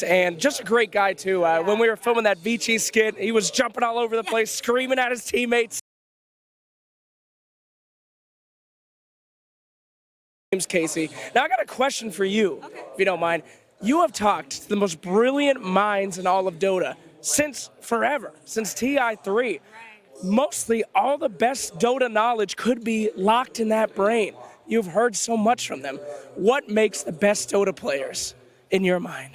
And just a great guy, too. When we were filming that VICI skit, he was jumping all over the place, screaming at his teammates. James Casey. Now, I got a question for you, if you don't mind. You have talked to the most brilliant minds in all of DotA since forever, since TI3. Mostly all the best DotA knowledge could be locked in that brain. You've heard so much from them. What makes the best DotA players in your mind?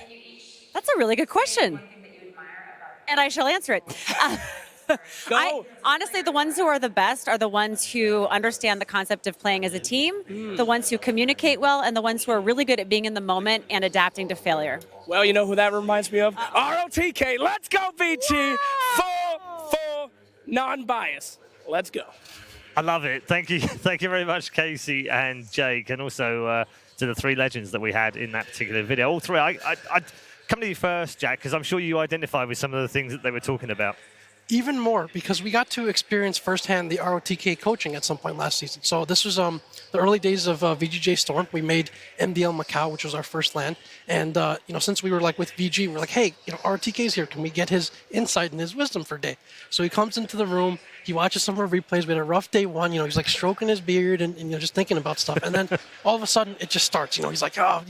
That's a really good question. And I shall answer it. Honestly, the ones who are the best are the ones who understand the concept of playing as a team, the ones who communicate well, and the ones who are really good at being in the moment and adapting to failure. Well, you know who that reminds me of? ROTK. Let's go, VICI. Full, non-bias. Let's go. I love it. Thank you. Thank you very much, Casey and Jake, and also to the three legends that we had in that particular video. All three. I'd come to you first, Jack, because I'm sure you identify with some of the things that they were talking about. Even more, because we got to experience firsthand the ROTK coaching at some point last season. So this was the early days of VGJ Storm. We made MDL Macau, which was our first LAN. And since we were like with VG, we're like, hey, ROTK's here. Can we get his insight and his wisdom for a day? So he comes into the room. He watches some of our replays. We had a rough day one. He's like stroking his beard and just thinking about stuff. And then all of a sudden, it just starts. He's like, oh,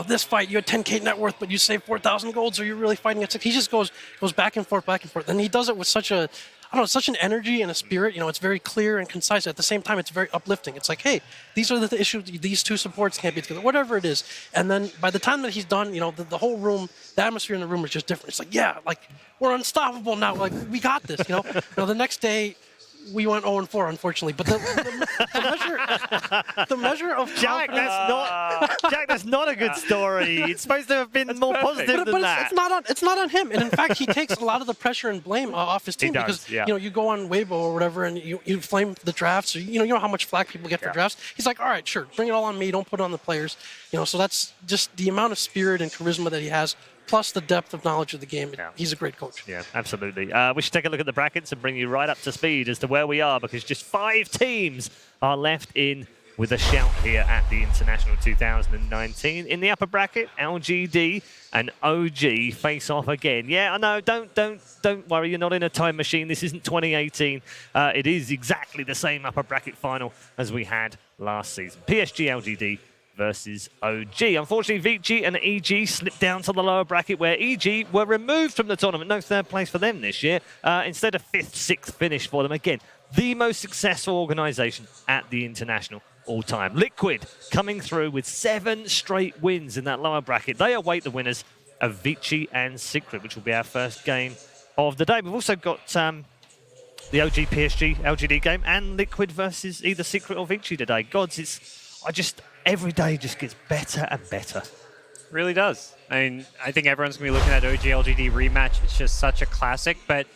this fight, you had 10K net worth, but you saved 4,000 gold, so you're really fighting at 6. He just goes back and forth, and he does it with such an energy and a spirit. It's very clear and concise. At the same time, it's very uplifting. It's like, hey, these are the issues. These two supports can't be together, whatever it is. And then by the time that he's done, the whole room, the atmosphere in the room is just different. It's like, yeah, like we're unstoppable now. Like we got this. The next day, we went 0-4, unfortunately. But the measure of Jack, that's not a good story. It's supposed to have been more positive than that. It's not on him. And in fact, he takes a lot of the pressure and blame off his team because you go on Weibo or whatever and you flame the drafts. Or, you know how much flack people get for drafts. He's like, all right, sure, bring it all on me. Don't put it on the players. So that's just the amount of spirit and charisma that he has, plus the depth of knowledge of the game. He's a great coach. Yeah, absolutely. We should take a look at the brackets and bring you right up to speed as to where we are, because just 5 teams are left in with a shout here at the International 2019. In the upper bracket, LGD and OG face off again. Yeah, I know. Don't worry. You're not in a time machine. This isn't 2018. It is exactly the same upper bracket final as we had last season. PSG.LGD versus OG. Unfortunately, VICI and EG slipped down to the lower bracket, where EG were removed from the tournament. No third place for them this year. Instead of 5th, 6th finish for them. Again, the most successful organisation at the International all time. Liquid coming through with 7 straight wins in that lower bracket. They await the winners of VICI and Secret, which will be our first game of the day. We've also got the OG PSG LGD game and Liquid versus either Secret or VICI today. Gods, every day just gets better and better. Really does. I mean, I think everyone's going to be looking at OG LGD rematch. It's just such a classic, but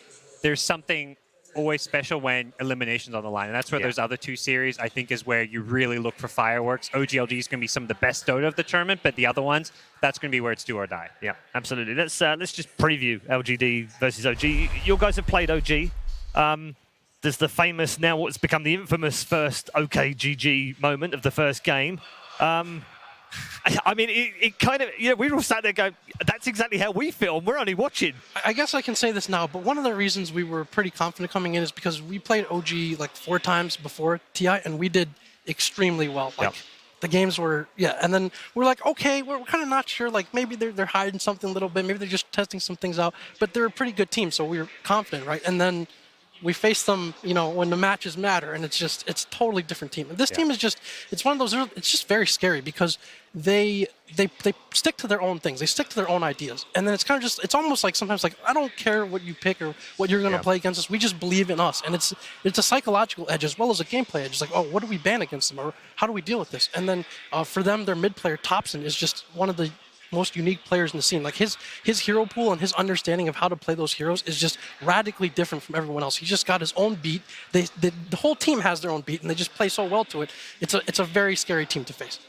there's something always special when elimination's on the line. And that's where those other 2 series, I think, is where you really look for fireworks. OG LGD is going to be some of the best DotA of the tournament, but the other ones, that's going to be where it's do or die. Yeah, absolutely. Let's just preview LGD versus OG. You guys have played OG. There's the famous, now what's become the infamous first OKGG moment of the first game. I mean, it kind of, we were all sat there going, that's exactly how we feel, and we're only watching. I guess I can say this now, but one of the reasons we were pretty confident coming in is because we played OG like 4 times before TI, and we did extremely well. Like, the games were, and then we're like, okay, we're kind of not sure, like maybe they're hiding something a little bit, maybe they're just testing some things out, but they're a pretty good team, so we were confident, right? And then we face them, when the matches matter, and it's a totally different team. And this team is it's one of those, it's just very scary because they stick to their own things. They stick to their own ideas. And then it's kind of it's almost like sometimes like, I don't care what you pick or what you're going to play against us. We just believe in us. And it's a psychological edge as well as a gameplay edge. It's like, oh, what do we ban against them? Or how do we deal with this? And then for them, their mid player, Thompson, is just one of the most unique players in the scene. Like his hero pool and his understanding of how to play those heroes is just radically different from everyone else. He just got his own beat. The whole team has their own beat, and they just play so well to it. It's a very scary team to face.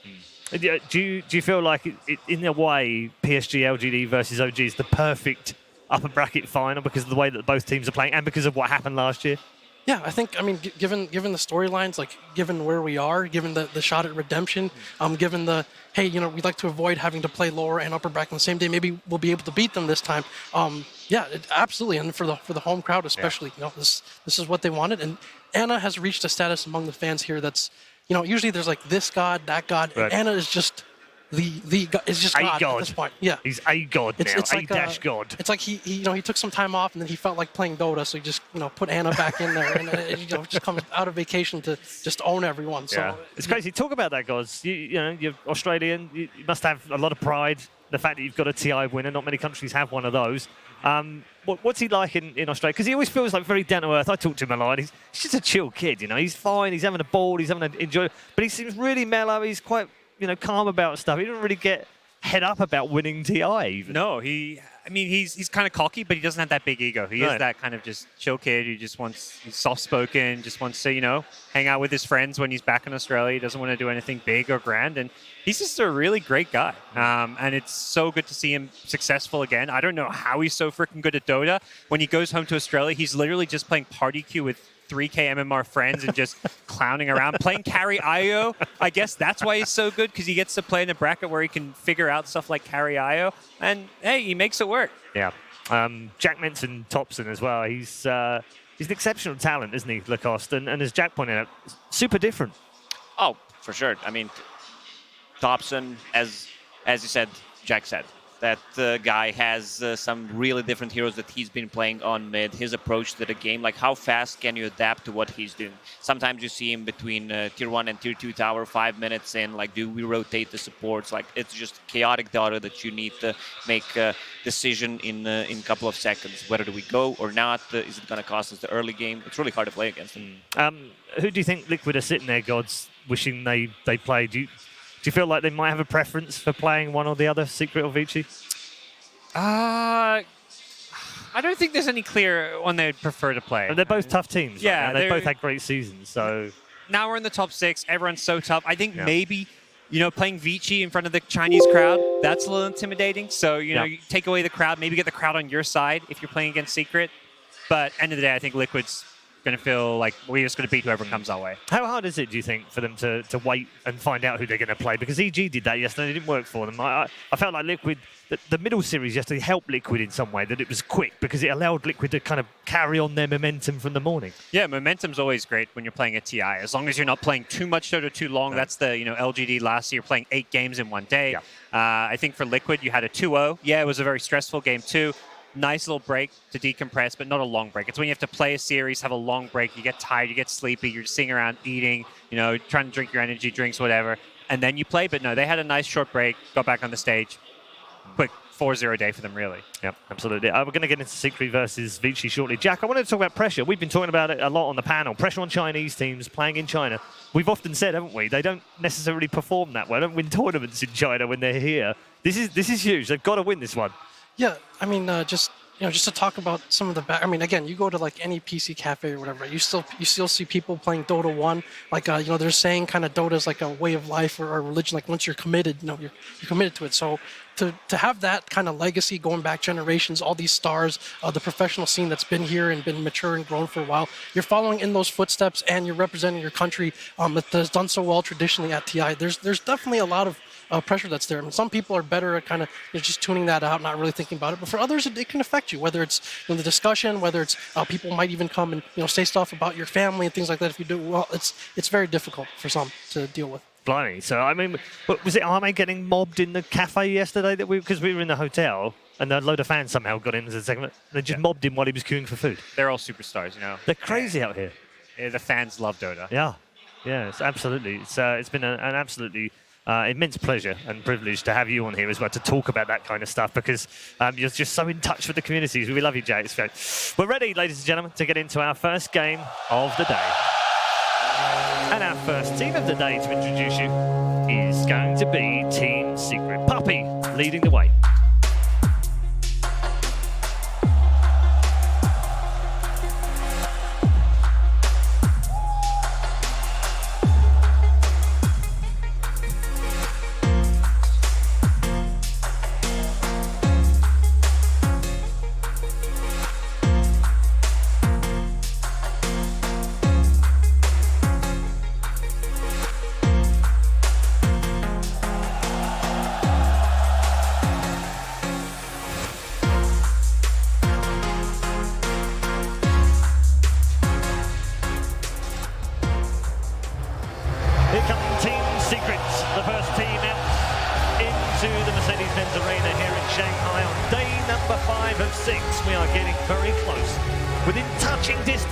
Do you feel like in a way PSG.LGD versus OG is the perfect upper bracket final because of the way that both teams are playing and because of what happened last year? Yeah, I think, I mean, given the storylines, like given where we are, given the shot at redemption, given the, hey, you know, we'd like to avoid having to play lower and upper bracket on the same day, maybe we'll be able to beat them this time. Yeah, absolutely, and for the home crowd especially, you know, this is what they wanted, and Anna has reached a status among the fans here that's, you know, usually there's like this god, that god, Right. and Anna is just the god, is just A god, god. at this point. Yeah. He's a god now, It's like dash god. It's like he you know, he took some time off and then he felt like playing Dota, so he just, you know, put Anna back in there and you know, just comes out of vacation to just own everyone. So Yeah. It's crazy. Talk about that, guys. You know, you're Australian. You must have a lot of pride. The fact that you've got a TI winner. Not many countries have one of those. What's he like in Australia? Because he always feels like very down to earth. I talk to him a lot. He's just a chill kid, you know. He's fine. He's having a ball. He's having to enjoy. But he seems really mellow. He's quite, you know, calm about stuff. He doesn't really get head up about winning TI even. No, I mean, he's kind of cocky, but he doesn't have that big ego. He is that kind of just chill kid who just he's soft-spoken, just wants to, you know, hang out with his friends when he's back in Australia. He doesn't want to do anything big or grand, and he's just a really great guy. And it's so good to see him successful again. I don't know how he's so freaking good at Dota. When he goes home to Australia, he's literally just playing party queue with 3K MMR friends and just clowning around, playing carry IO. I guess that's why he's so good, because he gets to play in a bracket where he can figure out stuff like carry IO, and hey, he makes it work. Yeah. Jack mentioned Thompson as well. He's an exceptional talent, isn't he, Lacoste? And as Jack pointed out, super different. Oh, for sure. I mean, Thompson, as you said, Jack said, that guy has some really different heroes that he's been playing on mid. His approach to the game, like how fast can you adapt to what he's doing? Sometimes you see him between tier 1 and tier 2 tower 5 minutes in, like, do we rotate the supports? Like, it's just chaotic data that you need to make a decision in a couple of seconds. Whether do we go or not? Is it going to cost us the early game? It's really hard to play against him. Who do you think Liquid are sitting there, gods, wishing they played? Do you feel like they might have a preference for playing one or the other, Secret or VICI? I don't think there's any clear one they'd prefer to play. And they're both tough teams. Yeah, right? They both had great seasons. So now we're in the top 6. Everyone's so tough. I think maybe, you know, playing VICI in front of the Chinese crowd, that's a little intimidating. So, you know, you take away the crowd, maybe get the crowd on your side if you're playing against Secret. But end of the day, I think Liquid's going to feel like we're just going to beat whoever comes our way. how hard is it, do you think, for them to wait and find out who they're going to play? Because EG did that yesterday. It didn't work for them. I felt like Liquid, the middle series yesterday helped Liquid in some way, that it was quick because it allowed Liquid to kind of carry on their momentum from the morning. Yeah, momentum's always great when you're playing a TI. As long as you're not playing too much Dota too long. That's the, you know, LGD last year, playing 8 games in one day. I think for Liquid, you had a 2-0. Yeah, it was a very stressful game too. Nice little break to decompress, but not a long break. It's when you have to play a series, have a long break, you get tired, you get sleepy, you're just sitting around eating, you know, trying to drink your energy drinks, whatever, and then you play. But no, they had a nice short break, got back on the stage. Quick 4-0 day for them, really. Yep, absolutely. We're going to get into Secret versus VICI shortly. Jack, I wanted to talk about pressure. We've been talking about it a lot on the panel. Pressure on Chinese teams playing in China. We've often said, haven't we, they don't necessarily perform that well. They don't win tournaments in China when they're here. This is huge. They've got to win this one. yeah, I mean, just to talk about some of the I mean, again, you go to like any PC cafe or whatever, you still see people playing Dota 1. Like, you know, they're saying kind of Dota is like a way of life or a religion. Like, once you're committed, you know, you're committed to it. So to have that kind of legacy going back generations, all these stars, the professional scene that's been here and been mature and grown for a while, you're following in those footsteps and you're representing your country that has done so well traditionally at TI. There's definitely a lot of pressure that's there. I mean, some people are better at kind of just tuning that out, not really thinking about it. But for others, it can affect you, whether it's in the discussion, whether it's people might even come and say stuff about your family and things like that. If you do well, it's very difficult for some to deal with. Blimey. So, I mean, was it Arme getting mobbed in the cafe yesterday because we were in the hotel and a load of fans somehow got in as a segment? They just mobbed him while he was queuing for food. They're all superstars, you know. They're crazy out here. Yeah, the fans love Dota. Yeah, it's absolutely. It's been an absolutely immense pleasure and privilege to have you on here as well to talk about that kind of stuff, because you're just so in touch with the communities. We love you, Jay. It's great. We're ready, ladies and gentlemen, to get into our first game of the day. And our first team of the day to introduce you is going to be Team Secret. Puppy leading the way.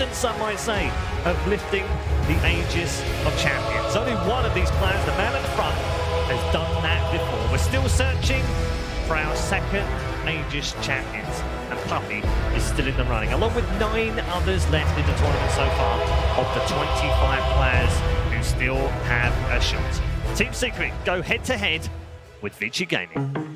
instance, some might say, of lifting the Aegis of champions. Only one of these players, the man in front, has done that before. We're still searching for our second Aegis champions, and Puppy is still in the running, along with 9 others left in the tournament so far of the 25 players who still have a shot. Team Secret go head-to-head with VICI Gaming.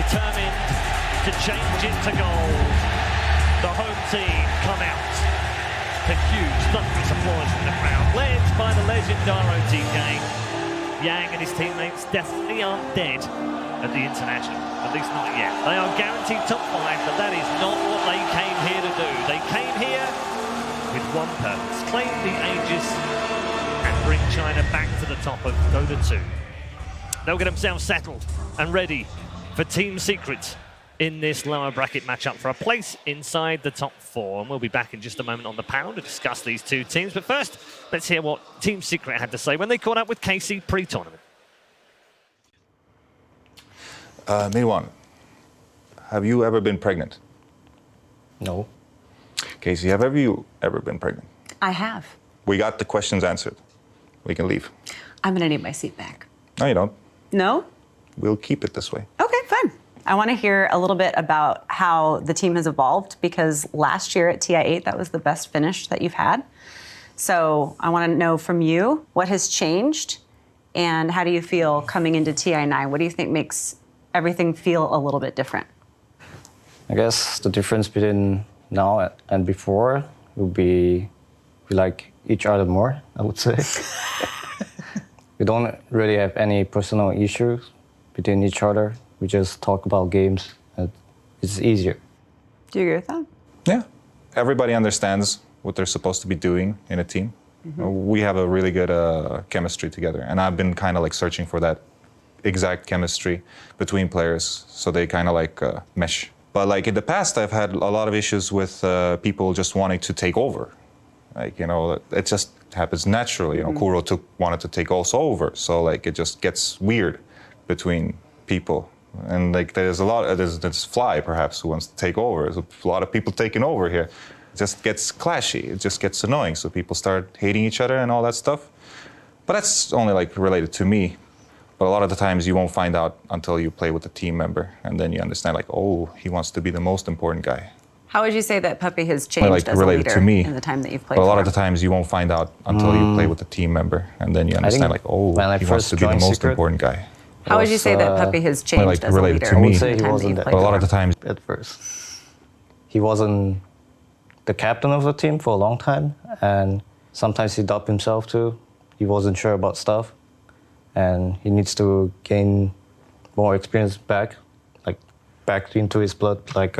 Determined to change it to gold. The home team come out to huge thunderous applause from the crowd, led by the legendary TK. Yang and his teammates definitely aren't dead at the International, at least not yet. They are guaranteed top 5, but that is not what they came here to do. They came here with one purpose: claim the Aegis and bring China back to the top of DotA 2. They'll get themselves settled and ready for Team Secret in this lower bracket matchup for a place inside the top 4. And we'll be back in just a moment on the panel to discuss these two teams. But first, let's hear what Team Secret had to say when they caught up with Casey pre-tournament. Midwan, have you ever been pregnant? No. Casey, have you ever been pregnant? I have. We got the questions answered. We can leave. I'm gonna need my seat back. No, you don't. No? We'll keep it this way. Okay, fine. I want to hear a little bit about how the team has evolved, because last year at TI8, that was the best finish that you've had. So I want to know from you, what has changed and how do you feel coming into TI9? What do you think makes everything feel a little bit different? I guess the difference between now and before would be we like each other more, I would say. We don't really have any personal issues between each other. We just talk about games, and it's easier. Do you agree with that? Yeah. Everybody understands what they're supposed to be doing in a team. We have a really good chemistry together, and I've been kind of like searching for that exact chemistry between players, so they kind of like mesh. But like in the past, I've had a lot of issues with people just wanting to take over. Like, you know, it just happens naturally. You know, Kuro wanted to take us over, so like it just gets weird between people. And like there's this Fly perhaps who wants to take over. There's a lot of people taking over here. It just gets clashy. It just gets annoying. So people start hating each other and all that stuff. But that's only like related to me. But a lot of the times you won't find out until you play with a team member, and then you understand like, oh, he wants to be the most important guy. How would you say that Puppy has changed Like as a related leader to me. in the time that you've played But a lot for of the times you won't find out until you play with a team member, and then you understand like, oh, when I he wants first to be the joined most Secret, important guy. How would you say that Puppy has changed like as a related leader to me. in I would say the he time that wasn't you've that- played But a lot for? of the times, At first, he wasn't the captain of the team for a long time, and sometimes he doubted himself too. He wasn't sure about stuff, and he needs to gain more experience back into his blood, like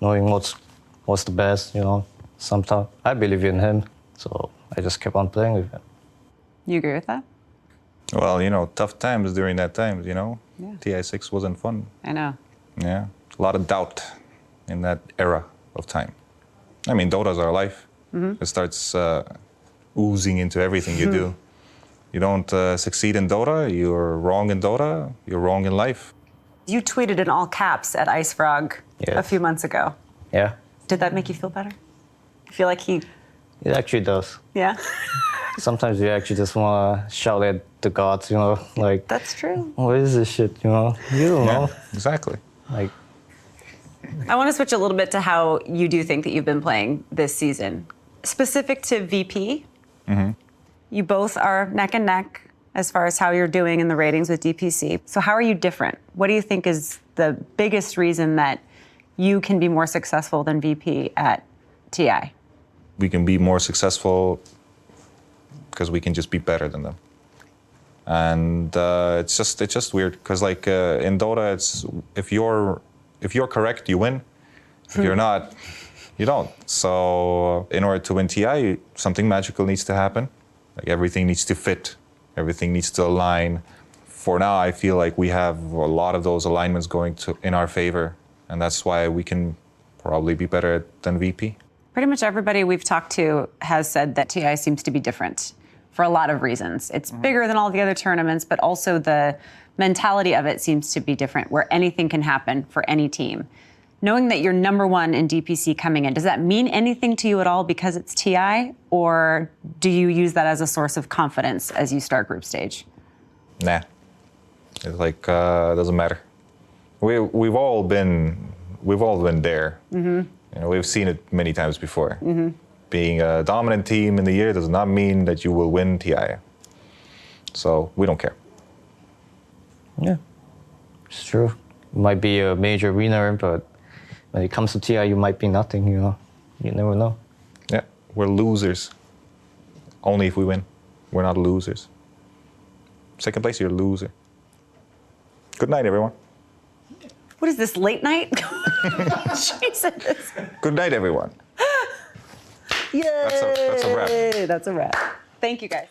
knowing what's the best, you know. Sometimes I believe in him, so I just kept on playing with him. You agree with that? well, you know, tough times during that time, you know. Yeah. TI6 wasn't fun. I know. Yeah, a lot of doubt in that era of time. I mean, Dota's our life. It starts oozing into everything you do. You don't succeed in Dota, you're wrong in Dota, you're wrong in life. You tweeted in all caps at Ice Frog a Yes. few months ago. Yeah, Did that make you feel better? I feel like he, it actually does. yeah. Sometimes you actually just want to shout at the gods, you know, like, That's true. what is this shit, you know? You don't know. Exactly. Like, I want to switch a little bit to how you do think that you've been playing this season. Specific to VP, you both are neck and neck as far as how you're doing in the ratings with DPC. So how are you different? What do you think is the biggest reason that you can be more successful than VP at TI? We can be more successful because we can just be better than them. And it's just weird because like in Dota, it's if you're correct, you win. If you're not, you don't. So in order to win TI, something magical needs to happen. Like everything needs to fit, everything needs to align. For now, I feel like we have a lot of those alignments going in our favor, and that's why we can probably be better than VP. Pretty much everybody we've talked to has said that TI seems to be different for a lot of reasons. It's bigger than all the other tournaments, but also the mentality of it seems to be different, where anything can happen for any team. Knowing that you're #1 in DPC coming in, does that mean anything to you at all because it's TI, or do you use that as a source of confidence as you start group stage? Nah, it's like doesn't matter. We've all been there. You know, we've seen it many times before. Being a dominant team in the year does not mean that you will win TI. So we don't care. Yeah, it's true. You might be a major winner, but when it comes to TI, you might be nothing, you know. You never know. Yeah, we're losers. Only if we win. We're not losers. Second place, you're a loser. Good night, everyone. What is this, late night? Jesus. Good night, everyone. Yay! That's a wrap. That's a wrap. Thank you, guys.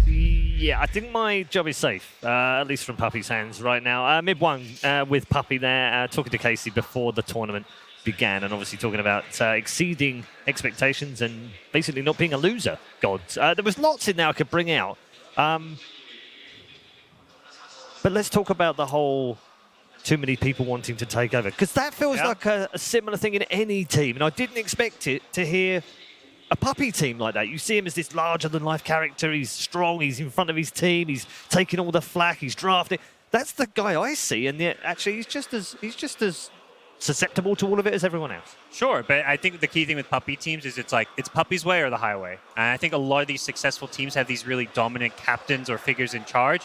Yeah, I think my job is safe, at least from Puppy's hands right now. Mid one with Puppy there, talking to Casey before the tournament began, and obviously talking about exceeding expectations and basically not being a loser, gods. There was lots in there I could bring out. But let's talk about the whole too many people wanting to take over, because that feels like a similar thing in any team, and I didn't expect it to hear a Puppy team like that. You see him as this larger-than-life character. He's strong. He's in front of his team. He's taking all the flack. He's drafting. That's the guy I see, and yet actually he's just as susceptible to all of it as everyone else. Sure, but I think the key thing with Puppy teams is it's Puppy's way or the highway. And I think a lot of these successful teams have these really dominant captains or figures in charge.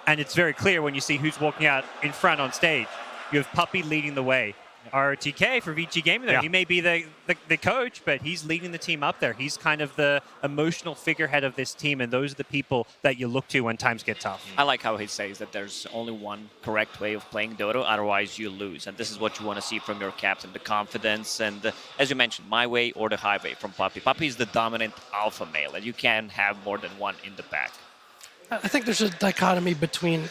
And it's very clear when you see who's walking out in front on stage. You have Puppy leading the way. RTK for VICI Gaming there. Yeah. He may be the coach, but he's leading the team up there. He's kind of the emotional figurehead of this team, and those are the people that you look to when times get tough. I like how he says that there's only one correct way of playing Dota, otherwise you lose. And this is what you want to see from your captain, the confidence, and as you mentioned, my way or the highway from Puppy. Puppy is the dominant alpha male, and you can have more than one in the back. I think there's a dichotomy between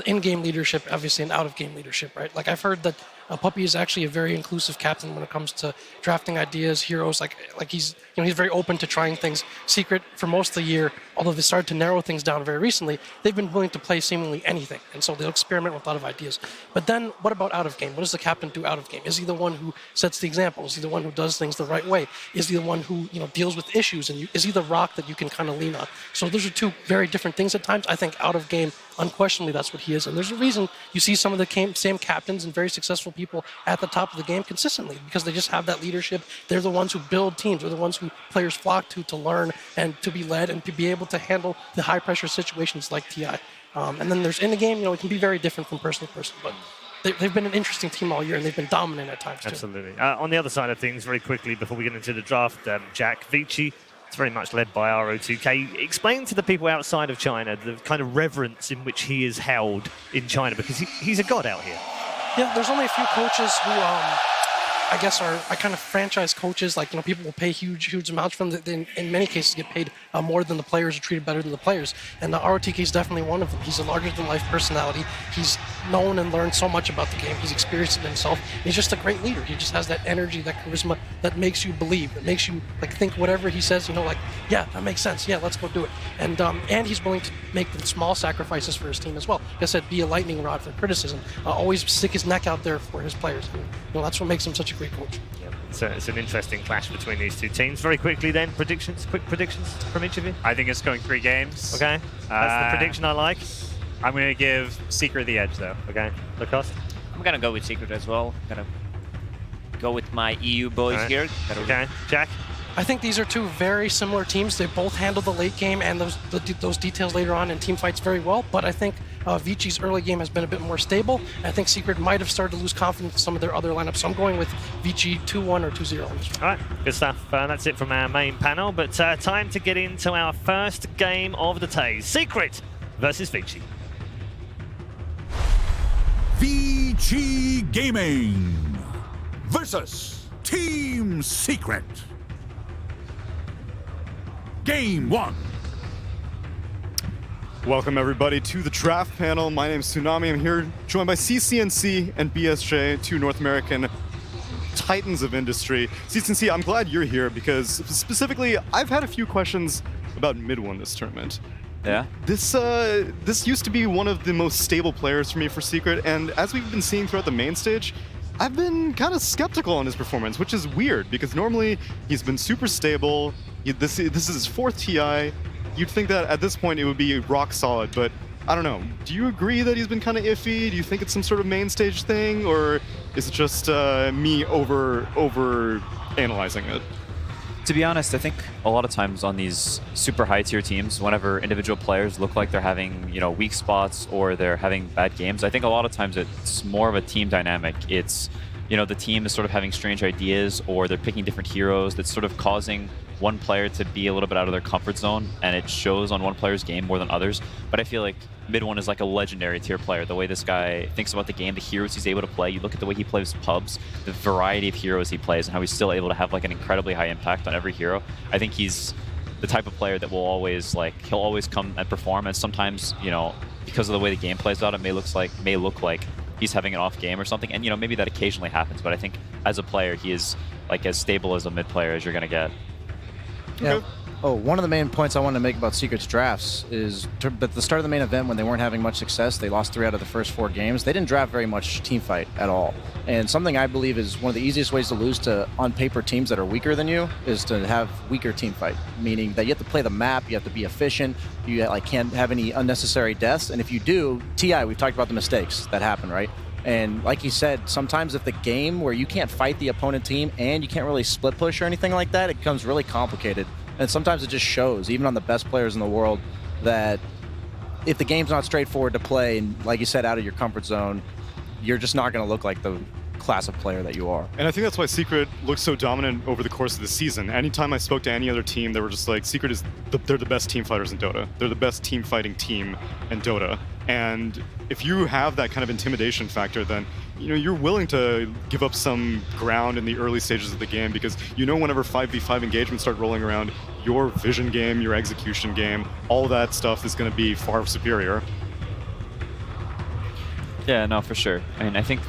in-game leadership, obviously, and out-of-game leadership, right? Like, I've heard that Puppy is actually a very inclusive captain when it comes to drafting ideas, heroes. Like he's very open to trying things. Secret, for most of the year, although they started to narrow things down very recently, they've been willing to play seemingly anything, and so they'll experiment with a lot of ideas. But then, what about out-of-game? What does the captain do out-of-game? Is he the one who sets the example? Is he the one who does things the right way? Is he the one who deals with issues? And is he the rock that you can kind of lean on? So those are two very different things at times. I think out-of-game, unquestionably, that's what he is. And there's a reason you see some of the same captains and very successful people at the top of the game consistently, because they just have that leadership. They're the ones who build teams. They're the ones who players flock to learn and to be led and to be able to handle the high-pressure situations like TI. And then there's in the game, it can be very different from person to person, but they've been an interesting team all year, and they've been dominant at times, too. Absolutely. On the other side of things, very quickly, before we get into the draft, Jack, VICI, it's very much led by RO2K. Explain to the people outside of China the kind of reverence in which he is held in China, because he's a god out here. Yeah, there's only a few coaches who I guess are kind of franchise coaches. Like, people will pay huge amounts for them. They, in many cases, get paid more than the players, are treated better than the players. And ROTK is definitely one of them. He's a larger-than-life personality. He's known and learned so much about the game. He's experienced it himself. He's just a great leader. He just has that energy, that charisma that makes you believe. That makes you think whatever he says. Yeah, that makes sense. Yeah, let's go do it. And he's willing to make the small sacrifices for his team as well. Like I said, be a lightning rod for criticism. Always stick his neck out there for his players. And, that's what makes him such a great coach. So it's an interesting clash between these two teams. Very quickly then, quick predictions from each of you? I think it's going 3 games. Okay, that's the prediction I like. I'm going to give Secret the edge, though. Okay, Lacoste? I'm going to go with Secret as well. I'm going to go with my EU boys here. Okay, Jack? I think these are two very similar teams. They both handle the late game and those details later on in team fights very well. But I think VICI's early game has been a bit more stable. I think Secret might have started to lose confidence in some of their other lineups. So I'm going with VICI 2-1 or 2-0 on this one. All right, good stuff. That's it from our main panel. But time to get into our first game of the day. Secret versus VICI. VICI Gaming versus Team Secret. Game 1. Welcome everybody to the draft panel. My name is Tsunami. I'm here joined by CCNC and BSJ, two North American titans of industry. CCNC, I'm glad you're here because specifically, I've had a few questions about mid-1 this tournament. Yeah. This used to be one of the most stable players for me for Secret, and as we've been seeing throughout the main stage, I've been kind of skeptical on his performance, which is weird because normally he's been super stable. This is his 4th TI. You'd think that at this point it would be rock solid, but I don't know. Do you agree that he's been kind of iffy? Do you think it's some sort of main stage thing, or is it just me over analyzing it? To be honest, I think a lot of times on these super high tier teams, whenever individual players look like they're having, weak spots or they're having bad games, I think a lot of times it's more of a team dynamic. It's, the team is sort of having strange ideas, or they're picking different heroes that's sort of causing one player to be a little bit out of their comfort zone, and it shows on one player's game more than others. But I feel like mid-1 is like a legendary tier player. The way this guy thinks about the game, the heroes he's able to play, you look at the way he plays pubs, the variety of heroes he plays, and how he's still able to have like an incredibly high impact on every hero. I think he's the type of player that will always he'll always come and perform, and sometimes, because of the way the game plays out, it may look like he's having an off game or something, and maybe that occasionally happens, but I think as a player, he is like as stable as a mid player as you're gonna get. Yeah. Oh, one of the main points I wanted to make about Secret's drafts is at the start of the main event, when they weren't having much success, they lost 3 out of the first 4 games. They didn't draft very much team fight at all. And something I believe is one of the easiest ways to lose to on-paper teams that are weaker than you is to have weaker team fight, meaning that you have to play the map, you have to be efficient, you can't have any unnecessary deaths. And if you do, TI, we've talked about the mistakes that happen, right? And like you said, sometimes if the game where you can't fight the opponent team and you can't really split push or anything like that, it becomes really complicated. And sometimes it just shows, even on the best players in the world, that if the game's not straightforward to play, and like you said, out of your comfort zone, you're just not going to look like the class of player that you are. And I think that's why Secret looks so dominant over the course of the season. Anytime I spoke to any other team, they were just like, Secret is they're the best team fighters in Dota. They're the best team fighting team in Dota. And if you have that kind of intimidation factor, then you're willing to give up some ground in the early stages of the game, because whenever 5v5 engagements start rolling around, your vision game, your execution game, all that stuff is going to be far superior. Yeah, no, for sure. I mean, I think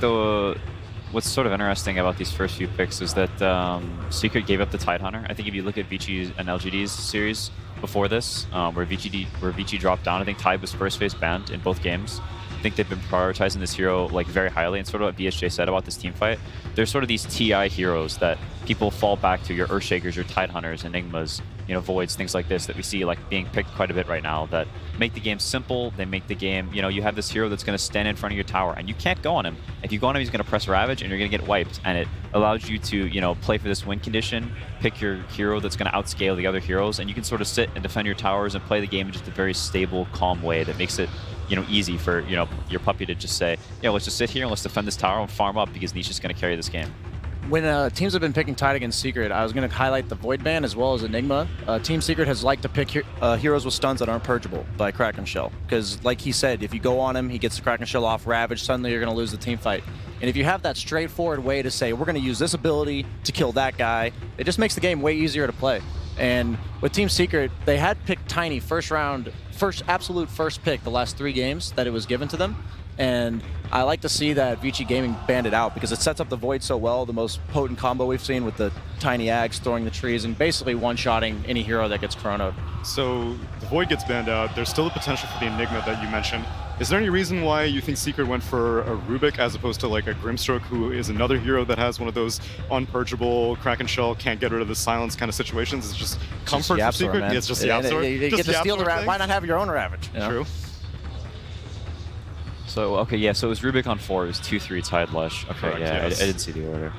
what's sort of interesting about these first few picks is that Secret gave up the Tidehunter. I think if you look at VICI and LGD's series before this, where VICI dropped down, I think Tide was first phase banned in both games. I think they've been prioritizing this hero very highly, and sort of what BSJ said about this team fight. There's sort of these TI heroes that people fall back to, your Earthshakers, your Tidehunters, Enigmas, Voids, things like this that we see being picked quite a bit right now, that make the game simple. They make the game, you have this hero that's going to stand in front of your tower and you can't go on him. If you go on him, he's going to press Ravage and you're going to get wiped, and it allows you to play for this win condition, pick your hero that's going to outscale the other heroes, and you can sort of sit and defend your towers and play the game in just a very stable, calm way that makes it easy for your puppy to just say, let's just sit here and let's defend this tower and farm up, because Niche is going to carry this game. When teams have been picking Tide against Secret, I was going to highlight the Void ban as well as Enigma. Team Secret has liked to pick heroes with stuns that aren't purgeable by Kraken Shell, because like he said, if you go on him, he gets the Kraken Shell off Ravage, suddenly you're going to lose the team fight. And if you have that straightforward way to say, we're going to use this ability to kill that guy, it just makes the game way easier to play. And with Team Secret, they had picked Tiny absolute first pick the last 3 games that it was given to them. And I like to see that VICI Gaming banned it out, because it sets up the Void so well, the most potent combo we've seen with the Tiny Ags throwing the trees and basically one-shotting any hero that gets chronoed. So the Void gets banned out. There's still the potential for the Enigma that you mentioned. Is there any reason why you think Secret went for a Rubik as opposed to a Grimstroke, who is another hero that has one of those unpurgeable Kraken Shell, can't get rid of the silence kind of situations? It's just comfort for Secret? Man. It's just the Yapsor? You get to steal the Ravage. Why not have your own Ravage? True. So, okay, yeah, so it was Rubik on 4, it was 2-3 Tide Lush. Okay, correct, yeah, yes. I didn't see the order.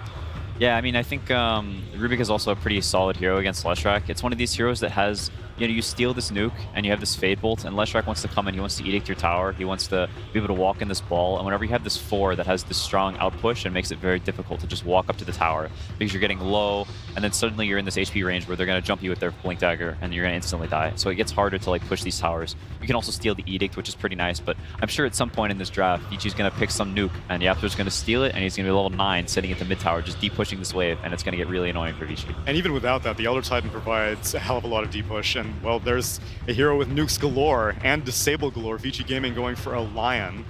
Yeah, I mean, I think Rubik is also a pretty solid hero against Leshrac. It's one of these heroes that has you steal this nuke and you have this Fade Bolt, and Leshrac wants to come in, he wants to edict your tower, he wants to be able to walk in this ball, and whenever you have this 4 that has this strong outpush, it makes it very difficult to just walk up to the tower because you're getting low, and then suddenly you're in this HP range where they're going to jump you with their Blink Dagger and you're going to instantly die. So it gets harder to like push these towers. You can also steal the Edict, which is pretty nice, but I'm sure at some point in this draft, VICI's going to pick some nuke, and Yaptor's going to steal it, and he's going to be level 9 sitting at the mid tower, just deep pushing this wave, and it's going to get really annoying for VICI. And even without that, the Elder Titan provides a hell of a lot of deep push, and well, there's a hero with nukes galore and disable galore. VICI Gaming going for a Lion.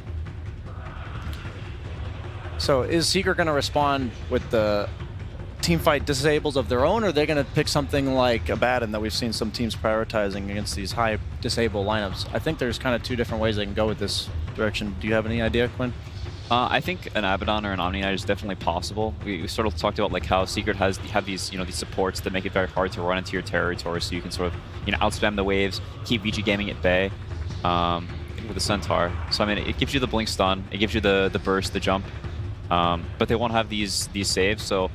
So is Secret going to respond with the teamfight disables of their own, or are they going to pick something like Abaddon that we've seen some teams prioritizing against these high disable lineups? I think there's kind of 2 different ways they can go with this direction. Do you have any idea, Quinn? I think an Abaddon or an Omni Knight is definitely possible. We sort of talked about like how Secret have these these supports that make it very hard to run into your territory, so you can sort of outspam the waves, keep VG Gaming at bay with the Centaur. So I mean, it gives you the blink stun, it gives you the burst, the jump, but they won't have these saves. So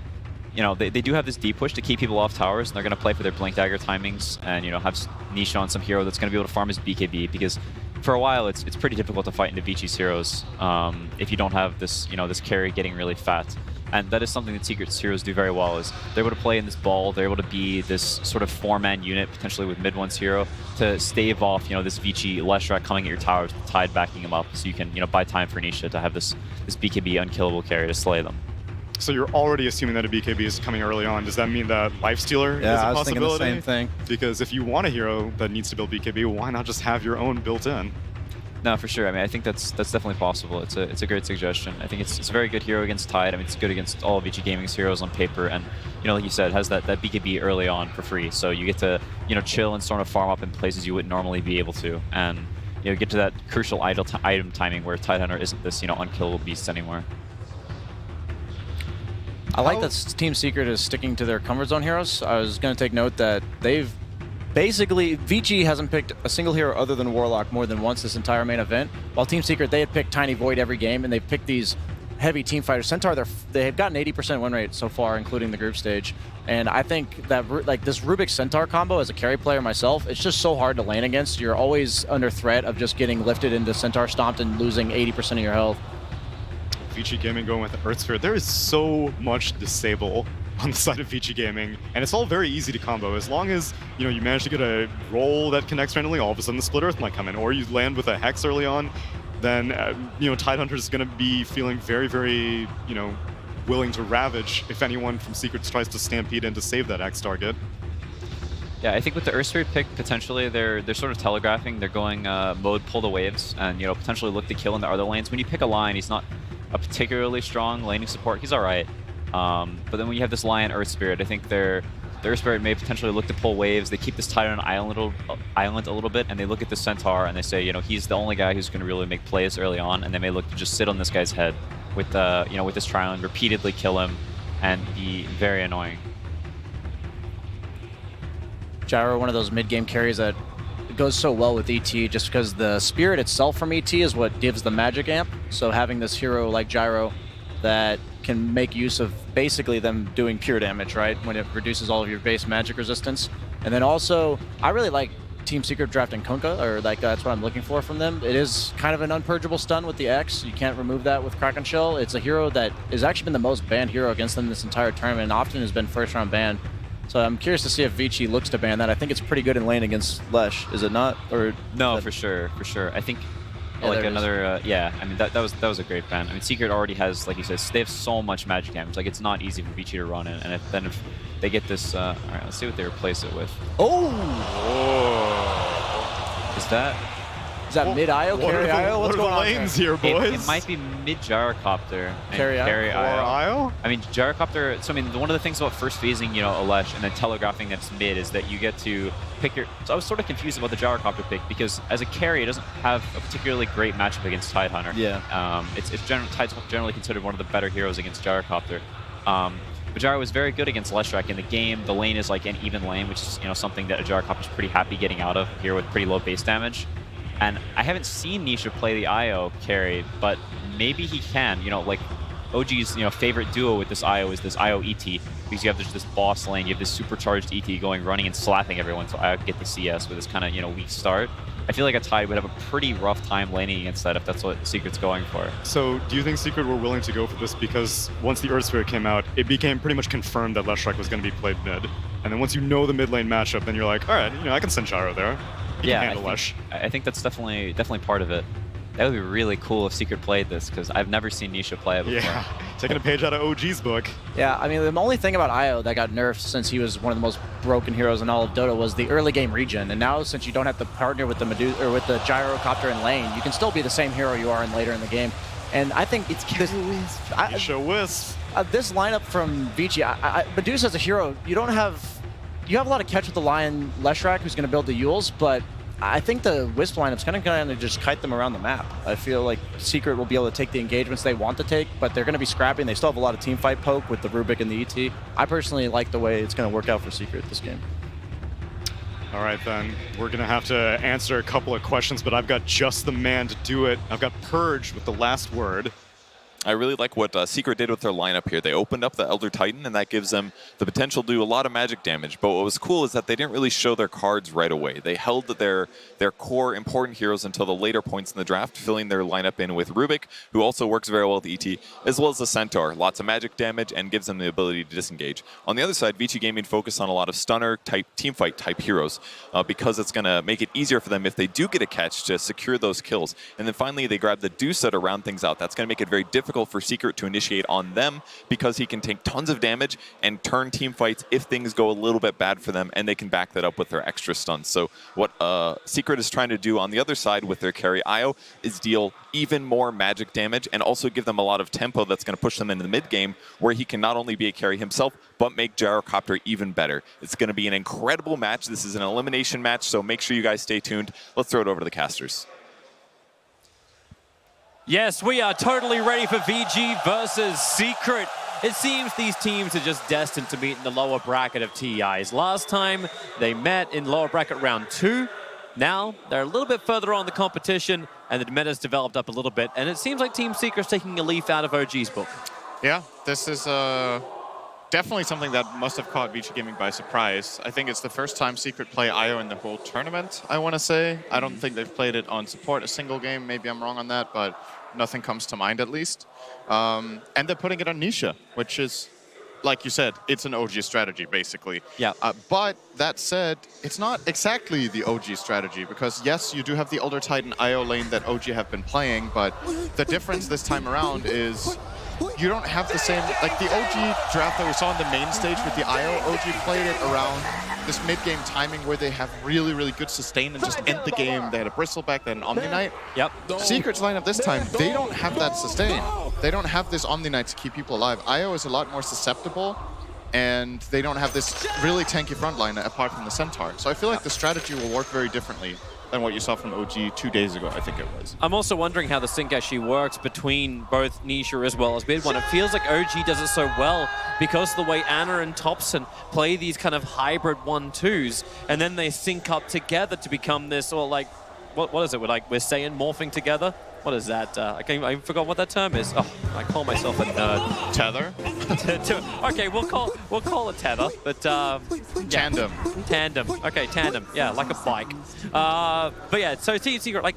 they do have this deep push to keep people off towers, and they're going to play for their Blink Dagger timings and have niche on some hero that's going to be able to farm his BKB, because for a while it's pretty difficult to fight into VICI's heroes if you don't have this this carry getting really fat. And that is something that Secret's heroes do very well, is they're able to play in this ball, they're able to be this sort of 4-man unit, potentially with mid-one's hero, to stave off this VICI Leshrac coming at your towers, with Tide backing him up, so you can buy time for Nisha to have this BKB unkillable carry to slay them. So you're already assuming that a BKB is coming early on. Does that mean that Lifestealer is a possibility? Yeah, I was thinking the same thing. Because if you want a hero that needs to build BKB, why not just have your own built in? No, for sure. I mean, I think that's definitely possible. It's a great suggestion. I think it's a very good hero against Tide. I mean, it's good against all of VG Gaming's heroes on paper, and like you said, it has that BKB early on for free. So you get to chill and sort of farm up in places you wouldn't normally be able to, and get to that crucial item timing where Tidehunter isn't this unkillable beast anymore. I like that Team Secret is sticking to their comfort zone heroes. I was going to take note that they've basically, VG hasn't picked a single hero other than Warlock more than once this entire main event, while Team Secret, they had picked Tiny Void every game, and they've picked these heavy team fighters. Centaur, they've gotten 80% win rate so far, including the group stage. And I think that this Rubik Centaur combo, as a carry player myself, it's just so hard to lane against. You're always under threat of just getting lifted into Centaur stomped and losing 80% of your health. VG Gaming going with Earth Spirit. There is so much disable on the side of VG Gaming, and it's all very easy to combo. As long as you manage to get a roll that connects randomly, all of a sudden the Split Earth might come in, or you land with a Hex early on, then Tidehunter is going to be feeling very, very willing to ravage if anyone from Secrets tries to stampede in to save that X target. Yeah, I think with the Earth Spirit pick, potentially they're sort of telegraphing. They're going mode pull the waves and potentially look to kill in the other lanes. When you pick a line, he's not a particularly strong laning support. He's all right. But then when you have this Lion Earth Spirit, I think their Earth Spirit may potentially look to pull waves. They keep this Tide on an island a little bit, and they look at the Centaur and they say, he's the only guy who's going to really make plays early on, and they may look to just sit on this guy's head with with this Triland, repeatedly kill him, and be very annoying. Gyro, one of those mid-game carries that goes so well with ET, just because the spirit itself from ET is what gives the magic amp. So having this hero like Gyro that can make use of basically them doing pure damage, right? When it reduces all of your base magic resistance. And then also, I really like Team Secret drafting Kunkka, or that's what I'm looking for from them. It is kind of an unpurgeable stun with the X. You can't remove that with Kraken Shell. It's a hero that has actually been the most banned hero against them this entire tournament, and often has been first round banned. So I'm curious to see if VICI looks to ban that. I think it's pretty good in lane against Lesh, is it not? Or no, for sure. I think like another, I mean that was a great ban. I mean, Secret already has, like you said, they have so much magic damage. Like, it's not easy for VICI to run in, and if they get this, all right, let's see what they replace it with. Oh! Is that mid-IO, carry IO? What's going on lanes here, boys? It might be mid-Gyrocopter and carry IO. I mean, Gyrocopter, so I mean, one of the things about first phasing, Alesh, and then telegraphing that's mid is that you get to pick your... So I was sort of confused about the Gyrocopter pick, because as a carry, it doesn't have a particularly great matchup against Tidehunter. Yeah. Tide's generally considered one of the better heroes against Gyrocopter. But Gyro is very good against Leshrac in the game. The lane is like an even lane, which is something that a Gyrocopter is pretty happy getting out of here with pretty low base damage. And I haven't seen Nisha play the IO carry, but maybe he can. Like OG's favorite duo with this IO is this IO ET, because you have this boss lane, you have this supercharged ET running and slapping everyone, so IO can get the CS with this kind of weak start. I feel like a Tide would have a pretty rough time laning against that if that's what Secret's going for. So do you think Secret were willing to go for this because once the Earth Spirit came out, it became pretty much confirmed that Leshrac was going to be played mid, and then once you know the mid lane matchup, then you're like, all right, I can send Gyro there. He can handle Lesh. I think that's definitely part of it. That would be really cool if Secret played this, because I've never seen Nisha play it before. Yeah, taking a page out of OG's book. Yeah, I mean, the only thing about IO that got nerfed since he was one of the most broken heroes in all of Dota was the early game regen. And now, since you don't have to partner with the with the gyrocopter in lane, you can still be the same hero you are in later in the game. And I think it's Nisha Wisp. This lineup from VICI, Medusa as a hero, you have a lot of catch with the Lion Leshrac, who's going to build the Yules, but I think the Wisp lineup's kind of just kite them around the map. I feel like Secret will be able to take the engagements they want to take, but they're going to be scrapping. They still have a lot of team fight poke with the Rubik and the ET. I personally like the way it's going to work out for Secret this game. All right, then. We're going to have to answer a couple of questions, but I've got just the man to do it. I've got Purge with the last word. I really like what Secret did with their lineup here. They opened up the Elder Titan, and that gives them the potential to do a lot of magic damage. But what was cool is that they didn't really show their cards right away. They held their core important heroes until the later points in the draft, filling their lineup in with Rubik, who also works very well with ET, as well as the Centaur. Lots of magic damage and gives them the ability to disengage. On the other side, VICI Gaming focused on a lot of stunner-type, teamfight-type heroes because it's going to make it easier for them if they do get a catch to secure those kills. And then finally, they grab the DotA to round things out. That's going to make it very difficult for Secret to initiate on them because he can take tons of damage and turn team fights if things go a little bit bad for them, and they can back that up with their extra stuns. So what Secret is trying to do on the other side with their carry IO is deal even more magic damage and also give them a lot of tempo that's going to push them into the mid game, where he can not only be a carry himself but make Gyrocopter even better. It's going to be an incredible match. This is an elimination match, so make sure you guys stay tuned. Let's throw it over to the casters. Yes, we are totally ready for VG versus Secret. It seems these teams are just destined to meet in the lower bracket of TIs. Last time they met in lower bracket round 2. Now they're a little bit further on the competition, and the meta's developed up a little bit, and it seems like Team Secret's taking a leaf out of OG's book. Yeah, this is definitely something that must have caught VICI Gaming by surprise. I think it's the first time Secret play IO in the whole tournament, I want to say. I don't think they've played it on support a single game. Maybe I'm wrong on that, but nothing comes to mind at least. And they're putting it on Nisha, which is, like you said, it's an OG strategy, basically. Yeah. But that said, it's not exactly the OG strategy, because yes, you do have the Elder Titan IO lane that OG have been playing, but the difference this time around is you don't have the same, like the OG draft that we saw on the main stage with the IO, OG played it around this mid-game timing where they have really, really good sustain and just end the game. They had a Bristleback, they had an Omni Knight. Yep. Secret's lineup this time, they don't have that sustain. They don't have this Omni Knight to keep people alive. IO is a lot more susceptible, and they don't have this really tanky front line apart from the Centaur. So I feel like the strategy will work very differently than what you saw from OG 2 days ago, I think it was. I'm also wondering how the sync actually works between both Nisha as well as Mid1. It feels like OG does it so well because of the way Anna and Thompson play these kind of hybrid 1-2s, and then they sync up together to become this, or like, what is it? We're saying morphing together? What is that? I forgot what that term is. Oh, I call myself a nerd. Tether? Okay, we'll call it tether, but tandem. Tandem. Okay, tandem. Yeah, like a bike. But yeah, so Team Secret, like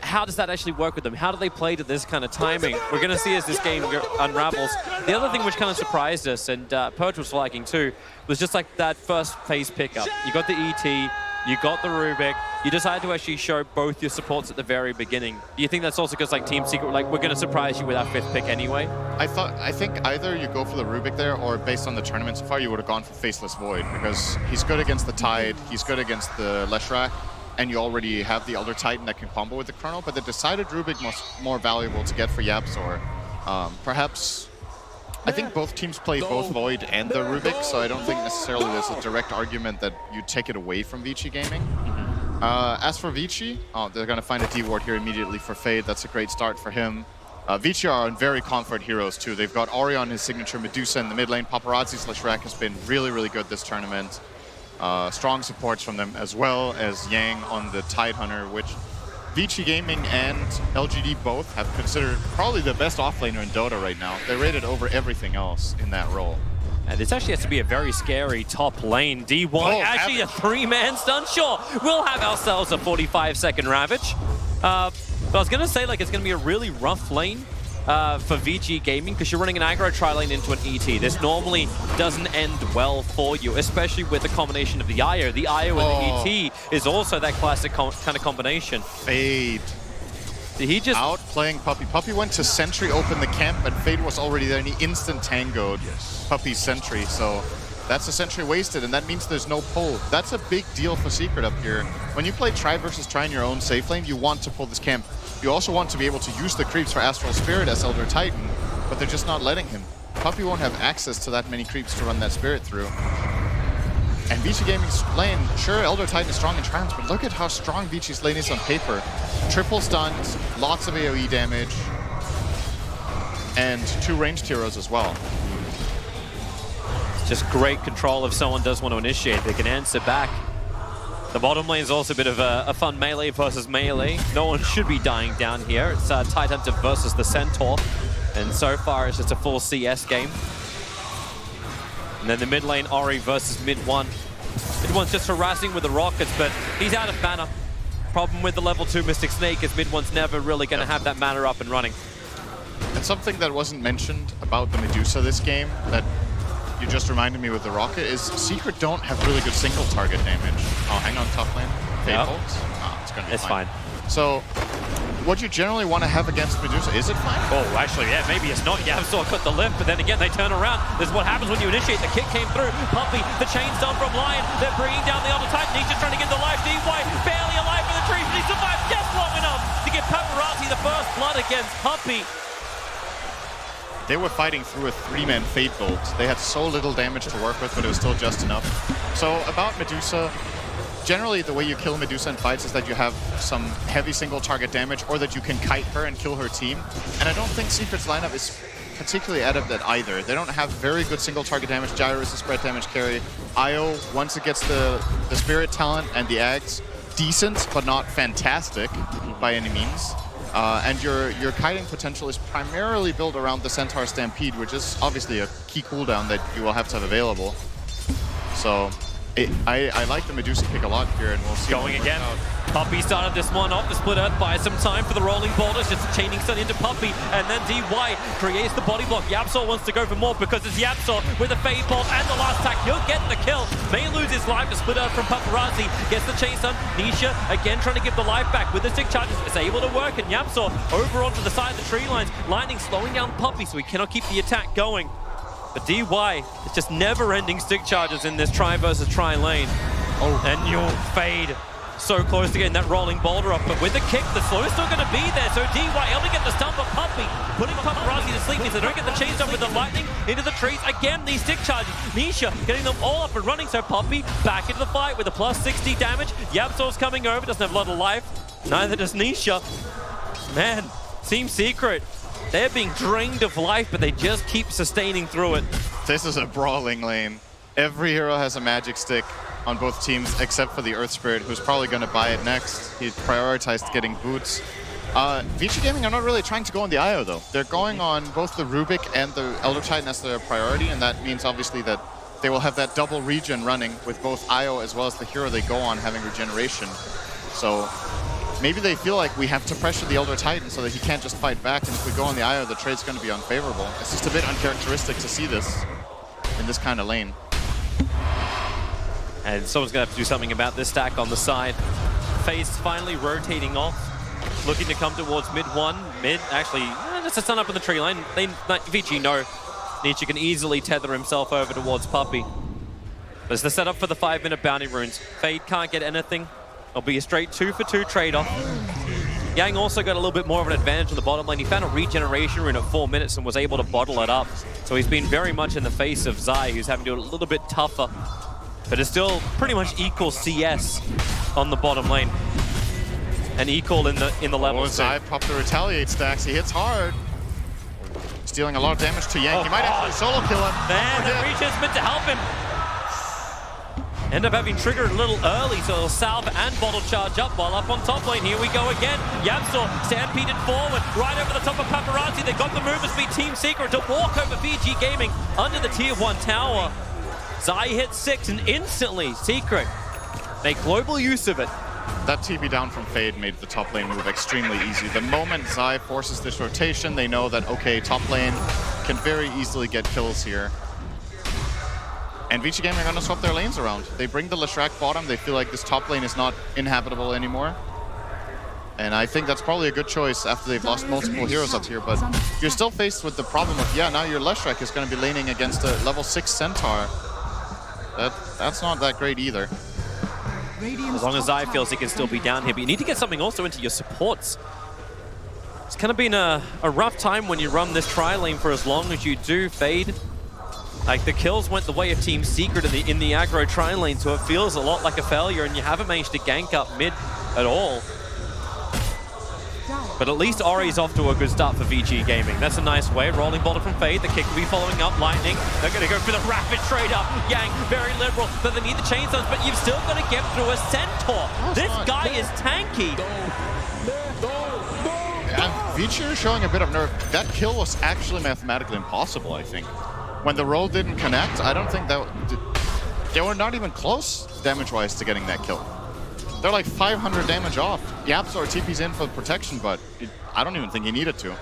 how does that actually work with them? How do they play to this kind of timing? We're going to see as this game unravels. The other thing which kind of surprised us, and Purge was liking too, was just like that first phase pickup. You got the ET, you got the Rubik, you decided to actually show both your supports at the very beginning. Do you think that's also because like Team Secret, like we're going to surprise you with our 5th pick anyway? I think either you go for the Rubik there, or based on the tournament so far, you would have gone for Faceless Void, because he's good against the Tide, he's good against the Leshrac, and you already have the Elder Titan that can combo with the Colonel, but they decided Rubik was more valuable to get for YapzOr. Perhaps, I think both teams play both Void and the Rubik, so I don't think necessarily there's a direct argument that you take it away from VICI Gaming. As for VICI, they're going to find a D-Ward here immediately for Fade. That's a great start for him. VICI are on very comfort heroes too. They've got Orion, his signature, Medusa in the mid lane. Paparazzi/Rack has been really, really good this tournament. Strong supports from them, as well as Yang on the Tidehunter, which VICI Gaming and LGD both have considered probably the best offlaner in Dota right now. They're rated over everything else in that role. And this actually has to be a very scary top lane. DY, actually a 3-man stun. Sure, we'll have ourselves a 45-second Ravage. But I was going to say, like, it's going to be a really rough lane for VICI Gaming because you're running an aggro tri-lane into an ET. This normally doesn't end well for you, especially with the combination of the IO. The IO and the ET is also that classic kind of combination. Fade. Did he just... Outplaying Puppey. Puppey went to Sentry, open the camp, and Fade was already there, and he instant tangoed Puppey's Sentry. So that's a Sentry wasted, and that means there's no pull. That's a big deal for Secret up here. When you play Tri versus Tri in your own safe lane, you want to pull this camp. You also want to be able to use the creeps for Astral Spirit as Elder Titan, but they're just not letting him. Puppey won't have access to that many creeps to run that Spirit through. And VICI Gaming's lane, sure, Elder Titan is strong in trans, but look at how strong VICI's lane is on paper. Triple stuns, lots of AoE damage, and 2 ranged heroes as well. It's just great control if someone does want to initiate. They can answer back. The bottom lane is also a bit of a fun melee versus melee. No one should be dying down here. It's Tidehunter versus the Centaur. And so far, it's just a full CS game. And then the mid lane, Ori versus mid 1. Mid 1's just harassing with the rockets, but he's out of mana. Problem with the level 2 Mystic Snake is mid 1's never really going to have that mana up and running. And something that wasn't mentioned about the Medusa this game that you just reminded me with the rocket is Secret don't have really good single target damage. Oh, hang on, top lane. Fade bolts? Oh, it's going to be fine. So, what you generally want to have against Medusa, is it fine? Oh, actually, yeah, maybe it's not. Yavsor cut the lift, but then again, they turn around. This is what happens when you initiate. The kick came through. Puppey, the chain stone from Lion. They're bringing down the Elder Titan. He's just trying to get the life. DY barely alive in the trees, but he survived just long enough to get Paparazzi the first blood against Puppey. They were fighting through a 3-man Fade Bolt. They had so little damage to work with, but it was still just enough. So about Medusa, generally the way you kill Medusa in fights is that you have some heavy single target damage or that you can kite her and kill her team. And I don't think Secret's lineup is particularly adept at either. They don't have very good single target damage. Gyro is a spread damage carry. Io, once it gets the Spirit talent and the Ags, decent but not fantastic by any means. And your kiting potential is primarily built around the Centaur Stampede, which is obviously a key cooldown that you will have to have available. So I like the Medusa pick a lot here, and we'll see. Going again. Puppey started this one off. The Split Earth buys some time for the rolling boulders. Just a chaining stun into Puppey, and then DY creates the body block. Yabsor wants to go for more because it's Yabsor with a Fade Bolt and the last attack. He'll get the kill. May lose his life. The Split Earth from Paparazzi gets the chain stun. Nisha again trying to give the life back with the stick charges. It's able to work, and Yabsor over onto the side of the tree lines. Lightning slowing down Puppey so he cannot keep the attack going. But DY, it's just never-ending stick charges in this Tri versus Tri lane. Oh, and you'll Fade. So close to getting that rolling boulder up, but with the kick, the slow is still going to be there. So DY able to get the stun, but Puppey putting Paparazzi to sleep means they don't get the chain stun with the lightning into the trees. Again, these stick charges. Nisha getting them all up and running, so Puppey back into the fight with a plus 60 damage. Yabsor's coming over, doesn't have a lot of life. Neither does Nisha. Man, Team Secret, they're being drained of life, but they just keep sustaining through it. This is a brawling lane. Every hero has a magic stick on both teams, except for the Earth Spirit, who's probably going to buy it next. He prioritized getting boots. VICI Gaming are not really trying to go on the IO, though. They're going on both the Rubik and the Elder Titan as their priority, and that means, obviously, that they will have that double regen running with both IO as well as the hero they go on having regeneration. So maybe they feel like we have to pressure the Elder Titan so that he can't just fight back, and if we go on the IO, the trade's going to be unfavorable. It's just a bit uncharacteristic to see this in this kind of lane. And someone's going to have to do something about this stack on the side. FaZe finally rotating off, looking to come towards mid 1. Mid, actually, just a stun up in the tree line. VICI, no. Nietzsche can easily tether himself over towards Puppey. But it's the setup for the 5-minute bounty runes. Fade can't get anything. It'll be a straight 2-for-2 trade-off. Yang also got a little bit more of an advantage on the bottom lane. He found a regeneration rune at 4 minutes and was able to bottle it up. So he's been very much in the face of Zai, who's having to do it a little bit tougher. But it's still pretty much equal CS on the bottom lane. And equal in the levels. Zai popped the retaliate stacks. He hits hard. He's dealing a lot of damage to Yang. He might actually solo kill him. Man, the reach is meant to help him. End up having triggered a little early, so they'll salve and bottle charge up while up on top lane. Here we go again. Yamsor stampeded forward, right over the top of Paparazzi. They got the movement speed, Team Secret to walk over VG Gaming under the tier 1 tower. Zai hit 6 and instantly Secret make global use of it. That TP down from Fade made the top lane move extremely easy. The moment Zai forces this rotation, they know that, okay, top lane can very easily get kills here. And VICI Gaming are going to swap their lanes around. They bring the Leshrac bottom. They feel like this top lane is not inhabitable anymore. And I think that's probably a good choice after they've lost multiple heroes up here. But you're still faced with the problem of, yeah, now your Leshrac is going to be laning against a level 6 Centaur. That's not that great either. As long as Zai feels he can still be down here, but you need to get something also into your supports. It's kind of been a rough time when you run this tri-lane for as long as you do. Fade. Like, the kills went the way of Team Secret in the aggro tri-lane, so it feels a lot like a failure, and you haven't managed to gank up mid at all. But at least Ori's off to a good start for VG Gaming. That's a nice way. Rolling boulder from Fade. The kick will be following up. Lightning. They're going to go for the rapid trade up. Yang, very liberal, but they need the chainsaws, but you've still got to get through a Centaur. This guy is tanky. Yeah, VICI are showing a bit of nerve. That kill was actually mathematically impossible, I think. When the roll didn't connect, I don't think that... They were not even close, damage-wise, to getting that kill. They're like 500 damage off. Yapzor TP's in for protection, but I don't even think he needed to.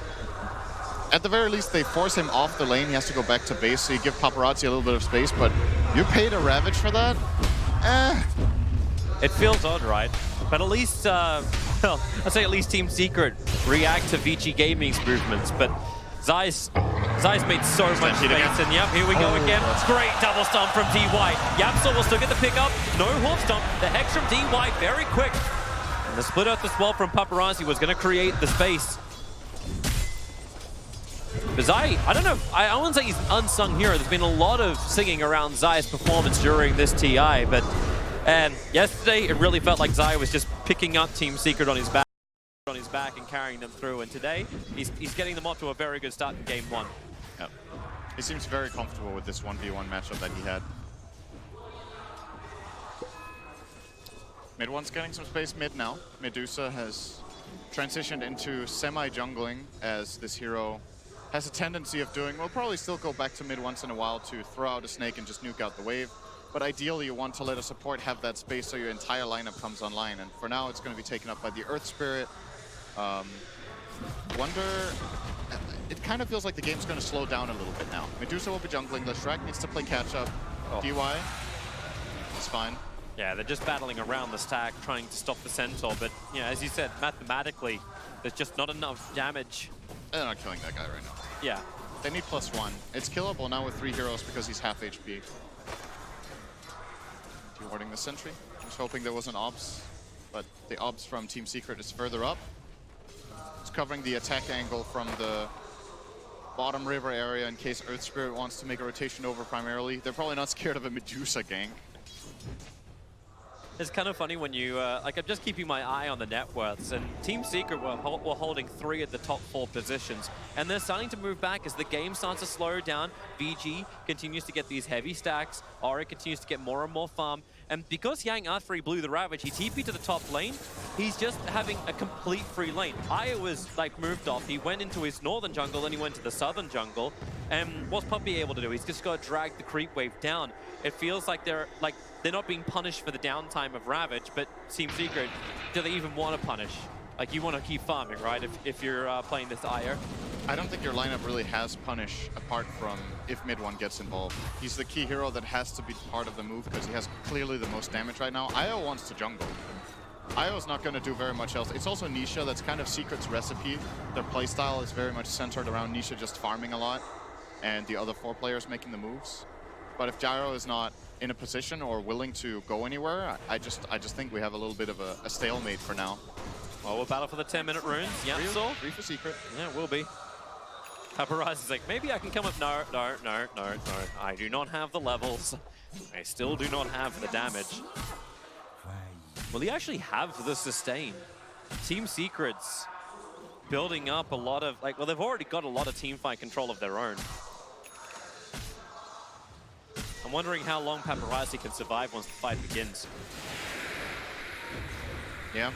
At the very least, they force him off the lane. He has to go back to base, so you give Paparazzi a little bit of space, but you paid a Ravage for that? It feels odd, right? But at least, well, I'd say at least Team Secret react to VG Gaming's movements, but Zai's made so much space, and yep, here we go again. Great double stomp from DY. Yapsor will still get the pickup. No hoof stomp. The hex from DY very quick. And the split earth as well from Paparazzi was going to create the space. But Zai, I don't know, I wouldn't say he's an unsung hero. There's been a lot of singing around Zai's performance during this TI, but yesterday it really felt like Zai was just picking up Team Secret on his back and carrying them through, and today he's getting them off to a very good start in game 1. Yep. He seems very comfortable with this 1v1 matchup that he had. Mid one's getting some space mid now. Medusa has transitioned into semi-jungling, as this hero has a tendency of doing. We'll probably still go back to mid once in a while to throw out a snake and just nuke out the wave. But ideally you want to let a support have that space so your entire lineup comes online. And for now it's going to be taken up by the Earth Spirit. Wonder... It kind of feels like the game's going to slow down a little bit now. Medusa will be jungling. Leshrac needs to play catch-up. DY, it's fine. Yeah, they're just battling around the stack, trying to stop the Centaur. But, you know, as you said, mathematically, there's just not enough damage. They're not killing that guy right now. Yeah. They need +1. It's killable now with 3 heroes because he's half HP. Dewarding the sentry. I was hoping there was an obs, but the obs from Team Secret is further up. It's covering the attack angle from the bottom river area in case Earth Spirit wants to make a rotation over primarily. They're probably not scared of a Medusa gank. It's kind of funny when you, like, I'm just keeping my eye on the net worths, and Team Secret were holding 3 of the top 4 positions, and they're starting to move back as the game starts to slow down. VG continues to get these heavy stacks, Ori continues to get more and more farm, and because Yang after he blew the Ravage, he TP'd to the top lane, he's just having a complete free lane. Aya was, like, moved off, he went into his northern jungle, then he went to the southern jungle, and what's Puppy able to do? He's just got to drag the creep wave down. It feels like they're not being punished for the downtime of Ravage, but Team Secret, do they even want to punish? Like, you want to keep farming, right, if you're playing this Ire? I don't think your lineup really has punish apart from if mid one gets involved. He's the key hero that has to be part of the move because he has clearly the most damage right now. Io wants to jungle. Io's not going to do very much else. It's also Nisha, that's kind of Secret's recipe. Their playstyle is very much centered around Nisha just farming a lot and the other 4 players making the moves. But if Gyro is not in a position or willing to go anywhere, I just think we have a little bit of a stalemate for now. Well, we'll battle for the 10-minute runes. Yeah, so 3 for Secret. Yeah, it will be. Paparazzi's like, maybe I can come up. No. I do not have the levels. I still do not have the damage. Will he actually have the sustain? Team Secret's building up a lot of, like, well, they've already got a lot of teamfight control of their own. I'm wondering how long Paparazzi can survive once the fight begins. Yeah.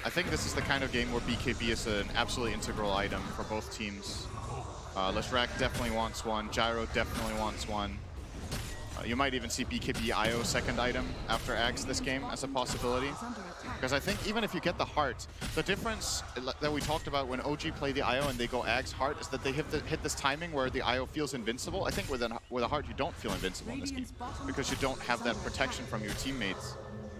I think this is the kind of game where BKB is an absolutely integral item for both teams. Leshrac definitely wants one. Gyro definitely wants one. You might even see BKB IO second item after Axe this game as a possibility. Because I think even if you get the heart, the difference that we talked about when OG play the IO and they go Axe heart is that they hit this timing where the IO feels invincible. I think with a heart you don't feel invincible in this game because you don't have that protection from your teammates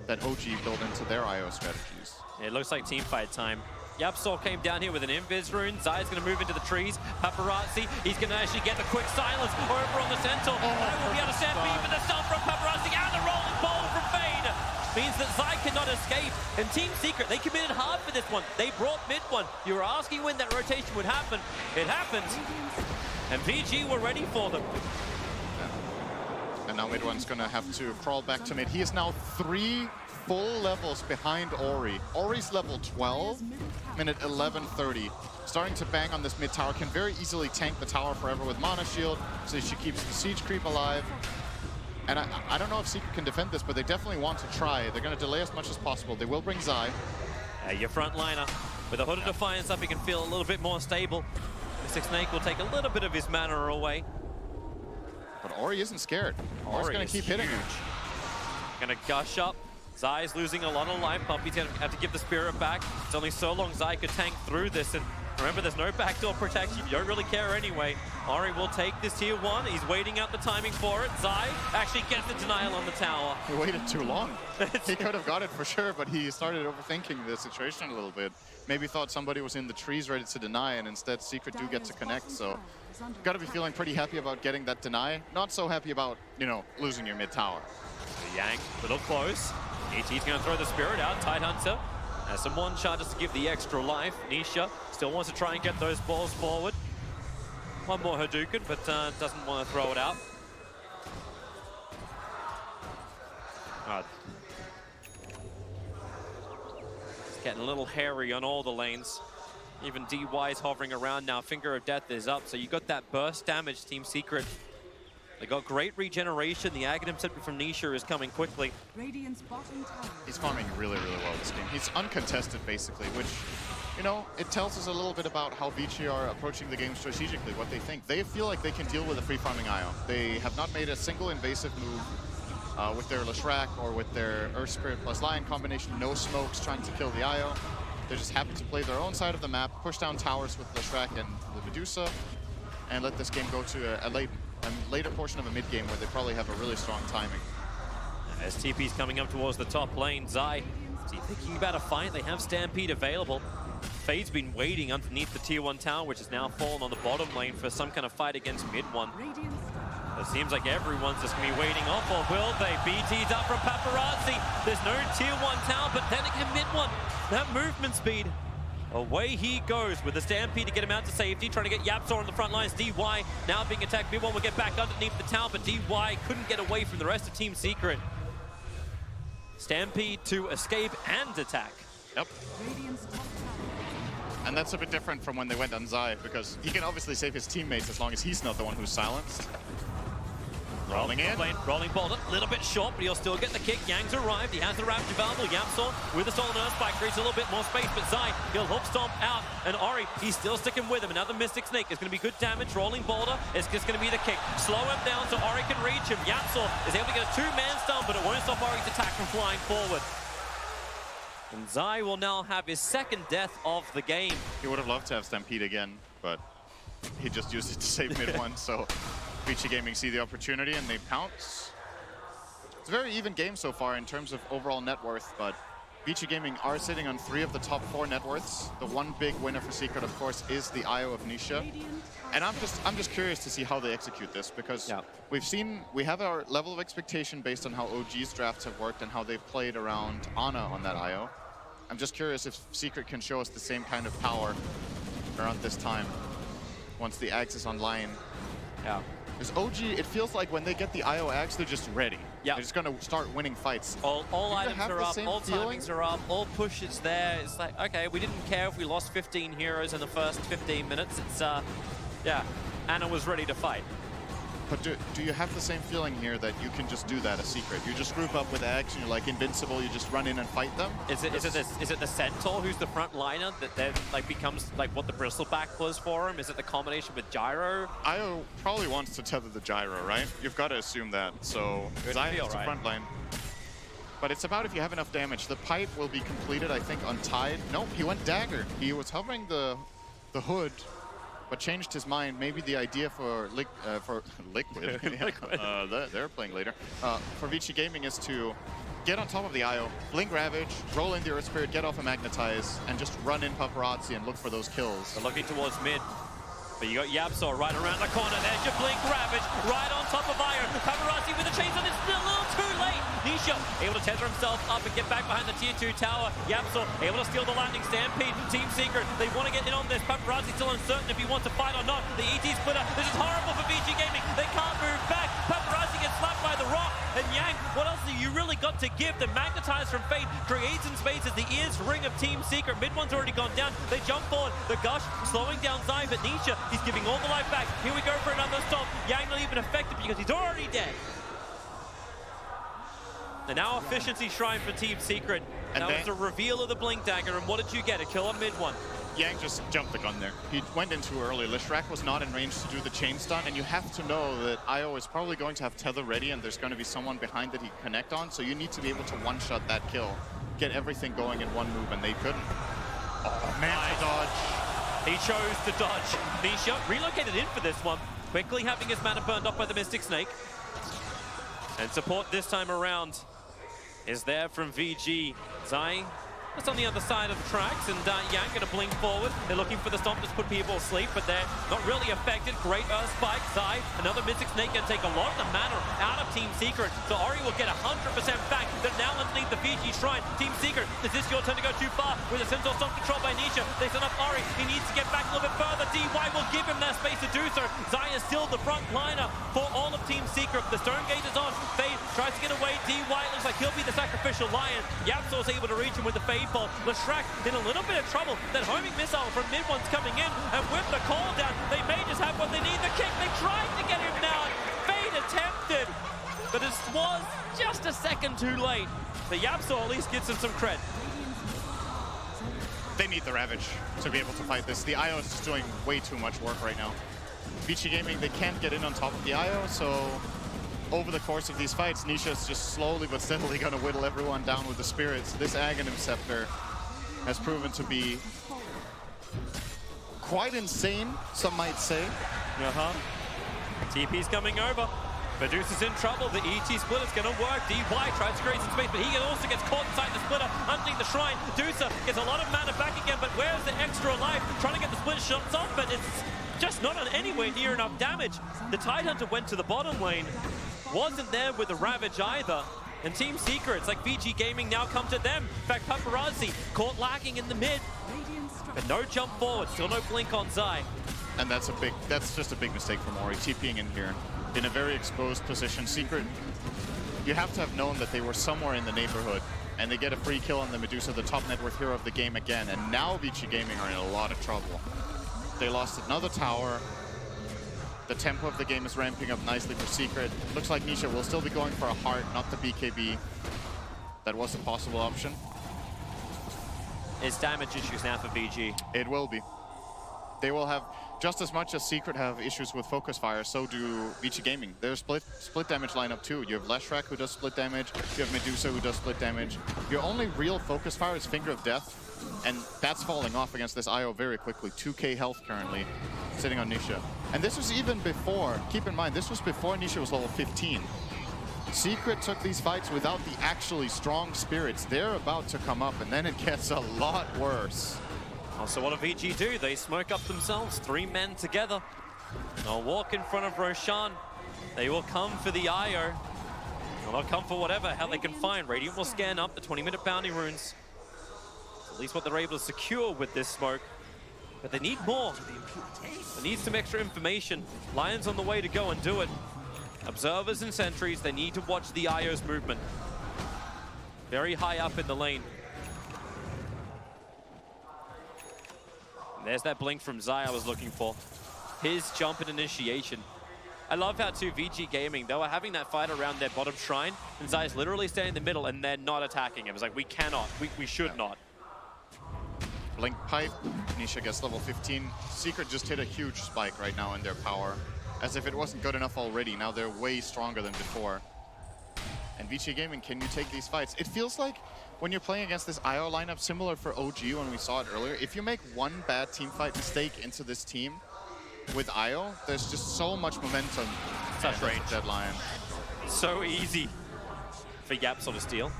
that OG built into their IO strategies. It looks like team fight time. Yapsol came down here with an Invis rune. Zai's going to move into the trees. Paparazzi, he's going to actually get the quick silence over on the Centaur. I will be able to stampede for the stun from Paparazzi and the rolling ball from Fade. Means that Zai cannot escape. And Team Secret, they committed hard for this one. They brought mid one. You were asking when that rotation would happen. It happened. And PG were ready for them. And now mid one's going to have to crawl back to mid. He is now 3 full levels behind Ori. Ori's level 12, minute 11:30. Starting to bang on this mid tower, can very easily tank the tower forever with Mana Shield, so she keeps the siege creep alive. And I don't know if Secret can defend this, but they definitely want to try. They're going to delay as much as possible. They will bring Zai. Your front liner, with a Hood of Defiance up, he can feel a little bit more stable. Mystic Snake will take a little bit of his mana away. But Ori isn't scared. Ori's going to keep hitting him. Going to gush up. Zai's losing a lot of life. Puppy's going to have to give the Spirit back. It's only so long Zai could tank through this. And remember, there's no backdoor protection. You don't really care anyway. Ori will take this tier 1. He's waiting out the timing for it. Zai actually gets the denial on the tower. He waited too long. He could have got it for sure, but he started overthinking the situation a little bit. Maybe thought somebody was in the trees ready to deny, and instead Secret do get to connect. So got to be feeling pretty happy about getting that deny. Not so happy about, you know, losing your mid tower. The Yank, little close. ET's going to throw the Spirit out. Tidehunter has some one charges to give the extra life. Nisha still wants to try and get those balls forward. One more Hadouken, but doesn't want to throw it out. It's getting a little hairy on all the lanes. Even DY's hovering around now. Finger of Death is up, so you got that burst damage, Team Secret. They got great regeneration. The Aghanim set from Nisha is coming quickly. He's farming really, really well this game. He's uncontested, basically, which, you know, it tells us a little bit about how VICI are approaching the game strategically, what they think. They feel like they can deal with a free farming IO. They have not made a single invasive move with their Leshrac or with their Earth Spirit plus Lion combination. No smokes trying to kill the IO. They're just happy to play their own side of the map, push down towers with Leshrac and the Medusa, and let this game go to a later portion of a mid game where they probably have a really strong timing. As TP's coming up towards the top lane, Zai, is he thinking about a fight? They have Stampede available. Fade's been waiting underneath the tier 1 tower, which has now fallen on the bottom lane for some kind of fight against mid 1. It seems like everyone's just going to be waiting off, or will they? BT's up from Paparazzi. There's no tier 1 tower, but then again mid 1, that movement speed. Away he goes with the Stampede to get him out to safety, trying to get Yapsor on the front lines. DY now being attacked. Mid 1 will get back underneath the tower, but DY couldn't get away from the rest of Team Secret. Stampede to escape and attack. Yep. And that's a bit different from when they went on Zai, because he can obviously save his teammates as long as he's not the one who's silenced. Rolling in. Rolling boulder, a little bit short, but he'll still get the kick. Yang's arrived, he has the Raptor available. Yapsor with the Stolen Earth Spike creates a little bit more space, but Zai, he'll hook stomp out. And Ori, he's still sticking with him. Another Mystic Snake is going to be good damage. Rolling boulder is just going to be the kick. Slow him down so Ori can reach him. Yapsor is able to get a 2-man stun, but it won't stop Ori's attack from flying forward. And Zai will now have his second death of the game. He would have loved to have Stampede again, but he just used it to save mid 1, so VICI Gaming see the opportunity and they pounce. It's a very even game so far in terms of overall net worth, but VICI Gaming are sitting on 3 of the top 4 net worths. The one big winner for Secret, of course, is the IO of Nisha. And I'm just curious to see how they execute this, because we have our level of expectation based on how OG's drafts have worked and how they've played around Ana on that IO. I'm just curious if Secret can show us the same kind of power around this time once the Axe is online. Yeah. Because OG, it feels like when they get the IO Axe, they're just ready. Yeah. They're just going to start winning fights. All items are up, all timings are up, all pushes there. It's like, okay, we didn't care if we lost 15 heroes in the first 15 minutes. It's, yeah, Ana was ready to fight. But do you have the same feeling here that you can just do that as Secret? You just group up with Eggs and you're like invincible, you just run in and fight them? Is it the Centaur who's the front liner that then like becomes like what the Bristleback was for him? Is it the combination with Gyro? IO probably wants to tether the Gyro, right? You've got to assume that. So Zai has the front line. But it's about if you have enough damage. The pipe will be completed, I think, on Tide. Nope, he went Dagger. He was hovering the hood, but changed his mind. Maybe the idea for Liquid, they're playing later, for VICI Gaming is to get on top of the IO, blink Ravage, roll in the Earth Spirit, get off a Magnetize, and just run in Paparazzi and look for those kills. They're looking towards mid. But you got Yapsor right around the corner. There's your blink Ravage right on top of Iron. Paparazzi with a chase on it, still a little too late. Nisha able to tether himself up and get back behind the tier 2 tower. Yapsor able to steal the Lightning Stampede. Team Secret, they want to get in on this. Paparazzi still uncertain if he wants to fight or not. The ET splitter, this is horrible for VICI Gaming. They can't move back. Paparazzi gets slapped by the rock. And Yang, what else have you really got to give? The Magnetize from Fate creates in space as the ears ring of Team Secret. Mid one's already gone down. They jump forward. The Gush slowing down Zai, but Nisha, he's giving all the life back. Here we go for another stop. Yang not even affected because he's already dead. And now Efficiency Shrine for Team Secret. And that was a reveal of the Blink Dagger. And what did you get? A kill on mid one. Yang just jumped the gun there. He went in too early. Leshrac was not in range to do the chain stun, and you have to know that IO is probably going to have Tether ready, and there's going to be someone behind that he can connect on, so you need to be able to one-shot that kill. Get everything going in one move, and they couldn't. Oh, man, nice. To dodge. He chose to dodge. Nisha relocated in for this one, quickly having his mana burned off by the Mystic Snake. And support this time around is there from VG. Zai, that's on the other side of the tracks, and Yang gonna blink forward. They're looking for the stomp to put people asleep, but they're not really affected. Great Earth Spike. Zai, another Mystic Snake, gonna take a lot of the mana out of Team Secret. So Ori will get 100% back. They're now underneath the VG Shrine. Team Secret, is this your turn to go too far? With a Centaur Stomp controlled by Nisha, they send up Ori. He needs to get back a little bit further. DY will give him that space to do so. Zai is still the front liner for all of Team Secret. The Stone Gate is on. Fade tries to get away. DY looks like he'll be the sacrificial lion. Yapsor's able to reach him with the Fade Bolt. Leshrac in a little bit of trouble. That homing missile from mid one's coming in, and with the call down, they may just have what they need. The kick, they tried to get him down. Fade attempted, but it was just a second too late. The Yapsor at least gets him some cred. They need the Ravage to be able to fight this. The IO is just doing way too much work right now. VICI Gaming, they can't get in on top of the IO, so over the course of these fights, Nisha's just slowly but steadily going to whittle everyone down with the spirits. This Aghanim Scepter has proven to be quite insane, some might say. TP's coming over. Medusa's in trouble. The ET splitter's going to work. DY tries to create some space, but he also gets caught inside the splitter underneath the shrine. Medusa gets a lot of mana back again, but where's the extra life? Trying to get the split shots off, but it's just not on anywhere near enough damage. The Tidehunter went to the bottom lane. Wasn't there with the Ravage either. And Team Secrets, like VG Gaming, now come to them. In fact, Paparazzi caught lacking in the mid. But no jump forward, still no blink on Zai. And that's just a big mistake from Ori, TPing in here. In a very exposed position. Secret, you have to have known that they were somewhere in the neighborhood. And they get a free kill on the Medusa, the top net worth hero of the game again. And now VG Gaming are in a lot of trouble. They lost another tower. The tempo of the game is ramping up nicely for Secret. Looks like Nisha will still be going for a heart, not the BKB. That was a possible option. It's damage issues now for VG. It will be. They will have, just as much as Secret have issues with focus fire, so do VICI Gaming. Their split damage lineup too. You have Leshrac who does split damage, you have Medusa who does split damage. Your only real focus fire is Finger of Death, and that's falling off against this IO very quickly. 2k health currently, sitting on Nisha. And this was even before, keep in mind, this was before Nisha was level 15. Secret took these fights without the actually strong spirits. They're about to come up, and then it gets a lot worse. So what do VG do? They smoke up themselves, 3 men together. They'll walk in front of Roshan. They will come for the IO. They'll come for whatever hell they can find. Radiant will scan up the 20-minute bounty runes. At least what they're able to secure with this smoke. But they need more. They need some extra information. Lion's on the way to go and do it. Observers and sentries, they need to watch the IO's movement. Very high up in the lane. And there's that blink from Zai I was looking for. His jump and initiation. I love how too VG Gaming, they were having that fight around their bottom shrine, and Zai's literally standing in the middle and they're not attacking him. It's like, we cannot, we should not. Blink Pipe, Nisha gets level 15. Secret just hit a huge spike right now in their power. As if it wasn't good enough already, now they're way stronger than before. And VG Gaming, can you take these fights? It feels like when you're playing against this IO lineup, similar for OG when we saw it earlier, if you make one bad teamfight mistake into this team with IO, there's just so much momentum. Such range. Deadline. So easy for Yapsol to steal.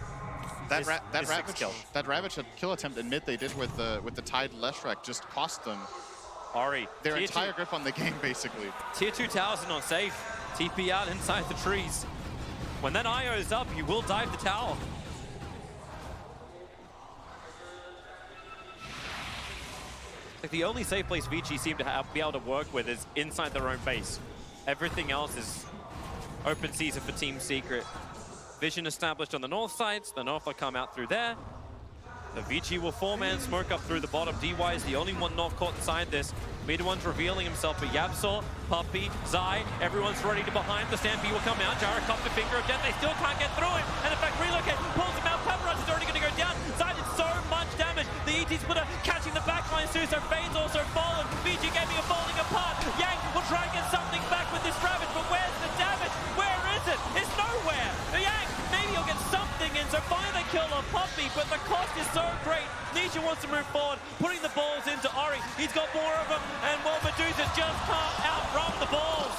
That Ravage kill attempt in mid they did with the Tide Leshrac just cost them Ori, their entire grip on the game, basically. Tier 2 towers are not safe. TP out inside the trees. When that IO is up, you will dive the tower. Like the only safe place VG seem to be able to work with is inside their own base. Everything else is open season for Team Secret. Vision established on the north side, so the north will come out through there. The VG will four-man smoke up through the bottom. DY is the only one north caught inside this. Mid one's revealing himself, but Yapsol, Puppey, Zai, everyone's ready to behind. The Stampede will come out. Jara copped the finger of death. They still can't get through him. And in fact, Relocate pulls him out. Pepperus is already going to go down. Zai did so much damage. The ET splitter catching the backline too, so Fade's also fallen. VG Gaming are falling apart. Yang will try and get something back with this Ravage, but where's the damage? Where is it? It's nowhere. Yang, maybe he'll get something in, so finally they kill a Puppey, but the cost is so great. Nisha wants to move forward, putting the balls into Ori. He's got more of them, and well, Medusa just can't outrun the balls.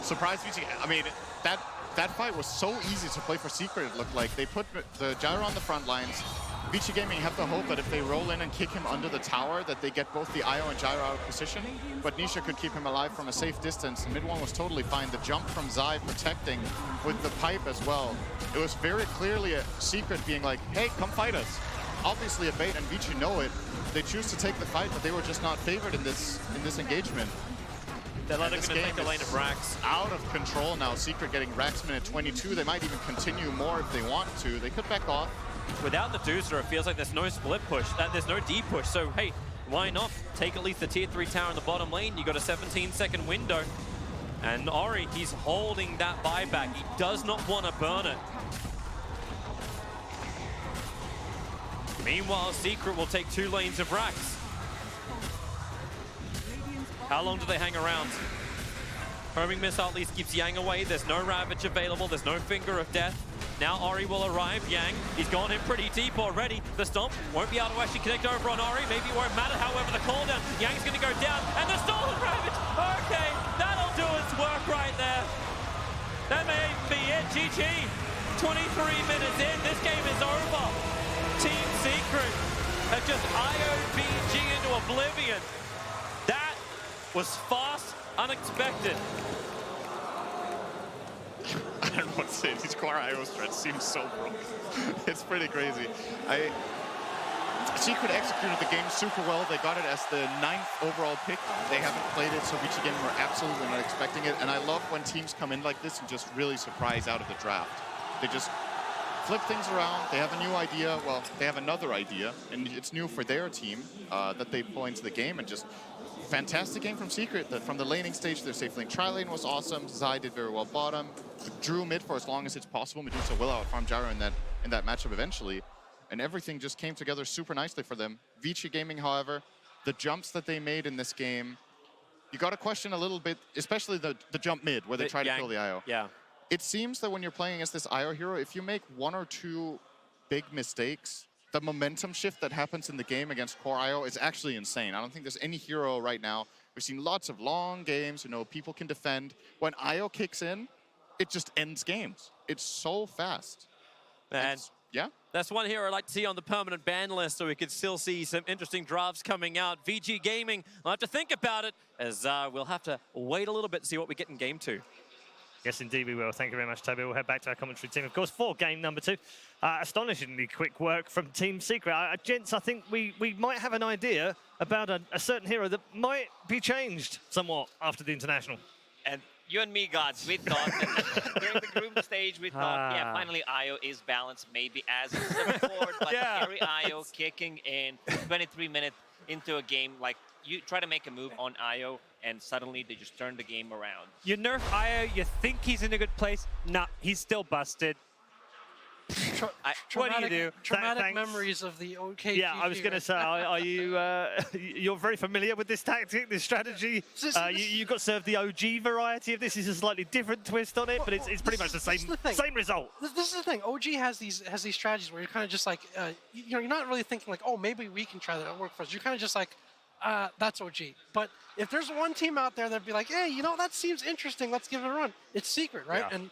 Surprise VG. I mean, that fight was so easy to play for Secret, it looked like. They put the Gyro on the front lines. VG Gaming have to hope that if they roll in and kick him under the tower, that they get both the IO and Gyro out of position. But Nisha could keep him alive from a safe distance. Mid one was totally fine. The jump from Zai protecting with the pipe as well. It was very clearly a Secret being like, hey, come fight us. Obviously a bait, and VG know it. They choose to take the fight, but they were just not favored in this engagement. They're going to take the lane of Rax. Out of control now. Secret getting Rax minute 22. They might even continue more if they want to. They could back off. Without the Medusa, it feels like there's no split push, there's no D push. So, hey, why not take at least the tier 3 tower in the bottom lane? You got a 17-second window. And Ori, he's holding that buyback. He does not want to burn it. Meanwhile, Secret will take 2 lanes of Rax. How long do they hang around? Homing missile at least keeps Yang away. There's no Ravage available. There's no Finger of Death. Now Ori will arrive. Yang, he's gone in pretty deep already. The Stomp won't be able to actually connect over on Ori. Maybe it won't matter, however, the cooldown. Yang's going to go down. And the stolen Ravage! Okay, that'll do its work right there. That may be it. GG. 23 minutes in. This game is over. Team Secret have just IOBG into oblivion. That was fast, unexpected. I don't know what to say. These core IO strats seem so broken. It's pretty crazy. Secret executed the game super well. They got it as the 9th overall pick. They haven't played it, so VG Gaming were absolutely not expecting it. And I love when teams come in like this and just really surprise out of the draft. They just flip things around. They have a new idea. Well, they have another idea, and it's new for their team that they pull into the game, and just fantastic game from Secret. From the laning stage, their safe lane tri-lane was awesome. Zai did very well bottom. Drew mid for as long as it's possible. Medusa will outfarm Gyro in that matchup eventually. And everything just came together super nicely for them. VICI Gaming, however, the jumps that they made in this game, you got to question a little bit, especially the jump mid where they try to kill the IO. Yeah. It seems that when you're playing against this IO hero, if you make 1 or 2 big mistakes, the momentum shift that happens in the game against core IO is actually insane. I don't think there's any hero right now. We've seen lots of long games, people can defend. When IO kicks in, it just ends games. It's so fast. And yeah, that's one hero I'd like to see on the permanent ban list, so we could still see some interesting drafts coming out. VG Gaming, I'll have to think about it, as we'll have to wait a little bit to see what we get in game 2. Yes, indeed we will. Thank you very much, Toby. We'll head back to our commentary team, of course, for game number 2. Astonishingly quick work from Team Secret. Gents, I think we might have an idea about a certain hero that might be changed somewhat after the International. And You and me, gods, we thought that during the group stage, we thought, yeah, finally Io is balanced, maybe as he said before, but carry Io kicking in 23 minutes into a game, like you try to make a move on Io, and suddenly they just turn the game around. You nerf Io, you think he's in a good place. Nah, he's still busted. What do you do? Traumatic memories of the OKG. Yeah, I was going to say, are you? You're very familiar with this tactic, this strategy. You got served the OG variety of this. Is a slightly different twist on it, but it's pretty much the same result. This is the thing. OG has these strategies where you're kind of just like, you're not really thinking like, oh, maybe we can try that. It'll work for us. You're kind of just like, that's OG. But if there's one team out there that'd be like, hey, that seems interesting, let's give it a run. It's Secret, right? Yeah. And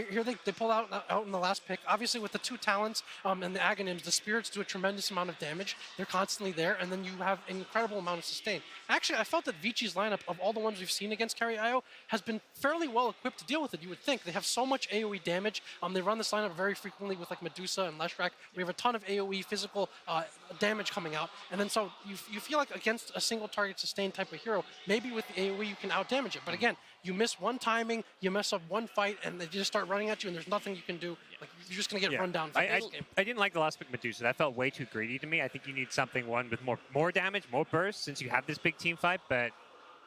here they pull out in the last pick. Obviously, with the 2 talents and the Aghanims, the Spirits do a tremendous amount of damage. They're constantly there, and then you have an incredible amount of sustain. Actually, I felt that VICI's lineup, of all the ones we've seen against Carry IO, has been fairly well equipped to deal with it, you would think. They have so much AoE damage. They run this lineup very frequently with like Medusa and Leshrac. We have a ton of AoE physical damage coming out. And then so you feel like against a single target sustain type of hero, maybe with the AoE you can out-damage it. But again, you miss one timing, you mess up one fight, and they just start running at you, and there's nothing you can do. Like, you're just going to get run down. I didn't like the last pick Medusa. That felt way too greedy to me. I think you need something, one, with more damage, more burst, since you have this big team fight. But,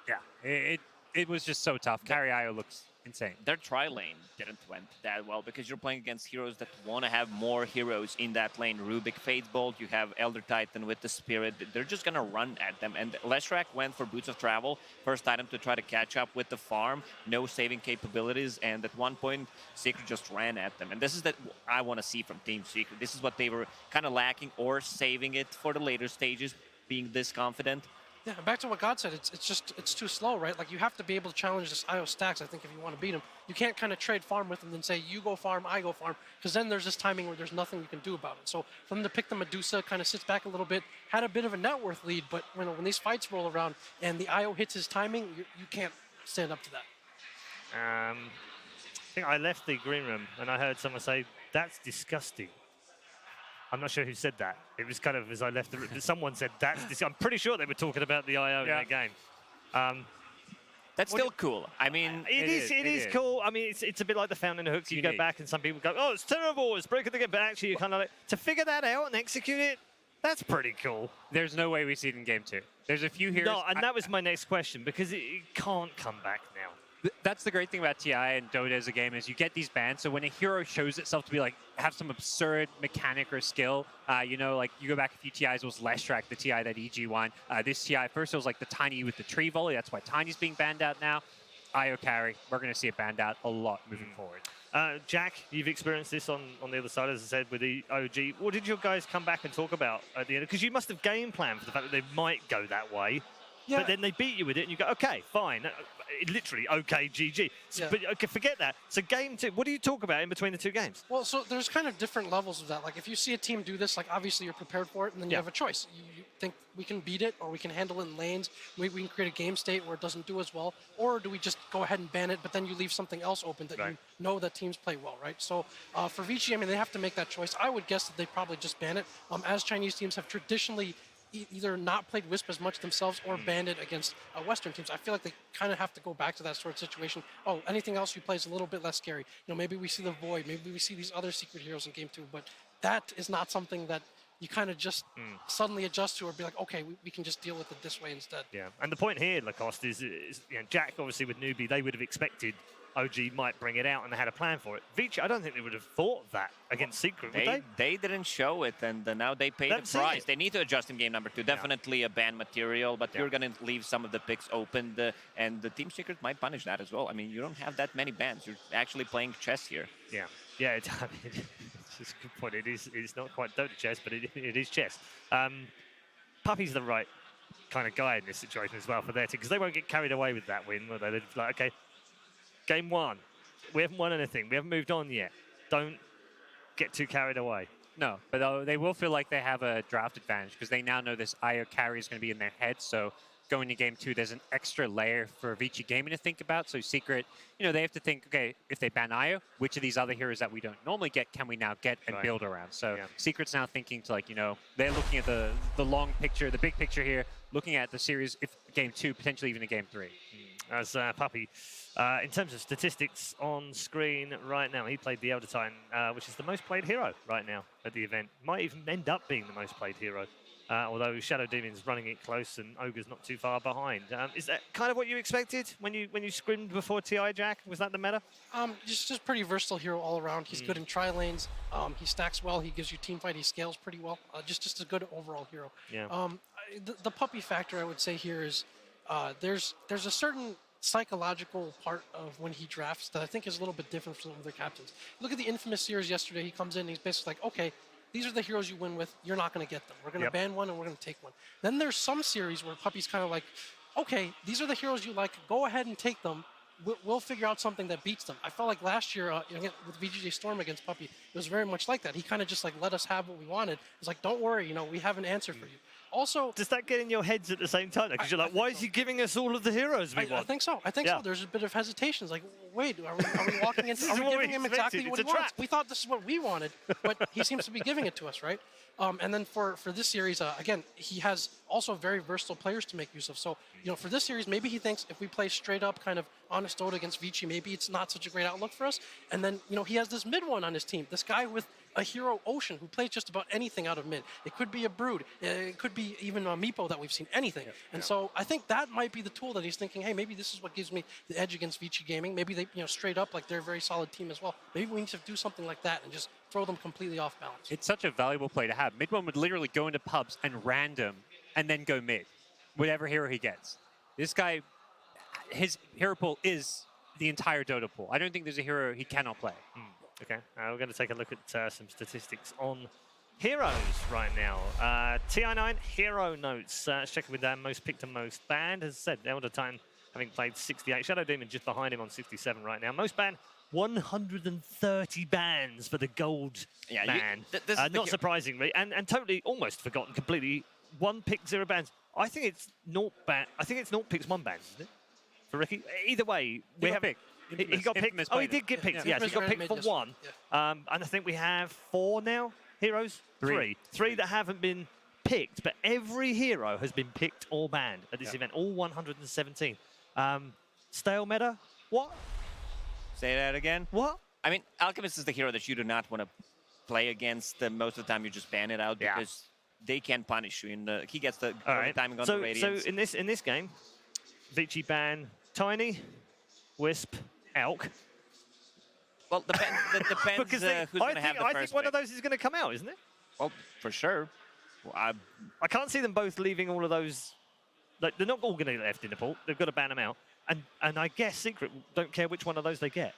yeah, it was just so tough. Carry IO looks insane. Their tri-lane didn't went that well because you're playing against heroes that want to have more heroes in that lane. Rubik, Fatebolt, you have Elder Titan with the Spirit. They're just going to run at them. And Leshrac went for Boots of Travel, first item to try to catch up with the farm. No saving capabilities. And at one point, Secret just ran at them. And this is what I want to see from Team Secret. This is what they were kind of lacking, or saving it for the later stages, being this confident. Yeah, back to what God said, it's too slow, right? Like, you have to be able to challenge this IO stacks, I think, if you want to beat him. You can't kind of trade farm with him and say, you go farm, I go farm, because then there's this timing where there's nothing you can do about it. So for them to pick the Medusa, kind of sits back a little bit, had a bit of a net worth lead, but when these fights roll around and the IO hits his timing, you can't stand up to that. I think I left the green room and I heard someone say, that's disgusting. I'm not sure who said that. It was kind of as I left the room. Someone said that's. I'm pretty sure they were talking about the IO in that game. That's still cool. I mean, it is cool. I mean, it's a bit like the fountain hooks. You go back and some people go, oh, it's terrible. It's broken the game. But actually, you kind of like to figure that out and execute it. That's pretty cool. There's no way we see it in game 2. There's a few heroes. No, and that was my next question because it can't come back now. That's the great thing about TI and Dota as a game is you get these bans. So when a hero shows itself to be like have some absurd mechanic or skill, like you go back a few TIs, it was Leshrac, the TI that EG won. This TI first it was like the Tiny with the tree volley. That's why Tiny's being banned out now. IO carry, we're going to see it banned out a lot moving forward. Jack, you've experienced this on the other side, as I said, with the OG. What did your guys come back and talk about at the end? Because you must have game planned for the fact that they might go that way. Yeah. But then they beat you with it, and you go, okay, fine. Literally, okay, GG. So, but okay, forget that. So game 2, what do you talk about in between the 2 games? Well, so there's kind of different levels of that. Like, if you see a team do this, like, obviously you're prepared for it, and then you have a choice. You think we can beat it, or we can handle it in lanes. We can create a game state where it doesn't do as well. Or do we just go ahead and ban it, but then you leave something else open that you know that teams play well, right? So for VICI, I mean, they have to make that choice. I would guess that they probably just ban it, as Chinese teams have traditionally either not played Wisp as much themselves or banned it against Western teams. I feel like they kind of have to go back to that sort of situation. Oh, anything else you play is a little bit less scary. Maybe we see the Void, maybe we see these other secret heroes in game 2, but that is not something that you kind of just suddenly adjust to or be like, okay, we can just deal with it this way instead. Yeah, and the point here, Lacoste, is Jack, obviously with Newbie, they would have expected OG might bring it out and they had a plan for it. VICI, I don't think they would have thought that against Secret, would they? They didn't show it, and now they pay the price. They need to adjust in game number 2. Definitely a ban material, but you're going to leave some of the picks open, and the Team Secret might punish that as well. I mean, you don't have that many bans. You're actually playing chess here. Yeah, it's just a good point. It's not quite Dota chess, but it is chess. Puppy's the right kind of guy in this situation as well for their team, because they won't get carried away with that win, will they? They're like, okay, game 1, we haven't won anything. We haven't moved on yet. Don't get too carried away. No, but they will feel like they have a draft advantage because they now know this IO carry is going to be in their head. So going to game 2, there's an extra layer for VICI Gaming to think about. So Secret, they have to think, okay, if they ban IO, which of these other heroes that we don't normally get can we now get and build around? So Secret's now thinking to they're looking at the long picture, the big picture here, looking at the series, if game 2, potentially even a game 3. as Puppy. In terms of statistics on screen right now, he played the Elder Titan, which is the most played hero right now at the event. Might even end up being the most played hero. Although Shadow Demon's running it close and Ogre's not too far behind. Is that kind of what you expected when you scrimmed before TI, Jack? Was that the meta? Just pretty versatile hero all around. He's good in tri-lanes. He stacks well. He gives you team fight. He scales pretty well. Just a good overall hero. Yeah. The Puppy factor, I would say here is there's a certain psychological part of when he drafts that I think is a little bit different from other captains. Look at the Infamous series yesterday. He comes in and he's basically like, okay, these are the heroes you win with. You're not going to get them. We're going to ban one and we're going to take one. Then there's some series where Puppy's kind of like, okay, these are the heroes you like. Go ahead and take them. We'll figure out something that beats them. I felt like last year with VGJ Storm against Puppy, it was very much like that. He kind of just like let us have what we wanted. It's like, don't worry, we have an answer for you. Also, does that get in your heads at the same time? Because you're like, why is he giving us all of the heroes we want? I think so. So. There's a bit of hesitation. It's like, wait, are we walking into? Are we giving him exactly what he wants? We thought this is what we wanted, but he seems to be giving it to us, right? And then for this series, again, he has also very versatile players to make use of. So, for this series, maybe he thinks if we play straight up kind of honest Dota against VICI, maybe it's not such a great outlook for us. And then, he has this mid one on his team. This guy with a hero Ocean who plays just about anything out of mid. It could be a Brood. It could be even a Meepo that we've seen, anything. And so I think that might be the tool that he's thinking, hey, maybe this is what gives me the edge against VICI Gaming. Maybe they, straight up, like they're a very solid team as well. Maybe we need to do something like that and just throw them completely off balance. It's such a valuable play to have. Mid one would literally go into pubs and random and then go mid, whatever hero he gets. This guy, his hero pool is the entire Dota pool. I don't think there's a hero he cannot play. Okay, we're going to take a look at some statistics on heroes right now. TI9 hero notes. Checking with Dan, most picked and most banned. As I said, Elder Titan having played 68. Shadow Demon just behind him on 67 right now. Most banned, 130 bans for the gold man. Not surprisingly, and totally almost forgotten completely. 1 pick, 0 bans. I think it's 0 ban. I think it's 0 picks, 1 bans, isn't it? For Ricky. Either way, we have picked. He got picked. Oh, he did get picked. Yes, he got picked for 1. And I think we have 4 now heroes. 3 that haven't been picked, but every hero has been picked or banned at this event. All 117. Stale meta. What? Say that again. What? I mean, Alchemist is the hero that you do not want to play against. Most of the time, you just ban it out because they can punish you. And he gets the timing on the Radiance. So in this game, VICI ban Tiny, Wisp, Elk. Well, that depends who's going to have the first I think one of those is going to come out, isn't it? Well, for sure. Well, I can't see them both leaving all of those. Like, they're not all going to get left in the pool. They've got to ban them out. And I guess Secret don't care which one of those they get.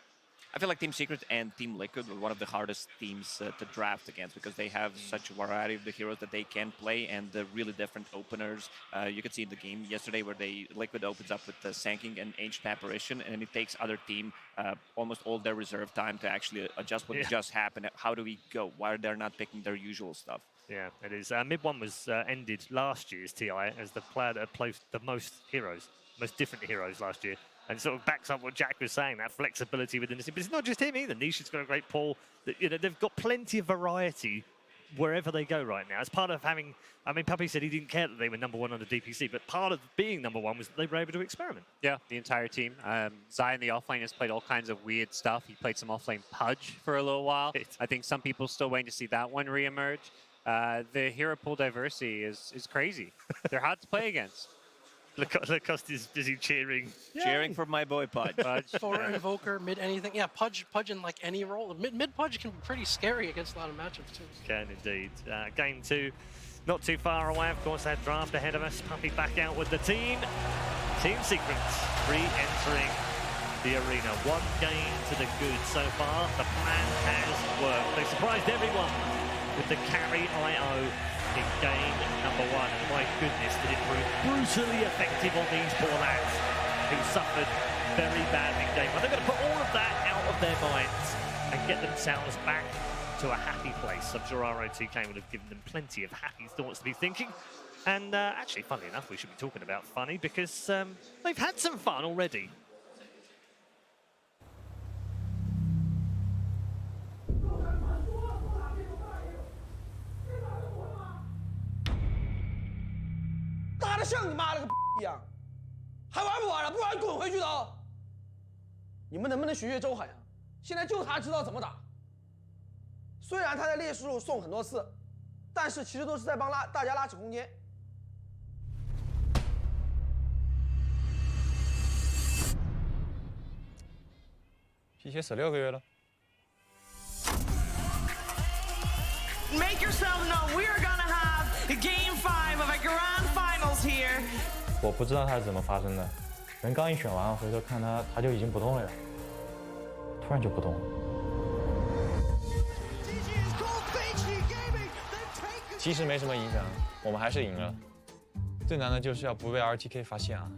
I feel like Team Secret and Team Liquid were one of the hardest teams to draft against because they have such a variety of the heroes that they can play and the really different openers. You could see in the game yesterday where Liquid opens up with the Sanking and Ancient Apparition, and it takes other team almost all their reserve time to actually adjust what just happened. How do we go? Why are they not picking their usual stuff? Yeah, it is. Mid 1 was ended last year's TI as the player that played the most heroes, most different heroes last year. And sort of backs up what Jack was saying, that flexibility within the team. But it's not just him either. Nisha's got a great pool. They've got plenty of variety wherever they go right now. As part of having, I mean, Puppy said he didn't care that they were #1 on the DPC, but part of being #1 was that they were able to experiment. Yeah, the entire team. Zion, the offlane, has played all kinds of weird stuff. He played some offlane Pudge for a little while. I think some people still waiting to see that one reemerge. The hero pool diversity is crazy. They're hard to play against. Lacoste is busy cheering. Cheering for my boy Pudge. For Invoker, mid anything. Yeah, Pudge in like any role. Mid Pudge can be pretty scary against a lot of matchups too. Can indeed. Game 2, not too far away. Of course, that draft ahead of us. Puppy back out with the team. Team Secrets re-entering the arena. 1 game to the good so far. The plan has worked. They surprised everyone with the carry IO in game #1. And my goodness, did it prove brutally effective on these poor lads who suffered very badly in game 1. They're going to put all of that out of their minds and get themselves back to a happy place. I'm sure ROTK would have given them plenty of happy thoughts to be thinking. And actually, funnily enough, we should be talking about funny because they've had some fun already. 还玩不玩了？不玩滚回去的哦！你们能不能学学周海啊？现在就他知道怎么打。虽然他在劣势路送很多次，但是其实都是在帮大家拉扯空间。PK 16个月了。 Make yourself known. We are gonna have Game 5 of a Grand Finals here. 我不知道他是怎么发生的，人刚一选完，回头看他就已经不动了呀，突然就不动了。其实没什么影响，我们还是赢了。最难的就是要不被 RTK 发现啊！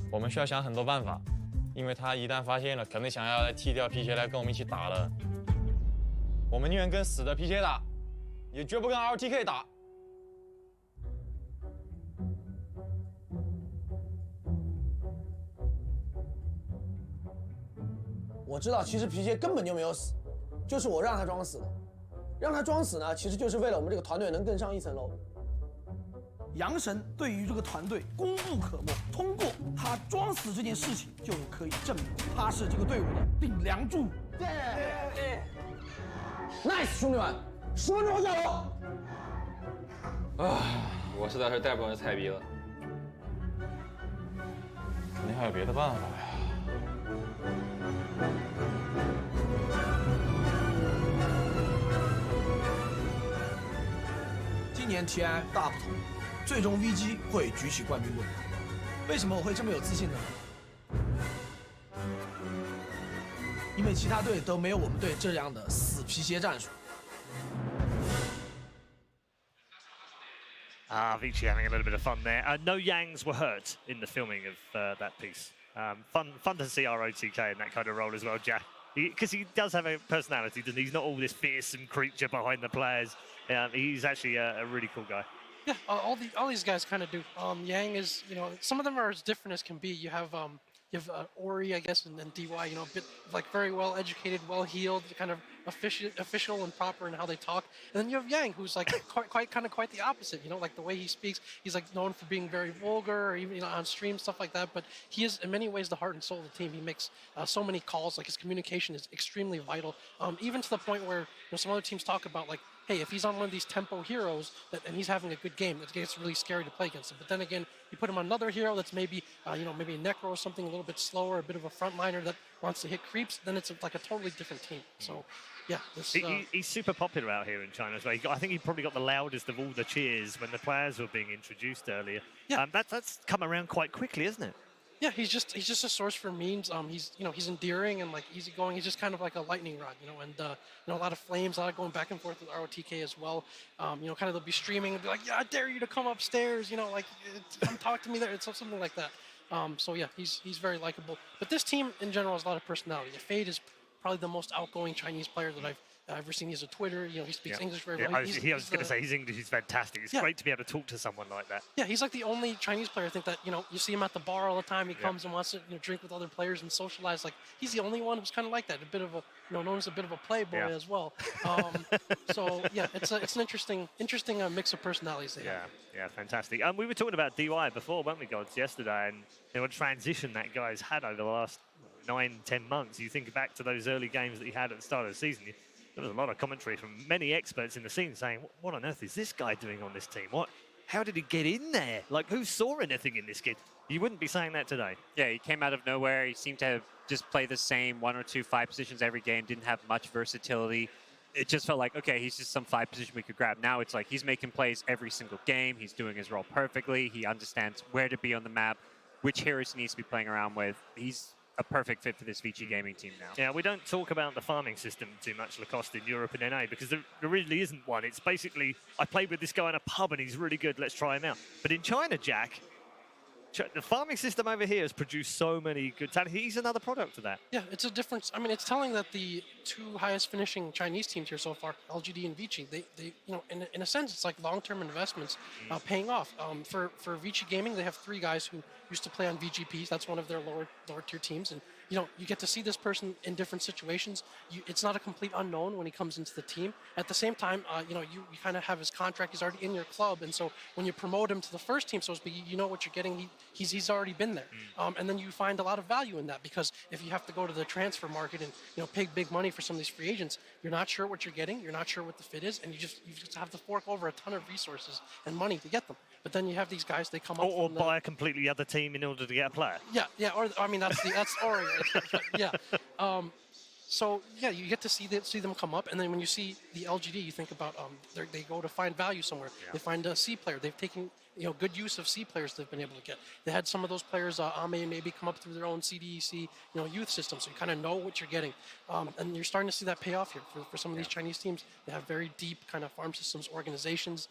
我们需要想很多办法，因为他一旦发现了，肯定想要来踢掉 PK 来跟我们一起打了。 我们宁愿跟死的 PK 打，也绝不跟 RTK 打。我知道，其实 PK 根本就没有死，就是我让他装死的。让他装死呢，其实就是为了我们这个团队能更上一层楼。杨神对于这个团队功不可没，通过他装死这件事情，就可以证明他是这个队伍的顶梁柱。Nice， 兄弟们，10分钟后加油！我实在是带不动这菜逼了，肯定还有别的办法呀。今年 TI 大不同，最终 VG 会举起冠军盾牌。为什么我会这么有自信呢？因为其他队都没有我们队这样的死皮鞋战术。 VICI having a little bit of fun there. No Yangs were hurt in the filming of that piece. Fun to see ROTK in that kind of role as well, Jack. Because he does have a personality, doesn't he? He's not all this fearsome creature behind the players. He's actually a really cool guy. Yeah, all these guys kind of do. Yang is, some of them are as different as can be. You have Ori, I guess, and then DY, a bit like very well educated, well heeled, kind of official and proper in how they talk. And then you have Yang, who's like quite the opposite. Like the way he speaks, he's like known for being very vulgar, or even on stream stuff like that. But he is in many ways the heart and soul of the team. He makes so many calls. Like his communication is extremely vital. Even to the point where some other teams talk about like, hey, if he's on one of these tempo heroes and he's having a good game, it gets really scary to play against him. But then again, you put him on another hero that's maybe, maybe a Necro or something a little bit slower, a bit of a frontliner that wants to hit creeps, then it's like a totally different team. So, yeah. He's super popular out here in China as well. I think he probably got the loudest of all the cheers when the players were being introduced earlier. Yeah. That's come around quite quickly, isn't it? Yeah, he's just a source for memes. He's endearing and like easygoing. He's just kind of like a lightning rod, and a lot of flames, a lot of going back and forth with ROTK as well. Kind of they'll be streaming and be like, yeah, I dare you to come upstairs, like come talk to me there. It's something like that. So yeah, he's very likable. But this team in general has a lot of personality. Fade is probably the most outgoing Chinese player that I've ever seen. He has a Twitter. He speaks English very well. I was going to say his English is fantastic. It's great to be able to talk to someone like that. Yeah, he's like the only Chinese player I think that you see him at the bar all the time. He comes and wants to drink with other players and socialize. Like he's the only one who's kind of like that. A bit of a known as a bit of a playboy as well. So yeah, it's an interesting mix of personalities there. Yeah, fantastic. We were talking about DY before, weren't we, Gods, yesterday, and what transition that guy's had over the last 9-10 months. You think back to those early games that he had at the start of the season. There was a lot of commentary from many experts in the scene saying, what on earth is this guy doing on this team? How did he get in there? Like, who saw anything in this kid? You wouldn't be saying that today. Yeah, he came out of nowhere. He seemed to have just played the same 1 or 2 5 positions every game, didn't have much versatility. It just felt like, okay, he's just some 5 position we could grab. Now it's like he's making plays every single game. He's doing his role perfectly. He understands where to be on the map, which heroes he needs to be playing around with. He's a perfect fit for this VICI gaming team now. Yeah, we don't talk about the farming system too much, Lacoste, in Europe and NA, because there really isn't one. It's basically, I played with this guy in a pub and he's really good, let's try him out. But in China, Jack, the farming system over here has produced so many good talent. He's another product of that. Yeah, it's a difference. I mean, it's telling that the 2 highest finishing Chinese teams here so far, LGD and VICI, they in a sense, it's like long-term investments paying off. For VICI Gaming, they have 3 guys who used to play on VGPs. That's one of their lower tier teams, and you get to see this person in different situations. It's not a complete unknown when he comes into the team. At the same time, you kind of have his contract. He's already in your club, and so when you promote him to the first team, so to speak, you know what you're getting. He's already been there, and then you find a lot of value in that, because if you have to go to the transfer market and pay big money for some of these free agents, you're not sure what you're getting. You're not sure what the fit is, and you just have to fork over a ton of resources and money to get them. But then you have these guys, they come up or buy a completely other team in order to get a player. Yeah, or I mean that's yeah. So yeah, you get to see them come up, and then when you see the LGD, you think about they go to find value somewhere. They find a C player. They've taken good use of C players they've been able to get. They had some of those players, Ame, maybe come up through their own CDEC youth system, so you kind of know what you're getting. And you're starting to see that pay off here for some of these Chinese teams. They have very deep kind of farm systems, organizations,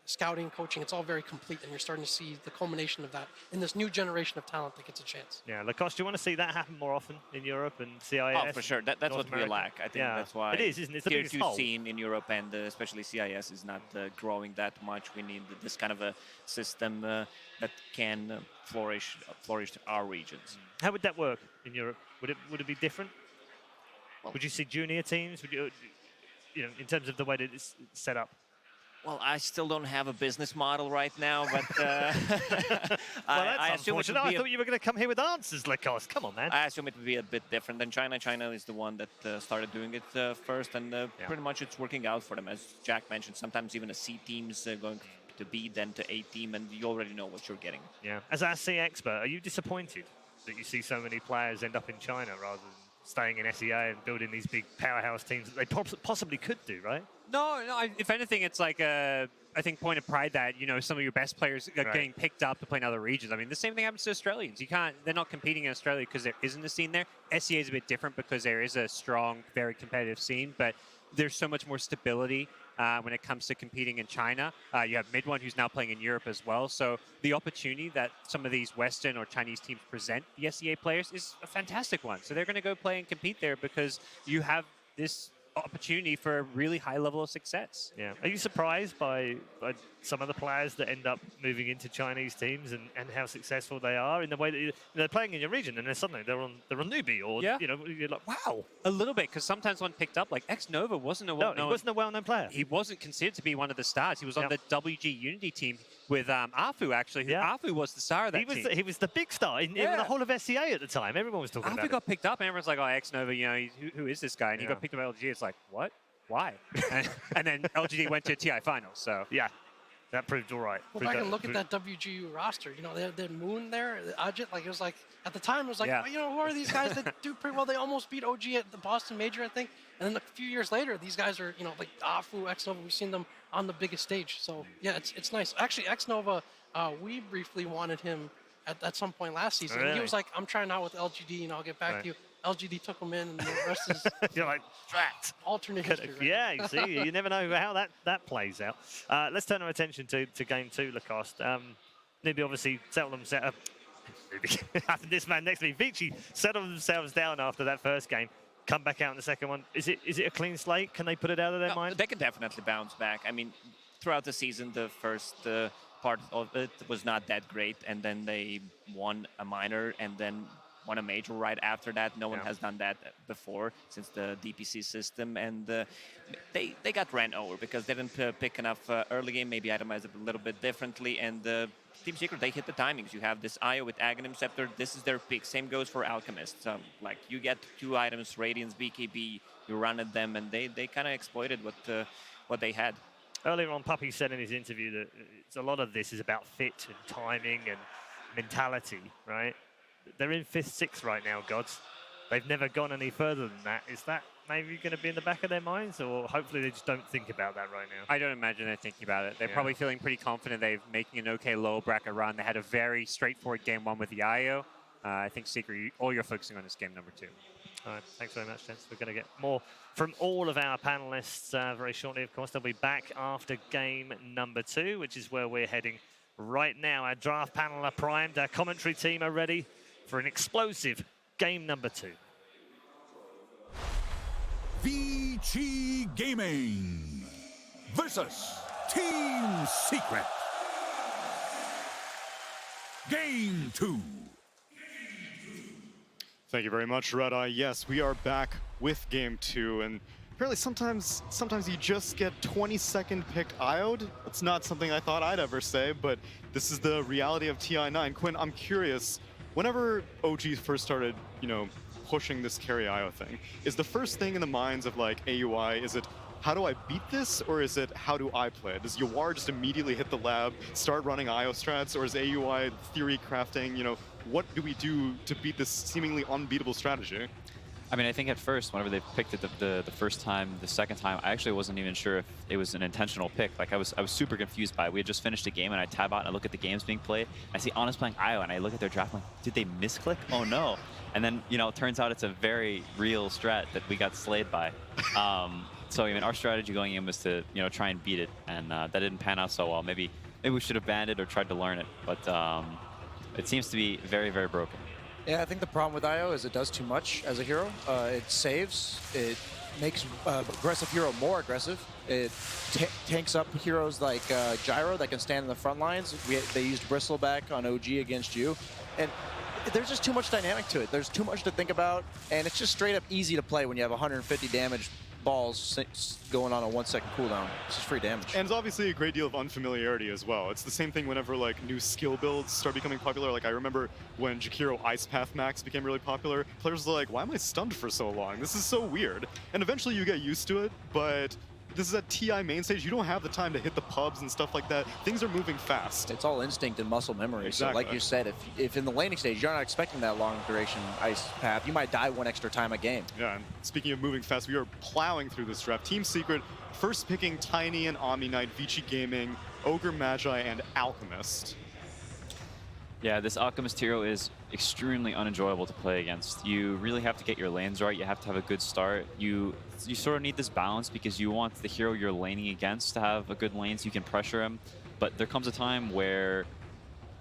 scouting, coaching. It's all very complete, and you're starting to see the culmination of that in this new generation of talent that gets a chance. Yeah, Lacoste, do you want to see that happen more often in Europe and CIS? Oh, for sure. That's North what we America? lack. I think that's why it is, isn't it? It's the tier biggest 2 hole. scene in Europe and especially CIS is not growing that much. We need this kind of a system that can flourish our regions. How would that work in Europe? Would it be different? Would you see junior teams? Would you in terms of the way that it's set up? Well, I still don't have a business model right now, but that's I assume it would unfortunate. be I thought you were going to come here with answers, Lacoste. Come on, man. I assume it would be a bit different than China. China is the one that started doing it first, and pretty much it's working out for them. As Jack mentioned, sometimes even a C team's going to B, then to A team, and you already know what you're getting. Yeah. As our C expert, are you disappointed that you see so many players end up in China rather than staying in SEA and building these big powerhouse teams that they possibly could do, right? No. If anything, it's like I think point of pride that some of your best players are getting picked up to play in other regions. I mean, the same thing happens to Australians. They're not competing in Australia because there isn't a scene there. SEA is a bit different because there is a strong, very competitive scene, but there's so much more stability when it comes to competing in China. You have Midone, who's now playing in Europe as well. So the opportunity that some of these Western or Chinese teams present the SEA players is a fantastic one. So they're going to go play and compete there because you have this opportunity for a really high level of success. Yeah. Are you surprised by some of the players that end up moving into Chinese teams and how successful they are in the way that they're playing in your region and then suddenly they're on newbie or you're like, wow. A little bit, because sometimes when picked up, like X-Nova wasn't a well-known... No, he wasn't a well-known player. He wasn't considered to be one of the stars. He was on the WG Unity team with Afu, actually. Afu was the star of that team. He was the big star in the whole of SEA at the time. Everyone was talking about Afu got picked up and everyone's like, oh, X-Nova, who is this guy? And he got picked up by LGD. It's like, what? Why? and then LGD went to TI finals, so... Yeah. That proved all right. Well, back and look at that WGU roster. They had Moon there. Ajit, it was like, at the time, it was like, who are these guys that do pretty well? They almost beat OG at the Boston Major, I think. And then a few years later, these guys are, like Afu, X-Nova, we've seen them on the biggest stage. So, yeah, it's nice. Actually, X-Nova, we briefly wanted him at some point last season. Really? He was like, I'm trying out with LGD, and I'll get back to you. LGD took him in, and the rest is you're like, drat. Alternate history. Right? Yeah, you see, you never know how that plays out. Let's turn our attention to Game 2, Lacoste. Newbie obviously settled themselves. This man next to me, VICI, settled themselves down after that first game. Come back out in the second one. Is it a clean slate? Can they put it out of their mind? They can definitely bounce back. I mean, throughout the season, the first part of it was not that great, and then they won a minor, and then won a major right after that. No one has done that before since the DPC system, and they got ran over because they didn't pick enough early game, maybe itemized it a little bit differently, and Team Secret, they hit the timings. You have this IO with Aghanim Scepter. This is their pick. Same goes for Alchemist. You get 2 items, Radiance, BKB, you run at them, and they kind of exploited what they had. Earlier on, Puppy said in his interview that a lot of this is about fit and timing and mentality, right? They're in 5th, 6th right now, Gods. They've never gone any further than that. Is that maybe going to be in the back of their minds, or hopefully they just don't think about that right now? I don't imagine they're thinking about it. They're probably feeling pretty confident they're making an okay low bracket run. They had a very straightforward game 1 with the IO. I think Secret, all you're focusing on is game number 2. All right, thanks very much, gents. We're going to get more from all of our panelists very shortly, of course. They'll be back after game number 2, which is where we're heading right now. Our draft panel are primed. Our commentary team are ready for an explosive game number 2. VICI Gaming versus Team Secret. Game 2. Thank you very much, Red Eye. Yes, we are back with Game 2, and apparently sometimes you just get 20-second pick IO'd. That's not something I thought I'd ever say, but this is the reality of TI9. Quinn, I'm curious, whenever OG first started, pushing this carry IO thing, is the first thing in the minds of like AUI, is it how do I beat this, or is it how do I play it? Does Yawar just immediately hit the lab, start running IO strats, or is AUI theory crafting, what do we do to beat this seemingly unbeatable strategy? I mean, I think at first, whenever they picked it the first time, the second time, I actually wasn't even sure if it was an intentional pick. Like, I was super confused by it. We had just finished a game, and I tab out and I look at the games being played. I see Honest playing IO, and I look at their draft, I'm like, did they misclick? Oh no. And then, it turns out it's a very real strat that we got slayed by. So, our strategy going in was to, try and beat it, and that didn't pan out so well. Maybe we should have banned it or tried to learn it, but it seems to be very, very broken. Yeah, I think the problem with IO is it does too much as a hero. It saves, it makes aggressive hero more aggressive. It tanks up heroes like Gyro that can stand in the front lines. They used Bristleback on OG against you. And there's just too much dynamic to it. There's too much to think about, and it's just straight up easy to play when you have 150 damage balls going on a 1 second cooldown. It's just free damage. And it's obviously a great deal of unfamiliarity as well. It's the same thing whenever like new skill builds start becoming popular. Like I remember when Jakiro Ice Path Max became really popular, players were like, why am I stunned for so long? This is so weird. And eventually you get used to it, but this is at TI main stage. You don't have the time to hit the pubs and stuff like that. Things are moving fast. It's all instinct and muscle memory. Exactly. So like you said, if in the laning stage you're not expecting that long duration ice path, you might die one extra time a game. Yeah, and speaking of moving fast, we are plowing through this draft. Team Secret first picking Tiny and Omni Knight, VICI Gaming, Ogre Magi, and Alchemist. Yeah, this Alchemist hero is extremely unenjoyable to play against. You really have to get your lanes right. You have to have a good start. You sort of need this balance because you want the hero you're laning against to have a good lane so you can pressure him. But there comes a time where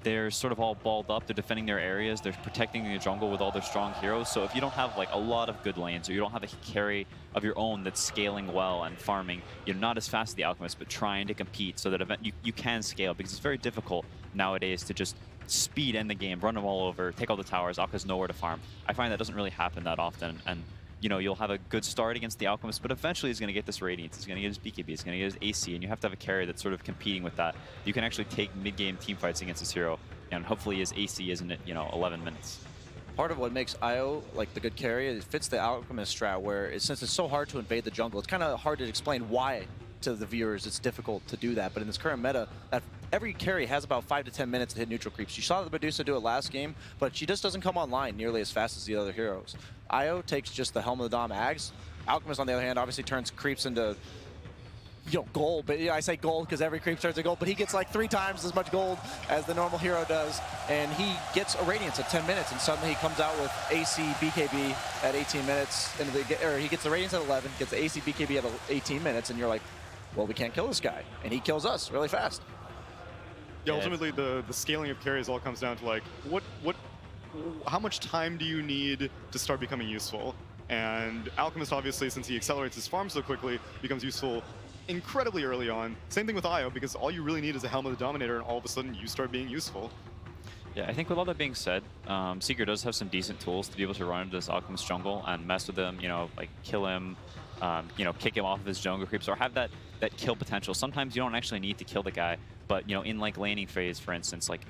they're sort of all balled up. They're defending their areas. They're protecting the jungle with all their strong heroes. So if you don't have like a lot of good lanes, or you don't have a carry of your own that's scaling well and farming, you're not as fast as the Alchemist, but trying to compete so that you can scale, because it's very difficult nowadays to just speed end the game, run them all over, take all the towers. Alka's nowhere to farm. I find that doesn't really happen that often, and you'll have a good start against the Alchemist, but eventually he's going to get this Radiance, he's going to get his BKB, he's going to get his AC, and you have to have a carry that's sort of competing with that. You can actually take mid-game team fights against this hero, and hopefully his AC isn't at 11 minutes. Part of what makes IO like the good carry is it fits the Alchemist strat, where since it's so hard to invade the jungle, it's kind of hard to explain why to the viewers it's difficult to do that. But in this current meta, that every carry has about 5 to 10 minutes to hit neutral creeps. You saw the Medusa do it last game, but she just doesn't come online nearly as fast as the other heroes. IO takes just the Helm of the Dom Ags. Alchemist, on the other hand, obviously turns creeps into gold, but I say gold because every creep turns to gold, but he gets like 3 times as much gold as the normal hero does, and he gets a Radiance at 10 minutes, and suddenly he comes out with AC BKB at 18 minutes, or he gets the Radiance at 11, gets the AC BKB at 18 minutes, and you're like, well, we can't kill this guy, and he kills us really fast. Yeah, ultimately the scaling of carries all comes down to like how much time do you need to start becoming useful? And Alchemist, obviously, since he accelerates his farm so quickly, becomes useful incredibly early on. Same thing with IO, because all you really need is a Helm of the Dominator, and all of a sudden you start being useful. Yeah, I think with all that being said, Seeker does have some decent tools to be able to run into this Alchemist jungle and mess with him, like kill him, kick him off of his jungle creeps, or have that kill potential. Sometimes you don't actually need to kill the guy, but in like laning phase, for instance, like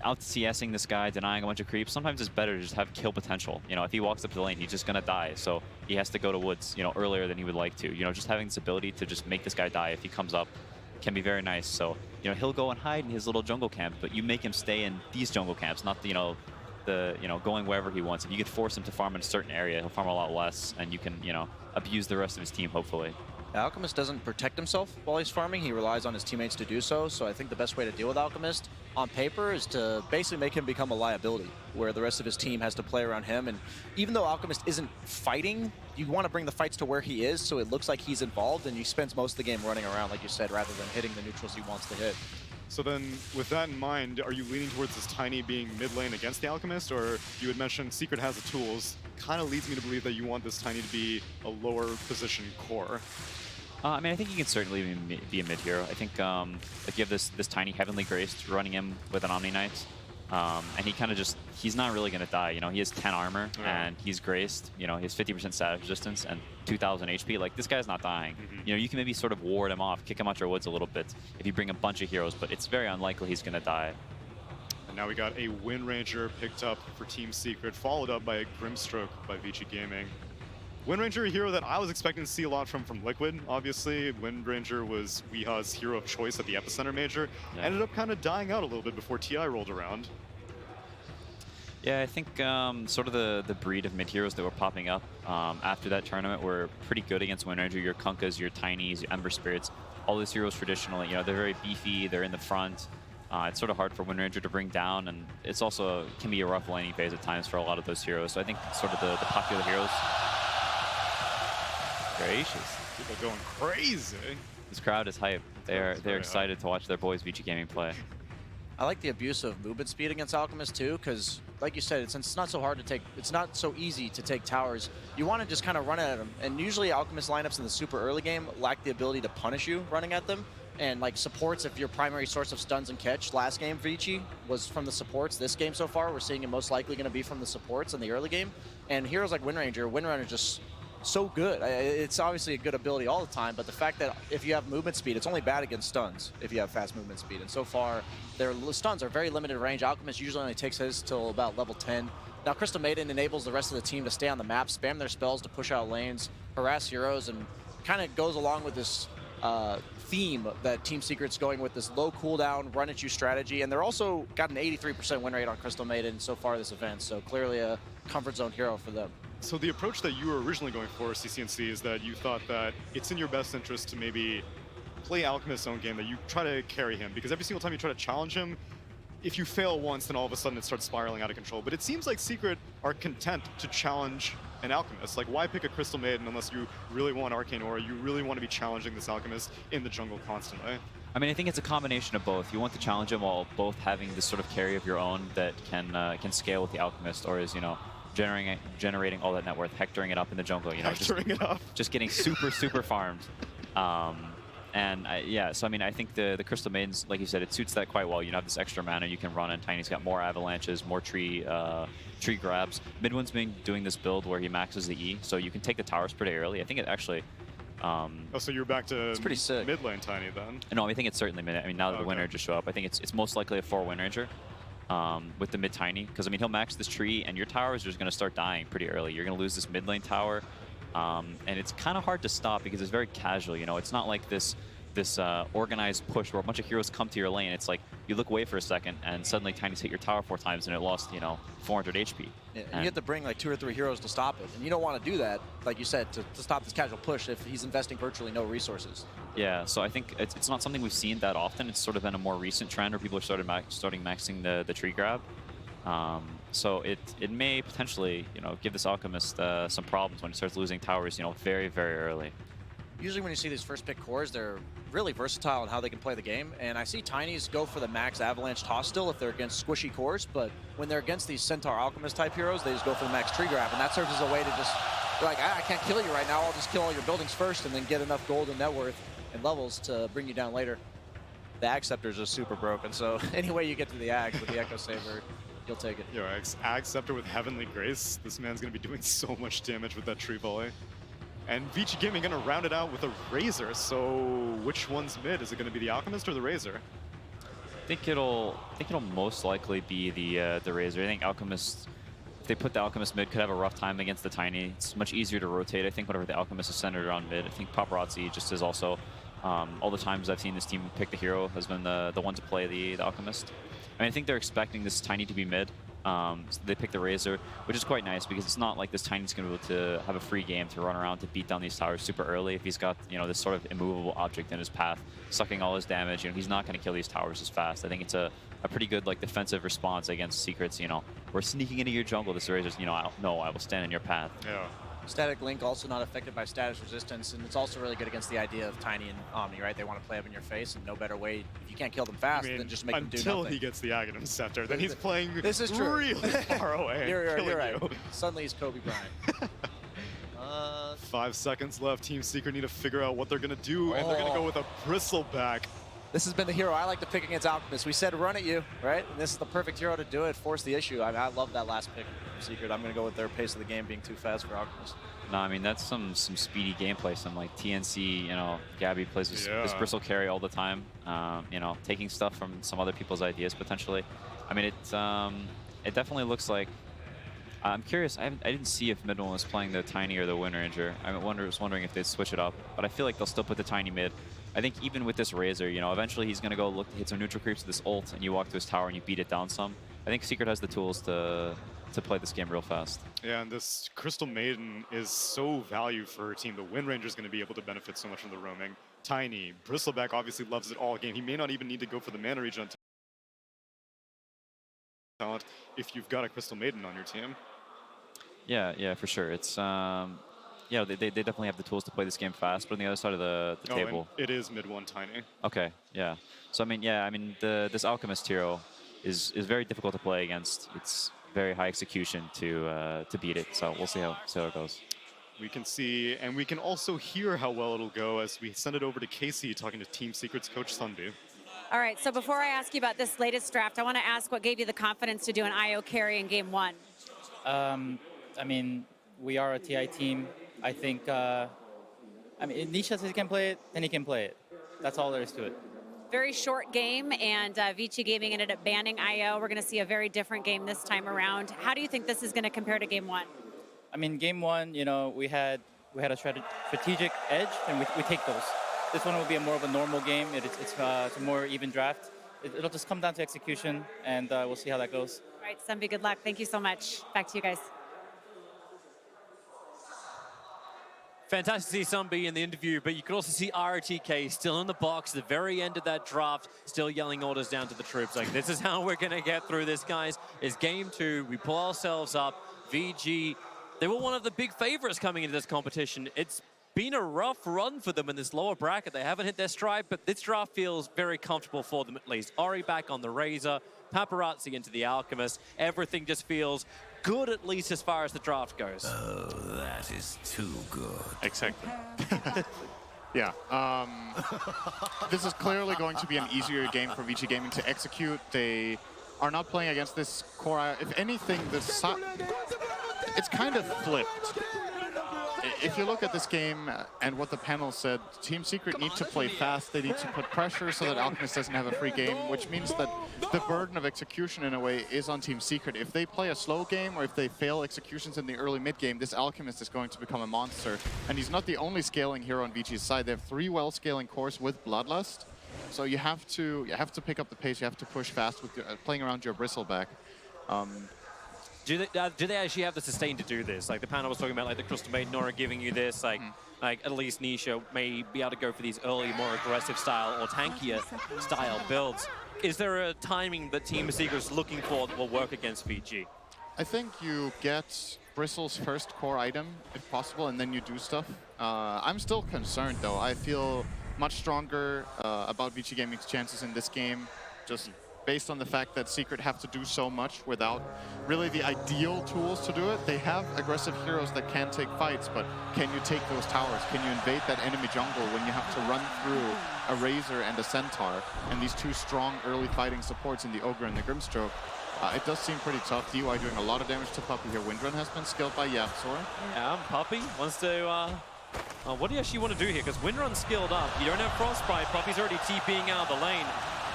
out CSing this guy, denying a bunch of creeps, sometimes it's better to just have kill potential. If he walks up to the lane, he's just gonna die, so he has to go to woods earlier than he would like to. Just having this ability to just make this guy die if he comes up can be very nice. So he'll go and hide in his little jungle camp, but you make him stay in these jungle camps, not the going wherever he wants. If you could force him to farm in a certain area, he'll farm a lot less, and you can abuse the rest of his team, hopefully. Alchemist doesn't protect himself while he's farming. He relies on his teammates to do so. So I think the best way to deal with Alchemist on paper is to basically make him become a liability, where the rest of his team has to play around him. And even though Alchemist isn't fighting, you want to bring the fights to where he is so it looks like he's involved, and he spends most of the game running around, like you said, rather than hitting the neutrals he wants to hit. So then, with that in mind, are you leaning towards this Tiny being mid lane against the Alchemist, or you had mentioned Secret has the tools? Kind of leads me to believe that you want this Tiny to be a lower position core. I mean, I think he can certainly be a mid hero. I think like you have this Tiny Heavenly Graced running him with an Omni Knight. And he kind of just, he's not really going to die. You know, he has 10 armor and he's graced. You know, he has 50% status resistance and 2,000 HP. Like, this guy's not dying. You know, you can maybe sort of ward him off, kick him out your woods a little bit if you bring a bunch of heroes, but it's very unlikely he's going to die. And now we got a Wind Ranger picked up for Team Secret, followed up by a Grimstroke by VICI Gaming. Wind Ranger, a hero that I was expecting to see a lot from Liquid, obviously. Wind Ranger was Weeha's hero of choice at the Epicenter Major. Yeah. Ended up kind of dying out a little bit before TI rolled around. Yeah, I think sort of the breed of mid-heroes that were popping up after that tournament were pretty good against Wind Ranger. Your Kunkas, your Tinies, your Ember Spirits, all these heroes traditionally, you know, they're very beefy, they're in the front. It's sort of hard for Wind Ranger to bring down, and it's also can be a rough laning phase at times for a lot of those heroes. So I think sort of the popular heroes. Gracious. People going crazy. This crowd is hype. They're excited to watch their boys VICI Gaming play. I like the abuse of movement speed against Alchemist too, because like you said, since it's not so hard to take, it's not so easy to take towers. You want to just kind of run at them, and usually Alchemist lineups in the super early game lack the ability to punish you running at them. And like supports, if your primary source of stuns and catch last game for VICI was from the supports, this game so far we're seeing it most likely going to be from the supports in the early game. And heroes like Wind Ranger just so good. It's obviously a good ability all the time, but the fact that if you have movement speed, it's only bad against stuns if you have fast movement speed. And so far, their stuns are very limited range. Alchemist usually only takes his till about level 10. Now, Crystal Maiden enables the rest of the team to stay on the map, spam their spells to push out lanes, harass heroes, and kind of goes along with this theme that Team Secret's going with, this low cooldown, run at you strategy. And they're also got an 83% win rate on Crystal Maiden so far this event, so clearly a comfort zone hero for them. So the approach that you were originally going for, CCNC, is that you thought that it's in your best interest to maybe play Alchemist's own game, that you try to carry him, because every single time you try to challenge him, if you fail once, then all of a sudden it starts spiraling out of control. But it seems like Secret are content to challenge an Alchemist. Like, why pick a Crystal Maiden unless you really want Arcane Aura, you really want to be challenging this Alchemist in the jungle constantly? I mean, I think it's a combination of both. You want to challenge him while both having this sort of carry of your own that can scale with the Alchemist, or is, you know, generating all that net worth, hectoring it up in the jungle, you know, just getting super farmed. Yeah, so I mean, I think the Crystal Maidens, like you said, it suits that quite well. You have this extra mana you can run, and Tiny's got more avalanches, more tree grabs. Midwind's been doing this build where he maxes the E, so you can take the towers pretty early. I think it actually. Oh, so you're back to it's pretty sick. Mid lane Tiny then? No, I think it's certainly mid. I mean, now that the Wind Ranger show up, I think it's most likely a 4 Wind Ranger. With the mid Tiny, because I mean he'll max this tree and your towers are just going to start dying pretty early. You're going to lose this mid lane tower, and it's kind of hard to stop because it's very casual. You know, it's not like this organized push where a bunch of heroes come to your lane. It's like you look away for a second and suddenly Tiny's hit your tower 4 times and it lost, you know, 400 HP. Yeah, and you have to bring like 2 or 3 heroes to stop it, and you don't want to do that, like you said, to stop this casual push if he's investing virtually no resources. Yeah, so I think it's not something we've seen that often. It's sort of been a more recent trend where people are starting maxing the tree grab. So it may potentially, you know, give this Alchemist some problems when he starts losing towers, you know, very early. Usually when you see these first pick cores, they're really versatile in how they can play the game, and I see Tinies go for the max Avalanche toss still if they're against squishy cores, but when they're against these Centaur Alchemist type heroes, they just go for the max tree grab, and that serves as a way to just, they're like, I can't kill you right now, I'll just kill all your buildings first and then get enough gold and net worth and levels to bring you down later. The Ag Scepters are super broken, so any way you get to the Ag with the Echo Saber, you'll take it. Yo, Ag Scepter with Heavenly Grace, this man's going to be doing so much damage with that tree volley. And VICI Gaming going to round it out with a Razor, so which one's mid? Is it going to be the Alchemist or the Razor? I think it'll most likely be the Razor. I think Alchemist, if they put the Alchemist mid, could have a rough time against the Tiny. It's much easier to rotate, I think, whenever the Alchemist is centered around mid. I think Paparazzi just is also, all the times I've seen this team pick the hero has been the one to play the Alchemist. I mean, I think they're expecting this Tiny to be mid. So they pick the Razor, which is quite nice because it's not like this Tiny's going to be able to have a free game to run around to beat down these towers super early. If he's got, you know, this sort of immovable object in his path, sucking all his damage, you know, he's not going to kill these towers as fast. I think it's a pretty good like defensive response against Secrets. You know, we're sneaking into your jungle. This Razor's, you know, I will stand in your path. Yeah. Static Link also not affected by status resistance, and it's also really good against the idea of Tiny and Omni, right? They want to play up in your face, and no better way, if you can't kill them fast, then just make them do nothing. Until he gets the Aghanim Scepter, then he's playing this is true. Really far away. You're right. Suddenly he's Kobe Bryant. 5 seconds left. Team Secret need to figure out what they're going to do, and they're going to go with a Bristleback. this has been the hero I like to pick against Alchemist. We said run at you, right? And this is the perfect hero to do it, force the issue. I mean, I love that last pick from Secret. I'm going to go with their pace of the game being too fast for Alchemist. No, I mean, that's some speedy gameplay. Some like TNC, you know, Gabby plays this bristle carry all the time. You know, taking stuff from some other people's ideas potentially. I mean, it definitely looks like. I'm curious. I didn't see if mid one was playing the Tiny or the Wind Ranger. I was wondering if they'd switch it up, but I feel like they'll still put the Tiny mid. I think even with this Razor, you know, eventually he's going to go look to hit some neutral creeps with this ult, and you walk to his tower and you beat it down some. I think Secret has the tools to play this game real fast. Yeah, and this Crystal Maiden is so value for her team. The Wind Ranger is going to be able to benefit so much from the roaming. Tiny, Bristleback obviously loves it all game. He may not even need to go for the mana regen talent if you've got a Crystal Maiden on your team. Yeah, for sure. It's yeah, they definitely have the tools to play this game fast, but on the other side of the table, it is mid one Tiny. Okay, yeah. So I mean, this Alchemist hero is very difficult to play against. It's very high execution to beat it. So we'll see how it goes. We can see, and we can also hear how well it'll go as we send it over to Casey talking to Team Secret's coach Sunby. All right, so before I ask you about this latest draft, I want to ask what gave you the confidence to do an IO carry in game one? I mean, we are a TI team. I think, I mean, if Nisha says he can play it, then he can play it. That's all there is to it. Very short game, and VICI Gaming ended up banning IO. We're going to see a very different game this time around. How do you think this is going to compare to game one? I mean, game one, you know, we had a strategic edge, and we take those. This one will be more of a normal game. It's a more even draft. It'll just come down to execution, and we'll see how that goes. All right, Sunby, good luck. Thank you so much. Back to you guys. Fantastic to see Sunby in the interview, but you could also see RTK still in the box at the very end of that draft, still yelling orders down to the troops. Like, this is how we're going to get through this, guys. It's game two. We pull ourselves up. VG, they were one of the big favorites coming into this competition. It's been a rough run for them in this lower bracket. They haven't hit their stride, but this draft feels very comfortable for them at least. Ori back on the Razor, Paparazzi into the Alchemist. Everything just feels good, at least as far as the draft goes. Oh, that is too good. Exactly. Yeah. This is clearly going to be an easier game for VICI Gaming to execute. They are not playing against this core. If anything, it's kind of flipped. If you look at this game and what the panel said, Team Secret need to play fast. They need to put pressure so that Alchemist doesn't have a free game, which means that the burden of execution in a way is on Team Secret. If they play a slow game or if they fail executions in the early mid game, this Alchemist is going to become a monster. And he's not the only scaling hero on VICI's side. They have 3 well-scaling cores with Bloodlust. So you have to pick up the pace. You have to push fast with playing around your Bristleback. Do they actually have the sustain to do this? Like the panel was talking about, like the Crystal Maiden Nora giving you this, like at least Nisha may be able to go for these early, more aggressive style or tankier style builds. Is there a timing that Team Secret's looking for that will work against VG? I think you get Bristle's first core item, if possible, and then you do stuff. I'm still concerned, though. I feel much stronger about VICI Gaming's chances in this game, just based on the fact that Secret have to do so much without really the ideal tools to do it. They have aggressive heroes that can take fights, but can you take those towers? Can you invade that enemy jungle when you have to run through a Razor and a Centaur and these 2 strong early fighting supports in the Ogre and the Grimstroke? It does seem pretty tough. DUI doing a lot of damage to Puppy here. Windrun has been skilled by Yapzor. Yeah, Puppy wants to... what do you actually want to do here? Because Windrun's skilled up. You don't have Frostbite. Puppy's already TPing out of the lane.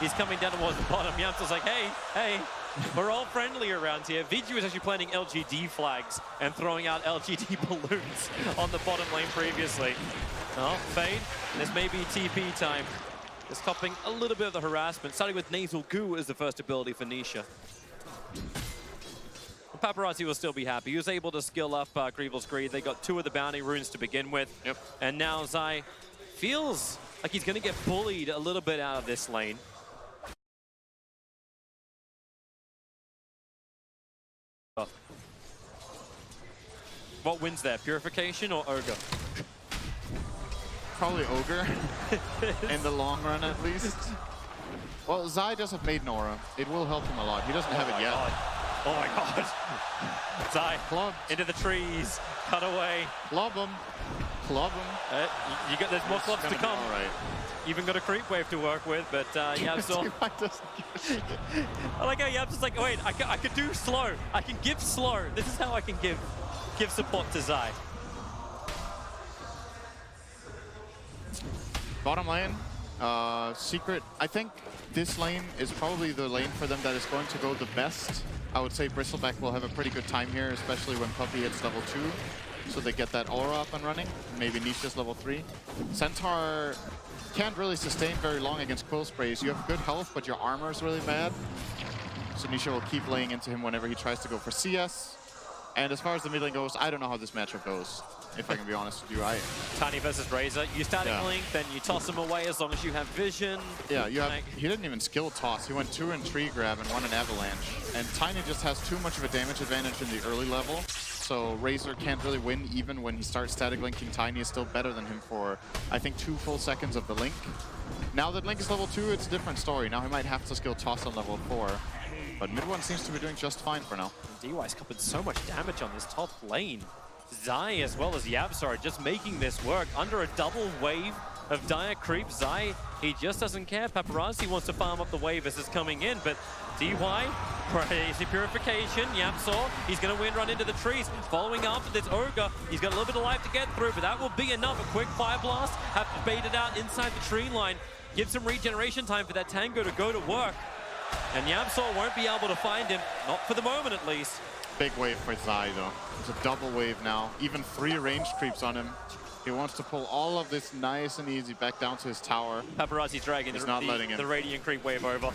He's coming down towards the bottom. Yapzor's like, hey, we're all friendly around here. VG was actually planting LGD flags and throwing out LGD balloons on the bottom lane previously. Oh, Fade. This may be TP time. Just stopping a little bit of the harassment. Starting with Nasal Goo as the first ability for Nisha. Paparazzi will still be happy. He was able to skill up Greevil's Greed. They got 2 of the bounty runes to begin with. Yep. And now Zai feels like he's going to get bullied a little bit out of this lane. What wins there, Purification or Ogre? Probably Ogre, in the long run at least. Well, Zai does have Maiden Aura. It will help him a lot. He doesn't have it yet. Oh my god. Zai, into the trees, cut away. Club him. club him. There's more clubs to come. All right. Even got a creep wave to work with, but Yabsor. I like how Yabsor's like, wait, I could do slow. I can give slow. This is how I can give support to Zai. Bottom lane, Secret. I think this lane is probably the lane for them that is going to go the best. I would say Bristleback will have a pretty good time here, especially when Puppey hits level 2. So they get that aura up and running. Maybe Nisha's level 3. Centaur can't really sustain very long against Quill Sprays. You have good health, but your armor is really bad. So Nisha will keep laying into him whenever he tries to go for CS. And as far as the mid lane goes, I don't know how this matchup goes, if I can be honest with you. Tiny versus Razor. You static link, then you toss him away as long as you have vision. Yeah, he didn't even skill toss. He went 2 in tree grab and 1 in avalanche. And Tiny just has too much of a damage advantage in the early level. So Razor can't really win even when he starts static linking. Tiny is still better than him for, I think, 2 full seconds of the link. Now that Link is level 2, it's a different story. Now he might have to skill toss on level 4. But mid one seems to be doing just fine for now. DY's coupled so much damage on this top lane. Zai as well as Yabsor just making this work under a double wave of dire creep. Zai, he just doesn't care. Paparazzi wants to farm up the wave as it's coming in, but DY, crazy purification. Yabsor, he's going to win run into the trees. Following up with this Ogre, he's got a little bit of life to get through, but that will be enough. A quick Fire Blast, have to bait it out inside the tree line. Give some regeneration time for that Tango to go to work. And Yabsor won't be able to find him, not for the moment at least. Big wave for Zai though. It's a double wave now. Even 3 range creeps on him. He wants to pull all of this nice and easy back down to his tower. Paparazzi's dragging the Radiant creep wave over.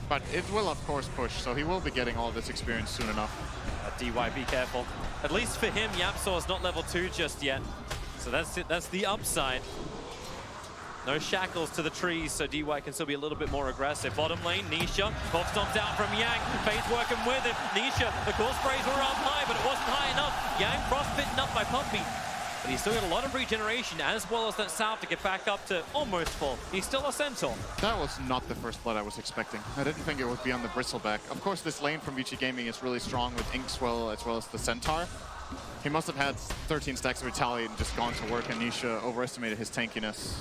But it will of course push, so he will be getting all this experience soon enough. DY, be careful. At least for him, Yabsor's not level 2 just yet. So that's it. That's the upside. No shackles to the trees, so DY can still be a little bit more aggressive. Bottom lane, Nisha. Bob stomps out from Yang. Fade's working with it. Nisha, the core sprays were up high, but it wasn't high enough. Yang frostbitten up by Puppey. But he's still got a lot of regeneration, as well as that salve to get back up to almost full. He's still a Centaur. That was not the first blood I was expecting. I didn't think it would be on the Bristleback. Of course, this lane from VICI Gaming is really strong with Inkswell as well as the Centaur. He must have had 13 stacks of Retaliate and just gone to work, and Nisha overestimated his tankiness.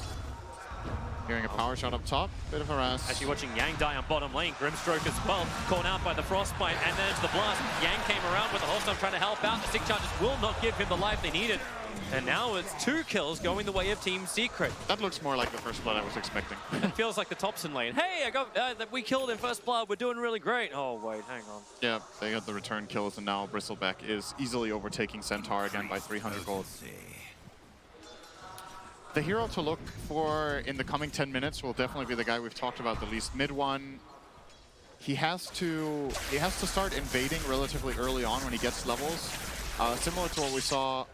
Hearing a power shot up top, bit of harass. Actually watching Yang die on bottom lane. Grimstroke as well, caught out by the Frostbite and then the blast. Yang came around with the whole time trying to help out. The stick charges will not give him the life they needed. And now it's 2 kills going the way of Team Secret. That looks more like the first blood I was expecting. It feels like the Thompson lane. Hey, I got we killed in first blood. We're doing really great. Oh, wait, hang on. Yeah, they got the return kills, and now Bristleback is easily overtaking Centaur again by 300 gold. The hero to look for in the coming 10 minutes will definitely be the guy we've talked about the least. Mid one, he has to start invading relatively early on when he gets levels. Similar to what we saw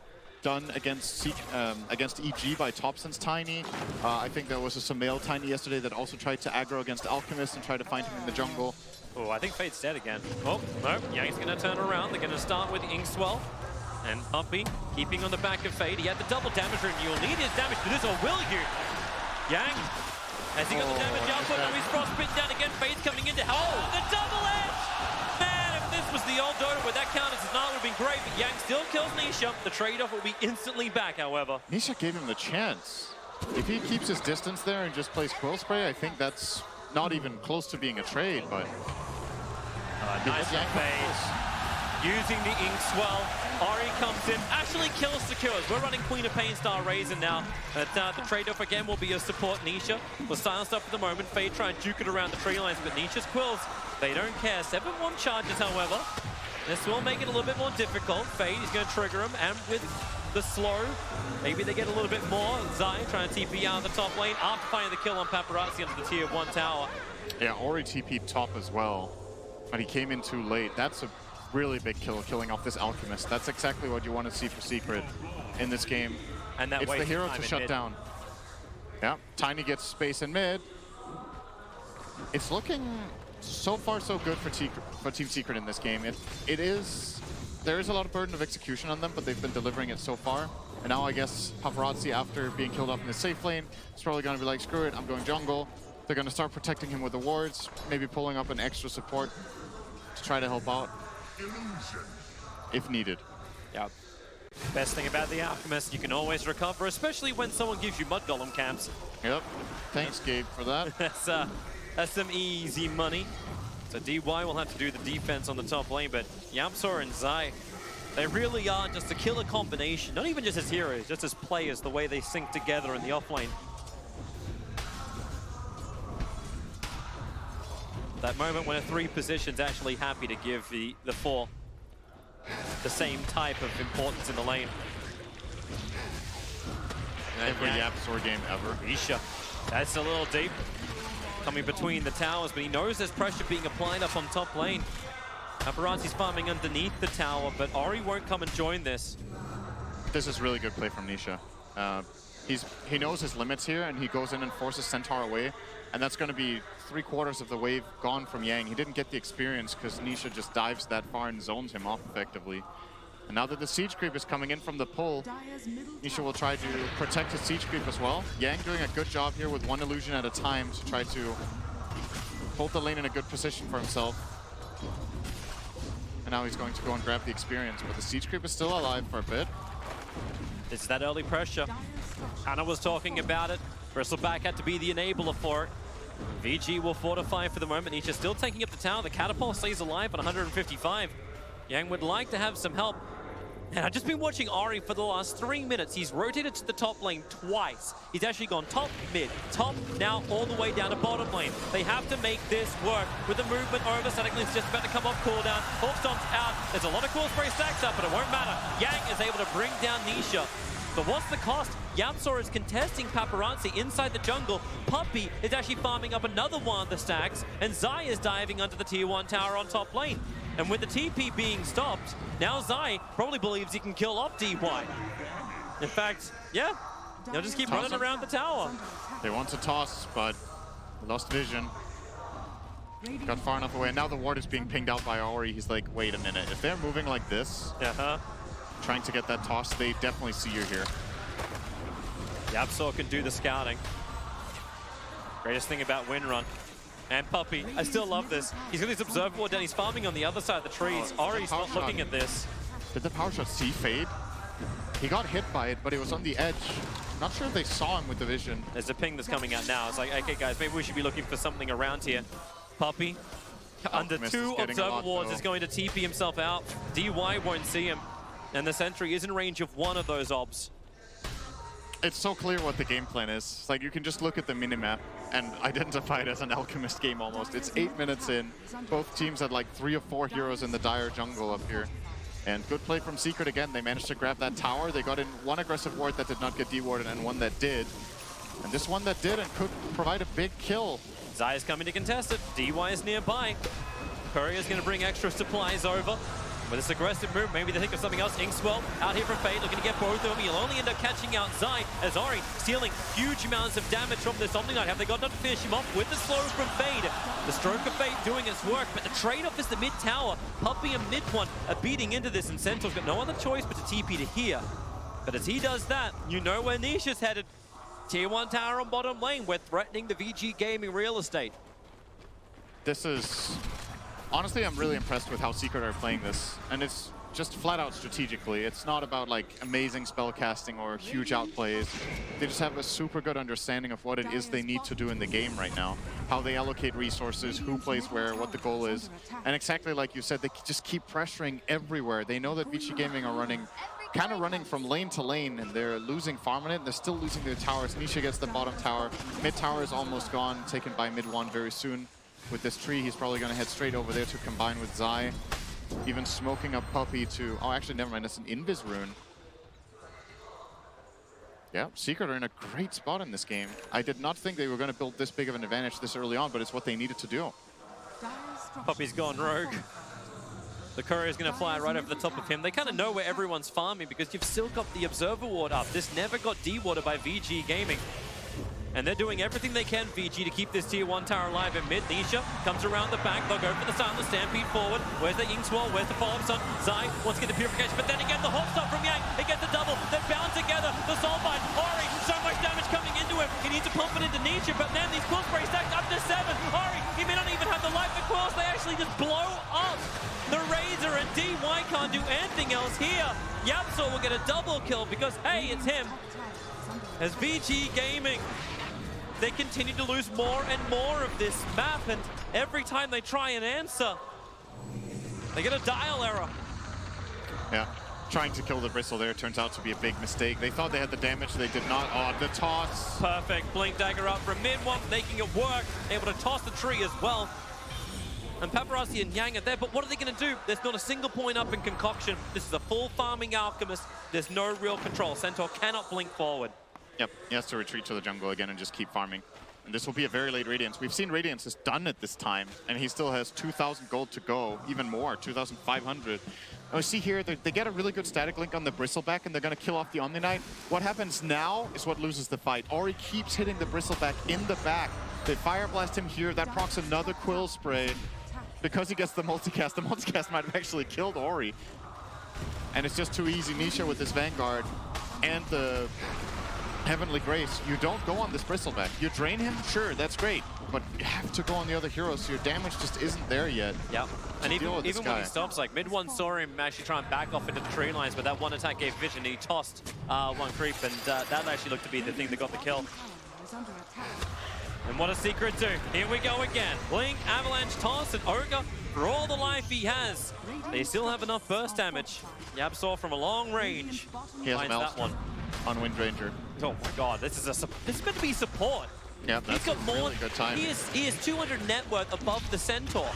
done against EG by Thompson's Tiny. I think there was a Sumail Tiny yesterday that also tried to aggro against Alchemist and try to find him in the jungle. Oh, I think Fade's dead again. Oh, no, Yang's going to turn around. They're going to start with Inkswell. And Puppey keeping on the back of Fade. He had the double damage and you'll need his damage to this, or will you? Yang, has he got the damage output? Now he's frostbitten down again. Fade's coming in to help. Oh, the double edge! Man, if this was the old Dota where that counted as not, it would have been great, but Yang still kills Nisha. The trade-off will be instantly back, however. Nisha gave him the chance. If he keeps his distance there and just plays Quill Spray, I think that's not even close to being a trade, but... nice from Fade. Using the Inkswell. Ori comes in, actually kills Secures. We're running Queen of Pain Star Razor now. But the trade-off again will be a support Nisha. We're silenced up for the moment. Fade try and juke it around the tree lines, but Nisha's Quills, they don't care. 7-1 charges, however. This will make it a little bit more difficult. Fade is going to trigger him, and with the slow, maybe they get a little bit more. Zai trying to TP out of the top lane after finding the kill on Paparazzi under the tier 1 tower. Yeah, Ori TP'd top as well, but he came in too late. That's a really big kill, killing off this Alchemist. That's exactly what you want to see for Secret in this game. And that it's the hero to shut down. Yeah, Tiny gets space in mid. It's looking so far so good for Team Secret in this game. There is a lot of burden of execution on them, but they've been delivering it so far. And now I guess Paparazzi, after being killed off in the safe lane, is probably going to be like, screw it, I'm going jungle. They're going to start protecting him with the wards, maybe pulling up an extra support to try to help out if needed. Yeah. Best thing about the Alchemist, you can always recover, especially when someone gives you Mud Golem camps. Yep. Thanks, Gabe, for that. That's some easy money. So DY will have to do the defense on the top lane, but YapzOr and Zai, they really are just a killer combination. Not even just as heroes, just as players, the way they sync together in the offlane. That moment when a 3 position's actually happy to give the 4 the same type of importance in the lane. Every YapzOr game ever. Isha, that's a little deep. Coming between the towers, but he knows there's pressure being applied up on top lane. Paparazzi's farming underneath the tower, but Ori won't come and join this. This is really good play from Nisha. He knows his limits here, and he goes in and forces Centaur away, and that's going to be 3/4 of the wave gone from Yang. He didn't get the experience because Nisha just dives that far and zones him off effectively. And now that the siege creep is coming in from the pull, Nisha will try to protect his siege creep as well. Yang doing a good job here with 1 illusion at a time to try to hold the lane in a good position for himself. And now he's going to go and grab the experience, but the siege creep is still alive for a bit. It's that early pressure. Hannah was talking about it. Bristleback had to be the enabler for it. VG will fortify for the moment. Nisha still taking up the tower. The catapult stays alive at 155. Yang would like to have some help. And I've just been watching Ori for the last 3 minutes. He's rotated to the top lane twice. He's actually gone top, mid, top, now all the way down to bottom lane. They have to make this work. With the movement over, Static Link's just about to come off cooldown. Hawkstomp's out. There's a lot of cool spray stacks up, but it won't matter. Yang is able to bring down Nisha. But what's the cost? YapzOr is contesting Paparazzi inside the jungle. Puppey is actually farming up another one of the stacks, and Zai is diving under the tier 1 tower on top lane. And with the TP being stopped, now Zai probably believes he can kill off DY. In fact, yeah, they'll just keep running around the tower. They want to toss, but lost vision. Got far enough away, and now the ward is being pinged out by Ori. He's like, wait a minute, if they're moving like this, trying to get that toss, they definitely see you here. YapzOr can do the scouting. Greatest thing about Windrun. And Puppey, I still love this. He's got his observer ward down, he's farming on the other side of the trees. Ori's not looking at this. Did the power shot see fade? He got hit by it, but it was on the edge. Not sure if they saw him with the vision. There's a ping that's coming out now. It's like, okay guys, maybe we should be looking for something around here. Puppey, under 2 observer wards, is going to TP himself out. DY won't see him. And the sentry is in range of 1 of those obs. It's so clear what the game plan is. It's like you can just look at the minimap and identify it as an Alchemist game almost. It's 8 minutes in. Both teams had like 3 or 4 heroes in the dire jungle up here. And good play from Secret again. They managed to grab that tower. They got in 1 aggressive ward that did not get dewarded and 1 that did. And this one that did and could provide a big kill. Zai is coming to contest it. DY is nearby. Courier's going to bring extra supplies over. With this aggressive move, maybe they think of something else. Inkswell out here from Fade, looking to get both of them. He'll only end up catching out Zai as Ori stealing huge amounts of damage from this Omni Knight. Have they got enough to finish him off with the slow from Fade? The stroke of Fade doing its work, but the trade-off is the mid tower. Puppey and mid one are beating into this, and Centaur's got no other choice but to TP to here. But as he does that, you know where Nisha's headed. Tier 1 tower on bottom lane. We're threatening the VG Gaming real estate. This is... Honestly, I'm really impressed with how Secret are playing this. And it's just flat out strategically. It's not about like amazing spell casting or huge outplays. They just have a super good understanding of what it is they need to do in the game right now. How they allocate resources, who plays where, what the goal is. And exactly like you said, they just keep pressuring everywhere. They know that VICI Gaming are kind of running from lane to lane, and they're losing farm on it, and they're still losing their towers. Nisha gets the bottom tower. Mid tower is almost gone, taken by mid one very soon. With this tree, he's probably going to head straight over there to combine with Zai. Even smoking up Puppey to... Oh, actually, never mind. That's an Invis rune. Yeah, Secret are in a great spot in this game. I did not think they were going to build this big of an advantage this early on, but it's what they needed to do. Puppey's gone rogue. The courier's going to fly right over the top of him. They kind of know where everyone's farming because you've still got the observer ward up. This never got dewarded by VG Gaming. And they're doing everything they can, VG, to keep this tier 1 tower alive in mid. Nisha comes around the back. They'll go for the silent stampede forward. Where's the Inkswell? Where's the follow-up on Zai? Wants to get the purification, but then again, the hop stop from Yang. It gets a double. They're bound together. The Soulbind. Ori, so much damage coming into him. He needs to pump it into Nisha, but then these cool spray stacks up to 7. Ori, he may not even have the life of course. They actually just blow up the Razor and DY can't do anything else here. Yapso will get a double kill because, hey, it's him. As VG Gaming, they continue to lose more and more of this map, and every time they try and answer, they get a dial error. Yeah, trying to kill the Bristle there turns out to be a big mistake. They thought they had the damage, they did not. Oh, the toss. Perfect. Blink Dagger up from mid-one, making it work. Able to toss the tree as well. And Paparazzi and Yang are there, but what are they going to do? There's not a single point up in Concoction. This is a full farming Alchemist. There's no real control. Centaur cannot blink forward. Yep, he has to retreat to the jungle again and just keep farming. And this will be a very late Radiance. We've seen Radiance has done it this time, and he still has 2,000 gold to go, even more, 2,500. Oh, see here, they get a really good static link on the Bristleback, and they're going to kill off the Omni Knight. What happens now is what loses the fight. Ori keeps hitting the Bristleback in the back. They Fire Blast him here. That procs another Quill Spray. Because he gets the multicast might have actually killed Ori. And it's just too easy. Nisha with his Vanguard and the Heavenly Grace. You don't go on this Bristleback. You drain him, sure, that's great. But you have to go on the other heroes, so your damage just isn't there yet. Yep. And even when he stops, like mid-one saw him actually try and back off into the tree lines, but that one attack gave vision. He tossed one creep, and that actually looked to be the thing that got the kill. And what does Secret do? Here we go again. Blink, Avalanche, Toss, and Ogre for all the life he has. They still have enough burst damage. Yapsaw from a long range He has finds that one. On Wind Ranger. Oh my god, this is meant to be support. Yeah, that's He's got more. really good timing. He is 200 net worth above the Centaur.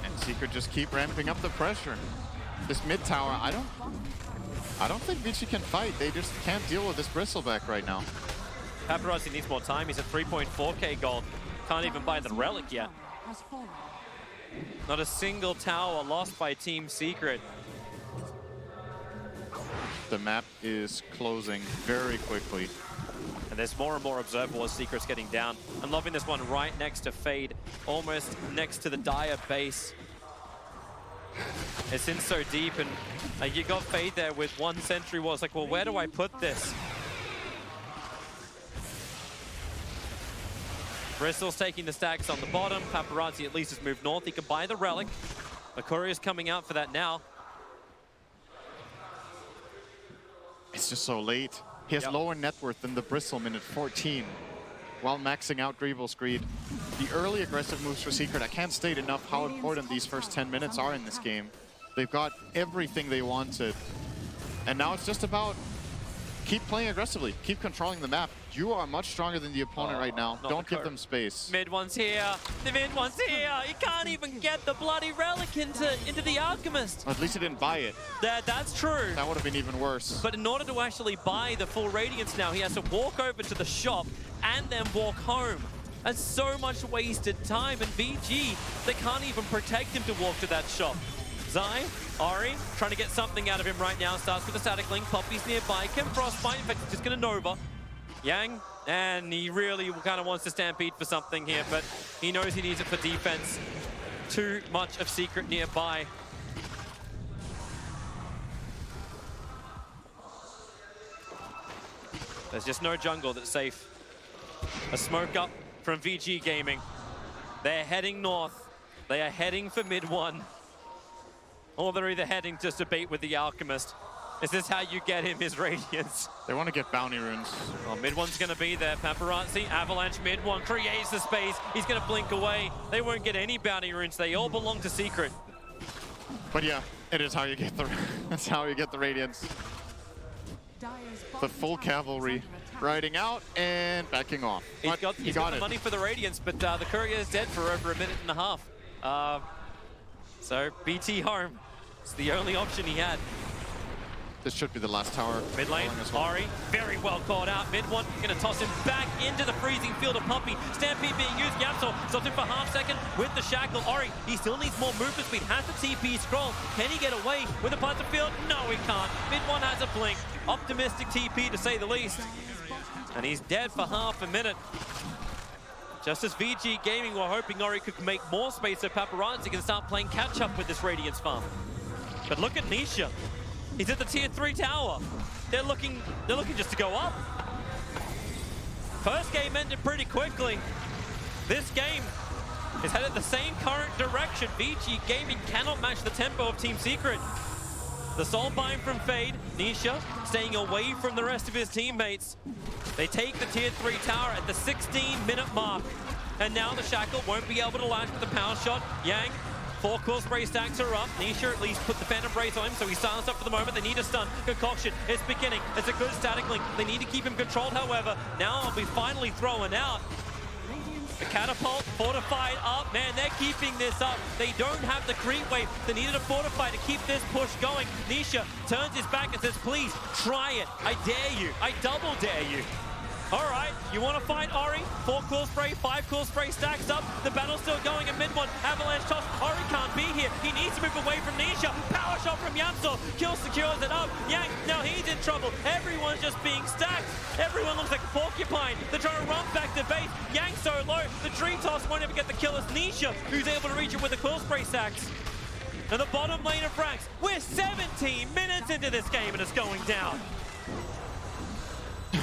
And Secret just keep ramping up the pressure. This mid tower, I don't think VICI can fight. They just can't deal with this Bristleback right now. Paparazzi needs more time. He's at 3.4k gold. Can't even buy the relic yet. Not a single tower lost by Team Secret. The map is closing very quickly. And there's more and more observable as Secret's getting down. I'm loving this one right next to Fade, almost next to the Dire base. It's in so deep, and you got Fade there with one Sentry Wall. It's like, well, where do I put this? Bristol's taking the stacks on the bottom. Paparazzi at least has moved north. He can buy the relic. The courier's coming out for that now. It's just so late. He has lower net worth than the Bristleman at 14, while maxing out Greevil's Greed. The early aggressive moves for Secret, I can't state enough how important these first 10 minutes are in this game. They've got everything they wanted. And now it's just about keep playing aggressively, keep controlling the map. You are much stronger than the opponent right now. Don't give them space. Mid-one's here. The mid-one's here. He can't even get the bloody relic into the Alchemist. At least he didn't buy it. That's true. That would have been even worse. But in order to actually buy the full Radiance now, he has to walk over to the shop and then walk home. That's so much wasted time. And VG, they can't even protect him to walk to that shop. Zai, Ori, trying to get something out of him right now. Starts with a static link. Poppy's nearby. Can Frostbite. In fact, he's just going to Nova. Yang, and he really kind of wants to stampede for something here, but he knows he needs it for defense. Too much of Secret nearby. There's just no jungle that's safe. A smoke up from VG Gaming. They're heading north. They are heading for mid-one. Or they're either heading just to bait with the Alchemist. Is this how you get him his Radiance? They want to get bounty runes. Well, mid-one's going to be there. Paparazzi, Avalanche mid-one creates the space. He's going to blink away. They won't get any bounty runes. They all belong to Secret. But yeah, it is how you get the that's how you get the Radiance. The full cavalry riding out and backing off. He's got the money for the Radiance, but the courier is dead for over a minute and a half. So BT home. It's the only option he had. This should be the last tower. Mid lane, Ori, very well caught out. Mid-one, going to toss him back into the freezing field of Puppy. Stampede being used. Yapso stops him for half second with the shackle. Ori, he still needs more movement speed. Has the TP scroll. Can he get away with the Panther field? No, he can't. Mid-one has a blink. Optimistic TP to say the least. And he's dead for half a minute. Just as VG Gaming were hoping Ori could make more space so Paparazzi can start playing catch-up with this Radiance farm. But look at Nisha. He's at the tier 3 tower. They're looking just to go up. First game ended pretty quickly. This game, is headed the same current direction. VICI Gaming cannot match the tempo of Team Secret. The Soulbind from Fade, Nisha staying away from the rest of his teammates. They take the tier 3 tower at the 16-minute mark. And now the Shackle won't be able to launch with the power shot. Yang, 4 cool spray stacks are up. Nisha at least put the Phantom Brace on him, so he's silenced up for the moment. They need a stun. Concoction is beginning. It's a good static link. They need to keep him controlled, however. Now I'll be finally thrown out. The catapult fortified up. Man, they're keeping this up. They don't have the creep wave. They needed a fortify to keep this push going. Nisha turns his back and says, please, try it. I dare you. I double dare you. All right, you want to fight Ori? 4 cool spray, 5 cool spray stacks up. The battle's still going in mid one. Avalanche toss. Ori can't be here. He needs to move away from Nisha. Power shot from Yamso. Kill secures it up. Yang, now he's in trouble. Everyone's just being stacked. Everyone looks like a porcupine. They're trying to run back to base. Yang so low. The tree toss won't ever get the kill. It's Nisha who's able to reach it with the cool spray stacks. And the bottom lane of Franks. We're 17 minutes into this game and it's going down.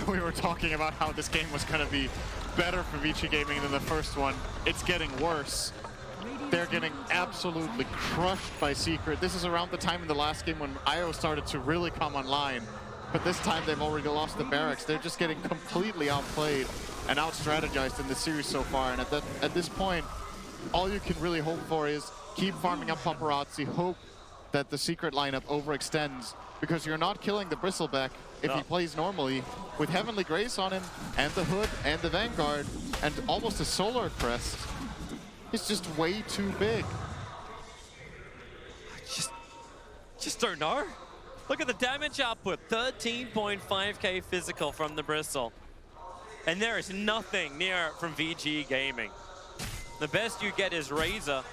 We were talking about how this game was going to be better for VICI Gaming than the first one. It's getting worse. They're getting absolutely crushed by Secret. This is around the time in the last game when IO started to really come online. But this time they've already lost the barracks. They're just getting completely outplayed and out-strategized in the series so far. And at this point, all you can really hope for is keep farming up Paparazzi, hope that the Secret lineup overextends, because you're not killing the Bristleback if he plays normally. With Heavenly Grace on him, and the Hood, and the Vanguard, and almost a Solar Crest, it's just way too big. Just don't know. Look at the damage output, 13.5k physical from the Bristol. And there is nothing near it from VG Gaming. The best you get is Razor.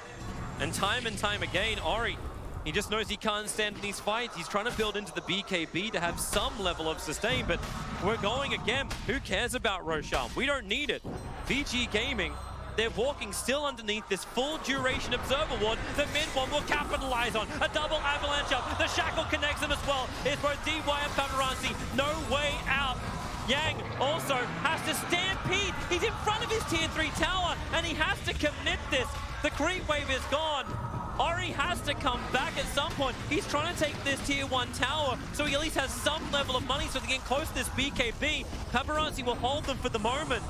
And time again, Ori, he just knows he can't stand in these fights. He's trying to build into the BKB to have some level of sustain, but we're going again. Who cares about Roshan? We don't need it. VG Gaming, they're walking still underneath this full duration observer ward that mid one will capitalize on. A double avalanche up. The Shackle connects them as well. It's both DY and Paparazzi. No way out. Yang also has to stampede. He's in front of his tier 3 tower and he has to commit this. The creep wave is gone. Ori has to come back at some point. He's trying to take this tier 1 tower so he at least has some level of money so they get close to this BKB. Paparazzi will hold them for the moment.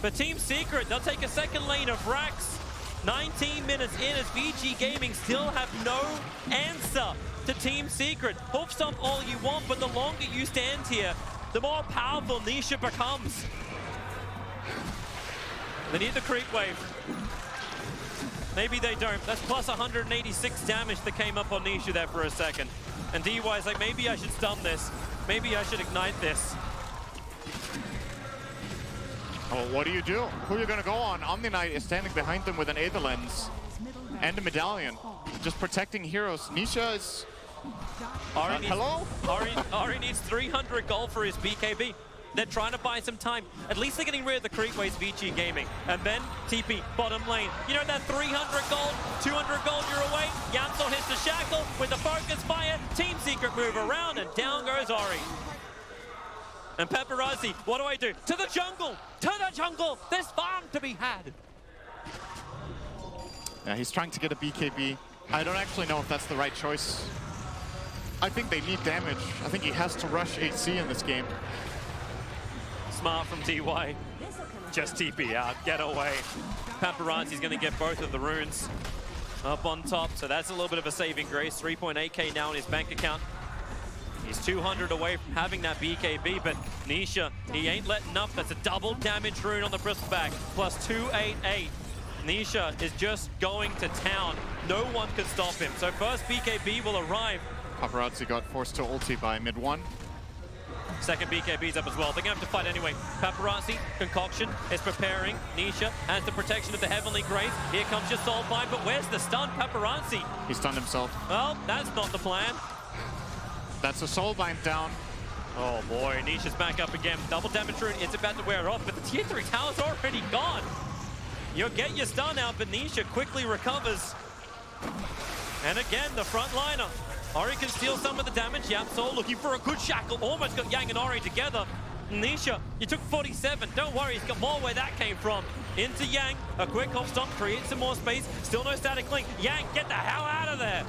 For Team Secret, they'll take a second lane of Rax. 19 minutes in as VG Gaming still have no answer to Team Secret. Hoof stomp all you want, but the longer you stand here, the more powerful Nisha becomes. They need the creep wave. Maybe they don't. That's plus 186 damage that came up on Nisha there for a second. And DY is like, maybe I should stun this. Maybe I should ignite this. Well, what do? Who are you going to go on? Omni Knight is standing behind them with an Aether Lens and a Medallion. Just protecting heroes. Nisha is... hello? Ari needs 300 gold for his BKB. They're trying to buy some time. At least they're getting rid of the creep waves, VG Gaming. And then TP, bottom lane. You know that 300 gold, 200 gold you're away? Yamso hits the Shackle with the focus fire. Team Secret move around and down goes Ori. And Paparazzi, what do? To the jungle! To the jungle! There's farm to be had! Yeah, he's trying to get a BKB. I don't actually know if that's the right choice. I think they need damage. I think he has to rush HC in this game. Smart from DY. Just TP out, get away. Paparazzi's gonna get both of the runes up on top, so that's a little bit of a saving grace. 3.8k now in his bank account. He's 200 away from having that BKB, but Nisha, he ain't letting up. That's a double damage rune on the Bristleback, plus 288. Nisha is just going to town. No one can stop him. So first BKB will arrive. Paparazzi got forced to ulti by mid one. Second BKB's up as well. They're gonna have to fight anyway. Paparazzi, Concoction is preparing. Nisha has the protection of the Heavenly Grace. Here comes your Soulbind, but where's the stun? Paparazzi. He stunned himself. Well, that's not the plan. That's a Soulbind down. Oh boy, Nisha's back up again. Double damage rune, it's about to wear off, but the tier 3 tower's already gone. You'll get your stun out, but Nisha quickly recovers. And again, the front liner. Ori can steal some of the damage. Yamso looking for a good Shackle. Almost got Yang and Ori together. Nisha, you took 47. Don't worry, he's got more where that came from. Into Yang, a quick off stop, creates some more space. Still no static link. Yang, get the hell out of there.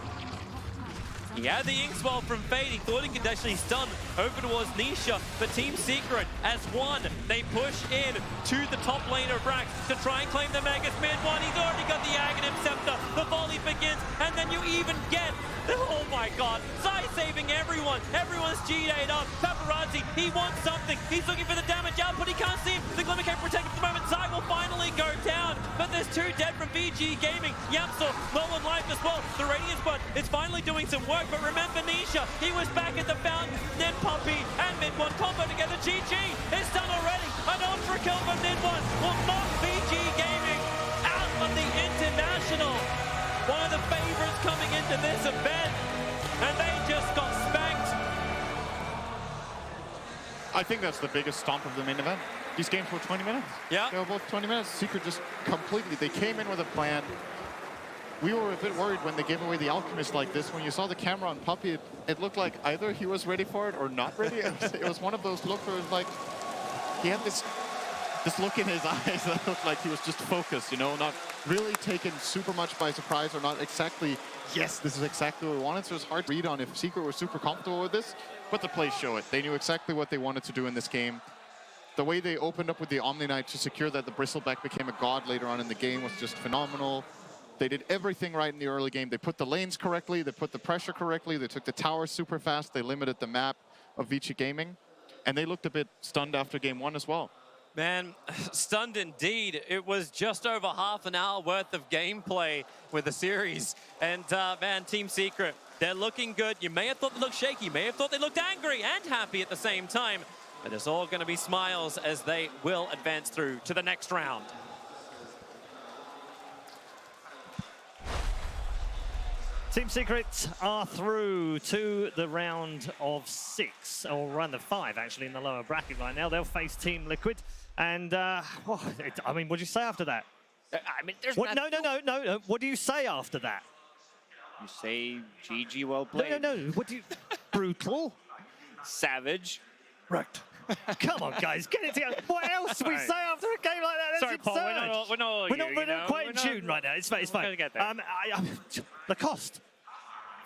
He had the ink swell from Fade. He thought he could actually stun over towards Nisha, but Team Secret as one. They push in to the top lane of Brax to try and claim the Megas mid one. He's already got the Aghanim Scepter. The volley begins, and then you even get, oh my god, Zai saving everyone. Everyone's G-D'd up. Paparazzi, he wants something. He's looking for the damage output. He can't see him. The Glimmer can't protect him at the moment. Zai will finally go down, but there's 2 dead from VG Gaming. Yamsor low on life as well. The Radiance Bud is finally doing some work. But remember Nisha, he was back at the fountain. Then Puppy and Mid1 combo together. GG is done already. An ultra kill from Mid1 will knock VG Gaming out of the International. One of the favorites coming into this event, and they just got spanked. I think that's the biggest stomp of the main event. These games were 20 minutes. Yeah. They were both 20 minutes. Secret just completely, they came in with a plan. We were a bit worried when they gave away the Alchemist like this. When you saw the camera on Puppy, it looked like either he was ready for it or not ready. It was one of those looks where it was like, he had this look in his eyes that looked like he was just focused, you know, not really taken super much by surprise or not exactly, yes, this is exactly what we wanted. So it's hard to read on if Secret were super comfortable with this, but the plays show it. They knew exactly what they wanted to do in this game. The way they opened up with the Omni Knight to secure that the Bristleback became a god later on in the game was just phenomenal. They did everything right in the early game. They put the lanes correctly, they put the pressure correctly, they took the towers super fast, they limited the map of VICI Gaming, and they looked a bit stunned after game 1 as well. Man, stunned indeed. It was just over half an hour worth of gameplay with the series. And man, Team Secret, they're looking good. You may have thought they looked shaky, you may have thought they looked angry and happy at the same time. But it's all going to be smiles as they will advance through to the next round. Team Secret are through to the round of 6, or round of 5 actually in the lower bracket right now. They'll face Team Liquid, and I mean, what do you say after that? I mean, there's what? No. What do you say after that? You say GG, well played. No. What do you? Brutal. Savage. Wrecked. Come on, guys, get it together. What else do we say after a game like that? That's Sorry, Paul, absurd. we're not quite in tune right now. It's fine. We're gonna get there. The cost.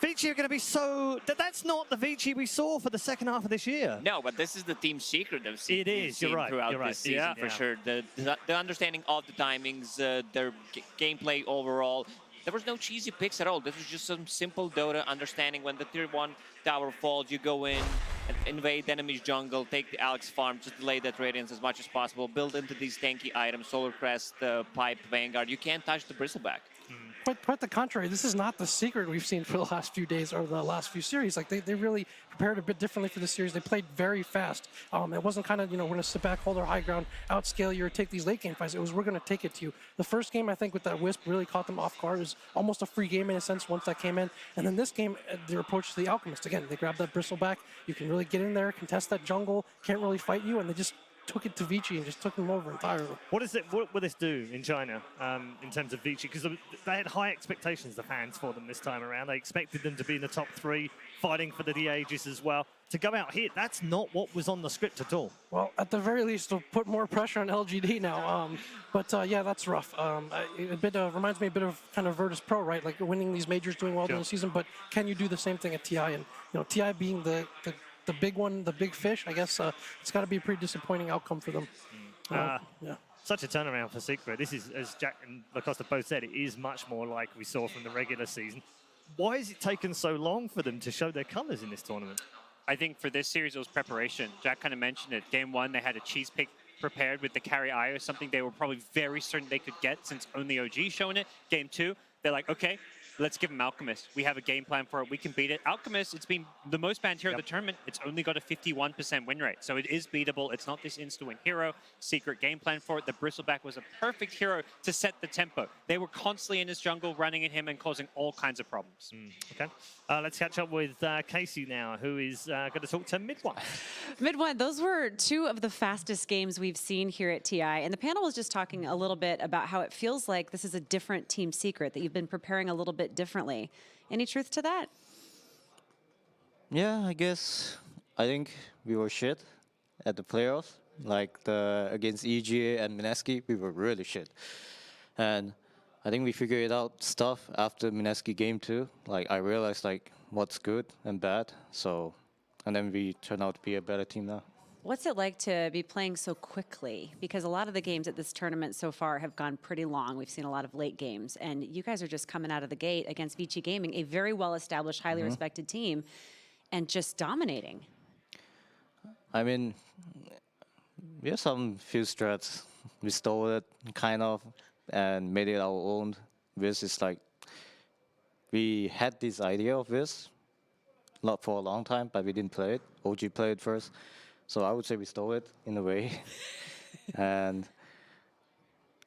VICI are going to be so... That's not the VICI we saw for the second half of this year. No, but this is the Team Secret of It is, you're right. throughout this season, for sure. The understanding of the timings, their gameplay overall. There was no cheesy picks at all. This was just some simple Dota understanding. When the tier 1 tower falls, you go in and invade the enemy's jungle, take the Alex farm, just delay that Radiance as much as possible, build into these tanky items, Solar Crest, Pipe, Vanguard. You can't touch the Bristleback. Quite the contrary. This is not the Secret we've seen for the last few days or the last few series. Like they really prepared a bit differently for the series. They played very fast. It wasn't kind of, we're going to sit back, hold our high ground, outscale you, or take these late game fights. It was, we're going to take it to you. The first game, I think, with that Wisp really caught them off guard. It was almost a free game in a sense once that came in. And then this game, their approach to the Alchemist. Again, they grabbed that Bristleback. You can really get in there, contest that jungle, can't really fight you, and they just took it to VICI and just took them over entirely. What will this do in China in terms of VICI? Because they had high expectations, the fans, for them this time around. They expected them to be in the top 3, fighting for the Aegis as well. To go out here, that's not what was on the script at all. Well, at the very least, it'll put more pressure on LGD now. Yeah, that's rough. It reminds me a bit of kind of Virtus Pro, right? Like winning these majors, doing well during the season, but can you do the same thing at TI? And TI being the big one, the big fish, I guess it's got to be a pretty disappointing outcome for them. Yeah. Such a turnaround for Secret. This is, as Jack and Lacosta both said, it is much more like we saw from the regular season. Why has it taken so long for them to show their colours in this tournament? I think for this series, it was preparation. Jack kind of mentioned it. Game 1, they had a cheese pick prepared with the carry IO, something they were probably very certain they could get since only OG showing it. Game 2, they're like, okay, let's give him Alchemist. We have a game plan for it. We can beat it. Alchemist, it's been the most banned hero of the tournament. It's only got a 51% win rate. So it is beatable. It's not this insta-win hero. Secret game plan for it. The Bristleback was a perfect hero to set the tempo. They were constantly in his jungle, running at him and causing all kinds of problems. Okay. Let's catch up with Casey now, who is going to talk to Mid1. Mid1, those were 2 of the fastest games we've seen here at TI. And the panel was just talking a little bit about how it feels like this is a different Team Secret, that you've been preparing a little bit differently. Any truth to that? Yeah, I guess. I think we were shit at the playoffs. Like against EGA and Mineski, we were really shit. And I think we figured out stuff after Mineski game 2. Like I realized like what's good and bad. So, and then we turned out to be a better team now. What's it like to be playing so quickly? Because a lot of the games at this tournament so far have gone pretty long. We've seen a lot of late games, and you guys are just coming out of the gate against VICI Gaming, a very well-established, highly respected team, and just dominating. I mean, we have some few strats. We stole it, kind of, and made it our own. This is like, we had this idea of this, not for a long time, but we didn't play it. OG played it first. So I would say we stole it in a way. And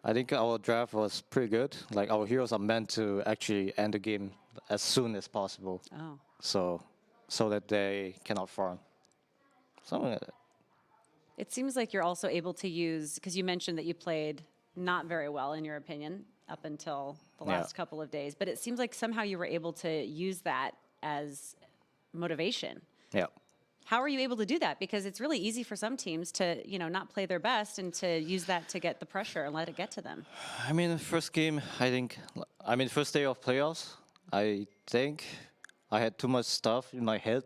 I think our draft was pretty good. Like our heroes are meant to actually end the game as soon as possible. Oh. So that they cannot farm. Something like that. It seems like you're also able to use, because you mentioned that you played not very well, in your opinion, up until the last couple of days. But it seems like somehow you were able to use that as motivation. Yeah. How are you able to do that? Because it's really easy for some teams to, not play their best and to use that to get the pressure and let it get to them. I mean, the first game, first day of playoffs, I think I had too much stuff in my head.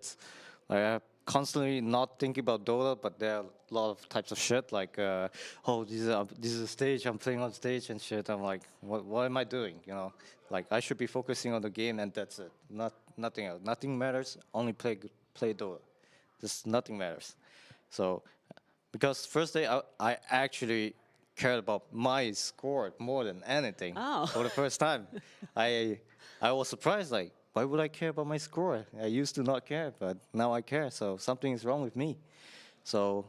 Like, I constantly not thinking about DotA, but there are a lot of types of shit, like, this is a stage, I'm playing on stage and shit. I'm like, what am I doing, Like, I should be focusing on the game and that's it. Nothing else. Nothing matters, only play DotA. Just nothing matters. So, because first day I actually cared about my score more than anything. For the first time. I was surprised, like, why would I care about my score? I used to not care, but now I care, so something is wrong with me. So,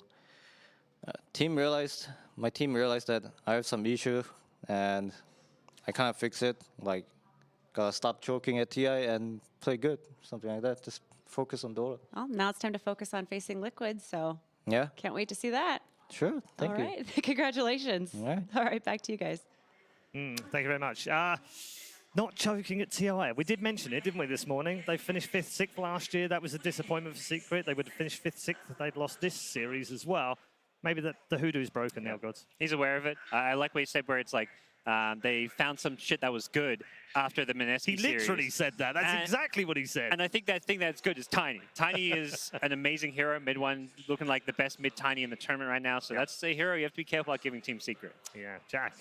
my team realized that I have some issue, and I kind of fixed it, like, gotta stop choking at TI and play good, something like that. Just focus on DotA. Well, now it's time to focus on facing Liquid, so yeah, can't wait to see that. Sure, thank you. All right, congratulations. All right, back to you guys. Thank you very much. Not choking at TI. We did mention it, didn't we, this morning? They finished 5th, 6th last year. That was a disappointment for Secret. They would have finished 5th, 6th if they'd lost this series as well. Maybe the hoodoo's broken now, Gods. He's aware of it. I like what he said, where it's like they found some shit that was good after the Mineski series. He literally said that. That's exactly what he said. And I think that thing that's good is Tiny. Tiny is an amazing hero, mid one, looking like the best mid Tiny in the tournament right now. So that's a hero you have to be careful about giving Team Secret. Yeah, Jack.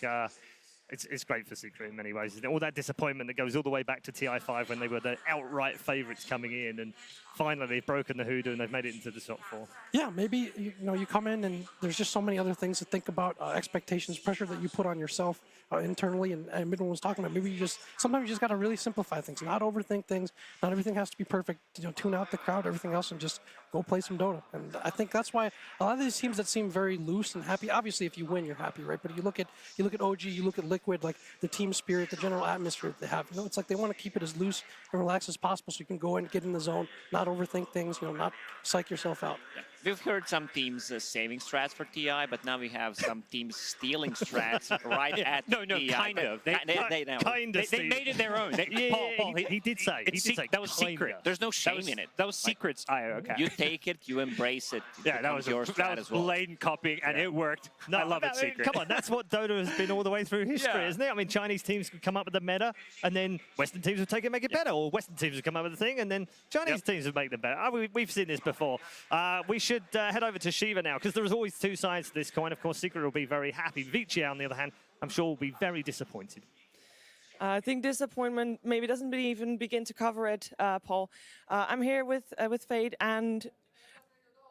It's great for Secret in many ways. All that disappointment that goes all the way back to TI5 when they were the outright favourites coming in, and finally they've broken the hoodoo and they've made it into the top 4. Yeah, maybe you come in and there's just so many other things to think about, expectations, pressure that you put on yourself internally. And Midwin was talking about maybe sometimes you just got to really simplify things, not overthink things. Not everything has to be perfect. Tune out the crowd, everything else, and just go play some DotA. And I think that's why a lot of these teams that seem very loose and happy. Obviously, if you win, you're happy, right? But you look at OG, you look at Liquid, like the team spirit, the general atmosphere that they have. It's like they want to keep it as loose and relaxed as possible, so you can go in, get in the zone, not overthink things, not psych yourself out. Yeah. We've heard some teams saving strats for TI, but now we have some teams stealing strats right at No, TI. kind of. They made it their own. Paul, he did say. That was Secret. There's no shame in it. That was Secret's. Okay. You take it, you embrace it. Yeah, that was your strat as well. blatant copying, and it worked. I love it, Secret. Come on, that's what DotA has been all the way through history, isn't it? I mean, Chinese teams could come up with the meta, and then Western teams would take it and make it better, or Western teams would come up with the thing, and then Chinese teams would make them better. We've seen this before. We should head over to Shiva now, because there's always two sides to this coin. Of course, Secret will be very happy. VICI, on the other hand, I'm sure will be very disappointed. I think disappointment maybe doesn't even begin to cover it, Paul. I'm here with Fade, and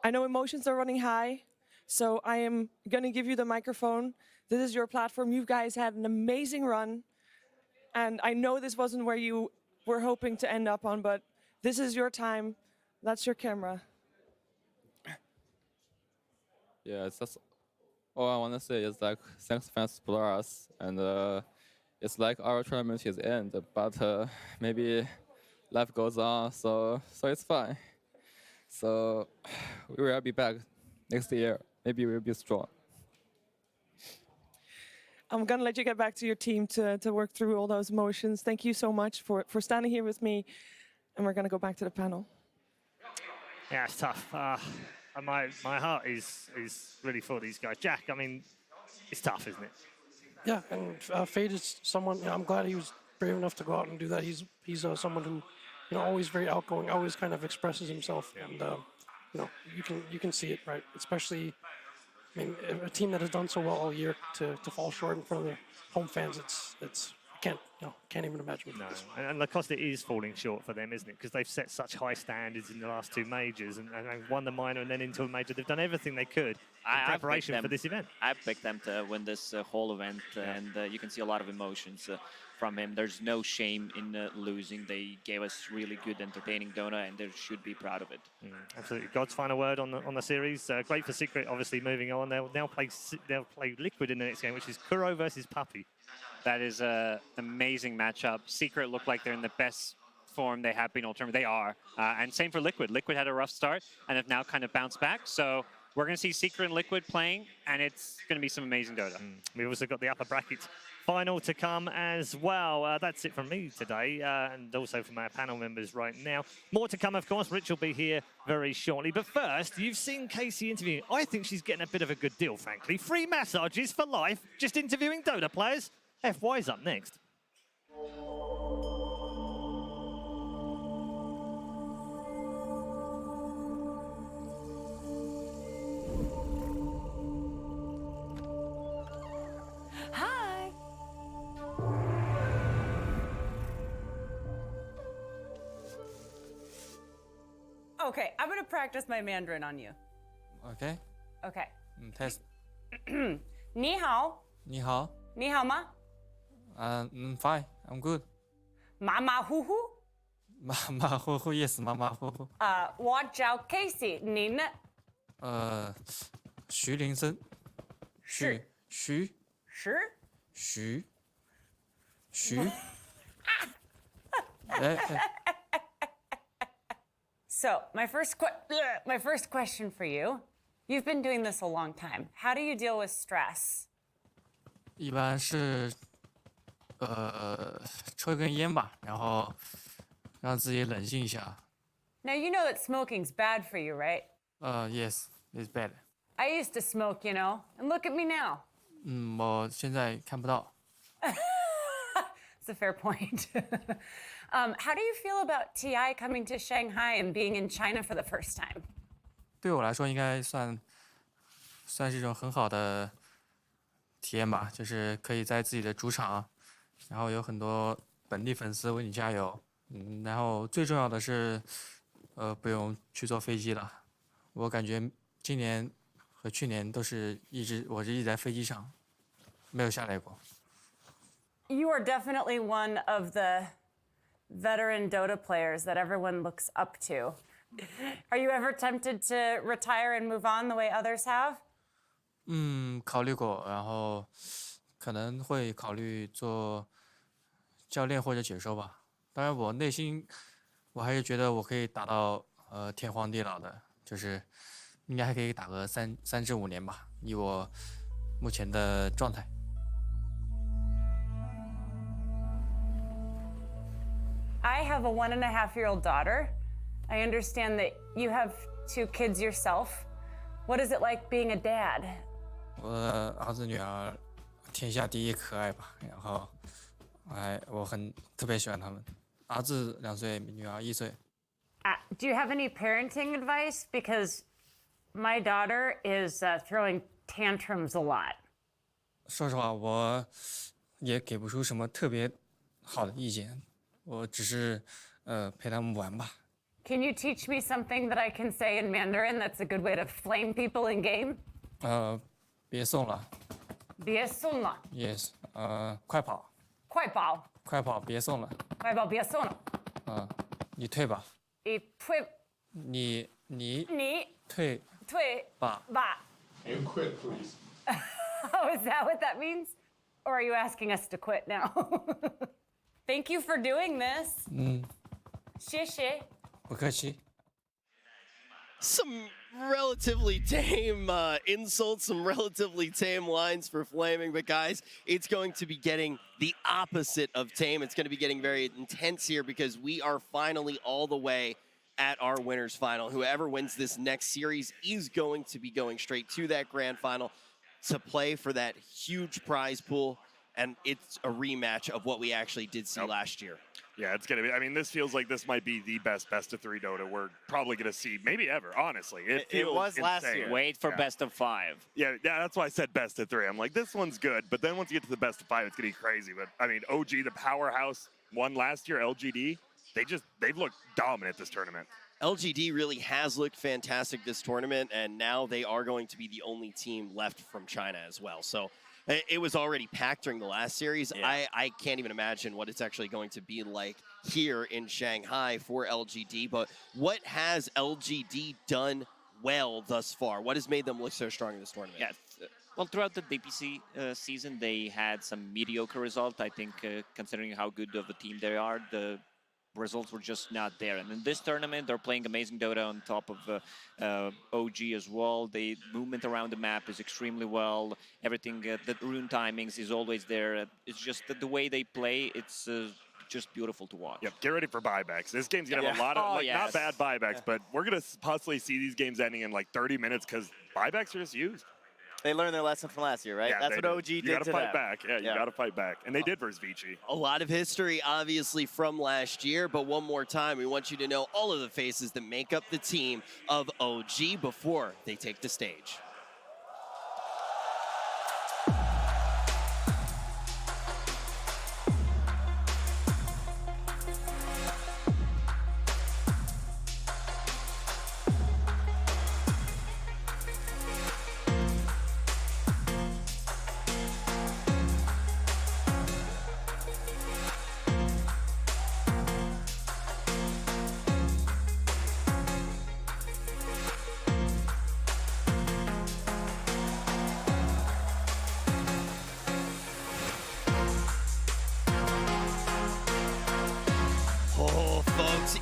I know emotions are running high, so I am going to give you the microphone. This is your platform. You guys had an amazing run, and I know this wasn't where you were hoping to end up on, but this is your time. That's your camera. Yeah, that's all I want to say is like thanks fans for us, and it's like our tournament is end, but maybe life goes on, so it's fine. So we will be back next year. Maybe we'll be strong. I'm going to let you get back to your team to work through all those emotions. Thank you so much for standing here with me, and we're going to go back to the panel. Yeah, it's tough. my heart is really for these guys. Jack, I mean, it's tough, isn't it? Yeah, and Fade is someone. I'm glad he was brave enough to go out and do that. He's someone who, always very outgoing, always kind of expresses himself, and you can see it, right? Especially, I mean, a team that has done so well all year to fall short in front of their home fans. It's can't even imagine. No, and Lacoste is falling short for them, isn't it? Because they've set such high standards in the last two majors and they've won the minor and then into a major. They've done everything they could in preparation for this event. I picked them to win this whole event, and you can see a lot of emotions from him. There's no shame in losing. They gave us really good, entertaining DotA, and they should be proud of it. Absolutely. God's final word on the series. Great for Secret, obviously moving on. They'll play Liquid in the next game, which is Kuro versus Puppey. That is an amazing matchup. Secret look like they're in the best form they have been all tournament. They are. And same for Liquid. Liquid had a rough start and have now kind of bounced back. So we're going to see Secret and Liquid playing, and it's going to be some amazing DotA. We've also got the upper bracket final to come as well. That's it from me today, and also from our panel members right now. More to come, of course. Rich will be here very shortly. But first, you've seen Casey interviewing. I think she's getting a bit of a good deal, frankly. Free massages for life, just interviewing DotA players. FY's up next. Hi. Okay, I'm gonna practice my Mandarin on you. OK， Okay. test。你好。你好。你好吗？ Fine. I'm good. 马马虎虎。马马虎虎 ，yes， 马马虎虎。我叫 Casey， 你呢？徐林森。徐。是。So my first question for you, you've been doing this a long time. How do you deal with stress? 一般是抽根烟吧，然后让自己冷静一下。Now you know that smoking's bad for you, right? Yes, it's bad. I used to smoke, and look at me now. 我现在看不到。It's a fair point. How do you feel about TI coming to Shanghai and being in China for the first time? 对我来说，应该算是一种很好的体验吧，就是可以在自己的主场，然后有很多本地粉丝为你加油。然后最重要的是，不用去坐飞机了。我感觉今年和去年我是一直在飞机上，没有下来过。You are definitely one of the veteran DotA players that everyone looks up to. Are you ever tempted to retire and move on the way others have? 考虑过，然后可能会考虑做教练或者解说吧。当然，我内心我还是觉得我可以打到天荒地老的，就是应该还可以打个3至5年吧，以我目前的状态。I have a 1.5-year-old daughter. I understand that you have 2 kids yourself. What is it like being a dad? 我的儿子女儿天下第一可爱吧，然后我特别喜欢他们。儿子2岁，女儿1岁。Do you have any parenting advice? Because my daughter is throwing tantrums a lot. 说实话，我也给不出什么特别好的意见，我只是陪他们玩吧。Can you teach me something that I can say in Mandarin that's a good way to flame people in game? 别送了。别送了。Yes， 快跑。快跑。快跑，别送了。快跑，别送了。你退吧。你退。你退吧。You quit, please. Oh, is that what that means? Or are you asking us to quit now? Thank you for doing this. 谢谢。不客气。 Some relatively tame insults, some relatively tame lines for Flaming, but guys, it's going to be getting the opposite of tame. It's going to be getting very intense here because we are finally all the way at our winners final. Whoever wins this next series is going to be going straight to that grand final to play for that huge prize pool. And it's a rematch of what we actually did see last year. Yeah, it's going to be. I mean, this feels like this might be the best of 3 Dota we're probably going to see, maybe ever, honestly. It was last insane. year. Wait for best of 5. Yeah, that's why I said best of 3. I'm like, this one's good, but then once you get to the best of 5, it's going to be crazy. But, I mean, OG, the powerhouse, won last year, LGD. They've looked dominant this tournament. LGD really has looked fantastic this tournament, and now they are going to be the only team left from China as well. So it was already packed during the last series. Yeah. I can't even imagine what it's actually going to be like here in Shanghai for LGD. But what has LGD done well thus far? What has made them look so strong in this tournament? Yeah. Well, throughout the DPC season, they had some mediocre results. I think considering how good of a team they are, the results were just not there. And in this tournament, they're playing amazing Dota on top of OG as well. The movement around the map is extremely well. Everything, the rune timings is always there. It's just the way they play, it's just beautiful to watch. Yep, get ready for buybacks. This game's going to have a lot of, not bad buybacks, but we're going to possibly see these games ending in like 30 minutes because buybacks are just used. They learned their lesson from last year, right? Yeah, That's what OG you did gotta to fight them. back. Yeah, you got to fight back. And they did versus VICI. A lot of history, obviously, from last year. But one more time, we want you to know all of the faces that make up the team of OG before they take the stage.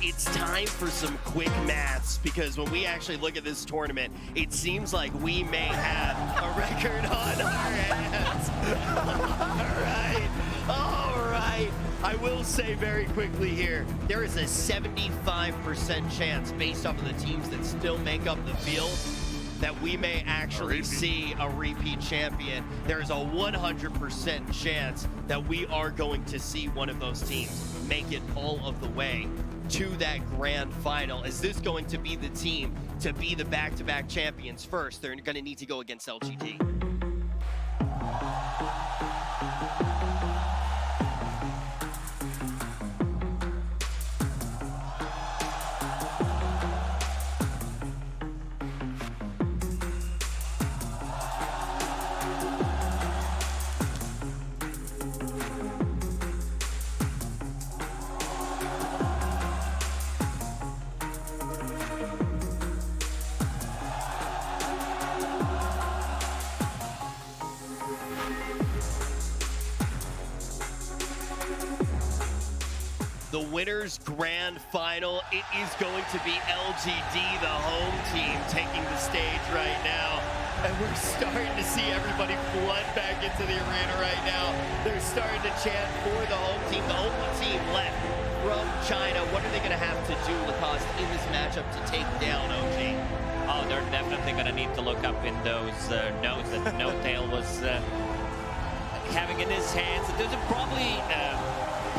It's time for some quick maths because when we actually look at this tournament, it seems like we may have a record on our hands. All right. I will say very quickly here, there is a 75% chance based off of the teams that still make up the field that we may actually see a repeat champion. There is a 100% chance that we are going to see one of those teams make it all of the way to that grand final. Is this going to be the team to be the back-to-back champions first? They're going to need to go against LGD. The winners grand final, it is going to be LGD, the home team, taking the stage right now. And we're starting to see everybody flood back into the arena right now. They're starting to chant for the home team, the only team left from China. What are they going to have to do, Lacoste, in this matchup to take down OG? Oh, they're definitely going to need to look up in those notes that No-Tail was having in his hands. There's probably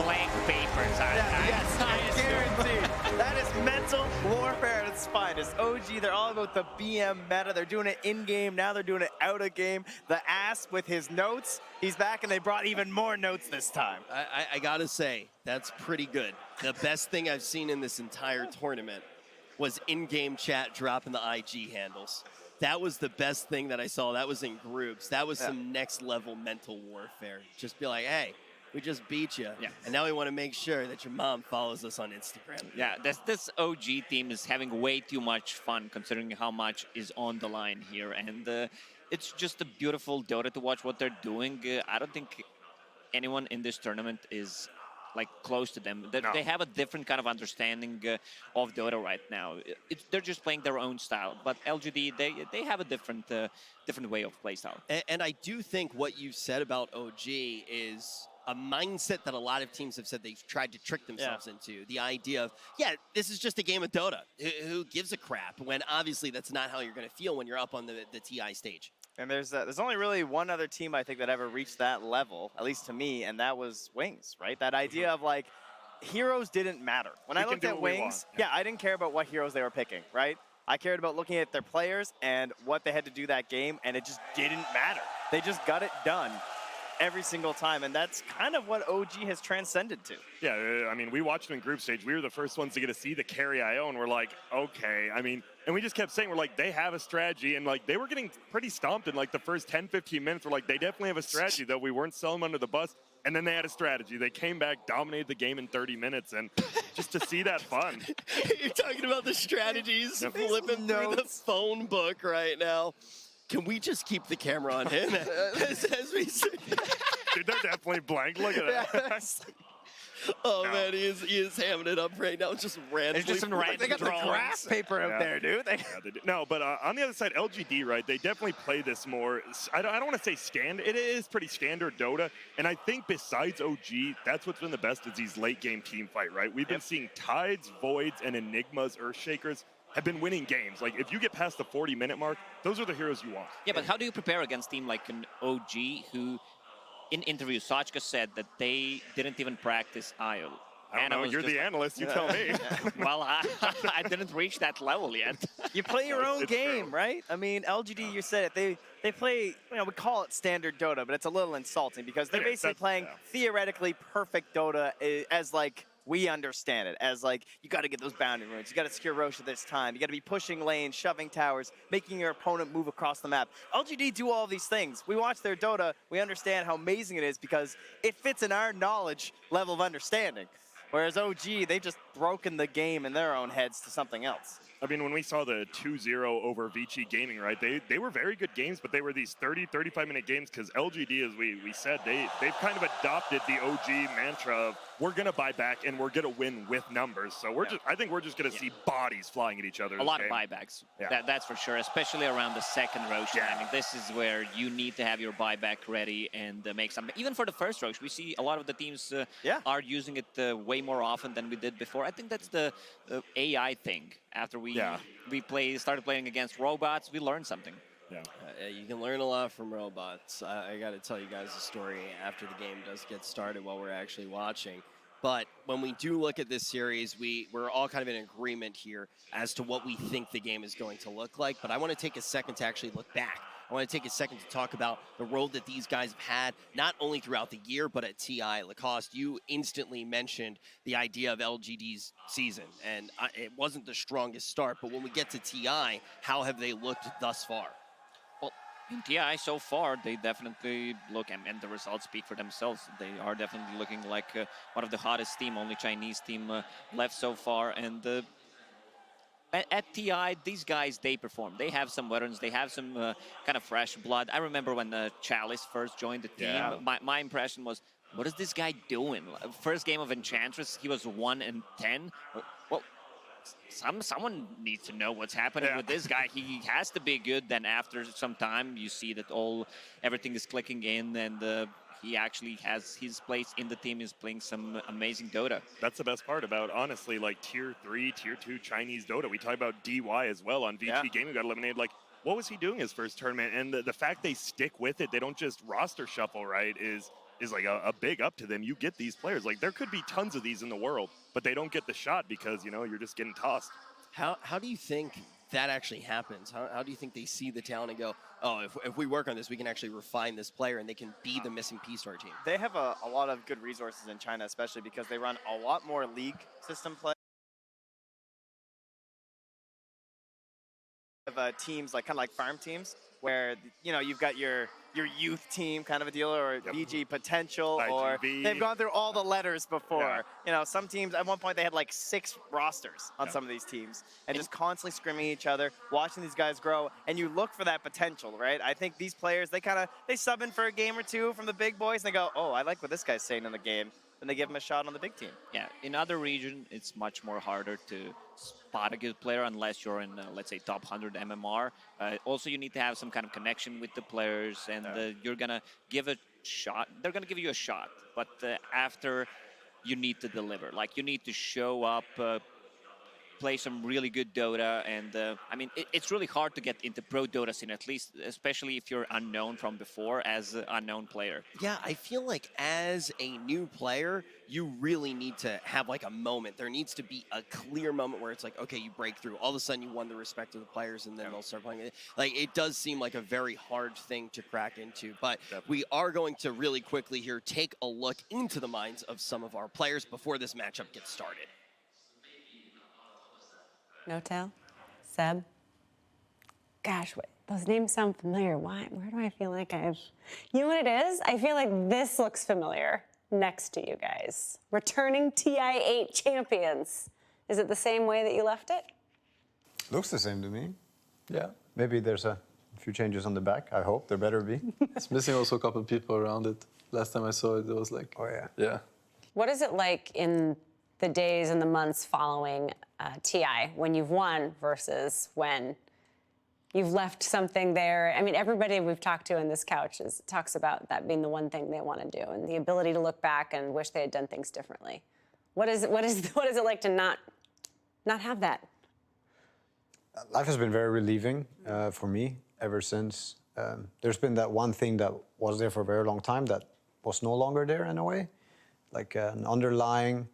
blank papers. Yes, I guarantee. That is mental warfare at its finest. OG, they're all about the BM meta. They're doing it in-game. Now they're doing it out-of-game. The Asp with his notes. He's back, and they brought even more notes this time. I got to say, that's pretty good. The best thing I've seen in this entire tournament was in-game chat dropping the IG handles. That was the best thing that I saw. That was in groups. That was some next-level mental warfare. Just be like, hey, we just beat you. Yeah. And now we want to make sure that your mom follows us on Instagram. Yeah, this OG team is having way too much fun considering how much is on the line here. And it's just a beautiful Dota to watch what they're doing. I don't think anyone in this tournament is like close to them. They have a different kind of understanding of Dota right now. They're just playing their own style. But LGD, they have a different way of play style. And I do think what you said about OG is a mindset that a lot of teams have said they've tried to trick themselves into. The idea of, this is just a game of Dota. Who gives a crap? When obviously that's not how you're going to feel when you're up on the TI stage. And there's only really one other team I think that ever reached that level, at least to me, and that was Wings, right? That idea of like, heroes didn't matter. When I looked at Wings, I didn't care about what heroes they were picking, right? I cared about looking at their players and what they had to do that game, and it just didn't matter. They just got it done every single time, and that's kind of what OG has transcended to. Yeah, I mean, we watched them in group stage. We were the first ones to get to see the carry IO, and we're like, okay. I mean, and we just kept saying, we're like, they have a strategy, and like, they were getting pretty stomped in like the first 10, 15 minutes. We're like, they definitely have a strategy, though. We weren't selling them under the bus, and then they had a strategy. They came back, dominated the game in 30 minutes, and just to see that fun. You're talking about the strategies, flipping through the phone book right now. Can we just keep the camera on him as we say? Dude, they're definitely blank. Look at that. Oh man, he is hamming it up right now, just randomly. It's just some random They got drawings. the graph paper out there, dude. They do. No, but on the other side, LGD, right? They definitely play this more. I don't want to say standard. It is pretty standard Dota, and I think besides OG, that's what's been the best is these late game team fight, right? We've been seeing Tides, Voids, and Enigmas, Earthshakers have been winning games. Like if you get past the 40-minute mark, those are the heroes you want. Yeah, but how do you prepare against a team like an OG who? In interviews, Sachka said that they didn't even practice IO. I don't know, you're the analyst, you tell me. Well, I didn't reach that level yet. You play your own game, right? I mean, LGD, you said it, they play, we call it standard Dota, but it's a little insulting because they're basically playing theoretically perfect Dota as like, we understand it as like, you got to get those boundary runes. You got to secure Rosh at this time. You got to be pushing lanes, shoving towers, making your opponent move across the map. LGD do all these things. We watch their Dota. We understand how amazing it is because it fits in our knowledge level of understanding. Whereas OG, they've just broken the game in their own heads to something else. I mean, when we saw the 2-0 over VICI Gaming, right, they were very good games, but they were these 30, 35-minute games because LGD, as we said, they've kind of adopted the OG mantra of we're going to buy back and we're going to win with numbers. So I think we're just going to see bodies flying at each other. A lot of buybacks, that's for sure, especially around the second Rosh. I mean, this is where you need to have your buyback ready and make something. Even for the first Rosh, we see a lot of the teams are using it way more often than we did before. I think that's the AI thing. After we started playing against robots, we learned something. You can learn a lot from robots. I got to tell you guys a story after the game does get started while we're actually watching. But when we do look at this series, we're all kind of in agreement here as to what we think the game is going to look like. But I want to take a second to actually look back. I want to take a second to talk about the role that these guys have had, not only throughout the year, but at TI. Lacoste, you instantly mentioned the idea of LGD's season, and it wasn't the strongest start, but when we get to TI, how have they looked thus far? Well, in TI so far, they definitely look, and the results speak for themselves. They are definitely looking like one of the hottest team, only Chinese team left so far, and at TI, these guys, they perform. They have some veterans. They have some kind of fresh blood. I remember when Chalice first joined the team, my impression was, what is this guy doing? First game of Enchantress, he was 1-10. Well, someone needs to know what's happening with this guy. He has to be good. Then after some time, you see that everything is clicking in, and he actually has his place in the team, is playing some amazing Dota. That's the best part about, honestly, like Tier 3, Tier 2 Chinese Dota. We talk about DY as well on VG Gaming, got eliminated. Like, what was he doing his first tournament? And the fact they stick with it, they don't just roster shuffle, right, is like a big up to them. You get these players. Like, there could be tons of these in the world, but they don't get the shot because, you're just getting tossed. How do you think that actually happens? How do you think they see the talent and go, oh, if we work on this, we can actually refine this player and they can be the missing piece to our team? They have a lot of good resources in China, especially because they run a lot more league system play. Of teams, like kind of like farm teams, where you've got your youth team kind of a deal, or VG potential, IGV. or they've gone through all the letters before. Some teams at one point they had like 6 rosters on some of these teams, and just constantly scrimming each other, watching these guys grow, and you look for that potential, right? I think these players, they sub in for a game or two from the big boys, and they go, oh, I like what this guy's saying in the game. Then they give him a shot on the big team. Yeah, in other regions, it's much more harder to spot a good player unless you're in, let's say, top 100 MMR. Also, you need to have some kind of connection with the players, and you're going to give a shot. They're going to give you a shot, but after you need to deliver. Like, you need to show up, play some really good Dota, and I mean, it's really hard to get into pro Dota scene, at least, especially if you're unknown from before as an unknown player. Yeah, I feel like as a new player, you really need to have like a moment. There needs to be a clear moment where it's like, okay, you break through. All of a sudden, you won the respect of the players, and then they'll start playing it. Like, it does seem like a very hard thing to crack into. But we are going to really quickly here take a look into the minds of some of our players before this matchup gets started. No-tail? Seb? Gosh, those names sound familiar. Why? Where do I feel like I've... You know what it is? I feel like this looks familiar next to you guys. Returning TI8 champions. Is it the same way that you left it? Looks the same to me. Yeah. Maybe there's a few changes on the back. I hope there better be. It's missing also a couple of people around it. Last time I saw it, it was like... Oh, yeah. Yeah. What is it like in the days and the months following TI, when you've won versus when you've left something there? I mean, everybody we've talked to in this couch talks about that being the one thing they want to do, and the ability to look back and wish they had done things differently. What is it like to not have that? Life has been very relieving for me ever since. There's been that one thing that was there for a very long time that was no longer there in a way, like an underlying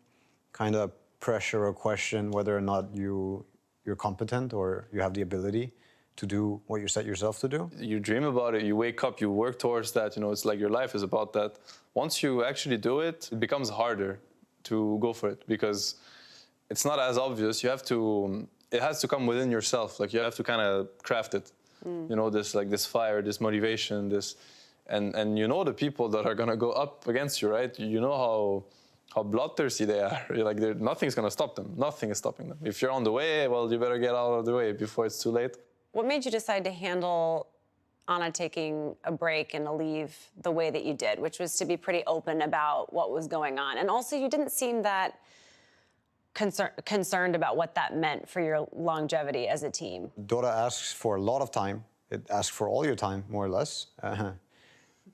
kind of pressure or question whether or not you're competent or you have the ability to do what you set yourself to do. You dream about it, you wake up, you work towards that, you know, it's like your life is about that. Once you actually do it, it becomes harder to go for it because it's not as obvious. You have to, it has to come within yourself. Like, you have to kind of craft it. You know, this fire, this motivation, and you know the people that are gonna go up against you, right? You know how bloodthirsty they are. Like, nothing's gonna stop them. Nothing is stopping them. If you're on the way, well, you better get out of the way before it's too late. What made you decide to handle Anna taking a break and a leave the way that you did, which was to be pretty open about what was going on? And also, you didn't seem that concerned about what that meant for your longevity as a team. Dota asks for a lot of time. It asks for all your time, more or less.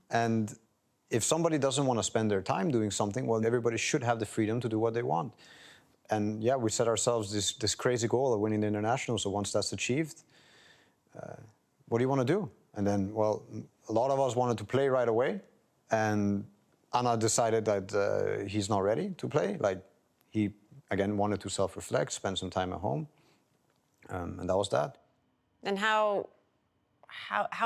And if somebody doesn't want to spend their time doing something, well, everybody should have the freedom to do what they want. And yeah, we set ourselves this crazy goal of winning the international. So once that's achieved, what do you want to do? And then, well, a lot of us wanted to play right away. And Anna decided that he's not ready to play. Like, he, again, wanted to self-reflect, spend some time at home. And that was that. And how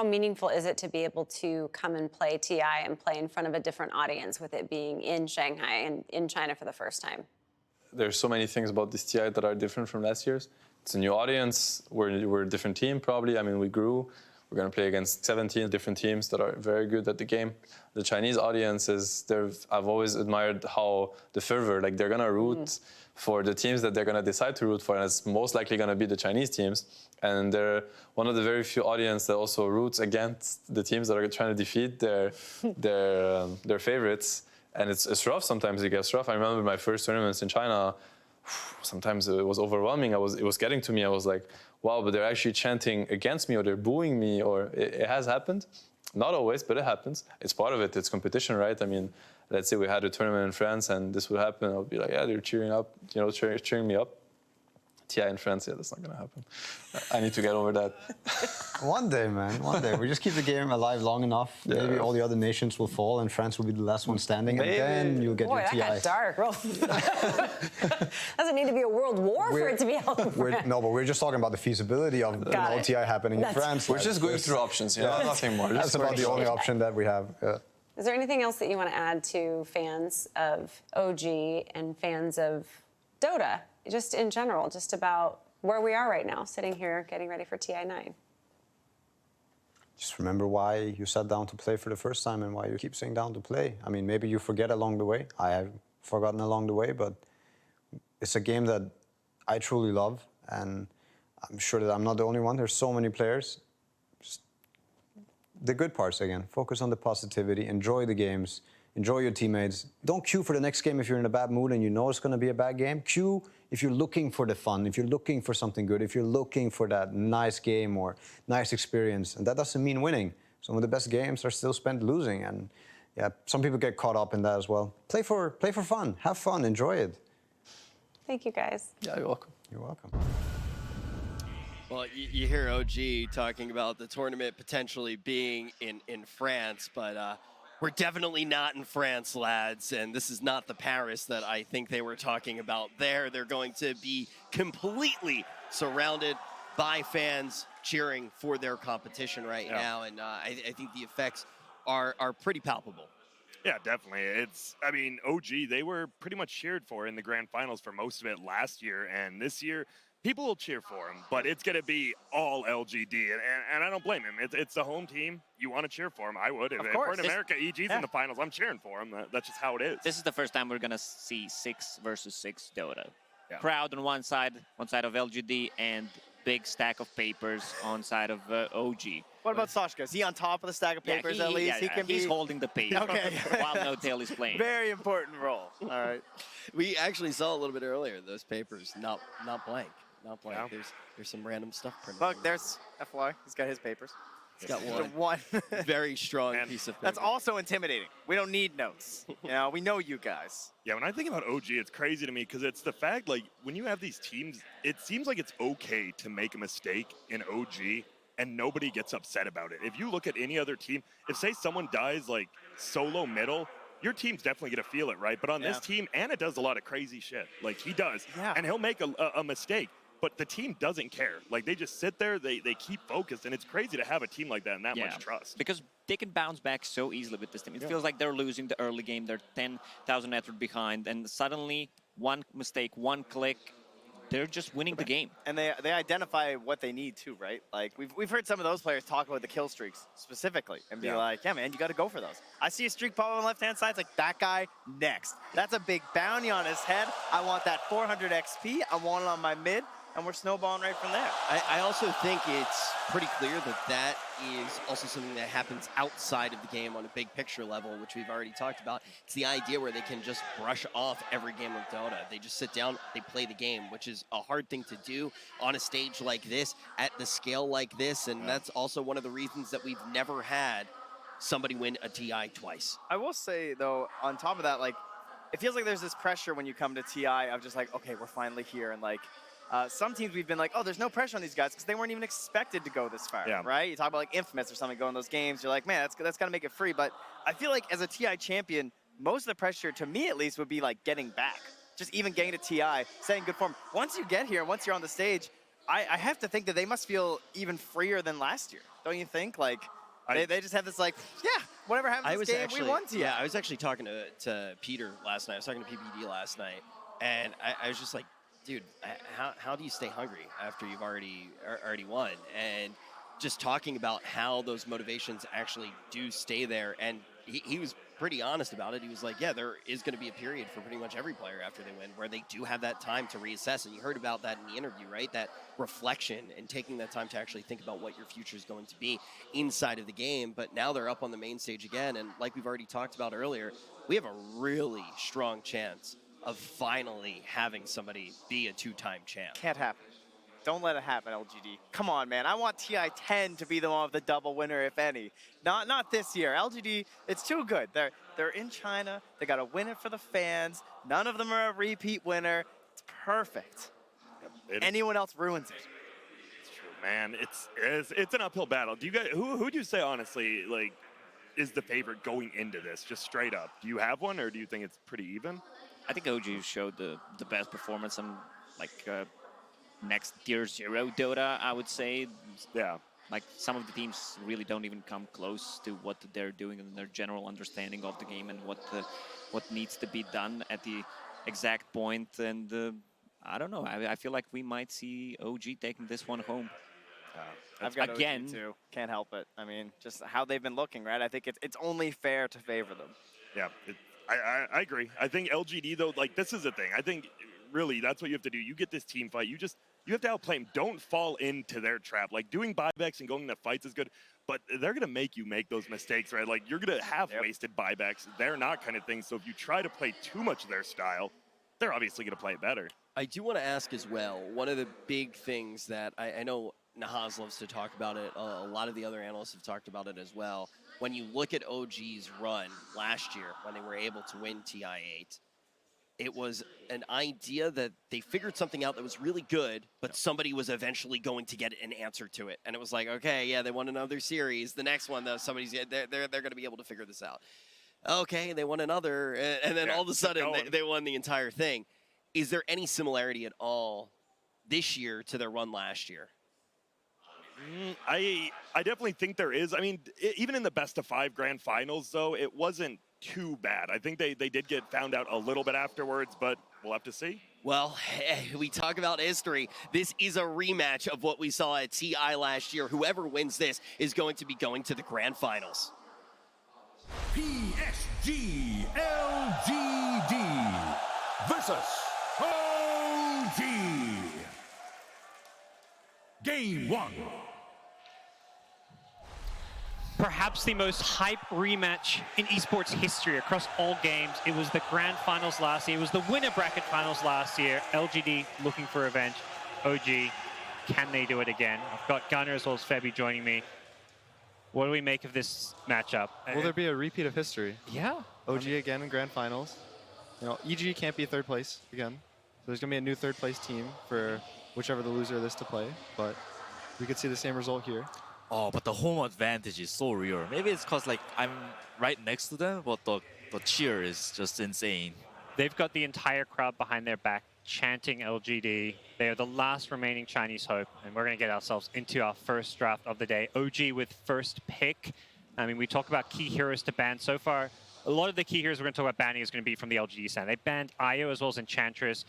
meaningful is it to be able to come and play TI and play in front of a different audience with it being in Shanghai and in China for the first time? There's so many things about this TI that are different from last year's. It's a new audience. We're a different team, probably. I mean, we grew. We're going to play against 17 different teams that are very good at the game. The Chinese audience I've always admired how the fervor, like, they're going to root for the teams that they're going to decide to root for, and it's most likely going to be the Chinese teams. And they're one of the very few audience that also roots against the teams that are trying to defeat their favorites. And it's rough sometimes. It gets rough. I remember my first tournaments in China. Sometimes it was overwhelming. It was getting to me. I was like, wow, but they're actually chanting against me, or they're booing me, or it has happened. Not always, but it happens. It's part of it. It's competition, right? I mean, let's say we had a tournament in France and this would happen. I would be like, yeah, they're cheering up, you know, cheering me up. TI in France, yeah, that's not gonna happen. I need to get over that. One day, man, one day. We just keep the game alive long enough. Yeah. Maybe all the other nations will fall and France will be the last one standing, and then you'll get your TI. Boy, that got dark. Doesn't need to be a world war for it to be held in France. No, but we're just talking about the feasibility of TI happening in France. We're just going through options, yeah, nothing more. That's about the only option that we have. Yeah. Is there anything else that you want to add to fans of OG and fans of Dota? Just in general, just about where we are right now, sitting here getting ready for TI9. Just remember why you sat down to play for the first time and why you keep sitting down to play. I mean, maybe you forget along the way. I have forgotten along the way, but it's a game that I truly love, and I'm sure that I'm not the only one. There's so many players. Just the good parts again. Focus on the positivity, enjoy the games, enjoy your teammates. Don't queue for the next game if you're in a bad mood and you know it's going to be a bad game. Queue if you're looking for the fun, if you're looking for something good, if you're looking for that nice game or nice experience. And that doesn't mean winning. Some of the best games are still spent losing. And yeah, some people get caught up in that as well. Play for fun. Have fun. Enjoy it. Thank you, guys. Yeah, you're welcome. You're welcome. Well, you hear OG talking about the tournament potentially being in France, but we're definitely not in France, lads, and this is not the Paris that I think they were talking about there. They're going to be completely surrounded by fans cheering for their competition right now, and I think the effects are pretty palpable. Yeah, definitely. I mean, OG, they were pretty much cheered for in the grand finals for most of it last year, and this year, people will cheer for him, but it's going to be all LGD, and I don't blame him. It's the home team. You want to cheer for him. I would. If we're in America, EG's in the finals, I'm cheering for him. That's just how it is. This is the first time we're going to see 6 versus 6 Dota. Crowd on one side of LGD, and big stack of papers on side of OG. What about Sashka? Is he on top of the stack of papers at least? He's holding the paper while No Tail is playing. Very important role. All right. We actually saw a little bit earlier those papers not blank. Not blank. There's some random stuff printed. Look, there's FY. He's got his papers. He's got one very strong piece of paper. That's also intimidating. We don't need notes. You know, we know you guys. Yeah, when I think about OG, it's crazy to me because it's the fact, like, when you have these teams, it seems like it's okay to make a mistake in OG and nobody gets upset about it. If you look at any other team, if, say, someone dies, like, solo middle, your team's definitely going to feel it, right? But on this team, Anna does a lot of crazy shit. Like, he does. And he'll make a mistake. But the team doesn't care. Like, they just sit there, they keep focused, and it's crazy to have a team like that and that much trust. Because they can bounce back so easily with this team. It feels like they're losing the early game. They're 10,000 effort behind, and suddenly one mistake, one click, they're just winning the game. And they identify what they need too, right? Like, we've heard some of those players talk about the kill streaks specifically and be like, yeah, man, you got to go for those. I see a streak pop on the left-hand side. It's like, that guy next. That's a big bounty on his head. I want that 400 XP. I want it on my mid. And we're snowballing right from there. I also think it's pretty clear that is also something that happens outside of the game on a big picture level, which we've already talked about. It's the idea where they can just brush off every game of Dota. They just sit down, they play the game, which is a hard thing to do on a stage like this, at the scale like this, and that's also one of the reasons that we've never had somebody win a TI twice. I will say, though, on top of that, like, it feels like there's this pressure when you come to TI of just like, okay, we're finally here, and like, some teams we've been like, oh, there's no pressure on these guys because they weren't even expected to go this far, right? You talk about like Infamous or something going those games, you're like, man, that's got to make it free. But I feel like as a TI champion, most of the pressure, to me at least, would be like getting back. Just even getting to TI, staying in good form. Once you get here, once you're on the stage, I have to think that they must feel even freer than last year. Don't you think? Like, they just have this like, yeah, whatever happens this game, we won TI. Yeah, I was actually talking to Peter last night. I was talking to PPD last night, and I was just like, dude, how do you stay hungry after you've already won? And just talking about how those motivations actually do stay there. And he was pretty honest about it. He was like, yeah, there is going to be a period for pretty much every player after they win where they do have that time to reassess. And you heard about that in the interview, right? That reflection and taking that time to actually think about what your future is going to be inside of the game. But now they're up on the main stage again. And like we've already talked about earlier, we have a really strong chance of finally having somebody be a 2-time champ. Can't happen. Don't let it happen, LGD. Come on, man. I want TI 10 to be the one with the double winner, if any. Not this year. LGD, it's too good. They're in China. They got to win it for the fans. None of them are a repeat winner. It's perfect. Anyone else ruins it. It's true, man. It's an uphill battle. Do you guys? Who do you say honestly, like, is the favorite going into this? Just straight up. Do you have one, or do you think it's pretty even? I think OG showed the best performance on, like, next tier 0 Dota, I would say. Yeah. Like, some of the teams really don't even come close to what they're doing and their general understanding of the game and what needs to be done at the exact point. And I don't know. I feel like we might see OG taking this one home. I've got again OG too. Can't help it. I mean, just how they've been looking, right? I think it's only fair to favor them. Yeah. I agree. I think LGD, though, like, this is the thing. I think, really, that's what you have to do. You get this team fight. You have to outplay them. Don't fall into their trap. Like, doing buybacks and going into fights is good, but they're going to make you make those mistakes, right? Like, you're going to have wasted buybacks. They're not kind of things. So if you try to play too much of their style, they're obviously going to play it better. I do want to ask as well, one of the big things that I know Nahaz loves to talk about it, a lot of the other analysts have talked about it as well, when you look at OG's run last year when they were able to win TI8, it was an idea that they figured something out that was really good, but somebody was eventually going to get an answer to it. And it was like, okay, yeah, they won another series. The next one, though, they're going to be able to figure this out. Okay, they won another, and then all of a sudden they won the entire thing. Is there any similarity at all this year to their run last year? I definitely think there is. I mean, even in the best of 5 grand finals, though, it wasn't too bad. I think they did get found out a little bit afterwards, but we'll have to see. Well, we talk about history. This is a rematch of what we saw at TI last year. Whoever wins this is going to be going to the grand finals. PSG.LGD versus OG. Game 1. Perhaps the most hype rematch in esports history across all games. It was the grand finals last year. It was the winner bracket finals last year. LGD looking for revenge. OG, can they do it again? I've got Gunnar as well as Febby joining me. What do we make of this matchup? Will there be a repeat of history? Yeah. OG again in grand finals. You know, EG can't be third place again. So there's going to be a new third place team for whichever the loser of this to play. But we could see the same result here. Oh, but the home advantage is so real. Maybe it's because like I'm right next to them, but the cheer is just insane. They've got the entire crowd behind their back chanting LGD. They are the last remaining Chinese hope, and we're going to get ourselves into our first draft of the day. OG with first pick. I mean, we talk about key heroes to ban so far. A lot of the key heroes we're going to talk about banning is going to be from the LGD side. They banned Io as well as Enchantress.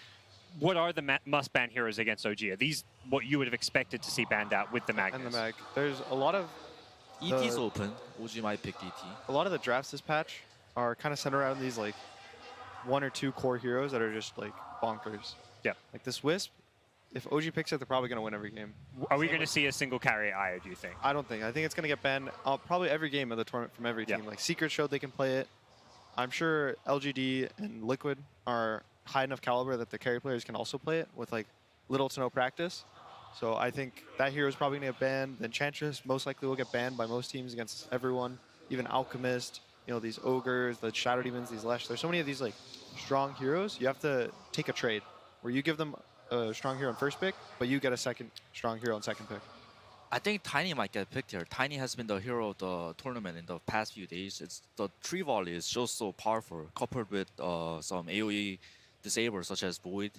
What are the must-ban heroes against OG? Are these what you would have expected to see banned out with the Magnus? And the Mag. There's a lot of... ET's open. OG might pick ET. A lot of the drafts this patch are kind of centered around these like 1 or 2 core heroes that are just like bonkers. Yeah. Like this Wisp, if OG picks it, they're probably going to win every game. Are we going to see a single carry Io, do you think? I don't think. I think it's going to get banned probably every game of the tournament from every team. Like Secret showed they can play it. I'm sure LGD and Liquid are high enough caliber that the carry players can also play it with like little to no practice. So I think that hero is probably going to get banned. The Enchantress most likely will get banned by most teams against everyone, even Alchemist, you know, these Ogres, the Shadow Demons, these Lesh. There's so many of these like strong heroes. You have to take a trade where you give them a strong hero on first pick, but you get a second strong hero on second pick. I think Tiny might get picked here. Tiny has been the hero of the tournament in the past few days. The tree volley is just so powerful, coupled with some AoE disablers such as Void.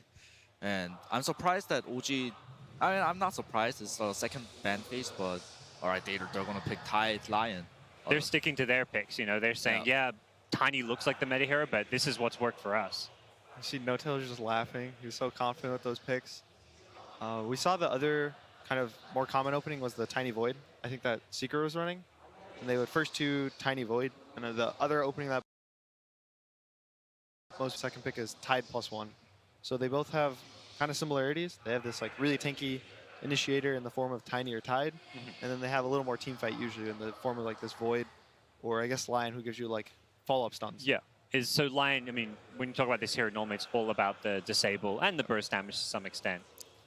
And I'm surprised that OG, I mean, I'm not surprised. It's the second ban phase, but all right, they're going to pick Tide, Lion. They're sticking to their picks, you know. They're saying, yeah, Tiny looks like the meta hero, but this is what's worked for us. You see No-Tail just laughing. He was so confident with those picks. We saw the other kind of more common opening was the Tiny Void. I think that Seeker was running. And they would first 2 Tiny Void. And then the other opening that most second pick is Tide +1. So they both have kind of similarities. They have this like really tanky initiator in the form of Tiny or Tide. And then they have a little more team fight usually in the form of like this Void. Or I guess Lion, who gives you like follow-up stuns. Yeah. So Lion, I mean, when you talk about this hero, normally it's all about the disable and the burst damage to some extent.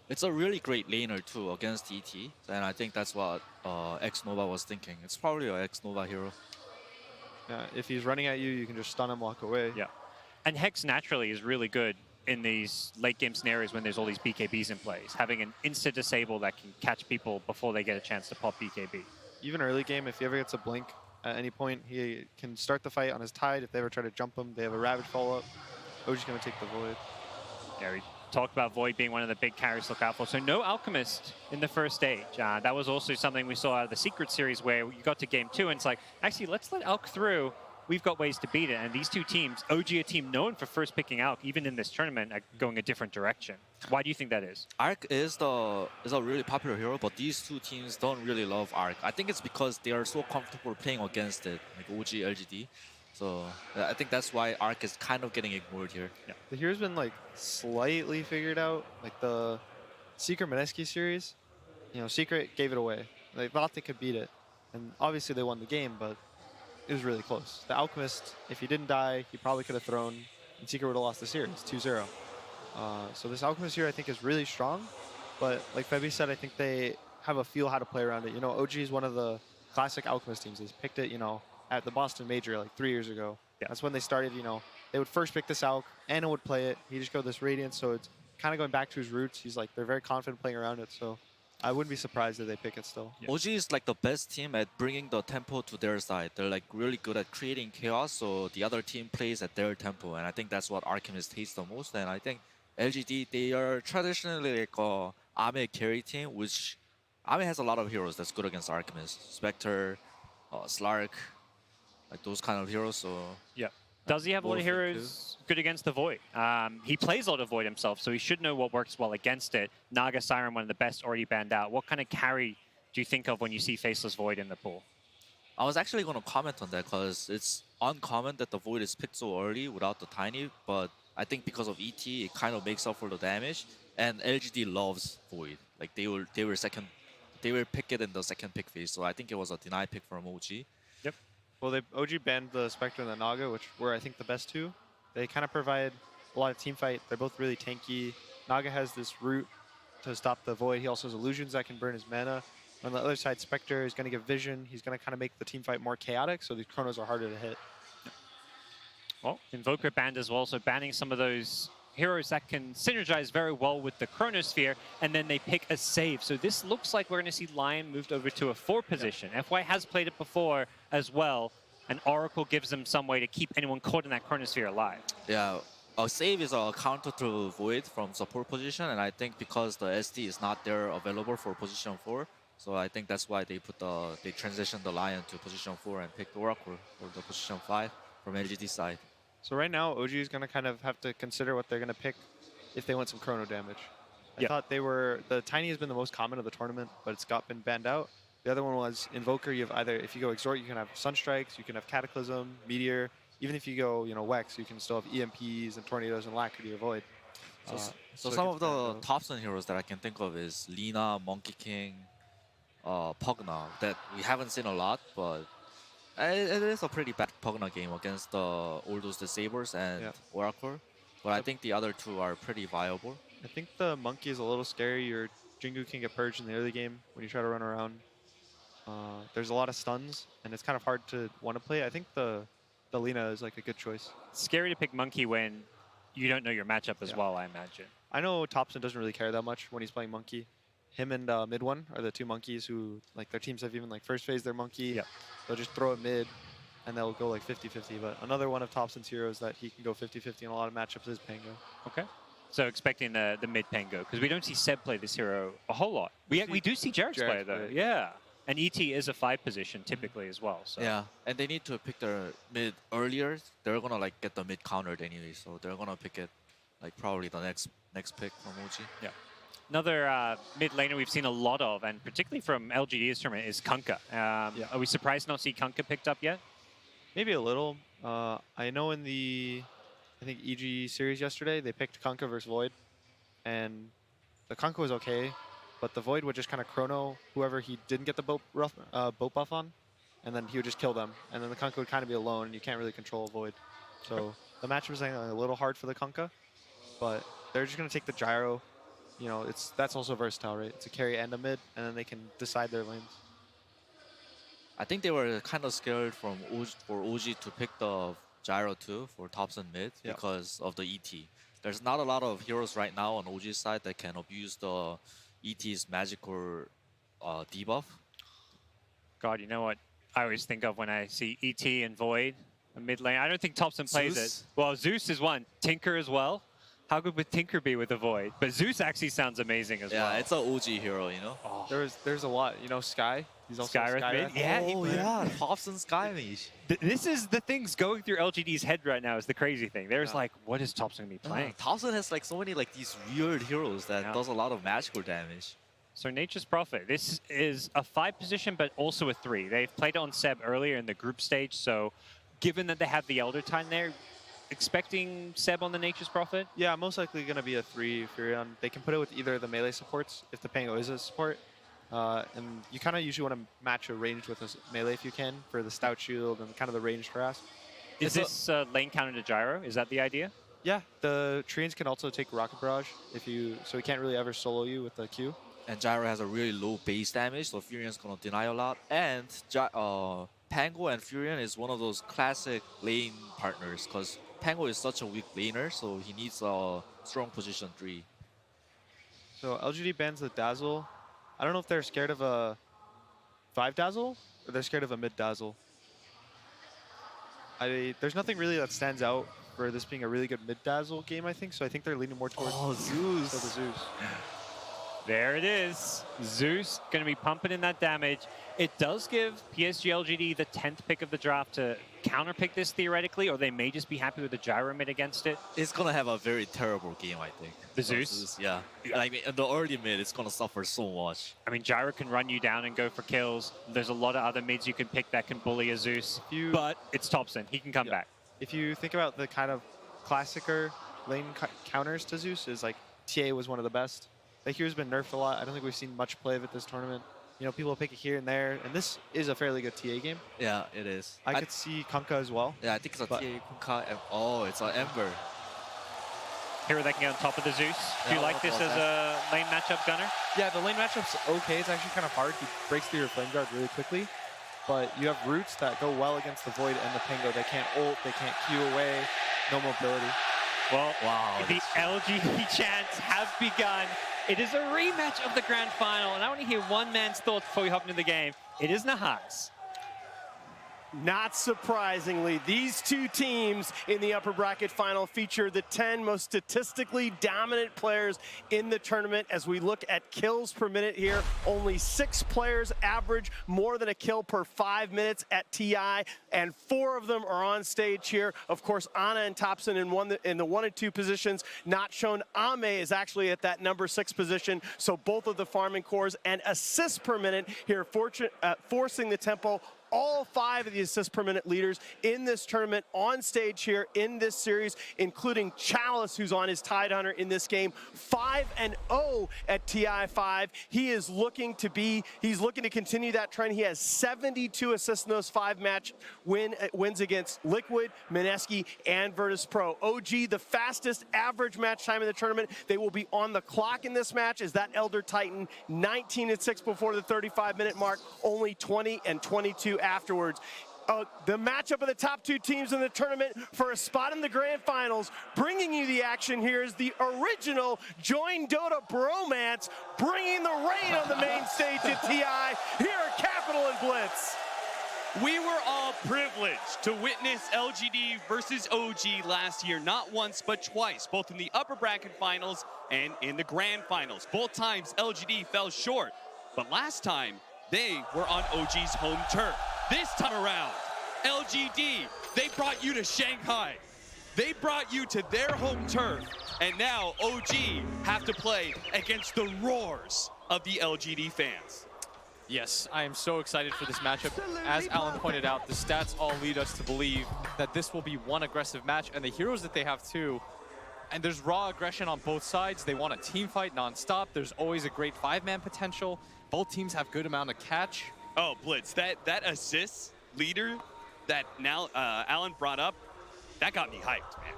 It's a really great laner too against ET, and I think that's what X-Nova was thinking. It's probably an X-Nova hero. Yeah, if he's running at you, you can just stun him, walk away. Yeah. And Hex naturally is really good in these late game scenarios when there's all these BKBs in place. Having an instant disable that can catch people before they get a chance to pop BKB. Even early game, if he ever gets a blink at any point, he can start the fight on his Tide. If they ever try to jump him, they have a Ravage follow-up. OG's going to take the Void. Yeah, we talked about Void being one of the big carries to look out for. So no Alchemist in the first stage. That was also something we saw out of the Secret Series where you got to game 2 and it's like, actually, let's let Alk through. We've got ways to beat it. And these two teams, OG, a team known for first picking Alk, even in this tournament, are going a different direction. Why do you think that is? Arc is a really popular hero, but these two teams don't really love Arc. I think it's because they are so comfortable playing against it, like OG, LGD. So I think that's why Arc is kind of getting ignored here. Yeah. The hero's been like slightly figured out. Like the Secret Mineski series, you know, Secret gave it away. They thought they could beat it. And obviously they won the game, but it was really close. The Alchemist, if he didn't die, he probably could have thrown, and Secret would have lost the series, 2-0. So this Alchemist here, I think, is really strong. But like Febby said, I think they have a feel how to play around it. You know, OG is one of the classic Alchemist teams. He's picked it, you know, at the Boston Major like 3 years ago. That's when they started, they would first pick this out, Anna would play it, he'd just go this Radiance, so it's kind of going back to his roots. He's like, they're very confident playing around it, so I wouldn't be surprised if they pick it still. OG is like the best team at bringing the tempo to their side. They're like really good at creating chaos, so the other team plays at their tempo, and I think that's what Archimist hates the most. And I think LGD, they are traditionally like a Ame carry team, which Ame has a lot of heroes that's good against Archimist. Spectre, Slark, like those kind of heroes. So yeah. Does he have a lot of heroes good against the Void? He plays a lot of Void himself, so he should know what works well against it. Naga Siren, one of the best, already banned out. What kind of carry do you think of when you see Faceless Void in the pool? I was actually going to comment on that because it's uncommon that the Void is picked so early without the Tiny, but I think because of ET, it kind of makes up for the damage. And LGD loves Void. Like they will pick it in the second pick phase, so I think it was a deny pick from OG. Yep. Well, OG banned the Spectre and the Naga, which were, I think, the best two. They kind of provide a lot of team fight. They're both really tanky. Naga has this root to stop the Void. He also has illusions that can burn his mana. On the other side, Spectre is going to give vision. He's going to kind of make the team fight more chaotic, so these chronos are harder to hit. Well, Invoker banned as well, so banning some of those heroes that can synergize very well with the Chronosphere, and then they pick a save. So this looks like we're going to see Lion moved over to a 4 position. FY has played it before as well, and Oracle gives them some way to keep anyone caught in that Chronosphere alive. Yeah, a save is a counter to Void from support position, and I think because the SD is not there available for position 4, so I think that's why they transitioned the Lion to position 4 and picked Oracle for the position 5 from LGD side. So right now, OG is going to kind of have to consider what they're going to pick if they want some chrono damage. I thought the Tiny has been the most common of the tournament, but it's been banned out. The other one was Invoker. You have either, if you go Exhort, you can have Sunstrikes, you can have Cataclysm, Meteor. Even if you go, Wex, you can still have EMPs and Tornadoes and Lacrity or Void. So some of the Thompson heroes that I can think of is Lina, Monkey King, Pugna, that we haven't seen a lot, but it is a pretty bad Pugna game against all those Disabers and Oracle. But I think the other two are pretty viable. I think the Monkey is a little scary. Your Jingu can get purged in the early game when you try to run around. There's a lot of stuns, and it's kind of hard to want to play. I think the Lina is like a good choice. It's scary to pick Monkey when you don't know your matchup as well, I imagine. I know Thompson doesn't really care that much when he's playing Monkey. Him and Mid One are the two monkeys who, like, their teams have even like first phase their Monkey. They'll just throw it mid, and they'll go like 50-50. But another one of Thompson's heroes that he can go 50-50 in a lot of matchups is Pango. Okay. So expecting the mid Pango, because we don't see Seb play this hero a whole lot. We do see Jarek's play though. Yeah. And ET is a 5 position typically as well. So. Yeah, and they need to pick their mid earlier. They're gonna like get the mid countered anyway, so they're gonna pick it like probably the next pick from OG. Yeah. Another mid laner we've seen a lot of, and particularly from LGD's tournament, is Kunkka. Are we surprised not to see Kunkka picked up yet? Maybe a little. I know in the, I think EG series yesterday, they picked Kunkka versus Void, and the Kunkka was okay, but the Void would just kind of chrono whoever he didn't get the boat buff on, and then he would just kill them, and then the Kunkka would kind of be alone, and you can't really control Void. So the matchup is a little hard for the Kunkka, but they're just going to take the gyro. That's also versatile, right? It's a carry and a mid, and then they can decide their lanes. I think they were kind of scared for OG to pick the gyro too for Thompson mid because of the ET. There's not a lot of heroes right now on OG's side that can abuse the ET's magical debuff. God, you know what I always think of when I see ET and Void, a mid lane. I don't think Thompson plays it. Well, Zeus is one. Tinker as well. How good would Tinker be with the Void? But Zeus actually sounds amazing as well. Yeah, it's an OG hero, Oh. There's a lot. Sky. He's also Sky mid? Yeah. Thompson Sky Mage. This is the things going through LGD's head right now is the crazy thing. There's like, what is Thompson going to be playing? Thompson has like so many like these weird heroes that does a lot of magical damage. So Nature's Prophet, this is a 5 position, but also a 3. They've played it on Seb earlier in the group stage, so given that they have the Elder Time there, expecting Seb on the Nature's Prophet? Yeah, most likely going to be a 3 Furion. They can put it with either of the melee supports if the Pango is a support. And you kind of usually want to match a ranged with a melee if you can for the Stout Shield and kind of the ranged harass. Is this lane counter to Gyro? Is that the idea? Yeah, the Treants can also take Rocket Barrage so he can't really ever solo you with the Q. And Gyro has a really low base damage, so Furion's going to deny a lot. And Pango and Furion is one of those classic lane partners because Pango is such a weak laner, so he needs a strong position 3. So LGD bans the Dazzle. I don't know if they're scared of a 5 Dazzle or they're scared of a mid Dazzle. There's nothing really that stands out for this being a really good mid Dazzle game, I think. So I think they're leaning more towards Zeus. the Zeus. There it is. Zeus going to be pumping in that damage. It does give PSG.LGD the 10th pick of the draft to counterpick this theoretically, or they may just be happy with the Gyro mid against it. It's going to have a very terrible game, I think. The Zeus? Yeah. Like in the early mid, it's going to suffer so much. I mean, Gyro can run you down and go for kills. There's a lot of other mids you can pick that can bully a Zeus, but it's Thompson. He can come back. If you think about the kind of classicer lane counters to Zeus, is like TA was one of the best. That hero's been nerfed a lot. I don't think we've seen much play of it this tournament. You know, people pick it here and there, and this is a fairly good TA game. Yeah, it is. I could see Kunkka as well. Yeah, I think it's a TA, Kunkka, and oh, it's an Ember. Here they can get on top of the Zeus. Do you like this as a lane matchup, Gunner? Yeah, the lane matchup's okay. It's actually kind of hard. He breaks through your flame guard really quickly. But you have roots that go well against the Void and the Pango. They can't ult, they can't Q away, no mobility. Well, the LGD chants have begun. It is a rematch of the grand final, and I want to hear one man's thoughts before we hop into the game. It is Nahas. Not surprisingly, these two teams in the upper bracket final feature the 10 most statistically dominant players in the tournament. As we look at kills per minute here, only 6 players average more than a kill per 5 minutes at TI, and 4 of them are on stage here. Of course, Ana and Thompson in the 1 and 2 positions, not shown. Ame is actually at that number 6 position, so both of the farming cores and assists per minute here, forcing the tempo. All 5 of the assists per minute leaders in this tournament on stage here in this series, including Chalice, who's on his Tidehunter in this game, 5-0 at TI5. He's looking to continue that trend. He has 72 assists in those 5 wins against Liquid, Mineski, and Virtus Pro. OG, the fastest average match time in the tournament. They will be on the clock in this match as that Elder Titan, 19-6 before the 35-minute mark, only 20 and 22 afterwards. The matchup of the top 2 teams in the tournament for a spot in the grand finals. Bringing you the action here is the original Join Dota bromance, bringing the rain on the main stage at TI. Here are Capital and Blitz. We were all privileged to witness LGD versus OG last year, not once but twice, both in the upper bracket finals and in the grand finals. Both times LGD fell short, but last time they were on OG's home turf. This time around, LGD, they brought you to Shanghai. They brought you to their home turf, and now OG have to play against the roars of the LGD fans. Yes, I am so excited for this matchup. As Alan pointed out, the stats all lead us to believe that this will be one aggressive match, and the heroes that they have too. And there's raw aggression on both sides. They want a team fight nonstop. There's always a great 5-man potential. Both teams have good amount of catch. Oh, Blitz, that assist leader that now Alan brought up, that got me hyped, man.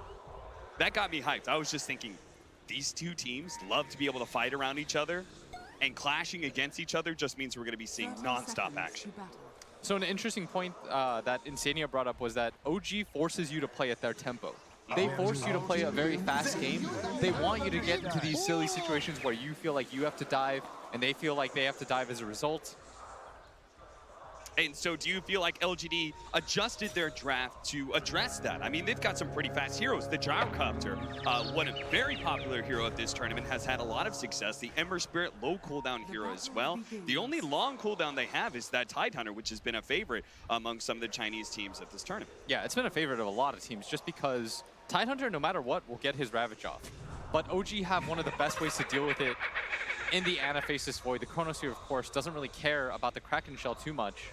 That got me hyped. I was just thinking, these two teams love to be able to fight around each other, and clashing against each other just means we're going to be seeing non-stop action. So an interesting point that Insania brought up was that OG forces you to play at their tempo. They force you to play a very fast game. They want you to get into these silly situations where you feel like you have to dive, and they feel like they have to dive as a result. And so do you feel like LGD adjusted their draft to address that? I mean, they've got some pretty fast heroes. The Gyrocopter, one a very popular hero of this tournament, has had a lot of success. The Ember Spirit, low cooldown hero as well. The only long cooldown they have is that Tidehunter, which has been a favorite among some of the Chinese teams at this tournament. Yeah, it's been a favorite of a lot of teams just because Tidehunter, no matter what, will get his Ravage off. But OG have one of the best ways to deal with it in the Anaphasis Void. The Chronosphere, of course, doesn't really care about the Kraken Shell too much.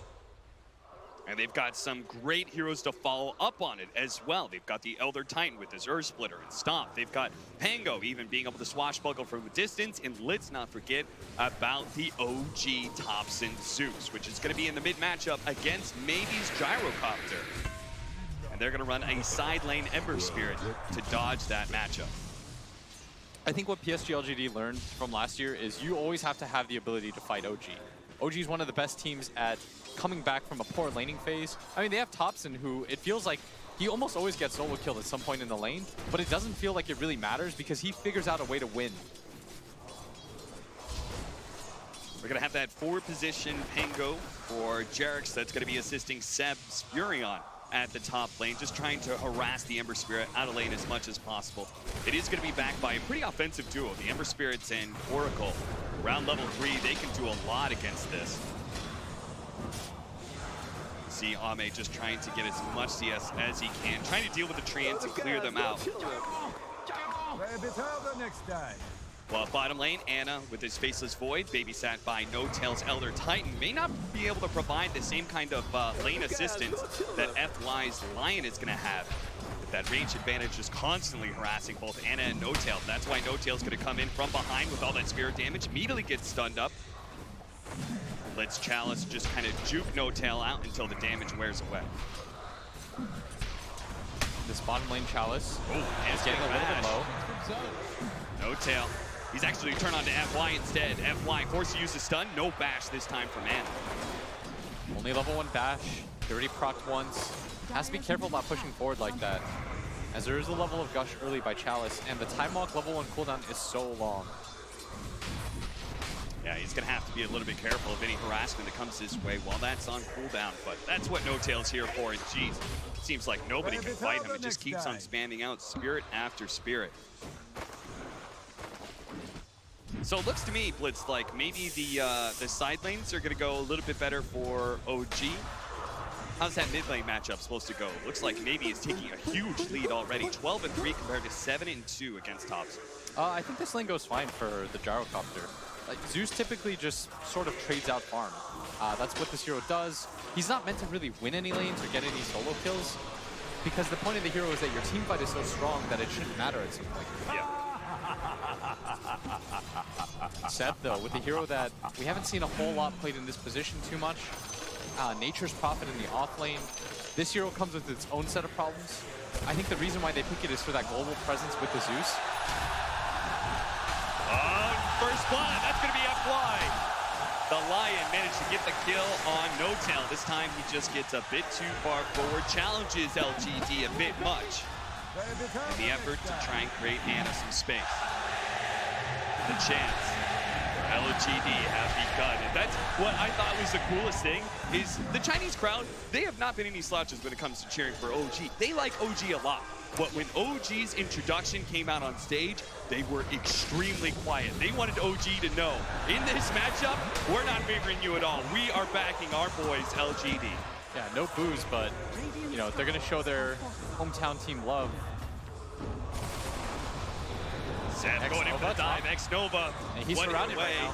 And they've got some great heroes to follow up on it as well. They've got the Elder Titan with his Earth Splitter and Stomp. They've got Pango even being able to swashbuckle from a distance. And let's not forget about the OG Thompson Zeus, which is going to be in the mid matchup against Maybe's Gyrocopter. And they're going to run a side lane Ember Spirit to dodge that matchup. I think what PSG.LGD learned from last year is you always have to have the ability to fight OG. OG is one of the best teams at coming back from a poor laning phase. I mean, they have Thompson, who it feels like he almost always gets solo killed at some point in the lane, but it doesn't feel like it really matters because he figures out a way to win. We're going to have that forward position Pango for Jerix that's going to be assisting Seb's Furion at the top lane, just trying to harass the Ember Spirit out of lane as much as possible. It is going to be backed by a pretty offensive duo, the Ember Spirits and Oracle. Around level 3, they can do a lot against this. See Ame just trying to get as much CS as he can, trying to deal with the treants and clear them out. Well, bottom lane, Ana with his Faceless Void, babysat by No-Tail's Elder Titan, may not be able to provide the same kind of lane assistance that FY's Lion is going to have. With that range advantage just constantly harassing both Ana and No-Tail. That's why No-Tail's going to come in from behind with all that spirit damage, immediately gets stunned up. Lets Chalice just kind of juke No-Tail out until the damage wears away. This bottom lane Chalice is getting a little bit low. No-Tail. He's actually turned on to FY instead. FY forced to use the stun. No bash this time from Ana. Only level 1 bash. He already procced once. Has to be careful about pushing forward like that, as there is a level of Gush early by Chalice, and the time walk level 1 cooldown is so long. Yeah, he's going to have to be a little bit careful of any harassment that comes his way while that's on cooldown, but that's what No-Tail's here for, and geez, it seems like nobody can fight him. It just keeps on spamming out spirit after spirit. So it looks to me, Blitz, like maybe the side lanes are going to go a little bit better for OG. How's that mid lane matchup supposed to go? Looks like maybe he's taking a huge lead already, 12-3 compared to 7-2 against Thompson. I think this lane goes fine for the Gyrocopter. Like, Zeus typically just sort of trades out farm. That's what this hero does. He's not meant to really win any lanes or get any solo kills, because the point of the hero is that your team fight is so strong that it shouldn't matter at some point. Yeah. Seb, though, with the hero that we haven't seen a whole lot played in this position too much, Nature's Prophet in the off lane. This hero comes with its own set of problems. I think the reason why they pick it is for that global presence with the Zeus. First blood, that's going to be FY. The Lion managed to get the kill on No-Tail. This time he just gets a bit too far forward, challenges LGD a bit much in the effort to try and create Ana some space. The chance for LGD have begun. And that's what I thought was the coolest thing, is the Chinese crowd, they have not been any slouches when it comes to cheering for OG. They like OG a lot. But when OG's introduction came out on stage, they were extremely quiet. They wanted OG to know, in this matchup, we're not favoring you at all. We are backing our boys, LGD. Yeah, no boos, but you know, they're gonna show their hometown team love. Seb going in for the dive, X-Nova. And he's surrounded right now.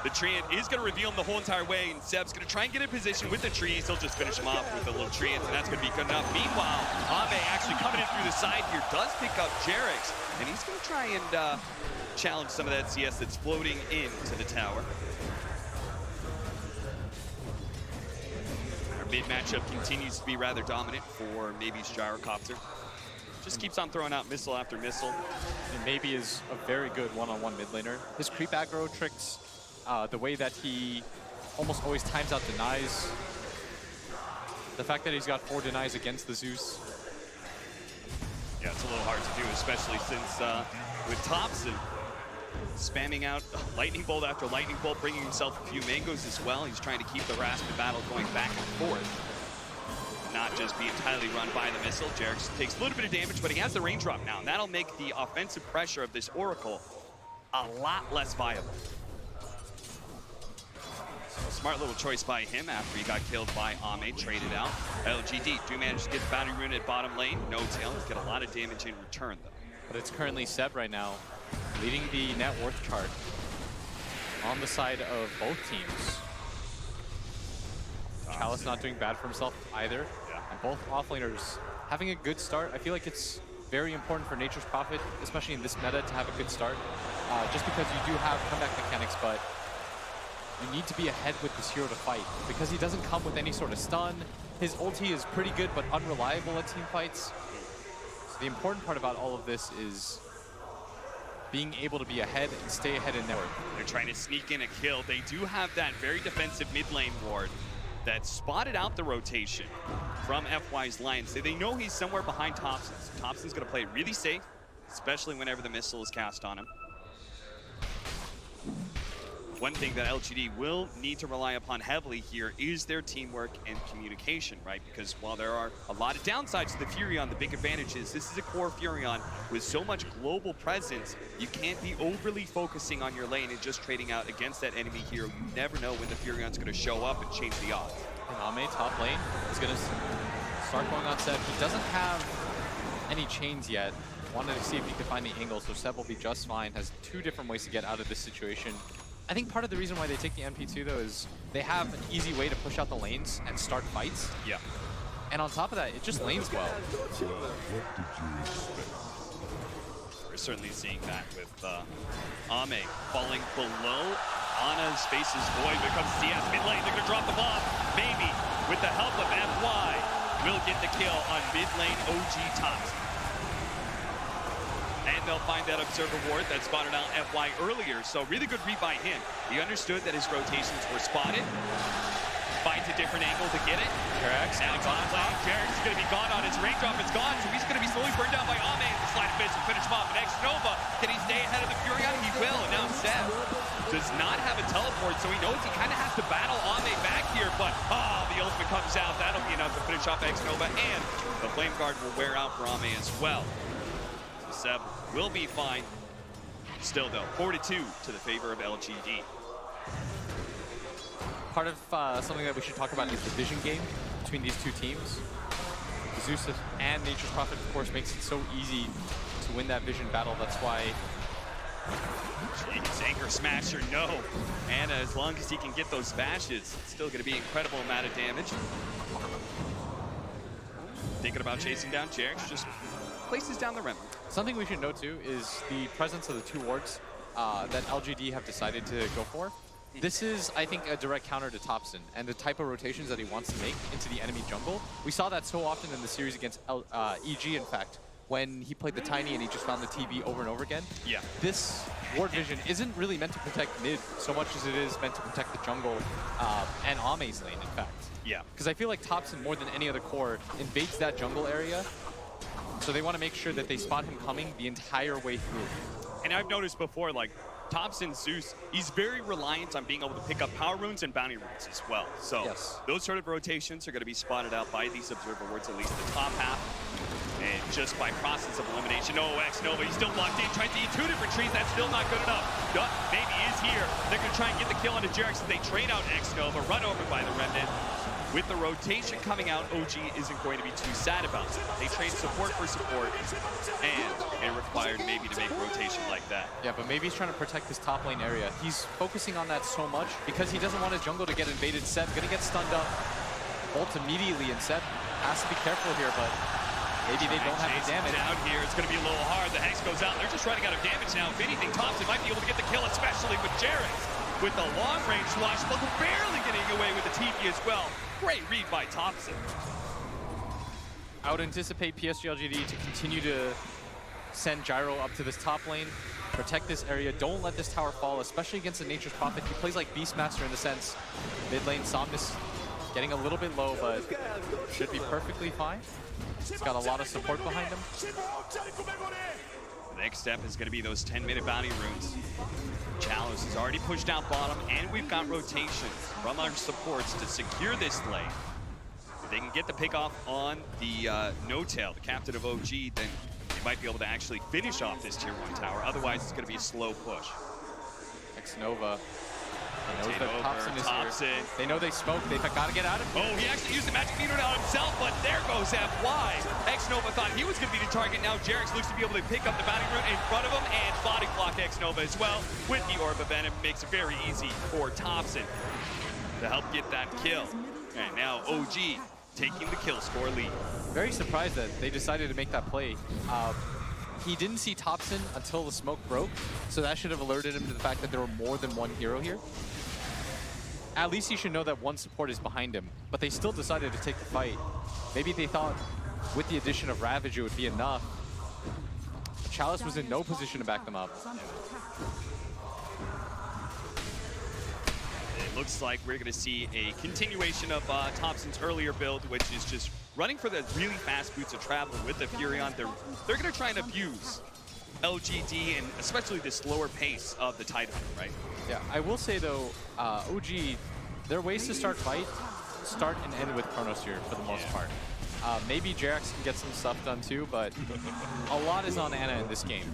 The Treant is going to reveal him the whole entire way, and Seb's going to try and get in position with the trees. He'll just finish him off with a little Treant, and that's going to be good enough. Meanwhile, Ame actually coming in through the side here, does pick up Jerix, and he's going to try and challenge some of that CS that's floating into the tower. Our mid matchup continues to be rather dominant for Maybe's Gyrocopter. Just keeps on throwing out missile after missile. And Maybe is a very good one-on-one mid laner. His creep aggro tricks, the way that he almost always times out denies. The fact that he's got 4 denies against the Zeus. Yeah, it's a little hard to do, especially since with Thompson spamming out lightning bolt after lightning bolt, bringing himself a few mangoes as well. He's trying to keep the harassment battle going back and forth, not just be entirely run by the missile. Jerix takes a little bit of damage, but he has the range drop now, and that'll make the offensive pressure of this Oracle a lot less viable. So smart little choice by him after he got killed by Ame, traded out. LGD do manage to get the boundary rune at bottom lane. No-Tail get a lot of damage in return, though. But it's currently Seb right now, leading the net worth chart on the side of both teams. Chalice not doing bad for himself either. Yeah. And both offlaners having a good start. I feel like it's very important for Nature's Prophet, especially in this meta, to have a good start. Just because you do have comeback mechanics, but you need to be ahead with this hero to fight, because he doesn't come with any sort of stun. His ulti is pretty good, but unreliable at team fights. So the important part about all of this is being able to be ahead and stay ahead in network. They're trying to sneak in a kill. They do have that very defensive mid lane ward that spotted out the rotation from FY's Lions. They know he's somewhere behind Thompson. So Thompson's going to play it really safe, especially whenever the missile is cast on him. One thing that LGD will need to rely upon heavily here is their teamwork and communication, right? Because while there are a lot of downsides to the Furion, the big advantage is this is a core Furion with so much global presence, you can't be overly focusing on your lane and just trading out against that enemy hero. You never know when the Furion's going to show up and change the odds. And Ame, top lane, is going to start going on Seb. He doesn't have any chains yet. Wanted to see if he could find the angle, so Seb will be just fine. Has two different ways to get out of this situation. I think part of the reason why they take the MP2 though is they have an easy way to push out the lanes and start fights. Yeah. And on top of that, it just lanes well. We're certainly seeing that with Ame falling below Ana's faces void. Here comes CS mid lane. They're going to drop the bomb. Maybe with the help of FY, will get the kill on mid lane OG Tops. And they'll find that observer ward that spotted out FY earlier. So really good read by him. He understood that his rotations were spotted. Finds a different angle to get it. Jarex now top lane. Jarex is going to be gone on his raindrop. It's gone. So he's going to be slowly burned down by Ame. The slide finish will finish him off. And X-Nova, can he stay ahead of the Furion? He will. And now Seb does not have a teleport, so he knows he kind of has to battle Ame back here. But the ultimate comes out. That'll be enough to finish off X-Nova. And the Flame Guard will wear out for Ame as well. Seb will be fine. Still though, 4-2 to the favor of LGD. Part of something that we should talk about is the vision game between these two teams. Zeus and Nature's Prophet, of course, makes it so easy to win that vision battle. That's why... Jeez, Anchor Smasher, no. And as long as he can get those bashes, it's still going to be an incredible amount of damage. Thinking about chasing down Jarex, just places down the rim. Something we should note too is the presence of the two wards that LGD have decided to go for. This is, I think, a direct counter to Thompson and the type of rotations that he wants to make into the enemy jungle. We saw that so often in the series against EG, in fact, when he played the Tiny and he just found the TV over and over again. Yeah. This ward vision isn't really meant to protect mid so much as it is meant to protect the jungle and Ame's lane, in fact. Yeah. Because I feel like Thompson, more than any other core, invades that jungle area. So they want to make sure that they spot him coming the entire way through. And I've noticed before, like, Thompson, Zeus, he's very reliant on being able to pick up power runes and bounty runes as well. So those sort of rotations are going to be spotted out by these observer wards, at least the top half. And just by process of elimination, X-Nova, he's still locked in, trying to eat two different trees. That's still not good enough. Maybe is here. They're going to try and get the kill onto Jarex. They trade out X-Nova, run over by the Remnant. With the rotation coming out, OG isn't going to be too sad about it. They trade support for support, and it required maybe to make rotation like that. Yeah, but maybe he's trying to protect his top lane area. He's focusing on that so much because he doesn't want his jungle to get invaded. Seb gonna get stunned up, ult immediately, and Seb has to be careful here, but maybe they don't have the damage. Down here, it's gonna be a little hard. The Hex goes out, they're just running out of damage now. If anything, Thompson might be able to get the kill, especially with Jarex. With the long-range flash, but barely getting away with the TP as well. Great read by Thompson. I would anticipate PSG.LGD to continue to send Gyro up to this top lane, protect this area. Don't let this tower fall, especially against the Nature's Prophet. He plays like Beastmaster in the sense. Mid lane, Somnus getting a little bit low, but should be perfectly fine. He's got a lot of support behind him. The next step is going to be those 10-minute bounty runes. Chalice has already pushed out bottom, and we've got rotations from our supports to secure this lane. If they can get the pick off on the No-Tail, the captain of OG, then they might be able to actually finish off this tier 1 tower. Otherwise, it's going to be a slow push. X-Nova. They know that Thompson is here. They know they smoke. They've got to get out of here. Oh, he actually used the magic meter on himself, but there goes FY. X-Nova thought he was going to be the target. Now Jarex looks to be able to pick up the bounty rune in front of him and body block X-Nova as well. With the Orb of Venom, makes it very easy for Thompson to help get that kill. And now OG taking the kill score lead. Very surprised that they decided to make that play. He didn't see Thompson until the smoke broke, so that should have alerted him to the fact that there were more than one hero here. At least he should know that one support is behind him, but they still decided to take the fight. Maybe they thought with the addition of Ravage it would be enough. Chalice was in no position to back them up. It looks like we're going to see a continuation of Thompson's earlier build, which is just running for the really fast boots of travel with the Furion. They're going to try and abuse LGD and especially the slower pace of the Titan, right? Yeah, I will say though, OG, their ways to start and end with Chronosphere for the most part. Maybe Jarex can get some stuff done too, but a lot is on Ana in this game.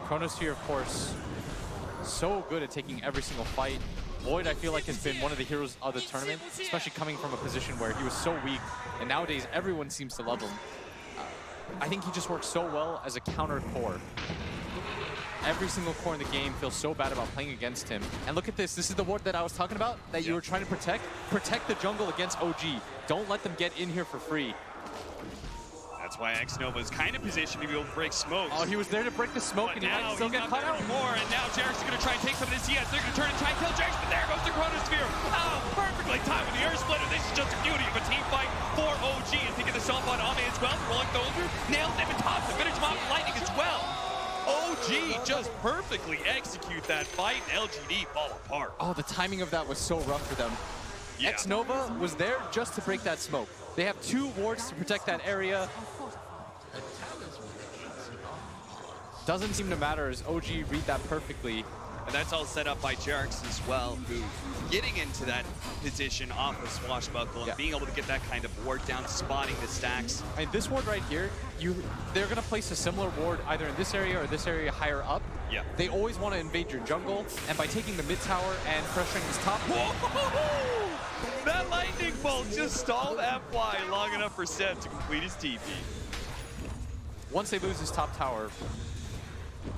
Chronosphere, of course, so good at taking every single fight. Void, I feel like, has been one of the heroes of the tournament, especially coming from a position where he was so weak, and nowadays everyone seems to love him. I think he just works so well as a counter core. Every single core in the game feels so bad about playing against him. And look at this. This is the ward that I was talking about that you were trying to protect. Protect the jungle against OG. Don't let them get in here for free. That's why Xnova is kind of positioned to be able to break smoke. Oh, he was there to break the smoke, and he might still get caught out. More, and now Jarex is going to try and take some of this CS. They're going to turn and try and kill Jarex, but there goes the Chronosphere. Oh, perfectly timed with the Earth Splitter. This is just a beauty of a team fight for OG. And picking this off on Ame as well. Rolling Thunder, nails him and tops the finish him off with lightning as well. OG just perfectly execute that fight, and LGD fall apart. Oh, the timing of that was so rough for them. Yeah. Xnova was there just to break that smoke. They have 2 wards to protect that area. Doesn't seem to matter as OG read that perfectly. And that's all set up by Jarex as well, who getting into that position off of Swashbuckle and being able to get that kind of ward down, spotting the stacks. I mean, this ward right here, they're going to place a similar ward either in this area or this area higher up. Yeah. They always want to invade your jungle, and by taking the mid tower and pressuring his top. Whoa! That lightning bolt just stalled FY long enough for Seb to complete his TP. Once they lose his top tower,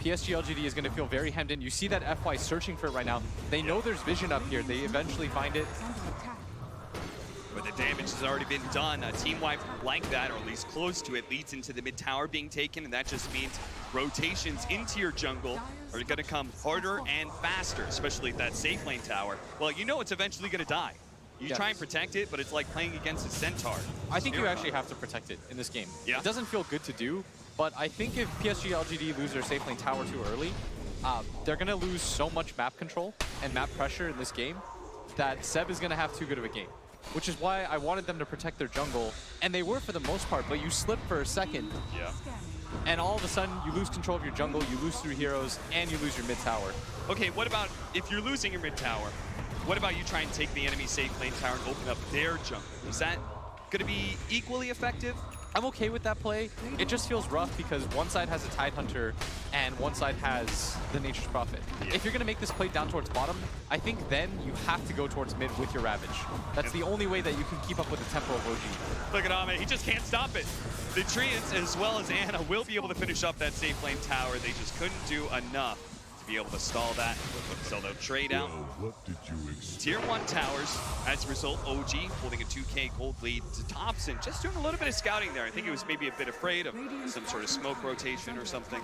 PSG.LGD is going to feel very hemmed in. You see that FY searching for it right now. They know there's vision up here. They eventually find it. But the damage has already been done. A team wipe like that, or at least close to it, leads into the mid tower being taken, and that just means rotations into your jungle are going to come harder and faster, especially at that safe lane tower. Well, you know it's eventually going to die. You try and protect it, but it's like playing against a centaur. I think you actually have to protect it in this game. Yeah. It doesn't feel good to do, but I think if PSG.LGD lose their safe lane tower too early, they're going to lose so much map control and map pressure in this game that Seb is going to have too good of a game, which is why I wanted them to protect their jungle, and they were for the most part, but you slip for a second. Yeah. And all of a sudden, you lose control of your jungle, you lose 3 heroes, and you lose your mid tower. Okay, what about if you're losing your mid tower? What about you try and take the enemy safe lane tower and open up their jungle? Is that going to be equally effective? I'm okay with that play. It just feels rough because one side has a Tidehunter and one side has the Nature's Prophet. Yeah. If you're going to make this play down towards bottom, I think then you have to go towards mid with your Ravage. That's the only way that you can keep up with the tempo of OG. Look at Ame, he just can't stop it. The Treants, as well as Ana, will be able to finish up that safe lane tower. They just couldn't do enough to be able to stall that. So they'll trade out Tier 1 towers. As a result, OG holding a 2K gold lead to Thompson. Just doing a little bit of scouting there. I think he was maybe a bit afraid of some sort of smoke rotation or something.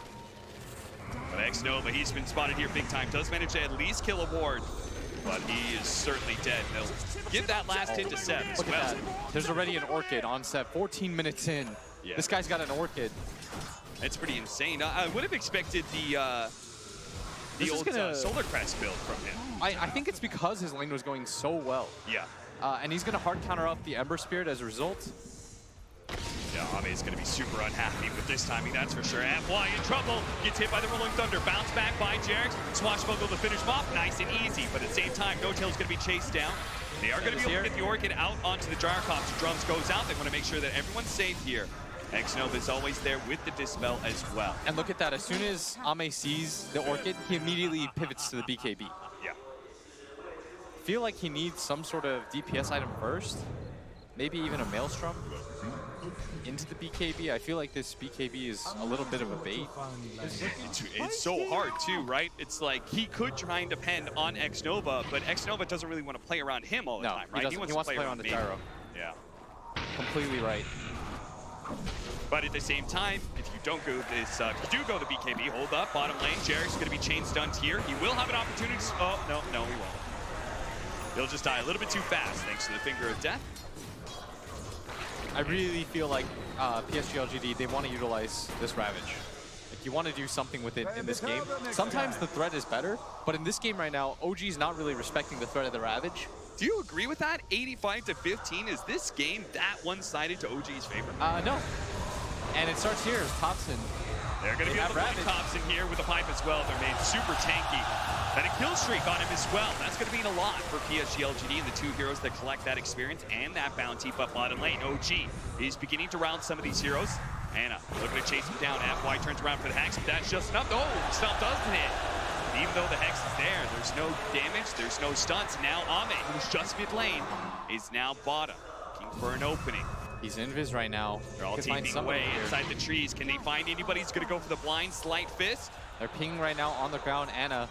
But Xnova, he's been spotted here big time. Does manage to at least kill a ward, but he is certainly dead. They'll give that last hit to Seb as well. There's already an Orchid on Seb, 14 minutes in. Yeah. This guy's got an Orchid. It's pretty insane. I would have expected the old Solar Crest build from him. I think it's because his lane was going so well. Yeah. And he's going to hard counter up the Ember Spirit as a result. Yeah, Ame's going to be super unhappy with this timing, that's for sure. FY in trouble, gets hit by the Rolling Thunder, bounce back by Jarex, Swashbuckle to finish him off, nice and easy, but at the same time, No-Tail's going to be chased down. They are going to be able to get the Orchid out onto the Gyrocopter. Drums goes out, they want to make sure that everyone's safe here. Xnova is always there with the Dispel as well. And look at that, as soon as Ame sees the Orchid, he immediately pivots to the BKB. Yeah. Feel like he needs some sort of DPS item first. Maybe even a Maelstrom into the BKB. I feel like this BKB is a little bit of a bait. It's so hard too, right? It's like he could try and depend on Xnova, but Xnova doesn't really want to play around him all the time, right? He wants to play around the gyro. Yeah. Completely right. But at the same time, if you don't go this, if you do go the BKB, hold up, bottom lane, Jarex is going to be chain stunned here. He will have an opportunity. Oh, no, he won't. He'll just die a little bit too fast, thanks to the Finger of Death. I really feel like PSG.LGD, they want to utilize this Ravage. Like, you want to do something with it in this game. Sometimes the threat is better, but in this game right now, OG's not really respecting the threat of the Ravage. Do you agree with that? 85-15, is this game that one-sided to OG's favor? No. And it starts here as Thompson. They're going to be able to put Thompson here with a pipe as well. They're made super tanky. And a kill streak on him as well. That's going to mean a lot for PSG.LGD and the two heroes that collect that experience and that bounty. But bottom lane, OG is beginning to round some of these heroes. Anna looking to chase him down. FY turns around for the Hex, but that's just enough. Oh, stun doesn't hit. Even though the Hex is there, there's no damage, there's no stunts. Now Ame, who's just mid lane, is now bottom, looking for an opening. He's invis right now. They're all teaming away inside the trees. Can they find anybody who's going to go for the blind slight fist? They're pinging right now on the ground. Anna.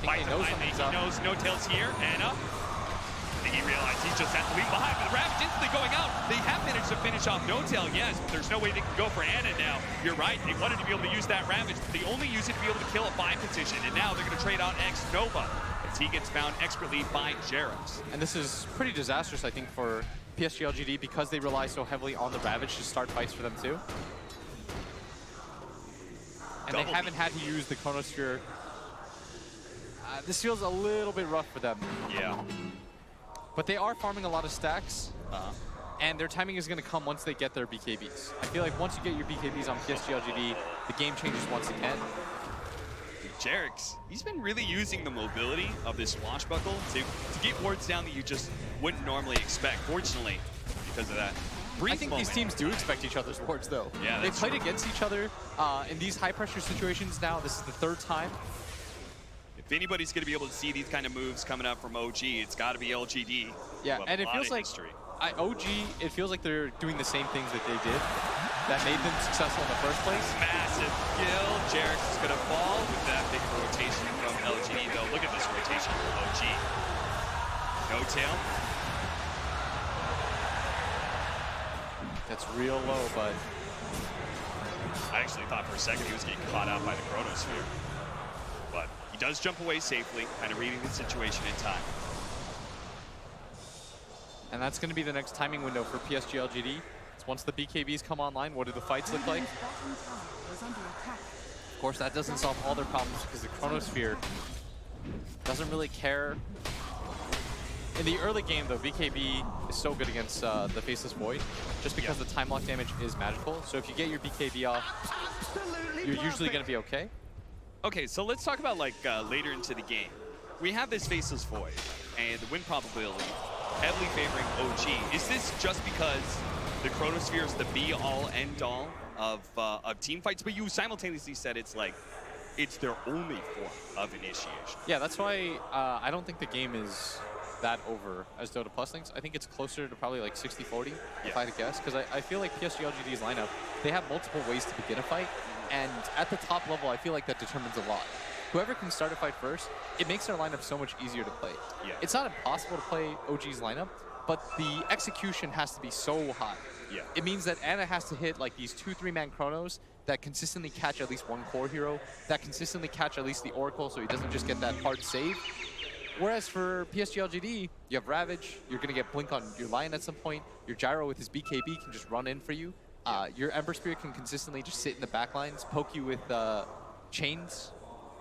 He knows no tails here. Anna. I think he realized he just has to leave behind, but the Ravage instantly going out. They have managed to finish off No Tail, yes, but there's no way they can go for Anna now. You're right, they wanted to be able to use that Ravage, but they only use it to be able to kill a 5 position, and now they're going to trade out X Nova as he gets found expertly by Jerox. And this is pretty disastrous, I think, for PSG.LGD because they rely so heavily on the Ravage to start fights for them too. And they haven't had to use the Chronosphere. This feels a little bit rough for them. Yeah. But they are farming a lot of stacks, and their timing is going to come once they get their BKBs. I feel like once you get your BKBs on PSG.LGD, the game changes once again. Jerox, he's been really using the mobility of this swashbuckle to get wards down that you just wouldn't normally expect, fortunately, because of that. I think these teams do expect each other's wards, though. Yeah, they've played against each other in these high-pressure situations now. This is the 3rd time. If anybody's going to be able to see these kind of moves coming up from OG, it's got to be LGD. Yeah, and it feels like OG, it feels like they're doing the same things that they did that made them successful in the first place. Massive kill. Jerox is going to fall with that big rotation from LGD, though. Look at this rotation from OG. No tail. That's real low, but I actually thought for a second he was getting caught out by the Chronosphere. But he does jump away safely, kind of reading the situation in time. And that's going to be the next timing window for PSG.LGD. It's once the BKBs come online, what do the fights look like? Of course, that doesn't solve all their problems because the Chronosphere doesn't really care. In the early game, though, BKB is so good against the Faceless Void, just because the time lock damage is magical. So if you get your BKB off, you're usually going to be okay. Okay, so let's talk about like later into the game. We have this Faceless Void, and the win probability heavily favoring OG. Is this just because the Chronosphere is the be-all, end-all of team fights? But you simultaneously said it's like, it's their only form of initiation. Yeah, that's why I don't think the game is that over as Dota Plus things. I think it's closer to probably like 60-40, if I had to guess, because I feel like PSG.LGD's lineup, they have multiple ways to begin a fight, and at the top level, I feel like that determines a lot. Whoever can start a fight first, it makes their lineup so much easier to play. Yeah. It's not impossible to play OG's lineup, but the execution has to be so high. Yeah. It means that Anna has to hit like these 2-3 man chronos that consistently catch at least one core hero, that consistently catch at least the Oracle so he doesn't just get that hard save. Whereas for PSG.LGD, you have Ravage, you're going to get Blink on your Lion at some point, your Gyro with his BKB can just run in for you, your Ember Spirit can consistently just sit in the backlines, poke you with chains.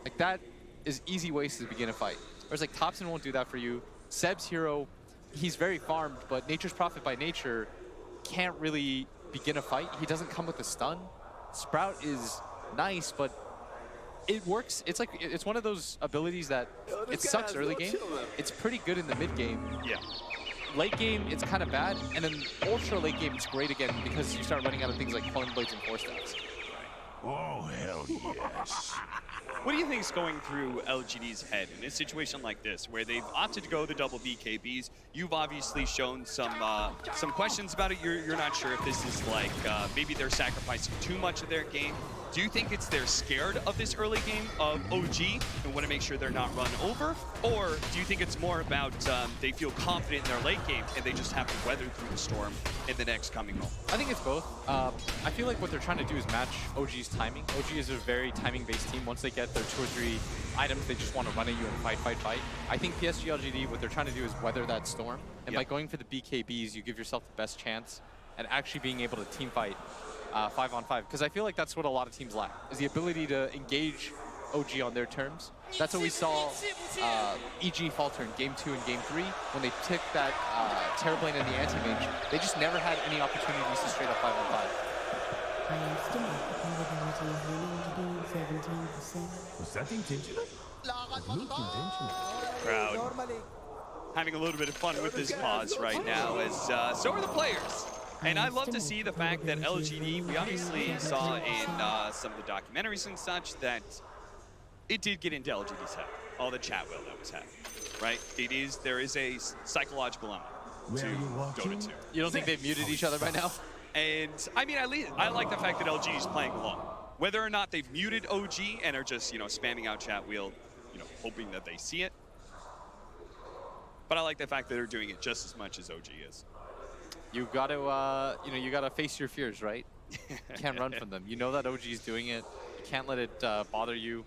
Like that is easy ways to begin a fight. Whereas like Thompson won't do that for you. Seb's hero, he's very farmed, but Nature's Prophet by nature can't really begin a fight. He doesn't come with a stun. Sprout is nice, but it works. It's like, it's one of those abilities that it sucks early game. It's pretty good in the mid game. Yeah. Late game, it's kind of bad. And then ultra late game, it's great again because you start running out of things like Coin Blades and Force Stacks. Oh, hell yes. What do you think is going through LGD's head in a situation like this, where they've opted to go the double BKBs? You've obviously shown some questions about it. You're not sure if this is like maybe they're sacrificing too much of their game. Do you think it's they're scared of this early game of OG and want to make sure they're not run over? Or do you think it's more about they feel confident in their late game and they just have to weather through the storm in the next coming moment? I think it's both. I feel like what they're trying to do is match OG's timing. OG is a very timing-based team. Once they get their 2 or 3 items, they just want to run at you and fight, fight, fight. I think PSG.LGD, what they're trying to do is weather that storm. And by going for the BKBs, you give yourself the best chance and actually being able to team fight 5-on-5. Because I feel like that's what a lot of teams lack, is the ability to engage OG on their terms. That's what we saw EG falter in Game 2 and Game 3 when they took that Terrorblade and the anti-mage. They just never had any opportunities to straight up 5-on-5. Was that intentional? Looked intentional. Crowd having a little bit of fun with this pause right now, as so are the players. And I love to see the fact that LGD, we obviously saw in some of the documentaries and such that it did get into LGD's head, all the chat whale that was happening, right? There is a psychological element to Dota 2. You don't think they've muted each other by now? And I mean, at least I like the fact that LG is playing along. Whether or not they've muted OG and are just, spamming out chat wheel, hoping that they see it. But I like the fact that they're doing it just as much as OG is. You got to, you got to face your fears, right? You can't run from them. You know that OG is doing it. You can't let it bother you.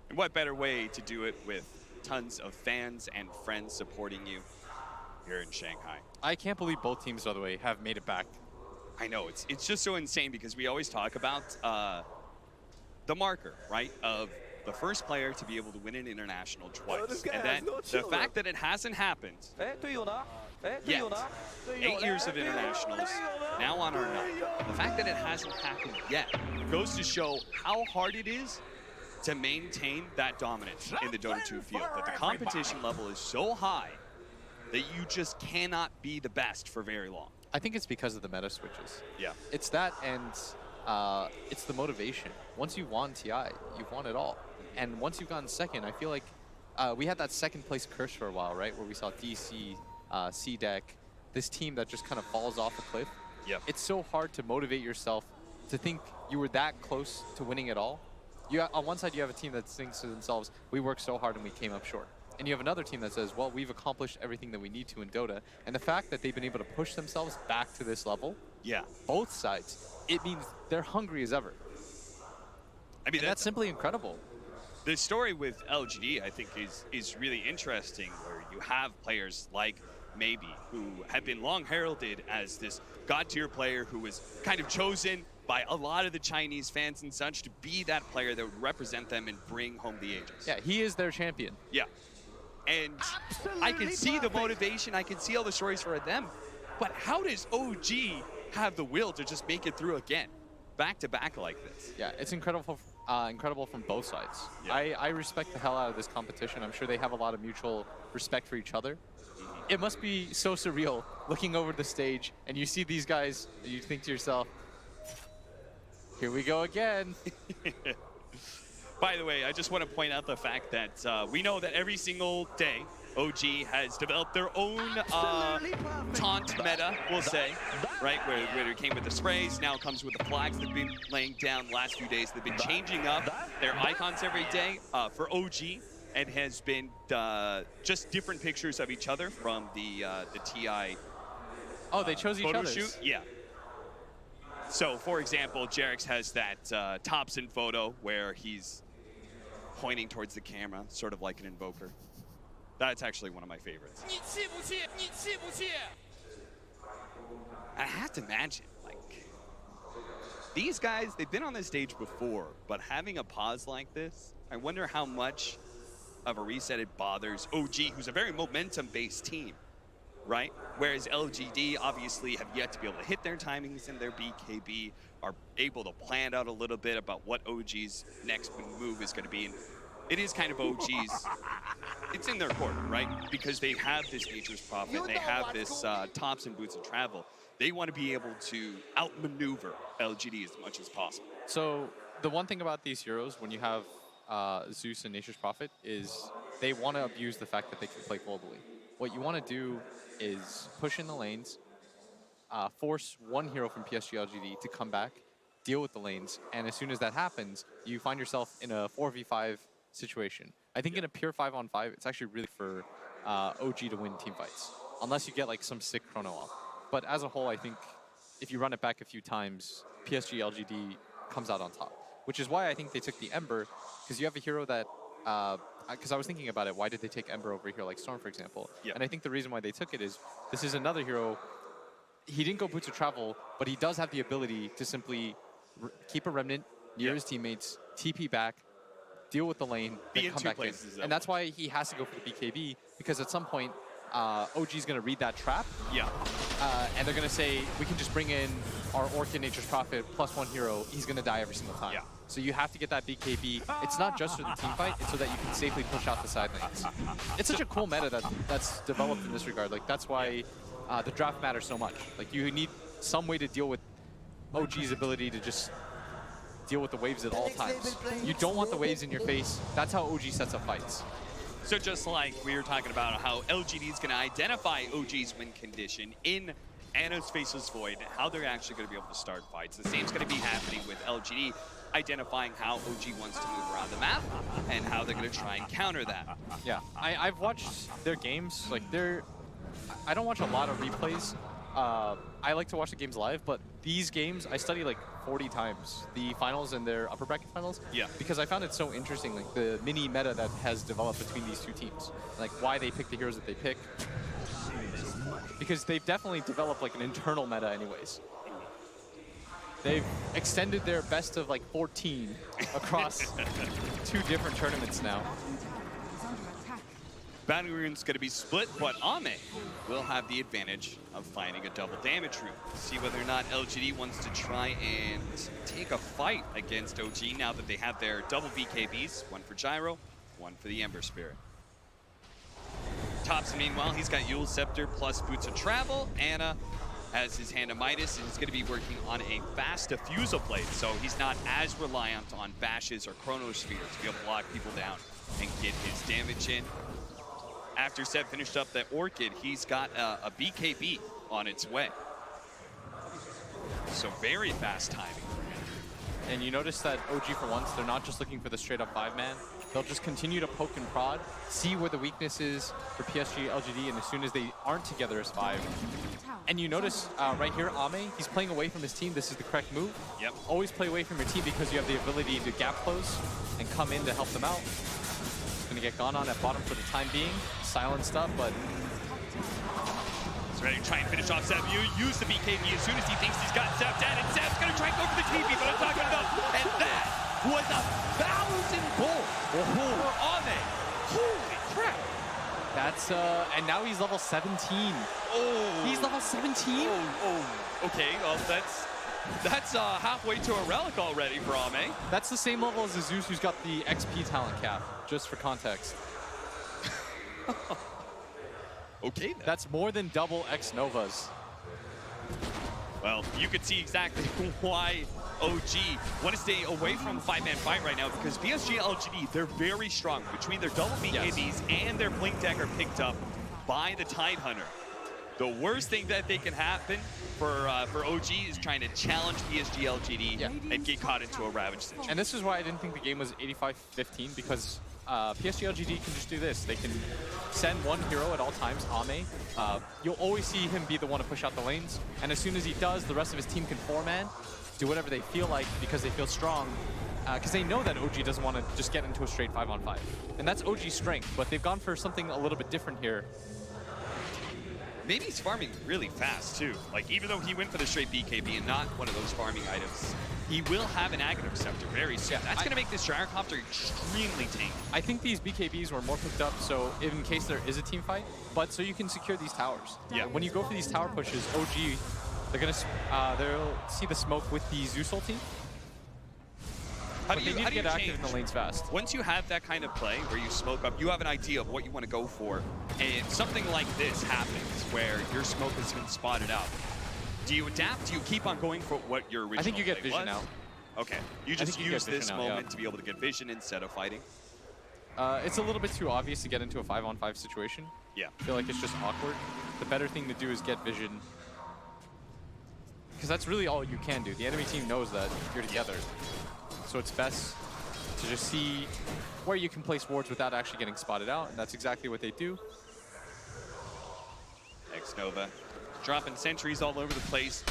And what better way to do it with tons of fans and friends supporting you here in Shanghai? I can't believe both teams, by the way, have made it back. I know, it's just so insane because we always talk about the marker, right, of the first player to be able to win an international twice. And then the fact that it hasn't happened yet, 8 years of internationals, now on our 9th, the fact that it hasn't happened yet goes to show how hard it is to maintain that dominance in the Dota 2 field, that the competition level is so high that you just cannot be the best for very long. I think it's because of the meta switches. Yeah. It's that, and it's the motivation. Once you've won TI, you've won it all. And once you've gotten second, I feel like we had that second place curse for a while, right? Where we saw DC, CDEC, this team that just kind of falls off a cliff. Yep. It's so hard to motivate yourself to think you were that close to winning it all. On one side, you have a team that thinks to themselves, we worked so hard and we came up short. And you have another team that says, well, we've accomplished everything that we need to in Dota. And the fact that they've been able to push themselves back to this level, both sides, it means they're hungry as ever. I mean, that's simply incredible. The story with LGD, I think, is really interesting, where you have players like Maybe, who have been long heralded as this god-tier player who was kind of chosen by a lot of the Chinese fans and such to be that player that would represent them and bring home the Aegis. Yeah, he is their champion. Yeah. And I can see the motivation, I can see all the stories for them, but how does OG have the will to just make it through again, back to back like this? Yeah, it's incredible from both sides. Yeah. I respect the hell out of this competition. I'm sure they have a lot of mutual respect for each other. It must be so surreal looking over the stage and you see these guys and you think to yourself, here we go again. By the way, I just want to point out the fact that we know that every single day, OG has developed their own taunt meta, we'll say, right? Where it came with the sprays, now comes with the flags they've been laying down the last few days. They've been changing up their icons every day for OG, and has been just different pictures of each other from the TI. Oh, they chose each other. Shoot. Yeah. So, for example, Jerix has that Thompson photo where he's pointing towards the camera, sort of like an invoker. That's actually one of my favorites. I have to imagine, like, these guys, they've been on this stage before, but having a pause like this, I wonder how much of a reset it bothers OG, who's a very momentum-based team, right? Whereas LGD obviously have yet to be able to hit their timings in their BKB, are able to plan out a little bit about what OG's next move is going to be. And it is kind of OG's, it's in their corner, right? Because they have this Nature's Prophet, they have this Thompson Boots of Travel. They want to be able to outmaneuver LGD as much as possible. So the one thing about these heroes, when you have Zeus and Nature's Prophet, is they want to abuse the fact that they can play globally. What you want to do is push in the lanes, force one hero from PSG.LGD to come back, deal with the lanes, and as soon as that happens, you find yourself in a 4v5 situation. I think in a pure 5-on-5, it's actually really for OG to win team fights, unless you get like some sick chrono off. But as a whole, I think if you run it back a few times, PSG.LGD comes out on top, which is why I think they took the Ember, because you have a hero that, because I was thinking about it, why did they take Ember over here like Storm, for example? Yeah. And I think the reason why they took it is this is another hero. he didn't go Boots of Travel, but he does have the ability to simply keep a Remnant near his teammates, TP back, deal with the lane, then come back in. And that's why he has to go for the BKB, because at some point, OG's going to read that trap. Yeah. And they're going to say, we can just bring in our Orchid Nature's Prophet +1 hero. He's going to die every single time. Yeah. So you have to get that BKB. It's not just for the team fight, it's so that you can safely push out the side lanes. It's such a cool meta that's developed in this regard. Like, that's why the draft matters so much. Like, you need some way to deal with OG's ability to just deal with the waves at all times. You don't want the waves in your face. That's how OG sets up fights. So just like we were talking about how LGD is going to identify OG's win condition in Anna's Faceless Void, how they're actually going to be able to start fights. The same's going to be happening with LGD, identifying how OG wants to move around the map and how they're going to try and counter that. Yeah, I've watched their games. Like, I don't watch a lot of replays. I like to watch the games live, but these games I study like 40 times. The finals and their upper bracket finals. Yeah. Because I found it so interesting, like the mini meta that has developed between these two teams. Like why they pick the heroes that they pick. Because they've definitely developed like an internal meta anyways. They've extended their best of like 14 across 2 different tournaments now. Bounty Rune's going to be split, but Ame will have the advantage of finding a double damage rune. See whether or not LGD wants to try and take a fight against OG now that they have their double BKBs, one for Gyro, one for the Ember Spirit. Topson, meanwhile, he's got Eul's Scepter plus Boots of Travel. Anna has his Hand of Midas, and he's going to be working on a fast Diffusal Blade, so he's not as reliant on bashes or Chronosphere to be able to lock people down and get his damage in. After Seb finished up that Orchid, he's got a BKB on its way. So very fast timing for him. And you notice that OG, for once, they're not just looking for the straight-up 5-man. They'll just continue to poke and prod, see where the weakness is for PSG.LGD, and as soon as they aren't together as 5. And you notice right here, Ame, he's playing away from his team. This is the correct move. Yep. Always play away from your team because you have the ability to gap close and come in to help them out. Gonna get gone on at bottom for the time being. Silenced up, but he's ready to try and finish off Seb. You use the BKB as soon as he thinks he's got Seb dead, and Seb's gonna try and go for the TP, but it's not good enough. And that was 1,000 gold for Ame. Holy crap! That's and now he's level 17. Oh, he's level 17. Oh, okay. Well, that's halfway to a relic already for Ame. That's the same level as the Zeus, who's got the XP talent cap, just for context. Okay, then. That's more than double X Novas. Well, you could see exactly why OG want to stay away from the 5-man fight right now, because PSG.LGD, they're very strong. Between their double BKBs and their Blink Dagger picked up by the Tidehunter. The worst thing that they can happen for OG is trying to challenge PSG.LGD and get caught into a Ravage situation. And this is why I didn't think the game was 85-15, because PSG.LGD can just do this. They can send one hero at all times, Ame. You'll always see him be the one to push out the lanes. And as soon as he does, the rest of his team can 4-man, do whatever they feel like because they feel strong. Because they know that OG doesn't want to just get into a straight 5-on-5. And that's OG's strength, but they've gone for something a little bit different here. Maybe he's farming really fast, too. Like, even though he went for the straight BKB and not one of those farming items, he will have an Aghanim Scepter very soon. That's going to make this Gyrocopter extremely tanky. I think these BKBs were more picked up so in case there is a team fight, but so you can secure these towers. Yeah. When you go for these tower pushes, OG, they'll see the smoke with the Zeus ulti. How do you get active in the lanes fast? Once you have that kind of play where you smoke up, you have an idea of what you want to go for, and something like this happens where your smoke has been spotted out. Do you adapt? Do you keep on going for what your original I think you get play vision was? out. Okay, you just use this moment to be able to get vision instead of fighting. It's a little bit too obvious to get into a 5-on-5 situation. Yeah. I feel like it's just awkward. The better thing to do is get vision. Because that's really all you can do. The enemy team knows that you're together. So it's best to just see where you can place wards without actually getting spotted out, and that's exactly what they do. X-Nova dropping sentries all over the place,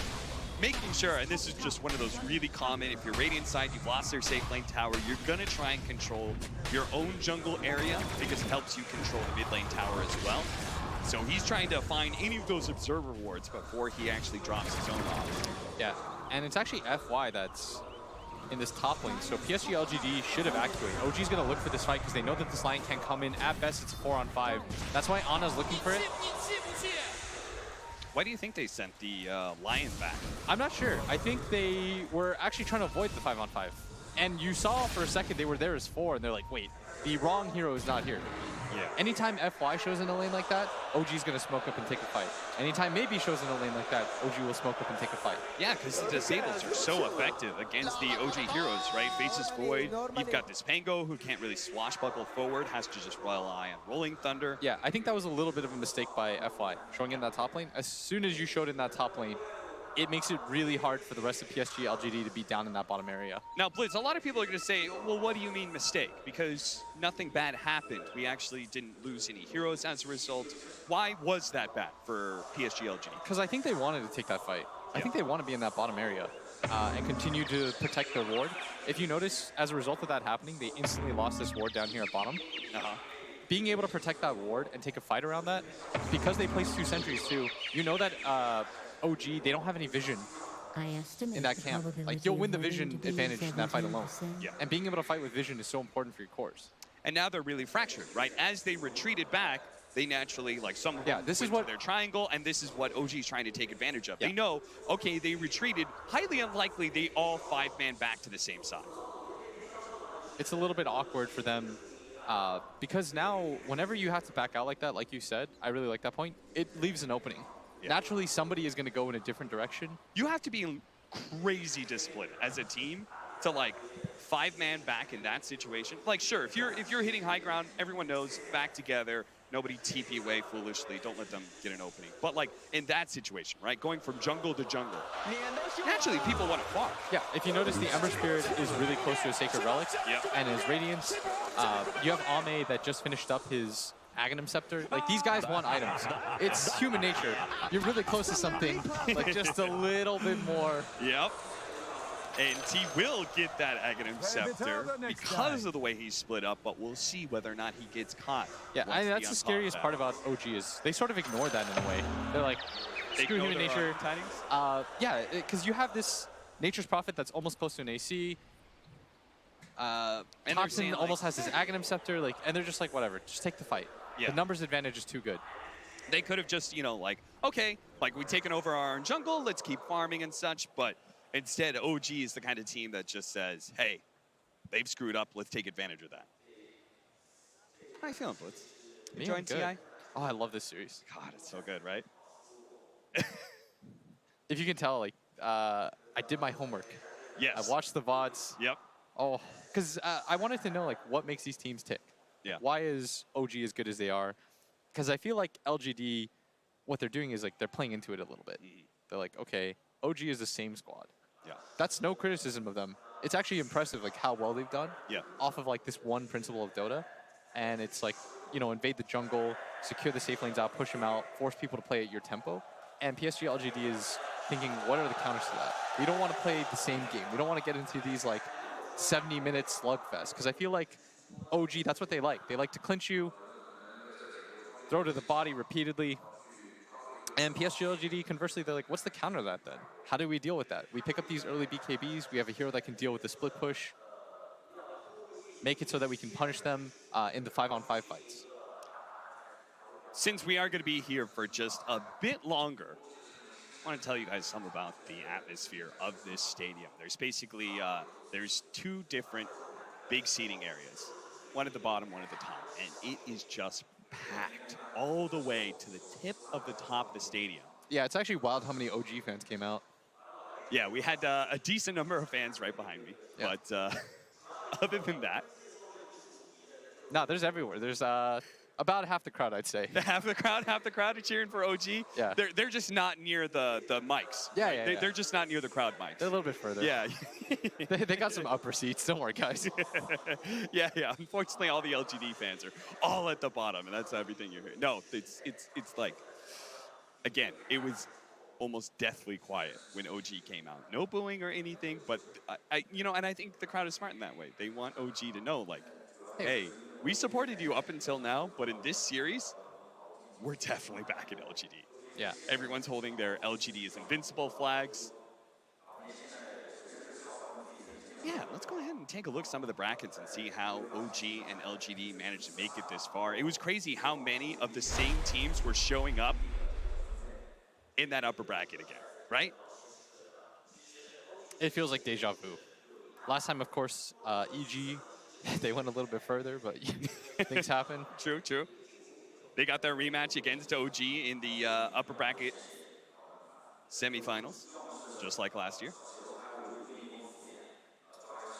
making sure, and this is just one of those really common, if you're Radiant side, you've lost their safe lane tower, you're gonna try and control your own jungle area because it helps you control the mid lane tower as well. So he's trying to find any of those observer wards before he actually drops his own off. Yeah, and it's actually FY that's in this top lane, so PSG.LGD should have activated. OG's going to look for this fight because they know that this line can come in. At best, it's a 4-on-5. That's why Ana's looking for it. Why do you think they sent the Lion back? I'm not sure. I think they were actually trying to avoid the 5-on-5. And you saw for a second they were there as 4, and they're like, wait, the wrong hero is not here. Yeah. Anytime FY shows in a lane like that, OG's going to smoke up and take a fight. Anytime maybe shows in a lane like that, OG will smoke up and take a fight. Yeah, because the disables are so effective against the OG heroes, right? Faces Void, you've got this Pango who can't really swashbuckle forward, has to just rely on Rolling Thunder. Yeah, I think that was a little bit of a mistake by FY, showing in that top lane. As soon as you showed in that top lane, it makes it really hard for the rest of PSG.LGD to be down in that bottom area. Now, Blitz, a lot of people are going to say, well, what do you mean mistake? Because nothing bad happened. We actually didn't lose any heroes as a result. Why was that bad for PSG.LGD? Because I think they wanted to take that fight. I think they want to be in that bottom area and continue to protect their ward. If you notice, as a result of that happening, they instantly lost this ward down here at bottom. Being able to protect that ward and take a fight around that, because they placed 2 sentries too, you know that OG, they don't have any vision in that camp. Like, you'll win the vision advantage in that fight alone. Yeah. And being able to fight with vision is so important for your cores. And now they're really fractured, right? As they retreated back, they naturally, like, some of them this is went to their triangle, and this is what OG is trying to take advantage of. They know, okay, they retreated. Highly unlikely they all 5-man back to the same side. It's a little bit awkward for them because now, whenever you have to back out like that, like you said, I really like that point, it leaves an opening. Naturally, somebody is going to go in a different direction. You have to be crazy disciplined as a team to, like, 5-man back in that situation. Like, sure, if you're hitting high ground, everyone knows, back together, nobody TP away foolishly, don't let them get an opening. But, like, in that situation, right, going from jungle to jungle, naturally people want to farm. Yeah, if you notice, the Ember Spirit is really close to a Sacred Relic and his Radiance. You have Ame that just finished up his Aghanim Scepter. Like, these guys want items. It's human nature. You're really close to something, like, just a little bit more. Yep. And he will get that Aghanim Scepter because of the way he's split up, but we'll see whether or not he gets caught. Yeah, that's the scariest part about OG is they sort of ignore that in a way. They're like, screw human nature. Yeah, because you have this Nature's Prophet that's almost close to an AC. Thompson almost has his Aghanim Scepter, like, and they're just like, whatever, just take the fight. Yeah. The numbers advantage is too good. They could have just, you know, like, okay, like, we've taken over our own jungle, let's keep farming and such, but instead, OG is the kind of team that just says, hey, they've screwed up, let's take advantage of that. How are you feeling, Blitz? Enjoying TI? Oh, I love this series. God, it's so good, right? If you can tell, like, I did my homework. Yes. I watched the VODs. Yep. Oh, because I wanted to know, like, what makes these teams tick. Yeah. Why is OG as good as they are? Because I feel like LGD, what they're doing is, like, they're playing into it a little bit. They're like, okay, OG is the same squad. Yeah. That's no criticism of them. It's actually impressive, like, how well they've done. Yeah. Off of, like, this one principle of Dota. And it's like, you know, invade the jungle, secure the safe lanes out, push them out, force people to play at your tempo. And PSG.LGD is thinking, what are the counters to that? We don't want to play the same game. We don't want to get into these, like, 70-minute slugfest. Because I feel like OG, that's what they like. They like to clinch you, throw to the body repeatedly. And PSG.LGD, conversely, they're like, what's the counter to that then? How do we deal with that? We pick up these early BKBs. We have a hero that can deal with the split push. Make it so that we can punish them in the 5-on-5 fights. Since we are going to be here for just a bit longer, I want to tell you guys something about the atmosphere of this stadium. There's basically, there's 2 different big seating areas. One at the bottom, one at the top. And it is just packed all the way to the tip of the top of the stadium. Yeah, it's actually wild how many OG fans came out. Yeah, we had a decent number of fans right behind me. Yeah. But other than that. No, there's everywhere. There's about half the crowd, I'd say. Half the crowd are cheering for OG? Yeah. They're just not near the mics. Yeah, right? yeah, They're just not near the crowd mics. They're a little bit further. Yeah. they got some upper seats. Don't worry, guys. Yeah. Unfortunately, all the LGD fans are all at the bottom, and that's everything you hear. No, it's like, again, it was almost deathly quiet when OG came out. No booing or anything, but and I think the crowd is smart in that way. They want OG to know, like, hey, we supported you up until now, but in this series, we're definitely back at LGD. Yeah. Everyone's holding their LGD is invincible flags. Yeah, let's go ahead and take a look at some of the brackets and see how OG and LGD managed to make it this far. It was crazy how many of the same teams were showing up in that upper bracket again, right? It feels like deja vu. Last time, of course, EG, they went a little bit further, but things happen. True, true. They got their rematch against OG in the upper bracket semifinals, just like last year.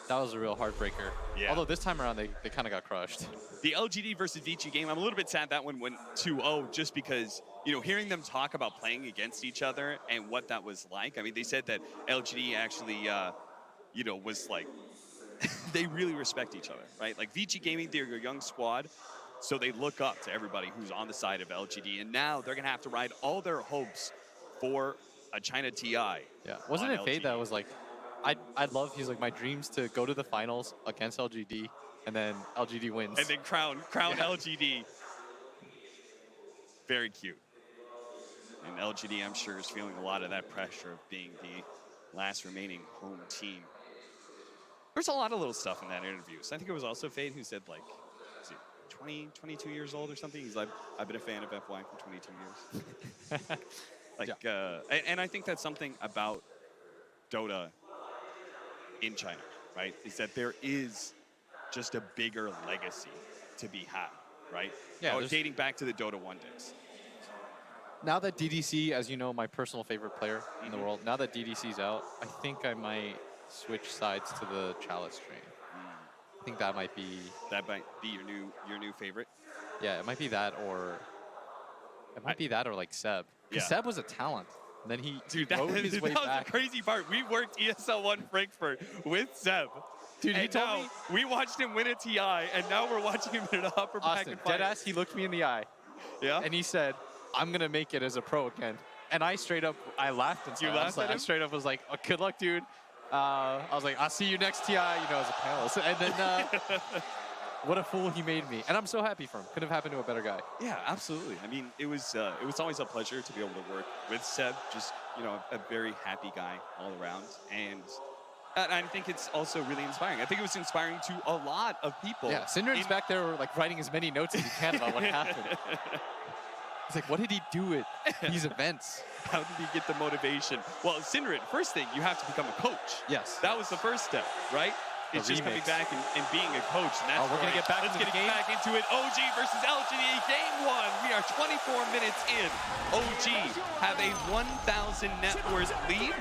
That was a real heartbreaker. Yeah. Although this time around, they kind of got crushed. The LGD versus VICI game, I'm a little bit sad that one went 2-0 just because, you know, hearing them talk about playing against each other and what that was like. I mean, they said that LGD actually, you know, was like, they really respect each other, right? Like VICI Gaming, they're a young squad, so they look up to everybody who's on the side of LGD. And now they're going to have to ride all their hopes for a China TI. Yeah. Wasn't it Fade that was like, I'd love, he's like, my dreams to go to the finals against LGD, and then LGD wins. And then crown LGD. Very cute. And LGD, I'm sure, is feeling a lot of that pressure of being the last remaining home team. There's a lot of little stuff in that interview. So I think it was also Fade who said, like, is he 20, 22 years old or something? He's like, I've been a fan of F1 for 22 years. Like, and I think that's something about DotA in China, right? Is that there is just a bigger legacy to be had, right? Yeah. Dating back to the Dota 1 days. Now that DDC, as you know, my personal favorite player in the world, now that DDC's out, I think I might switch sides to the Chalice train. I think that might be... That might be your new favorite? Yeah, it might be that or... It might be that or like Seb. Because Seb was a talent. And then he rode his way that was back. the crazy part. We worked ESL1 Frankfurt with Seb. Dude, he told me we watched him win a TI, and now we're watching him in an upper bracket fight. Deadass, he looked me in the eye. Yeah? And he said, I'm going to make it as a pro again. And I straight up, I laughed inside. You laughed at him? I straight up was like, oh, good luck, dude. I was like, I'll see you next TI, you know, as a panelist. And then, what a fool he made me. And I'm so happy for him. Couldn't have happened to a better guy. Yeah, absolutely. I mean, it was always a pleasure to be able to work with Seb. Just, you know, a very happy guy all around. And I think it's also really inspiring. I think it was inspiring to a lot of people. Yeah, Syndrane's back there like writing as many notes as he can about what happened. It's like, what did he do at these events? How did he get the motivation? Well, Syndrane, first thing, you have to become a coach. Yes. That was the first step, right? It's just coming back and being a coach. And that's we're going to get back Let's into get the game. back into it. OG versus LGD, game one. We are 24 minutes in. OG have a 1,000 net worth lead.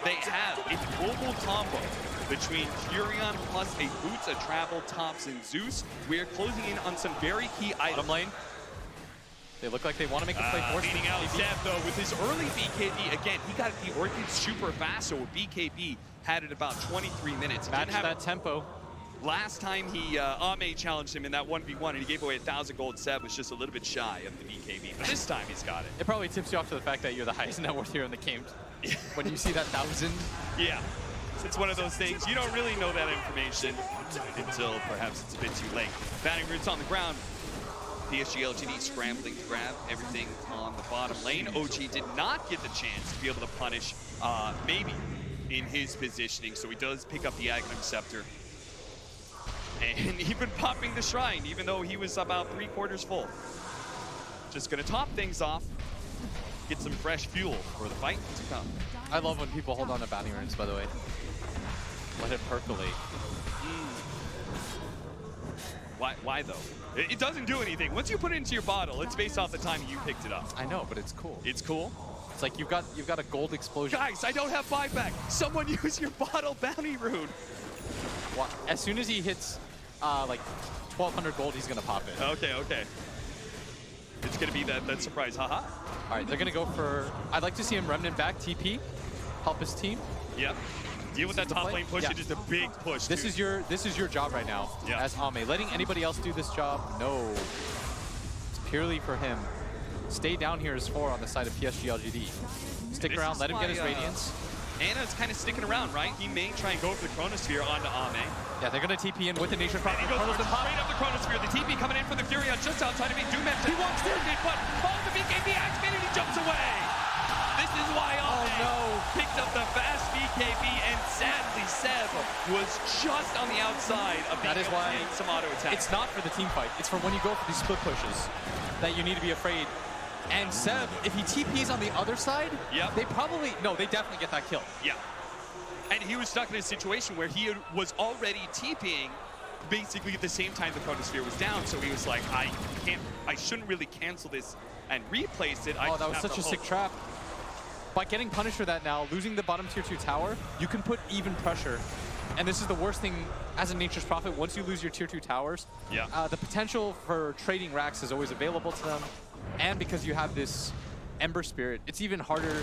They have a global combo between Furion plus a Boots, a Travel, Tops, and Zeus. We are closing in on some very key items. Bottom lane. They look like they want to make a play for leading out Zeb, though, with his early BKB. Again, he got the Orchid super fast, so BKB had it about 23 minutes. Match that tempo. Last time he, Ame challenged him in that 1v1, and he gave away 1,000 gold. Seb was just a little bit shy of the BKB, but this time he's got it. It probably tips you off to the fact that you're the highest net worth hero in the game. When you see that 1,000. Yeah. It's one of those things, you don't really know that information until perhaps it's a bit too late. Batting roots on the ground. PSG.LGD scrambling to grab everything on the bottom lane. OG did not get the chance to be able to punish maybe in his positioning, so he does pick up the Agnum Scepter. And even popping the Shrine, even though he was about 3/4 full. Just gonna top things off, get some fresh fuel for the fight to come. I love when people hold on to bounty runes, by the way. Let it percolate. Why though? It doesn't do anything. Once you put it into your bottle, it's based off the time you picked it up. I know, but it's cool. It's cool? It's like you've got a gold explosion. Guys, I don't have buyback. Someone use your bottle bounty rune. Well, as soon as he hits like 1,200 gold, he's gonna pop it. Okay, okay. It's gonna be that surprise, haha. All right, they're gonna go for. I'd like to see him remnant back, TP, help his team. Yep. Deal with that top lane push. It is a big push. This is your job right now as Ame. Letting anybody else do this job, no. It's purely for him. Stay down here as 4 on the side of PSG.LGD. Stick around, let him get his Radiance. Anna's kind of sticking around, right? He may try and go for the Chronosphere onto Ame. Yeah, they're gonna TP in with the Nation Cross. And he goes straight up the Chronosphere. The TP coming in for the Furion just outside of me. Doom he wants to, but BKB activated, he jumps away. This is why Ame picked up the fast BKB, and sadly Seb was just on the outside of being That is able why to get some auto attack. it's not for the team fight. It's for when you go for these split pushes that you need to be afraid. And Seb, if he TPs on the other side, they definitely get that kill. Yeah. And he was stuck in a situation where he was already TPing basically at the same time the Chronosphere was down, so he was like, I shouldn't really cancel this and replace it. Oh, that was such a sick trap. By getting punished for that now, losing the bottom tier 2 tower, you can put even pressure. And this is the worst thing as a Nature's Prophet. Once you lose your tier 2 towers, the potential for trading racks is always available to them. And because you have this Ember Spirit, it's even harder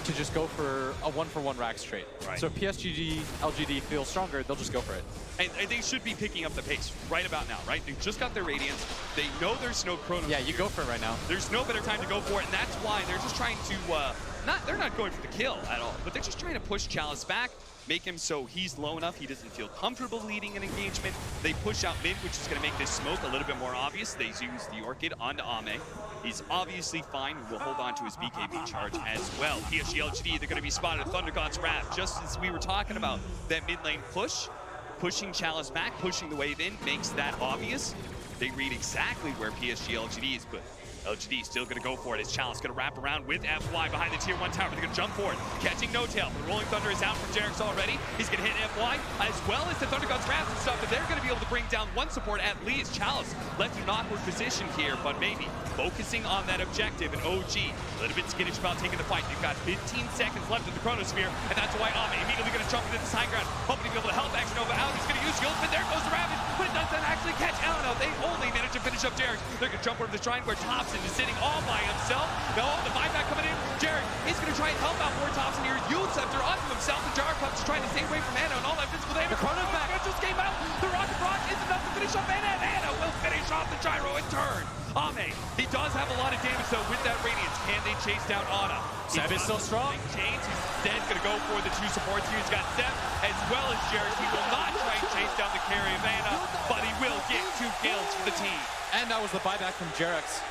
to just go for a 1-for-1 racks trade. Right. So if PSG.LGD feels stronger, they'll just go for it. And they should be picking up the pace right about now, right? They just got their Radiance. They know there's no Chrono. Yeah, you go for it right now. There's no better time to go for it, and that's why they're just trying to, they're not going for the kill at all, but they're just trying to push Chalice back, make him so he's low enough he doesn't feel comfortable leading an engagement. They push out mid, which is going to make this smoke a little bit more obvious. They use the Orchid onto Ame. He's obviously fine. He will hold on to his BKB charge as well. PSG.LGD, they're going to be spotted at Thunder God's Wrath. Just as we were talking about that mid lane push, pushing Chalice back, pushing the wave in, makes that obvious. They read exactly where PSG.LGD is, but LGD still going to go for it. His Chalice going to wrap around with FY behind the tier 1 tower. They're going to jump for it. Catching No Tail. The Rolling Thunder is out from Jerax already. He's going to hit FY as well as the Thunder God's Wrath and stuff, but they're going to be able to bring down one support at least. Chalice left in an awkward position here, but maybe focusing on that objective. And OG, a little bit skittish about taking the fight. They've got 15 seconds left in the Chronosphere, and that's why Ame immediately going to jump into this high ground, hoping to be able to help Xnova out. He's going to use the ultimate. There goes the Ravage, but it doesn't actually catch Eleno. They only manage to finish up Jerax. They're going to jump over the shrine where Thompson is sitting all by himself. No, the buyback coming in. Jerax is going to try and help out more Thompson here. Youth Scepter onto himself. The Jar Pups is trying to stay away from Anna and all that physical damage. The Chrono's back. Just came out. The Rocket Rock is enough to finish off Anna, and Anna will finish off the Gyro in turn. Ame, he does have a lot of damage though with that Radiance. Can they chase down Ana? Seb is still strong. Chains. He's instead going to go for the 2 supports here. He's got Seb as well as Jerax. He will not try and chase down the carry of Anna, but he will get 2 kills for the team. And that was the buyback from Jerax.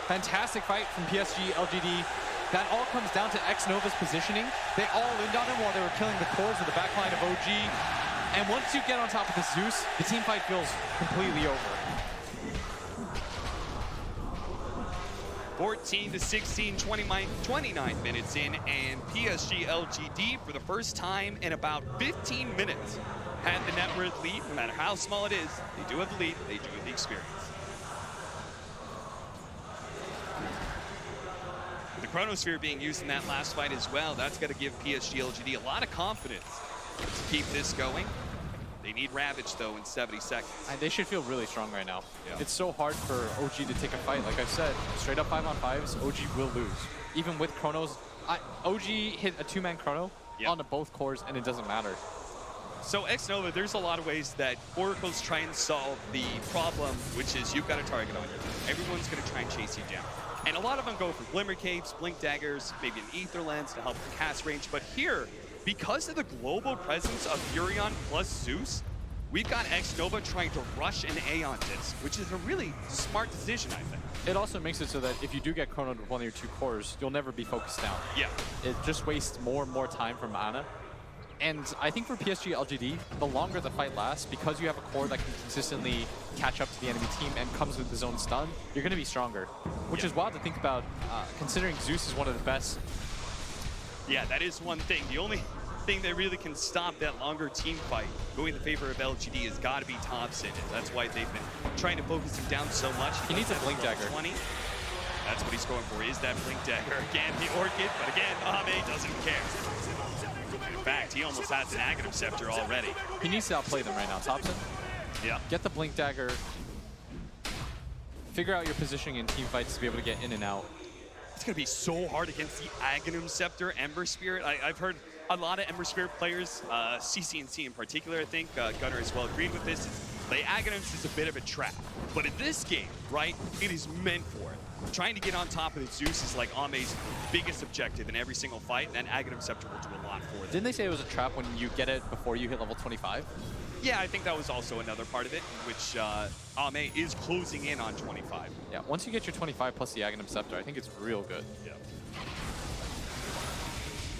Fantastic fight from PSG.LGD. That all comes down to Xnova's positioning. They all leaned on him while they were killing the cores of the backline of OG. And once you get on top of the Zeus, the team fight feels completely over. 14 to 16, 29 minutes in, and PSG.LGD for the first time in about 15 minutes had the net worth lead. No matter how small it is, they do have the lead, they do have the experience. The Chronosphere being used in that last fight as well, that's got to give PSG.LGD a lot of confidence to keep this going. They need Ravage, though, in 70 seconds. And they should feel really strong right now. Yeah. It's so hard for OG to take a fight. Like I've said, straight up 5-on-5s, OG will lose. Even with Chronos, OG hit a 2-man Chrono onto both cores, and it doesn't matter. So Xnova, there's a lot of ways that Oracle's trying to solve the problem, which is you've got a target on you. Everyone's going to try and chase you down. And a lot of them go for Glimmer Capes, Blink Daggers, maybe an Ether Lens to help the cast range. But here, because of the global presence of Furion plus Zeus, we've got Xnova trying to rush an Aeon this, which is a really smart decision, I think. It also makes it so that if you do get chronoed with one of your 2 cores, you'll never be focused down. Yeah. It just wastes more and more time from Ana. And I think for PSG.LGD, the longer the fight lasts, because you have a core that can consistently catch up to the enemy team and comes with his own stun, you're going to be stronger. Which is wild to think about, considering Zeus is one of the best. Yeah, that is one thing. The only thing that really can stop that longer team fight going in favor of LGD has got to be Thompson. And that's why they've been trying to focus him down so much. He needs a Blink Dagger. 20. That's what he's going for, is that Blink Dagger. Again, the Orchid, but again, Ame doesn't care. In fact, he almost has an Aghanim Scepter already. He needs to outplay them right now. Thompson, get the Blink Dagger. Figure out your positioning in team fights to be able to get in and out. It's going to be so hard against the Aghanim Scepter, Ember Spirit. I've heard a lot of Ember Spirit players, CCNC in particular, I think, Gunnar as well agreed with this. The Aghanims is a bit of a trap. But in this game, right, it is meant for it. Trying to get on top of the Zeus is like Ame's biggest objective in every single fight, and Aghanim Scepter will do a lot for them. Didn't they say it was a trap when you get it before you hit level 25? Yeah, I think that was also another part of it, which Ame is closing in on 25. Yeah, once you get your 25 plus the Aghanim Scepter, I think it's real good. Yeah.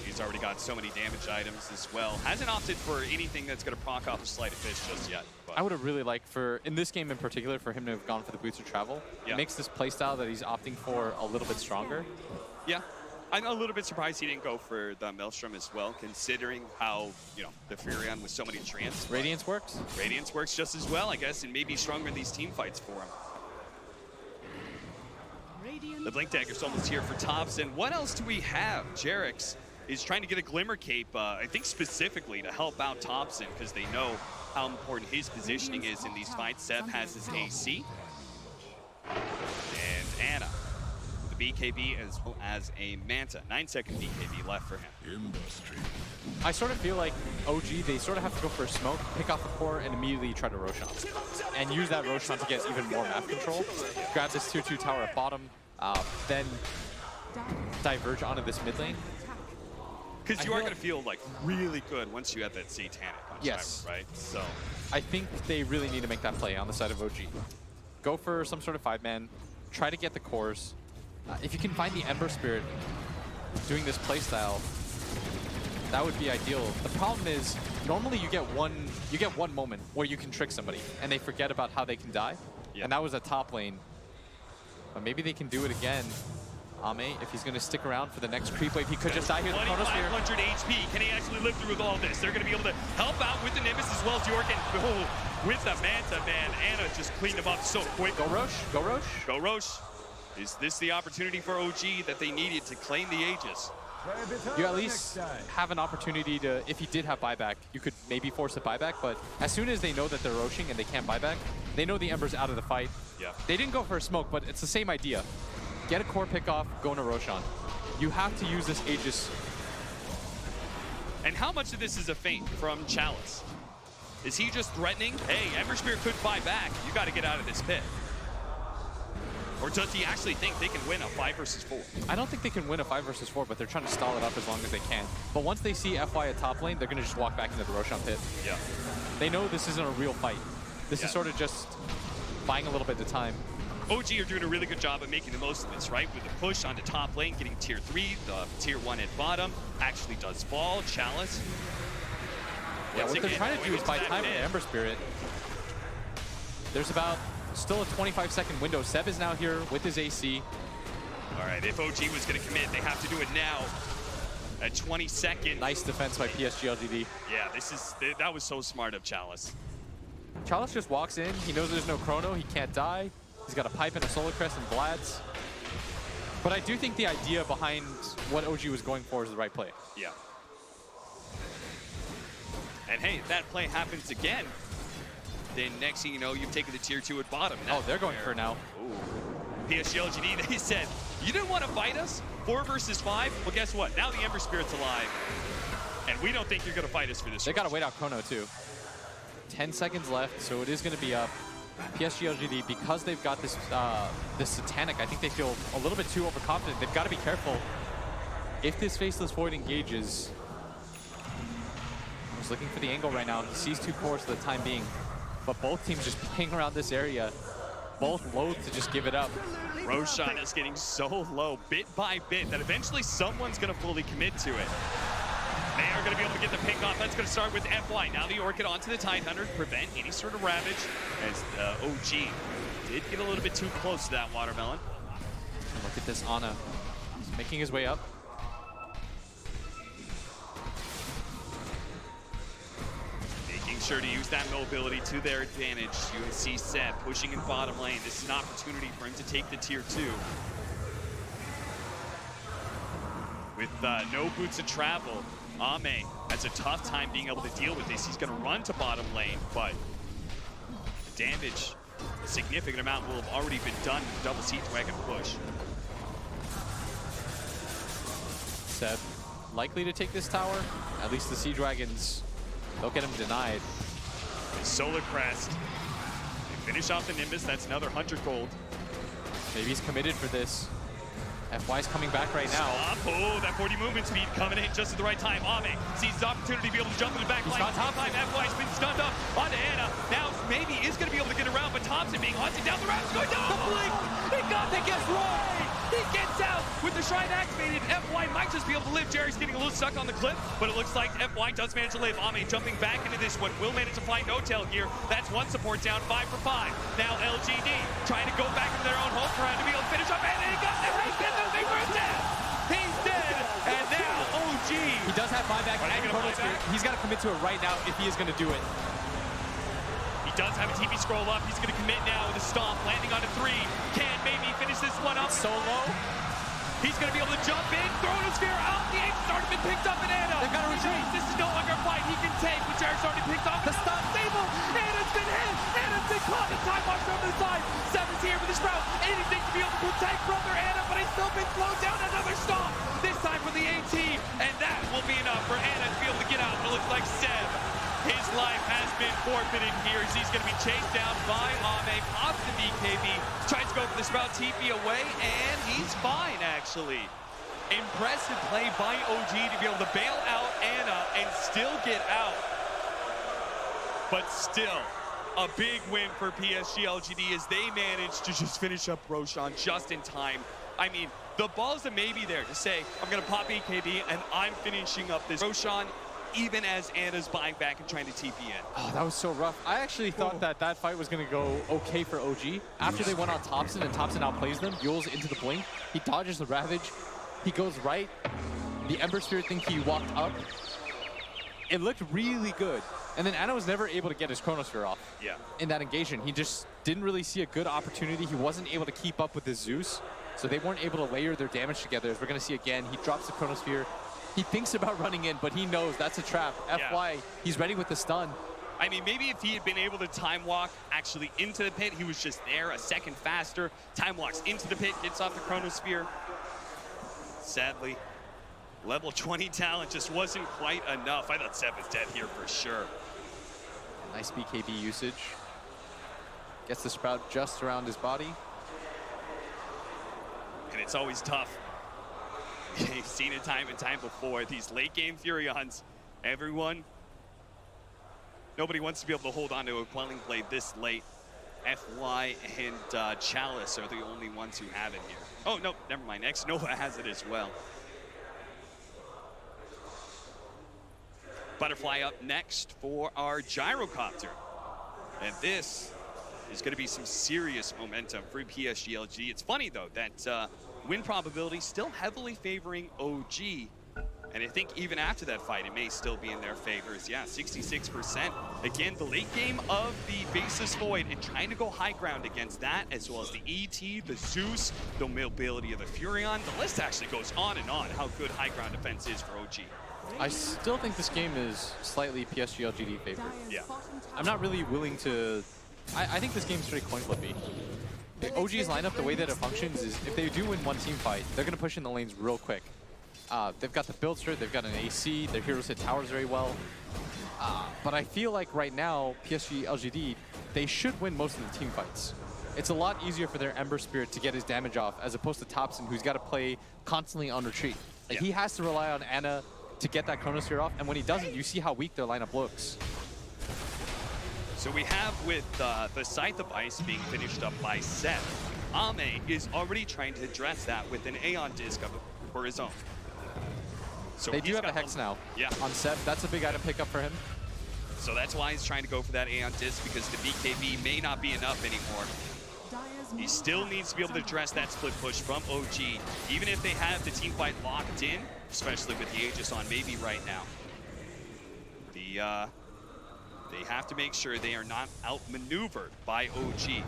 He's already got so many damage items as well. Hasn't opted for anything that's going to proc off a Sleight of Fist just yet. But. I would have really liked for, in this game in particular, for him to have gone for the Boots of Travel. Yeah. It makes this playstyle that he's opting for a little bit stronger. Yeah. I'm a little bit surprised he didn't go for the Maelstrom as well, considering how, you know, the Furion with so many treants. Radiance works? Radiance works just as well, I guess, and maybe stronger in these team fights for him. The Blink Dagger's almost here for Thompson. What else do we have? Jerix is trying to get a Glimmer Cape, I think specifically to help out Thompson, because they know how important his positioning is in these fights. Seb has his AC. And Ana, the BKB as well as a Manta. 9-second BKB left for him. I sort of feel like OG, they sort of have to go for a smoke, pick off the core, and immediately try to Roshan. And use that Roshan to get even more map control. Grab this tier 2 tower at bottom, then diverge onto this mid lane. Because you are going to feel like really good once you have that Satanic on yes. Shiver, right? So I think they really need to make that play on the side of OG. Go for some sort of 5-man, try to get the cores. If you can find the Ember Spirit doing this playstyle, that would be ideal. The problem is, normally you get one moment where you can trick somebody and they forget about how they can die. Yeah. And that was a top lane. But maybe they can do it again. Ame, if he's going to stick around for the next creep wave, he could just die here. 2,500 HP. Can he actually live through with all this? They're going to be able to help out with the Nimbus as well as York. And oh, with the Manta, man, Ana just cleaned him up so quick. Go Roche, go Roche. Go Roche. Is this the opportunity for OG that they needed to claim the Aegis? You at least have an opportunity to, if he did have buyback, you could maybe force a buyback, but as soon as they know that they're Roshing and they can't buyback, they know the Ember's out of the fight. Yeah. They didn't go for a smoke, but it's the same idea. Get a core pick off, go into Roshan. You have to use this Aegis. And how much of this is a feint from Chalice? Is he just threatening, hey, Ember Spirit could buy back, you got to get out of this pit? Or does he actually think they can win a 5 versus 4? I don't think they can win a 5 versus 4, but they're trying to stall it up as long as they can. But once they see FY at top lane, they're going to just walk back into the Roshan pit. Yeah. They know this isn't a real fight. This is sort of just buying a little bit of time. OG are doing a really good job of making the most of this, right? With the push onto top lane, getting tier 3, the tier 1 at bottom, actually does fall, Chalice. Yeah, what they're trying to do is buy time with Ember Spirit. There's about still a 25-second window. Seb is now here with his AC. All right, if OG was going to commit, they have to do it now. At 20 seconds. Nice defense by PSG.LGD. Yeah, that was so smart of Chalice. Chalice just walks in. He knows there's no chrono. He can't die. He's got a pipe and a Solar Crest and Vlad's. But I do think the idea behind what OG was going for is the right play. Yeah. And hey, if that play happens again, then next thing you know, you've taken the tier 2 at bottom. Oh, they're going for it now. PSG.LGD, they said, you didn't want to fight us? 4 versus 5? Well, guess what? Now the Ember Spirit's alive. And we don't think you're going to fight us for this. They got to wait out chrono, too. 10 seconds left, so it is going to be up. PSG.LGD, because they've got this this Satanic, I think they feel a little bit too overconfident. They've got to be careful. If this Faceless Void engages, he's looking for the angle right now. He sees 2 cores for the time being, but both teams just playing around this area, both loath to just give it up. Roshan is getting so low, bit by bit, that eventually someone's going to fully commit to it. They are going to be able to get the pick off. That's going to start with FY. Now the Orchid onto the Tidehunter, prevent any sort of ravage, as OG did get a little bit too close to that watermelon. Look at this Ana. He's making his way up. Making sure to use that mobility to their advantage. You see Seb pushing in bottom lane. This is an opportunity for him to take the tier 2. With no boots of travel, Ame has a tough time being able to deal with this. He's going to run to bottom lane, but damage, a significant amount will have already been done with the double Sea Dragon push. Seb likely to take this tower. At least the Sea Dragons, they'll get him denied. Solar Crest. They finish off the Nimbus. That's another 100 gold. Maybe he's committed for this. FY's coming back right now. Stop. Oh, that 40 movement speed coming in just at the right time. Ame sees his opportunity to be able to jump in the back line. Top time, FY's been stunned up onto Anna. Now maybe is going to be able to get around, but Thompson being haunted down the route. Going down the blink. He got the gets right. He gets out with the shrine activated. FY might just be able to live. Jerry's getting a little stuck on the cliff, but it looks like FY does manage to live. Ame jumping back into this one. Will manage to find no tail here. That's one support down, 5 for 5. Now LGD trying to go back into their own home ground to be able to finish up, and he got there. He's dead. Nothing for death. He's dead, and now OG. He does have buyback and Chrono Spear. He's got to commit to it right now if he is going to do it. He does have a TP scroll up. He's going to commit now with a stomp, landing on a 3. Can maybe finish this one up. It's so low. He's going to be able to jump in, Chrono Spear out. The aim's already been picked up in Anna. They've got to retreat. This is no longer a fight he can take, but Jared's already picked off. The stun stable. Anna's been hit. Anna's been caught. The time march from the side. Seven's here with his route. Anything to be able to protect brother Anna, but he's still been slowed down. Another stomp. This time for the AT, and that will be enough for Anna to be able to get out. But it looks like Seb, his life has been forfeited here as he's going to be chased down by Ame. Pops the BKB, tries to go for the sprout, TP away, and he's fine, actually. Impressive play by OG to be able to bail out Anna and still get out. But still, a big win for PSG.LGD as they managed to just finish up Roshan just in time. I mean, the balls that may be there to say, I'm going to pop BKB and I'm finishing up this Roshan, even as Anna's buying back and trying to TP in. Oh, that was so rough. I actually thought that fight was going to go okay for OG. After they went on Thompson and Thompson outplays them, Yule's into the blink. He dodges the Ravage. He goes right. The Ember Spirit think he walked up. It looked really good. And then Anna was never able to get his Chronosphere off in that engagement. He just didn't really see a good opportunity. He wasn't able to keep up with his Zeus. So they weren't able to layer their damage together. As we're going to see again, he drops the Chronosphere. He thinks about running in, but he knows that's a trap. FY, he's ready with the stun. I mean, maybe if he had been able to time walk actually into the pit, he was just there a second faster. Time walks into the pit, gets off the Chronosphere. Sadly, level 20 talent just wasn't quite enough. I thought Seb was dead here for sure. Nice BKB usage. Gets the Sprout just around his body. And it's always tough. You've seen it time and time before. These late game Furions, nobody wants to be able to hold on to a quelling blade this late. FY and Chalice are the only ones who have it here. Oh, no, never mind. X-Nova has it as well. Butterfly up next for our Gyrocopter. And this is going to be some serious momentum for PSG.LGD. It's funny, though, that win probability still heavily favoring OG. And I think even after that fight, it may still be in their favors. Yeah, 66%. Again, the late game of the Basis Void and trying to go high ground against that, as well as the ET, the Zeus, the mobility of the Furion. The list actually goes on and on how good high ground defense is for OG. I still think this game is slightly PSG.LGD favored. Yeah. I'm not really willing to... I think this game's straight coin flippy. The OG's lineup, the way that it functions is if they do win one team fight, they're going to push in the lanes real quick. They've got the Buildster, they've got an AC, their heroes hit towers very well. But I feel like right now, PSG.LGD, they should win most of the team fights. It's a lot easier for their Ember Spirit to get his damage off as opposed to Thompson, who's got to play constantly on retreat. Like, he has to rely on Anna to get that Chronosphere off, and when he doesn't, you see how weak their lineup looks. So we have with the Scythe of Ice being finished up by Seth. Ame is already trying to address that with an Aeon Disc for his own. So they do have a Hex now on Seth. That's a big item pickup for him. So that's why he's trying to go for that Aeon Disc, because the BKB may not be enough anymore. He still needs to be able to address that split push from OG, even if they have the team fight locked in, especially with the Aegis on maybe right now. They have to make sure they are not outmaneuvered by OG,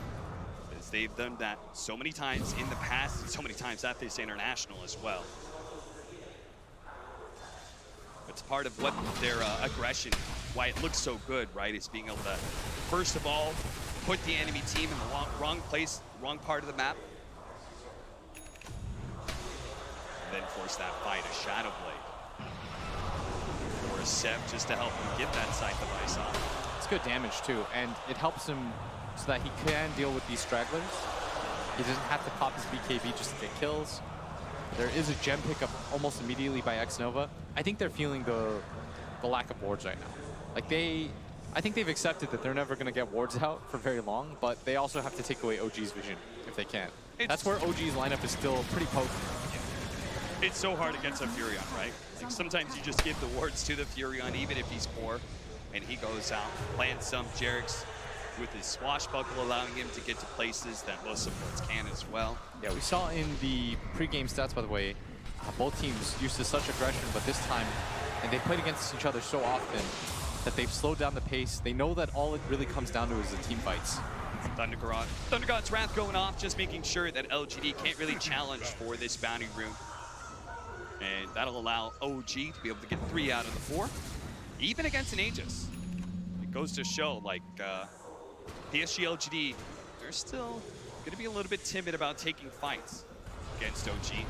as they've done that so many times in the past, and so many times at this international as well. It's part of what their aggression, why it looks so good, right? Is being able to, first of all, put the enemy team in the wrong place, wrong part of the map. And then force that fight, a Shadow Blade. Or a Seb just to help him get that Scythe of Ice off. It's good damage too, and it helps him so that he can deal with these stragglers. He doesn't have to pop his BKB just to get kills. There is a gem pickup almost immediately by X-Nova. I think they're feeling the lack of wards right now. Like I think they've accepted that they're never going to get wards out for very long, but they also have to take away OG's vision if they can. That's where OG's lineup is still pretty potent. It's so hard against a Furion, right? Like sometimes you just give the wards to the Furion, even if he's poor, and he goes out, plants some Jerix with his swashbuckle, allowing him to get to places that most supports can as well. Yeah, we saw in the pre-game stats, by the way, both teams used to such aggression, but this time, and they played against each other so often that they've slowed down the pace. They know that all it really comes down to is the team fights. Thundergod's Wrath going off, just making sure that LGD can't really challenge for this bounty room. And that'll allow OG to be able to get 3 out of the 4, even against an Aegis. It goes to show, like, PSG.LGD, they're still going to be a little bit timid about taking fights against OG,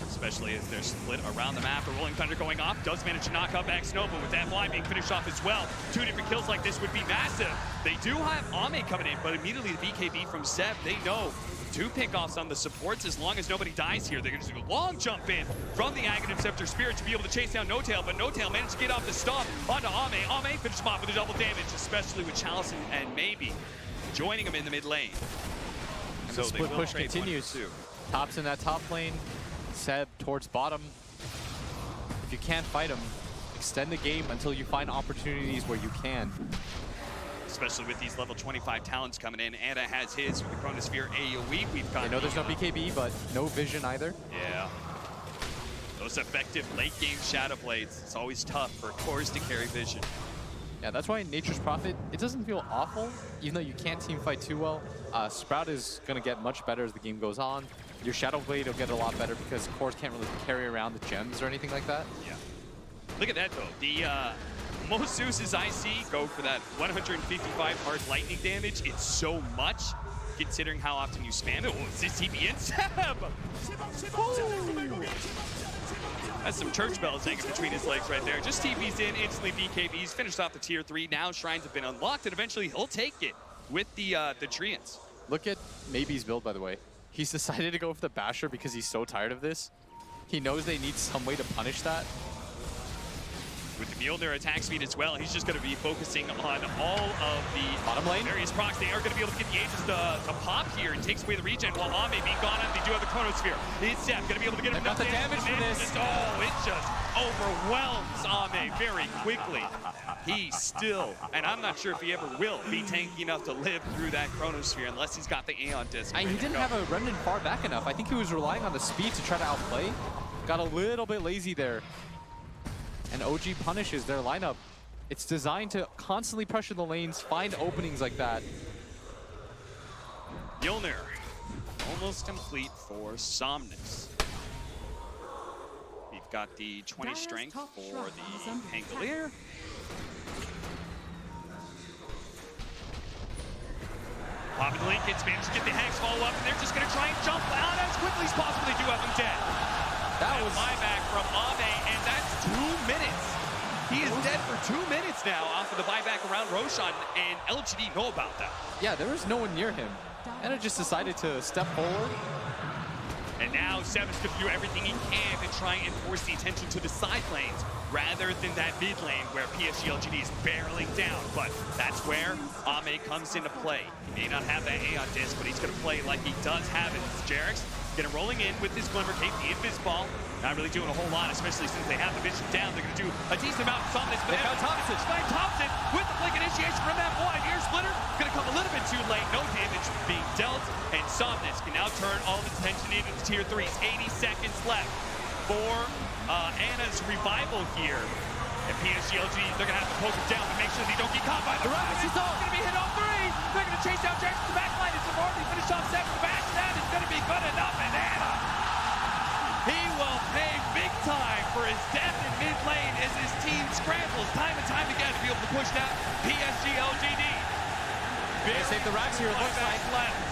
especially as they're split around the map. The Rolling Thunder going off, does manage to knock up X-Nova with that fly being finished off as well. 2 different kills like this would be massive. They do have Ame coming in, but immediately the BKB from Seb, they know 2 pickoffs on the supports. As long as nobody dies here, they're going to do a long jump in from the Aghanim Scepter Spirit to be able to chase down No-Tail, but No-Tail managed to get off the stomp onto Ame. Ame finishes him off with a double damage, especially with Chalice and Maybe joining him in the mid lane. So the split push continues. Top's in that top lane, Seb towards bottom. If you can't fight him, extend the game until you find opportunities where you can. Especially with these level 25 talents coming in. Anna has his with the Chronosphere AoE. We've got. I know there's no BKB, but no vision either. Yeah. Those effective late game Shadow Blades. It's always tough for cores to carry vision. Yeah, that's why Nature's Prophet, it doesn't feel awful, even though you can't team fight too well. Sprout is going to get much better as the game goes on. Your Shadow Blade will get a lot better because cores can't really carry around the gems or anything like that. Yeah. Look at that though. The most Zeus's I see go for that 155 hard lightning damage. It's so much considering how often you spam it. Oh, it's this TP in Seb! That's some church bells hanging between his legs right there. Just TP's in, instantly BKBs, finished off the tier 3. Now shrines have been unlocked, and eventually he'll take it with the Treants. Look at Maybe's build, by the way. He's decided to go for the Basher because he's so tired of this. He knows they need some way to punish that. With the Mjolnir attack speed as well, he's just going to be focusing on all of the bottom lane various procs. They are going to be able to get the Aegis to pop here and takes away the regen while Ame being gone out. They do have the Chronosphere. It's Seb going to be able to get him enough damage for this. It just overwhelms Ame very quickly. He still, and I'm not sure if he ever will, be tanky enough to live through that Chronosphere unless he's got the Aeon Disc. He didn't have a Remnant far back enough. I think he was relying on the speed to try to outplay. Got a little bit lazy there. And OG punishes their lineup. It's designed to constantly pressure the lanes, find openings like that. Mjolnir, almost complete for Somnus. We've got the 20 strength for the Pangolier. Popping Link gets managed to get the Hex follow up, and they're just going to try and jump out as quickly as possible. They do have him dead. That was buyback from Ame, and that's 2 minutes. He is dead for 2 minutes now off of the buyback around Roshan, and LGD know about that. Yeah, there was no one near him. Anna just decided to step forward. And now Seven's going to do everything he can to try and force the attention to the side lanes rather than that mid lane where PSG.LGD is barreling down. But that's where Ame comes into play. He may not have that Aeon Disc, but he's going to play like he does have it. Jerix going to rolling in with his Glimmer Cape, the Invis Ball. Not really doing a whole lot, especially since they have the vision down. They're going to do a decent amount of Somnus. But now Thompson with the Blink Initiation from that boy. Ear Splitter going to come a little bit too late. No damage being dealt. And Somnus can now turn all of his attention into the tier 3s. 80 seconds left for Anna's revival here. And PSG.LGD, they're going to have to poke him down to make sure they don't get caught by the Rise. He's going to be hit on 3. They're going to chase down Jackson to the back line. It's already finished off 7. The bash down is going to be good enough. And Anna, he will pay big time for his death in mid lane as his team scrambles time and time again to be able to push down PSG.LGD. They save the racks here, it looks like. Left.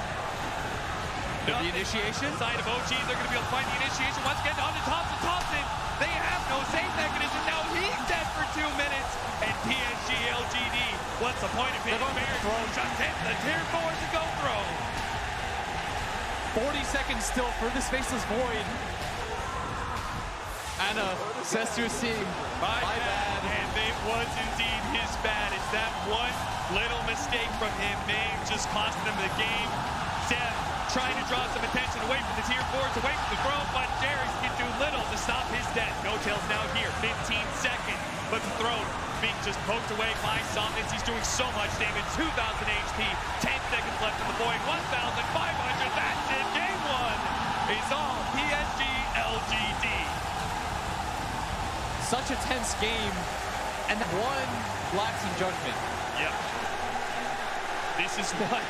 The initiation. Side of OG, they're going to be able to find the initiation once again on the Thompson. They have no save mechanism. Now he's dead for 2 minutes. And PSG.LGD, what's the point of hitting Bears? Just hit the tier 4 to go throw. 40 seconds still for this Faceless Void. Anna says to Asim, My bad. And it was indeed his bad. It's that one little mistake from him may have just cost them the game. Seb trying to draw some attention away from the tier 4s, away from the throw, but Jerry's can do little to stop his death. No tails now here, 15 seconds, but the throw being just poked away by Somnus. He's doing so much damage, 2,000 HP, 10 seconds left in the void, 1,500, that's it. Game 1 is all PSG.LGD. Such a tense game, and one lapse in judgment. Yep. This is what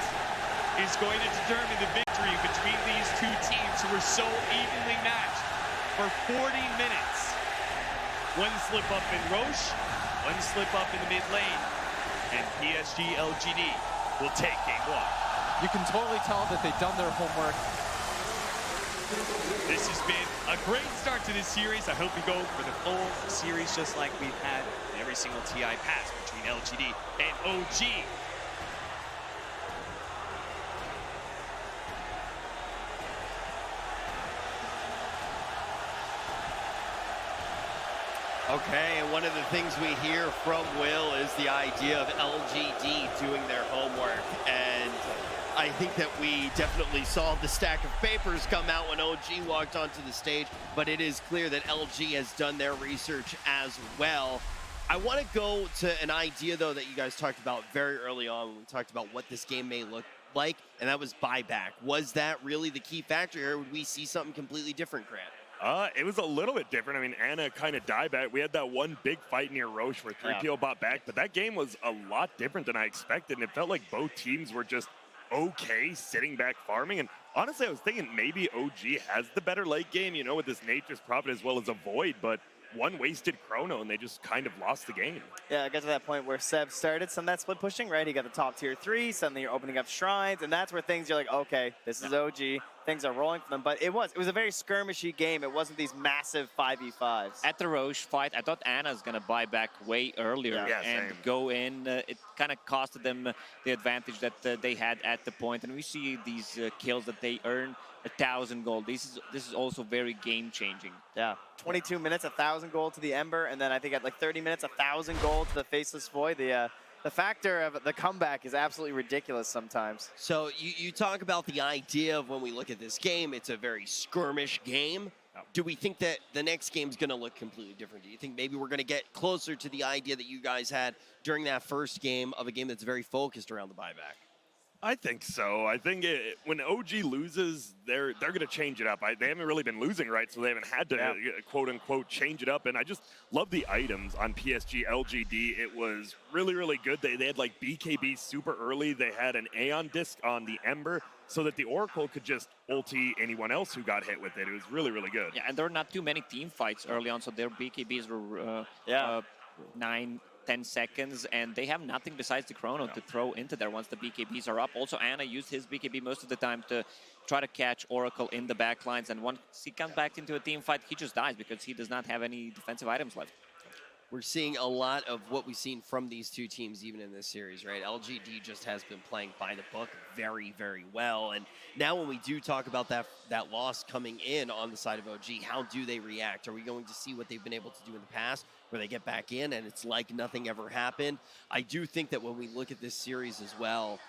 is going to determine the victory between these two teams who are so evenly matched for 40 minutes. One slip up in Roche, one slip up in the mid lane, and PSG.LGD will take game 1. You can totally tell that they've done their homework. This has been a great start to this series. I hope we go for the full series just like we've had in every single TI pass between LGD and OG. Okay, and one of the things we hear from Will is the idea of LGD doing their homework. And I think that we definitely saw the stack of papers come out when OG walked onto the stage, but it is clear that LG has done their research as well. I want to go to an idea, though, that you guys talked about very early on when we talked about what this game may look like, and that was buyback. Was that really the key factor, or would we see something completely different, Grant? It was a little bit different. I mean, Anna kind of died back. We had that one big fight near Roche where 3PO bought back, but that game was a lot different than I expected, and it felt like both teams were just okay sitting back farming. And honestly, I was thinking maybe OG has the better late game, you know, with this Nature's Prophet as well as a Void, but one wasted chrono and they just kind of lost the game. Yeah, I got to that point where Seb started some of that split pushing, right? He got the top tier 3, suddenly you're opening up shrines, and that's where things, you're like, okay, this is OG. Things are rolling for them, but it was a very skirmishy game. It wasn't these massive 5v5s. At the Roche fight, I thought Anna's going to buy back way earlier and go in. It kind of costed them the advantage that they had at the point, and we see these kills that they earn 1,000 gold. This is also very game-changing. Yeah, 22 minutes, 1,000 gold to the Ember, and then I think at like 30 minutes, 1,000 gold to the Faceless Void. The factor of the comeback is absolutely ridiculous sometimes. So you talk about the idea of when we look at this game, it's a very skirmish game. Do we think that the next game is going to look completely different? Do you think maybe we're going to get closer to the idea that you guys had during that first game of a game that's very focused around the buyback? I think so. I think when OG loses, they're going to change it up. They haven't really been losing, right? So they haven't had to, quote-unquote, change it up. And I just love the items on PSG.LGD. It was really, really good. They had, like, BKB super early. They had an Aeon disc on the Ember so that the Oracle could just ulti anyone else who got hit with it. It was really, really good. Yeah, and there were not too many team fights early on, so their BKBs were 9-10 seconds, and they have nothing besides the chrono to throw into there once the BKBs are up. Also, Anna used his BKB most of the time to try to catch Oracle in the backlines, and once he comes back into a team fight, he just dies because he does not have any defensive items left. We're seeing a lot of what we've seen from these two teams even in this series, right? LGD just has been playing by the book very, very well. And now when we do talk about that loss coming in on the side of OG, how do they react? Are we going to see what they've been able to do in the past where they get back in and it's like nothing ever happened? I do think that when we look at this series as well,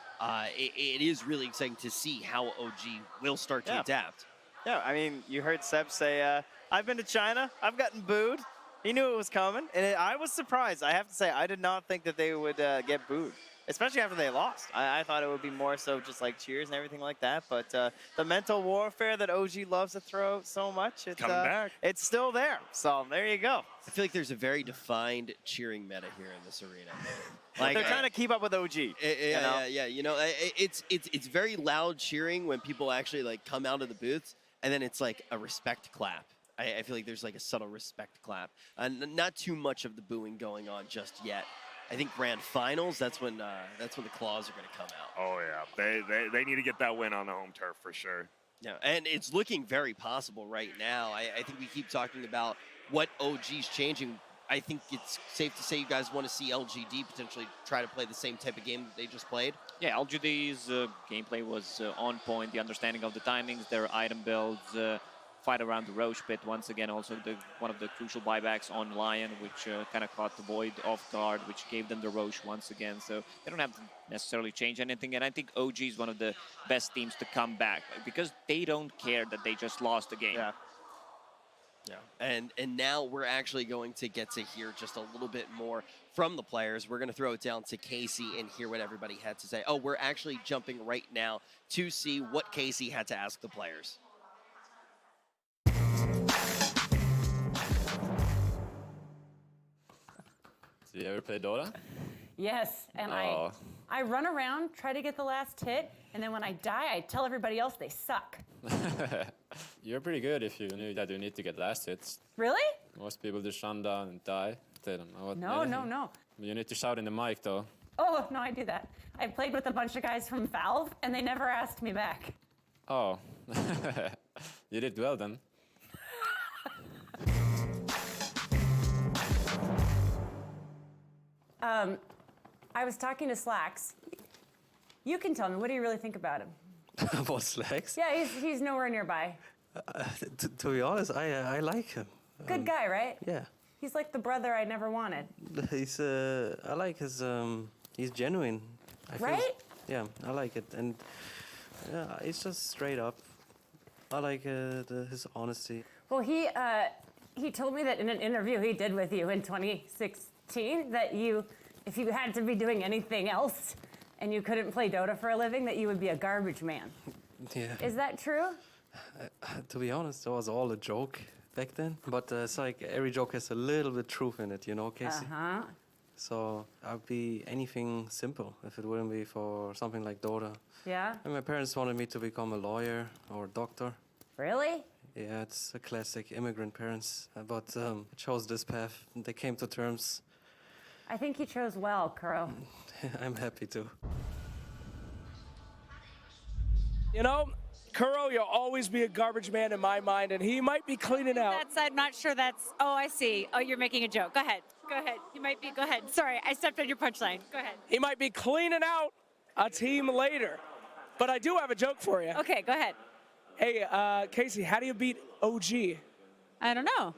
it is really exciting to see how OG will start to adapt. Yeah, I mean, you heard Seb say, I've been to China, I've gotten booed. He knew it was coming, and I was surprised. I have to say, I did not think that they would get booed, especially after they lost. I thought it would be more so just like cheers and everything like that, but the mental warfare that OG loves to throw so much, it's still there. So there you go. I feel like there's a very defined cheering meta here in this arena. Like they're trying to keep up with OG. Yeah. You know, it's very loud cheering when people actually like come out of the booths, and then it's like a respect clap. I feel like there's like a subtle respect clap. Not too much of the booing going on just yet. I think grand finals, that's when the claws are going to come out. Oh, yeah. They need to get that win on the home turf for sure. Yeah, and it's looking very possible right now. I think we keep talking about what OG's changing. I think it's safe to say you guys want to see LGD potentially try to play the same type of game that they just played. Yeah, LGD's gameplay was on point. The understanding of the timings, their item builds, fight around the Roche pit once again. Also one of the crucial buybacks on Lion, which kind of caught the Void off guard, which gave them the Roche once again. So they don't have to necessarily change anything. And I think OG is one of the best teams to come back because they don't care that they just lost a game. Yeah. And now we're actually going to get to hear just a little bit more from the players. We're going to throw it down to Casey and hear what everybody had to say. Oh, we're actually jumping right now to see what Casey had to ask the players. Do you ever play Dota? Yes, and Oh. I run around, try to get the last hit, and then when I die, I tell everybody else they suck. You're pretty good if you knew that you need to get last hits. Really? Most people just run down and die. They don't know what. No, no, no. You need to shout in the mic, though. Oh, no, I do that. I played with a bunch of guys from Valve, and they never asked me back. Oh. You did well then. I was talking to Slacks. You can tell me, what do you really think about him? About Slacks? Yeah, he's nowhere nearby. To be honest, I like him. Good guy, right? Yeah. He's like the brother I never wanted. He's I like his he's genuine. I feel. Right? Yeah, I like it, and yeah, he's just straight up. I like his honesty. Well, he told me that in an interview he did with you in 2016 that if you had to be doing anything else and you couldn't play Dota for a living, that you would be a garbage man. Yeah. Is that true? To be honest, that was all a joke back then. But it's like every joke has a little bit truth in it, you know, Casey? Uh-huh. So I'd be anything simple if it wouldn't be for something like Dota. Yeah? And my parents wanted me to become a lawyer or a doctor. Really? Yeah, it's a classic immigrant parents. But I chose this path. They came to terms. I think you chose well, Kuro. I'm happy to. You know, Kuro, you'll always be a garbage man in my mind, and he might be cleaning out. I'm not sure that's. Oh, I see. Oh, you're making a joke. Go ahead. Go ahead. You might be. Go ahead. Sorry, I stepped on your punchline. Go ahead. He might be cleaning out a team later. But I do have a joke for you. Okay, go ahead. Hey, Casey, how do you beat OG? I don't know.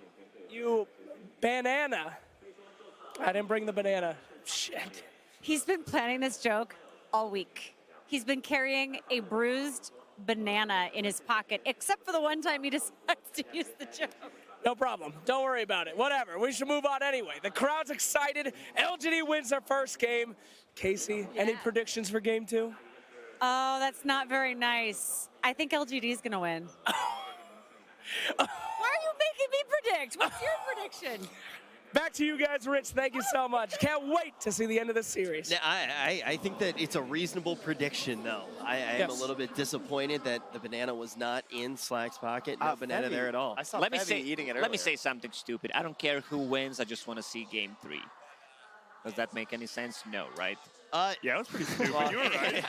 You banana. I didn't bring the banana. Shit. He's been planning this joke all week. He's been carrying a bruised banana in his pocket, except for the one time he decides to use the joke. No problem. Don't worry about it. Whatever. We should move on anyway. The crowd's excited. LGD wins their first game. Casey, any predictions for game 2? Oh, that's not very nice. I think LGD is going to win. Why are you making me predict? What's your prediction? Back to you guys, Rich. Thank you so much. Can't wait to see the end of this series. Yeah, I think that it's a reasonable prediction, though. I am a little bit disappointed that the banana was not in Slack's pocket. No banana there at all. I saw Let me Febby eating it earlier. Let me say something stupid. I don't care who wins. I just want to see game 3. Does that make any sense? No, right? Yeah, it was pretty stupid. You were right.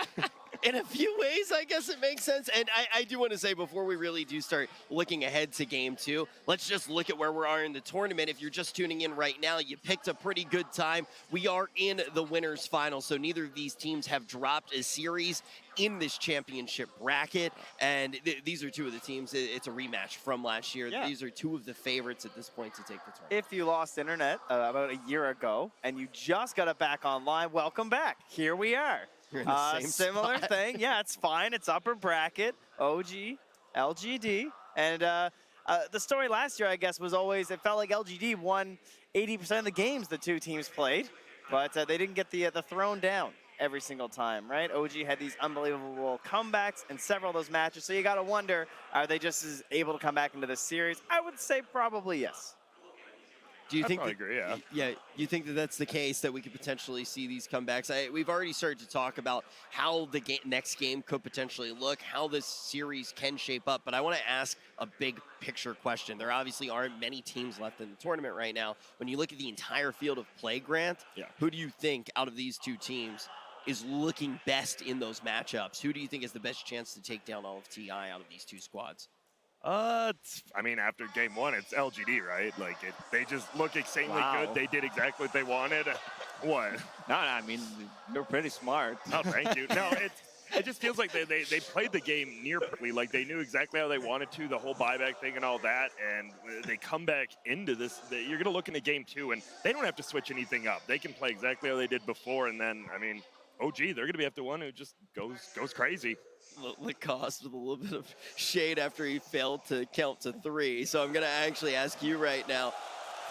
In a few ways, I guess it makes sense. And I do want to say, before we really do start looking ahead to game 2, let's just look at where we are in the tournament. If you're just tuning in right now, you picked a pretty good time. We are in the winners final, so neither of these teams have dropped a series in this championship bracket. And these are two of the teams. It's a rematch from last year. Yeah. These are two of the favorites at this point to take the tournament. If you lost internet about a year ago and you just got it back online, welcome back. Here we are. You're in the same similar spot. thing. Yeah, it's fine. It's upper bracket, OG, LGD. And the story last year, I guess, was always it felt like LGD won 80% of the games the two teams played, but they didn't get the throne down every single time, right? OG had these unbelievable comebacks in several of those matches, so you got to wonder, are they just as able to come back into this series? I would say probably yes. Do you I think probably agree, yeah. Yeah, you think that that's the case, that we could potentially see these comebacks? We've already started to talk about how the next game could potentially look, how this series can shape up, but I want to ask a big picture question. There obviously aren't many teams left in the tournament right now. When you look at the entire field of play, Grant, who do you think out of these two teams is looking best in those matchups? Who do you think has the best chance to take down all of TI out of these two squads? I mean, after game 1, it's LGD, right? Like, they just look insanely good. They did exactly what they wanted. What? No, I mean, you're pretty smart. Oh, thank you. No, it just feels like they played the game near perfectly. Like they knew exactly how they wanted to, the whole buyback thing and all that, and they come back into this. You're going to look into game 2, and they don't have to switch anything up. They can play exactly how they did before, and then, I mean, OG, they're going to be after one who just goes crazy. Lacoste with a little bit of shade after he failed to count to 3. So I'm going to actually ask you right now,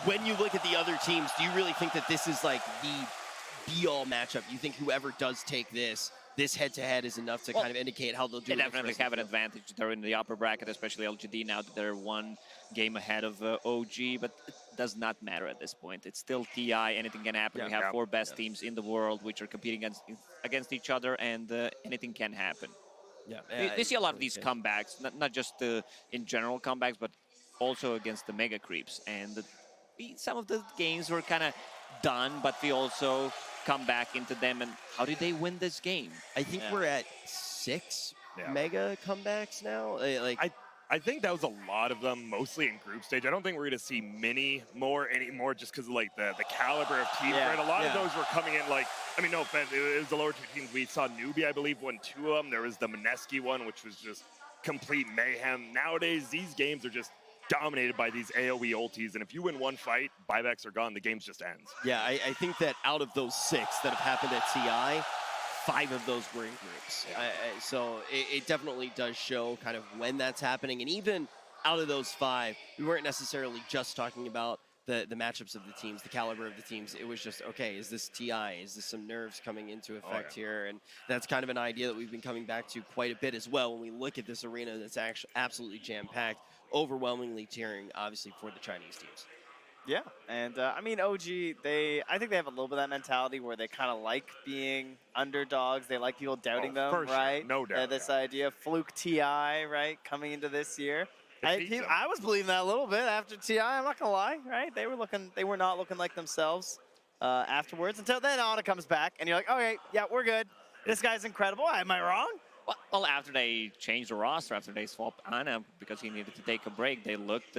when you look at the other teams, do you really think that this is like the be-all matchup? You think whoever does take this head-to-head is enough to kind of indicate how they'll do They it? definitely have an advantage. They're in the upper bracket, especially LGD now that they're 1 game ahead of OG, but it does not matter at this point. It's still TI, anything can happen. We have 4 best teams in the world which are competing against each other, and anything can happen. We see a lot of these comebacks, not just in general comebacks, but also against the mega creeps. And some of the games were kind of done, but we also come back into them. And how did they win this game? I think we're at 6 mega comebacks now. I think that was a lot of them, mostly in group stage. I don't think we're going to see many more anymore just because of like the caliber of teams. Right? A lot of those were coming in like, I mean, no offense, it was the lower 2 teams. We saw Newbie, I believe, won 2 of them. There was the Mineski one, which was just complete mayhem. Nowadays, these games are just dominated by these AoE ultis, and if you win 1 fight, buybacks are gone, the game just ends. Yeah, I think that out of those 6 that have happened at TI, 5 of those were in groups. So it definitely does show kind of when that's happening. And even out of those 5, we weren't necessarily just talking about the matchups of the teams, the caliber of the teams. It was just, okay, is this TI? Is this some nerves coming into effect here? And that's kind of an idea that we've been coming back to quite a bit as well when we look at this arena that's actually absolutely jam-packed, overwhelmingly cheering, obviously, for the Chinese teams. Yeah, and I mean, OG, I think they have a little bit of that mentality where they kind of like being underdogs. They like people doubting them, right? Sure. No doubt. This idea of fluke TI, right, coming into this year. I was believing that a little bit after TI. I'm not gonna lie, right? They were not looking like themselves afterwards until then. Anna comes back, and you're like, okay, yeah, we're good. This guy's incredible. Am I wrong? Well, after they changed the roster, after they swapped Anna because he needed to take a break, they looked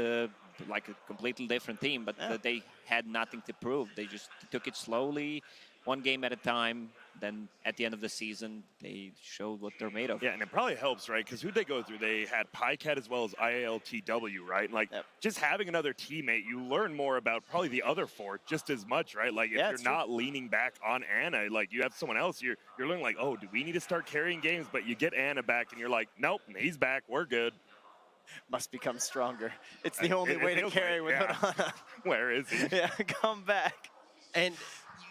like a completely different team, but they had nothing to prove. They just took it slowly, 1 game at a time. Then at the end of the season, they showed what they're made of. Yeah, and it probably helps, right? Because who'd they go through? They had PyCat as well as IALTW, right? And like just having another teammate, you learn more about probably the other 4 just as much, right? Like if you're not leaning back on Anna, like you have someone else, you're learning like, oh, do we need to start carrying games? But you get Anna back and you're like, nope, he's back, we're good. Must become stronger. It's the only way to carry without Anna. Where is he? Yeah, come back. And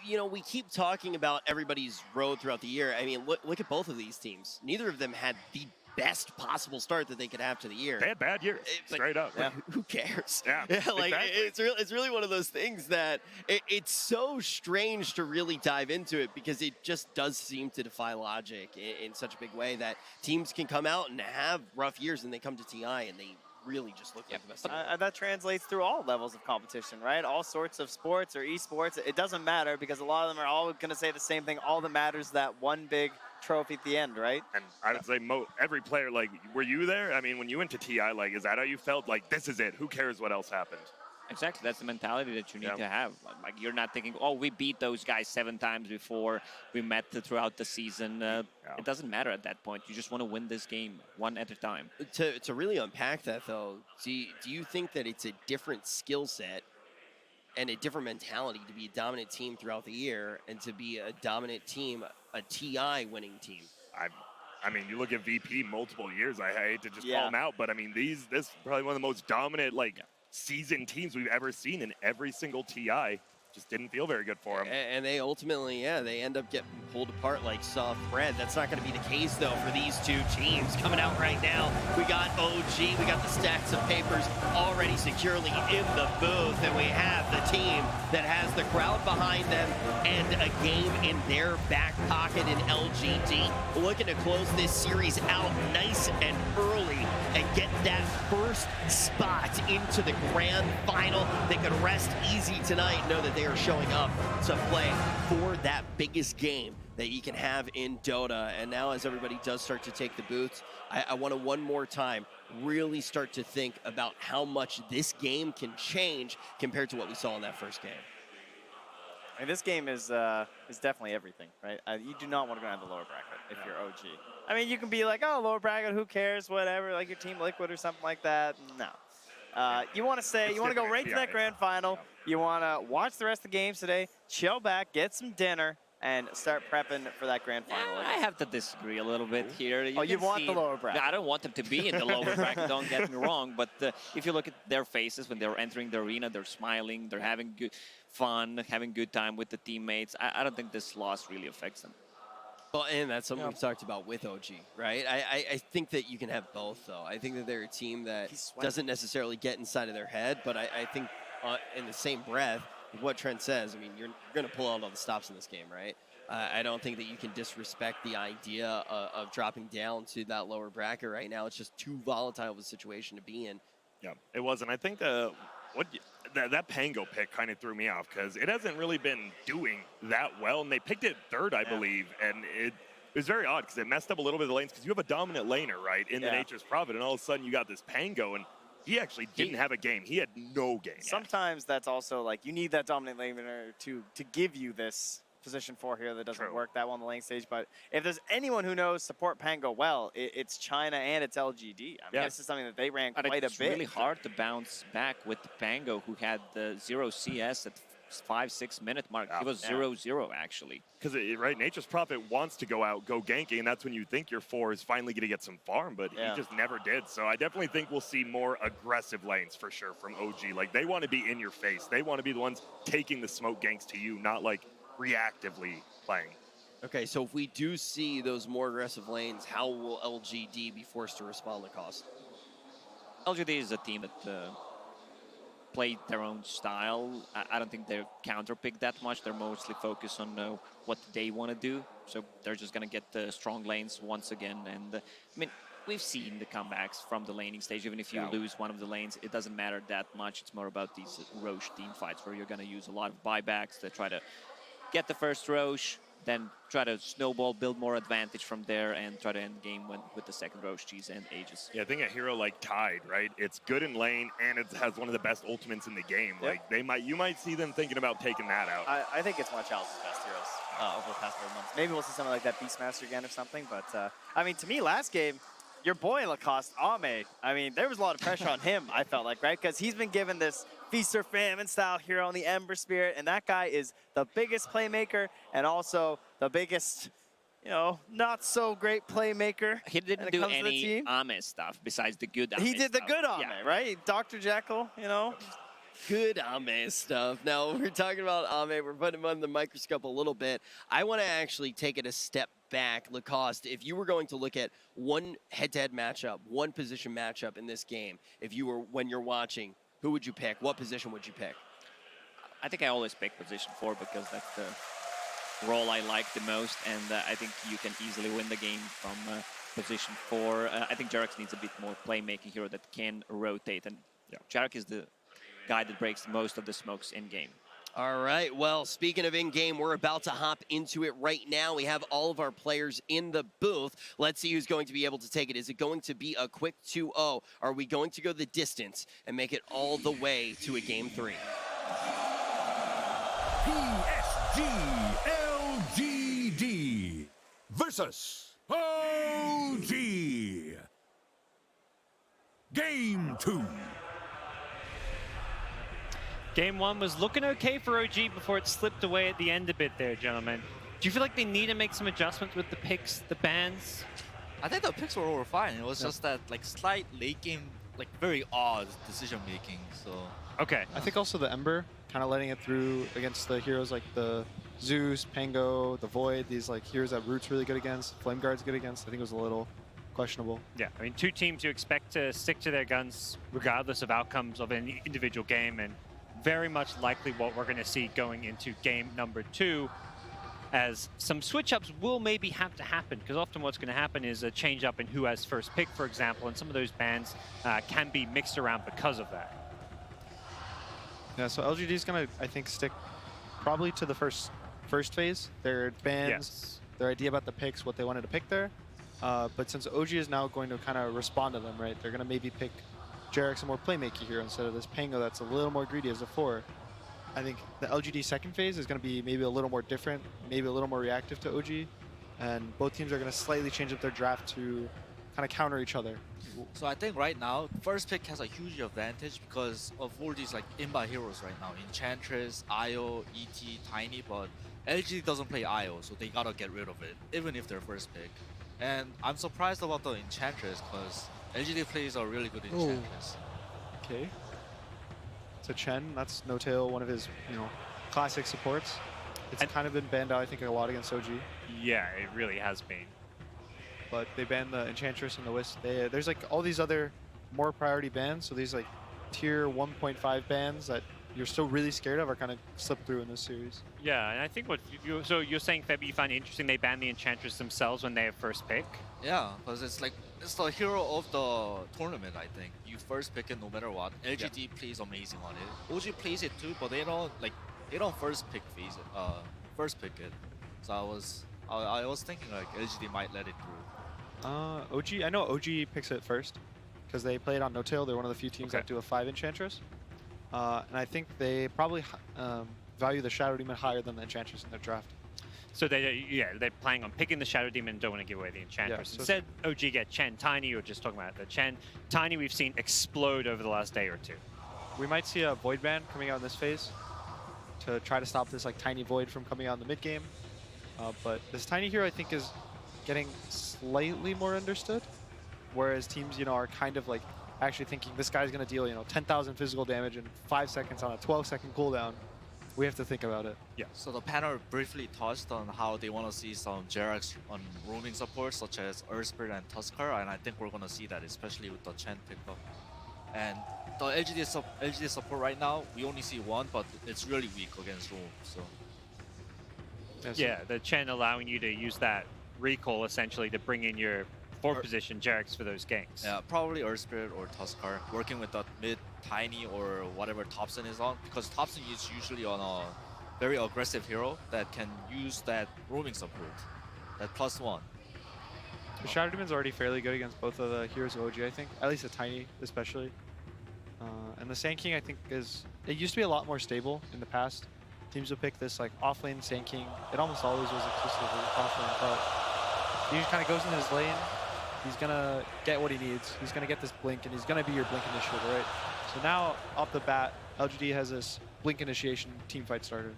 you know, we keep talking about everybody's road throughout the year. I mean, look at both of these teams. Neither of them had the best possible start that they could have to the year. They had bad years, straight up. Yeah. Who cares? Yeah, like exactly. it's really one of those things that it's so strange to really dive into it because it just does seem to defy logic in such a big way that teams can come out and have rough years and they come to TI and they really just look like the best. That translates through all levels of competition, right? All sorts of sports or esports. It doesn't matter because a lot of them are all going to say the same thing. All that matters is that one big trophy at the end, right? And I would say every player, like, were you there? I mean, when you went to TI, like, is that how you felt? Like, this is it. Who cares what else happened? Exactly. That's the mentality that you need to have. Like, you're not thinking, oh, we beat those guys 7 times before we met throughout the season. It doesn't matter at that point. You just want to win this game 1 at a time. To really unpack that, though, do you think that it's a different skill set and a different mentality to be a dominant team throughout the year and to be a dominant team, a TI winning team? I mean, you look at VP multiple years. I hate to just call them out, but I mean, this is probably one of the most dominant, like, seasoned teams we've ever seen in every single TI. Just didn't feel very good for them. And they ultimately, they end up getting pulled apart like soft bread. That's not going to be the case, though, for these 2 teams. Coming out right now, we got OG, we got the stacks of papers already securely in the booth, and we have the team that has the crowd behind them and a game in their back pocket in LGD. Looking to close this series out nice and early and get that first spot into the grand final. They could rest easy tonight and know that they are showing up to play for that biggest game that you can have in Dota. And now as everybody does start to take the booths, I want to one more time really start to think about how much this game can change compared to what we saw in that first game. I mean, this game is definitely everything, right? You do not want to go down the lower bracket if you're OG. I mean, you can be like, oh, lower bracket, who cares, whatever, like your Team Liquid or something like that. No. You want to stay, you want to go right to that grand final. You want to watch the rest of the games today, chill back, get some dinner, and start prepping for that grand final. I have to disagree a little bit here. You want the lower bracket? I don't want them to be in the lower bracket, don't get me wrong. But if you look at their faces when they're entering the arena, they're smiling, they're having good fun, having good time with the teammates. I don't think this loss really affects them. Well, and that's something we've talked about with OG, right? I think that you can have both, though. I think that they're a team that doesn't necessarily get inside of their head, but I think in the same breath, with what Trent says, I mean, you're going to pull out all the stops in this game, right? I don't think that you can disrespect the idea of dropping down to that lower bracket right now. It's just too volatile of a situation to be in. Yeah, it was, and I think that Pango pick kind of threw me off because it hasn't really been doing that well, and they picked it third, I believe, and it was very odd because it messed up a little bit of the lanes because you have a dominant laner, right, in the Nature's Prophet, and all of a sudden you got this Pango, and he actually didn't have a game. He had no game. Sometimes that's also like you need that dominant laner to give you this position 4 here that doesn't work that well on the lane stage. But if there's anyone who knows support Pango well, it's China and it's LGD. I mean, this is something that they ran quite a bit. It's really hard to bounce back with the Pango, who had the 0 CS at 5-6 minute mark. He was 0-0 actually. Because right, Nature's Prophet wants to go out, go ganking, and that's when you think your 4 is finally going to get some farm, but he just never did. So I definitely think we'll see more aggressive lanes for sure from OG. Like they want to be in your face. They want to be the ones taking the smoke ganks to you, not like reactively playing. Okay, so if we do see those more aggressive lanes, how will LGD be forced to respond to cost? LGD is a team that played their own style. I don't think they're counterpick that much. They're mostly focused on what they want to do. So they're just going to get the strong lanes once again. And I mean, we've seen the comebacks from the laning stage. Even if you lose one of the lanes, it doesn't matter that much. It's more about these Roche team fights where you're going to use a lot of buybacks to try to get the first Roche, then try to snowball, build more advantage from there, and try to end game with the second Roche, Cheese, and Aegis. Yeah, I think a hero like Tide, right? It's good in lane, and it has one of the best ultimates in the game. Like you might see them thinking about taking that out. I think it's one of Chalice's best heroes over the past 4 months. Maybe we'll see something like that Beastmaster again or something, but I mean, to me, last game, your boy Lacoste, Ame, I mean, there was a lot of pressure on him, I felt like, right? Because he's been given this Feast or Famine style hero on the Ember Spirit, and that guy is the biggest playmaker and also the biggest, you know, not so great playmaker. He didn't do any Ame stuff besides the good Ame He did the good Ame, right? Dr. Jekyll, you know? Good Ame stuff. Now, we're talking about Ame. We're putting him under the microscope a little bit. I want to actually take it a step back. Lacoste, if you were going to look at one head-to-head matchup, one position matchup in this game, when you're watching, who would you pick? What position would you pick? I think I always pick position 4 because that's the role I like the most, and I think you can easily win the game from position 4. I think Jarek needs a bit more playmaking hero that can rotate, and Jarek is the guy that breaks most of the smokes in-game. All right, well, speaking of in-game, we're about to hop into it right now. We have all of our players in the booth. Let's see who's going to be able to take it. Is it going to be a quick 2-0? Are we going to go the distance and make it all the way to a Game 3? PSG.LGD versus OG. Game 2. Game 1 was looking okay for OG before it slipped away at the end a bit there, gentlemen. Do you feel like they need to make some adjustments with the picks, the bans? I think the picks were over fine. It was just that like slight late game, like very odd decision making. So okay. I think also the Ember kind of letting it through against the heroes like the Zeus, Pango, the Void, these like heroes that Root's really good against, Flame Guard's good against. I think it was a little questionable. Yeah, I mean, 2 teams you expect to stick to their guns regardless of outcomes of any individual game, and very much likely what we're going to see going into game number 2, as some switch-ups will maybe have to happen, because often what's going to happen is a change-up in who has first pick, for example, and some of those bans can be mixed around because of that. Yeah, so LGD is going to, I think, stick probably to the first phase. Their bans, their idea about the picks, what they wanted to pick there. But since OG is now going to kind of respond to them, right, they're going to maybe pick Jarek's a more playmaking hero instead of this Pango that's a little more greedy as a 4. I think the LGD second phase is going to be maybe a little more different, maybe a little more reactive to OG, and both teams are going to slightly change up their draft to kind of counter each other. So I think right now, first pick has a huge advantage because of all these like inbound heroes right now. Enchantress, IO, ET, Tiny, but LGD doesn't play IO, so they gotta get rid of it, even if they're first pick. And I'm surprised about the Enchantress because LGD plays a really good Enchantress. Okay. So Chen, that's No-Tail, one of his, classic supports. It's kind of been banned out, I think, a lot against OG. Yeah, it really has been. But they banned the Enchantress and the Wisp. There's like all these other more priority bans, so these like tier 1.5 bans that you're still really scared of are kind of slipped through in this series. Yeah, and I think so you're saying, Feb, you find it interesting they ban the Enchantress themselves when they have first pick? Yeah, because it's the hero of the tournament, I think. You first pick it no matter what. LGD plays amazing on it. OG plays it too, but they don't first pick it. So I was thinking like LGD might let it through. OG, I know OG picks it first because they play it on No-Tail. They're one of the few teams that do a 5 Enchantress. And I think they probably value the Shadow Demon higher than the Enchantress in their draft. So they're planning on picking the Shadow Demon and don't want to give away the Enchantress. Yeah, so Instead, OG get Chen, Tiny, you were just talking about the Chen. Tiny we've seen explode over the last day or two. We might see a Void ban coming out in this phase to try to stop this like Tiny Void from coming out in the mid game. But this Tiny hero I think is getting slightly more understood, whereas teams, are kind of like actually thinking this guy's going to deal, 10,000 physical damage in 5 seconds on a 12-second cooldown. We have to think about it. Yeah. So the panel briefly touched on how they want to see some Jerax on roaming support, such as Earthspirit and Tuskar, and I think we're going to see that, especially with the Chen pickup. And the LGD support right now, we only see one, but it's really weak against roam. So. Yeah, the Chen allowing you to use that recall essentially to bring in your fourth position Jerax for those ganks. Yeah, probably Earthspirit or Tuskar, working with that mid Tiny or whatever Thompson is on, because Thompson is usually on a very aggressive hero that can use that roaming support, that +1. The Shadow Demon's already fairly good against both of the heroes of OG, I think, at least the Tiny especially. And the Sand King, I think, it used to be a lot more stable in the past. Teams would pick this like offlane Sand King. It almost always was exclusively offlane, but he just kind of goes into his lane. He's gonna get what he needs. He's gonna get this blink, and he's gonna be your blink initiator, right? So now, off the bat, LGD has this blink initiation teamfight starter.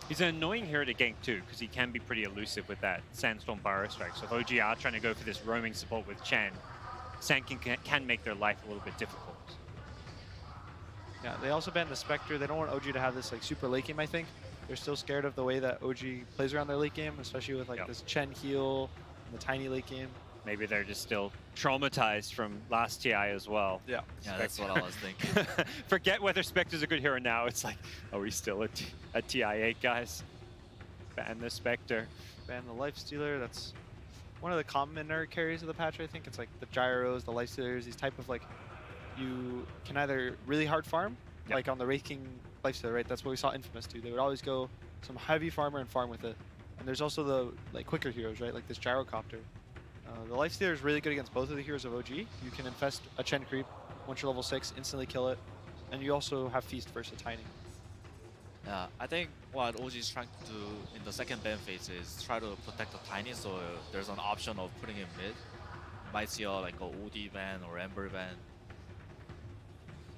He's an annoying hero to gank too, because he can be pretty elusive with that Sandstorm Burrow Strike. So if OG are trying to go for this roaming support with Chen, Sand King can make their life a little bit difficult. Yeah, they also banned the Spectre. They don't want OG to have this like super late game, I think. They're still scared of the way that OG plays around their late game, especially with like this Chen heal and the Tiny late game. Maybe they're just still traumatized from last TI as well. Yeah, that's what I was thinking. Forget whether Spectre's a good hero now. It's like, are we still at TI8, guys? Ban the Spectre. Ban the Lifestealer. That's one of the common nerd carries of the patch, I think. It's like the Gyros, the Lifestealers, these type of like, you can either really hard farm, like on the Wraith King Lifestealer, right? That's what we saw Infamous do. They would always go some heavy farmer and farm with it. And there's also the like quicker heroes, right? Like this Gyrocopter. The Lifestealer is really good against both of the heroes of OG. You can infest a Chen creep once you're level 6, instantly kill it. And you also have Feast versus a Tiny. Yeah, I think what OG is trying to do in the second ban phase is try to protect the Tiny, so there's an option of putting him mid. Might see like a OD ban or Ember ban.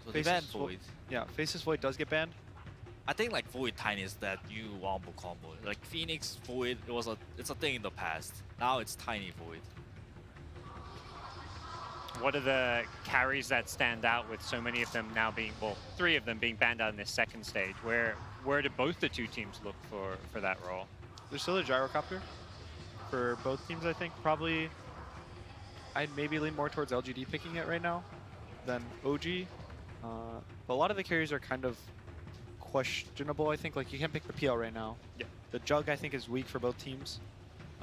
So they ban Void. Yeah, Faceless Void does get banned. I think like Void Tiny is that new wombo combo. Like Phoenix Void, it's a thing in the past. Now it's Tiny Void. What are the carries that stand out with so many of them now being, well, 3 of them being banned out in this second stage? Where do both the two teams look for that role? There's still a Gyrocopter for both teams, I think. Probably, I'd maybe lean more towards LGD picking it right now than OG. But a lot of the carries are kind of questionable, I think. Like, you can't pick the PL right now. Yeah. The Jug, I think, is weak for both teams.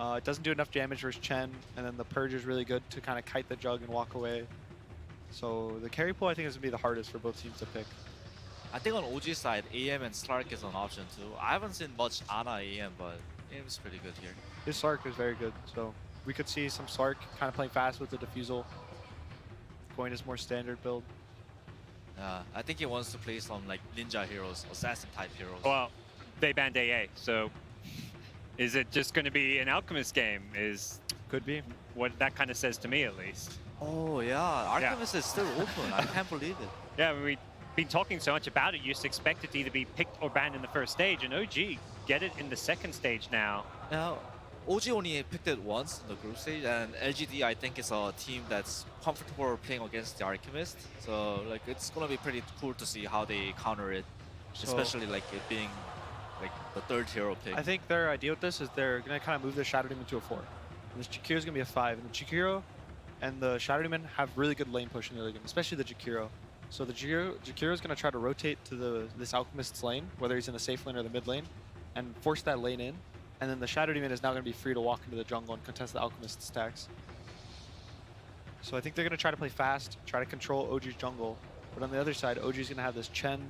It doesn't do enough damage versus Chen, and then the Purge is really good to kind of kite the Jug and walk away. So the carry pool, I think, is going to be the hardest for both teams to pick. I think on OG side, AM and Slark is an option too. I haven't seen much Ana AM, but AM is pretty good here. His Slark is very good, so we could see some Slark kind of playing fast with the Diffusal, going his more standard build. I think he wants to play some like ninja heroes, assassin type heroes. Well, they banned AA, so is it just going to be an Alchemist game? Could be. What that kind of says to me, at least. Oh yeah, Alchemist is still open. I can't believe it. Yeah, we've been talking so much about it. You just expect it to either be picked or banned in the first stage, and OG get it in the second stage now. Now, OG only picked it once in the group stage, and LGD I think is a team that's comfortable playing against the Alchemist. So like it's gonna be pretty cool to see how they counter it, especially like it being like the third hero pick. I think their idea with this is they're gonna kind of move the Shadow Demon to a 4. And this Jakiro's gonna be a 5, and the Jakiro and the Shadow Demon have really good lane push in the early game, especially the Jakiro. So the Jakiro's gonna try to rotate to this Alchemist's lane, whether he's in the safe lane or the mid lane, and force that lane in. And then the Shadow Demon is now going to be free to walk into the jungle and contest the Alchemist stacks. So I think they're going to try to play fast, try to control OG's jungle. But on the other side, OG's going to have this Chen.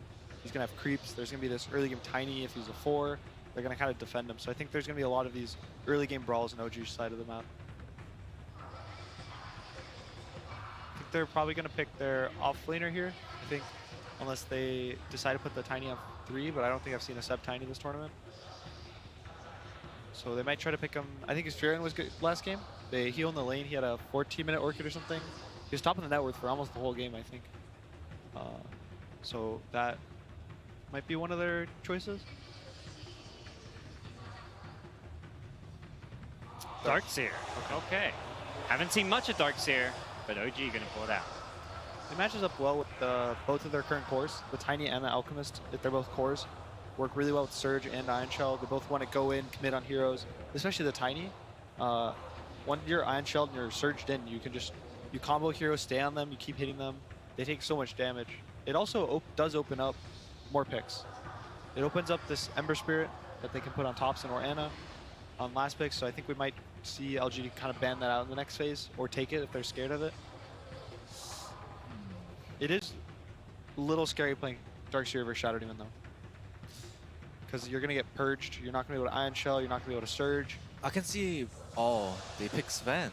He's going to have creeps. There's going to be this early game Tiny if he's a 4. They're going to kind of defend him. So I think there's going to be a lot of these early game brawls on OG's side of the map. I think they're probably going to pick their off laner here. I think, unless they decide to put the Tiny on 3, but I don't think I've seen a sub Tiny this tournament. So they might try to pick him. I think his Furin was good last game. He owned the lane. He had a 14-minute Orchid or something. He was top of the net worth for almost the whole game, I think. So that might be one of their choices. Darkseer. Okay. Haven't seen much of Darkseer, but OG going to pull it out. It matches up well with both of their current cores, the Tiny and the Alchemist, if they're both cores. Work really well with Surge and Iron Shell. They both want to go in, commit on heroes, especially the Tiny. When you're Iron Shelled and you're Surged in, you can just, you combo heroes, stay on them, you keep hitting them. They take so much damage. It also does open up more picks. It opens up this Ember Spirit that they can put on Thompson or Anna on last picks, so I think we might see LGD kind of ban that out in the next phase, or take it if they're scared of it. It is a little scary playing Darkseer versus Shadow Demon though. Because you're going to get purged, you're not going to be able to Iron Shell, you're not going to be able to Surge. I can see, they pick Sven.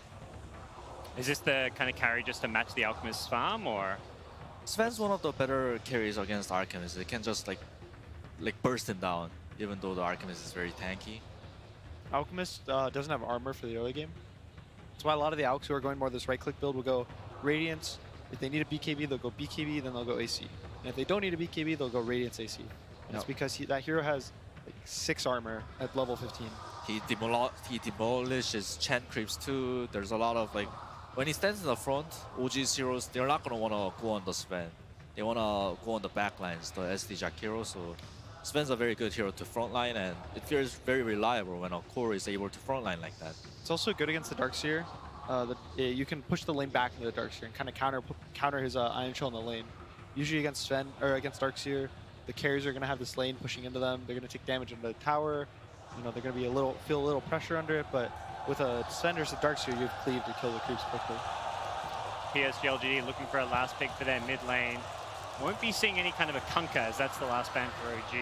Is this the kind of carry just to match the Alchemist's farm, or? Sven's one of the better carries against Alchemist. They can just like burst him down, even though the Alchemist is very tanky. Alchemist doesn't have armor for the early game. That's why a lot of the Alcs who are going more this right-click build will go Radiance. If they need a BKB, they'll go BKB, then they'll go AC. And if they don't need a BKB, they'll go Radiance AC. And it's because that hero has like 6 armor at level 15. He demolishes Chen creeps too. There's a lot of like, when he stands in the front, OG's heroes, they're not going to want to go on the Sven. They want to go on the back lines, the SD Jakiro. So Sven's a very good hero to frontline, and it feels very reliable when a core is able to frontline like that. It's also good against the Darkseer. You can push the lane back into the Darkseer and kind of counter his Iron Shell in the lane. Usually against Sven, or against Darkseer, the carries are going to have this lane pushing into them. They're going to take damage into the tower. You know, they're going to be feel a little pressure under it, but with a Sven versus a Darkseer, you have cleave to kill the creeps quickly. PSG.LGD looking for a last pick for their mid lane. Won't be seeing any kind of a Kunkka, as that's the last ban for OG.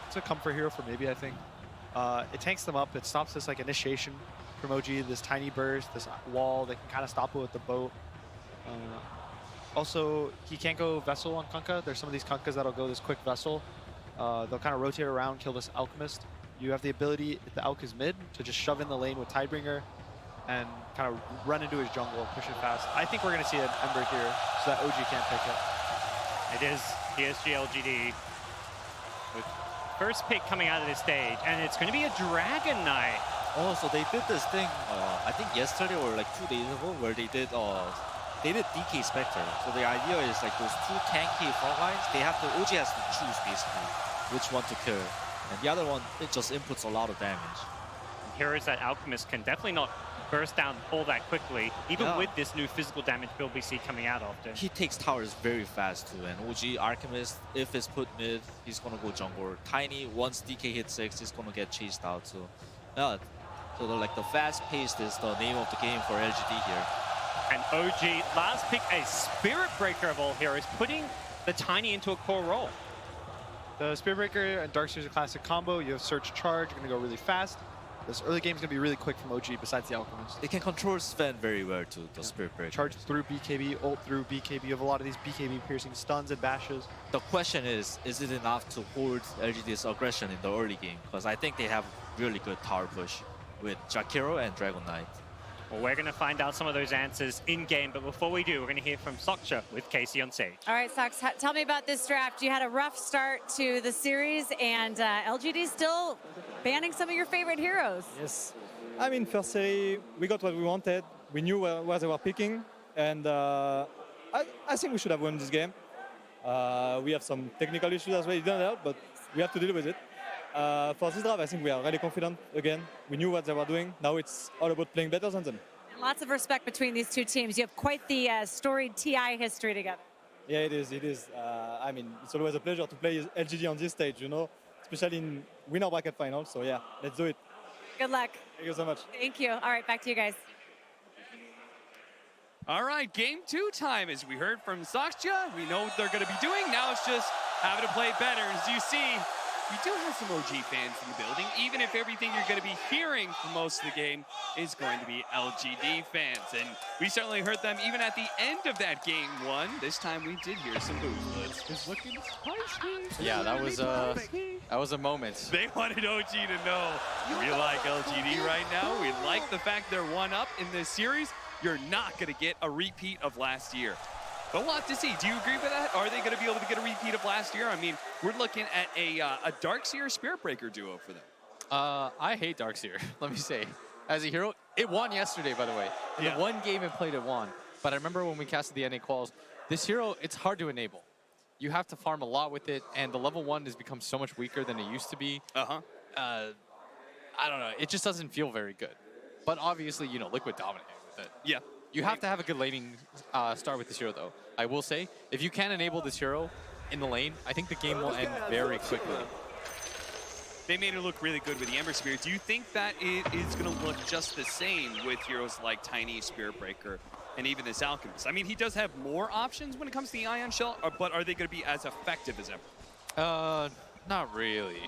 It's a comfort hero for maybe, I think. It tanks them up. It stops this like initiation from OG, this tiny burst, this wall. They can kind of stop it with the boat. Also, he can't go Vessel on Kunkka. There's some of these Kunkkas that'll go this quick Vessel. They'll kind of rotate around, kill this Alchemist. You have the ability, if the Alch is mid, to just shove in the lane with Tidebringer and kind of run into his jungle and push it fast. I think we're going to see an Ember here, so that OG can't pick it. It is PSG.LGD with first pick coming out of this stage, and it's going to be a Dragon Knight. Oh, so they did this thing, I think yesterday or like 2 days ago, where they did DK Spectre. So the idea is like those 2 tanky front lines, OG has to choose basically which one to kill. And the other one, it just inputs a lot of damage. Heroes that Alchemist can definitely not burst down all that quickly, even with this new physical damage build we see coming out often. He takes towers very fast too, and OG Alchemist, if it's put mid, he's gonna go jungle. Tiny, once DK hits 6, he's gonna get chased out. So yeah, so the fast paced is the name of the game for LGD here. And OG, last pick, a Spirit Breaker of all heroes, putting the Tiny into a core role. The Spirit Breaker and Darkseer is a classic combo. You have Search Charge, you're gonna go really fast. This early game is going to be really quick from OG besides the Alchemist. It can control Sven very well too, the Spirit Breaker. Charge through BKB, ult through BKB. You have a lot of these BKB piercing stuns and bashes. The question is it enough to hold LGD's aggression in the early game? Because I think they have really good tower push with Jakiro and Dragon Knight. Well, we're going to find out some of those answers in-game, but before we do, we're going to hear from Soksha with Casey on stage. All right, Sox, tell me about this draft. You had a rough start to the series, and LGD still banning some of your favorite heroes. Yes. I mean, first series, we got what we wanted. We knew where they were picking, and I think we should have won this game. We have some technical issues as well, it didn't help, but we have to deal with it. For this draft, I think we are really confident again. We knew what they were doing. Now it's all about playing better than them. Lots of respect between these two teams. You have quite the storied TI history together. Yeah, it is. It is. I mean, it's always a pleasure to play LGD on this stage, you know, especially in winner bracket finals. So yeah, let's do it. Good luck. Thank you so much. Thank you. All right, back to you guys. All right, game 2 time. As we heard from Soksha, we know what they're going to be doing. Now it's just having to play better. As you see, we do have some OG fans in the building, even if everything you're going to be hearing for most of the game is going to be LGD fans. And we certainly heard them even at the end of that game 1. This time we did hear some boos. It's looking spicy. Yeah, that was a moment. They wanted OG to know we like LGD right now. We like the fact they're 1-up in this series. You're not going to get a repeat of last year. But we'll have to see. Do you agree with that? Are they going to be able to get a repeat of last year? I mean, we're looking at a Darkseer Spirit Breaker duo for them. I hate Darkseer, let me say. As a hero, it won yesterday, by the way. In the one game it played, it won. But I remember when we casted the NA quals, this hero, it's hard to enable. You have to farm a lot with it, and the level 1 has become so much weaker than it used to be. I don't know. It just doesn't feel very good. But obviously, you know, Liquid dominated with it. Yeah. You have to have a good laning start with this hero, though. I will say, if you can enable this hero in the lane, I think the game will end very quickly. They made it look really good with the Ember Spear. Do you think that it is going to look just the same with heroes like Tiny, Spirit Breaker, and even this Alchemist? I mean, he does have more options when it comes to the Ion Shell, but are they going to be as effective as ever? Not really.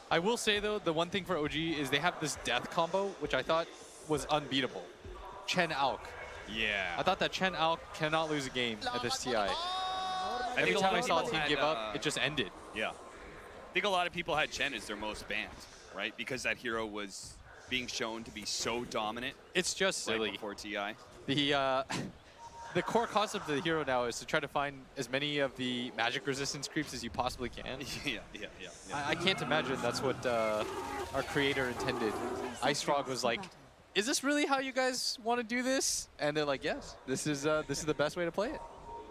I will say, though, the one thing for OG is they have this death combo, which I thought was unbeatable. Chen Alk. Yeah. I thought that Chen Alk cannot lose a game at this TI. Every time I saw a team give up, it just ended. Yeah. I think a lot of people had Chen as their most banned, right? Because that hero was being shown to be so dominant. It's just silly. Before TI. The core concept of the hero now is to try to find as many of the magic resistance creeps as you possibly can. Yeah. I can't imagine that's what our creator intended. Ice Frog was like, is this really how you guys want to do this? And they're like, yes, this is the best way to play it.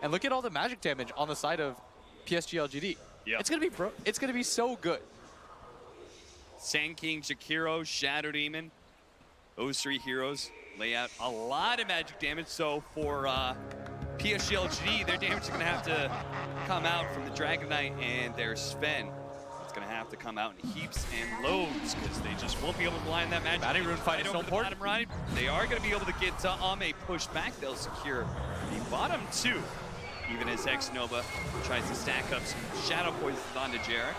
And look at all the magic damage on the side of PSG.LGD. Yeah. It's gonna be so good. Sand King, Jakiro, Shadow Demon, those 3 heroes lay out a lot of magic damage. So for PSG.LGD, their damage is gonna have to come out from the Dragon Knight and their Sven. Going to have to come out in heaps and loads because they just won't be able to blind that magic. Batting Rune fight is so important. Right. They are going to be able to get Ame pushed back. They'll secure the bottom 2, even as X-Nova tries to stack up some Shadow Poisons onto Jarex.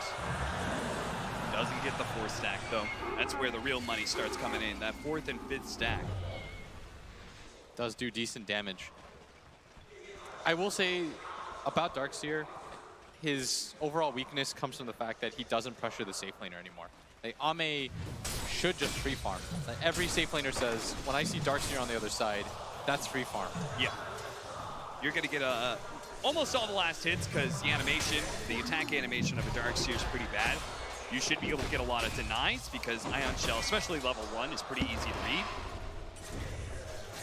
Doesn't get the 4th stack, though. That's where the real money starts coming in, that 4th and 5th stack. Does do decent damage. I will say about Darkseer, his overall weakness comes from the fact that he doesn't pressure the safe laner anymore. Like, Ame should just free farm. Like, every safe laner says, when I see Darkseer on the other side, that's free farm. Yeah. You're going to get almost all the last hits because the animation, the attack animation of a Darkseer is pretty bad. You should be able to get a lot of denies because Ion Shell, especially level 1, is pretty easy to read.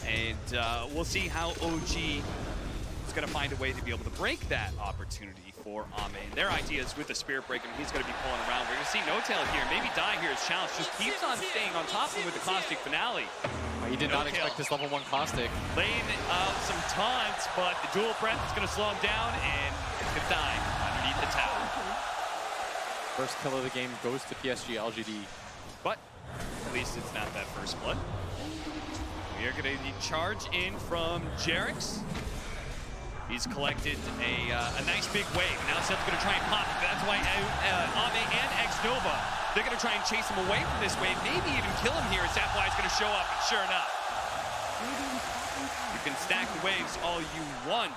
And we'll see how OG is going to find a way to be able to break that opportunity for Ame. And their idea is with the Spirit Breaker, he's going to be pulling around. We're going to see No-Tail here. Maybe Die here is challenged. Just keeps on staying on top of him with the Caustic Finale. He did not expect this level 1 Caustic. Laying out some taunts, but the dual breath is going to slow him down, and it's going to die underneath the tower. First kill of the game goes to PSG.LGD. But at least it's not that first blood. We are going to charge in from Jarex. He's collected a nice big wave. Now Seb's going to try and pop it. That's why Ame and X-Nova They're going to try and chase him away from this wave, maybe even kill him here as Sapphire is going to show up, and sure enough. You can stack the waves all you want,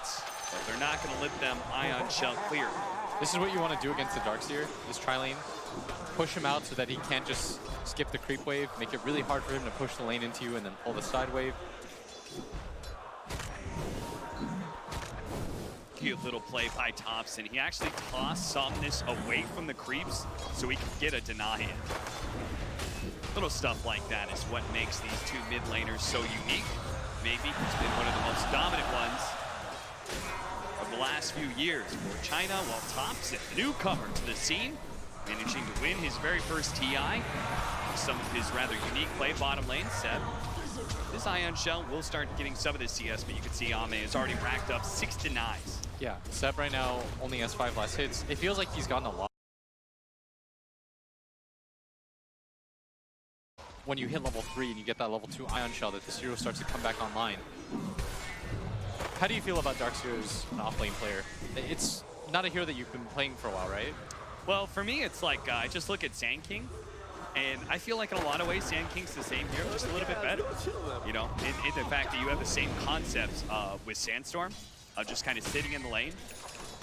but they're not going to let them Ion Shell clear. This is what you want to do against the Darkseer, is try lane, push him out so that he can't just skip the creep wave, make it really hard for him to push the lane into you and then pull the side wave. Cute little play by Thompson. He actually tossed Somnus away from the creeps so he could get a deny in. Little stuff like that is what makes these two mid laners so unique. Maybe he's been one of the most dominant ones of the last few years for China, while Thompson, the newcomer to the scene, managing to win his very first TI. Some of his rather unique play bottom lane set. This Ion Shell will start getting some of the CS, but you can see Ame has already racked up 6 denies. Yeah, Seb right now only has 5 last hits. It feels like he's gotten a lot. When you hit level 3 and you get that level 2 Ion Shell, that this hero starts to come back online. How do you feel about Darkseer as an off-lane player? It's not a hero that you've been playing for a while, right? Well, for me, it's like, I just look at Sand King, and I feel like in a lot of ways, Sand King's the same hero, just a little bit better. You know, in the fact that you have the same concepts with Sandstorm, just kind of sitting in the lane.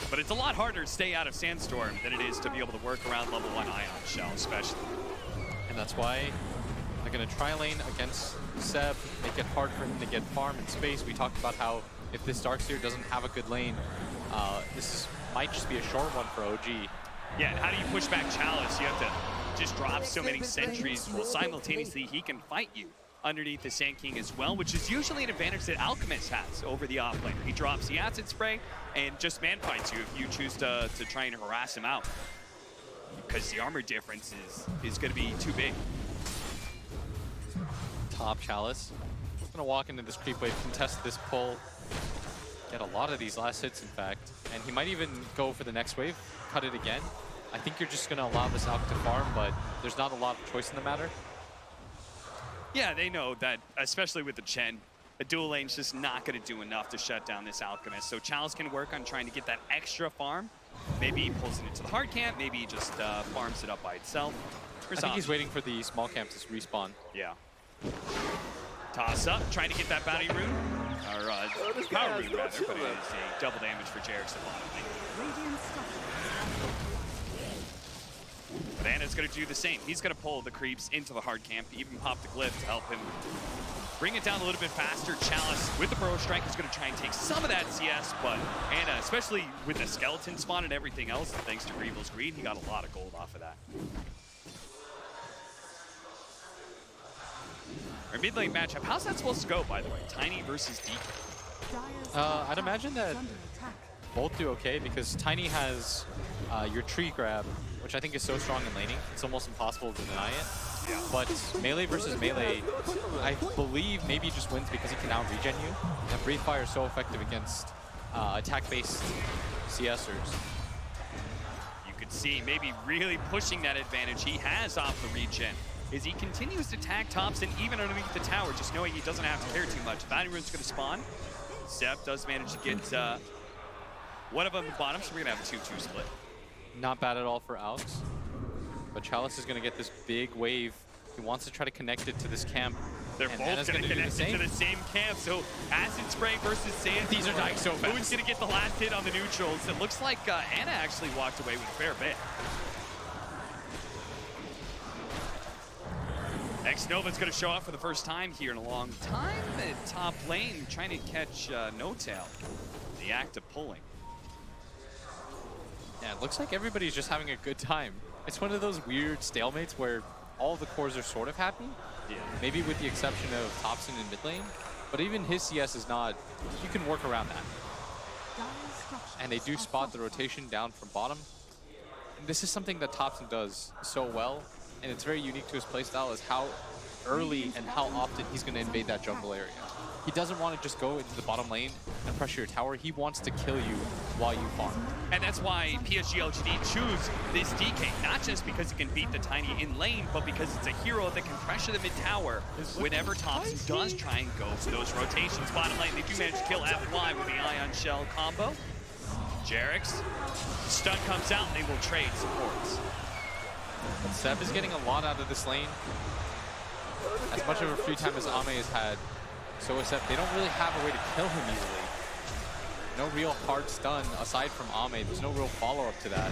But it's a lot harder to stay out of Sandstorm than it is to be able to work around level 1 Ion Shell, especially. And that's why they're going to try lane against Seb, make it hard for him to get farm and space. We talked about how if this Darkseer doesn't have a good lane, this might just be a short one for OG. Yeah, and how do you push back Chalice? You have to just drop so many sentries while simultaneously he can fight you underneath the Sand King as well, which is usually an advantage that Alchemist has over the offlaner. He drops the acid spray and just man fights you if you choose to try and harass him out, because the armor difference is going to be too big. Top Chalice. Gonna walk into this creep wave, contest this pull, get a lot of these last hits in fact, and he might even go for the next wave, cut it again. I think you're just gonna allow this Alch to farm, but there's not a lot of choice in the matter. Yeah, they know that, especially with the Chen, a dual lane's just not going to do enough to shut down this Alchemist. So Chalice can work on trying to get that extra farm. Maybe he pulls it into the hard camp, maybe he just farms it up by itself. I think he's waiting for the small camps to respawn. Yeah. Toss up, trying to get that bounty rune, or power rune rather, but it is a double damage for Jarek's bottom lane. But Anna's going to do the same. He's going to pull the creeps into the hard camp, even pop the glyph to help him bring it down a little bit faster. Chalice with the Burrow Strike is going to try and take some of that CS, but Anna, especially with the skeleton spawn and everything else, thanks to Greevil's Greed, he got a lot of gold off of that. Our mid lane matchup, how's that supposed to go, by the way? Tiny versus DK. I'd imagine that both do okay, because Tiny has your tree grab, which I think is so strong in laning, it's almost impossible to deny it. Yeah. But melee versus melee, I believe maybe just wins because he can out regen you. And Breathe Fire is so effective against attack-based CSers. You could see maybe really pushing that advantage he has off the regen is he continues to tag Thompson even underneath the tower, just knowing he doesn't have to care too much. Bounty Rune's going to spawn. Seb does manage to get one of them at the bottom, so we're going to have a 2-2 split. Not bad at all for Alex. But Chalice is going to get this big wave. He wants to try to connect it to this camp. They're both going to connect it to the same camp, so Acid Spray versus Sand. These are dying so fast. Who's going to get the last hit on the neutrals? It looks like Anna actually walked away with a fair bit. X-Nova's going to show up for the first time here in a long time at top lane, trying to catch No-Tail. The act of pulling. Yeah, it looks like everybody's just having a good time. It's one of those weird stalemates where all the cores are sort of happy. Yeah. Maybe with the exception of Thompson in mid lane. But even his CS is not, you can work around that. And they do spot the rotation down from bottom. And this is something that Thompson does so well, and it's very unique to his playstyle, is how early and how often he's going to invade that jungle area. He doesn't want to just go into the bottom lane and pressure your tower. He wants to kill you while you farm. And that's why PSG.LGD choose this DK, not just because he can beat the Tiny in lane, but because it's a hero that can pressure the mid tower whenever Thompson does try and go for those rotations. Bottom lane, they do manage to kill FY with the Ion Shell combo. Jarek's stun comes out and they will trade supports. But Seb is getting a lot out of this lane. As much of a free time as Ame has had, so is Seb. They don't really have a way to kill him easily. No real hard stun aside from Ame. There's no real follow-up to that.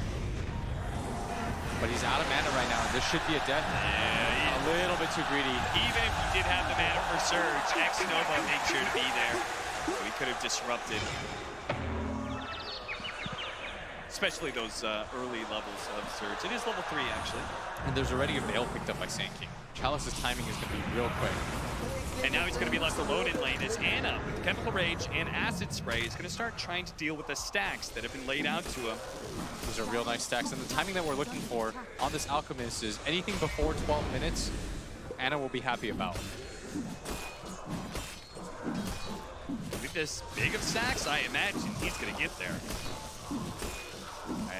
But he's out of mana right now, and this should be a death. Yeah, a little bit too greedy. Even if he did have the mana for Surge, X-Nova made sure to be there. So he could have disrupted. Especially those early levels of Surge. It is level 3, actually. And there's already a Veil picked up by Sand King. Chalice's timing is going to be real quick. And now he's going to be left alone in lane as Anna, with Chemical Rage and Acid Spray, is going to start trying to deal with the stacks that have been laid out to him. Those are real nice stacks, and the timing that we're looking for on this Alchemist is anything before 12 minutes, Anna will be happy about. With this big of stacks, I imagine he's going to get there.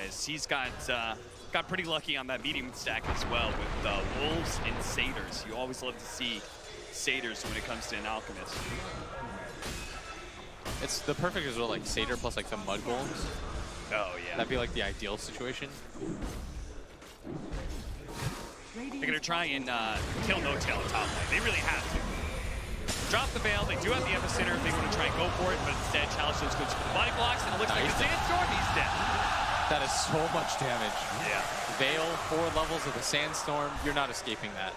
As he's got pretty lucky on that medium stack as well with Wolves and Satyrs. You always love to see Satyrs when it comes to an Alchemist. It's the perfect as well, like Satyr plus like the Mud Golems. Oh yeah. That'd be like the ideal situation. They're gonna try and kill No Tail top lane. They really have to. Drop the Veil, they do have the Epicenter if they want to try and go for it, but instead Chalice goes for the body blocks, and it looks like a Sandstorm, he's dead. That is so much damage. Yeah. Veil, 4 levels of the Sandstorm, you're not escaping that.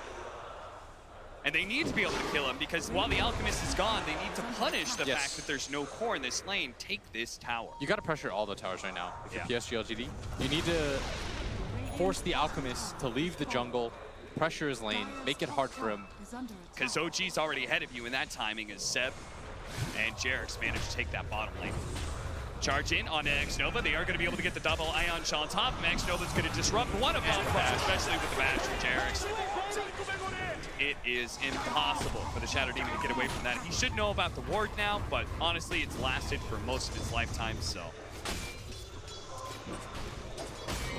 And they need to be able to kill him because while the Alchemist is gone, they need to punish the fact that there's no core in this lane. Take this tower. You got to pressure all the towers right now if you're PSG.LGD. You need to force the Alchemist to leave the jungle, pressure his lane, make it hard for him. Because OG's already ahead of you in that timing as Seb and Jarek's managed to take that bottom lane. Charge in on X-Nova. They are going to be able to get the double Ion Shell on top. And X-Nova's going to disrupt one of them, especially with the bash from Jarek's. It is impossible for the Shadow Demon to get away from that. He should know about the ward now, but honestly, it's lasted for most of his lifetime, so.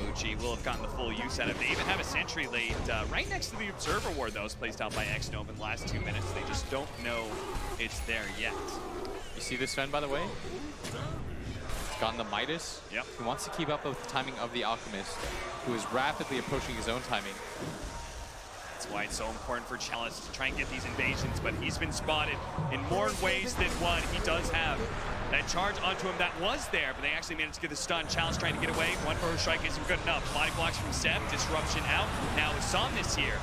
OG will have gotten the full use out of it. They even have a sentry laid right next to the Observer ward that was placed out by X-Nova in the last 2 minutes. They just don't know it's there yet. You see this Sven, by the way? It's gotten the Midas. Yep. He wants to keep up with the timing of the Alchemist, who is rapidly approaching his own timing. That's why it's so important for Chalice to try and get these invasions, but he's been spotted in more ways than one. He does have that charge onto him that was there, but they actually managed to get the stun. Chalice trying to get away. One forward strike isn't good enough. Body blocks from Seb, disruption out. Now with Somnus here,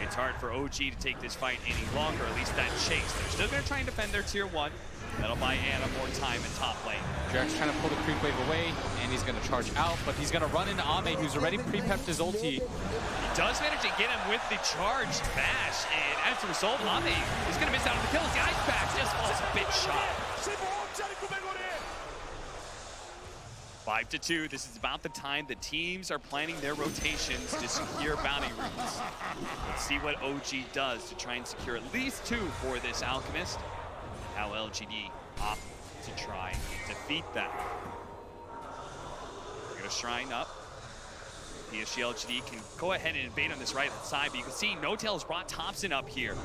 it's hard for OG to take this fight any longer, at least that chase. They're still going to try and defend their tier 1. That'll buy Anna more time in top lane. Jarek's trying to pull the creep wave away, and he's going to charge out, but he's going to run into Ame, who's already pre-pepped his ulti. He does manage to get him with the charged bash, and as a result, Ame is going to miss out on the kills. The ice bash just falls a bit shot. 5-2, this is about the time the teams are planning their rotations to secure bounty runes. Let's see what OG does to try and secure at least 2 for this Alchemist. How LGD opt to try and defeat that. We're going to Shrine up. PSG.LGD can go ahead and invade on this right side, but you can see No Tail's brought Thompson up here.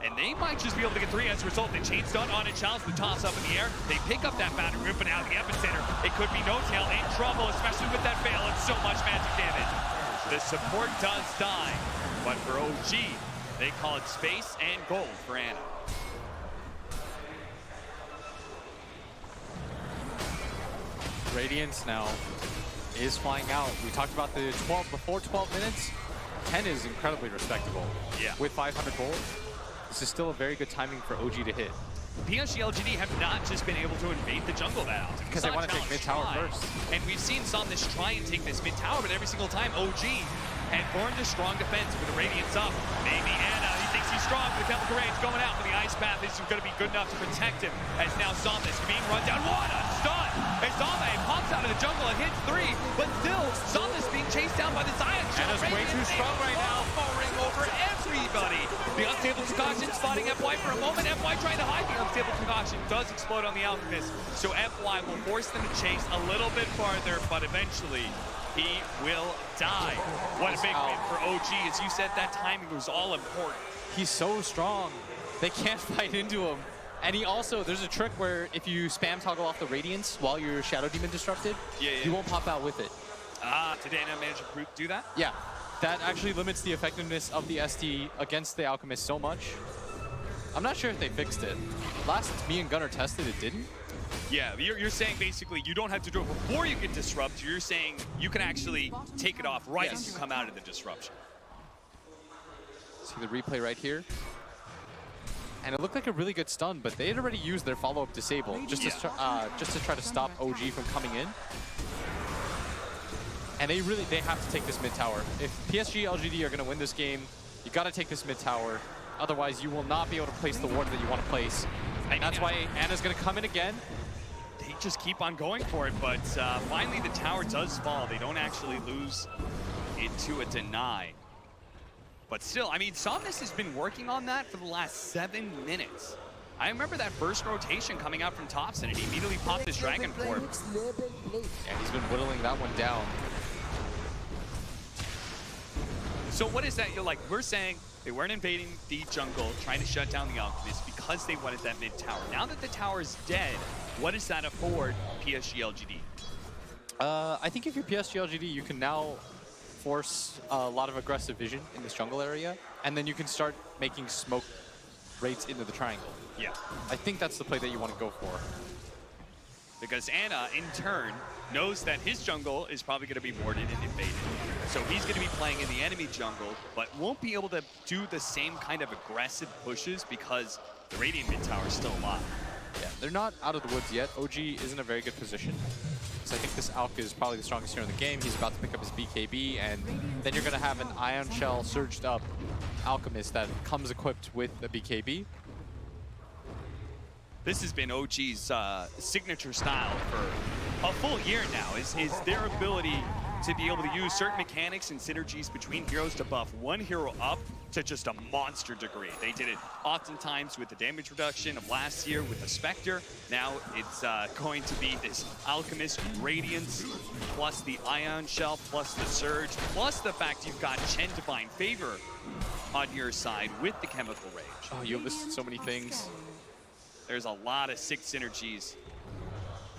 And they might just be able to get 3 as a result. They chain stun on it, Chalice the toss up in the air. They pick up that boundary rune, but now the epicenter. It could be No Tail in trouble, especially with that Veil. It's so much magic damage. The support does die, but for OG, they call it space and gold for Anna. Radiance now is flying out. We talked about the 12 before 12 minutes. 10 is incredibly respectable. Yeah. With 500 gold, this is still a very good timing for OG to hit. PSG.LGD have not just been able to invade the jungle that often. Because they want to take mid tower first. And we've seen Somnus try and take this mid tower, but every single time OG had formed a strong defense with the Radiance up. Maybe Anna, he thinks he's strong with the Chemical Rage going out, but the Ice Path isn't going to be good enough to protect him. As now Somnus being run down. What a stun! As Ame pops out of the jungle and hits 3, but still Somnus being chased down by this Ion Shell. Anna's way too strong right now. Hovering over everybody. The Unstable Concoction spotting FY for a moment. FY trying to hide. The Unstable Concoction does explode on the Alchemist. So FY will force them to chase a little bit farther, but eventually he will die. What a big win for OG. As you said, that timing was all important. He's so strong. They can't fight into him. And he also, there's a trick where if you spam toggle off the Radiance while your Shadow Demon disrupted, you won't pop out with it. Did Anna manage to do that? Yeah. that actually limits the effectiveness of the SD against the Alchemist so much. I'm not sure if they fixed it. Last me and Gunnar tested, it didn't. Yeah, you're saying basically you don't have to do it before you get disrupted. You're saying you can actually take it off right as you come out of the disruption. See the replay right here. And it looked like a really good stun, but they had already used their follow-up disable just to try to stop OG from coming in. And they have to take this mid tower. If PSG.LGD are going to win this game, you got to take this mid tower. Otherwise, you will not be able to place the ward that you want to place. And that's why Ana's going to come in again. They just keep on going for it, but finally the tower does fall. They don't actually lose it to a deny. But still, I mean, Somnus has been working on that for the last 7 minutes. I remember that first rotation coming out from Topson, and he immediately popped his Dragon Form. Yeah, he's been whittling that one down. So what is that? You're like, we're saying they weren't invading the jungle, trying to shut down the Alchemist because they wanted that mid tower. Now that the tower is dead, what does that afford PSG.LGD? I think if you're PSG.LGD, you can now force a lot of aggressive vision in this jungle area, and then you can start making smoke rates into the triangle. Yeah. I think that's the play that you want to go for. Because Ana, in turn, knows that his jungle is probably going to be warded and invaded. So he's going to be playing in the enemy jungle, but won't be able to do the same kind of aggressive pushes because the Radiant mid tower is still alive. Yeah, they're not out of the woods yet. OG is in a very good position. So I think this Alk is probably the strongest hero in the game. He's about to pick up his BKB, and then you're going to have an Ion Shell surged up Alchemist that comes equipped with a BKB. This has been OG's signature style for a full year now, is their ability to be able to use certain mechanics and synergies between heroes to buff one hero up to just a monster degree. They did it oftentimes with the damage reduction of last year with the Spectre. Now it's going to be this Alchemist Radiance, plus the Ion Shell, plus the Surge, plus the fact you've got Chen Divine Favor on your side with the Chemical Rage. Oh, you listed so many things. There's a lot of sick synergies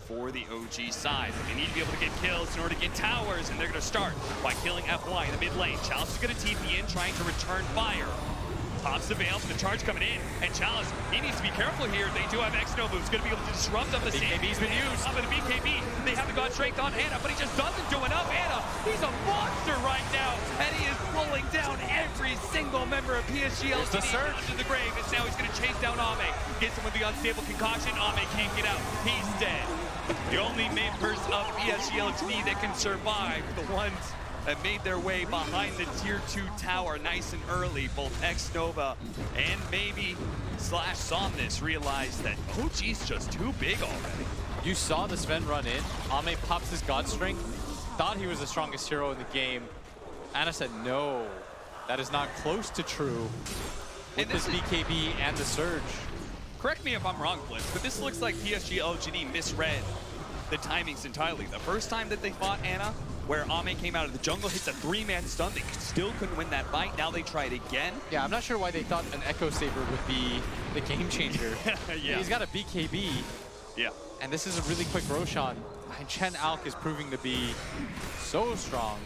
for the OG side. They need to be able to get kills in order to get towers, and they're going to start by killing FY in the mid lane. Chalice is going to TP in, trying to return fire. Pops the Veil for the charge coming in, and Chalice, he needs to be careful here. They do have X-Nova, who's going to be able to disrupt up the same. BKB's been used. Up in the BKB, they haven't gone straight on Ana, but he just doesn't do enough. Ana, he's a monster right now, and he is pulling down every single member of PSG.LGD into the grave. And now he's going to chase down Ame. Gets him with the unstable concoction. Ame can't get out. He's dead. The only members of PSG.LGD that can survive, the ones that made their way behind the tier 2 tower nice and early. Both X-Nova and maybe Slash Somnus realized that OG's just too big already. You saw the Sven run in. Ame pops his God Strength, thought he was the strongest hero in the game. Ana said, no, that is not close to true with this BKB and the Surge. Correct me if I'm wrong, Blitz, but this looks like PSG.LGD misread the timings entirely. The first time that they fought Ana, where Ame came out of the jungle, hits a 3-man stun, they still couldn't win that fight. Now they tried again. Yeah, I'm not sure why they thought an Echo Saber would be the game changer. Yeah. He's got a BKB. Yeah. And this is a really quick Roshan. And Chen Alk is proving to be so strong.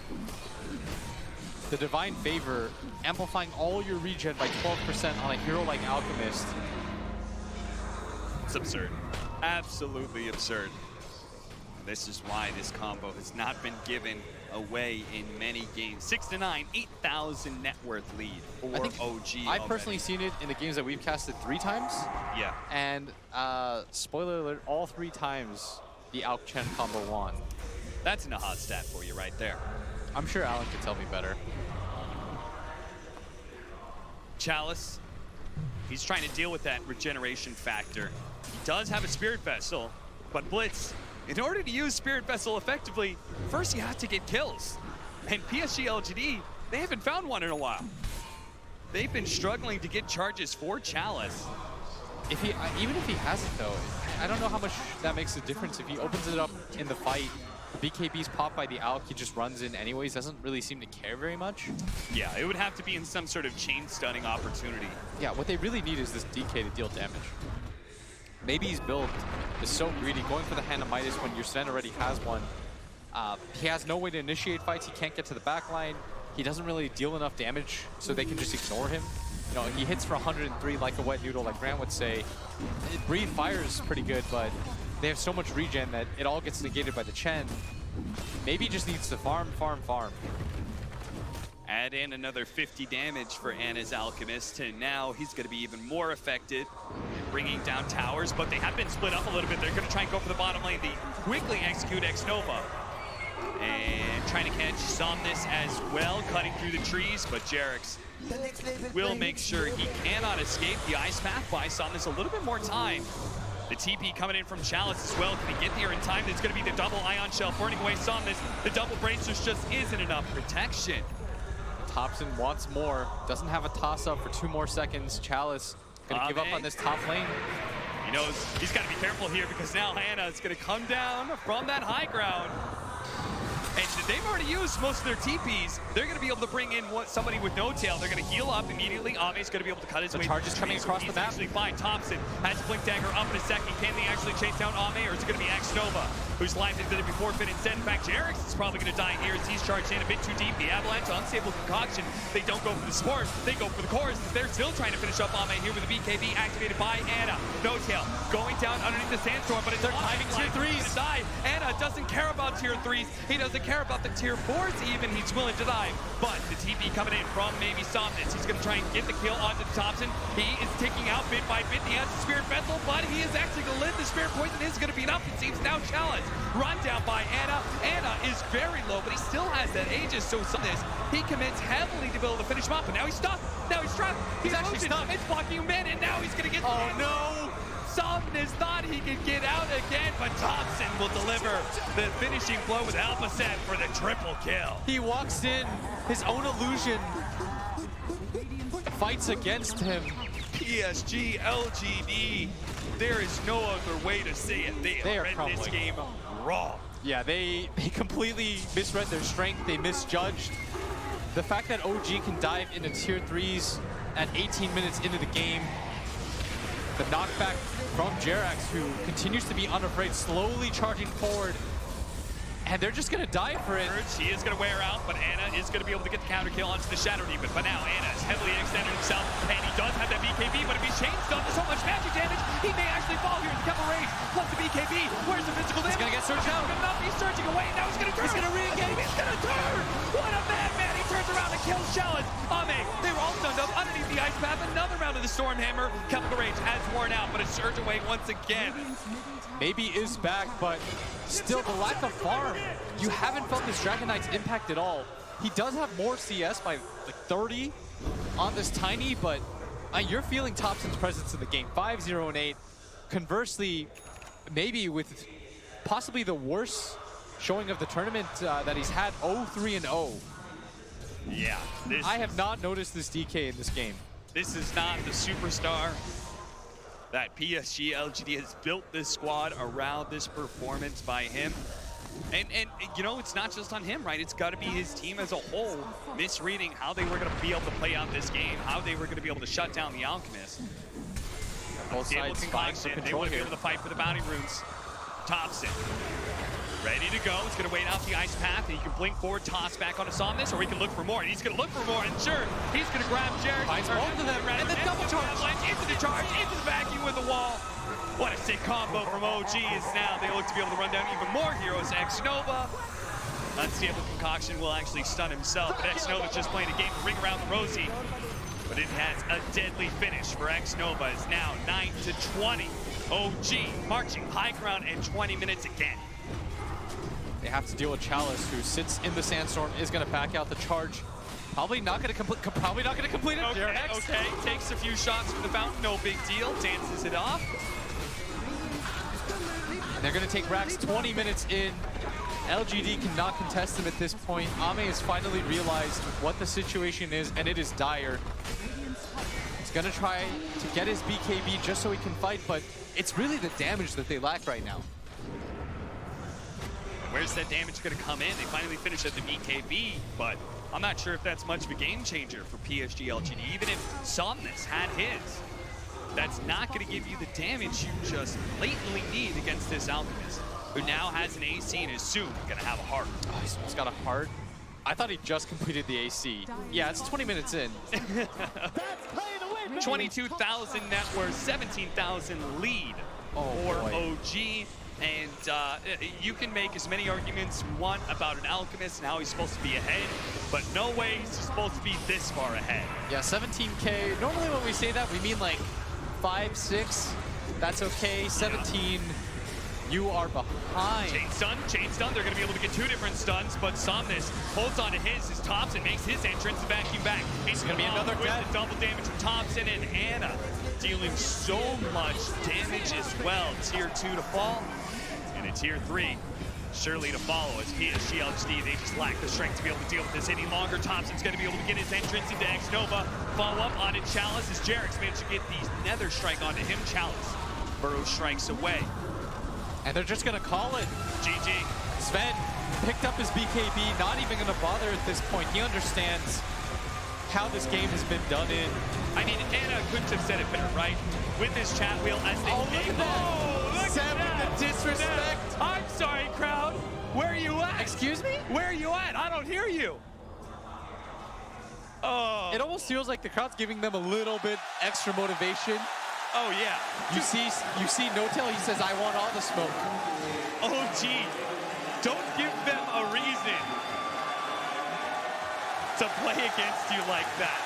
The Divine Favor, amplifying all your regen by 12% on a hero like Alchemist. It's absurd. Absolutely absurd. This is why this combo has not been given away in many games. 6-9, 8,000 net worth lead for OG. I've personally seen it in the games that we've casted 3 times. Yeah. And spoiler alert, all 3 times the Alk Chen combo won. That's an hot stat for you right there. I'm sure Alan could tell me better. Chalice, he's trying to deal with that regeneration factor. He does have a Spirit Vessel, but Blitz, in order to use Spirit Vessel effectively, first you have to get kills. And PSG.LGD, they haven't found one in a while. They've been struggling to get charges for Chalice. Even if he has it though, I don't know how much that makes a difference. If he opens it up in the fight, the BKB's popped by the Alk, he just runs in anyways, doesn't really seem to care very much. Yeah, it would have to be in some sort of chain stunning opportunity. Yeah, what they really need is this DK to deal damage. Maybe his build is so greedy, going for the Hand of Midas when your Sven already has one. He has no way to initiate fights, he can't get to the back line. he doesn't really deal enough damage so they can just ignore him. You know, he hits for 103 like a wet noodle, like Grant would say. Breathe fires pretty good, but they have so much regen that it all gets negated by the Chen. Maybe he just needs to farm. Add in another 50 damage for Anna's Alchemist, and now he's going to be even more affected, bringing down towers, but they have been split up a little bit. They're going to try and go for the bottom lane. They quickly execute X-Nova. And trying to catch Somnus as well, cutting through the trees, but Jarex will make sure he cannot escape the ice path. Buys Somnus a little bit more time. The TP coming in from Chalice as well. Can he get there in time? There's going to be the double Ion Shell burning away Somnus. The double Bracers just isn't enough protection. Thompson wants more. Doesn't have a toss-up for 2 more seconds. Chalice gonna give up on this top lane. He knows he's got to be careful here because now Hannah is going to come down from that high ground. And they've already used most of their TPs. They're going to be able to bring in somebody with no tail. They're going to heal up immediately. Ame's going to be able to cut his way. The charge is coming across the map. Actually fine. Thompson has Blink Dagger up in a second. Can they actually chase down Ame, or is it going to be X-Nova, who's lined into the forfeit instead? In fact, Jarex is probably going to die here as he's charged in a bit too deep. The Avalanche, unstable concoction. They don't go for the support. They go for the chorus. They're still trying to finish up Ame here with the BKB activated by Anna. No tail going down underneath the sandstorm, but it's climbing tier 3s. Die. Anna doesn't care about tier 3s. He doesn't care about the tier 4s even. He's willing to die. But the TP coming in from maybe Somnus. He's going to try and get the kill onto Thompson. He is taking out bit by bit. He has the Spirit Vessel, but he is actually going to live. The Spirit Poison is going to be enough. It seems now Challenge. Run down by Anna. Anna is very low, but he still has that Aegis. So Somnus, he commits heavily to be able to finish him up. But now he's stuck. Now he's trapped. He's actually stuck. It's blocking him in, and now he's going to get Oh, no. Somnus thought he could get out again, but Thompson will deliver the finishing blow with Alpha Set for the triple kill. He walks in, his own illusion fights against him. PSG.LGD, there is no other way to say it. They are read crumbling. this game wrong. Yeah, they completely misread their strength. They misjudged. The fact that OG can dive into tier 3s at 18 minutes into the game. The knockback from Jarex, who continues to be unafraid, slowly charging forward. And they're just going to die for it. He is going to wear out, but Anna is going to be able to get the counter kill onto the Shadow Demon. But now Anna is heavily extended himself, and he does have that BKB, but if he's changed does so much magic damage, he may actually fall here in the Kemba Rage. Plus the BKB, where's the physical damage? He's going to get surged out. Good enough, he's surging away, now he's going to turn. He's going to re-engage. He's going to turn. What a madman. He turns around and kills Challenge. Ame, they were all stunned up underneath the ice path. Another round of the Stormhammer. Kemba Rage has worn out, but it's surged away once again. Maybe is back, but still the lack of farm. You haven't felt this Dragon Knight's impact at all. He does have more CS by like 30 on this Tiny, but you're feeling Thompson's presence in the game. 5-0 and 8. Conversely, maybe with possibly the worst showing of the tournament that he's had, 0-3 and 0. Yeah. I have not noticed this DK in this game. This is not the superstar that PSG.LGD has built this squad around this performance by him. And you know, it's not just on him, right? It's got to be his team as a whole misreading how they were going to be able to play out this game, how they were going to be able to shut down the Alchemist. Both sides vying for They control want to be here. able to fight for the bounty runes. Thompson, ready to go. He's going to wait out the ice path, and he can blink forward, toss back on Somnus, or he can look for more. And he's going to look for more, and sure, he's going to grab Jared. Finds both of them, and the double charge. Into the charge, into the vacuum with the wall. What a sick combo from OG is now. They look to be able to run down even more heroes. X-Nova. Unstable Concoction will actually stun himself, but X-Nova's just playing a game to ring around the rosy. But it has a deadly finish for X-Nova. It's now 9-20. OG marching high ground in 20 minutes again. They have to deal with Chalice, who sits in the sandstorm, is going to back out the charge. Probably not going to complete it. Okay, takes a few shots from the fountain, no big deal. Dances it off. And they're going to take Rax 20 minutes in. LGD cannot contest him at this point. Ame has finally realized what the situation is, and it is dire. He's going to try to get his BKB just so he can fight, but it's really the damage that they lack right now. Where's that damage going to come in? They finally finish at the BKB, but I'm not sure if that's much of a game changer for PSG.LGD. Even if Somnus had his, that's not going to give you the damage you just blatantly need against this Alchemist, who now has an AC and is soon going to have a heart. Oh, he's got a heart. I thought he just completed the AC. Yeah, it's 20 minutes in. 22,000 net worth, 17,000 lead for OG. And you can make as many arguments you want about an Alchemist and how he's supposed to be ahead, but no way he's supposed to be this far ahead. Yeah, 17K. Normally when we say that, we mean like 5, 6. That's okay. 17, you are behind. Chain stun. They're going to be able to get 2 different stuns, but Somnus holds on to his Thompson makes his entrance and vacuum back. It's going to be another with the double damage from Thompson, and Anna dealing so much damage as well. Tier 2 to fall, and a Tier 3 surely to follow as PSG.LGD, they just lack the strength to be able to deal with this any longer. Thompson's going to be able to get his entrance into X-Nova. Follow up on it, Chalice, as Jarek's managed to get the Nether Strike onto him. Chalice, Burrow strikes away. And they're just going to call it. GG. Sven picked up his BKB, not even going to bother at this point. He understands how this game has been done in. I mean, Anna couldn't have said it better, right? With his chat wheel as they came. Oh, look Sam at that! with the disrespect. I'm sorry, crowd. Where are you at? Excuse me? Where are you at? I don't hear you. Oh. It almost feels like the crowd's giving them a little bit extra motivation. Oh yeah. You see No-Tail, he says, I want all the smoke. Oh gee. Don't give them a reason to play against you like that.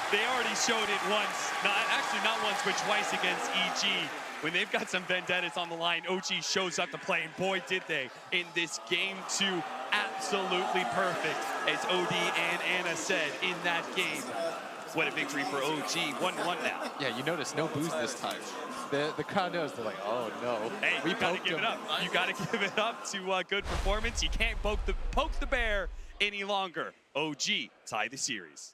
They already showed it once. Not once, but twice against EG. When they've got some vendettas on the line, OG shows up to play, and boy, did they in this game 2. Absolutely perfect, as OD and Anna said in that game. What a victory for OG, 1-1 now. Yeah, you notice no booze this time. The crowd knows, they're like, oh no. Hey, we you gotta poked give him. it up. You gotta give it up to good performance. You can't poke the bear any longer. OG tie the series.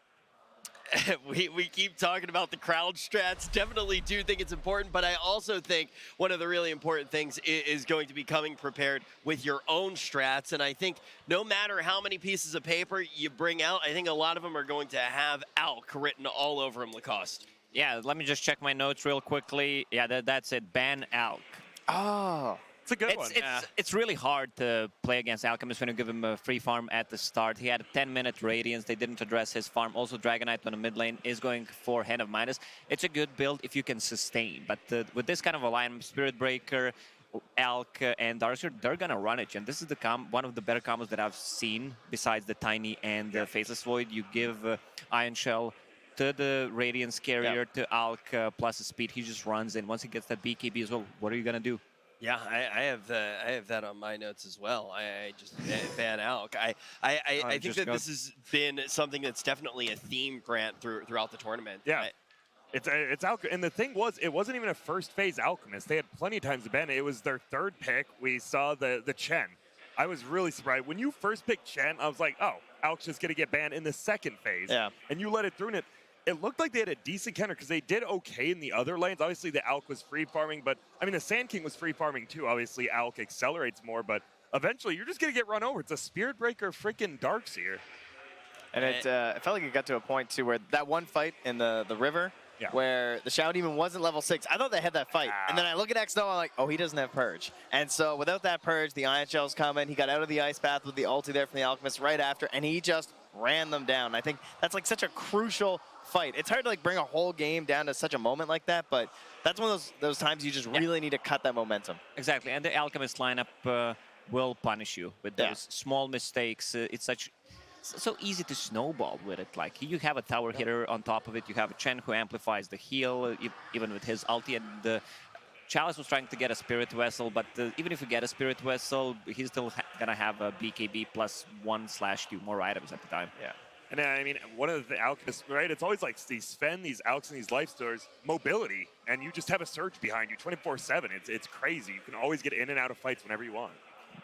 we keep talking about the crowd strats. Definitely do think it's important, but I also think one of the really important things is going to be coming prepared with your own strats. And I think no matter how many pieces of paper you bring out, I think a lot of them are going to have ALK written all over them, Lacoste. Yeah, let me just check my notes real quickly. Yeah, that's it. Ban ALK. Oh. It's a good one. It's really hard to play against Alchemist when you give him a free farm at the start. He had a 10-minute Radiance. They didn't address his farm. Also, Dragonite on the mid lane is going for Hand of Midas. It's a good build if you can sustain. But with this kind of alignment, Spirit Breaker, ALK, and Darkseer, they're going to run it. And this is one of the better combos that I've seen besides the Tiny and the Faceless Void. You give Iron Shell to the Radiance carrier, to ALK plus the speed. He just runs in. Once he gets that BKB as well, what are you going to do? Yeah, I have that on my notes as well. I just ban ALK. I think that this has been something that's definitely a theme, Grant, throughout the tournament. Yeah. It's ALK, and the thing was, it wasn't even a first phase Alchemist. They had plenty of times to ban it. It was their 3rd pick. We saw the Chen. I was really surprised. When you first picked Chen, I was like, oh, ALK's just going to get banned in the 2nd phase. Yeah. And you let it through, and it looked like they had a decent counter because they did okay in the other lanes. Obviously, the ALK was free farming, but I mean, the Sand King was free farming too. Obviously, ALK accelerates more, but eventually, you're just going to get run over. It's a Spirit Breaker freaking Darkseer. And it felt like it got to a point too where that one fight in the river, where the Shao Demon wasn't level 6. I thought they had that fight. And then I look at X-Nova, I'm like, oh, he doesn't have Purge. And so without that Purge, the Iron Shell's coming. He got out of the Ice Path with the ulti there from the Alchemist right after, and he just ran them down. I think that's like such a crucial fight. It's hard to like bring a whole game down to such a moment like that, but that's one of those times you just really need to cut that momentum. Exactly, and the Alchemist lineup will punish you with those small mistakes. It's so easy to snowball with it. Like, you have a tower hitter on top of it. You have a Chen who amplifies the heal, even with his ulti, and Chalice was trying to get a Spirit Vessel, but even if you get a Spirit Vessel, he's still gonna have a BKB plus 1/2 more items at the time. Yeah. And I mean, one of the Alchemists, right? It's always like these Sven, these Alks, and these life stores, mobility, and you just have a surge behind you 24/7. It's crazy. You can always get in and out of fights whenever you want.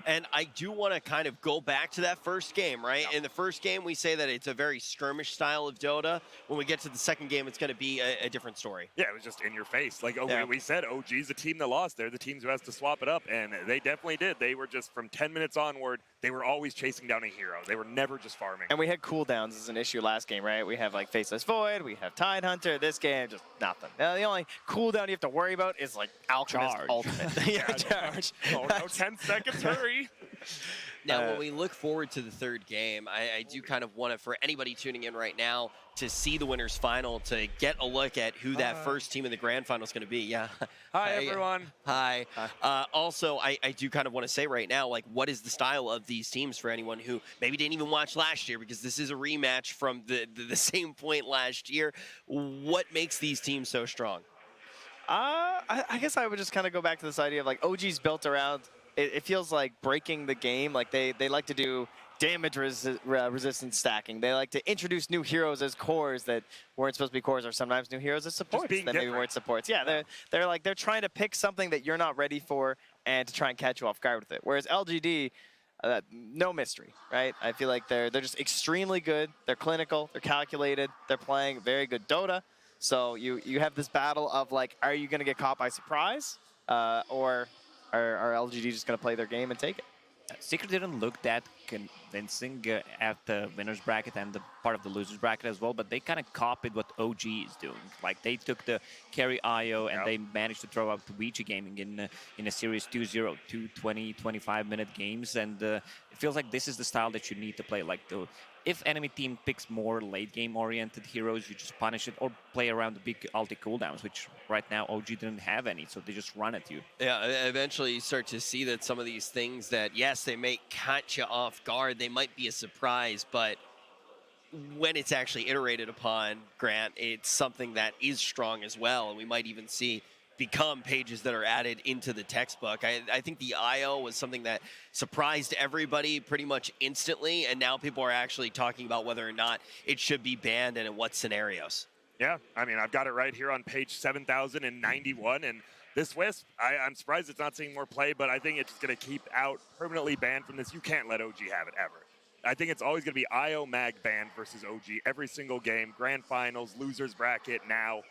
And I do want to kind of go back to that first game, right? In the first game, we say that it's a very skirmish style of Dota. When we get to the second game, it's going to be a different story. Yeah, it was just in your face. Like, we said, OG's the team that lost. They're the teams who has to swap it up, and they definitely did. They were just, from 10 minutes onward, they were always chasing down a hero. They were never just farming. And we had cooldowns as an issue last game, right? We have like Faceless Void, we have Tide Hunter. This game, just nothing. Now, the only cooldown you have to worry about is like Alchemist Ultimate. Charge. Oh no, 10 seconds, hurry. Now, when we look forward to the third game, I do kind of want it for anybody tuning in right now to see the winners final, to get a look at who that first team in the grand final is going to be. Yeah. Hi, everyone. Hi. Also, I do kind of want to say right now, like, what is the style of these teams for anyone who maybe didn't even watch last year, because this is a rematch from the same point last year. What makes these teams so strong? I guess I would just kind of go back to this idea of like OG's built around, it feels like breaking the game. Like they like to do damage resistance stacking. They like to introduce new heroes as cores that weren't supposed to be cores, or sometimes new heroes as supports that maybe weren't supports. Yeah, they're trying to pick something that you're not ready for and to try and catch you off guard with it. Whereas LGD, no mystery, right? I feel like they're just extremely good. They're clinical. They're calculated. They're playing very good Dota. So you have this battle of like, are you going to get caught by surprise, or are LGD just going to play their game and take it? Secret didn't look that convincing at the winner's bracket and the part of the loser's bracket as well, but they kind of copied what OG is doing. Like they took the carry IO and they managed to throw out the VICI gaming in a series 2-0, 2 20, 25-minute games, and it feels like this is the style that you need to play. Like if enemy team picks more late game oriented heroes, you just punish it or play around the big ulti cooldowns, which right now OG didn't have any, so they just run at you. Yeah, eventually you start to see that some of these things that, yes, they may catch you off guard, they might be a surprise, but when it's actually iterated upon, Grant, it's something that is strong as well, and we might even see become pages that are added into the textbook. I think the IO was something that surprised everybody pretty much instantly, and now people are actually talking about whether or not it should be banned and in what scenarios. Yeah, I mean, I've got it right here on page 7091, and this Wisp, I'm surprised it's not seeing more play, but I think it's going to keep out permanently banned from this. You can't let OG have it ever. I think it's always going to be IO mag banned versus OG every single game, grand finals, losers bracket. Now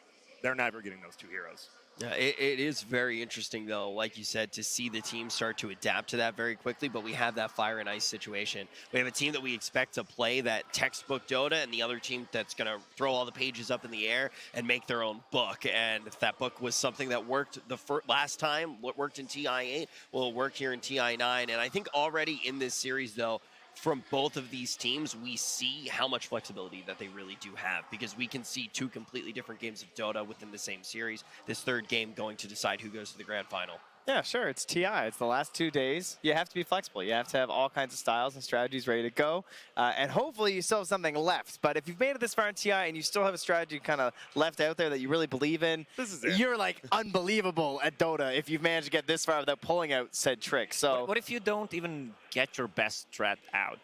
they're never getting those two heroes. Yeah, it is very interesting, though, like you said, to see the team start to adapt to that very quickly, but we have that fire and ice situation. We have a team that we expect to play that textbook Dota, and the other team that's going to throw all the pages up in the air and make their own book. And if that book was something that worked the last time, what worked in TI8, will work here in TI9. And I think already in this series, though, from both of these teams, we see how much flexibility that they really do have, because we can see two completely different games of Dota within the same series. This third game going to decide who goes to the grand final. Yeah, sure. It's TI. It's the last 2 days. You have to be flexible. You have to have all kinds of styles and strategies ready to go. And hopefully you still have something left. But if you've made it this far in TI and you still have a strategy kind of left out there that you really believe in, you're like unbelievable at Dota if you've managed to get this far without pulling out said trick. So what if you don't even get your best strat out?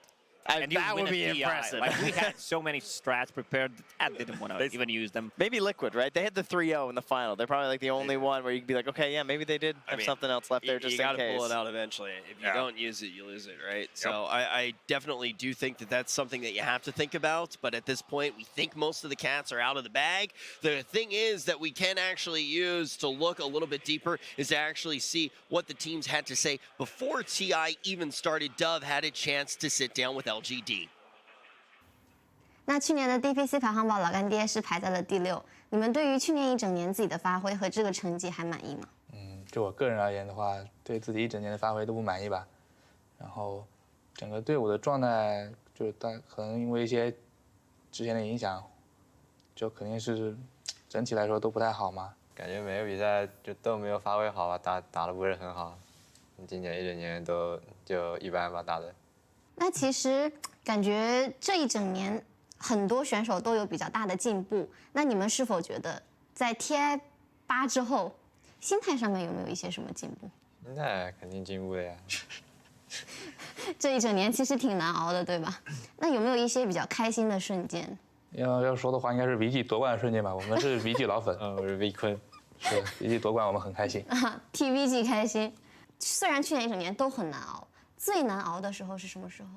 And that would be impressive. Like, we had so many strats prepared that I didn't want to even use them. Maybe Liquid, right? They had the 3-0 in the final. They're probably like the only one where you can be like, okay, yeah, maybe they did have something else left there just in case. You got to pull it out eventually. If you don't use it, you lose it, right? So I definitely do think that that's something that you have to think about. But at this point, we think most of the cats are out of the bag. The thing is that we can actually use to look a little bit deeper is to actually see what the teams had to say before TI even started. Dove had a chance to sit down with LGD. 那去年的 DPC 排行榜，老干爹是排在了第6。你们对于去年一整年自己的发挥和这个成绩还满意吗？就我个人而言的话，对自己一整年的发挥都不满意吧。然后整个队伍的状态，就可能因为一些之前的影响，就肯定是整体来说都不太好嘛。感觉每个比赛都没有发挥好吧，打得不是很好。今年一整年都就一般吧，打的。那其实感觉这一整年。 很多选手都有比较大的进步，那你们是否觉得在 TI8之后，心态上面有没有一些什么进步？那肯定进步的呀。这一整年其实挺难熬的，对吧？那有没有一些比较开心的瞬间？要说的话，应该是 VICI 夺冠的瞬间吧。我们是 VICI 老粉，我是 V 坤，是 VICI 夺冠，我们很开心。替 VICI 开心。虽然去年一整年都很难熬，最难熬的时候是什么时候？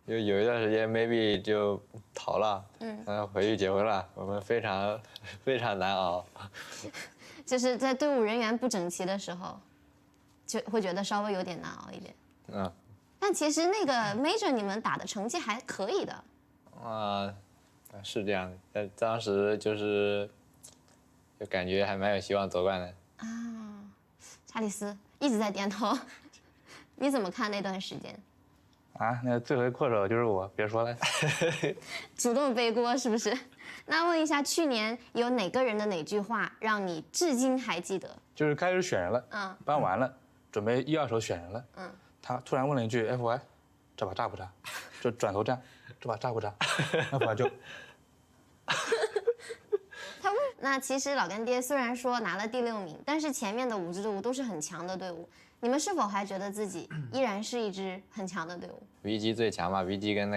有一段时间 maybe 就逃了，然后回去结婚了，我们非常难熬。就是在队伍人员不整齐的时候，就会觉得稍微有点难熬一点。但其实那个 Major 你们打的成绩还可以的。是这样的，但当时就感觉还蛮有希望夺冠的。查理斯一直在点头。你怎么看那段时间？啊，那罪魁祸首就是我，别说了。主动背锅是不是？那问一下，去年有哪个人的哪句话让你至今还记得？就是开始选人了，搬完了，准备1、2手选人了，他突然问了一句 FY， 这把炸不炸？就转头站，这把炸不炸？FY 就。他问，那其实老干爹虽然说拿了第6名，但是前面的5支队伍都是很强的队伍，你们是否还觉得自己依然是一支很强的队伍？VG 最强嘛，VG 跟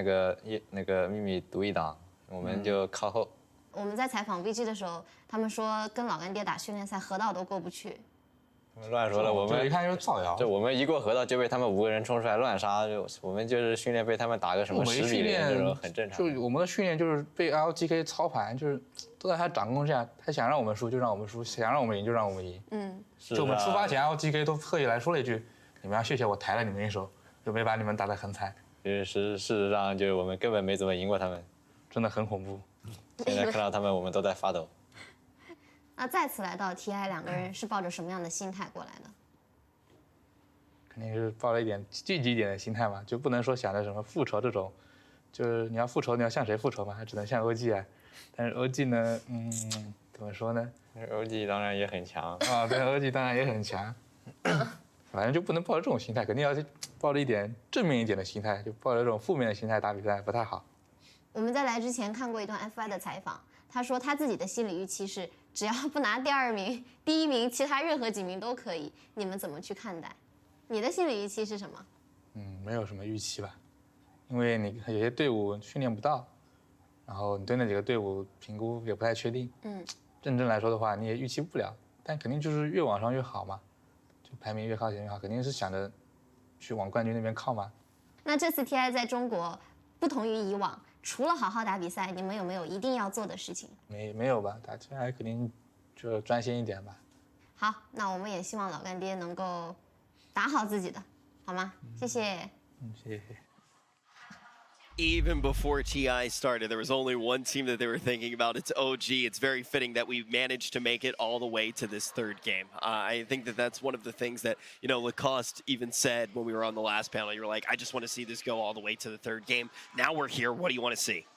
那个秘密独一档，我们就靠后。我们在采访 VG 的时候，他们说跟老干爹打训练赛，河道都过不去。他们乱说了，我们一看就是造谣。就我们一过河道就被他们5个人冲出来乱杀，就我们就是训练被他们打个什么10比0这种很正常。就我们的训练就是被 LGK 操盘，就是都在他掌控下，他想让我们输就让我们输，想让我们赢就让我们赢。就我们出发前 LGK 都特意来说了一句：“你们要谢谢我抬了你们一手，就没把你们打得很惨。”事实上就是我们根本没怎么赢过他们，真的很恐怖。现在看到他们，我们都在发抖。那再次来到 TI， 2个人是抱着什么样的心态过来的？肯定是抱着一点积极一点的心态嘛，就不能说想着什么复仇这种，就是你要复仇，你要向谁复仇嘛？还只能向 OG 啊。但是 OG 呢，怎么说呢 ？OG 当然也很强啊，对 ，OG 当然也很强。反正就不能抱着这种心态，肯定要抱着一点正面一点的心态，就抱着这种负面的心态打比赛不太好。我们在来之前看过一段 FY 的采访，他说他自己的心理预期是，只要不拿第2名、第1名，其他任何几名都可以。你们怎么去看待？你的心理预期是什么？没有什么预期吧，因为你有些队伍训练不到，然后你对那几个队伍评估也不太确定。认真来说的话，你也预期不了，但肯定就是越往上越好嘛，就排名越靠前越好，肯定是想着去往冠军那边靠嘛。那这次 TI 在中国不同于以往。除了好好打比赛，你们有没有一定要做的事情？没有吧，打起来肯定就专心一点吧。好，那我们也希望老干爹能够打好自己的，好吗？谢谢。谢谢。Even before TI started, there was only one team that they were thinking about. It's OG. It's very fitting that we managed to make it all the way to this 3rd game. I think that that's one of the things that, you know, Lacoste even said when we were on the last panel. You were like, I just want to see this go all the way to the 3rd game. Now we're here. What do you want to see?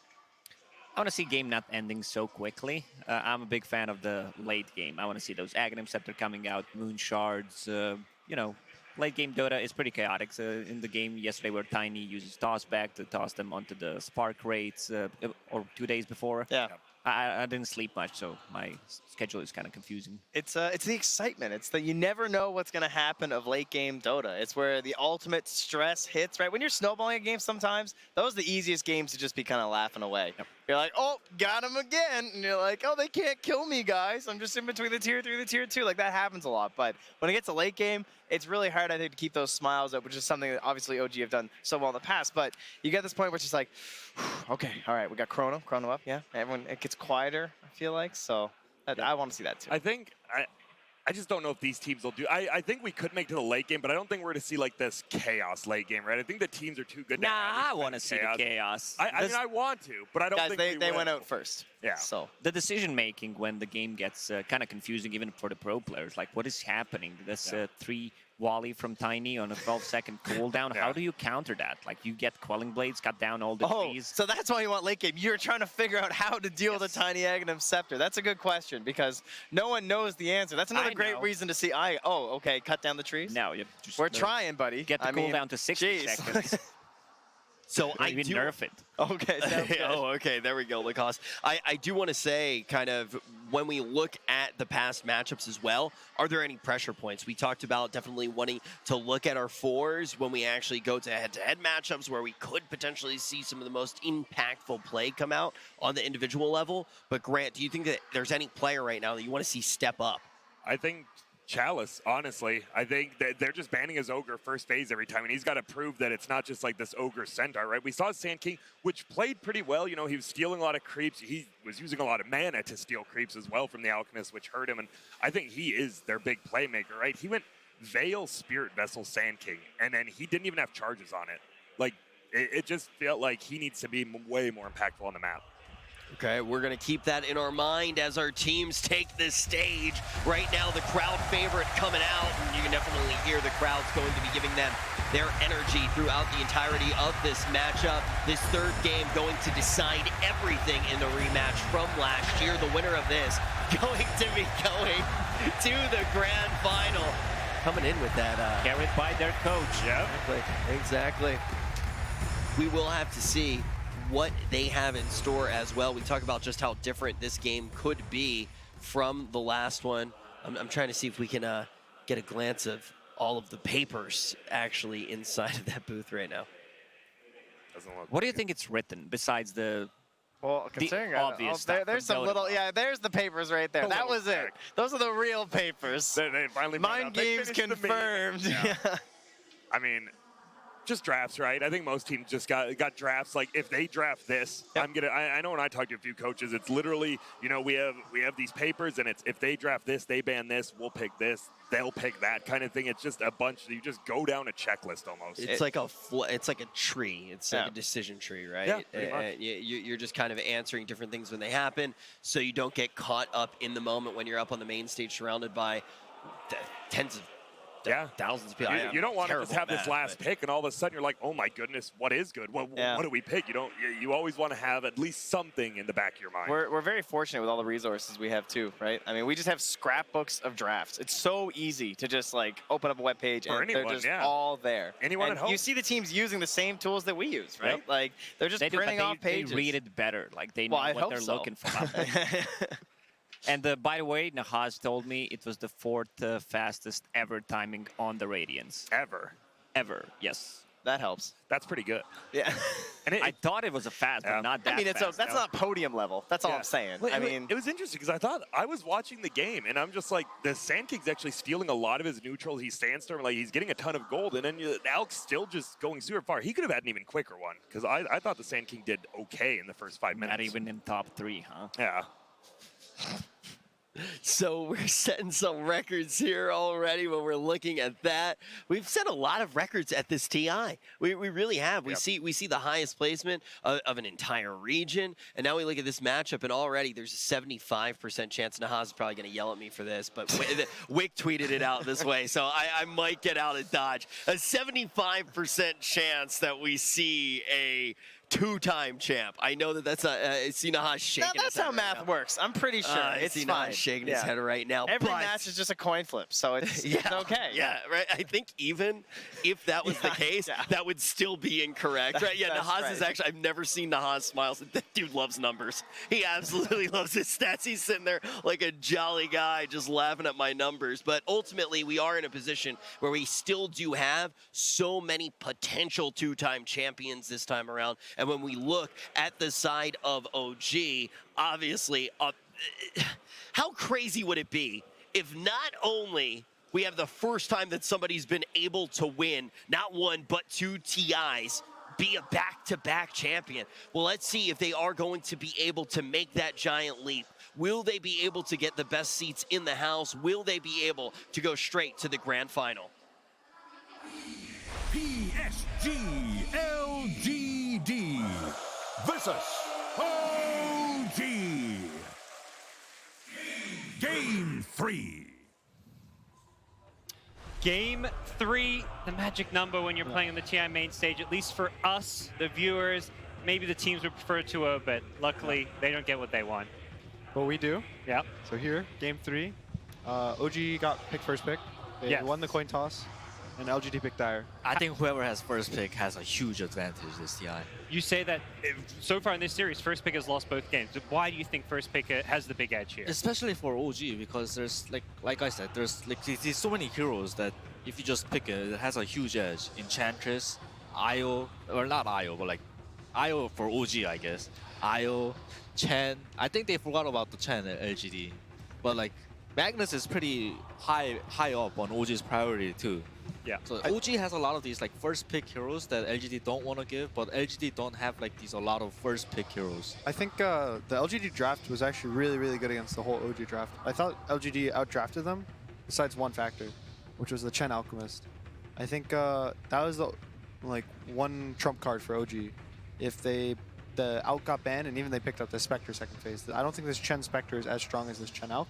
I want to see game not ending so quickly. I'm a big fan of the late game. I want to see those Aghanim Scepter coming out, Moon Shards, you know, late game Dota is pretty chaotic. So in the game yesterday where Tiny uses toss back to toss them onto the spark rates, or 2 days before. Yeah. I didn't sleep much, so my schedule is kind of confusing. It's the excitement. It's that you never know what's going to happen of late game Dota. It's where the ultimate stress hits, right? When you're snowballing a game sometimes, those are the easiest games to just be kind of laughing away. Yep. You're like, oh, got him again. And you're like, oh, they can't kill me, guys. I'm just in between the tier 3 and the tier 2. Like, that happens a lot. But when it gets to late game, it's really hard, I think, to keep those smiles up, which is something that obviously OG have done so well in the past. But you get this point where it's just like, okay, all right, we got Chrono up, yeah. Everyone, it gets quieter, I feel like. So I want to see that too. I think I just don't know if these teams will do. I think we could make it to the late game, but I don't think we're going to see like this chaos late game, right? I think the teams are too good. Nah, I want to see the chaos. I mean, I want to, but I don't guys, think they went out first. Yeah. So the decision making when the game gets kind of confusing, even for the pro players, like what is happening? This 3 Wally from Tiny on a 12-second cooldown. How do you counter that? Like you get Quelling Blades, cut down all the trees. So that's why you want late game. You're trying to figure out how to deal with a Tiny Aghanim Scepter. That's a good question because no one knows the answer. That's another great reason to see. Okay, cut down the trees. No, you just we're trying, buddy. Get the cooldown to 60 seconds. So I do nerf it. Okay. Okay. There we go, Lacoste. I do want to say, kind of, when we look at the past matchups as well, are there any pressure points? We talked about definitely wanting to look at our 4s when we actually go to head-to-head matchups where we could potentially see some of the most impactful play come out on the individual level. But Grant, do you think that there's any player right now that you want to see step up? I think Chalice, honestly. I think that they're just banning his Ogre first phase every time, and he's got to prove that it's not just like this Ogre Centaur, right? We saw Sand King, which played pretty well. You know, he was stealing a lot of creeps. He was using a lot of mana to steal creeps as well from the Alchemist, which hurt him, and I think he is their big playmaker, right? He went Veil, Spirit Vessel, Sand King, and then he didn't even have charges on it. Like, it just felt like he needs to be way more impactful on the map. Okay, we're going to keep that in our mind as our teams take this stage. Right now, the crowd favorite coming out, and you can definitely hear the crowd's going to be giving them their energy throughout the entirety of this matchup. This third game going to decide everything in the rematch from last year. The winner of this going to be going to the grand final. Coming in with that. Carried by their coach. Yeah. Exactly. We will have to see what they have in store as well. We talk about just how different this game could be from the last one. I'm trying to see if we can get a glance of all of the papers actually inside of that booth right now. What do you think it's written besides the considering obvious stuff there's from some Dota? little, yeah, there's the papers right there. That was it. Those are the real papers. They finally Mind games confirmed. Yeah. I mean, just drafts, right? I think most teams just got drafts. Like if they draft this, I know when I talk to a few coaches, it's literally, you know, we have these papers, and it's if they draft this, they ban this, we'll pick this, they'll pick that kind of thing. It's just a bunch. You just go down a checklist almost. It's like a tree. It's like a decision tree, right? Yeah, pretty much. You're just kind of answering different things when they happen, so you don't get caught up in the moment when you're up on the main stage surrounded by tens of thousands of people. You don't want to just have this last pick, and all of a sudden you're like, oh my goodness, what is good? What do we pick? You always want to have at least something in the back of your mind. We're very fortunate with all the resources we have too, right? I mean, we just have scrapbooks of drafts. It's so easy to just like open up a web page and they're just all there. Anyone and at home. You see the teams using the same tools that we use, right? Yep. Like they're just They do, printing but off pages. They read it better. Like they know I what hope they're so. looking for. And by the way, Nahaz told me it was the 4th fastest ever timing on the Radiance. Ever, yes. That helps. That's pretty good. Yeah. And I thought it was a fast, but not that I mean, fast. that's not podium level. That's all I'm saying. Well, I mean, it was interesting because I thought I was watching the game, and I'm just like, the Sand King's actually stealing a lot of his neutrals. He's Sandstorm, like he's getting a ton of gold, and then Alk's still just going super far. He could have had an even quicker one because I thought the Sand King did okay in the first 5 minutes. Not even in top 3, huh? Yeah. So we're setting some records here already when we're looking at that. We've set a lot of records at this TI. We really have. We see the highest placement of an entire region, and now we look at this matchup, and already there's a 75% chance. Nahaz is probably going to yell at me for this, but Wick tweeted it out this way, so I might get out of Dodge. A 75% chance that we see a 2-time champ. I know that's I see Nahaz shaking his that's head how right math now. works. I'm pretty sure it's see fine. Nahaz shaking his head right now. Every but match is just a coin flip, so it's okay. Yeah, right. I think even if that was the case, that would still be incorrect, right? Yeah, That's Nahaz is right. actually, I've never seen Nahaz smile. That dude loves numbers. He absolutely loves his stats. He's sitting there like a jolly guy just laughing at my numbers. But ultimately, we are in a position where we still do have so many potential 2-time champions this time around. And when we look at the side of OG, obviously, how crazy would it be if not only we have the first time that somebody's been able to win not 1 but 2 TIs, be a back-to-back champion? Well, let's see if they are going to be able to make that giant leap. Will they be able to get the best seats in the house? Will they be able to go straight to the grand final? PSG.LGD versus OG. Game 3. Game 3, the magic number when you're playing on the TI main stage, at least for us, the viewers. Maybe the teams would prefer 2-0, but luckily they don't get what they want. But we do. Yeah. So here, game 3, OG got picked first pick. They won the coin toss, and LGD picked Dire. I think whoever has first pick has a huge advantage this TI. You say that so far in this series, first pick has lost both games. Why do you think first pick has the big edge here? Especially for OG, because there's like I said, there's so many heroes that if you just pick it has a huge edge. Enchantress, Io, or not Io, but like Io for OG, I guess. Io, Chen. I think they forgot about the Chen at LGD, but like Magnus is pretty high up on OG's priority too. Yeah. So OG has a lot of these like first pick heroes that LGD don't want to give, but LGD don't have like these a lot of first pick heroes. I think the LGD draft was actually really, really good against the whole OG draft. I thought LGD outdrafted them, besides one factor, which was the Chen Alchemist. I think that was the one trump card for OG. If the Alk got banned and even they picked up the Spectre second phase, I don't think this Chen Spectre is as strong as this Chen Alk.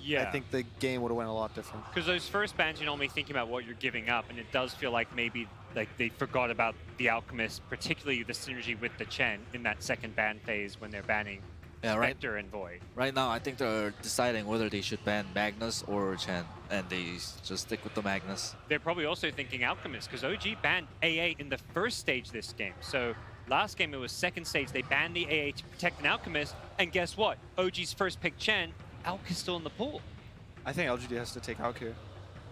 Yeah. I think the game would have went a lot different. Because those first bans, you're normally thinking about what you're giving up, and it does feel like maybe like they forgot about the Alchemist, particularly the synergy with the Chen in that second ban phase when they're banning Spectre and Void. Right now, I think they're deciding whether they should ban Magnus or Chen, and they just stick with the Magnus. They're probably also thinking Alchemist, because OG banned AA in the first stage this game. So last game it was second stage, they banned the AA to protect an Alchemist, and guess what? OG's first pick Chen, Alk is still in the pool. I think LGD has to take Alk here.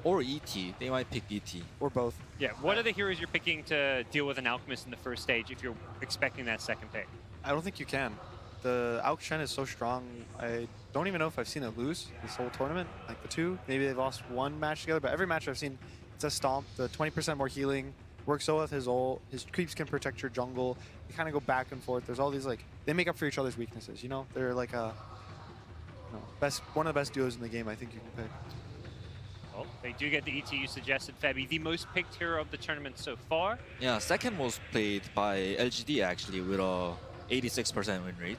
Or ET, they might pick ET. Or both. Yeah, what are the heroes you're picking to deal with an Alchemist in the first stage if you're expecting that second pick? I don't think you can. The Alk Chen is so strong, I don't even know if I've seen it lose this whole tournament. Like the two, maybe they've lost one match together, but every match I've seen, it's a stomp. The 20% more healing works so with his ult. His creeps can protect your jungle. They kind of go back and forth. There's all these like, they make up for each other's weaknesses, you know? They're like a, one of the best duos in the game I think you can pick. Well, they do get the ET you suggested, Febby. The most picked hero of the tournament so far. Yeah, second most played by LGD actually with a 86% win rate.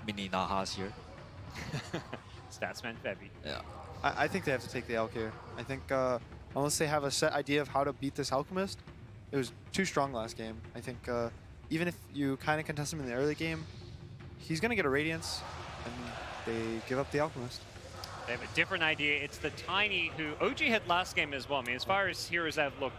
Mini Nahas here. Statsman Febby. Yeah. I think they have to take the Alk here. I think unless they have a set idea of how to beat this Alchemist, it was too strong last game. I think even if you kind of contest him in the early game, he's going to get a Radiance, and they give up the Alchemist. They have a different idea. It's the Tiny who OG had last game as well. I mean, as far as heroes that look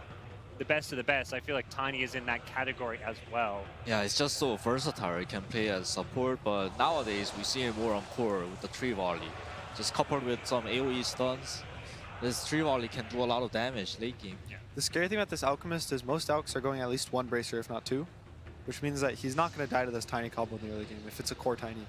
the best of the best, I feel like Tiny is in that category as well. Yeah, it's just so versatile. It can play as support, but nowadays we see it more on core with the tree volley. Just coupled with some AoE stuns, this tree volley can do a lot of damage late game. Yeah. The scary thing about this Alchemist is most Alks are going at least one bracer, if not two, which means that he's not going to die to this Tiny combo in the early game if it's a core Tiny.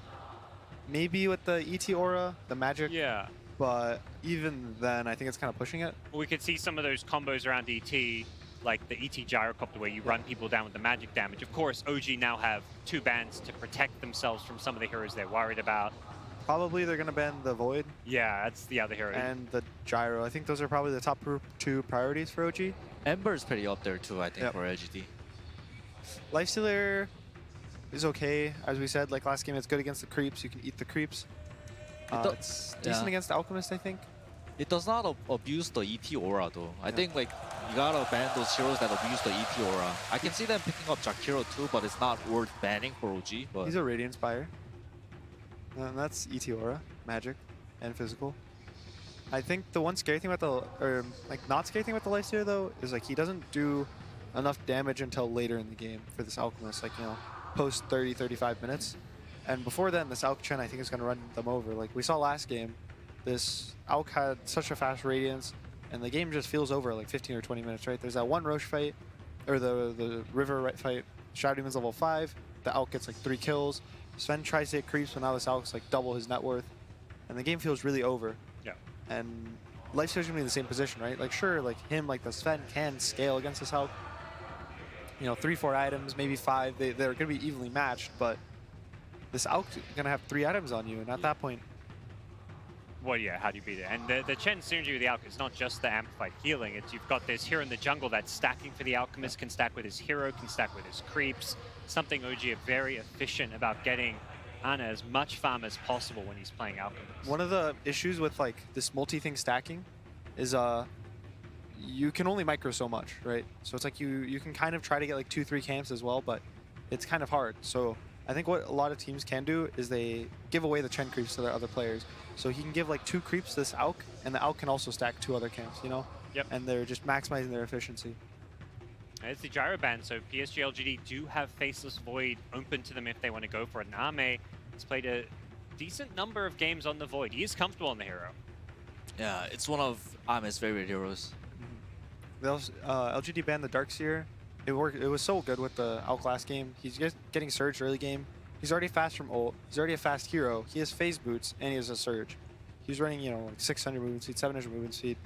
Maybe with the ET aura, the magic. Yeah. But even then, I think it's kind of pushing it. We could see some of those combos around ET, like the ET gyrocopter where you run people down with the magic damage. Of course, OG now have two bans to protect themselves from some of the heroes they're worried about. Probably they're going to ban the Void. Yeah, that's the other hero. And the Gyro. I think those are probably the top two priorities for OG. Ember's pretty up there too, I think, for LGD. Lifestealer is okay. As we said, like last game, it's good against the creeps. You can eat the creeps. It's decent against Alchemist, I think. It does not abuse the ET aura though. I think like you gotta ban those heroes that abuse the ET aura. I can see them picking up Jakiro too, but it's not worth banning for OG. But he's a Radiant Spire. And that's ET aura, magic, and physical. I think the one scary thing about the, not scary thing about the Lifestealer though, is like he doesn't do enough damage until later in the game for this Alchemist, like, you know, post 30, 35 minutes. And before then, this Alk Chen, I think, is going to run them over. Like we saw last game, this Alk had such a fast Radiance, and the game just feels over like 15 or 20 minutes, right? There's that one Roche fight, or the River fight, Shadow Demon's level 5, the Alk gets like 3 kills. Sven tries to hit creeps, but now this Alk's like double his net worth, and the game feels really over. Yeah. And Lifestealer's going to be in the same position, right? Like sure, like him, like the Sven can scale against this Alk. You know, 3-4 items, maybe 5, they're going to be evenly matched, but this Alk's going to have 3 items on you, and at that point... Well, yeah, how do you beat it? And the Chen synergy with the Alk is not just the amplified healing. It's you've got this hero in the jungle that's stacking for the Alchemist, can stack with his hero, can stack with his creeps. Something OG are very efficient about getting Ana as much farm as possible when he's playing Alchemist. One of the issues with like this multi-thing stacking is you can only micro so much, right? So it's like you can kind of try to get like 2-3 camps as well, but it's kind of hard. So I think what a lot of teams can do is they give away the Chen creeps to their other players. So he can give like 2 creeps to this Alk, and the Alk can also stack 2 other camps, you know? Yep. And they're just maximizing their efficiency. It's the Gyro ban, so PSG.LGD do have Faceless Void open to them if they want to go for it. And Ame has played a decent number of games on the Void. He is comfortable on the hero. Yeah, it's one of Ame's favorite heroes. They also, LGD banned the Darkseer. It worked. It was so good with the Alk last game. He's just getting Surge early game. He's already fast from ult. He's already a fast hero. He has phase boots and he has a Surge. He's running, you know, like 600 movement speed, 700 movement speed.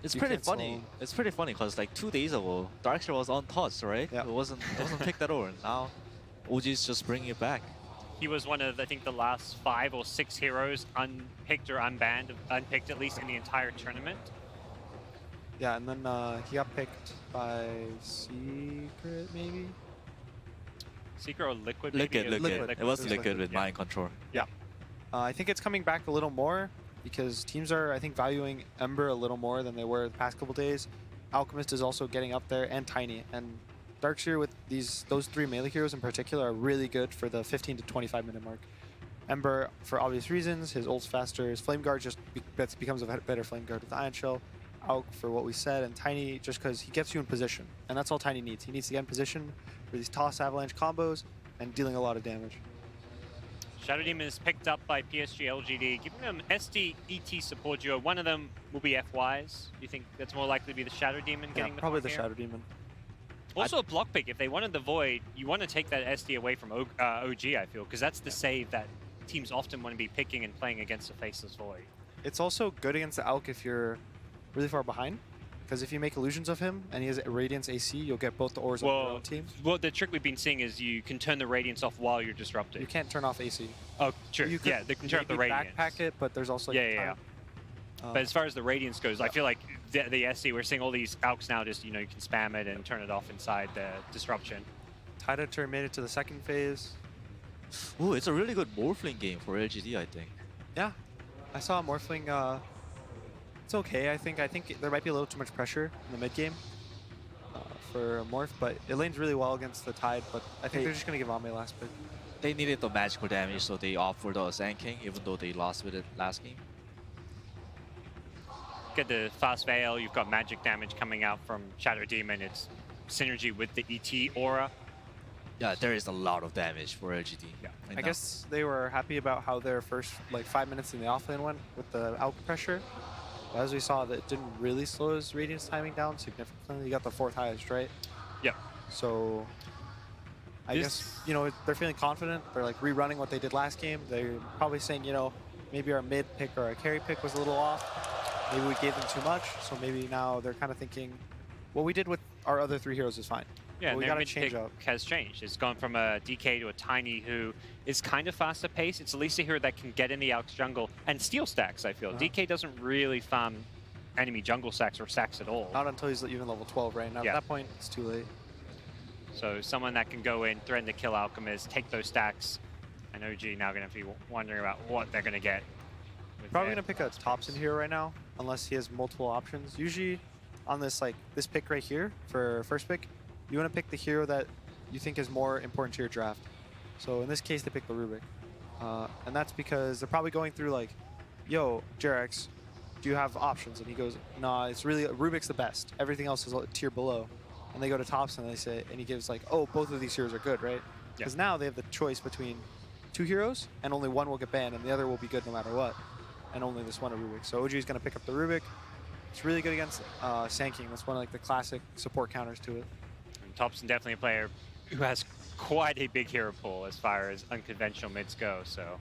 It's pretty funny. It's pretty funny because like 2 days ago, Darkseer was untouched, right? Yeah. It wasn't picked at all. And now, OG's just bringing it back. He was one of, I think, the last 5 or 6 heroes unpicked or unbanned, unpicked at least in the entire tournament. Yeah, and then he got picked by Secret, maybe? Secret or Liquid? Liquid. It was Liquid with Mind Control. Yeah. I think it's coming back a little more because teams are, I think, valuing Ember a little more than they were the past couple days. Alchemist is also getting up there, and Tiny. And Darkseer with those 3 melee heroes in particular are really good for the 15 to 25 minute mark. Ember, for obvious reasons, his ult's faster. His Flame Guard just becomes a better Flame Guard with the Ion Shell. Auk for what we said, and Tiny just because he gets you in position. And that's all Tiny needs. He needs to get in position for these toss avalanche combos and dealing a lot of damage. Shadow Demon is picked up by PSG.LGD, giving them SD, ET support duo. One of them will be FYs. Do you think that's more likely to be the Shadow Demon getting the probably point the here? Shadow Demon. Also a block pick. If they wanted the Void, you want to take that SD away from OG, I feel, because that's the save that teams often want to be picking and playing against a Faceless Void. It's also good against the Auk if you're really far behind, because if you make illusions of him and he has Radiance AC, you'll get both the ores on your own team. Well, the trick we've been seeing is you can turn the Radiance off while you're disrupted. You can't turn off AC. Oh, true. You could Yeah, they can turn off the maybe Radiance. backpack it, but there's also like Yeah. But as far as the Radiance goes, I feel like the SC, we're seeing all these Auks now just, you know, you can spam it and turn it off inside the disruption. Tide turn made it to the second phase. Ooh, it's a really good Morphling game for LGD, I think. Yeah, I saw Morphling. It's okay, I think. I think there might be a little too much pressure in the mid game for Morph, but it lanes really well against the Tide. But I think they're just gonna give Ame last pick. They needed the magical damage, so they opt for the Sand King, even though they lost with it last game. Get the Fast Veil, you've got magic damage coming out from Shadow Demon. It's synergy with the ET aura. Yeah, there is a lot of damage for LGD. Yeah, I guess they were happy about how their first like 5 minutes in the offlane went with the Auk pressure. But as we saw, that didn't really slow his Radiance timing down significantly. He got the 4th highest, right? Yep. So I guess, you know, they're feeling confident. They're like rerunning what they did last game. They're probably saying, you know, maybe our mid pick or our carry pick was a little off. Maybe we gave them too much. So maybe now they're kind of thinking, what we did with our other 3 heroes is fine. Yeah, but we their got to mid change pick up. has changed. It's gone from a DK to a Tiny who is kind of faster paced. It's at least a hero that can get in the Auk's jungle and steal stacks, I feel. DK doesn't really farm enemy jungle stacks or stacks at all. Not until he's even level 12, right? Now Yeah. at that point, it's too late. So someone that can go in, threaten to kill Alchemist, take those stacks, and OG now going to be wondering about what they're going to get. Probably going to pick a Thompson hero right now, unless he has multiple options. Usually on this this pick right here for first pick, you want to pick the hero that you think is more important to your draft. So in this case, they picked the Rubik. And that's because they're probably going through like, yo, Jerax, do you have options? And he goes, nah, it's really, Rubik's the best. Everything else is a tier below. And they go to Thompson and they say, and he gives like, oh, both of these heroes are good, right? Because now they have the choice between 2 heroes and only one will get banned and the other will be good no matter what. And only this one a Rubik. So OG is going to pick up the Rubik. It's really good against Sand King. That's one of like the classic support counters to it. And Thompson definitely a player who has quite a big hero pool as far as unconventional mids go. So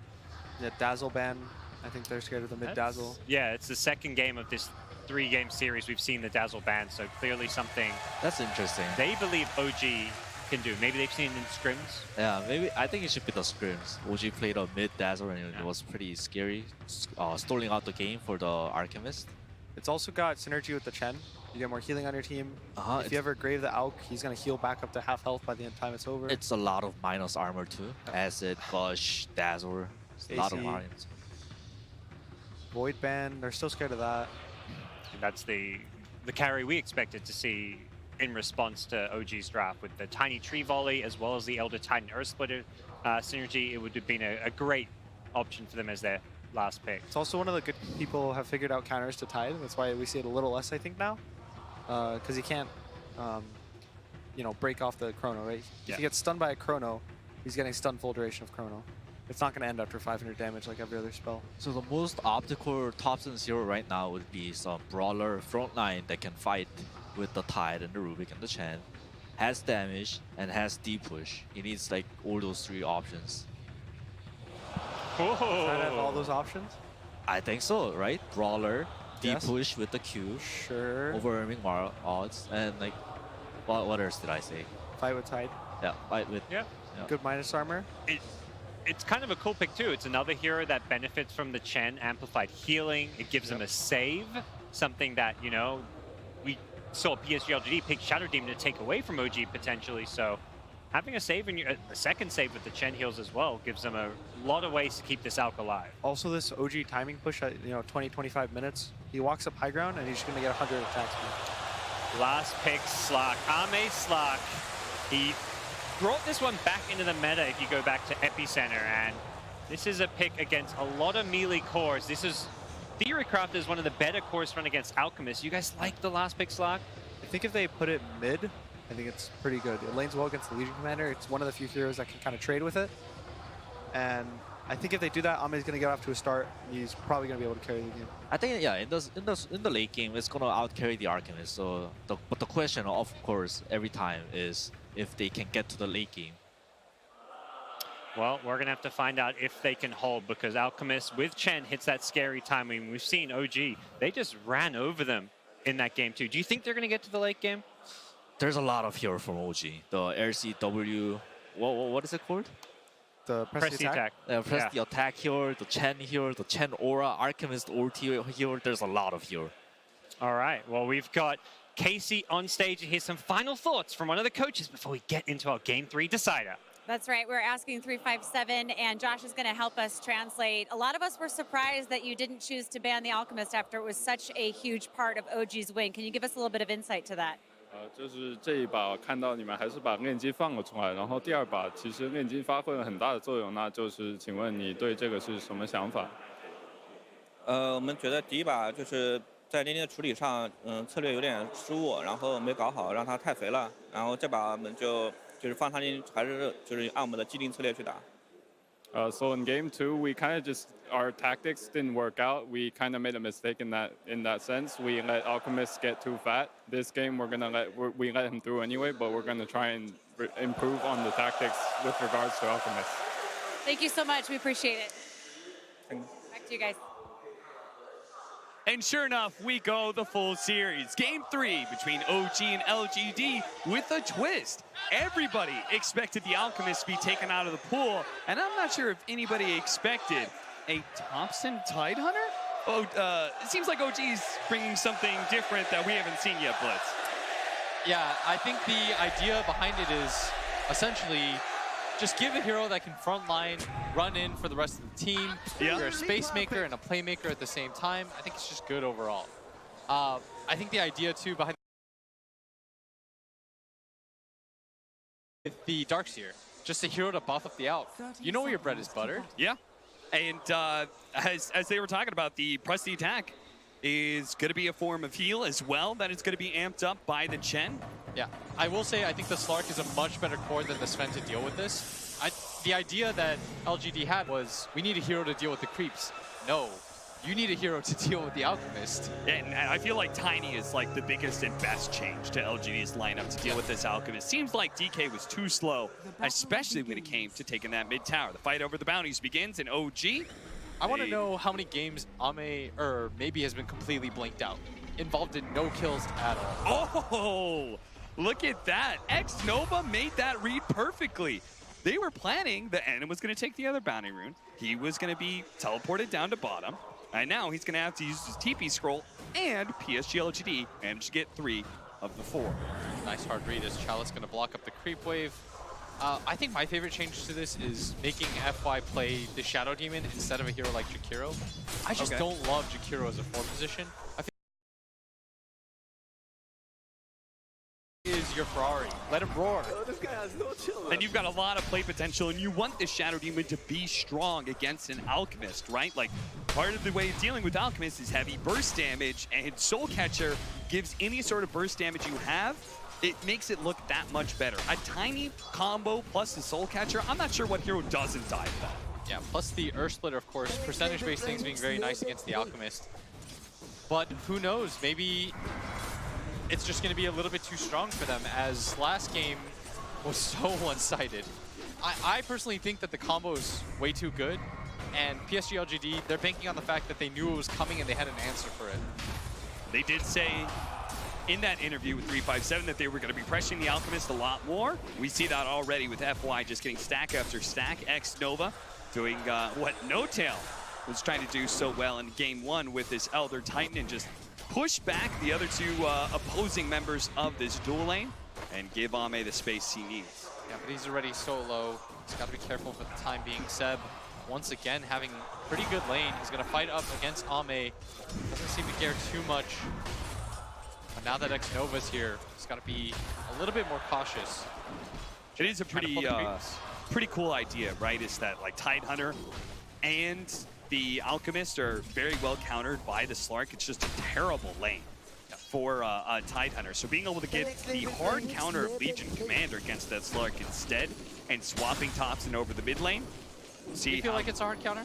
yeah, Dazzle ban. I think they're scared of the mid Dazzle. Yeah, it's the second game of this 3-game series we've seen the Dazzle ban. So clearly something that's interesting. They believe OG can do. Maybe they've seen it in scrims. Yeah, maybe I think it should be the scrims. OG played a mid Dazzle and it was pretty scary, stalling out the game for the Alchemist. It's also got synergy with the Chen. You get more healing on your team. If you ever grave the Auk, he's going to heal back up to half health by the time it's over. It's a lot of minus armor too. Acid, Gush, Dazzle. A lot of variants. Void ban, they're still scared of that. And that's the carry we expected to see in response to OG's draft with the Tiny Tree Volley as well as the Elder Titan Earth Splitter synergy. It would have been a great option for them as their last pick. It's also one of the good people have figured out counters to Tide. That's why we see it a little less, I think, now. Because he can't, you know, break off the Chrono, right? If he gets stunned by a Chrono, he's getting stunned full duration of Chrono. It's not going to end after 500 damage like every other spell. So the most optical Thompson hero right now would be some brawler frontline that can fight with the Tide and the Rubik and the Chen, has damage and has deep push. He needs like all those 3 options. Try to have all those options? I think so, right? Brawler, deep push with the Q, overwhelming odds, and like, what else did I say? Fight with Tide. Yeah, fight with. Yeah. Good minus armor. It's kind of a cool pick too. It's another hero that benefits from the Chen amplified healing. It gives them a save, something that, you know, we saw PSG.LGD pick Shadow Demon to take away from OG potentially. So having a save and a second save with the Chen heals as well gives them a lot of ways to keep this Auk alive. Also, this OG timing push at 20-25 minutes. He walks up high ground and he's just gonna get 100 attack speed. Last pick, Slark. Ame Slark. He brought this one back into the meta if you go back to Epicenter, and this is a pick against a lot of melee cores. This is Theorycraft is one of the better cores run against Alchemist. You guys like the last pick, Slark? I think if they put it mid, I think it's pretty good. It lanes well against the Legion Commander. It's one of the few heroes that can kind of trade with it. And I think if they do that, Ame's going to get off to a start. He's probably going to be able to carry the game. I think yeah, in the late game, it's gonna outcarry the Alchemist. So, but the question, of course, every time is if they can get to the late game. Well, we're going to have to find out if they can hold, because Alchemist with Chen hits that scary time. I mean, we've seen OG. They just ran over them in that game too. Do you think they're going to get to the late game? There's a lot of hero from OG. The LCW, what is it called? The press the attack? Press the attack hero, the Chen hero, the Chen aura, Alchemist ulti hero. There's a lot of hero. All right, well, we've got Casey on stage to hear some final thoughts from one of the coaches before we get into our Game 3 decider. That's right. We're asking 357, and Josh is going to help us translate. A lot of us were surprised that you didn't choose to ban the Alchemist after it was such a huge part of OG's win. Can you give us a little bit of insight to that? 就是这一把看到你们还是把炼金放了出来，然后第二把其实炼金发挥了很大的作用，那就是请问你对这个是什么想法？我们觉得第一把就是在炼金的处理上，策略有点失误，然后没搞好，让它太肥了。然后这把我们就是放它炼金，还是就是按我们的既定策略去打。So in game 2, we kind of just our tactics didn't work out. We kind of made a mistake in that sense. We let Alchemist get too fat. This game we let him through anyway, but we're gonna try and improve on the tactics with regards to Alchemist. Thank you so much. We appreciate it. Back to you guys. And sure enough, we go the full series. Game 3 between OG and LGD with a twist. Everybody expected the Alchemist to be taken out of the pool, and I'm not sure if anybody expected a Thompson Tidehunter? Oh, it seems like OG's bringing something different that we haven't seen yet, Blitz. Yeah, I think the idea behind it is essentially just give a hero that can frontline, run in for the rest of the team. Yeah. You're a space maker and a playmaker at the same time. I think it's just good overall. I think the idea too behind the Darkseer, just a hero to buff up the Alp. You know where your bread is buttered. Yeah, and as they were talking about, the press the attack is going to be a form of heal as well, that is going to be amped up by the Chen. Yeah, I will say I think the Slark is a much better core than the Sven to deal with this. The idea that LGD had was, we need a hero to deal with the creeps. No, you need a hero to deal with the Alchemist. And I feel like Tiny is like the biggest and best change to LGD's lineup to deal with this Alchemist. Seems like DK was too slow, especially when it came to taking that mid tower. The fight over the bounties begins in OG. I want to know how many games Ame, or maybe has been completely blanked out. Involved in no kills at all. Oh, look at that. X-Nova made that read perfectly. They were planning that Enon was going to take the other bounty rune. He was going to be teleported down to bottom. And now he's going to have to use his TP scroll, and PSG.LGD managed to get 3 of the 4. Nice hard read as Chalice going to block up the creep wave. I think my favorite change to this is making FY play the Shadow Demon instead of a hero like Jakiro. I just don't love Jakiro as a 4 position. I feel is your Ferrari. Let him roar. Oh, this guy has no chill. And you've got a lot of play potential, and you want this Shadow Demon to be strong against an Alchemist, right? Like, part of the way of dealing with Alchemist is heavy burst damage, and Soul Catcher gives any sort of burst damage you have, it makes it look that much better. A tiny combo plus the Soul Catcher, I'm not sure what hero doesn't die with that. Yeah, plus the Earth Splitter, of course, percentage-based things being very nice against the Alchemist. But who knows, maybe it's just going to be a little bit too strong for them, as last game was so one-sided. I personally think that the combo is way too good, and PSG.LGD, they're banking on the fact that they knew it was coming and they had an answer for it. They did say in that interview with 357 that they were going to be pressuring the Alchemist a lot more. We see that already with FY just getting stack after stack. X-Nova doing what No-Tail was trying to do so well in game 1 with this Elder Titan, and just push back the other 2 opposing members of this dual lane and give Ame the space he needs. Yeah, but he's already so low. He's got to be careful for the time being. Seb, once again, having pretty good lane. He's going to fight up against Ame. Doesn't seem to care too much. But now that X-Nova's here, he's got to be a little bit more cautious. It is a pretty cool idea, right? Is that like Tidehunter and the Alchemist are very well countered by the Slark. It's just a terrible lane for a Tidehunter. So being able to get the hard counter of Legion Commander against that Slark instead and swapping Thompson over the mid lane. Do you feel like it's a hard counter?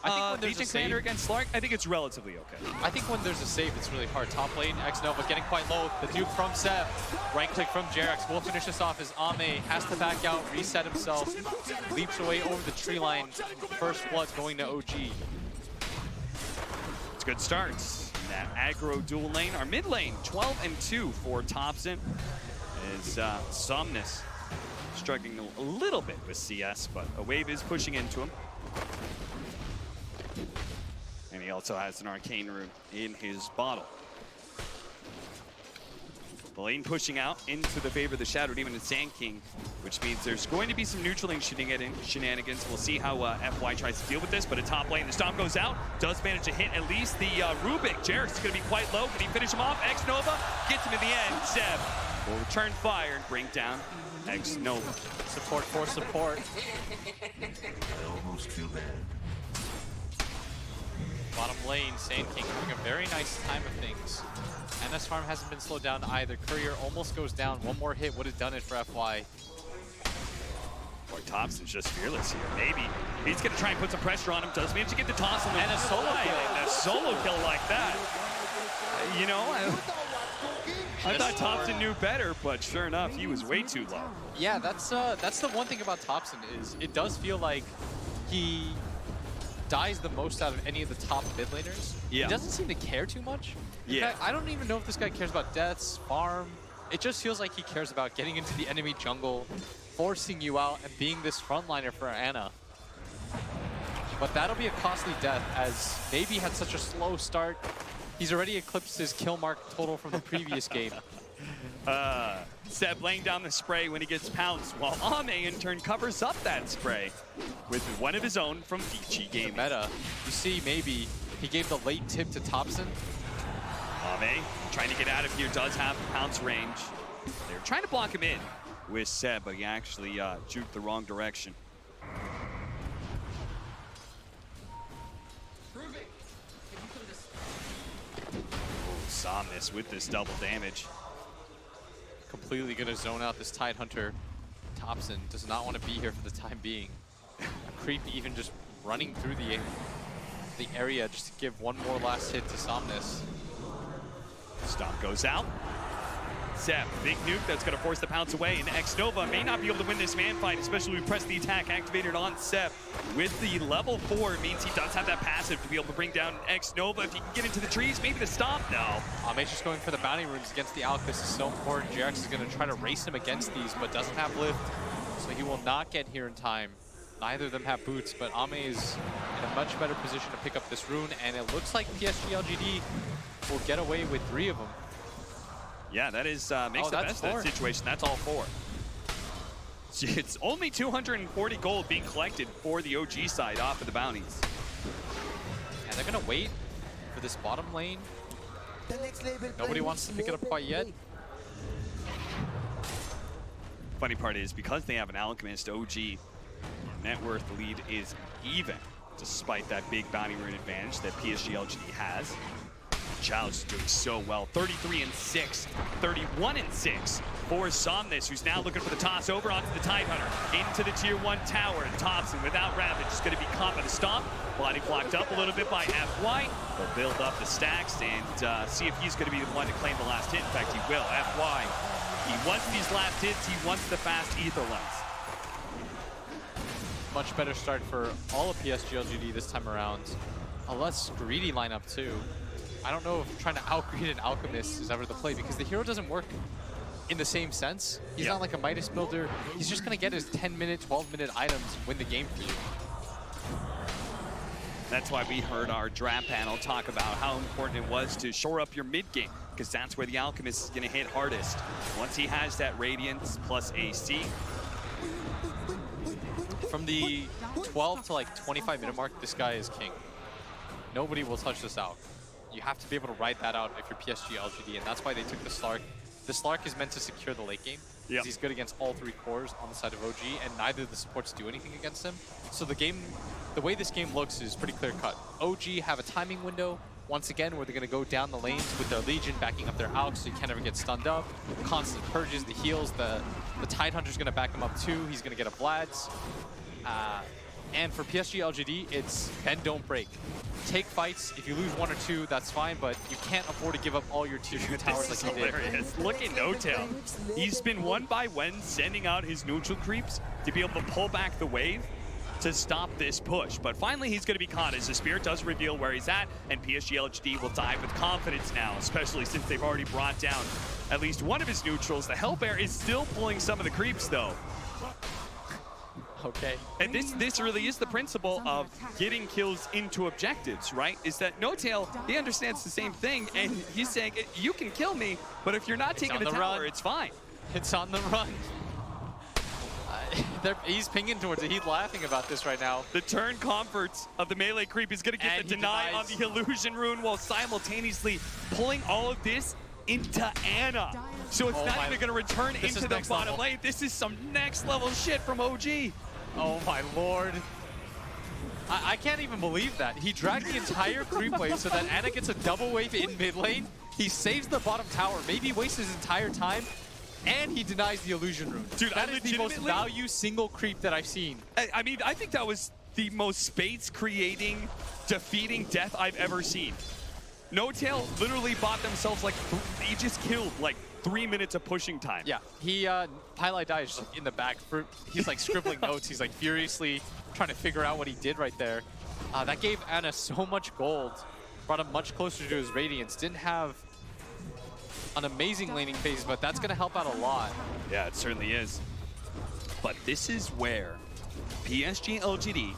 I think when there's Legion Commander against Slark, I think it's relatively okay. I think when there's a save, it's really hard. Top lane, X-Nova getting quite low. The Duke from Seb. Right click from Jerax. We'll finish this off as Ame has to back out, reset himself, leaps away over the tree line. First blood going to OG. It's good starts. That aggro dual lane. Our mid lane, 12-2 for Thompson. Is Somnus struggling a little bit with CS, but a wave is pushing into him. And he also has an Arcane Rune in his bottle. The lane pushing out into the favor of the Shadow Demon and Sand King, which means there's going to be some neutral lane shenanigans. We'll see how FY tries to deal with this, but a top lane, the Stomp goes out, does manage to hit at least the Rubik. Jerax is going to be quite low. Can he finish him off? X-Nova gets him in the end. Seb will return fire and bring down X-Nova. Support for support. I almost feel bad. Bottom lane, Sand King having a very nice time of things. NS Farm hasn't been slowed down either. Courier almost goes down. One more hit would have done it for FY. Boy, Thompson's just fearless here. Maybe he's going to try and put some pressure on him. Does manage to get the toss on the and a solo kill. And a solo kill like that. You know, I thought Thompson knew better, but sure enough, he was way too low. Yeah, that's the one thing about Thompson is it does feel like he dies the most out of any of the top mid laners. Yeah. He doesn't seem to care too much. In Yeah. fact, I don't even know if this guy cares about deaths, farm. It just feels like he cares about getting into the enemy jungle, forcing you out, and being this frontliner for Ana. But that'll be a costly death, as maybe had such a slow start. He's already eclipsed his kill mark total from the previous game. Seb laying down the spray when he gets pounced, while Ame in turn covers up that spray with one of his own from VICI Gaming. Meta, you see, maybe he gave the late tip to Thompson. Ame trying to get out of here, does have pounce range. They're trying to block him in with Seb, but he actually juked the wrong direction. Somnus with this double damage. Completely gonna zone out this Tidehunter. Thompson does not want to be here for the time being. A creep even just running through the area just to give one more last hit to Somnus. Stomp goes out. Seb, big nuke that's going to force the pounce away, and X-Nova may not be able to win this man fight, especially when we press the attack activated on Seb. With the level 4, it means he does have that passive to be able to bring down X-Nova. If he can get into the trees, maybe the stomp, no. Ame's just going for the bounty runes against the Alchemist is so important. Jerax is going to try to race him against these, but doesn't have lift, so he will not get here in time. Neither of them have boots, but Ame is in a much better position to pick up this rune, and it looks like PSG.LGD will get away with 3 of them. Yeah, that is makes the best of that situation. That's all 4. It's only 240 gold being collected for the OG side off of the bounties. And they're gonna wait for this bottom lane. Nobody wants to pick it up quite yet. Funny part is, because they have an Alchemist, OG net worth lead is even, despite that big bounty rune advantage that PSG.LGD has. Challenge is doing so well. 33-6, 31-6 for Somnus, who's now looking for the toss over onto the Tidehunter. Into the tier 1 tower. Thompson without Ravage is going to be caught by the stomp. Body blocked up a little bit by FY. They'll build up the stacks and see if he's going to be the one to claim the last hit. In fact, he will. FY, he wants these last hits. He wants the fast ether lens. Much better start for all of PSG.LGD this time around. A less greedy lineup too. I don't know if trying to outgreed an Alchemist is ever the play, because the hero doesn't work in the same sense. He's not like a Midas builder. He's just going to get his 10-minute, 12-minute items and win the game for you. That's why we heard our draft panel talk about how important it was to shore up your mid game, because that's where the Alchemist is going to hit hardest. Once he has that Radiance plus AC. From the 12 to like 25-minute mark, this guy is king. Nobody will touch this out. You have to be able to ride that out if you're PSG.LGD, and that's why they took the Slark. The Slark is meant to secure the late game. Yep. He's good against all 3 cores on the side of OG, and neither of the supports do anything against him. So the way this game looks is pretty clear cut. OG have a timing window, once again, where they're going to go down the lanes with their Legion backing up their AUX so you can't ever get stunned up. Constant purges, the heals, the Tidehunter's going to back him up too. He's going to get a Vlad's. And for PSG.LGD, it's bend, don't break. Take fights. If you lose 1 or 2, that's fine, but you can't afford to give up all your tier 2 towers like you did. Hilarious. Look at NoTail. He's been one by one sending out his neutral creeps to be able to pull back the wave to stop this push. But finally, he's going to be caught as the Spirit does reveal where he's at, and PSG.LGD will dive with confidence now, especially since they've already brought down at least one of his neutrals. The Hellbear is still pulling some of the creeps, though. Okay. And this really is the principle of getting kills into objectives, right? Is that NoTail, he understands the same thing, and he's saying, you can kill me, but if you're not taking the tower, it's fine. It's on the run. He's pinging towards it. He's laughing about this right now. The turn comforts of the melee creep is going to get the deny on the illusion rune while simultaneously pulling all of this into Ana. So it's not even going to return into the bottom lane. This is some next level shit from OG. Oh my lord. I can't even believe that. He dragged the entire creep wave so that Ana gets a double wave in mid lane. He saves the bottom tower, maybe wastes his entire time, and he denies the illusion rune. Dude, that is the most value single creep that I've seen. I mean, I think that was the most space-creating, defeating death I've ever seen. NoTail literally bought themselves like, he just killed like 3 minutes of pushing time. Yeah, he, Pylai Dai is in the back. He's like scribbling notes. He's like furiously trying to figure out what he did right there. That gave Ana so much gold, brought him much closer to his Radiance. Didn't have an amazing laning phase, but that's gonna help out a lot. Yeah, it certainly is. But this is where PSG.LGD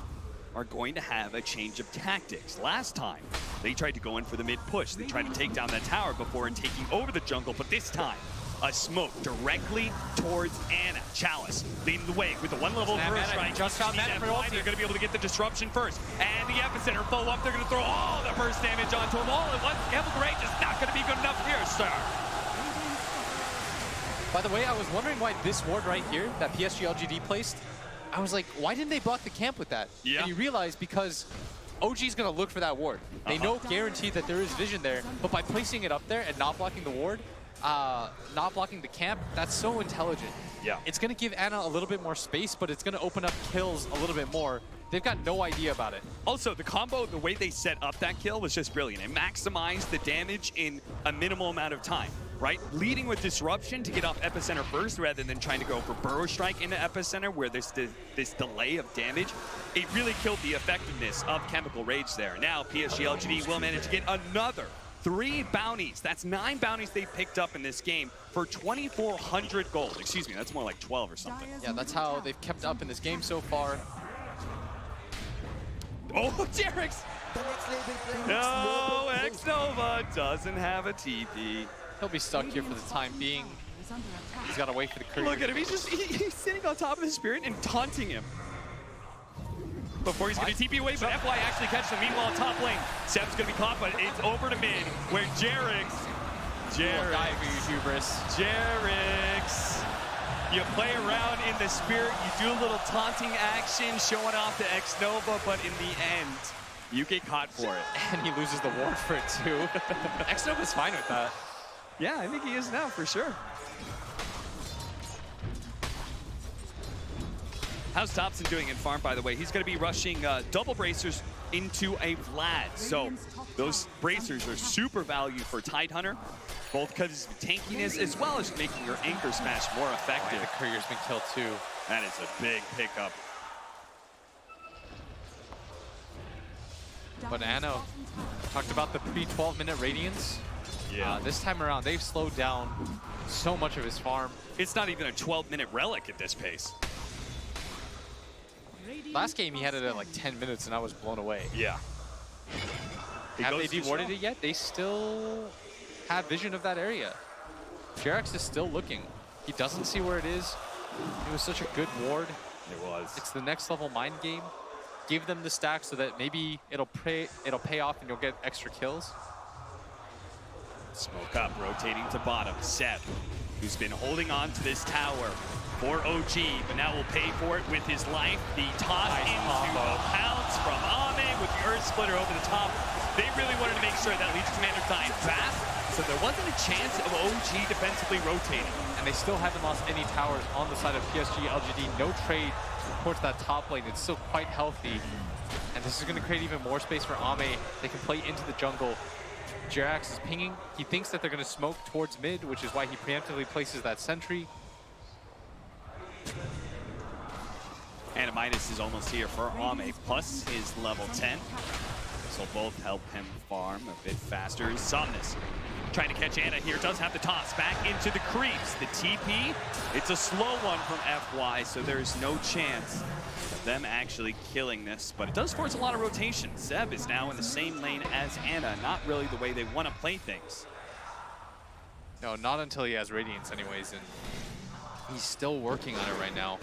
are going to have a change of tactics. Last time, they tried to go in for the mid push. They tried to take down that tower before and taking over the jungle, but this time, a smoke directly towards Ana. Chalice leading the way with the 1-level burst strike. Just found that for ulti. They're going to be able to get the disruption first. And the epicenter follow up. They're going to throw all the burst damage onto them all at once. Chemical Rage is not going to be good enough here, sir. By the way, I was wondering why this ward right here that PSG.LGD placed, I was like, why didn't they block the camp with that? Yeah. And you realize because OG's gonna look for that ward. They know guaranteed that there is vision there, but by placing it up there and not blocking the ward, not blocking the camp, that's so intelligent. Yeah. It's gonna give Ana a little bit more space, but it's gonna open up kills a little bit more. They've got no idea about it. Also, the combo, the way they set up that kill was just brilliant. It maximized the damage in a minimal amount of time, right? Leading with Disruption to get off Epicenter first rather than trying to go for Burrow Strike into Epicenter where there's this delay of damage. It really killed the effectiveness of Chemical Rage there. Now, PSG.LGD will manage to get another 3 bounties. That's 9 bounties they picked up in this game for 2,400 gold. Excuse me, that's more like 12 or something. Yeah, that's how they've kept up in this game so far. Oh, Jerix! No, X-Nova doesn't have a TP. He'll be stuck here for the time being. He's got to wait for the courier. Look at him, he's sitting on top of his Spirit and taunting him. Before he's going to TP away, but FY actually catches him. Meanwhile, top lane, Seb's going to be caught, but it's over to mid, where Jerix, you play around in the Spirit, you do a little taunting action, showing off to X-Nova, but in the end, you get caught for it. And he loses the ward for it too. X-Nova's fine with that. Yeah, I think he is now, for sure. How's Dobson doing in farm, by the way? He's going to be rushing double bracers into a Vlad. So those bracers are super value for Tidehunter, both because of tankiness as well as making your anchor smash more effective. The courier's been killed too. That is a big pickup. But Ana talked about the pre-12-minute Radiance. Yeah. This time around, they've slowed down so much of his farm. It's not even a 12-minute relic at this pace. Last game, he had it at like 10 minutes, and I was blown away. Yeah. Have they dewarded it yet? They still have vision of that area. Jerix is still looking. He doesn't see where it is. It was such a good ward. It was. It's the next level mind game. Give them the stack so that maybe it'll pay off and you'll get extra kills. Smoke up, rotating to bottom. Seb, who's been holding on to this tower for OG, but now will pay for it with his life. The toss into the pounce from Ame with the Earth Splitter over the top. They really wanted to make sure that Legion Commander died fast, so there wasn't a chance of OG defensively rotating. And they still haven't lost any towers on the side of PSG.LGD. No trade towards that top lane. It's still quite healthy. And this is going to create even more space for Ame. They can play into the jungle. Jerax is pinging. He thinks that they're going to smoke towards mid, which is why he preemptively places that sentry. And a minus is almost here for Ame, plus his level 10. This will both help him farm a bit faster. Somnus trying to catch Ana here, does have the toss back into the creeps. The TP, it's a slow one from FY, so there's no chance of them actually killing this, but it does force a lot of rotation. Zeb is now in the same lane as Ana, not really the way they want to play things. No, not until he has Radiance anyways, and he's still working on it right now.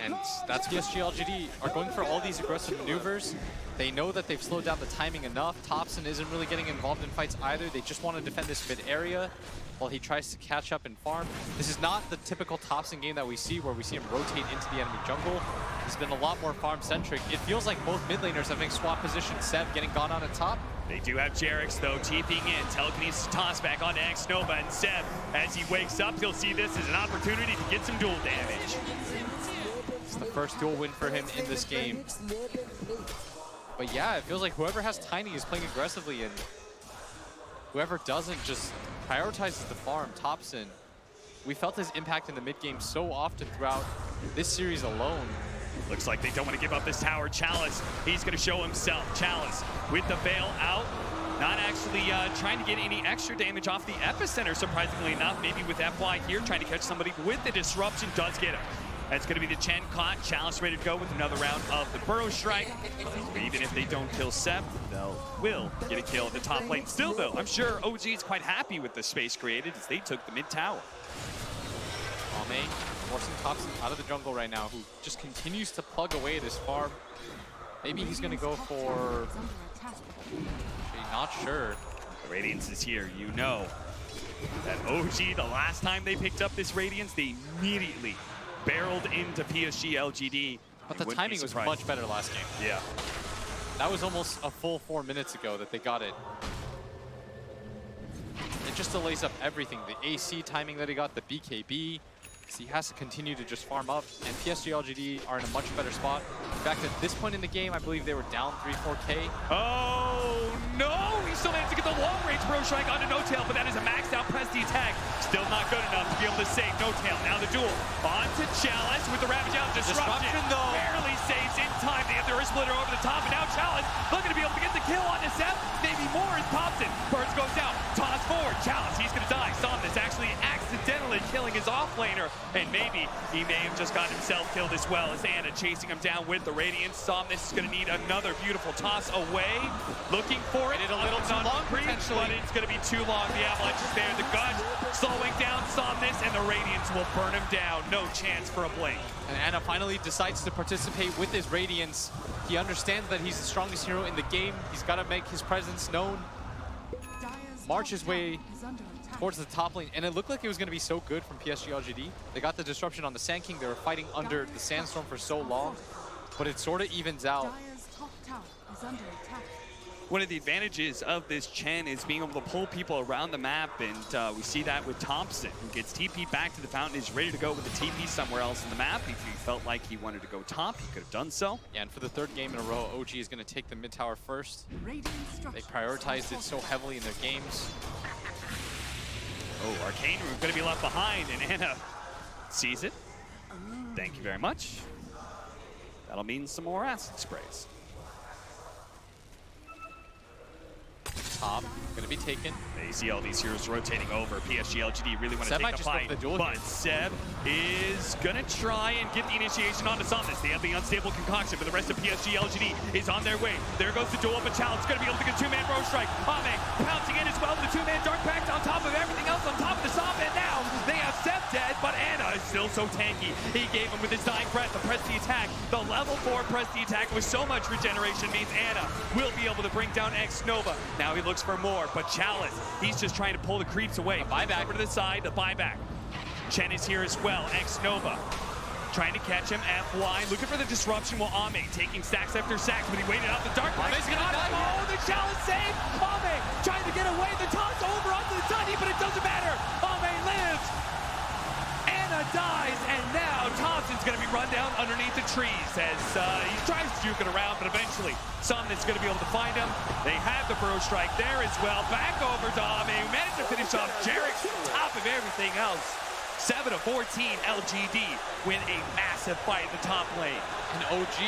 And that's PSG.LGD are going for all these aggressive maneuvers. They know that they've slowed down the timing enough. Thompson isn't really getting involved in fights either. They just want to defend this mid area while he tries to catch up and farm. This is not the typical Thompson game that we see where we see him rotate into the enemy jungle. It's been a lot more farm-centric. It feels like both mid laners having swapped positions. Seb getting gone on at top. They do have Jerax, though, TPing in. Telekinesis toss back onto X-Nova, and Seb, as he wakes up, he'll see this as an opportunity to get some duel damage. It's the first duel win for him in this game. But yeah, it feels like whoever has Tiny is playing aggressively, and whoever doesn't just prioritizes the farm. Thompson, we felt his impact in the mid game so often throughout this series alone. Looks like they don't want to give up this tower. Chalice, he's going to show himself. Chalice with the veil out. Not actually trying to get any extra damage off the epicenter, surprisingly enough. Maybe with FY here, trying to catch somebody with the disruption, does get him. That's going to be the Chen caught. Chalice ready to go with another round of the Burrow Strike. Even if they don't kill Seb, will get a kill at the top lane. Still, though, I'm sure OG is quite happy with the space created as they took the mid tower. Ame forcing Thompson out of the jungle right now, who just continues to plug away at his farm. Maybe he's going to go for... Actually, not sure. The Radiance is here. You know that OG, the last time they picked up this Radiance, they immediately barreled into PSG.LGD. But the timing was much better last game. Yeah. That was almost a full 4 minutes ago that they got it. It just delays up everything. The AC timing that he got, the BKB. So he has to continue to just farm up, and PSG.LGD are in a much better spot. In fact, at this point in the game, I believe they were down 3-4K. Oh no! He still managed to get the long-range Burrow Strike onto No-Tail, but that is a maxed out Prestige tag. Still not good enough to be able to save No-Tail. Now the duel onto Chalice with the Ravage out. Disruption though. Barely saves in time. They have the Earth Splitter over the top, and now Chalice looking to be able to get the kill on the Seb. Maybe more as Thompson. Burst goes down. Toss forward. Chalice, he's going to die. Somnus actually accidentally killing his off-laner. And maybe he may have just got himself killed as well as Ana chasing him down with the Radiance. Somnus is going to need another beautiful toss away. Looking for it. A little too long, potentially. But it's going to be too long. The Avalanche is there. The gun slowing down Somnus, and the Radiance will burn him down. No chance for a blink. And Ana finally decides to participate with his Radiance. He understands that he's the strongest hero in the game. He's got to make his presence known. March his way towards the top lane, and it looked like it was going to be so good from PSG.LGD. They got the disruption on the Sand King. They were fighting under the Sandstorm for so long, but it sort of evens out. One of the advantages of this Chen is being able to pull people around the map, and we see that with Thompson, who gets TP back to the fountain, is ready to go with the TP somewhere else in the map. If he felt like he wanted to go top, he could have done so. Yeah, and for the third game in a row, OG is going to take the mid tower first. They prioritized it so heavily in their games. Oh, Arcane Room going to be left behind, and Ana sees it. Thank you very much. That'll mean some more acid sprays. Top, gonna be taken. They see all these heroes rotating over. PSG.LGD really want to take the fight, but Seb is gonna try and get the initiation onto Somnus. They have the unstable concoction, but the rest of PSG.LGD is on their way. There goes the duel, but Chalice gonna be able to get a two-man Burrow Strike. Ame pouncing in as well with the two-man Dark Pact on top of everything else, on top of the Somp, and now they have Seb dead, but Anna is still so tanky. He gave him with his dying breath the press the attack. The level 4 press the attack with so much regeneration means Anna will be able to bring down X Nova. Now he looks for more, but Chalice, he's just trying to pull the creeps away. Buyback over to the side, the buyback. Chen is here as well, X Nova. Trying to catch him, FY, looking for the disruption while Ame taking stacks after stacks, but he waited out the dark. Ame's gonna die. Oh, the challenge save! Ame trying to get away, the toss over onto the Tiny, but it doesn't matter. Ame lives. Anna dies, and now Thompson's gonna be run down underneath the trees as he tries to juke it around, but eventually Somnus gonna be able to find him. They have the Bro Strike there as well. Back over to Ame, who managed to finish off Jarek's top of everything else. 7-14, LGD win a massive fight in the top lane. And OG,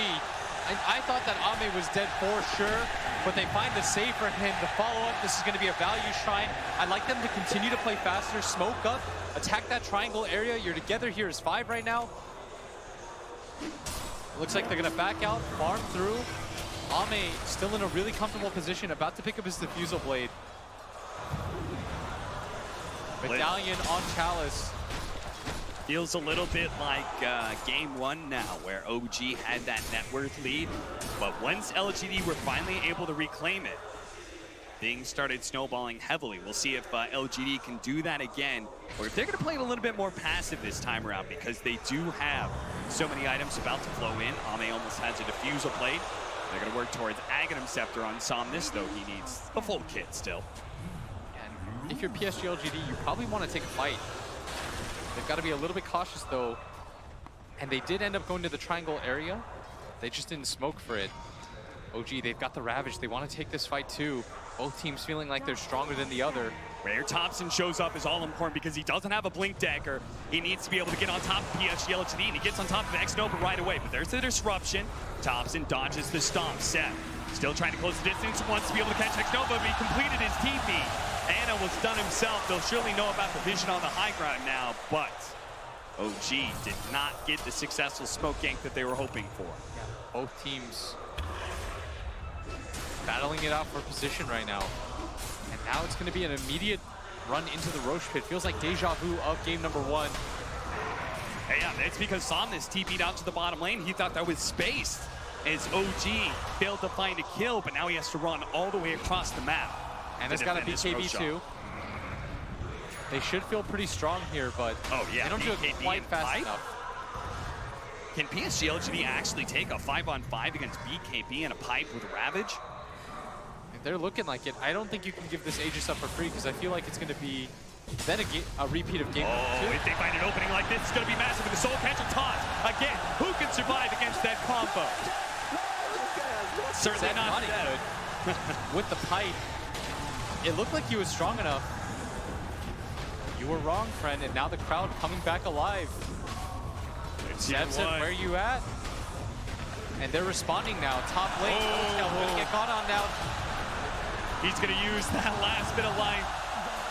I thought that Ame was dead for sure, but they find the save for him to follow up. This is going to be a value shrine. I'd like them to continue to play faster, smoke up, attack that triangle area. You're together here as 5 right now. Looks like they're going to back out, farm through. Ame still in a really comfortable position, about to pick up his Diffusal Blade. Medallion on Chalice. Feels a little bit like game 1 now, where OG had that net worth lead. But once LGD were finally able to reclaim it, things started snowballing heavily. We'll see if LGD can do that again, or if they're going to play it a little bit more passive this time around, because they do have so many items about to flow in. Ame almost has a Diffusal Blade. They're going to work towards Aghanim Scepter on Somnus, though he needs a full kit still. And if you're PSG.LGD, you probably want to take a fight. They've got to be a little bit cautious, though. And they did end up going to the triangle area. They just didn't smoke for it. OG, they've got the Ravage. They want to take this fight, too. Both teams feeling like they're stronger than the other. Where Thompson shows up is all important because he doesn't have a Blink Dagger. He needs to be able to get on top of PSG.LGD, and he gets on top of X Nova right away. But there's the disruption. Thompson dodges the stomp. Seth still trying to close the distance, wants to be able to catch X Nova, but he completed his TP. Anna was done himself. They'll surely know about the vision on the high ground now, but OG did not get the successful smoke gank that they were hoping for. Yeah, both teams battling it out for position right now. And now it's going to be an immediate run into the Roche pit. Feels like deja vu of game number 1. Hey, yeah, it's because Somnus TP'd out to the bottom lane. He thought that was spaced as OG failed to find a kill, but now he has to run all the way across the map. And it's got a BKB too. They should feel pretty strong here, but they don't do it quite fast enough. Can PSG.LGD actually take a 5-on-5 against BKB and a pipe with Ravage? They're looking like it. I don't think you can give this Aegis up for free, because I feel like it's going to be then a repeat of game 2. If they find an opening like this, it's going to be massive with the Soul Catcher toss. Again, who can survive against that combo? Certainly not good. With the pipe, it looked like he was strong enough. You were wrong, friend, and now the crowd coming back alive. Samson, where you at? And they're responding now. Top lane, gonna get caught on now. He's gonna use that last bit of life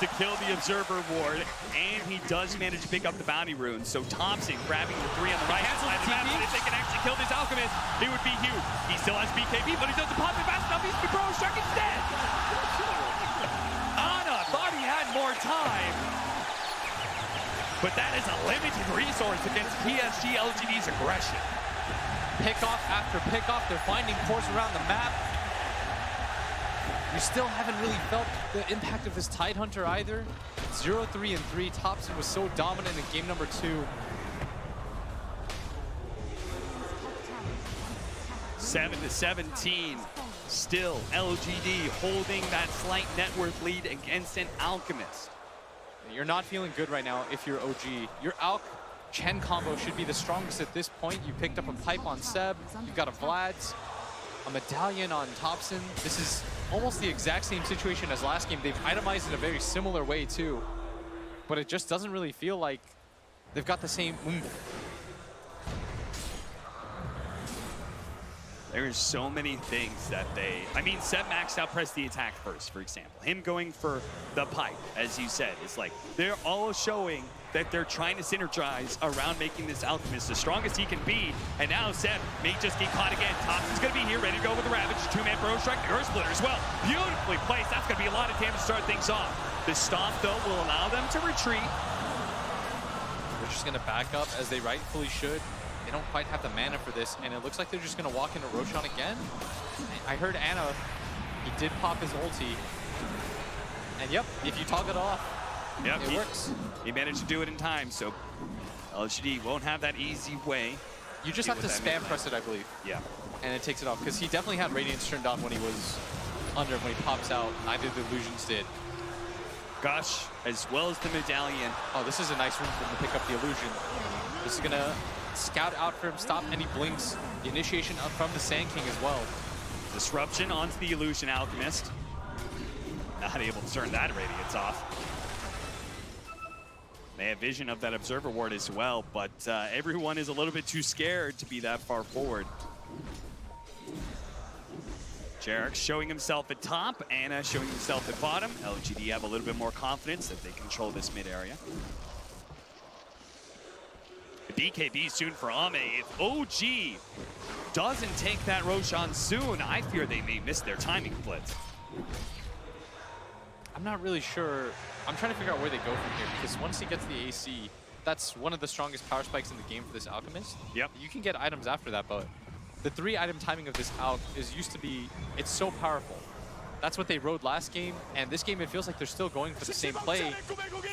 to kill the Observer Ward, and he does manage to pick up the bounty rune. So Thompson grabbing the 3 on the right hand side of the map, but if they can actually kill this Alchemist, it would be huge. He still has BKB, but he doesn't pop it fast enough. He's Bro Strike instead. Anna thought he had more time, but that is a limited resource against PSG.LGD's aggression. Pickoff after pickoff, they're finding course around the map. You still haven't really felt the impact of this Tidehunter either. 0-3-3. Thompson was so dominant in game number 2. 7-17. Still LGD holding that slight net worth lead against an Alchemist. You're not feeling good right now if you're OG. Your Alch Chen combo should be the strongest at this point. You picked up a pipe on Seb. You've got a Vlad's, a Medallion on Thompson. This is almost the exact same situation as last game. They've itemized in a very similar way too, but it just doesn't really feel like they've got the same oomph. There's so many things that I mean, Seb maxed out press the attack first, for example. Him going for the pipe, as you said, it's like they're all showing that they're trying to synergize around making this Alchemist the strongest he can be. And now Seb may just get caught again. Thompson's gonna be here, ready to go with the Ravage. 2-man Bro Strike, the Earth Splitter as well. Beautifully placed. That's gonna be a lot of damage to start things off. The stomp, though, will allow them to retreat. They're just going to back up as they rightfully should. They don't quite have the mana for this, and it looks like they're just going to walk into Roshan again. I heard Anna, he did pop his ulti. And yep, if you toggle it off, yep, it works. He managed to do it in time, so LGD won't have that easy way. You just have to spam press it, I believe. Yeah. And it takes it off, because he definitely had Radiance turned on when he was under. When he pops out, neither of the illusions did. Gush, as well as the medallion. Oh, this is a nice room for him to pick up the illusion. This is going to scout out for him, stop any blinks. The initiation up from the Sand King as well. Disruption onto the illusion alchemist. Not able to turn that radiance off. They have vision of that observer ward as well, but everyone is a little bit too scared to be that far forward. Jarek showing himself at top, Anna showing himself at bottom. LGD have a little bit more confidence that they control this mid area. BKB soon for Ame. If OG doesn't take that Roshan soon, I fear they may miss their timing blitz. I'm not really sure. I'm trying to figure out where they go from here, because once he gets the AC, that's one of the strongest power spikes in the game for this Alchemist. Yep. You can get items after that, but the 3-item timing of this Alch is used to be, it's so powerful. That's what they rode last game, and this game it feels like they're still going for the same play.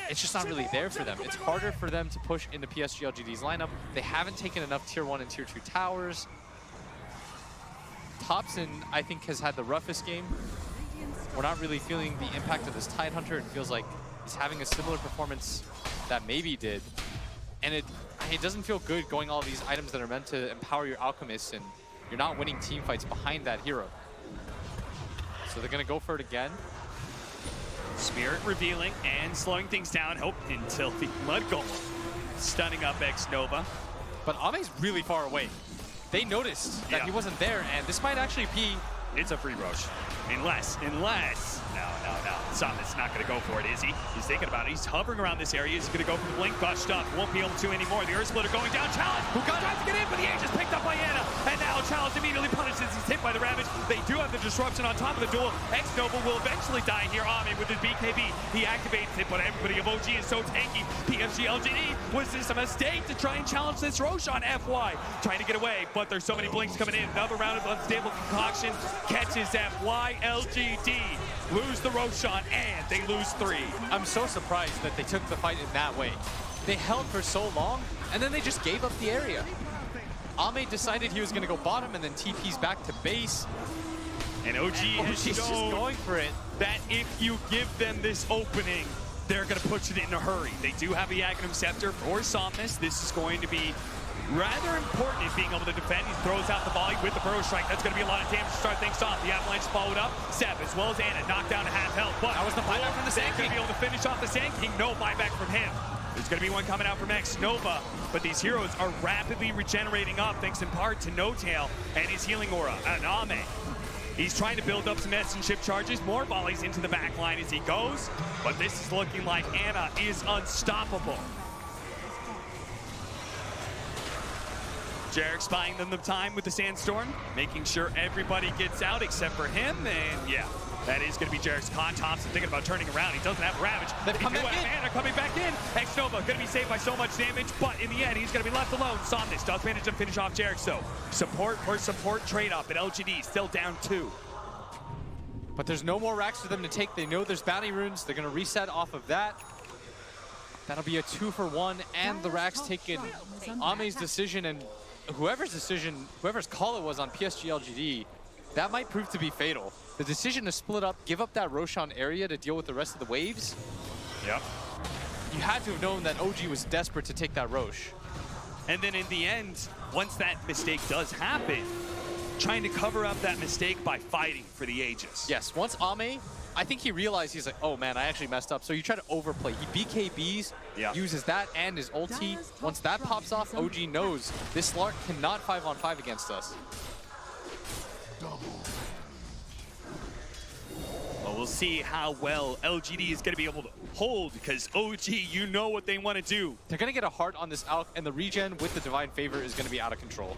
It's just not really there for them. It's harder for them to push into PSG.LGD's lineup. They haven't taken enough Tier 1 and Tier 2 towers. Thompson, I think, has had the roughest game. We're not really feeling the impact of this Tidehunter. It feels like he's having a similar performance that Maybe did. And it doesn't feel good going all these items that are meant to empower your Alchemists, and you're not winning team fights behind that hero. So they're going to go for it again. Spirit revealing and slowing things down. Hope until the Mud Golem stunning up X-Nova. But Ame's really far away. They noticed that he wasn't there, and this might actually be... It's a free Roche. Unless. No. Something's not going to go for it, is he? He's thinking about it. He's hovering around this area. He's going to go for the blink. Gushed up. Won't be able to anymore. The Earth Splitter going down. Challenge. Who got trying to get in, but the Age is picked up by Anna. And now Challenge immediately punishes. He's hit by the Ravage. They do have the disruption on top of the duel. X-Nova will eventually die here. Ame with his BKB. He activates it, but everybody of OG is so tanky. PSG.LGD, was this a mistake to try and challenge this Roshan FY? Trying to get away, but there's so many blinks coming in. Another round of unstable concoction catches FY. LGD lose the Roshan, and they lose 3. I'm so surprised that they took the fight in that way. They held for so long, and then they just gave up the area. Ame decided he was going to go bottom, and then TP's back to base. And OG has just going for it. That if you give them this opening, they're going to push it in a hurry. They do have the Agnum Scepter for Somnus. This is going to be rather important in being able to defend. He throws out the volley with the Burrow Strike. That's going to be a lot of damage to start things off. The Avalanche followed up. Seb, as well as Anna, knocked down to half health. But that was the buyback from the Sand King. Going to be able to finish off the Sand King. No buyback from him. There's going to be one coming out from X-Nova. But these heroes are rapidly regenerating up, thanks in part to No Tail and his healing aura. And Ame, he's trying to build up some essence ship charges. More volleys into the back line as he goes. But this is looking like Anna is unstoppable. Jarek spying them the time with the Sandstorm, making sure everybody gets out except for him, and yeah, that is going to be Jarek's con. Thompson thinking about turning around. He doesn't have Ravage. They've come back in. Anna coming back in. X-Nova going to be saved by so much damage, but in the end, he's going to be left alone. Somnus does manage to finish off Jarek, so support for support trade-up, and LGD still down 2. But there's no more racks for them to take. They know there's bounty runes. They're going to reset off of that. That'll be a 2-for-1, and the racks taken. Ame's decision, and whoever's call it was on PSG.LGD, that might prove to be fatal. The decision to split up, give up that Roshan area to deal with the rest of the waves. Yep. You had to have known that OG was desperate to take that Rosh. And then in the end, once that mistake does happen, trying to cover up that mistake by fighting for the Aegis. Yes, once Ame, I think he realized, he's like, oh man, I actually messed up. So you try to overplay. He BKBs, uses that and his ulti. Once that pops off, OG knows this Slark cannot 5-on-5 against us. Well, we'll see how well LGD is going to be able to hold, because OG, you know what they want to do. They're going to get a heart on this Alch, and the regen with the Divine Favor is going to be out of control.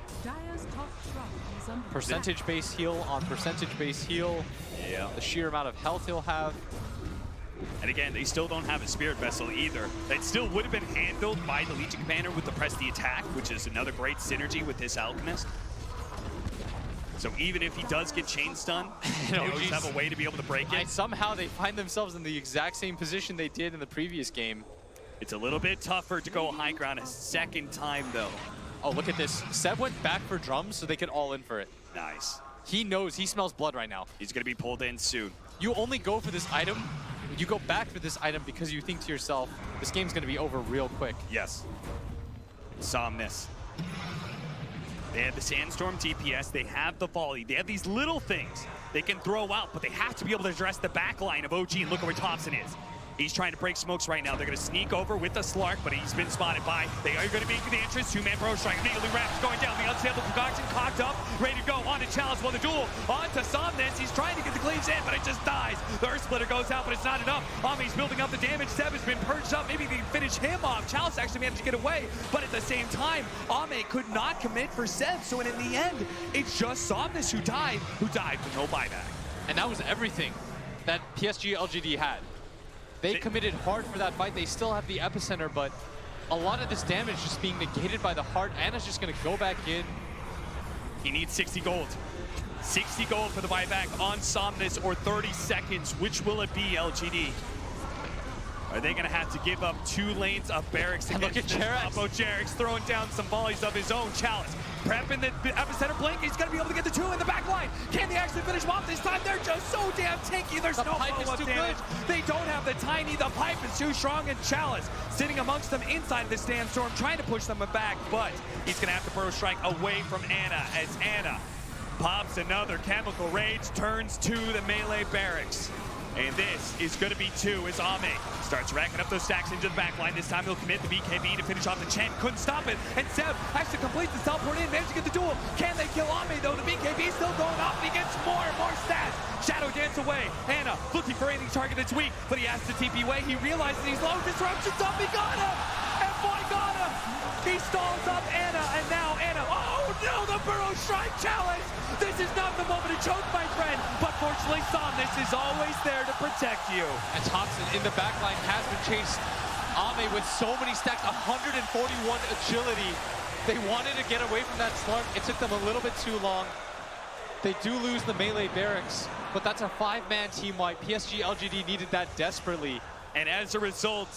Percentage base heal on percentage base heal. Yeah. The sheer amount of health he'll have. And again, they still don't have a Spirit Vessel either. That still would have been handled by the Legion Commander with the Press the Attack, which is another great synergy with this Alchemist. So even if he does get chain stun, they always have a way to be able to break it. Somehow they find themselves in the exact same position they did in the previous game. It's a little bit tougher to go high ground a second time, though. Oh, look at this. Seb went back for drums so they could all in for it. Nice. He knows, he smells blood right now. He's going to be pulled in soon. You only go for this item, you go back for this item because you think to yourself, this game's going to be over real quick. Yes. Somnus. They have the Sandstorm DPS, they have the volley, they have these little things they can throw out, but they have to be able to address the back line of OG, and look at where Thompson is. He's trying to break smokes right now. They're going to sneak over with the Slark, but he's been spotted by. They are going to make the entrance. Two-man Bro Strike. Immediately Raps going down. The unstable concoction cocked up, ready to go. On to Chalice while the duel. On to Somnus. He's trying to get the cleaves in, but it just dies. The Earth Splitter goes out, but it's not enough. Ame's building up the damage. Seb has been purged up. Maybe they can finish him off. Chalice actually managed to get away, but at the same time, Ame could not commit for Seb. So in the end, it's just Somnus who died with no buyback. And that was everything that PSG.LGD had. They committed hard for that fight. They still have the epicenter, but a lot of this damage just being negated by the heart. Anna's just going to go back in. He needs 60 gold. 60 gold for the buyback on Somnus, or 30 seconds. Which will it be, LGD? Are they going to have to give up 2 lanes of barracks against this combo? Jerix throwing down some volleys of his own. Chalice prepping the epicenter blink. He's going to be able to get the 2 in the back line. Can they actually finish him off this time? They're just so damn tanky. There's no follow-up damage. They don't have the tiny. The pipe is too strong, and Chalice sitting amongst them inside the Sandstorm, trying to push them back, but he's going to have to Burrow Strike away from Anna, as Anna pops another Chemical Rage, turns to the melee barracks. And this is going to be 2 as Ame starts racking up those stacks into the back line. This time he'll commit the BKB to finish off the Chen. Couldn't stop it. And Seb actually completes the teleport in, managed to get the duel. Can they kill Ame though? The BKB is still going off, and he gets more and more stats. Shadow Dance away. Anna looking for anything target that's weak, but he has to TP away. He realizes he's low. Disruption's up. He got him. And boy, got him. He stalls up Anna, and now Anna. Oh no, the Burrow Strike Challenge. This is not the moment to choke, my friend. But fortunately, Somnus is always there to protect you. And Thompson in the back line has been chased. Ame with so many stacks, 141 agility. They wanted to get away from that slump. It took them a little bit too long. They do lose the melee barracks, but that's a 5-man team wipe. PSG.LGD needed that desperately. And as a result,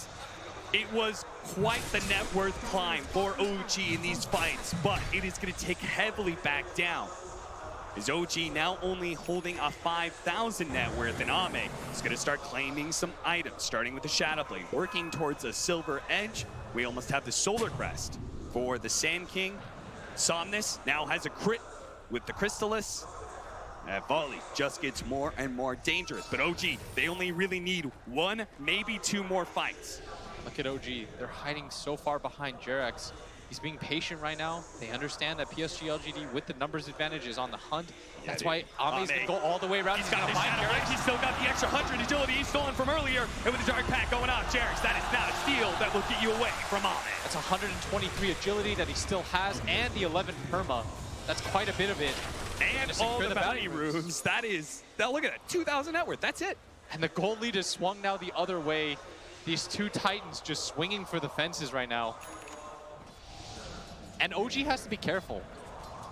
it was quite the net worth climb for OG in these fights, but it is going to take heavily back down. Is OG now only holding a 5,000 net worth, and Ame is going to start claiming some items, starting with the Shadow Blade, working towards a Silver Edge. We almost have the Solar Crest for the Sand King. Somnus now has a crit with the Crystallis. That volley just gets more and more dangerous, but OG, they only really need 1, maybe 2 more fights. Look at OG, they're hiding so far behind Jerix. He's being patient right now. They understand that PSG.LGD with the numbers advantage is on the hunt. Yeah, that's why Ame's gonna go all the way around. He's got the Shadow Blade. He's still got the extra 100 agility he's stolen from earlier. And with the Dark Pack going off, Jerix, that is not a steal that will get you away from Ame. That's 123 agility that he still has, and the 11 perma. That's quite a bit of it. And all the bounty runes. That is, now look at that, 2,000 net worth, that's it. And the gold lead is swung now the other way. These 2 Titans just swinging for the fences right now. And OG has to be careful.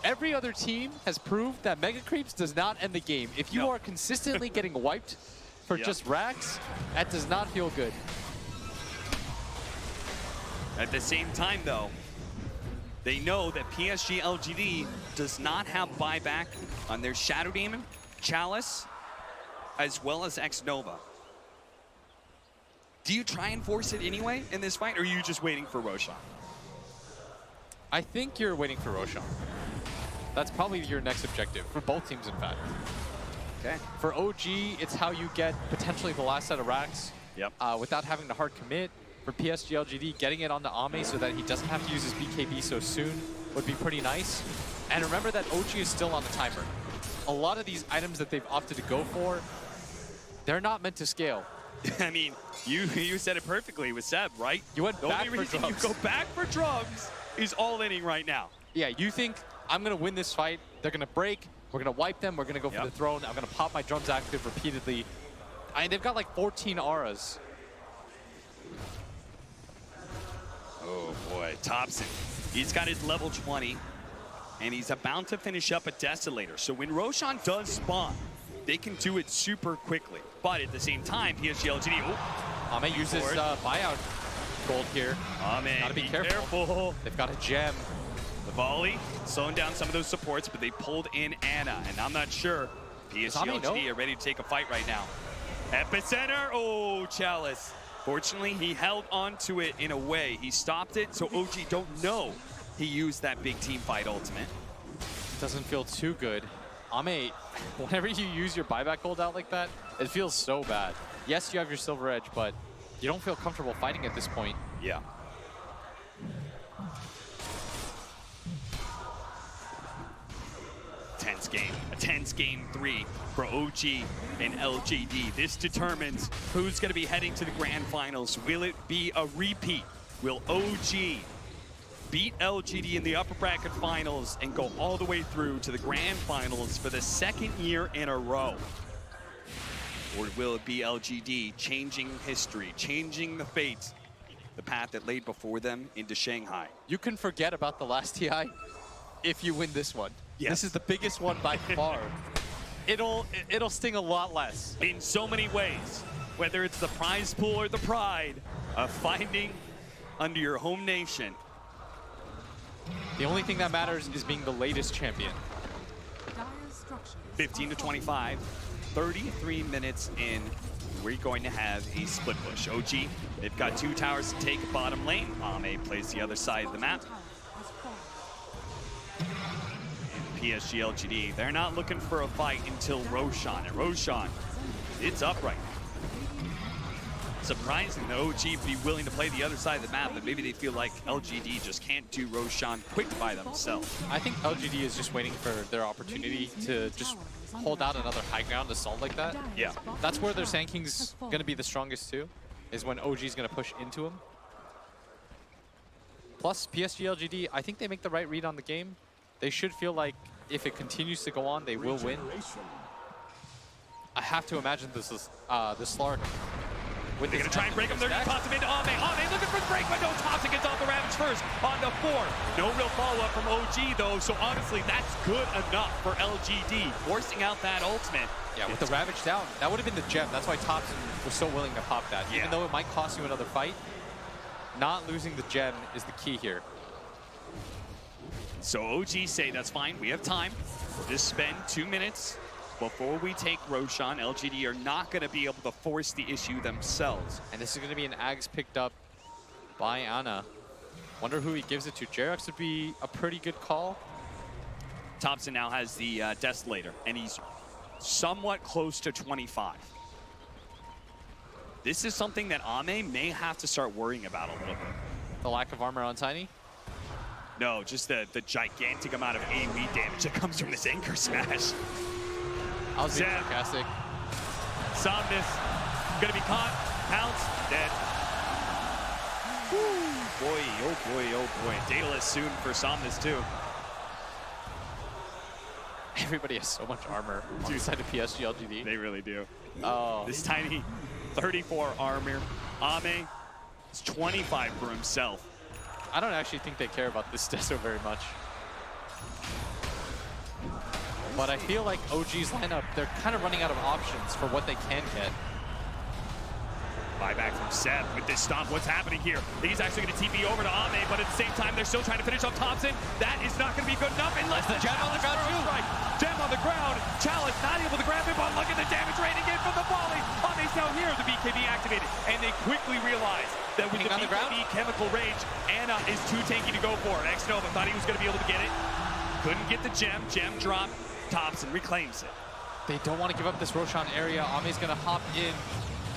Every other team has proved that Mega Creeps does not end the game. If you are consistently getting wiped for just racks, that does not feel good. At the same time, though, they know that PSG.LGD does not have buyback on their Shadow Demon, Chalice, as well as X-Nova. Do you try and force it anyway in this fight, or are you just waiting for Roshan? I think you're waiting for Roshan. That's probably your next objective, for both teams, in fact. Okay. For OG, it's how you get potentially the last set of racks without having to hard commit. For PSG.LGD, getting it onto Ame so that he doesn't have to use his BKB so soon would be pretty nice. And remember that OG is still on the timer. A lot of these items that they've opted to go for, they're not meant to scale. I mean, you said it perfectly with Seb, right? You went the back only for reason drugs. you go back for drugs is all inning right now. Yeah, you think, I'm going to win this fight, they're going to break, we're going to wipe them, we're going to go for the throne, I'm going to pop my drums active repeatedly. I mean, they've got like 14 auras. Oh boy, Thompson. He's got his level 20, and he's about to finish up a Desolator. So when Roshan does spawn, they can do it super quickly. But at the same time, PSG.LGD, Ame uses buyout gold here. Ame, Gotta be careful. They've got a gem. The volley, slowing down some of those supports, but they pulled in Anna, and I'm not sure PSG.LGD are ready to take a fight right now. Epicenter, oh, Chalice. Fortunately, he held on to it in a way. He stopped it, so OG don't know he used that big team fight ultimate. Doesn't feel too good. Ame, whenever you use your buyback gold out like that, it feels so bad. Yes, you have your silver edge, but you don't feel comfortable fighting at this point. Yeah. Tense game, a tense game 3 for OG and LGD. This determines who's going to be heading to the grand finals. Will it be a repeat? Will OG beat LGD in the upper bracket finals and go all the way through to the grand finals for the second year in a row? Or will it be LGD changing history, changing the fate, the path that laid before them into Shanghai? You can forget about the last TI if you win this one. Yes. This is the biggest one by far. It'll sting a lot less. In so many ways, whether it's the prize pool or the pride of finding under your home nation. The only thing that matters is being the latest champion. 15 to 25, 33 minutes in. We're going to have a split push. OG, they've got 2 towers to take bottom lane. Ame plays the other side of the map. PSG.LGD, they're not looking for a fight until Roshan. And Roshan, it's up right now. Surprising that OG would be willing to play the other side of the map, but maybe they feel like LGD just can't do Roshan quick by themselves. I think LGD is just waiting for their opportunity to just hold out another high ground assault like that. Yeah. That's where their Sand King's going to be the strongest too, is when OG's going to push into him. Plus, PSG.LGD, I think they make the right read on the game. They should feel like if it continues to go on, they will win. I have to imagine this is the Slark. They're going to try and break him. They're going to toss him into Ame. Ame looking for the break, but no, Thompson gets off the Ravage first on the 4. No real follow-up from OG, though, so honestly, that's good enough for LGD, forcing out that ultimate. Yeah, with the Ravage down, that would have been the gem. That's why Thompson was so willing to pop that. Even though it might cost you another fight, not losing the gem is the key here. So OG say, that's fine, we have time. We'll just spend 2 minutes before we take Roshan. LGD are not going to be able to force the issue themselves. And this is going to be an Ags picked up by Anna. Wonder who he gives it to. Jerax would be a pretty good call. Thompson now has the Desolator, and he's somewhat close to 25. This is something that Ame may have to start worrying about a little bit. The lack of armor on Tiny? No, just the gigantic amount of AoE damage that comes from this anchor smash. I was being sarcastic. Somnus gonna be caught, pounced, dead. Woo. Boy, oh boy, oh boy. Daedalus soon for Somnus too. Everybody has so much armor on the side of PSG.LGD. They really do. Oh. This Tiny 34 armor. Ame is 25 for himself. I don't actually think they care about this Deso very much. But I feel like OG's lineup, they're kind of running out of options for what they can get. Buyback from Seb with this stomp. What's happening here? He's actually going to TP over to Ame, but at the same time, they're still trying to finish off Thompson. That is not going to be good enough unless the gem on the ground too. Right. Gem on the ground. Chalice not able to grab it, but look at the damage rating in from the volley. Ame's down here. The BKB activated, and they quickly realize that with the BKB chemical rage, Anna is too tanky to go for. X-Nova thought he was going to be able to get it. Couldn't get the gem. Gem drop. Thompson reclaims it. They don't want to give up this Roshan area. Ame's going to hop in.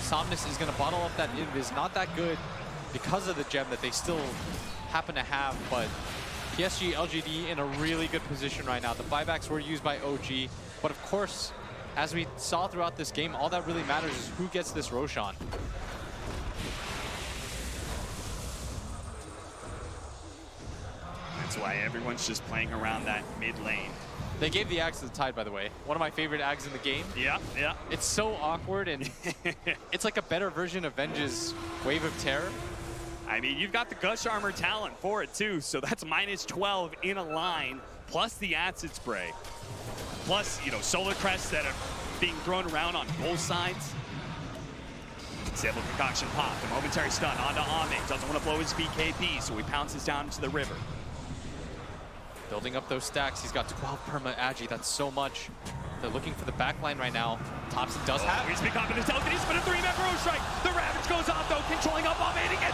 Somnus is going to bottle up that invis. Not that good because of the gem that they still happen to have, but PSG.LGD in a really good position right now. The buybacks were used by OG, but of course, as we saw throughout this game, all that really matters is who gets this Roshan. That's why everyone's just playing around that mid lane. They gave the axe to the Tide, by the way. One of my favorite ags in the game. Yeah, yeah. It's so awkward, and it's like a better version of Venge's Wave of Terror. I mean, you've got the Gush Armor talent for it, too, so that's -12 in a line, plus the Acid Spray. Plus, you know, Solar Crests that are being thrown around on both sides. Disable Concoction popped, a momentary stun onto Ame. Doesn't want to blow his BKB, so he pounces down into the river. Building up those stacks. He's got 12 perma Agi. That's so much. They're looking for the backline right now. Thompson does have. He's been confident himself. He's put a 3-man Burrow strike. The Ravage goes off though, controlling up Ame to get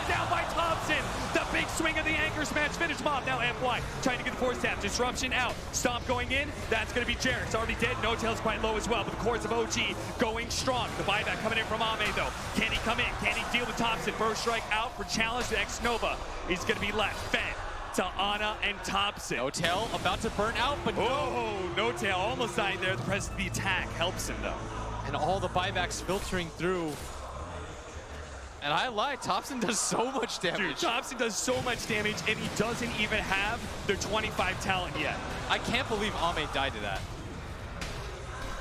down by Thompson. The big swing of the anchor smash. Finish him off now. FY trying to get the force tap. Disruption out. Stomp going in. That's going to be Jarek's already dead. No Tail's quite low as well. But the cores of OG going strong. The buyback coming in from Ame though. Can he come in? Can he deal with Thompson? Burrow strike out for challenge. The X-Nova is going to be left. Fed to Ana and Thompson. No Tail about to burn out, but no Tail almost dying there. The press of the attack helps him though. And all the buybacks filtering through. And I lied, Thompson does so much damage. Dude, Thompson does so much damage, and he doesn't even have the 25 talent yet. I can't believe Ame died to that.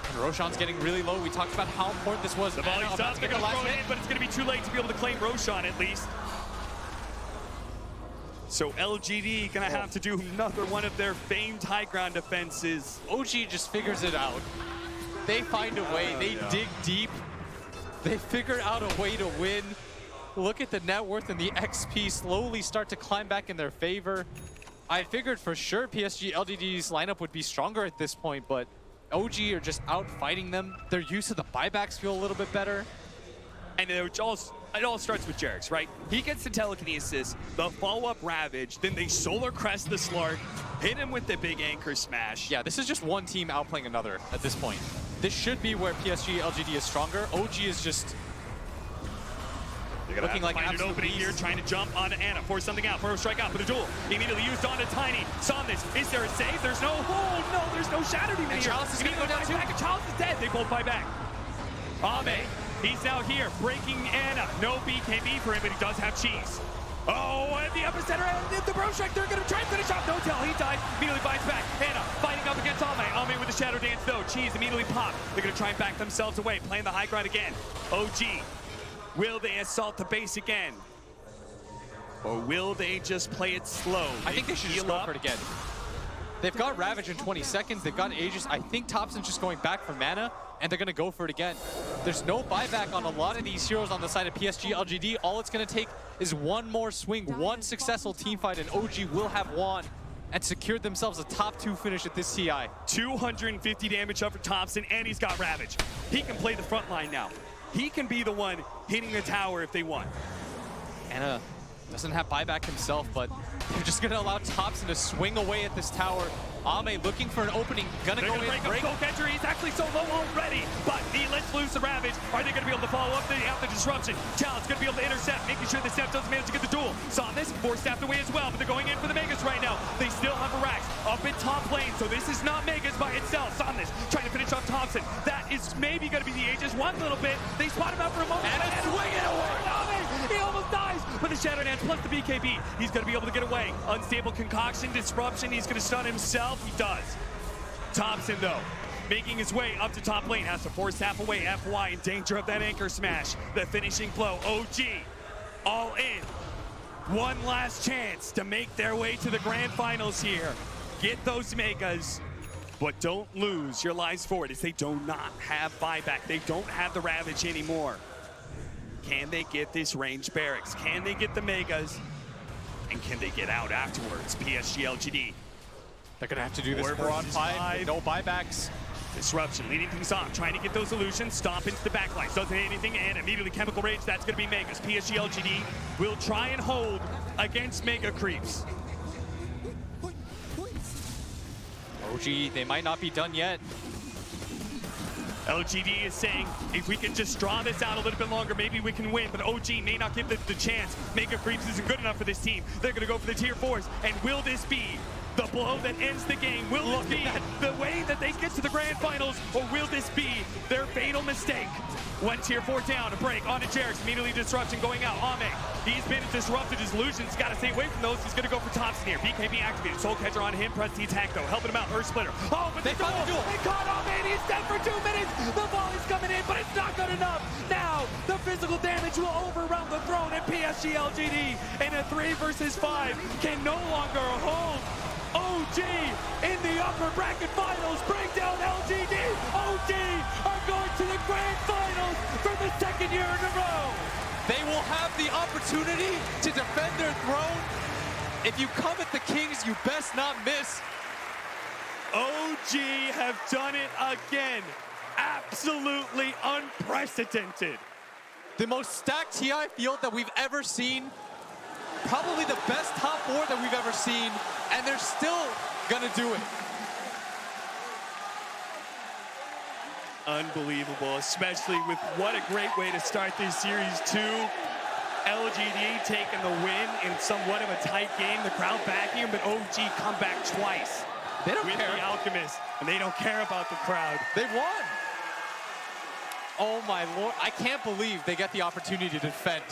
And Roshan's getting really low. We talked about how important this was. The volley's up, they're going to throw it in, but it's going to be too late to be able to claim Roshan at least. So LGD gonna have to do another one of their famed high ground defenses. OG just figures it out. They find a way, they dig deep. They figure out a way to win. Look at the net worth and the XP slowly start to climb back in their favor. I figured for sure PSG.LGD's lineup would be stronger at this point, but OG are just out fighting them. Their use of the buybacks feel a little bit better. And it all starts with Jarek's, right? He gets the telekinesis, the follow-up Ravage, then they Solar Crest the Slark, hit him with the big anchor smash. Yeah, this is just one team outplaying another at this point. This should be where PSG.LGD is stronger. OG is just looking like an opening here, trying to jump onto Ana, force something out, Burrow strike out for the duel. Immediately used onto Tiny. Saw this. Is there a save? There's no. Oh no, there's no Shattered even here. Chalice is going to go down too. Back, and Chalice is dead. They both fight back. Ame. He's out here, breaking Ana. No BKB for him, but he does have cheese. Oh, and the epicenter, and the Burrow strike, they're going to try and finish off No Tail. He dies, immediately bites back. Ana fighting up against Ame. Ame with the Shadow Dance, though. Cheese immediately pop. They're going to try and back themselves away, playing the high ground again. OG, will they assault the base again? Or will they just play it slow? I think they should just go for it again. They've got Ravage in 20 seconds. They've got Aegis. I think Thompson's just going back for mana, and they're going to go for it again. There's no buyback on a lot of these heroes on the side of PSG.LGD. All it's going to take is one more swing, one successful teamfight, and OG will have won and secured themselves a top 2 finish at this TI. 250 damage up for Thompson, and he's got Ravage. He can play the front line now. He can be the one hitting the tower if they want. Ana doesn't have buyback himself, but they're just going to allow Thompson to swing away at this tower. Ame looking for an opening, gonna go in, break. Catcher. He's actually so low already, but he lets loose the Ravage. Are they gonna be able to follow up? They have the disruption. Challenge gonna be able to intercept, making sure the Steph doesn't manage to get the duel. Saw this, force staffed away as well, but they're going in for the Megas right now. They still have a Rax up in top lane, so this is not Megas by itself. Saw this, trying to finish off Thompson. That is maybe gonna be the Aegis one little bit. They spot him out for a moment, and swing it away. He almost dies, but the Shadow Dance plus the BKB. He's gonna be able to get away. Unstable Concoction, disruption, he's gonna stun himself. He does. Thompson, though, making his way up to top lane, has to force half away. FY in danger of that anchor smash. The finishing blow. OG, all in. One last chance to make their way to the grand finals here. Get those Megas, but don't lose your lives for it, as they do not have buyback. They don't have the Ravage anymore. Can they get this range barracks? Can they get the Megas? And can they get out afterwards? PSG.LGD. They're going to have to do this 4 on 5, no buybacks. Disruption, leading things on, trying to get those illusions, stomp into the backlines, doesn't hit anything, and immediately Chemical Rage, that's going to be Megas. PSG.LGD will try and hold against Mega Creeps. OG, they might not be done yet. LGD is saying, if we can just draw this out a little bit longer, maybe we can win, but OG may not give the chance. Mega Creeps isn't good enough for this team. They're gonna go for the tier 4s, and will this be the blow that ends the game? Will this be the way that they get to the grand finals, or will this be their fatal mistake? One tier 4 down, a break, on to Jerix, immediately disruption going out. Ame, he's been disrupted, his illusions, gotta stay away from those. He's gonna go for Thompson here. BKB activated, Soul Catcher on him, press the attack though, helping him out, Earth Splitter. Oh, but they caught the duel. They caught Ame, and he's dead for 2 minutes. The volley's coming in, but it's not good enough. Now, the physical damage will overwhelm the throne, and PSG.LGD in a 3 versus 5 can no longer hold OG in the upper bracket finals. Bring down LGD. OG are going to the grand finals for the 2nd year in a row. They will have the opportunity to defend their throne. If you come at the Kings, you best not miss. OG have done it again. Absolutely unprecedented. The most stacked TI field that we've ever seen. Probably the best top 4 that we've ever seen, and they're still gonna do it. Unbelievable, especially with what a great way to start this series too. LGD taking the win in somewhat of a tight game. The crowd backing him, but OG come back twice. They don't with care. The Alchemist, and they don't care about the crowd. They won. Oh my lord, I can't believe they get the opportunity to defend.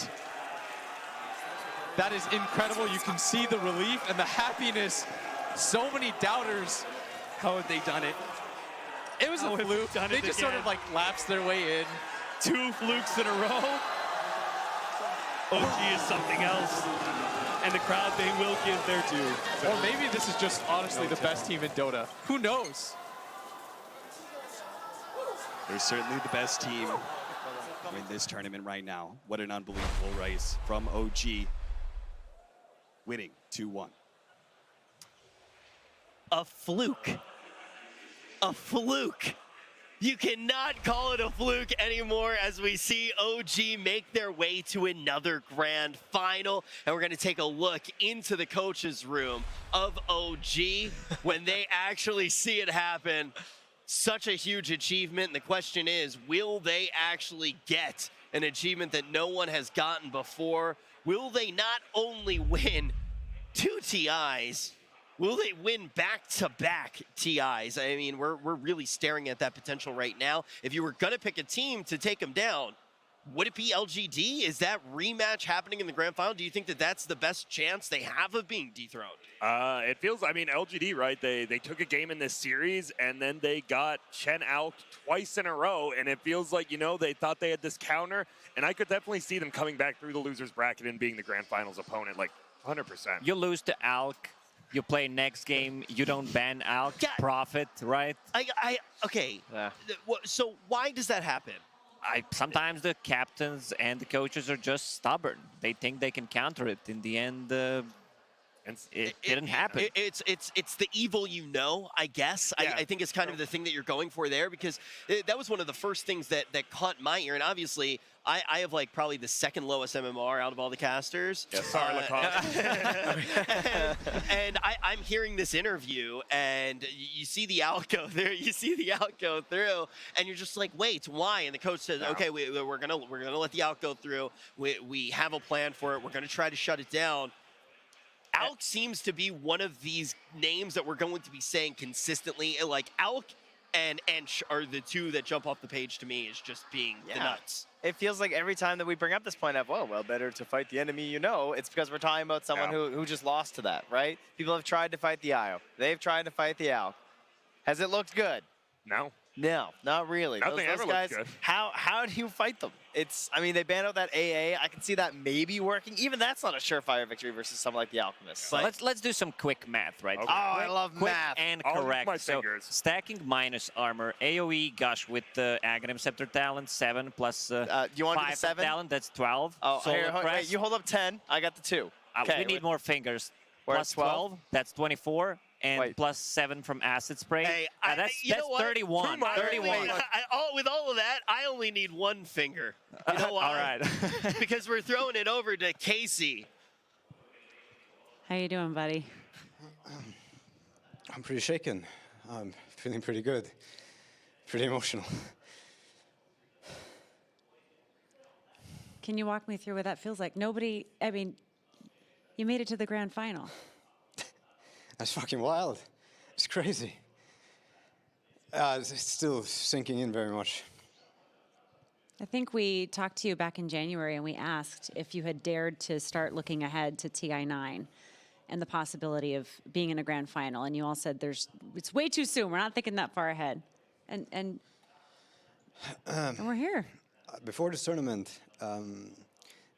That is incredible. You can see the relief and the happiness. So many doubters. How have they done it? It was a fluke. They just sort of like lapsed their way in. 2 flukes in a row. OG is something else. And the crowd, they will give their due. Or maybe this is just honestly the best team in Dota. Who knows? They're certainly the best team in this tournament right now. What an unbelievable race from OG. Winning 2-1. A fluke. A fluke. You cannot call it a fluke anymore as we see OG make their way to another grand final. And we're going to take a look into the coach's room of OG when they actually see it happen. Such a huge achievement. And the question is, will they actually get an achievement that no one has gotten before? Will they not only win 2 TIs, will they win back-to-back TIs? I mean, we're really staring at that potential right now. If you were going to pick a team to take them down, would it be LGD? Is that rematch happening in the grand final? Do you think that that's the best chance they have of being dethroned? It feels, I mean, LGD, right? They took a game in this series, and then they got Chen out twice in a row, and it feels like, you know, they thought they had this counter, and I could definitely see them coming back through the loser's bracket and being the grand finals opponent, like 100%. You lose to Alk, you play next game, you don't ban Alk, profit, right? Okay, so why does that happen? Sometimes the captains and the coaches are just stubborn. They think they can counter it. In the end, it didn't happen. It's the evil you know, I guess. Yeah. I think it's kind of the thing that you're going for there, because that was one of the first things that caught my ear. And obviously, I have like probably the 2nd lowest MMR out of all the casters. Yeah, sorry, and I'm hearing this interview, and you see the out go there, you see the out go through, and you're just like, wait, why? And the coach says, okay, we're gonna let the out go through. We have a plan for it. We're gonna try to shut it down. Alk seems to be one of these names that we're going to be saying consistently. Like Alk and Ench are the 2 that jump off the page to me as just being the nuts. It feels like every time that we bring up this point of, well, better to fight the enemy you know, it's because we're talking about someone who just lost to that, right? People have tried to fight the IO. They've tried to fight the Alk. Has it looked good? No. No, not really. Nothing those ever guys, looks good. How do you fight them? I mean, they banned out that AA. I can see that maybe working. Even that's not a surefire victory versus someone like the Alchemist. So let's do some quick math, right? Okay. Oh, I love quick math. and I'll use correct. my So fingers. stacking minus armor, AoE gush with the Aghanim Scepter talent, 7 plus you want 5 to 7 talent, that's 12. Oh, Solar here, Press. wait, you hold up 10. I got the 2. We need more fingers. We're Plus at 12? 12, that's 24. And plus 7 from Acid Spray. Hey, that's you know what? 31. 31. With all of that, I only need 1 finger. You know why? All right. Because we're throwing it over to Casey. How you doing, buddy? I'm pretty shaken. I'm feeling pretty good. Pretty emotional. Can you walk me through what that feels like? Nobody, I mean, you made it to the grand final. That's fucking wild. It's crazy. It's still sinking in very much. I think we talked to you back in January and we asked if you had dared to start looking ahead to TI9 and the possibility of being in a grand final. And you all said it's way too soon. We're not thinking that far ahead. And we're here. Before this tournament,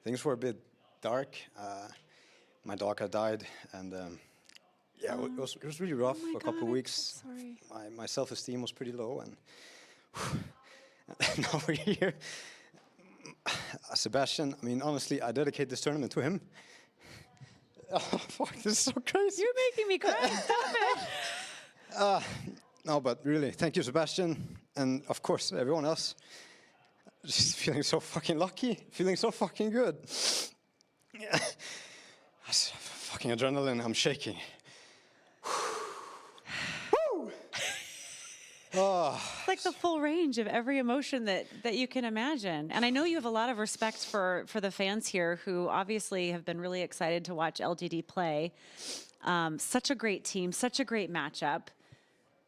things were a bit dark. My dog had died, and yeah, it was really rough for a couple of weeks. Sorry. My self-esteem was pretty low, and now we're here. Sebastian, I mean, honestly, I dedicate this tournament to him. Oh, fuck, this is so crazy. You're making me cry. Stop it. No, but really, thank you, Sebastian, and of course, everyone else. Just feeling so fucking lucky, feeling so fucking good. Yeah. That's fucking adrenaline, I'm shaking. Oh. It's like the full range of every emotion that you can imagine. And I know you have a lot of respect for the fans here who obviously have been really excited to watch LGD play. Such a great team, such a great matchup.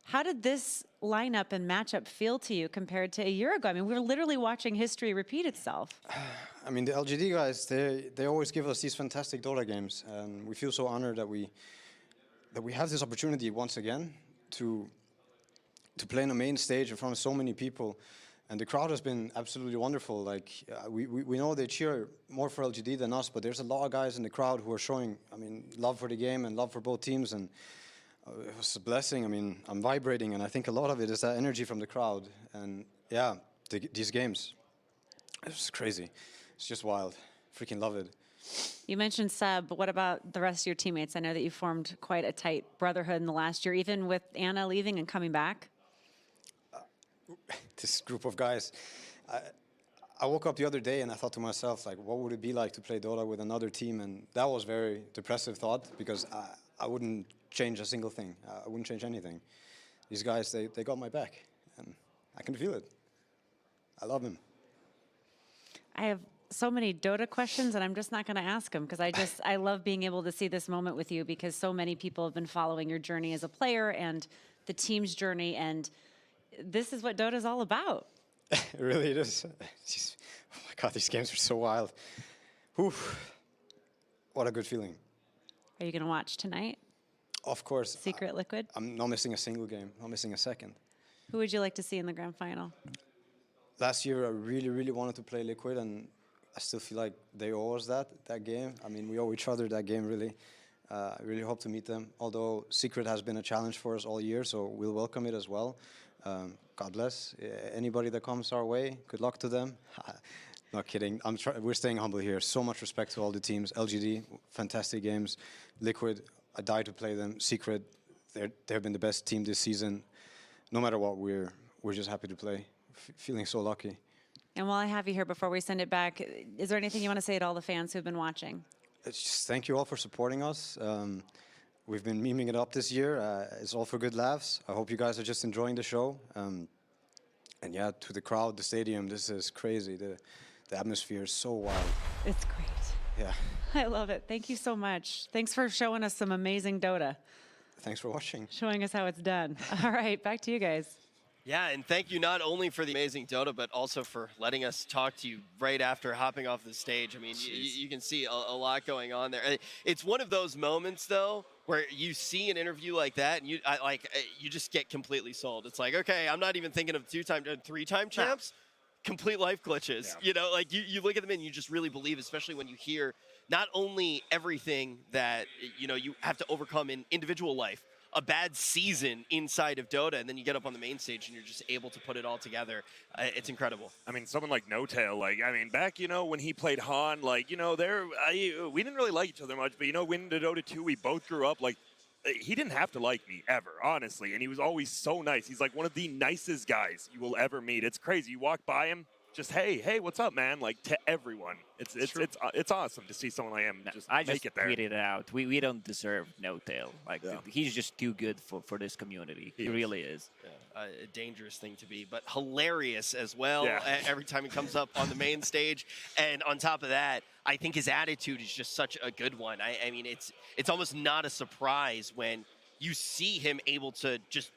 How did this lineup and matchup feel to you compared to a year ago? I mean, we were literally watching history repeat itself. I mean, the LGD guys, they always give us these fantastic DotA games, and we feel so honored that we have this opportunity once again to play on a main stage in front of so many people. And the crowd has been absolutely wonderful. Like, we know they cheer more for LGD than us, but there's a lot of guys in the crowd who are showing, I mean, love for the game and love for both teams. And it was a blessing. I mean, I'm vibrating, and I think a lot of it is that energy from the crowd. And yeah, these games, it's crazy. It's just wild. Freaking love it. You mentioned Seb, but what about the rest of your teammates? I know that you formed quite a tight brotherhood in the last year, even with Anna leaving and coming back. This group of guys, I woke up the other day and I thought to myself, like, what would it be like to play DotA with another team? And that was very depressive thought, because I wouldn't change a single thing. I wouldn't change anything. These guys, they got my back, and I can feel it. I love them. I have so many DotA questions, and I'm just not going to ask them because I love being able to see this moment with you, because so many people have been following your journey as a player and the team's journey, and this is what DotA is all about. It really is. Jeez. Oh my God, these games are so wild. Oof. What a good feeling. Are you going to watch tonight? Of course. Secret Liquid? I'm not missing a single game, not missing a second. Who would you like to see in the grand final? Last year, I really, really wanted to play Liquid, and I still feel like they owe us that game. I mean, we owe each other that game, really. I really hope to meet them, although Secret has been a challenge for us all year, so we'll welcome it as well. God bless anybody that comes our way. Good luck to them. Not kidding. We're staying humble here. So much respect to all the teams. LGD, fantastic games. Liquid, I die to play them. Secret, they've been the best team this season. No matter what, we're just happy to play. Feeling so lucky. And while I have you here, before we send it back, is there anything you want to say to all the fans who've been watching? It's just thank you all for supporting us. We've been memeing it up this year. It's all for good laughs. I hope you guys are just enjoying the show. And yeah, to the crowd, the stadium, this is crazy. The atmosphere is so wild. It's great. Yeah. I love it. Thank you so much. Thanks for showing us some amazing DotA. Thanks for watching. Showing us how it's done. All right, back to you guys. Yeah, and thank you not only for the amazing DotA, but also for letting us talk to you right after hopping off the stage. I mean, you can see a lot going on there. It's one of those moments, though, where you see an interview like that, and you just get completely sold. It's like, okay, I'm not even thinking of 2-time, 3-time champs. Complete life glitches. Yeah. You know, like you look at them and you just really believe, especially when you hear not only everything that you have to overcome in individual life, a bad season inside of DotA, and then you get up on the main stage and you're just able to put it all together. It's incredible. I mean, someone like No Tail, back, when he played Han, we didn't really like each other much, but, when the DotA 2, we both grew up, he didn't have to like me ever, honestly, and he was always so nice. He's like one of the nicest guys you will ever meet. It's crazy. You walk by him, just hey, what's up, man? Like to everyone. It's awesome to see someone like him just I make just it there. tweeted it out. We don't deserve No Tail. Like he's just too good for this community. He really is. A dangerous thing to be, but hilarious as well. Yeah. Every time he comes up on the main stage, and on top of that, I think his attitude is just such a good one. I mean, it's almost not a surprise when you see him able to just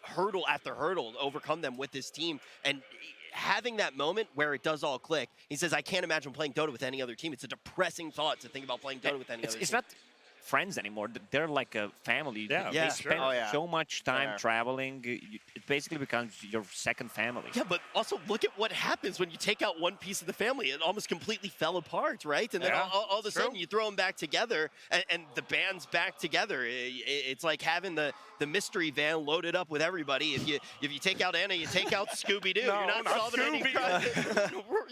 hurdle after hurdle, overcome them with this team, and having that moment where it does all click. He says, I can't imagine playing Dota with any other team. It's a depressing thought to think about playing Dota with any other team. It's not friends anymore. They're like a family. Yeah, they spend sure. so much time traveling. It basically becomes your second family. Yeah, but also look at what happens when you take out one piece of the family. It almost completely fell apart, right? And then all of a sudden you throw them back together, and the band's back together. It's like having the mystery van loaded up with everybody. If you take out Anna, you take out Scooby-Doo. No, You're not solving any crime.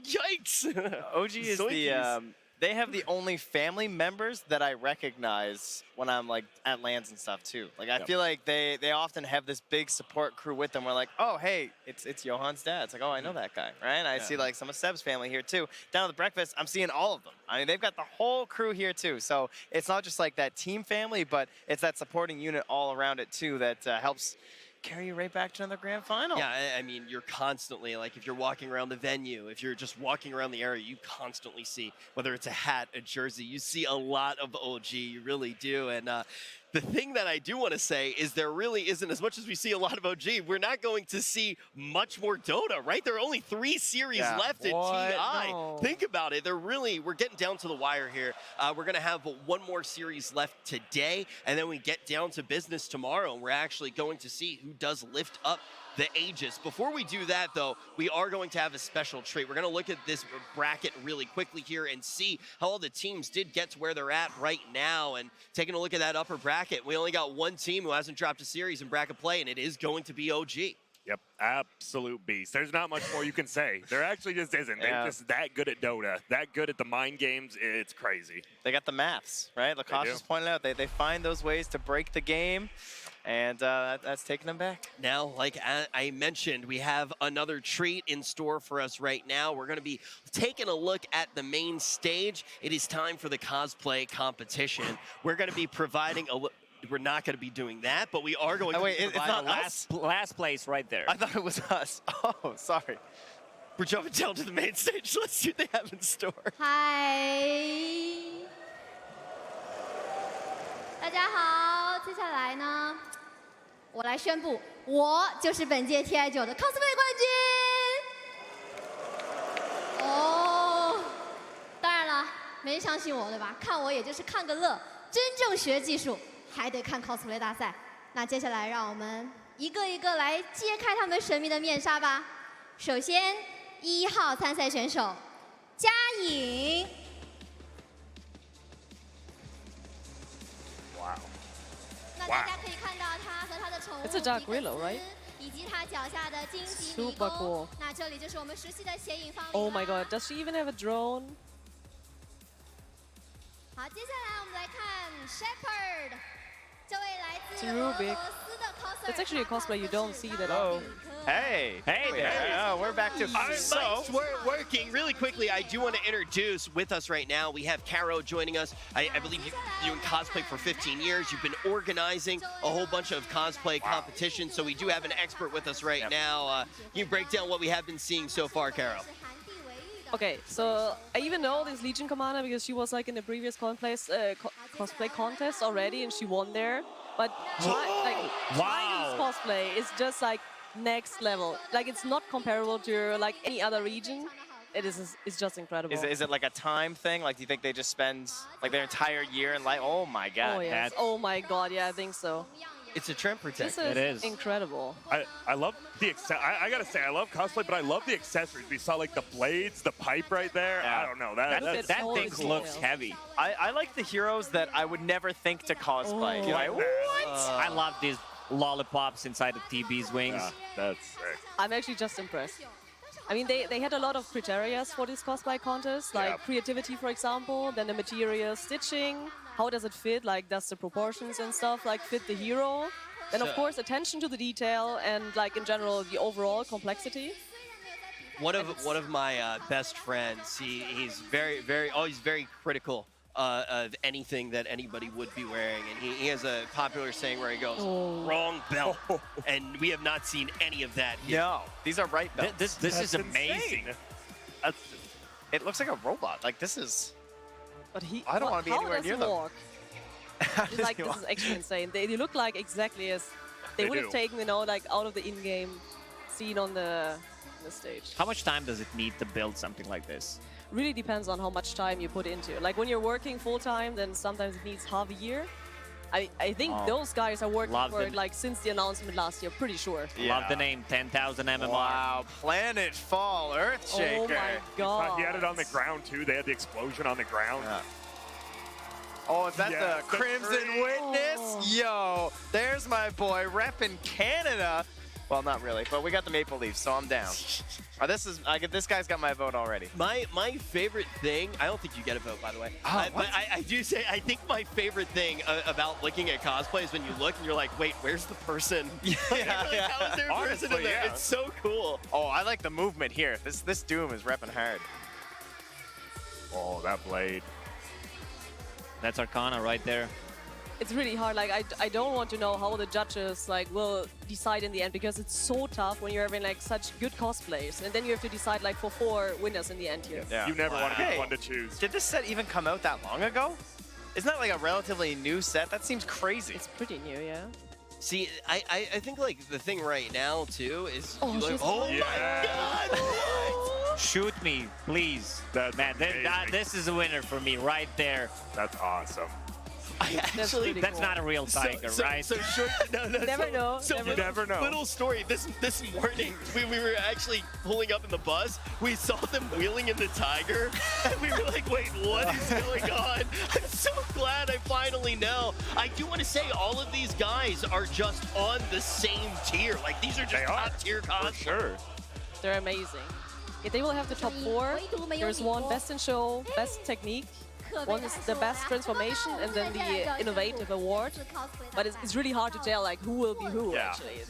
Yikes! OG is the they have the only family members that I recognize when I'm like at LANs and stuff too. Like I feel like they often have this big support crew with them. We're like, oh hey, it's Johan's dad. It's like, oh, I know that guy, right? I see like some of Seb's family here too. Down at the breakfast, I'm seeing all of them. I mean, they've got the whole crew here too. So it's not just like that team family, but it's that supporting unit all around it too that helps carry you right back to another grand final. Yeah, I mean, you're constantly, like, if you're walking around the venue, if you're just walking around the area, you constantly see, whether it's a hat, a jersey, you see a lot of OG, you really do. And the thing that I do want to say is there really isn't, as much as we see a lot of OG, we're not going to see much more Dota, right? There are only 3 series left in TI. No. Think about it. We're getting down to the wire here. We're going to have 1 more series left today, and then we get down to business tomorrow, and we're actually going to see who does lift up the Aegis. Before we do that, though, we are going to have a special treat. We're going to look at this bracket really quickly here and see how all the teams did get to where they're at right now. And taking a look at that upper bracket, we only got 1 team who hasn't dropped a series in bracket play, and it is going to be OG. Yep, absolute beast. There's not much more you can say. There actually just isn't. They're just that good at Dota, that good at the mind games. It's crazy. They got the maths, right? Lakosh just pointed out they find those ways to break the game, and that's taking them back. Now, like I mentioned, we have another treat in store for us right now. We're going to be taking a look at the main stage. It is time for the cosplay competition. We're going to be providing we're not going to be doing that, but we are going to be providing last place right there. I thought it was us. Oh, sorry. We're jumping down to the main stage. Let's see what they have in store. 嗨，大家好。接下来呢，我来宣布，我就是本届 TI9的 cosplay 冠军。哦，当然了，没人相信我，对吧？看我也就是看个乐，真正学技术还得看 cosplay 大赛。那接下来让我们一个一个来揭开他们神秘的面纱吧。首先，1号参赛选手嘉颖。哇！那大家可以看到他和他的宠物 It's a dark willow, right? 以及他脚下的荆棘迷 Super 宫。 cool. 那这里就是我们熟悉的显影方。 Oh my god, does she even have a drone? 好，接下来我们来看 Shepherd， 这位来自 It's 俄罗 Rubik. 斯的 coser。 It's actually a cosplay you don't see that Hello. often. Hey there. Oh, we're back to So we're working really quickly. I do want to introduce with us right now. We have Caro joining us. I believe you in cosplay for 15 years. You've been organizing a whole bunch of cosplay competitions. So we do have an expert with us right now. Can you break down what we have been seeing so far, Caro? Okay, so I even know this Legion commander because she was like in the previous cosplay contest already and she won there. But Chinese cosplay is just like next level. Like it's not comparable to like any other region. It's just incredible. Is it like a time thing? Like, do you think they just spend like their entire year in like, oh my god. Oh yes. Oh my god, yeah, I think so. It's a trend protector. This is incredible. I love the I gotta say, I love cosplay, but I love the accessories. We saw like the blades, the pipe right there. I don't know. That thing looks heavy. I like the heroes that I would never think to cosplay. Oh. Like, what? I love these lollipops inside the TB's wings. That's sick. I'm actually just impressed. I mean, they had a lot of criteria for this cosplay contest, like creativity, for example, then the material, stitching, how does it fit, like does the proportions and stuff like fit the hero? Then of course attention to the detail and like in general the overall complexity. One of my best friends, he's always very critical of anything that anybody would be wearing, and he has a popular saying where he goes, "Wrong belt," and we have not seen any of that here. No, these are right belts. This is amazing. It looks like a robot. Like this is. But I don't want to be anywhere near them. Walk? It's like, this is actually insane. They look like exactly as they would have taken, like out of the in-game scene on the stage. How much time does it need to build something like this? Really depends on how much time you put into it. Like when you're working full-time, then sometimes it needs half a year. I think those guys are working for it like since the announcement last year, pretty sure. Love the name, 10,000 MMR. Wow, Planet Fall Earthshaker. Oh my god. He had it on the ground too. They had the explosion on the ground. Yeah. Oh, is that the Crimson Witness? Yo, there's my boy repping Canada. Well, not really, but we got the Maple Leafs, so I'm down. This guy's got my vote already. My favorite thing, I don't think you get a vote, by the way. But I do say, I think my favorite thing about looking at cosplay is when you look and you're like, wait, where's the person? How is there a person in there? It's so cool. Oh, I like the movement here. This Doom is repping hard. Oh, that blade. That's Arcana right there. It's really hard. Like I don't want to know how the judges like will decide in the end, because it's so tough when you're having like such good cosplays, and then you have to decide like for 4 winners in the end here. Yeah. You never want to be Hey, the one to choose. Did this set even come out that long ago? Isn't that like a relatively new set? That seems crazy. It's pretty new, yeah. See, I think like the thing right now too is Oh, like, my god! Shoot me, please. Man, this is a winner for me right there. That's awesome. That's not a real tiger, right? So short. No. Never know. So you never know. Little story. This morning, we were actually pulling up in the bus. We saw them wheeling in the tiger, and we were like, "Wait, what is going on?" I'm so glad I finally know. I do want to say all of these guys are just on the same tier. Like these are just top tier cosplays. For sure. They're amazing. Yeah, they will have the top 4. There's one best in show, best technique. One is the best transformation, and then the innovative award. But it's really hard to tell like who will be who actually.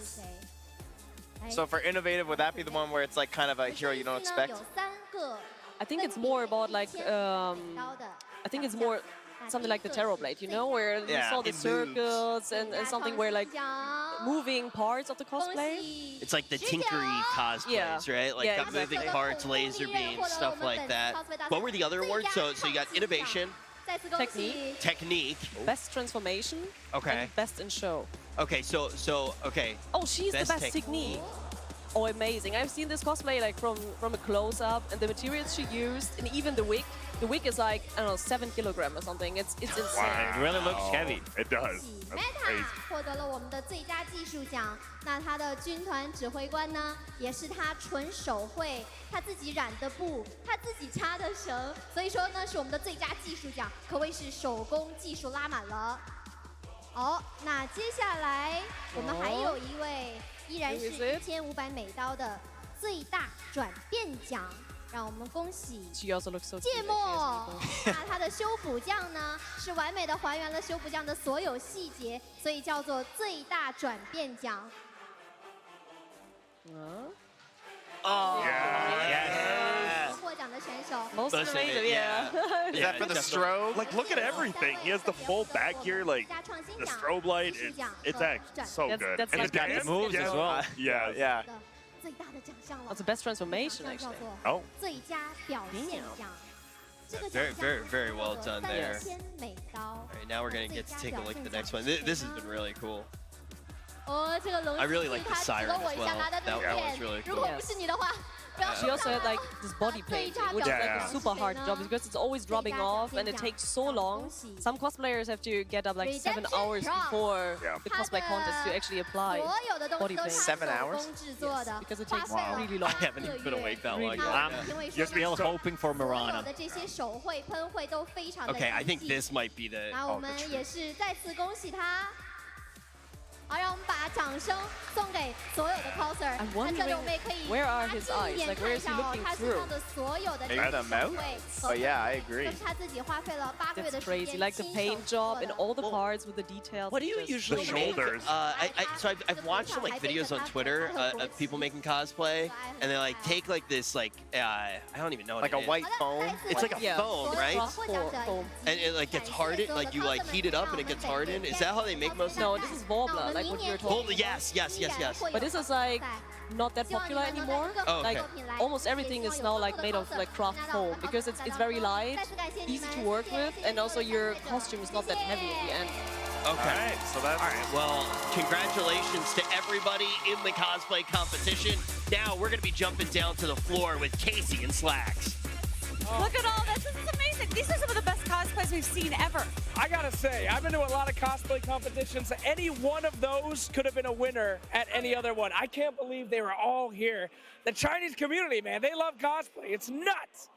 So for innovative, would that be the one where it's like kind of a hero you don't expect? I think it's more about like I think it's more something like the Terrorblade, you know, where you saw the circles and something where like moving parts of the cosplay. It's like the tinkery cosplays, right? Like got moving parts, laser beams, stuff like that. What were the other awards? So you got innovation, technique, best transformation, and best in show. Okay, so okay. Oh, she's the best technique. Oh, amazing! I've seen this cosplay like from a close-up, and the materials she used, and even the wig. The wig is like, I don't know, 7 kilograms or something. It's insane. Wow. It really looks heavy. It does. That's crazy. 获得了我们的最佳技术奖。那他的军团指挥官呢，也是他纯手绘，他自己染的布，他自己插的绳，所以说呢是我们的最佳技术奖，可谓是手工技术拉满了。好，那接下来我们还有一位，依然是1500美刀的最大转变奖。让我们恭喜芥末。那它的修补酱呢，是完美的还原了修补酱的所有细节，所以叫做最大转变奖。Oh, yes. 获奖的选手。 Most amazing, yeah. Is that for the strobe? Like, look at everything. He has the full back gear, like the strobe light. It's actually so good. That's and like the dance moves as well. Yeah. 最大的奖项了。 That's the best transformation actually. Oh. 最佳表现奖。 Very well done there. 3000美刀。 All right, now we're gonna get to take a look at the next one. This has been really cool. 哦，这个龙 I really like the 他指 siren 了我 as 一下， well. 拿他的 That 片 was really 如 cool. 果不是你的话，不要 She also had like this body painting, which is like a super hard job because it's always dropping off and it takes so long. Some cosplayers have to get up like 7 hours before the cosplay contest to actually apply 所有的东 body 西都 paint. 是 7 hours? 手工制作的， Because it takes 花费了 really long. I haven't even been awake that long. I'm yet. Still hoping for 所有 Mirana. 的这些手绘喷绘都非常的 Okay, I think 精细 this might be the. 那我们也是再次恭喜他。好，让我们把掌声送给所有的 coser。那这里我们也可以 where are 拿 his 近 eyes? 一点 Like, 看 where 一 is he 下哦， looking 他身 through? 上的所有的 Maybe the 手 mouth? 绘 But yeah, I agree. 这是他自己花费了8个月的 That's 时 crazy. 间 Like the 亲手 paint 做 job 的 and all the parts with the details. What do you just usually so make? amazing. So I've watched some like videos on Twitter of people making cosplay, and they like take like this like I don't even know what Like it a is. white foam? It's like a Yeah. foam, right? Foam. And it like gets hardened, like you like heat it up and it gets hardened. Is that how they make most of No, this is Volbla, like what you were talking Volbla, yes. But this is like not that popular anymore. Oh, okay. Like almost everything is now like made of like craft foam because it's very light, easy to work with, and also your costume is not that heavy at the end. Okay. So that's all right. Well, congratulations to everybody in the cosplay competition. Now we're gonna be jumping down to the floor with Casey and Slacks. Look at all this. This is amazing. These are some of the best cosplays we've seen ever. I gotta say, I've been to a lot of cosplay competitions. Any one of those could have been a winner at any other one. I can't believe they were all here. The Chinese community, man, they love cosplay. It's nuts.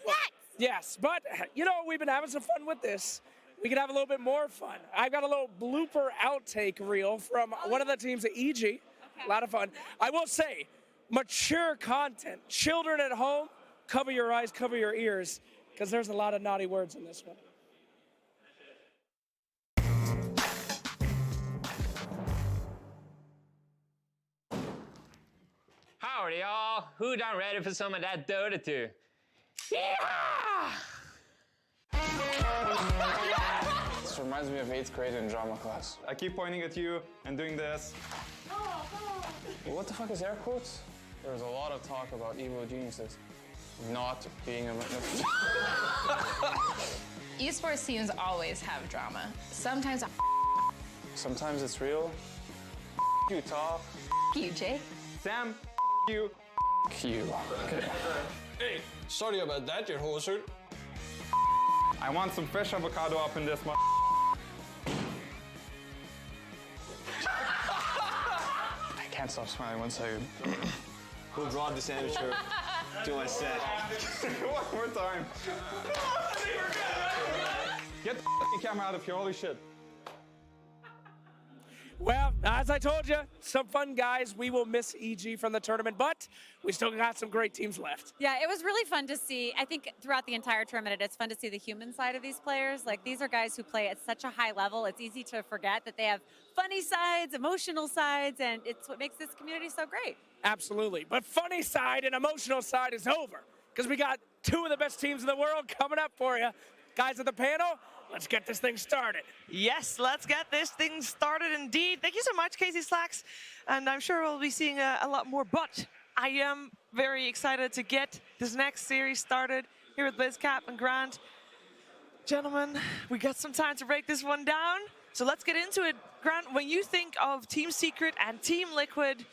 Nuts! Yes, but, you know, we've been having some fun with this. We can have a little bit more fun. I've got a little blooper outtake reel from one of the teams at EG. Okay. A lot of fun. I will say, mature content. Children at home, cover your eyes, cover your ears, because there's a lot of naughty words in this one. Howdy, y'all. Who done ready for some of that Dota 2? Yeah! This reminds me of 8th grade in drama class. I keep pointing at you and doing this. What the fuck is air quotes? There's a lot of talk about evil geniuses not being a... Esports teams always have drama. Sometimes Sometimes it's real. You talk. you, Jay. Sam, you. You. Okay. Hey, sorry about that, your whole shirt. I want some fresh avocado up in this one. I can't stop smiling once I... Who brought the sandwich to my set? One more time. Get the camera out of here, holy shit. Well, as I told you, some fun guys. We will miss EG from the tournament, but we still got some great teams left. Yeah, it was really fun to see. I think throughout the entire tournament, it's fun to see the human side of these players. Like, these are guys who play at such a high level. It's easy to forget that they have funny sides, emotional sides, and it's what makes this community so great. Absolutely. But funny side and emotional side is over, because we got two of the best teams in the world coming up for you. Guys at the panel, let's get this thing started. Yes, let's get this thing started indeed. Thank you so much, Casey Slacks. And I'm sure we'll be seeing a lot more, but I am very excited to get this next series started here with BlizzCap and Grant. Gentlemen, we got some time to break this one down, so let's get into it. Grant, when you think of Team Secret and Team Liquid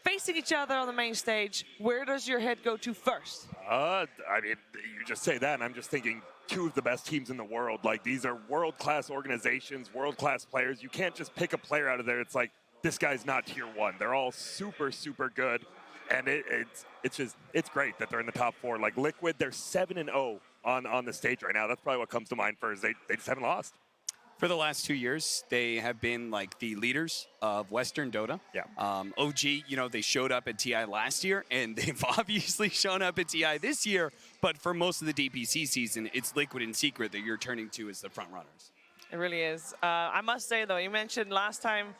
facing each other on the main stage, where does your head go to first? I mean, you just say that, and I'm just thinking two of the best teams in the world. Like, these are world-class organizations, world-class players. You can't just pick a player out of there. It's like, this guy's not tier one. They're all super, super good, and it's great that they're in the top four. Like Liquid, they're 7-0 on the stage right now. That's probably what comes to mind first. They just haven't lost. For the last 2 years, they have been like the leaders of Western Dota. Yeah. OG, you know, they showed up at TI last year, and they've obviously shown up at TI this year. But for most of the DPC season, it's Liquid and Secret that you're turning to as the front runners. It really is. I must say, though, you mentioned last time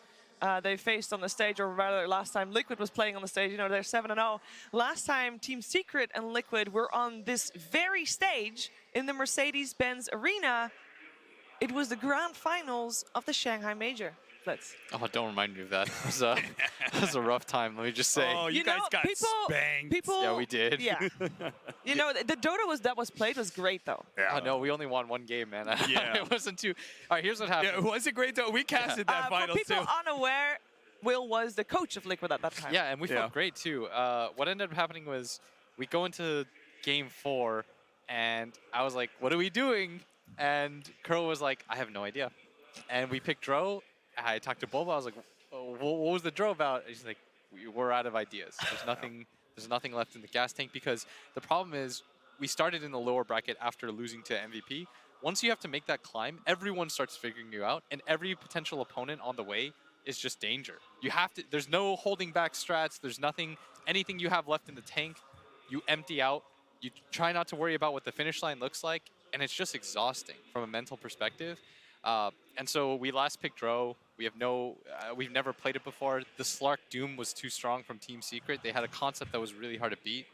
they faced on the stage, or rather last time Liquid was playing on the stage, you know, they're 7-0. Last time Team Secret and Liquid were on this very stage in the Mercedes-Benz Arena, it was the grand finals of the Shanghai Major. Let's. Oh, don't remind me of that. It was a rough time, let me just say. Oh, you guys got spanked. Yeah, we did. Yeah. You know, the Dota that was played was great, though. Yeah. Oh, no, we only won one game, man. Yeah. It wasn't too... All right, here's what happened. Yeah, it wasn't great, though. We casted that final, for people too. unaware, Will was the coach of Liquid at that time. Yeah, and we felt great, too. What ended up happening was we go into game 4, and I was like, what are we doing? And Curl was like, I have no idea. And we picked Dro. I talked to Boba. I was like, oh, what was the Dro about? And he's like, we're out of ideas. There's nothing left in the gas tank, because the problem is we started in the lower bracket after losing to MVP. Once you have to make that climb, everyone starts figuring you out, and every potential opponent on the way is just danger. You have to, there's no holding back strats, there's anything you have left in the tank, you empty out, you try not to worry about what the finish line looks like, and it's just exhausting from a mental perspective. And so we last picked Dro. We have we've never played it before. The Slark Doom was too strong from Team Secret. They had a concept that was really hard to beat.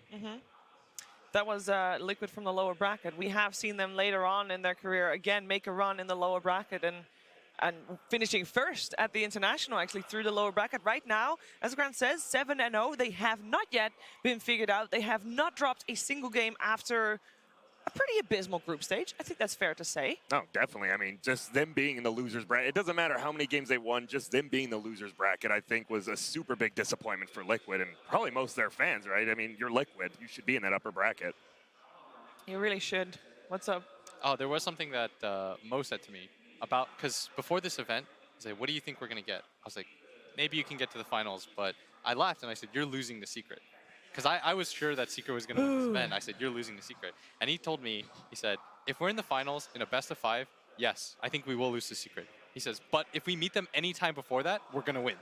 That was Liquid from the lower bracket. We have seen them later on in their career again make a run in the lower bracket and finishing first at the international actually through the lower bracket. Right now, as Grant says, 7-0. They have not yet been figured out. They have not dropped a single game after a pretty abysmal group stage. I think that's fair to say. No, definitely. I mean, just them being in the losers bracket, it doesn't matter how many games they won, just them being in the losers bracket, I think was a super big disappointment for Liquid and probably most of their fans, right? I mean, you're Liquid. You should be in that upper bracket. You really should. What's up? Oh, there was something that Mo said to me about, because before this event, he said, what do you think we're going to get? I was like, maybe you can get to the finals, but I laughed and I said, you're losing the Secret. Because I was sure that Secret was going to win this event. I said, you're losing the Secret. And he told me, he said, if we're in the finals in a best of 5, yes, I think we will lose the Secret. He says, but if we meet them any time before that, we're going to win.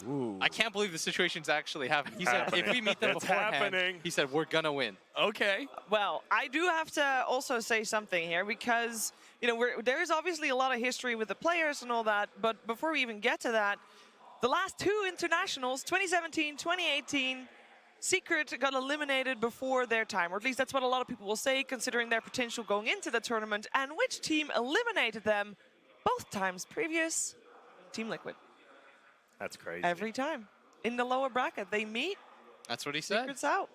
Ooh. I can't believe the situation's actually happening. He said, if we meet them beforehand, he said, we're going to win. Okay. Well, I do have to also say something here because, you know, there is obviously a lot of history with the players and all that, but before we even get to that, the last 2 internationals, 2017, 2018, Secret got eliminated before their time, or at least that's what a lot of people will say, considering their potential going into the tournament. And which team eliminated them both times previous? Team Liquid. That's crazy. Every time. In the lower bracket, they meet. That's what he said. Secret's out.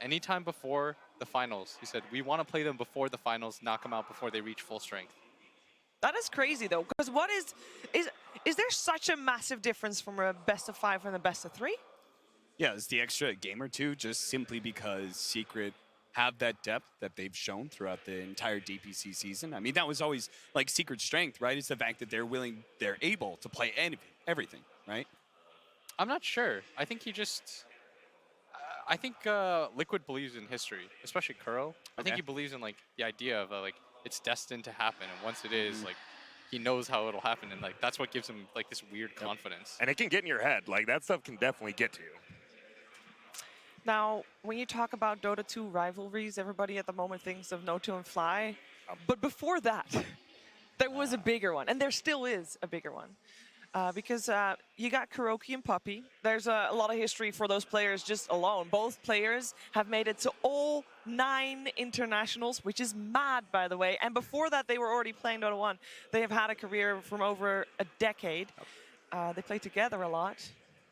Anytime before the finals. He said, we want to play them before the finals, knock them out before they reach full strength. That is crazy, though, because what is there such a massive difference from a best of 5 and a best of 3? Yeah, it's the extra game or two, just simply because Secret have that depth that they've shown throughout the entire DPC season. I mean, that was always like Secret's strength, right? It's the fact that they're able to play everything, right? I'm not sure. I think he just, I think Liquid believes in history, especially Kuro. I think he believes in like the idea of like it's destined to happen, and once it is, like he knows how it'll happen, and like that's what gives him like this weird confidence. And it can get in your head. Like that stuff can definitely get to you. Now, when you talk about Dota 2 rivalries, everybody at the moment thinks of No2 and Fly. But before that, there was a bigger one, and there still is a bigger one. Because you got Kuroki and Puppy. There's a lot of history for those players just alone. Both players have made it to all 9 internationals, which is mad, by the way. And before that, they were already playing Dota 1. They have had a career from over a decade. They play together a lot.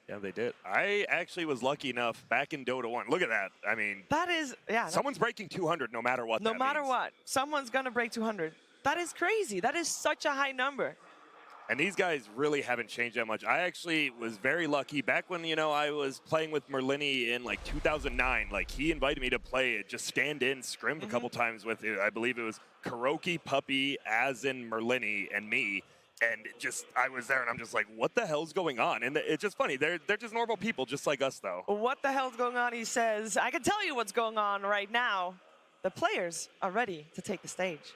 Yeah, they did. I actually was lucky enough back in Dota 1. Look at that. I mean, that is, yeah. Someone's breaking 200 no matter what. No matter what. Someone's going to break 200. That is crazy. That is such a high number. And these guys really haven't changed that much. I actually was very lucky back when, you know, I was playing with Merlini in like 2009. Like he invited me to play it, just stand in, scrimmed a couple times with, I believe it was Kuroki, Puppy, as in Merlini, and me. And just, I was there and I'm just like, what the hell's going on? And it's just funny. They're just normal people just like us, though. What the hell's going on? He says, I can tell you what's going on right now. The players are ready to take the stage.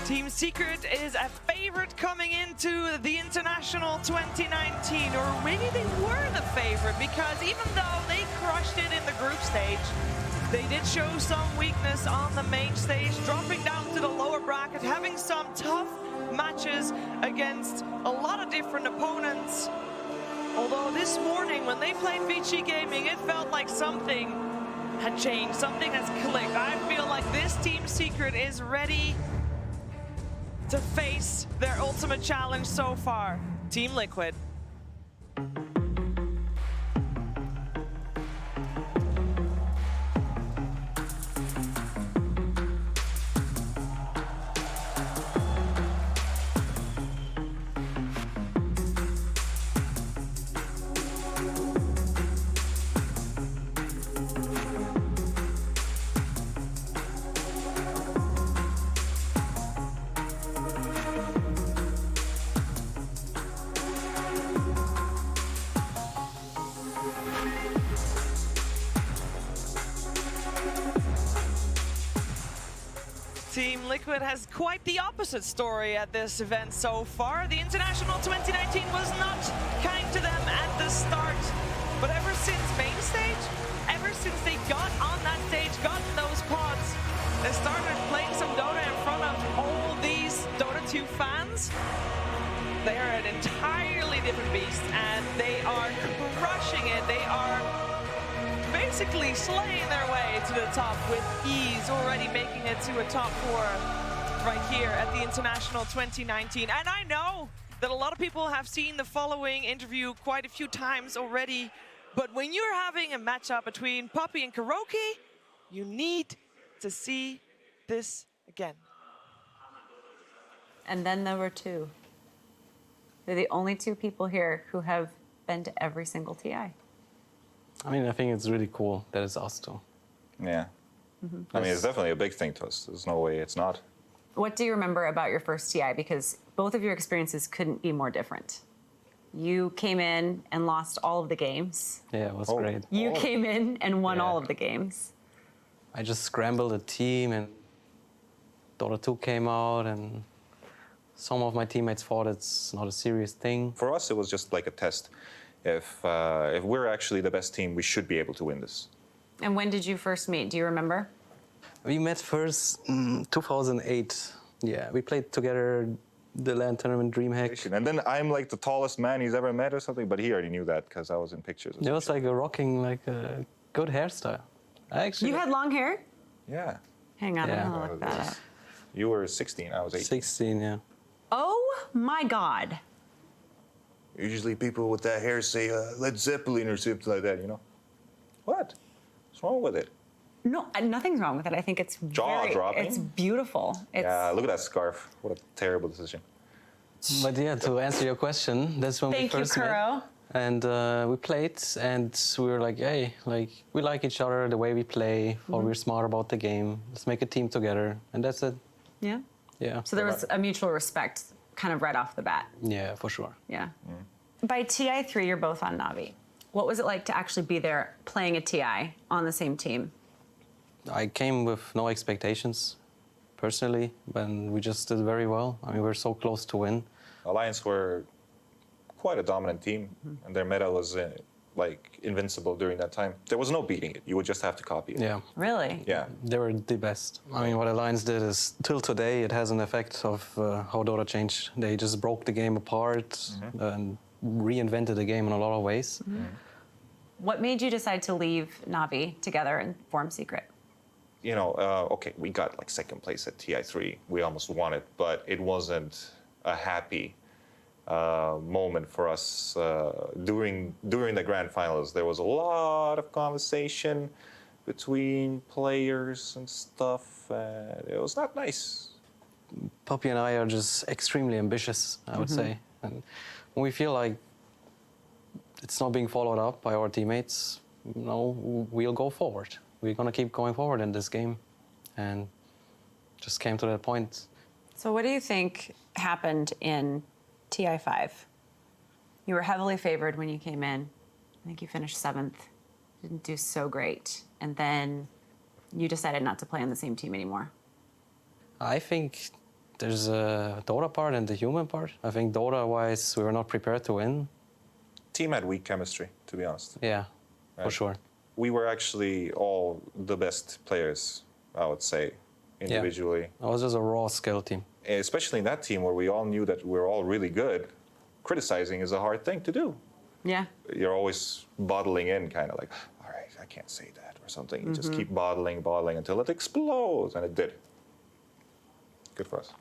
Team Secret is a favorite coming into the International 2019, or maybe they were the favorite because even though they crushed it in the group stage, they did show some weakness on the main stage, dropping down to the lower bracket, having some tough matches against a lot of different opponents. Although this morning when they played VICI Gaming, it felt like something had changed, something has clicked. I feel like this Team Secret is ready to face their ultimate challenge so far, Team Liquid. Team Liquid has quite the opposite story at this event so far. The International 2019 was not kind to them at the start, but ever since main stage, ever since they got on that stage, got in those pods, they started playing some Dota in front of all these Dota 2 fans. They are an entirely different beast, and they are crushing it. They are basically slaying their way to the top with ease, already making it to a top 4 right here at the International 2019. And I know that a lot of people have seen the following interview quite a few times already, but when you're having a matchup between Poppy and Kuroky, you need to see this again. And then there were two. They're the only two people here who have been to every single TI. I mean, I think it's really cool that it's us two. Yeah. I mean, it's definitely a big thing to us. There's no way it's not. What do you remember about your first TI? Because both of your experiences couldn't be more different. You came in and lost all of the games. Yeah, it was great. You came in and won all of the games. I just scrambled a team and Dota 2 came out and some of my teammates thought it's not a serious thing. For us, it was just like a test. If we're actually the best team, we should be able to win this. And when did you first meet? Do you remember? We met first in 2008. Yeah, we played together the LAN tournament DreamHack. And then I'm like the tallest man he's ever met or something, but he already knew that because I was in pictures. It was like a rocking, like a good hairstyle. You had long hair? Yeah. Hang on, I'm gonna look that up. You were 16, I was 18. 16, yeah. Oh my God. Usually people with that hair say Led Zeppelin or something like that, you know? What? What's wrong with it? No, nothing's wrong with it. I think it's Jaw-dropping. It's beautiful. Yeah, look at that scarf. What a terrible decision. But yeah, to answer your question, that's when we first met. Kuro. And we played, and we were like, hey, like, we like each other, the way we play, or we're smart about the game. Let's make a team together, and that's it. Yeah? Yeah. So there was a mutual respect kind of right off the bat. Yeah, for sure. Yeah. By TI3, you're both on Navi. What was it like to actually be there playing a TI on the same team? I came with no expectations, personally, and we just did very well. I mean, we're so close to win. Alliance were quite a dominant team, and their meta was like invincible during that time. There was no beating it. You would just have to copy it. Yeah. Really? Yeah. They were the best. I mean, what Alliance did is, till today, it has an effect of how Dota changed. They just broke the game apart and reinvented the game in a lot of ways. What made you decide to leave Navi together and form Secret? You know, okay, we got like second place at TI3. We almost won it, but it wasn't a happy moment for us during the grand finals. There was a lot of conversation between players and stuff, and it was not nice. Poppy and I are just extremely ambitious, I would say. And when we feel like it's not being followed up by our teammates, you know, we'll go forward. We're gonna keep going forward in this game, and just came to that point. So what do you think happened in TI5? You were heavily favored when you came in. I think you finished 7th. Didn't do so great. And then you decided not to play on the same team anymore. I think there's a Dota part and the human part. I think Dota-wise, we were not prepared to win. Team had weak chemistry, to be honest. Yeah, for sure. We were actually all the best players, I would say, individually. Yeah. It was just a raw skill team. Especially in that team where we all knew that we were all really good, criticizing is a hard thing to do. Yeah. You're always bottling in, kind of like, all right, I can't say that or something. You just keep bottling until it explodes, and it did. Good for us.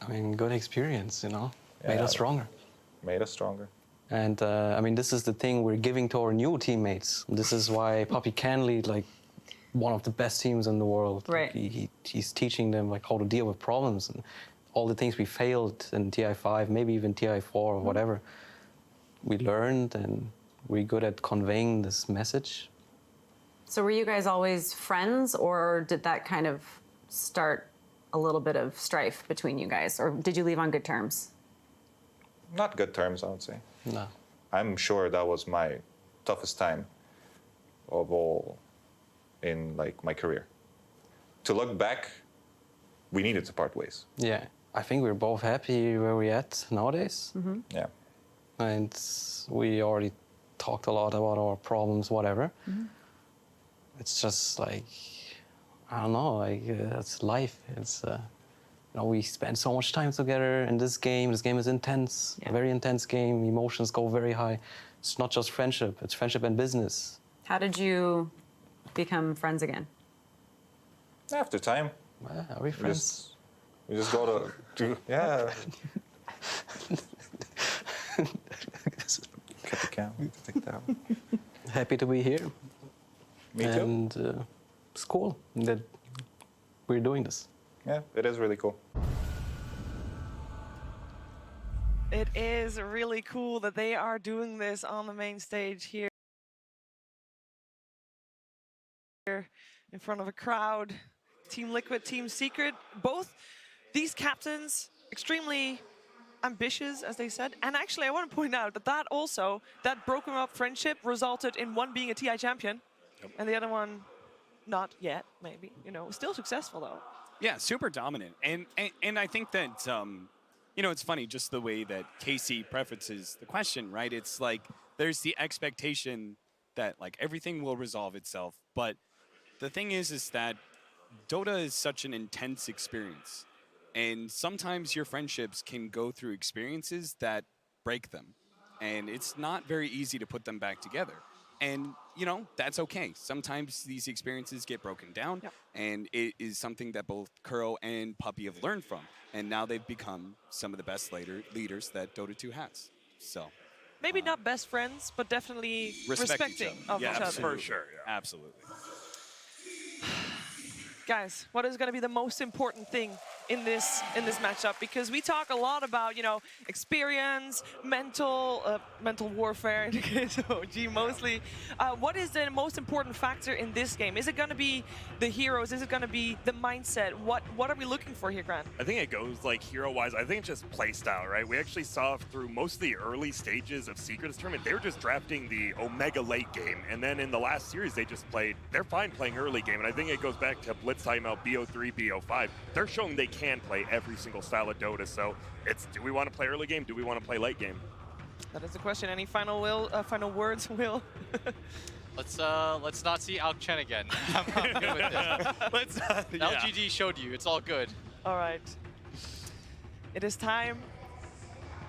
I mean, good experience, you know, made us stronger. Made us stronger. And I mean, this is the thing we're giving to our new teammates. This is why Poppy can lead like one of the best teams in the world. Right. Like, he's teaching them like how to deal with problems and all the things we failed in TI5, maybe even TI4 or whatever. We learned, and we're good at conveying this message. So were you guys always friends, or did that kind of start a little bit of strife between you guys, or did you leave on good terms? Not good terms, I would say. No. I'm sure that was my toughest time of all in like my career. To look back, we needed to part ways. Yeah, I think we're both happy where we're at nowadays. Yeah. And we already talked a lot about our problems, whatever. It's just like, I don't know, like it's life. It's, you know, we spend so much time together in this game. This game is intense, a very intense game. Emotions go very high. It's not just friendship, it's friendship and business. How did you become friends again? After time. Are we friends? We just go to yeah. Cut the camera. Take that one. Happy to be here. Me too. And it's cool that we're doing this. Yeah, it is really cool. It is really cool that they are doing this on the main stage here in front of a crowd. Team Liquid, Team Secret, both these captains extremely ambitious, as they said. And actually, I want to point out that that broken up friendship resulted in one being a TI champion and the other one not yet, maybe. You know, still successful though. Yeah, super dominant. And I think that, you know, it's funny just the way that Casey prefaces the question, right? It's like there's the expectation that like everything will resolve itself. But the thing is that Dota is such an intense experience. And sometimes your friendships can go through experiences that break them. And it's not very easy to put them back together. And, you know, that's okay. Sometimes these experiences get broken down, and it is something that both Kuro and Puppy have learned from. And now they've become some of the best leaders that Dota 2 has. So Maybe not best friends, but definitely respecting of each other. For sure. Yeah. Absolutely. Guys, what is going to be the most important thing in this matchup? Because we talk a lot about, you know, experience, mental warfare in the case of OG mostly. What is the most important factor in this game? Is it going to be the heroes? Is it going to be the mindset? What are we looking for here, Grant? I think it goes like hero-wise. I think it's just play style, right? We actually saw through most of the early stages of Secret's tournament, they were just drafting the Omega late game. And then in the last series, they're fine playing early game. And I think it goes back to Blitz timeout BO3, BO5. They're showing they can play every single style of Dota. So it's, do we want to play early game? Do we want to play late game? That is the question. Any final words, Will? Let's not see Alk Chen again. I'm good with this. LGD showed you. It's all good. All right. It is time.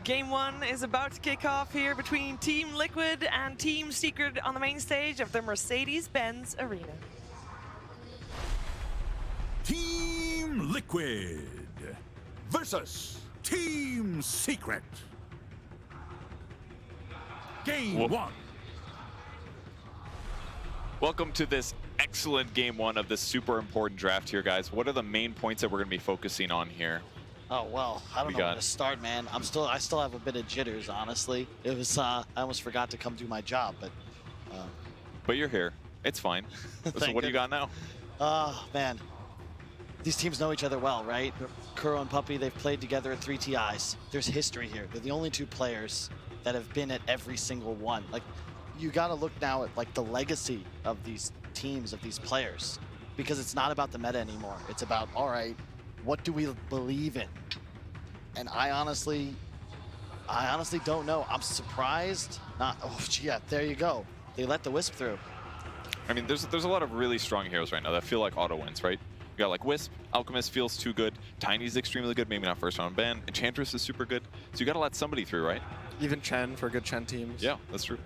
Game 1 is about to kick off here between Team Liquid and Team Secret on the main stage of the Mercedes-Benz Arena. Team Liquid versus Team Secret. Game 1. Welcome to this excellent game 1 of this super important draft here, guys. What are the main points that we're going to be focusing on here? Oh, well, I don't know where to start, man. I still have a bit of jitters, honestly. It was, I almost forgot to come do my job, but... But you're here. It's fine. So what do you got now? Man. These teams know each other well, right? Kuro and Puppy, they've played together at 3 TIs. There's history here. They're the only 2 players that have been at every single one. Like, you gotta look now at like the legacy of these teams, of these players, because it's not about the meta anymore. It's about, all right, what do we believe in? And I honestly don't know. I'm surprised. Yeah, there you go. They let the Wisp through. I mean, there's a lot of really strong heroes right now that feel like auto wins, right? You got like Wisp, Alchemist feels too good, Tiny's extremely good, maybe not first round ban, Enchantress is super good, so you gotta let somebody through, right? Even Chen for good Chen teams. Yeah, that's true.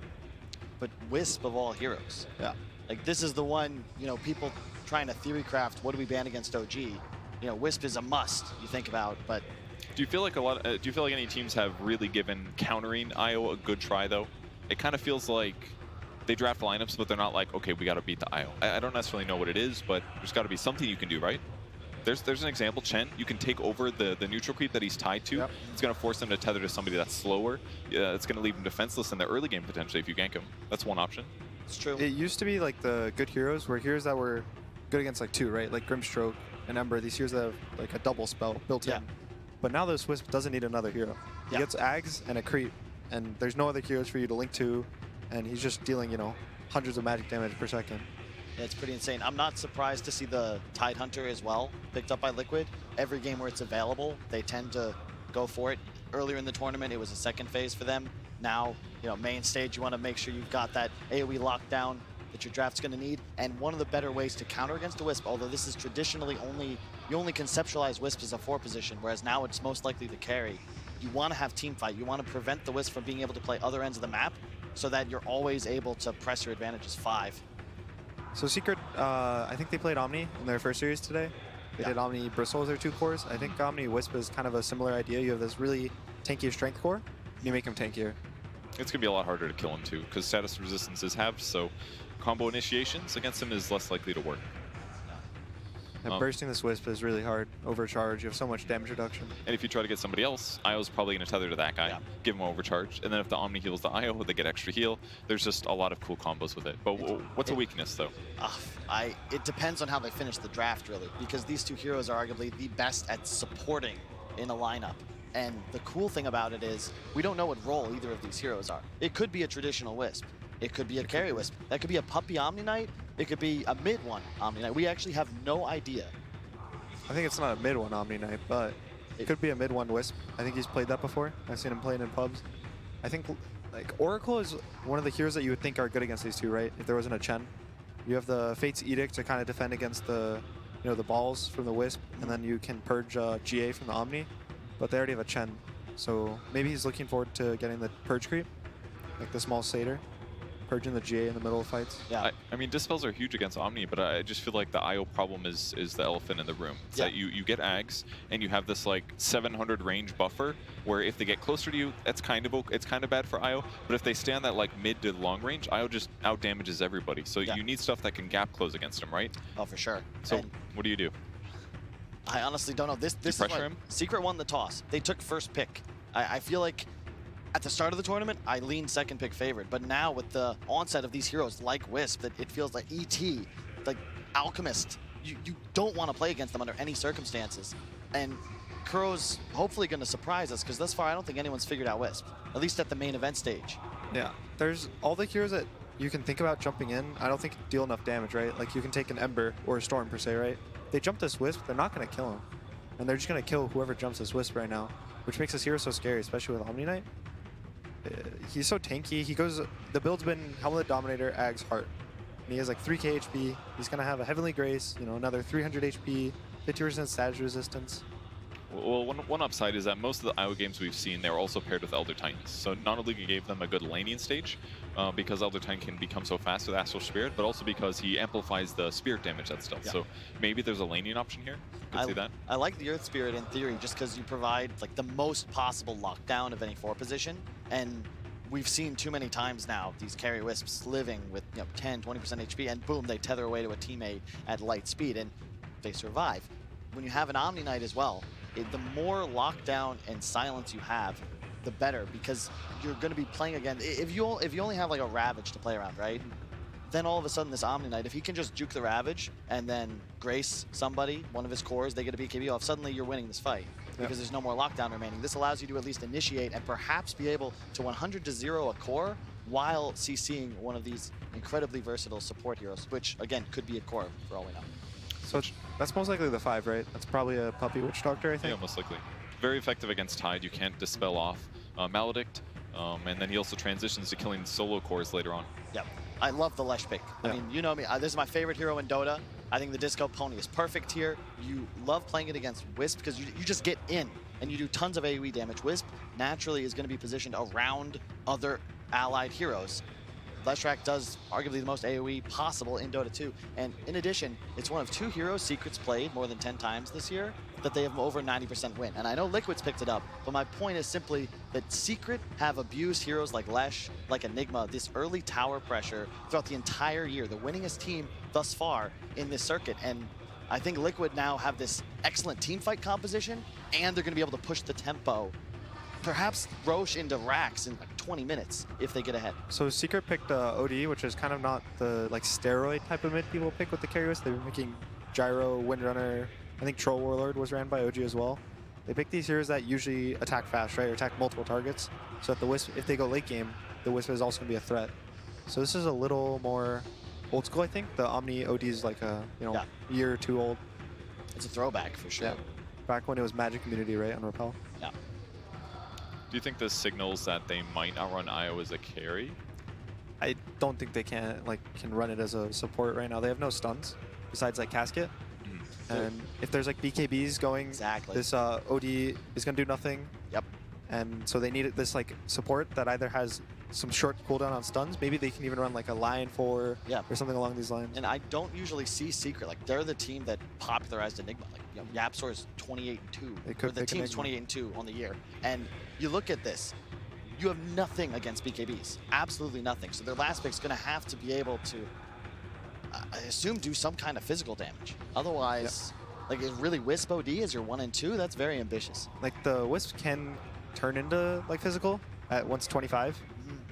But Wisp of all heroes. Yeah. Like this is the one, you know, people trying to theory craft, what do we ban against OG? You know, Wisp is a must, you think about, but... Do you feel like any teams have really given countering IO a good try though? It kind of feels like they draft lineups, but they're not like, okay, we got to beat the IO. I don't necessarily know what it is, but there's got to be something you can do, right? There's an example, Chen. You can take over the neutral creep that he's tied to. Yep. It's going to force him to tether to somebody that's slower. It's going to leave him defenseless in the early game potentially if you gank him. That's one option. It's true. It used to be like the good heroes were heroes that were good against like 2, right? Like Grimstroke and Ember. These heroes that have like a double spell built in. But now this Wisp doesn't need another hero. He gets Ags and a creep, and there's no other heroes for you to link to, and he's just dealing, you know, hundreds of magic damage per second. It's pretty insane. I'm not surprised to see the Tidehunter as well picked up by Liquid. Every game where it's available, they tend to go for it. Earlier in the tournament, it was a second phase for them. Now, main stage, you want to make sure you've got that AoE lockdown that your draft's going to need. And one of the better ways to counter against a Wisp, although this is traditionally you only conceptualize Wisp as a 4 position, whereas now it's most likely the carry. You want to have team fight. You want to prevent the Wisp from being able to play other ends of the map so that you're always able to press your advantage as 5. So Secret, I think they played Omni in their first series today. They did Omni Bristle as their 2 cores. I think Omni Wisp is kind of a similar idea. You have this really tanky strength core, and you make him tankier. It's going to be a lot harder to kill him too, because status resistance is halved, so combo initiations against him is less likely to work. And bursting this Wisp is really hard. Overcharge, you have so much damage reduction. And if you try to get somebody else, IO's probably going to tether to that guy, give him overcharge, and then if the Omni heals the IO, they get extra heal. There's just a lot of cool combos with it. But what's a weakness, though? It depends on how they finish the draft, really, because these 2 heroes are arguably the best at supporting in a lineup. And the cool thing about it is we don't know what role either of these heroes are. It could be a traditional Wisp. It could be a carry Wisp. That could be a Puppy Omni Knight. It could be a mid one Omni Knight. We actually have no idea. I think it's not a mid one Omni Knight, but it could be a mid one Wisp. I think he's played that before. I've seen him playing in pubs. I think like Oracle is one of the heroes that you would think are good against these 2, right? If there wasn't a Chen. You have the Fate's Edict to kind of defend against the the balls from the Wisp, and then you can purge GA from the Omni. But they already have a Chen. So maybe he's looking forward to getting the purge creep, like the small Satyr. Purging the GA in the middle of fights. Yeah. I mean, dispels are huge against Omni, but I just feel like the IO problem is the elephant in the room. It's that you get Ags, and you have this like 700 range buffer, where if they get closer to you, it's kind of bad for IO. But if they stay on that like mid to long range, IO just out damages everybody. So you need stuff that can gap close against him, right? Oh, for sure. So what do you do? I honestly don't know. This is pressure him? Secret won the toss. They took first pick. I feel like at the start of the tournament, I leaned second pick favorite, but now with the onset of these heroes like Wisp, that it feels like ET, like Alchemist, you don't want to play against them under any circumstances. And Kuro's hopefully going to surprise us, because thus far I don't think anyone's figured out Wisp, at least at the main event stage. Yeah, there's all the heroes that you can think about jumping in. I don't think deal enough damage, right? Like you can take an Ember or a Storm per se, right? They jump this Wisp, they're not going to kill him. And they're just going to kill whoever jumps this Wisp right now, which makes this hero so scary, especially with Omni Knight. He's so tanky. He goes, the build's been Helmet Dominator, Ags, Heart. And he has like 3k HP. He's going to have a Heavenly Grace, another 300 HP, 50% status resistance. Well, one upside is that most of the IO games we've seen, they were also paired with Elder Titans. So not only gave them a good laning stage, because Elder Titan can become so fast with Astral Spirit, but also because he amplifies the spirit damage that's dealt. So maybe there's a laning option here. Could see that. I like the Earth Spirit in theory, just because you provide like the most possible lockdown of any 4 position. And we've seen too many times now these carry Wisps living with 10, 20% HP, and boom, they tether away to a teammate at light speed, and they survive. When you have an Omni Knight as well, the more lockdown and silence you have, the better, because you're going to be playing again. If you only have like a Ravage to play around, right? Then all of a sudden this Omni Knight, if he can just juke the Ravage and then Grace somebody, one of his cores, they get a BKB off, suddenly you're winning this fight because there's no more lockdown remaining. This allows you to at least initiate and perhaps be able to 100-0 a core while CCing one of these incredibly versatile support heroes, which again could be a core for all we know. So that's most likely the 5, right? That's probably a Puppy Witch Doctor, I think. Yeah, most likely. Very effective against Tide. You can't dispel off Maledict, and then he also transitions to killing solo cores later on. Yep. I love the Lesh pick. I mean, you know me. This is my favorite hero in Dota. I think the Disco Pony is perfect here. You love playing it against Wisp because you just get in and you do tons of AoE damage. Wisp naturally is going to be positioned around other allied heroes. Leshrac does arguably the most AoE possible in Dota 2. And in addition, it's one of 2 heroes Secret's played more than 10 times this year that they have over 90% win. And I know Liquid's picked it up, but my point is simply that Secret have abused heroes like Lesh, like Enigma, this early tower pressure throughout the entire year. The winningest team thus far in this circuit. And I think Liquid now have this excellent team fight composition, and they're going to be able to push the tempo. Perhaps Roche into racks in like 20 minutes if they get ahead. So Secret picked OD, which is kind of not the like steroid type of mid people pick with the carry Wisp. They were making Gyro, Windrunner. I think Troll Warlord was ran by OG as well. They pick these heroes that usually attack fast, right? Or attack multiple targets. So that the Wisp, if they go late game, the Wisp is also going to be a threat. So this is a little more old school, I think. The Omni OD is like a year or two old. It's a throwback for sure. Yeah. Back when it was Magic Community, right, on Repel. Yeah. Do you think this signals that they might outrun IO as a carry? I don't think they can run it as a support right now. They have no stuns besides like Casket. And if there's like BKBs going, this OD is gonna do nothing. Yep. And so they need this like support that either has some short cooldown on stuns. Maybe they can even run like a Lion 4 or something along these lines. And I don't usually see Secret. Like they're the team that popularized Enigma. Like YapzOr is 28-2. The team's 28-2 on the year. And you look at this, you have nothing against BKBs. Absolutely nothing. So their last pick's gonna have to be able to, I assume, do some kind of physical damage. Otherwise, like is really Wisp OD as your 1 and 2? That's very ambitious. Like the Wisp can turn into like physical at once 25,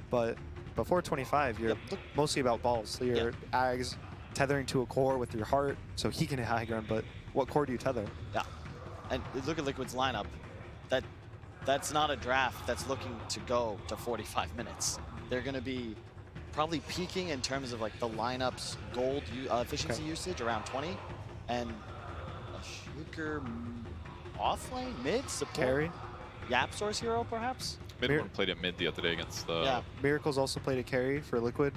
but before 25, you're mostly about balls. So you're Ags tethering to a core with your heart, so he can hit high ground, but what core do you tether? Yeah, and look at Liquid's lineup. That's not a draft that's looking to go to 45 minutes. They're gonna be probably peaking in terms of like the lineup's gold efficiency usage around 20, and a Shaker offlane, mid, support. Carry. YapzOr's hero, perhaps? Mid played at mid the other day against the... Yeah, Miracle's also played a carry for Liquid.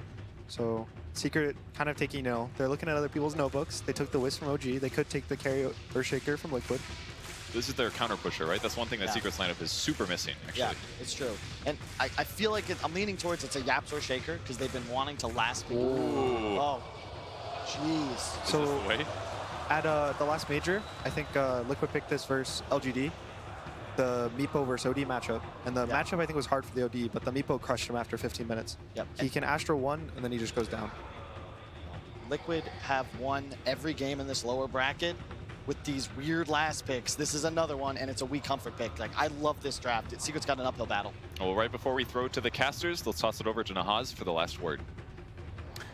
So Secret kind of taking, they're looking at other people's notebooks. They took the Wisp from OG. They could take the carry Earthshaker from Liquid. This is their counter pusher, right? That's one thing that Secret's lineup is super missing, actually. Yeah, it's true. And I feel like I'm leaning towards it's a YapzOr Shaker because they've been wanting to last people. Oh, jeez. So at the last major, I think Liquid picked this versus LGD, the Meepo versus OD matchup. And the matchup I think was hard for the OD, but the Meepo crushed him after 15 minutes. Yep. He can Astro 1 and then he just goes down. Liquid have won every game in this lower bracket with these weird last picks. This is another one, and it's a weak comfort pick. Like, I love this draft. Secret's got an uphill battle. Well, right before we throw it to the casters, let's toss it over to Nahaz for the last word.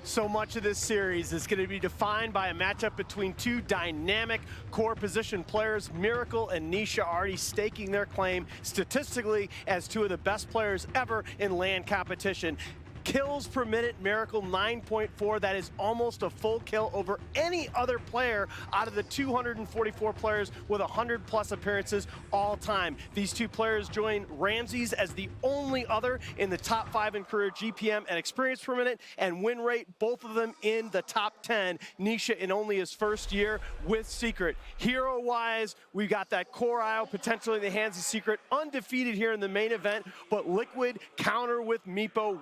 So much of this series is going to be defined by a matchup between two dynamic core position players. Miracle and Nisha already staking their claim statistically as two of the best players ever in LAN competition. Kills per minute, Miracle 9.4. That is almost a full kill over any other player out of the 244 players with 100+ appearances all time. These two players join Ramses as the only other in the top 5 in career GPM and experience per minute and win rate, both of them in the top 10. Nisha in only his first year with Secret. Hero-wise, we got that core IO potentially in the hands of Secret, undefeated here in the main event, but Liquid counter with Meepo.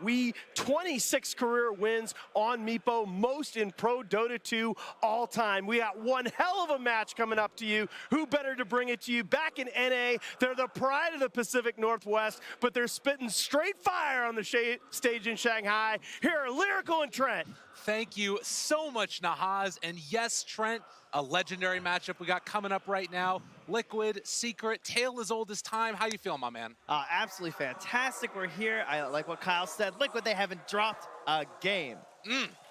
26 career wins on Meepo, most in Pro Dota 2 all time. We got one hell of a match coming up to you. Who better to bring it to you? Back in NA, they're the pride of the Pacific Northwest, but they're spitting straight fire on the stage in Shanghai. Here are Lyrical and Trent. Thank you so much, Nahaz. And yes, Trent, a legendary matchup we got coming up right now. Liquid, Secret, tale as old as time. How you feel, my man? Absolutely fantastic. We're here. I like what Kyle said. Liquid, they haven't dropped a game.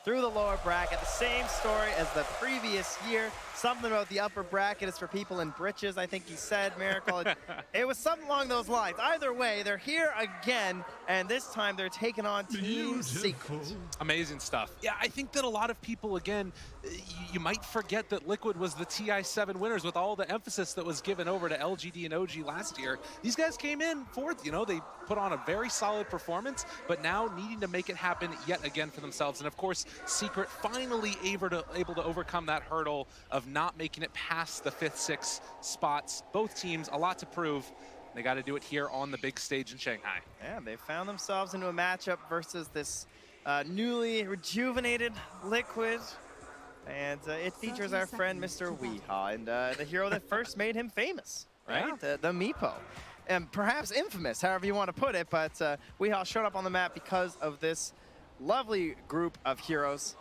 Through the lower bracket, the same story as the previous year. Something about the upper bracket is for people in britches, I think he said, Miracle. It was something along those lines. Either way, they're here again, and this time they're taking on Team Secret. Amazing stuff. Yeah, I think that a lot of people, again, you might forget that Liquid was the TI7 winners with all the emphasis that was given over to LGD and OG last year. These guys came in fourth, they put on a very solid performance, but now needing to make it happen yet again for themselves. And of course, Secret finally able to overcome that hurdle of not making it past the 5th, 6th spots. Both teams, a lot to prove. They got to do it here on the big stage in Shanghai. Yeah, they found themselves into a matchup versus this newly rejuvenated Liquid. And it features our friend Mr. Weehaw, and the hero that first made him famous, right? Yeah. The Meepo. And perhaps infamous, however you want to put it, but Weehaw showed up on the map because of this lovely group of heroes.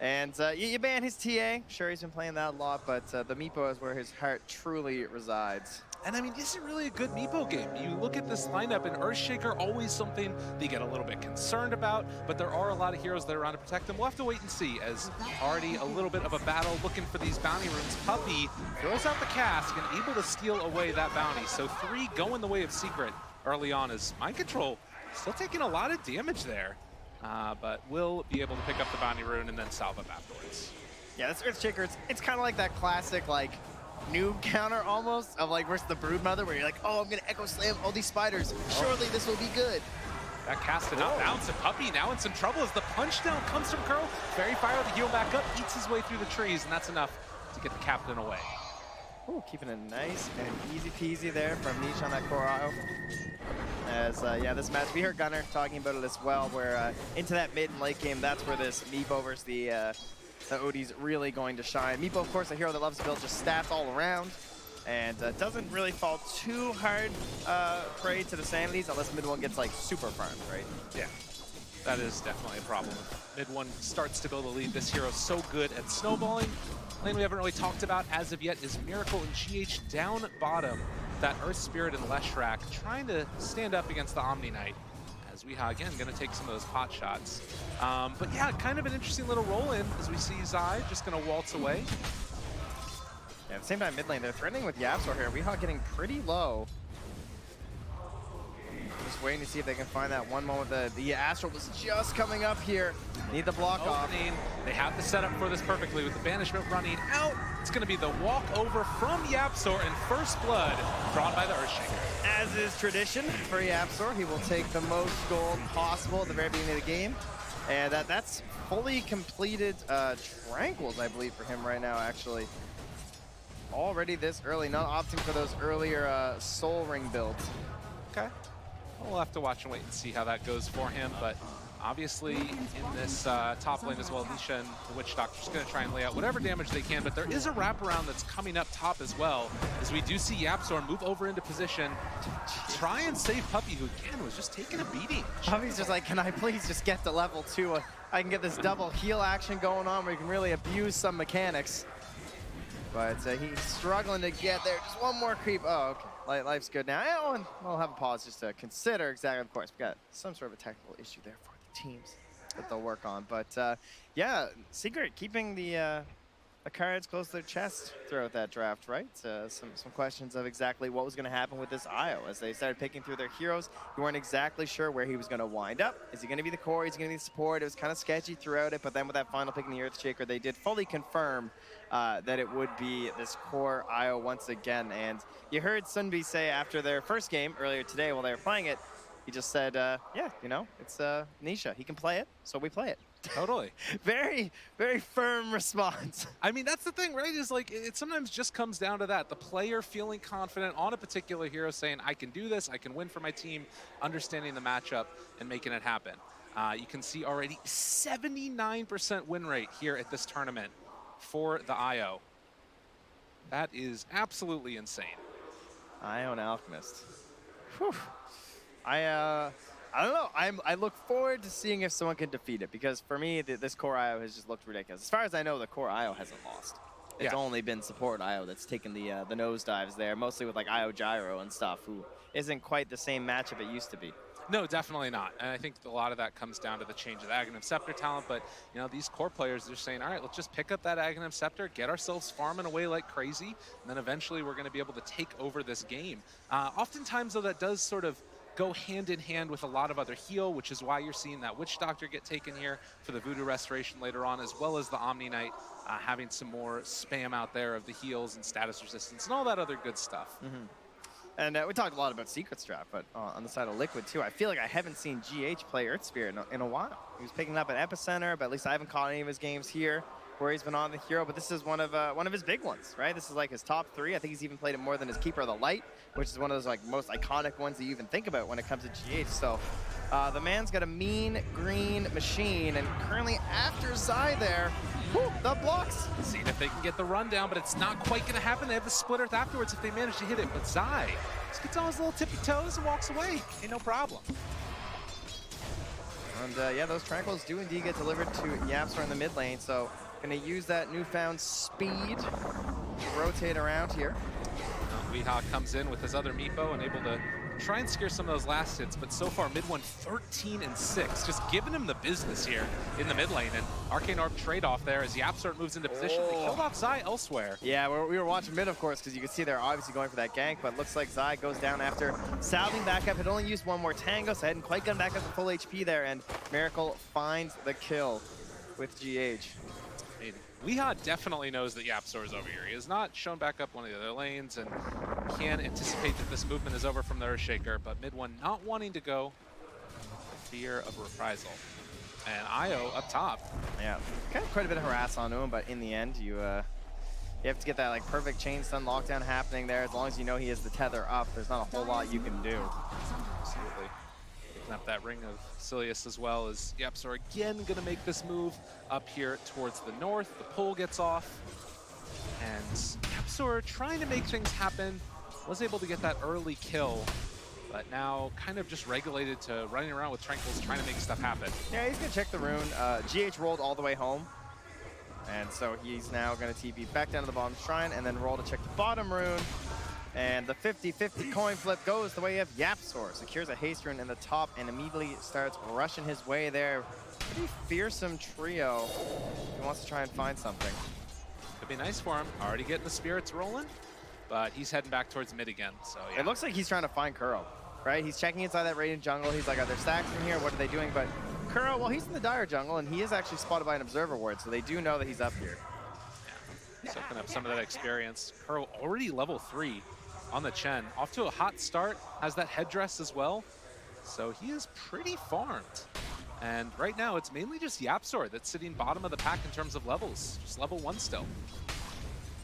And you ban his TA. Sure, he's been playing that a lot, but the Meepo is where his heart truly resides. And I mean, this is really a good Meepo game. You look at this lineup, and Earthshaker always something they get a little bit concerned about, but there are a lot of heroes that are around to protect them. We'll have to wait and see, as already a little bit of a battle looking for these bounty rooms. Puppey throws out the cask and able to steal away that bounty. So 3 going the way of Secret early on as Mind Control still taking a lot of damage there. but will be able to pick up the bounty rune and then salve up afterwards. Yeah, this Earthshaker, it's kind of like that classic, like, noob counter almost, of like versus the Broodmother, where you're like, oh, I'm gonna Echo Slam all these spiders. Surely this will be good. That casted out. Now it's a Puppey, now in some trouble as the punch down comes from Curl. Fairy Fire to heal back up, eats his way through the trees, and that's enough to get the captain away. Ooh, keeping it nice and easy peasy there from Niche on that core auto. As, yeah, this match, we heard Gunnar talking about it as well, where into that mid and late game, that's where this Meepo versus the Odie's really going to shine. Meepo, of course, a hero that loves to build just stats all around, and doesn't really fall too hard prey to the Sanities unless mid one gets, like, super farmed, right? Yeah, that is definitely a problem. Mid one starts to build a lead. This hero's so good at snowballing. Lane we haven't really talked about as of yet is Miracle and GH down bottom. That Earth Spirit and Leshrac trying to stand up against the Omni Knight. As Weehaw, again, going to take some of those pot shots. But yeah, kind of an interesting little roll-in as we see Zai just going to waltz away. Yeah, at the same time, mid lane, they're threatening with Yapsor here. Weehaw getting pretty low. Just waiting to see if they can find that one moment. The Astral was just coming up here. Need the block off. They have the setup for this perfectly with the Banishment running out. It's going to be the walk over from Yapsor and First Blood drawn by the Earthshaker. As is tradition for Yapsor, he will take the most gold possible at the very beginning of the game. And that's fully completed Tranquils, I believe, for him right now, actually. Already this early, not opting for those earlier Soul Ring builds. Okay. We'll have to watch and wait and see how that goes for him, but obviously in this top lane as well, Nisha and the Witch Doctor just going to try and lay out whatever damage they can, but there is a wraparound that's coming up top as well, as we do see Yapsor move over into position, try and save Puppey, who again was just taking a beating. Puppey's just like, can I please just get to level 2? I can get this double heal action going on where you can really abuse some mechanics. But he's struggling to get there. Just one more creep. Oh, okay. Life's good now. And we'll have a pause just to consider exactly. Of course, we got some sort of a technical issue there for the teams that they'll work on. But yeah, Secret keeping the cards close to their chest throughout that draft, right? Some questions of exactly what was going to happen with this IO as they started picking through their heroes. You weren't exactly sure where he was going to wind up. Is he going to be the core? Is he going to be the support? It was kind of sketchy throughout it, but then with that final pick in the Earthshaker, they did fully confirm that it would be this core IO once again. And you heard Sunbi say after their first game earlier today while they were playing it, he just said, yeah, you know, it's Nisha. He can play it, so we play it. Totally. Very, very firm response. I mean, that's the thing, right? Is like, it sometimes just comes down to that. The player feeling confident on a particular hero saying, I can do this, I can win for my team, understanding the matchup and making it happen. You can see already 79% win rate here at this tournament for the IO. That is absolutely insane. IO and Alchemist. Whew. I don't know. I look forward to seeing if someone can defeat it, because for me, this core IO has just looked ridiculous. As far as I know, the core IO hasn't lost. It's only been support IO that's taken the nosedives there, mostly with like IO Gyro and stuff, who isn't quite the same matchup it used to be. No, definitely not. And I think a lot of that comes down to the change of the Aghanim Scepter talent. But, you know, these core players, they're saying, all right, let's just pick up that Aghanim Scepter, get ourselves farming away like crazy, and then eventually we're going to be able to take over this game. Oftentimes, though, that does sort of go hand in hand with a lot of other heal, which is why you're seeing that Witch Doctor get taken here for the Voodoo Restoration later on, as well as the Omni Knight having some more spam out there of the heals and status resistance and all that other good stuff. Mm-hmm. And we talked a lot about Secret's draft, but on the side of Liquid too, I feel like I haven't seen GH play Earth Spirit in a while. He was picking up at Epicenter, but at least I haven't caught any of his games here where he's been on the hero, but this is one of his big ones, right? This is like his top 3. I think he's even played it more than his Keeper of the Light, which is one of those like most iconic ones that you even think about when it comes to GH. So the man's got a mean green machine, and currently after Zai there, whew, the blocks. Seeing if they can get the rundown, but it's not quite going to happen. They have the split Earth afterwards if they manage to hit it, but Zai just gets on his little tippy toes and walks away. Ain't no problem. And yeah, those Tranquils do indeed get delivered to Yapsor in the mid lane, so gonna use that newfound speed to rotate around here. Weehaw comes in with his other Meepo and able to try and scare some of those last hits, but so far mid one 13 and 6, just giving him the business here in the mid lane. And Arcane Orb trade-off there as YapzOr moves into position. They killed off Zai elsewhere. Yeah, we were watching mid, of course, because you can see they're obviously going for that gank, but looks like Zai goes down after salving back up. Had only used one more tango, so hadn't quite gotten back up to full HP there, and Miracle finds the kill with GH. Weeha definitely knows that YapzOr is over here. He has not shown back up one of the other lanes and can anticipate that this movement is over from the Earthshaker, but mid one not wanting to go fear of reprisal. And Io up top. Yeah, kind of quite a bit of harass onto him, but in the end, you have to get that like perfect chain stun lockdown happening there. As long as you know he has the tether up, there's not a whole lot you can do. Absolutely. Picking up that ring of Silius as well as YapzOr again gonna make this move up here towards the north. The pull gets off. And YapzOr trying to make things happen. Was able to get that early kill, but now kind of just regulated to running around with Tranquils trying to make stuff happen. Yeah, he's gonna check the rune. GH rolled all the way home. And so he's now gonna TP back down to the bottom shrine and then roll to check the bottom rune. And the 50-50 coin flip goes the way of YapzOr. Secures a haste rune in the top and immediately starts rushing his way there. Pretty fearsome trio. He wants to try and find something. Could be nice for him. Already getting the spirits rolling, but he's heading back towards mid again. So yeah. It looks like he's trying to find Kuro, right? He's checking inside that Radiant jungle. He's like, are there stacks in here? What are they doing? But Kuro, well, he's in the Dire jungle, and he is actually spotted by an observer ward, so they do know that he's up here. Yeah. Soaking up some of that experience. Kuro already level 3 on the Chen. Off to a hot start, has that headdress as well. So he is pretty farmed. And right now, it's mainly just YapzOr that's sitting bottom of the pack in terms of levels. Just level 1 still.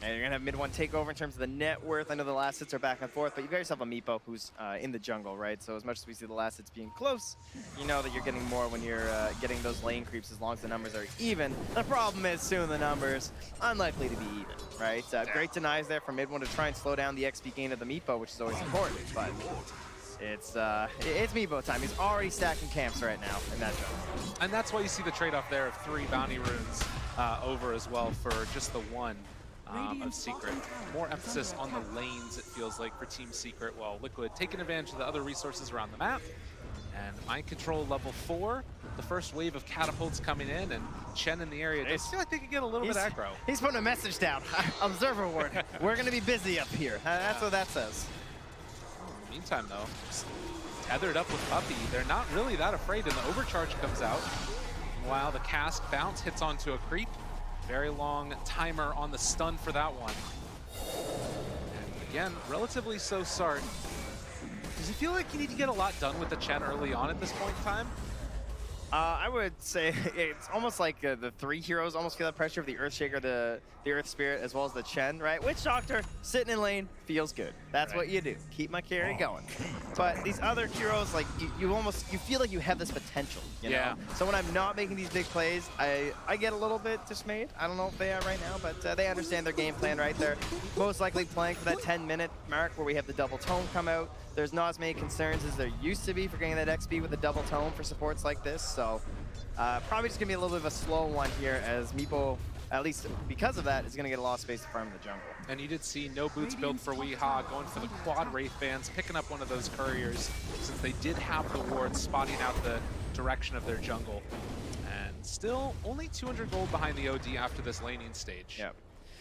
And you're going to have mid one take over in terms of the net worth. I know the last hits are back and forth, but you got yourself a Meepo who's in the jungle, right? So as much as we see the last hits being close, you know that you're getting more when you're getting those lane creeps as long as the numbers are even. The problem is soon the numbers unlikely to be even, right? Great denies there from mid one to try and slow down the XP gain of the Meepo, which is always important, but it's Meepo time. He's already stacking camps right now in that jungle. And that's why you see the trade-off there of 3 bounty runes over as well for just the 1. Of Secret. More emphasis on the lanes, it feels like, for Team Secret, while Liquid taking advantage of the other resources around the map. And Mind Control level 4, the first wave of catapults coming in, and Chen in the area does feel like they could get a little bit aggro. He's putting a message down. Observer ward. We're going to be busy up here. That's what that says. In the meantime, though, just tethered up with Puppey. They're not really that afraid, and the overcharge comes out. While the cask bounce hits onto a creep. Very long timer on the stun for that one. And again, relatively so Sart. Does it feel like you need to get a lot done with the Chen early on at this point in time? I would say it's almost like the 3 heroes almost feel the pressure of the Earthshaker, the Earth Spirit, as well as the Chen, right? Witch Doctor sitting in lane feels good. That's what you do. Keep my carry going. But these other heroes, like you feel like you have this potential, you know? So when I'm not making these big plays, I get a little bit dismayed. I don't know if they are right now, but they understand their game plan, right? They're most likely playing for that 10-minute mark where we have the double tome come out. There's not as many concerns as there used to be for getting that XP with the double tome for supports like this. So probably just gonna be a little bit of a slow one here as Meepo, at least because of that, is gonna get a lot of space to farm in the jungle. And you did see no boots built for Weeha, going for the quad Wraith Bands, picking up one of those couriers since they did have the ward spotting out the direction of their jungle. And still only 200 gold behind the OD after this laning stage. Yeah.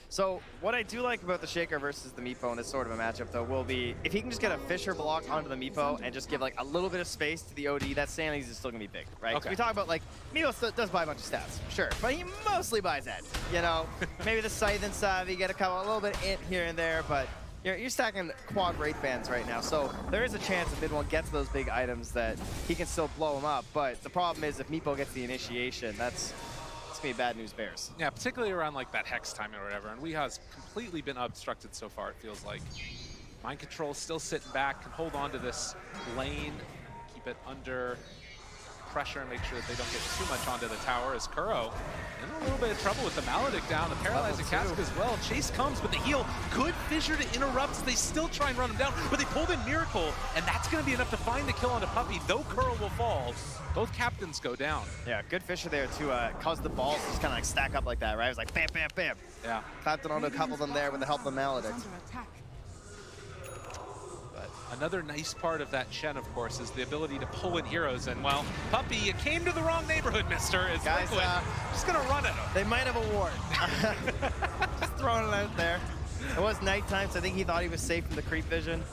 So what I do like about the Shaker versus the Meepo in this sort of a matchup, though, will be if he can just get a Fissure block onto the Meepo and just give like a little bit of space to the OD, that Sanity's is still gonna be big, right? Okay. We talk about like Meepo does buy a bunch of stats, sure, but he mostly buys that. You know, maybe the Scythe and Savvy get a little bit int here and there, but you're stacking quad Wraith Bands right now, so there is a chance if mid-one gets those big items that he can still blow them up. But the problem is if Meepo gets the initiation, it's gonna be bad news bears. Yeah, particularly around like that Hex timing or whatever, and Weeha's completely been obstructed so far, it feels like. Mind Control still sitting back, can hold on to this lane, keep it under pressure and make sure that they don't get too much onto the tower as Kuro in a little bit of trouble with the Maledict down, the Paralyzing Cask as well. Chase comes, but the heal, good Fissure to interrupt. They still try and run him down, but they pulled in Miracle, and that's gonna be enough to find the kill onto Puppey, though Kuro will fall. Both captains go down. Yeah, good Fissure there to cause the balls to just kind of like stack up like that, right? It was like bam, bam, bam. Yeah. Clapped it onto a couple of them there with the help of the Maledict. But Another nice part of that Chen, of course, is the ability to pull in heroes. And, well, Puppy, you came to the wrong neighborhood, mister. Is Guys, Liquid just going to run at him. They might have a ward. Just throwing it out there. It was nighttime, so I think he thought he was safe from the creep vision.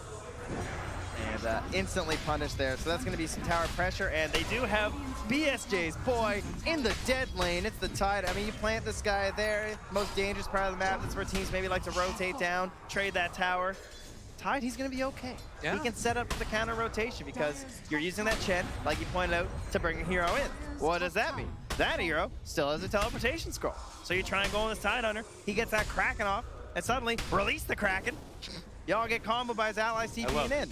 And instantly punished there. So that's going to be some tower pressure. And they do have BSJ's boy in the dead lane. It's the Tide. I mean, you plant this guy there, most dangerous part of the map. That's where teams maybe like to rotate down, trade that tower. Tide, he's going to be okay. Yeah. He can set up the counter rotation because you're using that Chen, like you pointed out, to bring a hero in. What does that mean? That hero still has a teleportation scroll. So you try and go on this Tide Hunter. He gets that Kraken off, and suddenly release the Kraken. Y'all get comboed by his allies TPing in.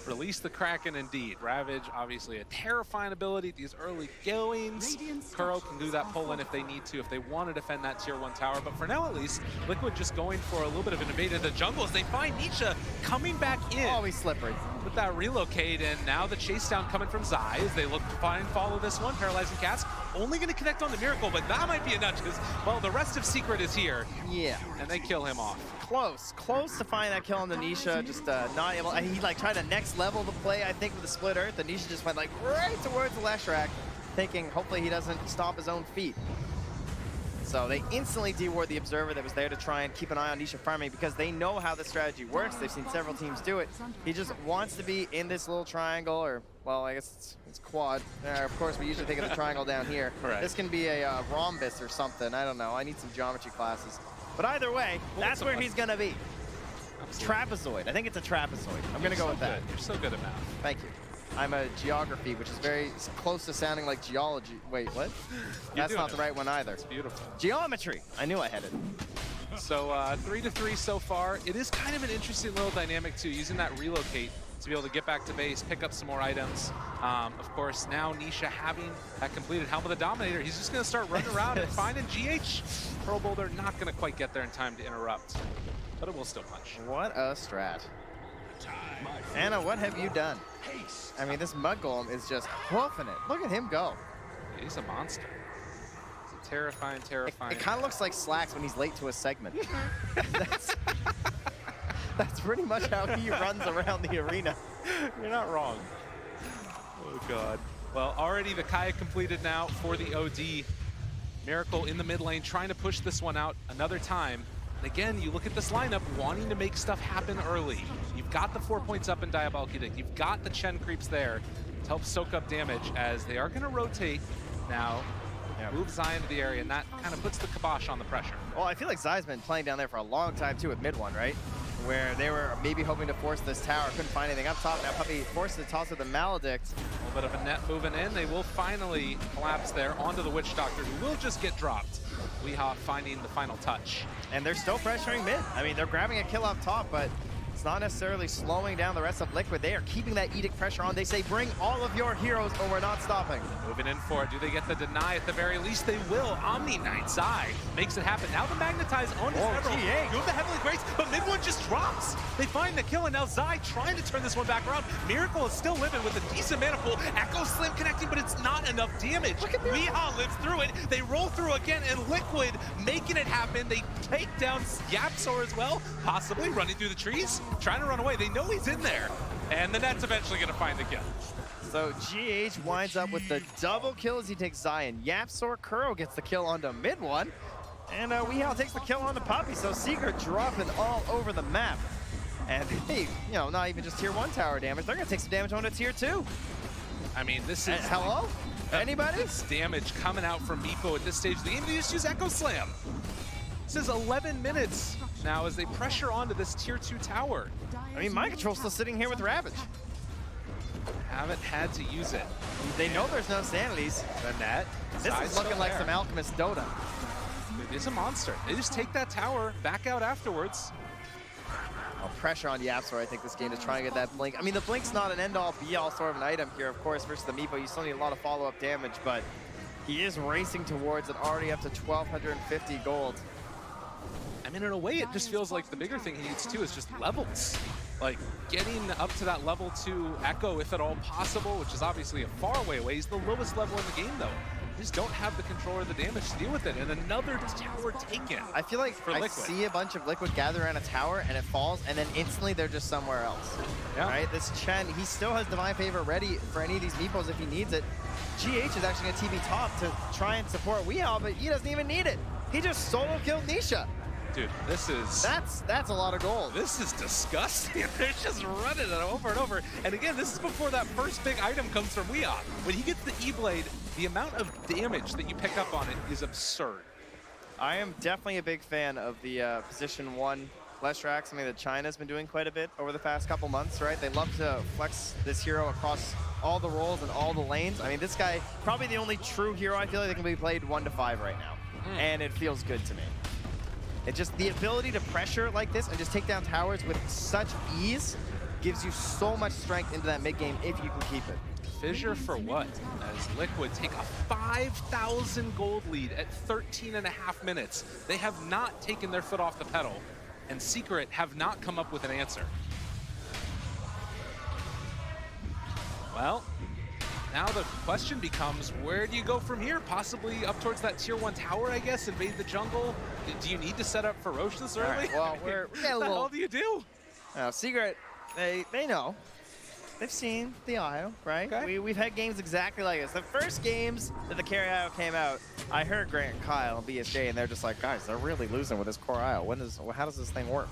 Release the Kraken indeed. Ravage, obviously a terrifying ability at these early goings. Kuro can do that pull in if they need to, if they want to defend that tier 1 tower. But for now, at least, Liquid just going for a little bit of an invade of the jungle as they find Nisha coming back in. Always slippery. With that relocate, and now the chase down coming from Zai as they look to try and follow this one. Paralyzing cast, only going to connect on the Miracle, but that might be a nudge because, well, the rest of Secret is here. Yeah. And they kill him off. Close to find that kill on the Nisha, just not able. He like tried to next level the play, I think, with the split earth. The Nisha just went like right towards the Leshrac, thinking hopefully he doesn't stomp his own feet. So they instantly deward the Observer that was there to try and keep an eye on Nisha farming because they know how the strategy works. They've seen several teams do it. He just wants to be in this little triangle, or, well, I guess it's quad. Of course, we usually think of the triangle down here. Right. This can be a rhombus or something. I don't know. I need some geometry classes. But either way, that's where he's going to be. Trapezoid. I think it's a trapezoid. I'm going to go with that. You're so good at math. Thank you. I'm a geography, which is very close to sounding like geology. Wait, what? That's not the right one either. It's beautiful. Geometry. I knew I had it. So 3-3 so far. It is kind of an interesting little dynamic too, using that relocate to be able to get back to base, pick up some more items. Of course, now Nisha having that completed Helm of the Dominator, he's just going to start running around and finding GH. Pearl Boulder not going to quite get there in time to interrupt, but it will still punch. What a strat. Anna, what have you done? I mean, this Mud Golem is just hoofing it. Look at him go. He's a monster. He's a terrifying. It kind of looks like Slacks when he's late to a segment. That's pretty much how he runs around the arena. You're not wrong. Oh, God. Well, already the Kaya completed now for the OD. Miracle in the mid lane, trying to push this one out another time. And again, you look at this lineup, wanting to make stuff happen early. You've got the 4 points up in Diabolic Edict. You've got the Chen creeps there to help soak up damage as they are going to rotate now. Move Zai into the area, and that kind of puts the kibosh on the pressure. Well, I feel like Zai's been playing down there for a long time, too, with mid one, right? Where they were maybe hoping to force this tower, couldn't find anything up top. Now Puppy forced the toss of the Maledict. A little bit of a net moving in. They will finally collapse there onto the Witch Doctor, who will just get dropped. Weehaw finding the final touch. And they're still pressuring mid. I mean, they're grabbing a kill up top, but it's not necessarily slowing down the rest of Liquid. They are keeping that Edict pressure on. They say, bring all of your heroes or we're not stopping. Moving in for it. Do they get the deny? At the very least, they will. Omni Knight Zai makes it happen. Now the Magnetize on his Emerald. Do the Heavenly Grace, but mid one just drops. They find the kill, and now Zai trying to turn this one back around. Miracle is still living with a decent mana pool. Echo Slim connecting, but it's not enough damage. Weehaw lives through it. They roll through again, and Liquid making it happen. They take down Yapsor as well, possibly running through the trees, trying to run away. They know he's in there, and the net's eventually going to find the kill. So GH winds up with the double kill as he takes Zion. Yapsor Kuro gets the kill onto mid one, and Weehaw takes the kill onto Puppy. So Secret dropping all over the map. And hey, you know, not even just tier 1 tower damage. They're going to take some damage onto tier 2. I mean, this is... hello? Anybody? This damage coming out from Meepo at this stage of the game. They just use Echo Slam. This is 11 minutes now as they pressure onto this tier 2 tower. I mean, Mind Control's still sitting here with Ravage. Haven't had to use it. They know there's no sanities. The net. This is looking like some Alchemist Dota. It is a monster. They just take that tower, back out afterwards. Oh, pressure on Yapsor. I think this game is trying to get that Blink. I mean, the Blink's not an end-all, be-all sort of an item here, of course, versus the Meepo. You still need a lot of follow-up damage, but he is racing towards it, already up to 1,250 gold. I mean, in a way, it just feels like the bigger thing he needs too is just levels. Like, getting up to that level 2 Echo, if at all possible, which is obviously a far way away. He's the lowest level in the game, though. They just don't have the control or the damage to deal with it. And another tower taken. I feel like for I Liquid. see a bunch of Liquid gather around a tower and it falls, and then instantly they're just somewhere else. Yeah. Right? This Chen, he still has Divine Favor ready for any of these meepos if he needs it. GH is actually going to TB top to try and support Weehaw, but he doesn't even need it. He just solo killed Nisha. Dude, this is... That's a lot of gold. This is disgusting. They're just running it over and over. And again, this is before that first big item comes from Weehaw. When he gets the E-Blade, the amount of damage that you pick up on it is absurd. I am definitely a big fan of the position 1 Leshrac, something that China's been doing quite a bit over the past couple months, right? They love to flex this hero across all the roles and all the lanes. I mean, this guy, probably the only true hero I feel like that can be played 1 to 5 right now. And it feels good to me. It just, the ability to pressure like this and just take down towers with such ease gives you so much strength into that mid game if you can keep it. Fissure for what? As Liquid take a 5,000 gold lead at 13.5 minutes. They have not taken their foot off the pedal, and Secret have not come up with an answer. Well, now the question becomes, where do you go from here? Possibly up towards that tier 1 tower, I guess, invade the jungle. Do you need to set up for Roche this early? Right, well, we're what the hell do you do? Secret, they know. They've seen the IO, right? Okay. We've had games exactly like this. The first games that the carry IO came out, I heard Grant and Kyle and BSJ, and they're just like, guys, they're really losing with this core IO. How does this thing work?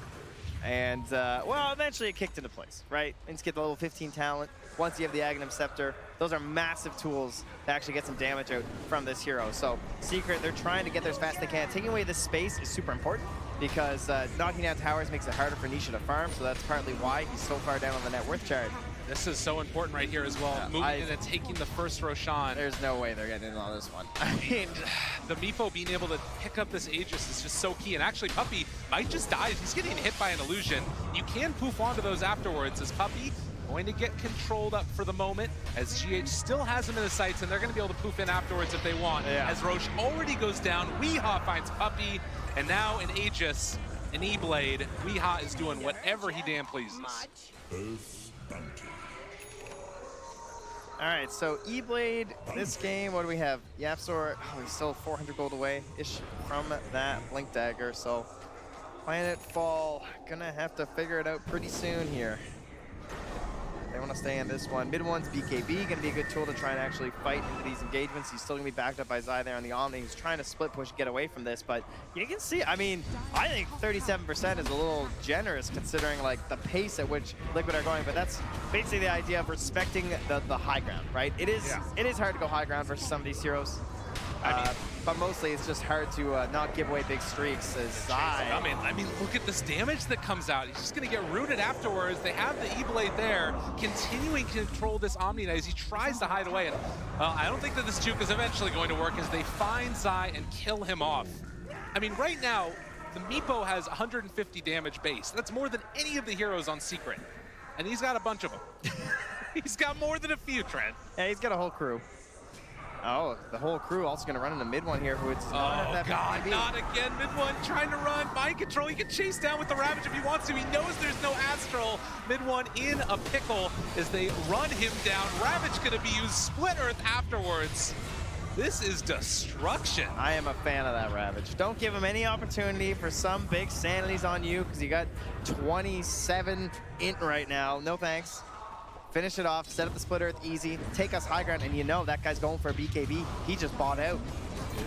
And, well, eventually it kicked into place, right? Once you get the level 15 talent, once you have the Aghanim Scepter, those are massive tools to actually get some damage out from this hero. So Secret, they're trying to get there as fast as they can. Taking away this space is super important because knocking down towers makes it harder for Nisha to farm, so that's partly why he's so far down on the net worth chart. This is so important right here as well. Moving in and taking the first Roshan. There's no way they're getting in on this one. I mean, the Meepo being able to pick up this Aegis is just so key. And actually, Puppey might just die. He's getting hit by an illusion. You can poof onto those afterwards. As Puppey going to get controlled up for the moment, as GH still has him in the sights, and they're going to be able to poof in afterwards if they want. Yeah. As Roche already goes down, Weehaw finds Puppey, and now an Aegis, an E-Blade. Weehaw is doing whatever he damn pleases. All right, so E-Blade, this game, what do we have? Yapzor, he's still 400 gold away-ish from that Blink Dagger, so Planetfall, gonna have to figure it out pretty soon here. They want to stay in this one. Mid one's BKB, gonna be a good tool to try and actually fight into these engagements. He's still gonna be backed up by Zai there on the Omni. He's trying to split push, get away from this, but you can see, I mean, I think 37% is a little generous considering like the pace at which Liquid are going, but that's basically the idea of respecting the high ground, right? It is hard to go high ground versus some of these heroes. But mostly it's just hard to not give away big streaks as Zai. I mean, look at this damage that comes out. He's just going to get rooted afterwards. They have the E-Blade there, continuing to control this Omni Knight as he tries to hide away. And I don't think that this juke is eventually going to work as they find Zai and kill him off. I mean, right now, the Meepo has 150 damage base. That's more than any of the heroes on Secret. And he's got a bunch of them. He's got more than a few, Trent. Yeah, he's got a whole crew. Oh, the whole crew also going to run into mid one here, who it's not that God, BKB. not again. Mid one trying to run. Mind control. He can chase down with the Ravage if he wants to. He knows there's no Astral. Mid one in a pickle as they run him down. Ravage going to be used. Split Earth afterwards. This is destruction. I am a fan of that Ravage. Don't give him any opportunity for some big sanities on you because you got 27 int right now. No thanks. Finish it off, set up the Split Earth easy, take us high ground, and you know that guy's going for a BKB. He just bought out.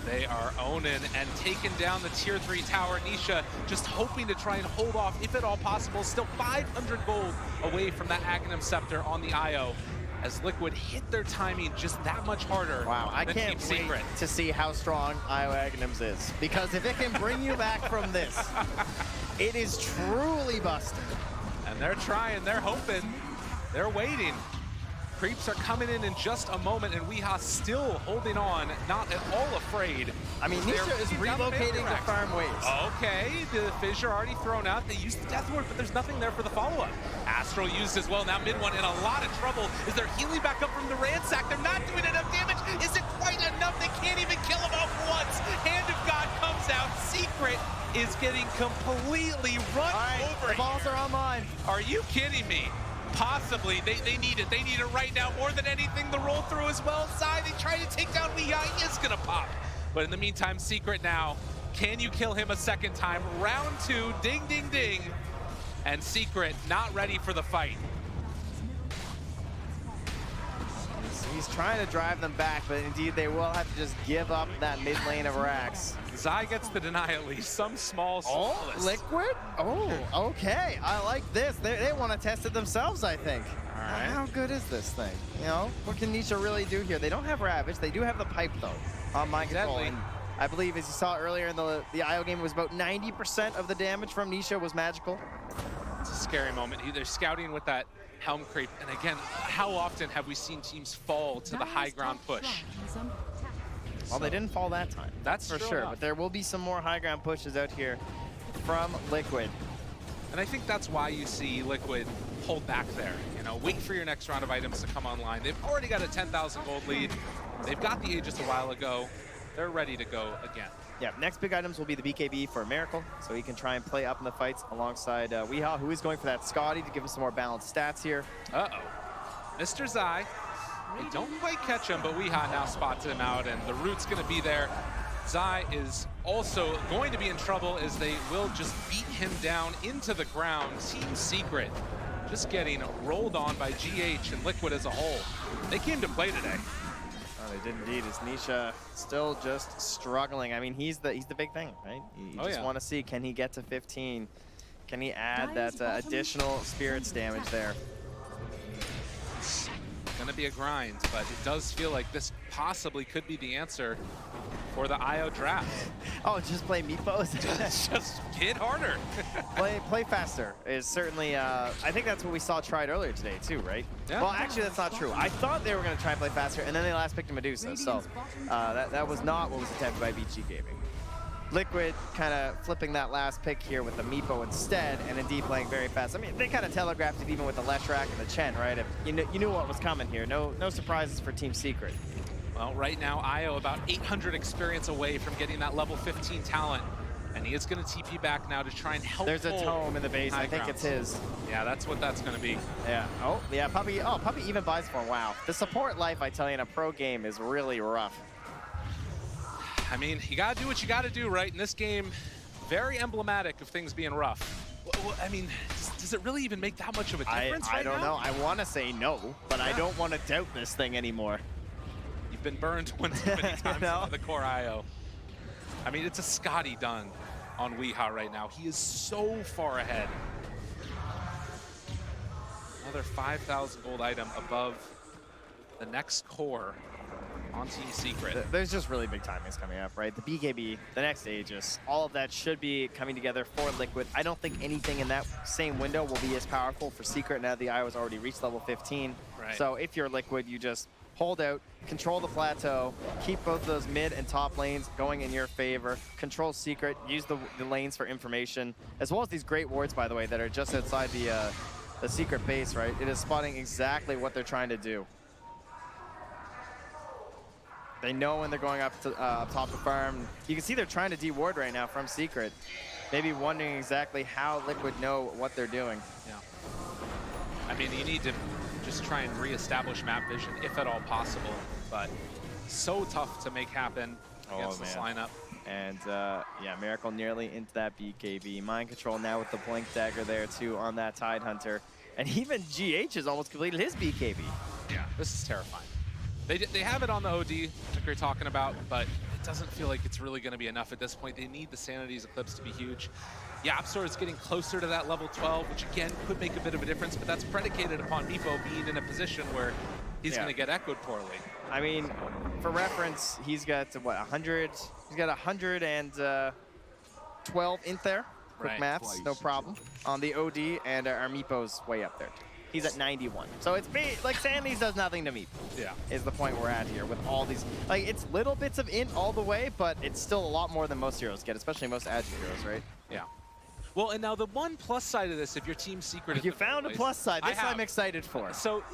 They are owning and taking down the tier 3 tower. Nisha just hoping to try and hold off, if at all possible. Still 500 gold away from that Aghanim Scepter on the IO. As Liquid hit their timing just that much harder. Wow, I can't wait to see how strong IO Aghanims is. Because if it can bring you back from this, it is truly busted. And they're trying, they're hoping. They're waiting. Creeps are coming in just a moment, and Weehaw still holding on, not at all afraid. I mean, Nisha is relocating the farm waves. Okay, the Fissure already thrown out. They used the Death Ward, but there's nothing there for the follow-up. Astral used as well. Now mid one in a lot of trouble as they're healing back up from the ransack. They're not doing enough damage. Is it quite enough? They can't even kill him off once. Hand of God comes out. Secret is getting completely run over. The balls are online. Are you kidding me? Possibly. They need it. They need it right now more than anything. The roll through as well. Zai, they try to take down Weeha. He is going to pop. But in the meantime, Secret now. Can you kill him a second time? Round 2, ding, ding, ding. And Secret not ready for the fight. He's trying to drive them back, but indeed they will have to just give up that mid lane of Rax. Zai gets the deny at least. Some small solace. Liquid? Oh, okay. I like this. They want to test it themselves, I think. All right. How good is this thing? You know, what can Nisha really do here? They don't have Ravage. They do have the pipe, though, on mind control. And I believe, as you saw earlier in the IO game, it was about 90% of the damage from Nisha was magical. It's a scary moment. They're scouting with that helm creep. And again, how often have we seen teams fall to the high ground push? Well, they didn't fall that time. That's for sure. But there will be some more high ground pushes out here from Liquid. And I think that's why you see Liquid hold back there. You know, wait for your next round of items to come online. They've already got a 10,000 gold lead. They've got the Aegis a while ago. They're ready to go again. Yeah, next big items will be the BKB for Miracle, so he can try and play up in the fights alongside Weeha, who is going for that Scotty to give him some more balanced stats here. Uh-oh. Mr. Zai, they don't quite catch him, but Weeha now spots him out, and the root's going to be there. Zai is also going to be in trouble as they will just beat him down into the ground. Team Secret just getting rolled on by GH and Liquid as a whole. They came to play today. Oh, they did indeed. Is Nisha still just struggling? I mean, he's the big thing, right? You just want to see, can he get to 15? Can he add that additional spirits damage there? It's going to be a grind, but it does feel like this possibly could be the answer for the IO draft. Oh, just play meatballs? just hit harder. play faster is certainly, I think that's what we saw tried earlier today too, right? Yeah. Well, actually, that's not true. I thought they were going to try and play faster, and then they last picked a Medusa, so that was not what was attempted by VICI Gaming. Liquid kind of flipping that last pick here with the Meepo instead, and indeed playing very fast. I mean, they kind of telegraphed it even with the Leshrac and the Chen, right? You knew what was coming here. No surprises for Team Secret. Well, right now, IO about 800 experience away from getting that level 15 talent. And he is going to TP back now to try and help. There's a tome in the base. I think it's his. Yeah, that's what that's going to be. Yeah. Oh, yeah, Puppy. Oh, Puppy even buys for him. Wow. The support life, I tell you, in a pro game is really rough. I mean, you got to do what you got to do, right? In this game, very emblematic of things being rough. Well, I mean, does it really even make that much of a difference I don't know. I want to say no, but I don't want to doubt this thing anymore. You've been burned one too many times on the core IO. I mean, it's a Scotty done on Weeha right now. He is so far ahead. Another 5,000 gold item above the next core on Team Secret. There's just really big timings coming up, right? The BKB, the next Aegis, all of that should be coming together for Liquid. I don't think anything in that same window will be as powerful for Secret now the IO has already reached level 15. Right. So if you're Liquid, you just hold out, control the plateau, keep both those mid and top lanes going in your favor, control Secret, use the lanes for information, as well as these great wards, by the way, that are just outside the Secret base, right? It is spotting exactly what they're trying to do. They know when they're going up top to farm. You can see they're trying to de-ward right now from Secret. Maybe wondering exactly how Liquid know what they're doing. Yeah. I mean, you need to just try and reestablish map vision, if at all possible. But so tough to make happen against this lineup. And yeah, Miracle nearly into that BKB. Mind control now with the Blink Dagger there too on that Tidehunter. And even GH has almost completed his BKB. Yeah, this is terrifying. They have it on the OD, like we were talking about, but it doesn't feel like it's really going to be enough at this point. They need the Sanity's Eclipse to be huge. Yapstor is getting closer to that level 12, which again could make a bit of a difference, but that's predicated upon Meepo being in a position where he's going to get echoed poorly. I mean, for reference, he's got what, 100? He's got 112 in there. Quick maths, no problem. On the OD, and our Meepo's way up there. He's at 91. So it's like Sanity's does nothing to Meepo. Yeah. Is the point we're at here with all these. Like, it's little bits of int all the way, but it's still a lot more than most heroes get, especially most Agi heroes, right? Yeah. Well, and now the one plus side of this, if your Team Secret... You found a plus side. This I'm excited for. So,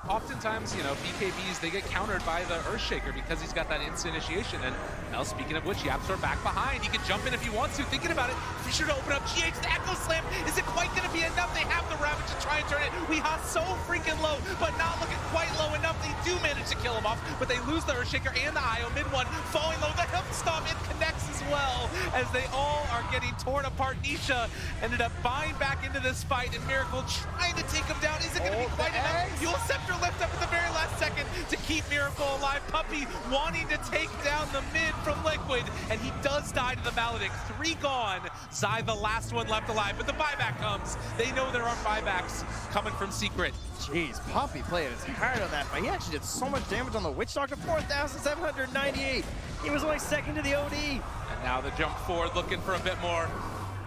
oftentimes, you know, BKBs, they get countered by the Earthshaker because he's got that instant initiation. And now, speaking of which, Yapstor back behind. He can jump in if he wants to. Thinking about it, Fisher to open up. GH, the Echo Slam. Is it quite going to be enough? They have the Ravage to try and turn it. Weeha so freaking low, but not looking quite low enough. They do manage to kill him off, but they lose the Earthshaker and the IO. Mid one falling low. The hip stomp, it connects as well as they all are getting torn apart. Nisha ended up buying back into this fight, and Miracle trying to take him down. Is it going to be quite enough? Yule Scepter lift up at the very last second to keep Miracle alive. Puppey wanting to take down the mid from Liquid, and he does die to the Maledict. 3 gone. Zai, the last one left alive, but the buyback comes. They know there are buybacks coming from Secret. Jeez, Puppey played his heart on that fight. He actually did so much damage on the Witch Doctor, 4,798. He was only second to the OD. And now the jump forward looking for a bit more.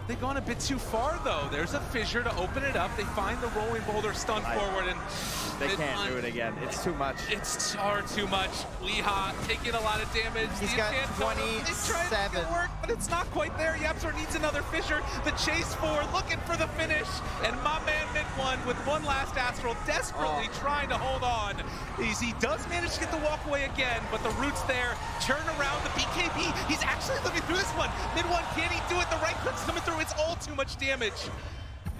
They've gone a bit too far, though. There's a fissure to open it up. They find the rolling boulder stun forward, and they can't do it again. It's too much. It's far too much. Weeha taking a lot of damage. He's got 27. It's trying to make it work, but it's not quite there. YapzOr needs another fissure. The chase forward, looking for the finish, and my man Mid One with one last Astral, desperately trying to hold on. He does manage to get the walk away again, but the root's there. Turn around the BKB. He's actually living through this one. Mid One, can he do it? The right click's coming through. It's all too much damage.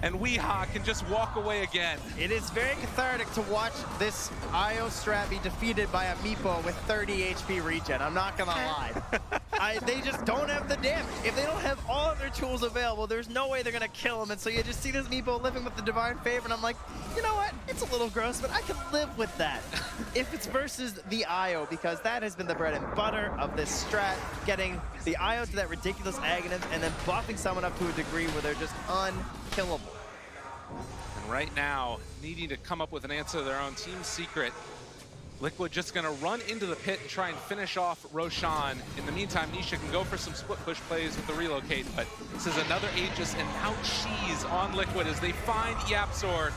And Weeha can just walk away again. It is very cathartic to watch this IO strat be defeated by a Meepo with 30 HP regen. I'm not gonna lie. They just don't have the damage. If they don't have all of their tools available, there's no way they're gonna kill him. And so you just see this Meepo living with the Divine Favor, and I'm like, you know what? It's a little gross, but I can live with that. If it's versus the IO, because that has been the bread and butter of this strat, getting the IO to that ridiculous agonist and then buffing someone up to a degree where they're just unkillable. And right now, needing to come up with an answer to their own team secret. Liquid just gonna run into the pit and try and finish off Roshan. In the meantime, Nisha can go for some split push plays with the relocate, but this is another Aegis and now Cheese on Liquid as they find YapzOr.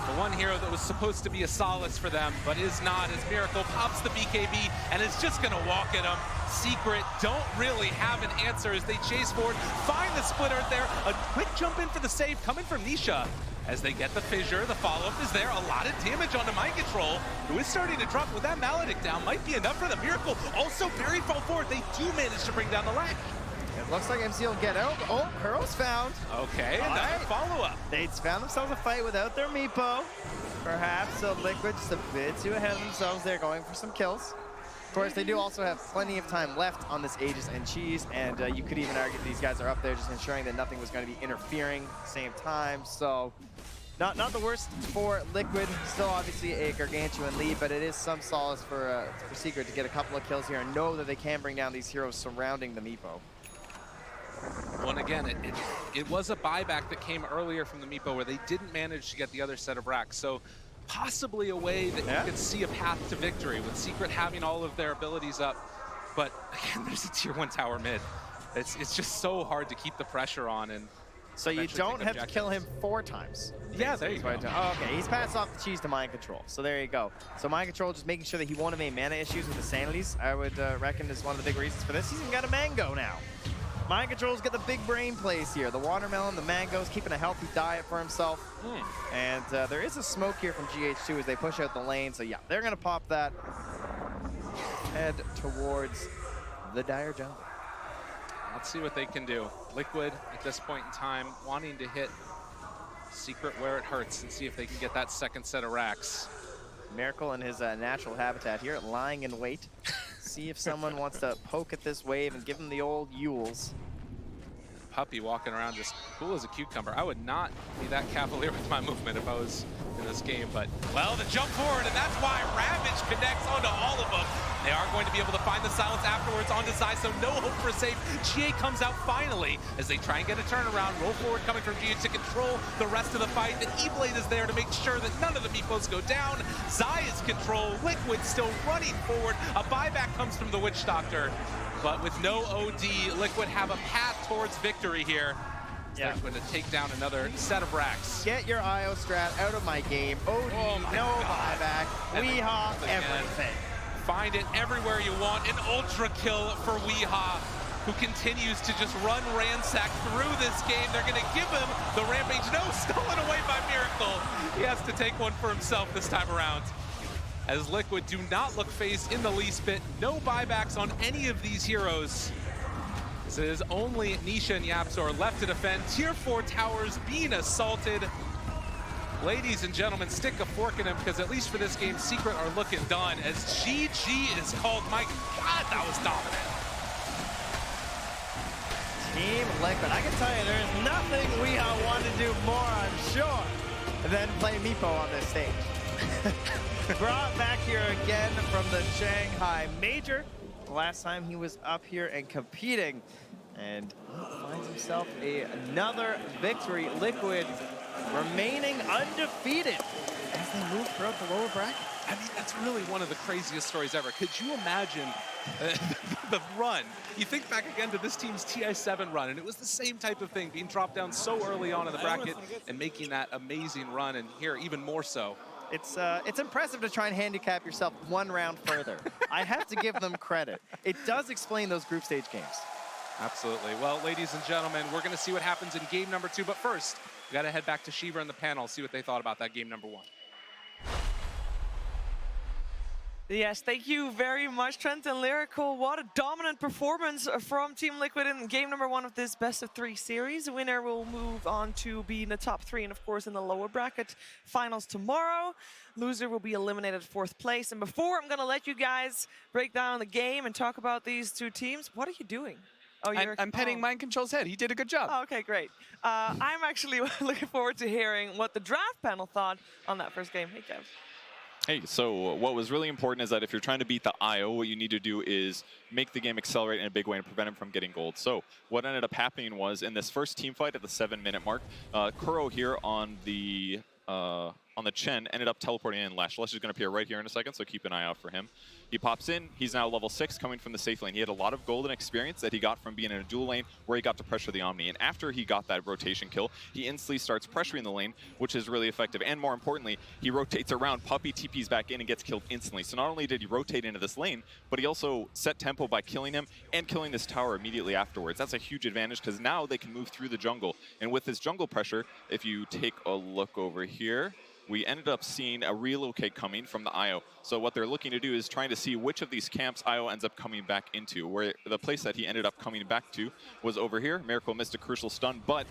The one hero that was supposed to be a solace for them, but is not, as Miracle pops the BKB and is just gonna walk at him. Secret don't really have an answer as they chase forward, find the split earth there. A quick jump in for the save coming from Nisha. As they get the fissure, the follow-up is there. A lot of damage onto Mind Control, who is starting to drop with that Maledict down. Might be enough for the Miracle. Also, very far forward. They do manage to bring down the latch. It looks like MC will get out. Oh, Pearl's found. Okay, and that's a follow-up. They found themselves a fight without their Meepo. Perhaps a Liquid just a bit too ahead of themselves. They're going for some kills. Of course, they do also have plenty of time left on this Aegis and Cheese, and you could even argue these guys are up there just ensuring that nothing was going to be interfering at the same time. So, not the worst for Liquid. Still, obviously, a gargantuan lead, but it is some solace for Secret to get a couple of kills here and know that they can bring down these heroes surrounding the Meepo. Well, and again, it was a buyback that came earlier from the Meepo where they didn't manage to get the other set of racks. So possibly a way that you could see a path to victory with Secret having all of their abilities up. But again, there's a tier 1 tower mid. It's just so hard to keep the pressure on. And so you don't have to kill him 4 times. Yeah, there you go. Oh, okay, he's passed off the Cheese to Mind Control. So there you go. So Mind Control just making sure that he won't have any mana issues with the Sanities, I would reckon is one of the big reasons for this. He's even got a Mango now. Mind Control's got the big brain plays here. The watermelon, the mangoes, keeping a healthy diet for himself. And there is a smoke here from GH2 as they push out the lane. So yeah, they're gonna pop that. Head towards the dire jungle. Let's see what they can do. Liquid, at this point in time, wanting to hit Secret where it hurts and see if they can get that second set of racks. Miracle in his natural habitat here, lying in wait. See if someone wants to poke at this wave and give him the old Yules. Puppey walking around just cool as a cucumber. I would not be that cavalier with my movement if I was in this game, but, well, the jump forward, and that's why Ravage connects onto all of them. They are going to be able to find the silence afterwards onto Zai, so no hope for a save. GA comes out finally as they try and get a turnaround. Roll forward coming from GA to control the rest of the fight. And E-Blade is there to make sure that none of the Meepos go down. Zai is control. Liquid still running forward. A buyback comes from the Witch Doctor. But with no OD, Liquid have a path towards victory here. They're going to take down another set of racks. Get your IO strat out of my game. OD, no buyback. Weeha, everything. Find it everywhere you want. An ultra kill for Weeha, who continues to just run ransack through this game. They're going to give him the Rampage. No, stolen away by Miracle. He has to take one for himself this time around. As Liquid do not look phased in the least bit. No buybacks on any of these heroes. This is only Nisha and YapzOr left to defend. Tier 4 towers being assaulted. Ladies and gentlemen, stick a fork in them because at least for this game, Secret are looking done as GG is called. My God, that was dominant. Team Liquid. I can tell you there's nothing we want to do more, I'm sure, than play Meepo on this stage. Brought back here again from the Shanghai Major. Last time he was up here and competing, and finds himself another victory. Liquid remaining undefeated as they move throughout the lower bracket. I mean, that's really one of the craziest stories ever. Could you imagine the run? You think back again to this team's TI7 run, and it was the same type of thing, being dropped down so early on in the bracket and making that amazing run, and here even more so. It's impressive to try and handicap yourself one round further. I have to give them credit. It does explain those group stage games. Absolutely. Well, ladies and gentlemen, we're going to see what happens in game number 2, but first, we got to head back to Shiva and the panel, see what they thought about that game number 1. Yes, thank you very much, Trent and Lyrical. What a dominant performance from Team Liquid in game number 1 of this best-of-3 series. The winner will move on to be in the top 3 and, of course, in the lower bracket finals tomorrow. Loser will be eliminated 4th place. And before I'm going to let you guys break down the game and talk about these two teams, what are you doing? Oh, I'm petting Mind Control's head. He did a good job. Oh, okay, great. I'm actually looking forward to hearing what the draft panel thought on that first game. Hey, Kev. Hey, so what was really important is that if you're trying to beat the IO, what you need to do is make the game accelerate in a big way and prevent him from getting gold. So what ended up happening was in this first team fight at the 7-minute mark, Kuro here on the Chen ended up teleporting in Lash. Lash is going to appear right here in a second, so keep an eye out for him. He pops in. He's now level 6 coming from the safe lane. He had a lot of golden experience that he got from being in a dual lane where he got to pressure the Omni. And after he got that rotation kill, he instantly starts pressuring the lane, which is really effective. And more importantly, he rotates around, Puppey TPs back in and gets killed instantly. So not only did he rotate into this lane, but he also set tempo by killing him and killing this tower immediately afterwards. That's a huge advantage because now they can move through the jungle. And with this jungle pressure, if you take a look over here, we ended up seeing a relocate coming from the IO. So what they're looking to do is trying to see which of these camps IO ends up coming back into, where the place that he ended up coming back to was over here. Miracle missed a crucial stun, but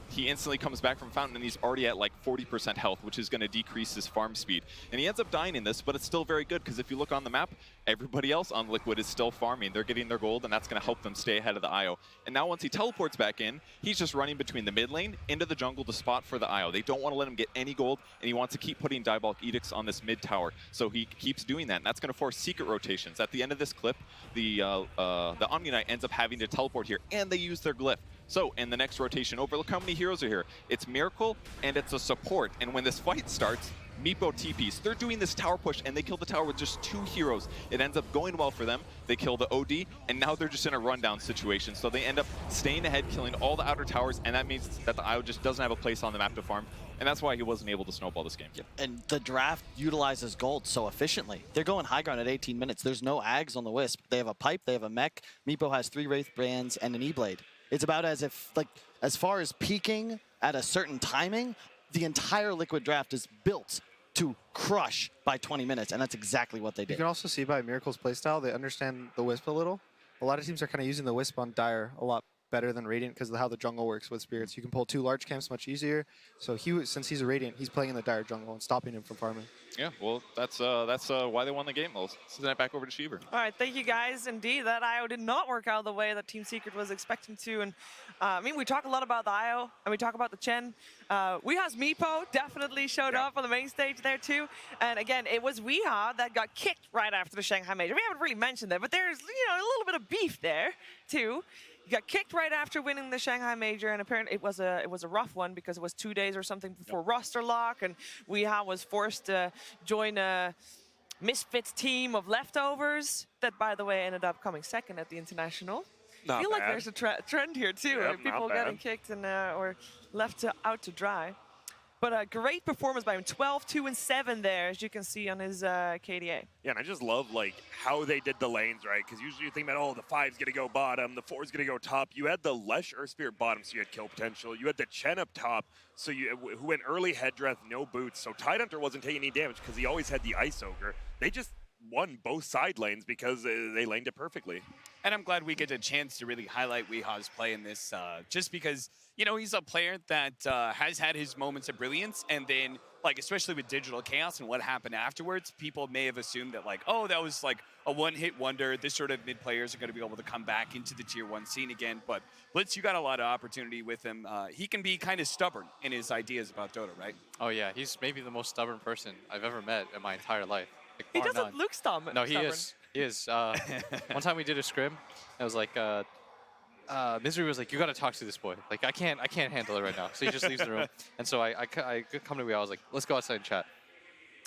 he instantly comes back from Fountain and he's already at like 40% health, which is going to decrease his farm speed. And he ends up dying in this, but it's still very good because if you look on the map, everybody else on Liquid is still farming. They're getting their gold and that's going to help them stay ahead of the IO. And now once he teleports back in, he's just running between the mid lane into the jungle to spot for the IO. They don't want to let him get any gold and he wants to keep putting Diabolic Edicts on this mid tower. So he keeps doing that and that's going to force secret rotations. At the end of this clip, the Omni Knight ends up having to teleport here and they use their glyph. So in the next rotation over, look how many heroes are here. It's Miracle and it's a support. And when this fight starts, Meepo TPs. They're doing this tower push and they kill the tower with just 2 heroes. It ends up going well for them. They kill the OD and now they're just in a rundown situation. So they end up staying ahead, killing all the outer towers, and that means that the IO just doesn't have a place on the map to farm. And that's why he wasn't able to snowball this game. And the draft utilizes gold so efficiently. They're going high ground at 18 minutes. There's no Ags on the Wisp. They have a pipe, they have a mech. Meepo has 3 Wraith Brands and an E-Blade. It's about as if, like, as far as peaking at a certain timing, the entire Liquid draft is built to crush by 20 minutes, and that's exactly what they did. You can also see by Miracle's playstyle, they understand the Wisp a little. A lot of teams are kind of using the Wisp on Dire a lot better than Radiant because of how the jungle works with Spirits. You can pull 2 large camps much easier. So since he's a Radiant, he's playing in the Dire jungle and stopping him from farming. Yeah, well, that's why they won the game. I'll send it back over to Shiva. All right, thank you guys. Indeed, that IO did not work out the way that Team Secret was expecting to. And I mean, we talk a lot about the IO and we talk about the Chen. Weeha's Meepo definitely showed up on the main stage there too. And again, it was Weeha that got kicked right after the Shanghai Major. We haven't really mentioned that, but there's a little bit of beef there too. He got kicked right after winning the Shanghai Major, and apparently it was a rough one because it was 2 days or something before roster lock, and Weeha was forced to join a Misfits team of leftovers that, by the way, ended up coming second at the International. I feel like there's a trend here too, Yep, people getting kicked and or left out to dry. But a great performance by him, 12, 2, and 7 there, as you can see on his KDA. Yeah, and I just love like how they did the lanes, right? Because usually you think about, oh, the 5's gonna go bottom, the 4's gonna go top. You had the Lesh Earth Spirit bottom, so you had kill potential. You had the Chen up top, so who went early headdress, no boots. So Tidehunter wasn't taking any damage because he always had the Ice Ogre. They just won both side lanes because they laned it perfectly. And I'm glad we get a chance to really highlight Weeha's play in this, just because, you know, he's a player that has had his moments of brilliance, and then, like, especially with Digital Chaos and what happened afterwards, people may have assumed that, like, oh, that was like a one-hit wonder. This sort of mid players are going to be able to come back into the Tier 1 scene again. But Blitz, you got a lot of opportunity with him. He can be kind of stubborn in his ideas about Dota, right? Oh yeah, he's maybe the most stubborn person I've ever met in my entire life. Like, He bar doesn't none. look stubborn. No, he is. He is. One time we did a scrim. I was like, Misery was like, "You got to talk to this boy. Like, I can't handle it right now." So he just leaves the room. And so I come to me. I was like, "Let's go outside and chat."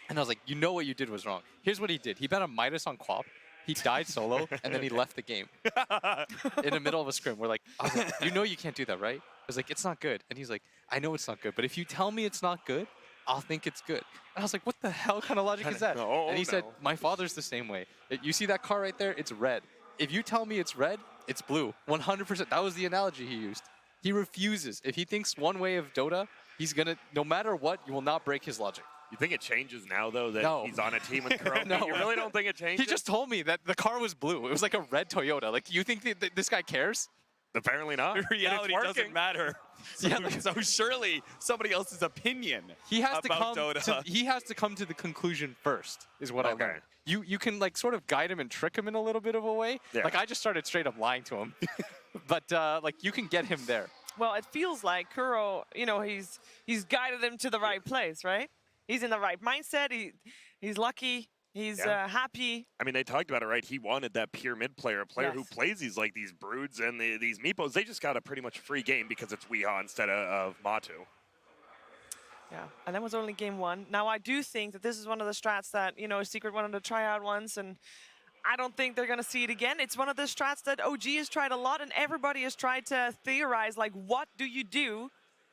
And I was like, "You know what you did was wrong. Here's what he did. He bet a Midas on Quap. He died solo, and then he left the game in the middle of a scrim. We're like, I was like, you know you can't do that, right?" I was like, "It's not good." And he's like, "I know it's not good, but if you tell me it's not good, I'll think it's good." And I was like, what the hell kind of logic is that? And he said, "My father's the same way. You see that car right there? It's red. If you tell me it's red, it's blue. 100%. That was the analogy he used. He refuses. If he thinks one way of Dota, he's going to, no matter what, you will not break his logic. You think it changes now, though, that he's on a team with Kuroko? No. You really don't think it changes? He just told me that the car was blue. It was like a red Toyota. Like, you think that this guy cares? Apparently not. In reality doesn't matter. So, so surely somebody else's opinion he has to about come Dota. he has to come to the conclusion first, is what I learned. You can like sort of guide him and trick him in a little bit of a way. Yeah. Like I just started straight up lying to him. But like you can get him there. Well, it feels like Kuro, you know, he's guided him to the right place, right? He's in the right mindset. He's lucky. He's happy. I mean, they talked about it, right? He wanted that pure mid player, a player who plays these broods and these meepos. They just got a pretty much free game because it's Weeha instead of Matu. Yeah, and that was only game 1. Now, I do think that this is one of the strats that, you know, Secret wanted to try out once, and I don't think they're going to see it again. It's one of the strats that OG has tried a lot, and everybody has tried to theorize, like, what do you do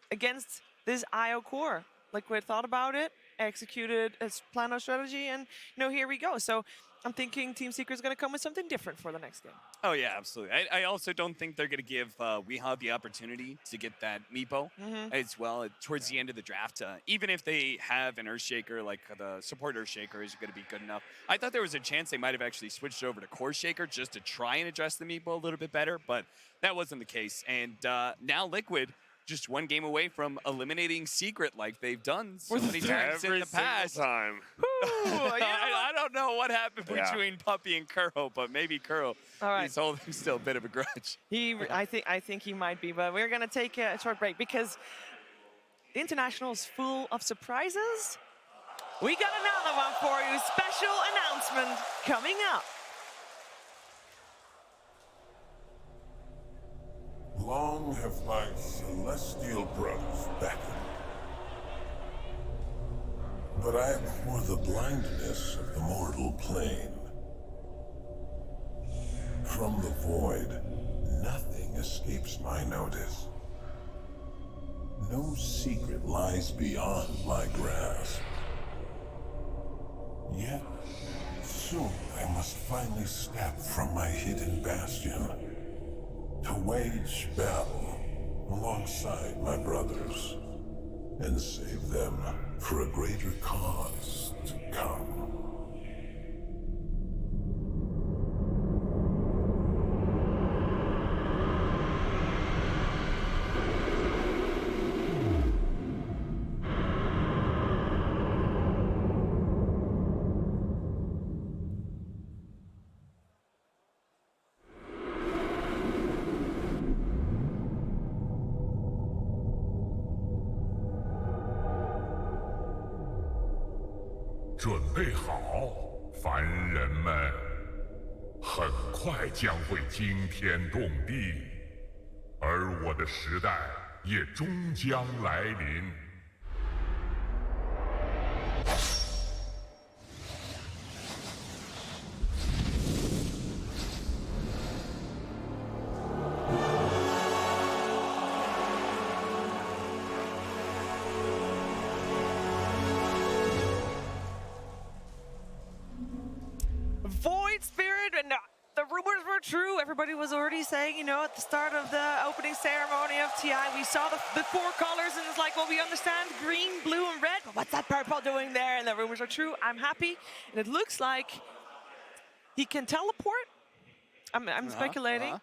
against this IO core? Liquid thought about it, executed its plan of strategy, and, you know, here we go. So I'm thinking Team Secret's going to come with something different for the next game. Oh, yeah, absolutely. I also don't think they're going to give Weeha the opportunity to get that Meepo as well towards the end of the draft. Even if they have an Earthshaker, like the support Earthshaker is going to be good enough. I thought there was a chance they might have actually switched over to Core Shaker just to try and address the Meepo a little bit better, but that wasn't the case. And now Liquid just one game away from eliminating Secret like they've done so many times in the past. Time. I don't know what happened between Puppy and Kuro, but maybe Kuro he's holding still a bit of a grudge. I think he might be, but we're going to take a short break because the International is full of surprises. We got another one for you. Special announcement coming up. Long have my celestial brothers beckoned, but I abhor the blindness of the mortal plane. From the void, nothing escapes my notice. No secret lies beyond my grasp. Yet, soon I must finally step from my hidden bastion to wage battle alongside my brothers and save them for a greater cause to come.准备好，凡人们，很快将会惊天动地，而我的时代也终将来临。Void Spirit, and the rumors were true. Everybody was already saying, you know, at the start of the opening ceremony of TI, we saw the 4 colors, and it's like, well, we understand green, blue, and red, but what's that purple doing there? And the rumors are true. I'm happy, and it looks like he can teleport. I'm speculating.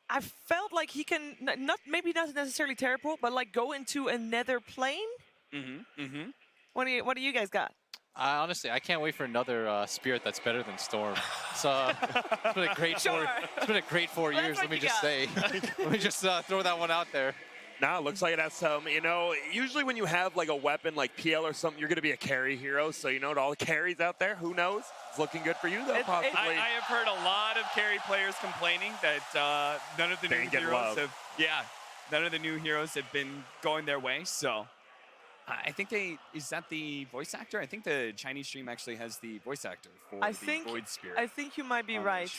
I felt like he can maybe not necessarily teleport, but like go into another plane. What do you guys got? Honestly, I can't wait for another Spirit that's better than Storm. So it's been a great it's been a great 4 years. Let me just say. Let me just throw that one out there. Nah, looks like it has some, you know, usually when you have like a weapon like PL or something, you're going to be a carry hero. So, you know, to all the carries out there, who knows? It's looking good for you, though, possibly. I have heard a lot of carry players complaining that none of the new heroes have, none of the new heroes have been going their way. So I think is that the voice actor? I think the Chinese stream actually has the voice actor for Void Spirit. I think you might be right.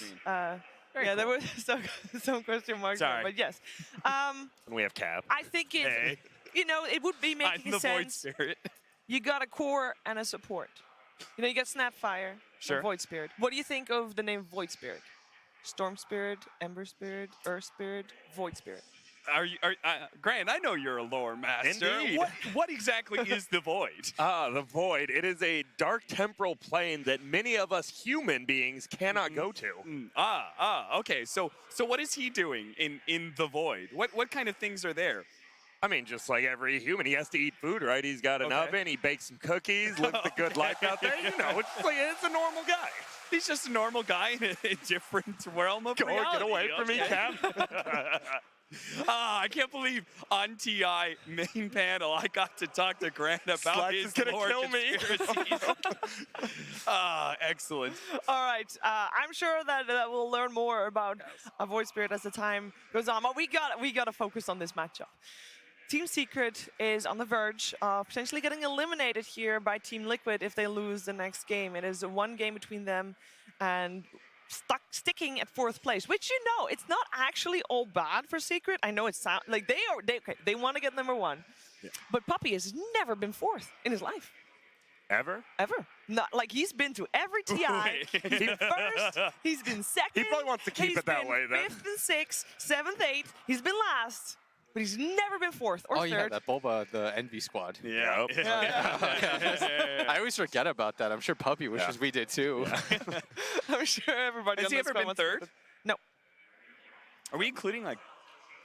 Very there cool. was some question marks there, but yes. And we have Cap. I think it, you know, it would be making the Void sense. Spirit. You got a core and a support. You know, you got Snapfire, and Void Spirit. What do you think of the name Void Spirit? Storm Spirit, Ember Spirit, Earth Spirit, Void Spirit. Grant, I know you're a lore master. Indeed. What exactly is the Void? The Void. It is a dark temporal plane that many of us human beings cannot go to. Okay. So what is he doing in the Void? What kind of things are there? I mean, just like every human, he has to eat food, right? He's got an oven, he bakes some cookies, lives the good life out there. You know, it's a normal guy. He's just a normal guy in a different realm of reality. Get away from me, Cap. I can't believe on TI main panel I got to talk to Grant about Slacks his is gonna lore kill me. conspiracies. Excellent. All right, I'm sure that we'll learn more about Void Spirit as the time goes on, but we got to focus on this matchup. Team Secret is on the verge of potentially getting eliminated here by Team Liquid if they lose the next game. It is one game between them and sticking at 4th place, which, you know, it's not actually all bad for Secret. I know it sounds like they want to get number 1, but Puppy has never been 4th in his life. Ever? Not like he's been to every TI. He's been 1st. He's been 2nd. He probably wants to keep it that way then. 5th and 6th, 7th, 8th. He's been last. But he's never been 4th or 3rd. Yeah, that Boba, the Envy squad. Yeah. I always forget about that. I'm sure Puppy wishes we did too. I'm sure everybody. Has he ever been 3rd? No. Are we including like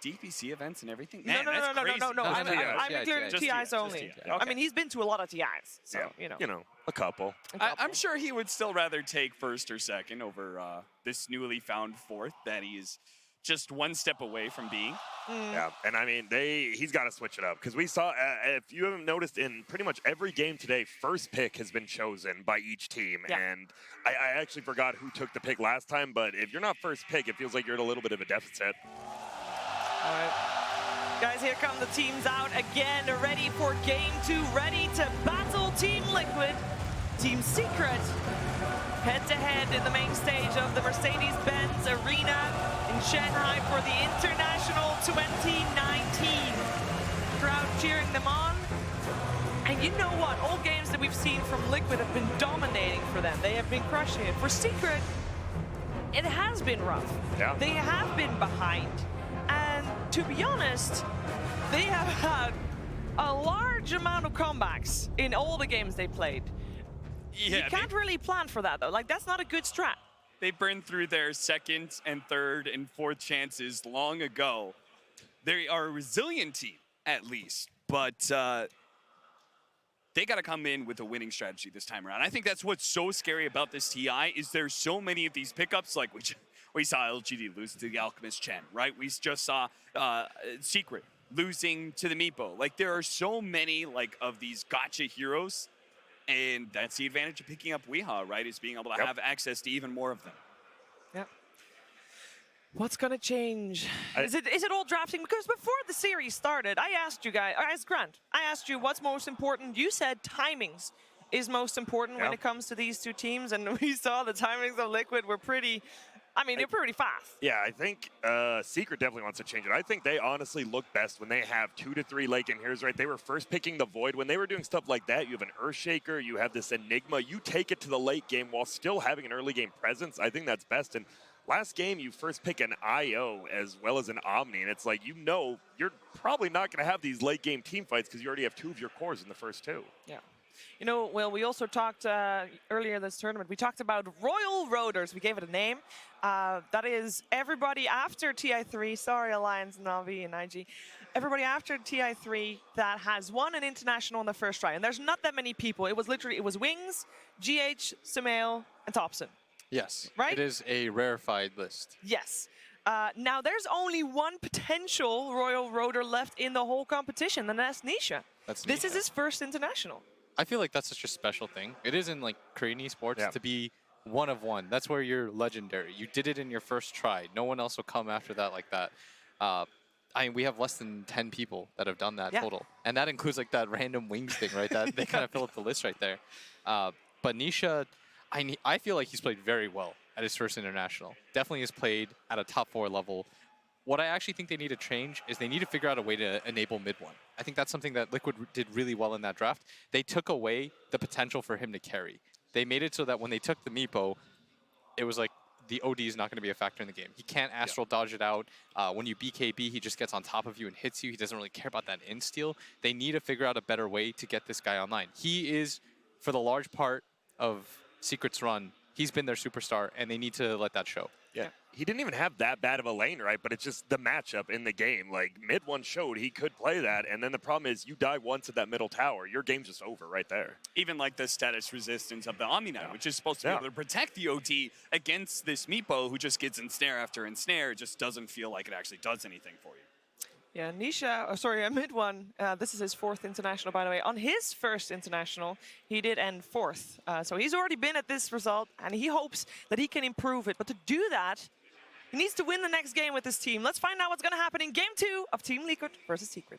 DPC events and everything? No. I'm including TIs only. Okay. I mean, he's been to a lot of TIs, so you know. A couple. I'm sure he would still rather take 1st or 2nd over this newly found 4th that he is just one step away from being. Yeah, and I mean, he's got to switch it up because we saw, if you haven't noticed, in pretty much every game today, 1st pick has been chosen by each team. Yeah. And I actually forgot who took the pick last time, but if you're not 1st pick, it feels like you're at a little bit of a deficit. All right. Guys, here come the teams out again, ready for game 2, ready to battle Team Liquid. Team Secret, head-to-head in the main stage of the Mercedes-Benz Arena in Shanghai for the International 2019. Crowd cheering them on. And you know what? All games that we've seen from Liquid have been dominating for them. They have been crushing it. For Secret, it has been rough. Yeah. They have been behind. And to be honest, they have had a large amount of comebacks in all the games they played. Yeah, you can't really plan for that, though. Like, that's not a good strat. They burned through their 2nd and 3rd and 4th chances long ago. They are a resilient team, at least, but they got to come in with a winning strategy this time around. I think that's what's so scary about this TI is there's so many of these pickups. Like we saw LGD lose to the Alchemist Chen, right? We just saw Secret losing to the Meepo. Like, there are so many like of these gotcha heroes. And that's the advantage of picking up Weehaw, right? Is being able to have access to even more of them. Yep. What's gonna change? Is it all drafting? Because before the series started, I asked you guys, or I asked Grant, I asked you what's most important. You said timings is most important when it comes to these two teams, and we saw the timings of Liquid were pretty. I mean, they're pretty fast. Yeah, I think Secret definitely wants to change it. I think they honestly look best when they have 2 to 3 late game heroes, right? They were first picking the Void. When they were doing stuff like that, you have an Earthshaker, you have this Enigma. You take it to the late game while still having an early game presence. I think that's best. And last game, you first pick an IO as well as an Omni. And it's like, you know, you're probably not going to have these late game team fights because you already have 2 of your cores in the first 2. Yeah. You know, well, we also talked earlier this tournament, we talked about Royal Roaders. We gave it a name. That is everybody after TI3, sorry Alliance, Navi, and IG, everybody after TI3 that has won an international in the first try. And there's not that many people. It was literally, it was Wings, GH, Sumail, and Thompson. Yes, right? It is a rarefied list. Yes. Now, there's only one potential Royal Roader left in the whole competition, and that's Nisha. This is his first international. I feel like that's such a special thing. It is in like Korean esports to be one of one. That's where you're legendary. You did it in your first try. No one else will come after that like that. I mean, we have less than 10 people that have done that total. And that includes like that random Wings thing, right? That they kind of fill up the list right there. But Nisha, I feel like he's played very well at his first international. Definitely has played at a top 4 level. What I actually think they need to change is they need to figure out a way to enable mid-1. I think that's something that Liquid did really well in that draft. They took away the potential for him to carry. They made it so that when they took the Meepo, it was like the OD is not going to be a factor in the game. He can't astral dodge it out. When you BKB, he just gets on top of you and hits you. He doesn't really care about that insteal. They need to figure out a better way to get this guy online. He is, for the large part of Secret's run, he's been their superstar, and they need to let that show. Yeah, he didn't even have that bad of a lane, right? But it's just the matchup in the game. Like, mid-1 showed he could play that, and then the problem is you die once at that middle tower, your game's just over right there. Even like the status resistance of the Omni Knight, which is supposed to be able to protect the OD against this Meepo who just gets ensnare after ensnare, just doesn't feel like it actually does anything for you. Yeah, Nisha, mid-1, this is his 4th international, by the way. On his first international, he did end 4th. So he's already been at this result, and he hopes that he can improve it. But to do that, he needs to win the next game with his team. Let's find out what's going to happen in Game 2 of Team Liquid versus Secret.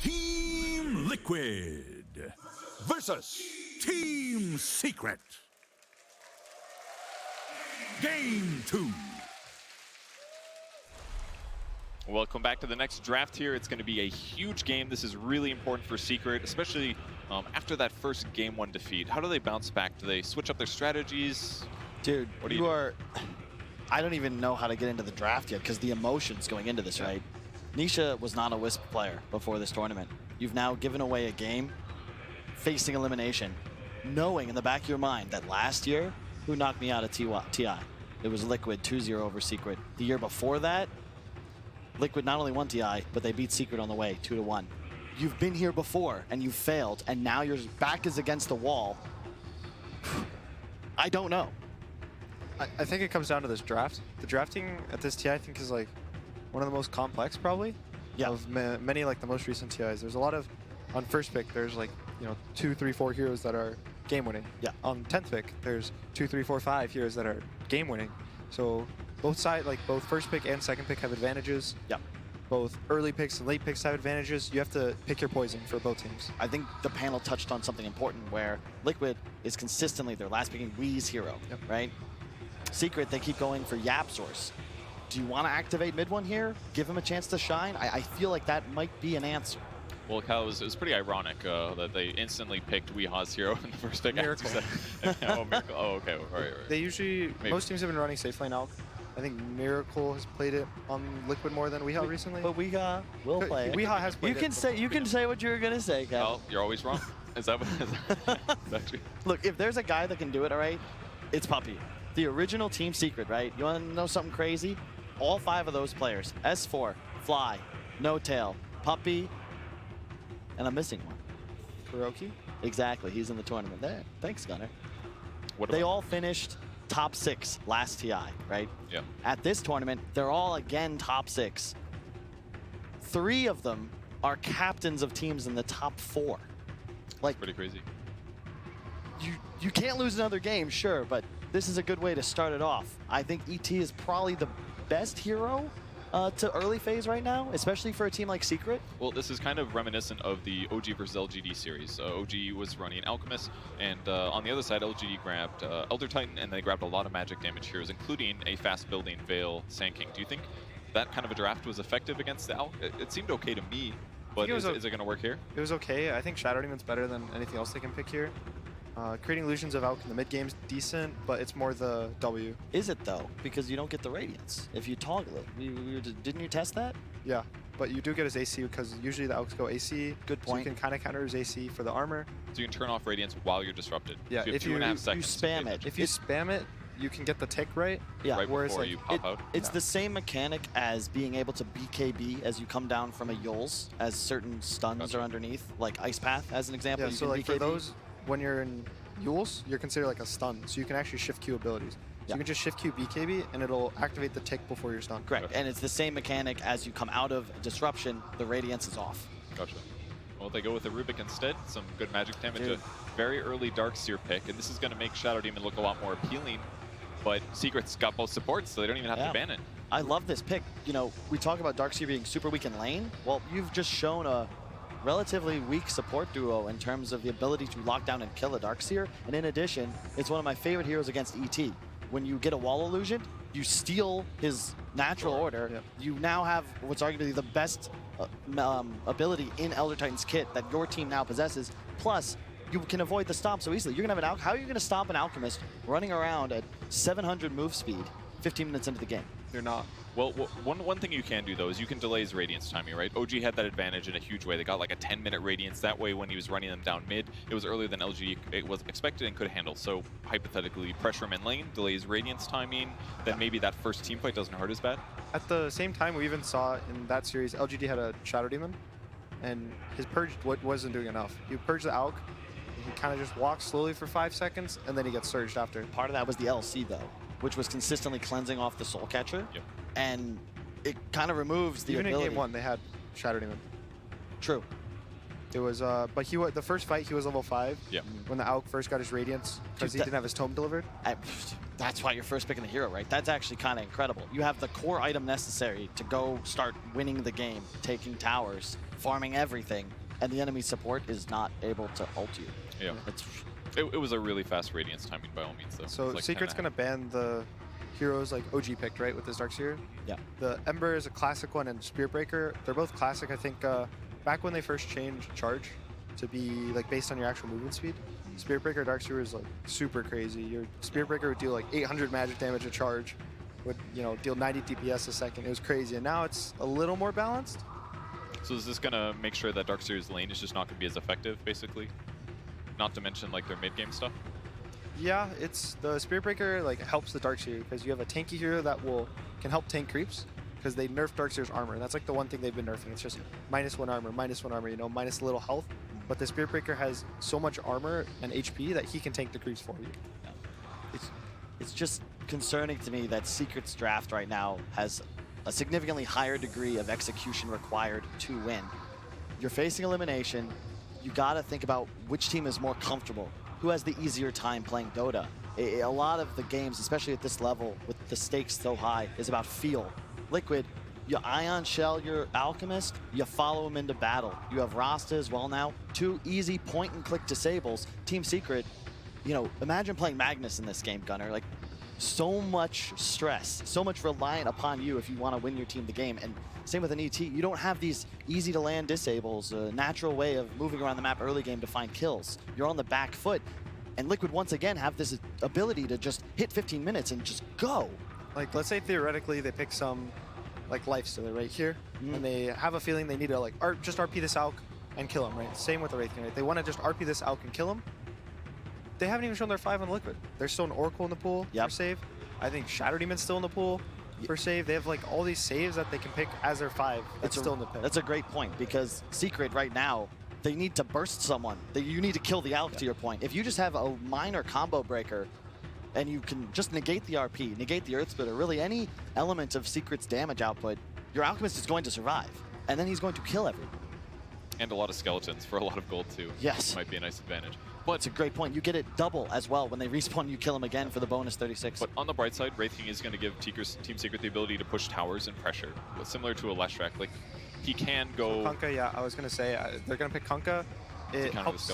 Team Liquid versus Team Secret. Game 2. Welcome back to the next draft here. It's going to be a huge game. This is really important for Secret, especially after that first Game 1 defeat. How do they bounce back? Do they switch up their strategies? Dude, you are... I don't even know how to get into the draft yet because the emotions going into this, right? Nisha was not a Wisp player before this tournament. You've now given away a game, facing elimination, knowing in the back of your mind that last year, who knocked me out of TI? It was Liquid 2-0 over Secret. The year before that, Liquid not only won TI, but they beat Secret on the way, 2-1. You've been here before, and you've failed, and now your back is against the wall. I don't know. I think it comes down to this draft. The drafting at this TI, I think, is like one of the most complex, probably, of many like the most recent TIs. There's a lot of, on first pick, there's like, 2, 3, 4 heroes that are game winning. Yeah. On 10th pick, there's 2, 3, 4, 5 heroes that are game winning. So both sides, like both first pick and second pick, have advantages. Yeah. Both early picks and late picks have advantages. You have to pick your poison for both teams. I think the panel touched on something important where Liquid is consistently their last picking Wee's hero, right? Secret, they keep going for Yap Source. Do you want to activate mid-1 here? Give him a chance to shine? I feel like that might be an answer. Well, Kyle, it was pretty ironic that they instantly picked Weeha's hero in the first pick. Miracle. Oh, Miracle. Oh, okay. Right. They usually, most teams have been running safe lane Alk. I think Miracle has played it on Liquid more than Weeha recently. But Weeha will play it. Weeha has played it. You can say what you were going to say, Kyle. Well, you're always wrong. Is that true? Look, if there's a guy that can do it, all right, it's Puppy. The original Team Secret, right? You want to know something crazy? All 5 of those players, S4, Fly, No Tail, Puppy, and I'm missing one. Kuroki? Exactly, he's in the tournament. There, thanks, Gunnar. What they all finished top 6 last TI, right? Yeah. At this tournament, they're all again top 6. 3 of them are captains of teams in the top 4. Like, pretty crazy. You can't lose another game, sure, but this is a good way to start it off. I think ET is probably the best hero to early phase right now, especially for a team like Secret. Well, this is kind of reminiscent of the OG versus LGD series. OG was running Alchemist, and on the other side, LGD grabbed Elder Titan, and they grabbed a lot of magic damage heroes, including a fast-building Veil Sand King. Do you think that kind of a draft was effective against the Alch? It seemed okay to me, but is it going to work here? It was okay. I think Shadow Demon's better than anything else they can pick here. Creating illusions of Alk in the mid game's decent, but it's more the W. Is it though? Because you don't get the radiance if you toggle it. Didn't you test that? Yeah. but you do get his AC because usually the AUKs go AC. Good point. So you can kind of counter his AC for the armor. So you can turn off Radiance while you're disrupted. Yeah, So you have if 2.5 seconds. You spam it. If you spam it, you can get the tick right. Yeah, right whereas before like, you pop out. It's the same mechanic as being able to BKB as you come down from a Yules, as certain stuns are underneath, like Ice Path as an example. Yeah, you so can like BKB. for those, when you're in Yules, you're considered like a stun. So you can actually shift Q abilities. So you can just shift Q BKB and it'll activate the tick before you're stunned. Correct, and it's the same mechanic as you come out of Disruption, the Radiance is off. Gotcha. Well, they go with the Rubik instead. Some good magic damage. Dude. A very early Darkseer pick, and this is going to make Shadow Demon look a lot more appealing. But Secret's got both supports, so they don't even have to ban it. I love this pick. You know, we talk about Darkseer being super weak in lane. Well, you've just shown a relatively weak support duo in terms of the ability to lock down and kill a Darkseer. And in addition, it's one of my favorite heroes against ET. When you get a wall illusion, you steal his natural order. You now have what's arguably the best ability in Elder Titan's kit that your team now possesses. Plus, you can avoid the stomp so easily. You're gonna have how are you gonna stop an Alchemist running around at 700 move speed 15 minutes into the game? You're not. Well, one thing you can do, though, is you can delay his Radiance timing, right? OG had that advantage in a huge way. They got like a 10-minute Radiance. That way, when he was running them down mid, it was earlier than LGD was expected and could handle. So, hypothetically, pressure him in lane, delay his Radiance timing, then maybe that first team fight doesn't hurt as bad. At the same time, we even saw in that series, LGD had a Shadow Demon, and his Purge wasn't doing enough. He purged the AUK, he kind of just walks slowly for 5 seconds, and then he gets surged after. Part of that was the LC, though, which was consistently cleansing off the Soul Catcher. Yep. And it kind of removes the ability. Even in game 1, they had Shadow Demon. True. It was, but the first fight, he was level 5. Yeah. When the AUK first got his Radiance, because he didn't have his Tome delivered. That's why you're first picking the hero, right? That's actually kind of incredible. You have the core item necessary to go start winning the game, taking towers, farming everything, and the enemy support is not able to ult you. Yeah. It was a really fast Radiance timing by all means, though. So like Secret's going to ban the heroes like OG picked, right, with his Darkseer? Yeah. The Ember is a classic one, and Spirit Breaker, they're both classic. I think back when they first changed Charge to be like based on your actual movement speed, Spirit Breaker Darkseer is like super crazy. Your Spirit Breaker would deal like 800 magic damage a charge, would deal 90 DPS a second. It was crazy, and now it's a little more balanced. So is this going to make sure that Darkseer's lane is just not going to be as effective, basically? Not to mention like their mid-game stuff? Yeah, it's the Spirit Breaker like helps the Darkseer because you have a tanky hero that can help tank creeps because they nerfed Darkseer's armor. That's like the one thing they've been nerfing. It's just -1 armor, -1 armor, minus a little health. But the Spirit Breaker has so much armor and HP that he can tank the creeps for you. It's just concerning to me that Secret's draft right now has a significantly higher degree of execution required to win. You're facing elimination. You got to think about which team is more comfortable, who has the easier time playing Dota. A lot of the games, especially at this level, with the stakes so high, is about feel. Liquid, you Ion Shell your Alchemist, you follow him into battle. You have Rasta as well now. 2 easy point-and-click disables. Team Secret, imagine playing Magnus in this game, Gunnar. Like, so much stress, so much reliant upon you if you want to win your team the game. And same with an ET, you don't have these easy-to-land disables, a natural way of moving around the map early game to find kills. You're on the back foot. And Liquid, once again, have this ability to just hit 15 minutes and just go. Like, let's say theoretically they pick some, like, life stealer right here, and they have a feeling they need to, like, just RP this AUK and kill him, right? Same with the Wraith King, right? They want to just RP this AUK and kill him. They haven't even shown their 5 on Liquid. There's still an Oracle in the pool for save. I think Shadow Demon's still in the pool for save. They have, like, all these saves that they can pick as their 5 that's still in the pick. That's a great point, because Secret right now, they need to burst someone. You need to kill the AUK, to your point. If you just have a minor combo breaker and you can just negate the RP, negate the Earth Splitter, really any element of Secret's damage output, your Alchemist is going to survive. And then he's going to kill everyone. And a lot of skeletons for a lot of gold, too. Yes. Might be a nice advantage. But it's a great point. You get it double as well. When they respawn, you kill him again for the bonus 36. But on the bright side, Wraith King is going to give Team Secret the ability to push towers and pressure, similar to a Leshrac. Like, he can go... So Kunkka, yeah, I was going to say, they're going to pick Kunkka. It helps.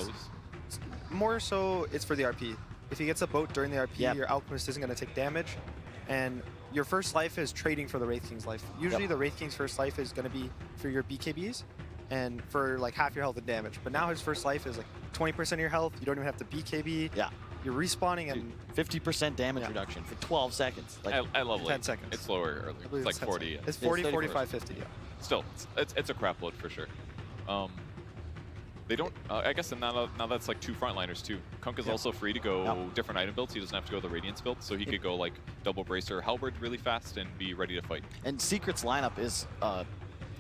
More so, it's for the RP. If he gets a boat during the RP, your Alchemist isn't going to take damage. And your first life is trading for the Wraith King's life. Usually the Wraith King's first life is going to be for your BKBs and for like half your health and damage. But now his first life is like 20% of your health. You don't even have to BKB. Yeah. You're respawning and 50% damage reduction for 12 seconds. Like, I love 10 seconds. It's lower early. It's like 40. It's 40, 45, 50, yeah. still, it's a crap load for sure. They don't, I guess now that's like 2 frontliners too. Kunk is also free to go different item builds. He doesn't have to go the Radiance build, so he could go like double Bracer Halberd really fast and be ready to fight. And Secret's lineup is,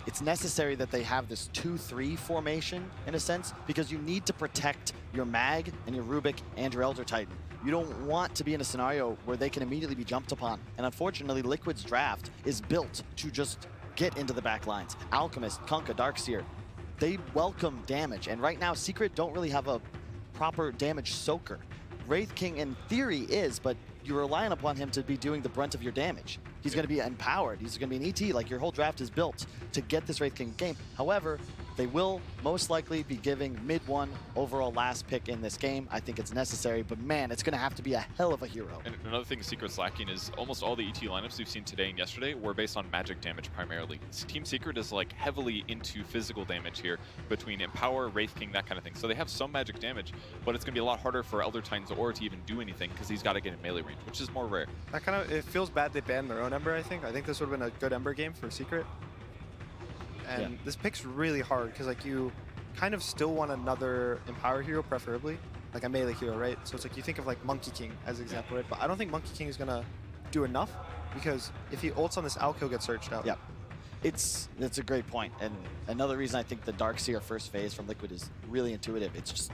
it's necessary that they have this 2-3 formation in a sense, because you need to protect your Mag and your Rubik and your Elder Titan. You don't want to be in a scenario where they can immediately be jumped upon. And unfortunately, Liquid's draft is built to just get into the back lines. Alchemist, Kunkka, Darkseer, they welcome damage. And right now, Secret don't really have a proper damage soaker. Wraith King in theory is, but you're relying upon him to be doing the brunt of your damage. He's going to be empowered. He's going to be an ET. Like, your whole draft is built to get this Wraith King game. However, they will most likely be giving mid 1 overall last pick in this game. I think it's necessary, but man, it's going to have to be a hell of a hero. And another thing Secret's lacking is almost all the ET lineups we've seen today and yesterday were based on magic damage primarily. Team Secret is like heavily into physical damage here between Empower, Wraith King, that kind of thing. So they have some magic damage, but it's going to be a lot harder for Elder Titan's Aura to even do anything because he's got to get in melee range, which is more rare. That kind of, it feels bad they banned their own Ember, I think. I think this would have been a good Ember game for Secret. And this pick's really hard because like you kind of still want another Empower hero preferably, like a melee hero, right? So it's like you think of like Monkey King as an example, right? But I don't think Monkey King is gonna do enough because if he ults on this Alk, he'll get searched out. Yeah, that's a great point. And another reason I think the Darkseer first phase from Liquid is really intuitive. It's just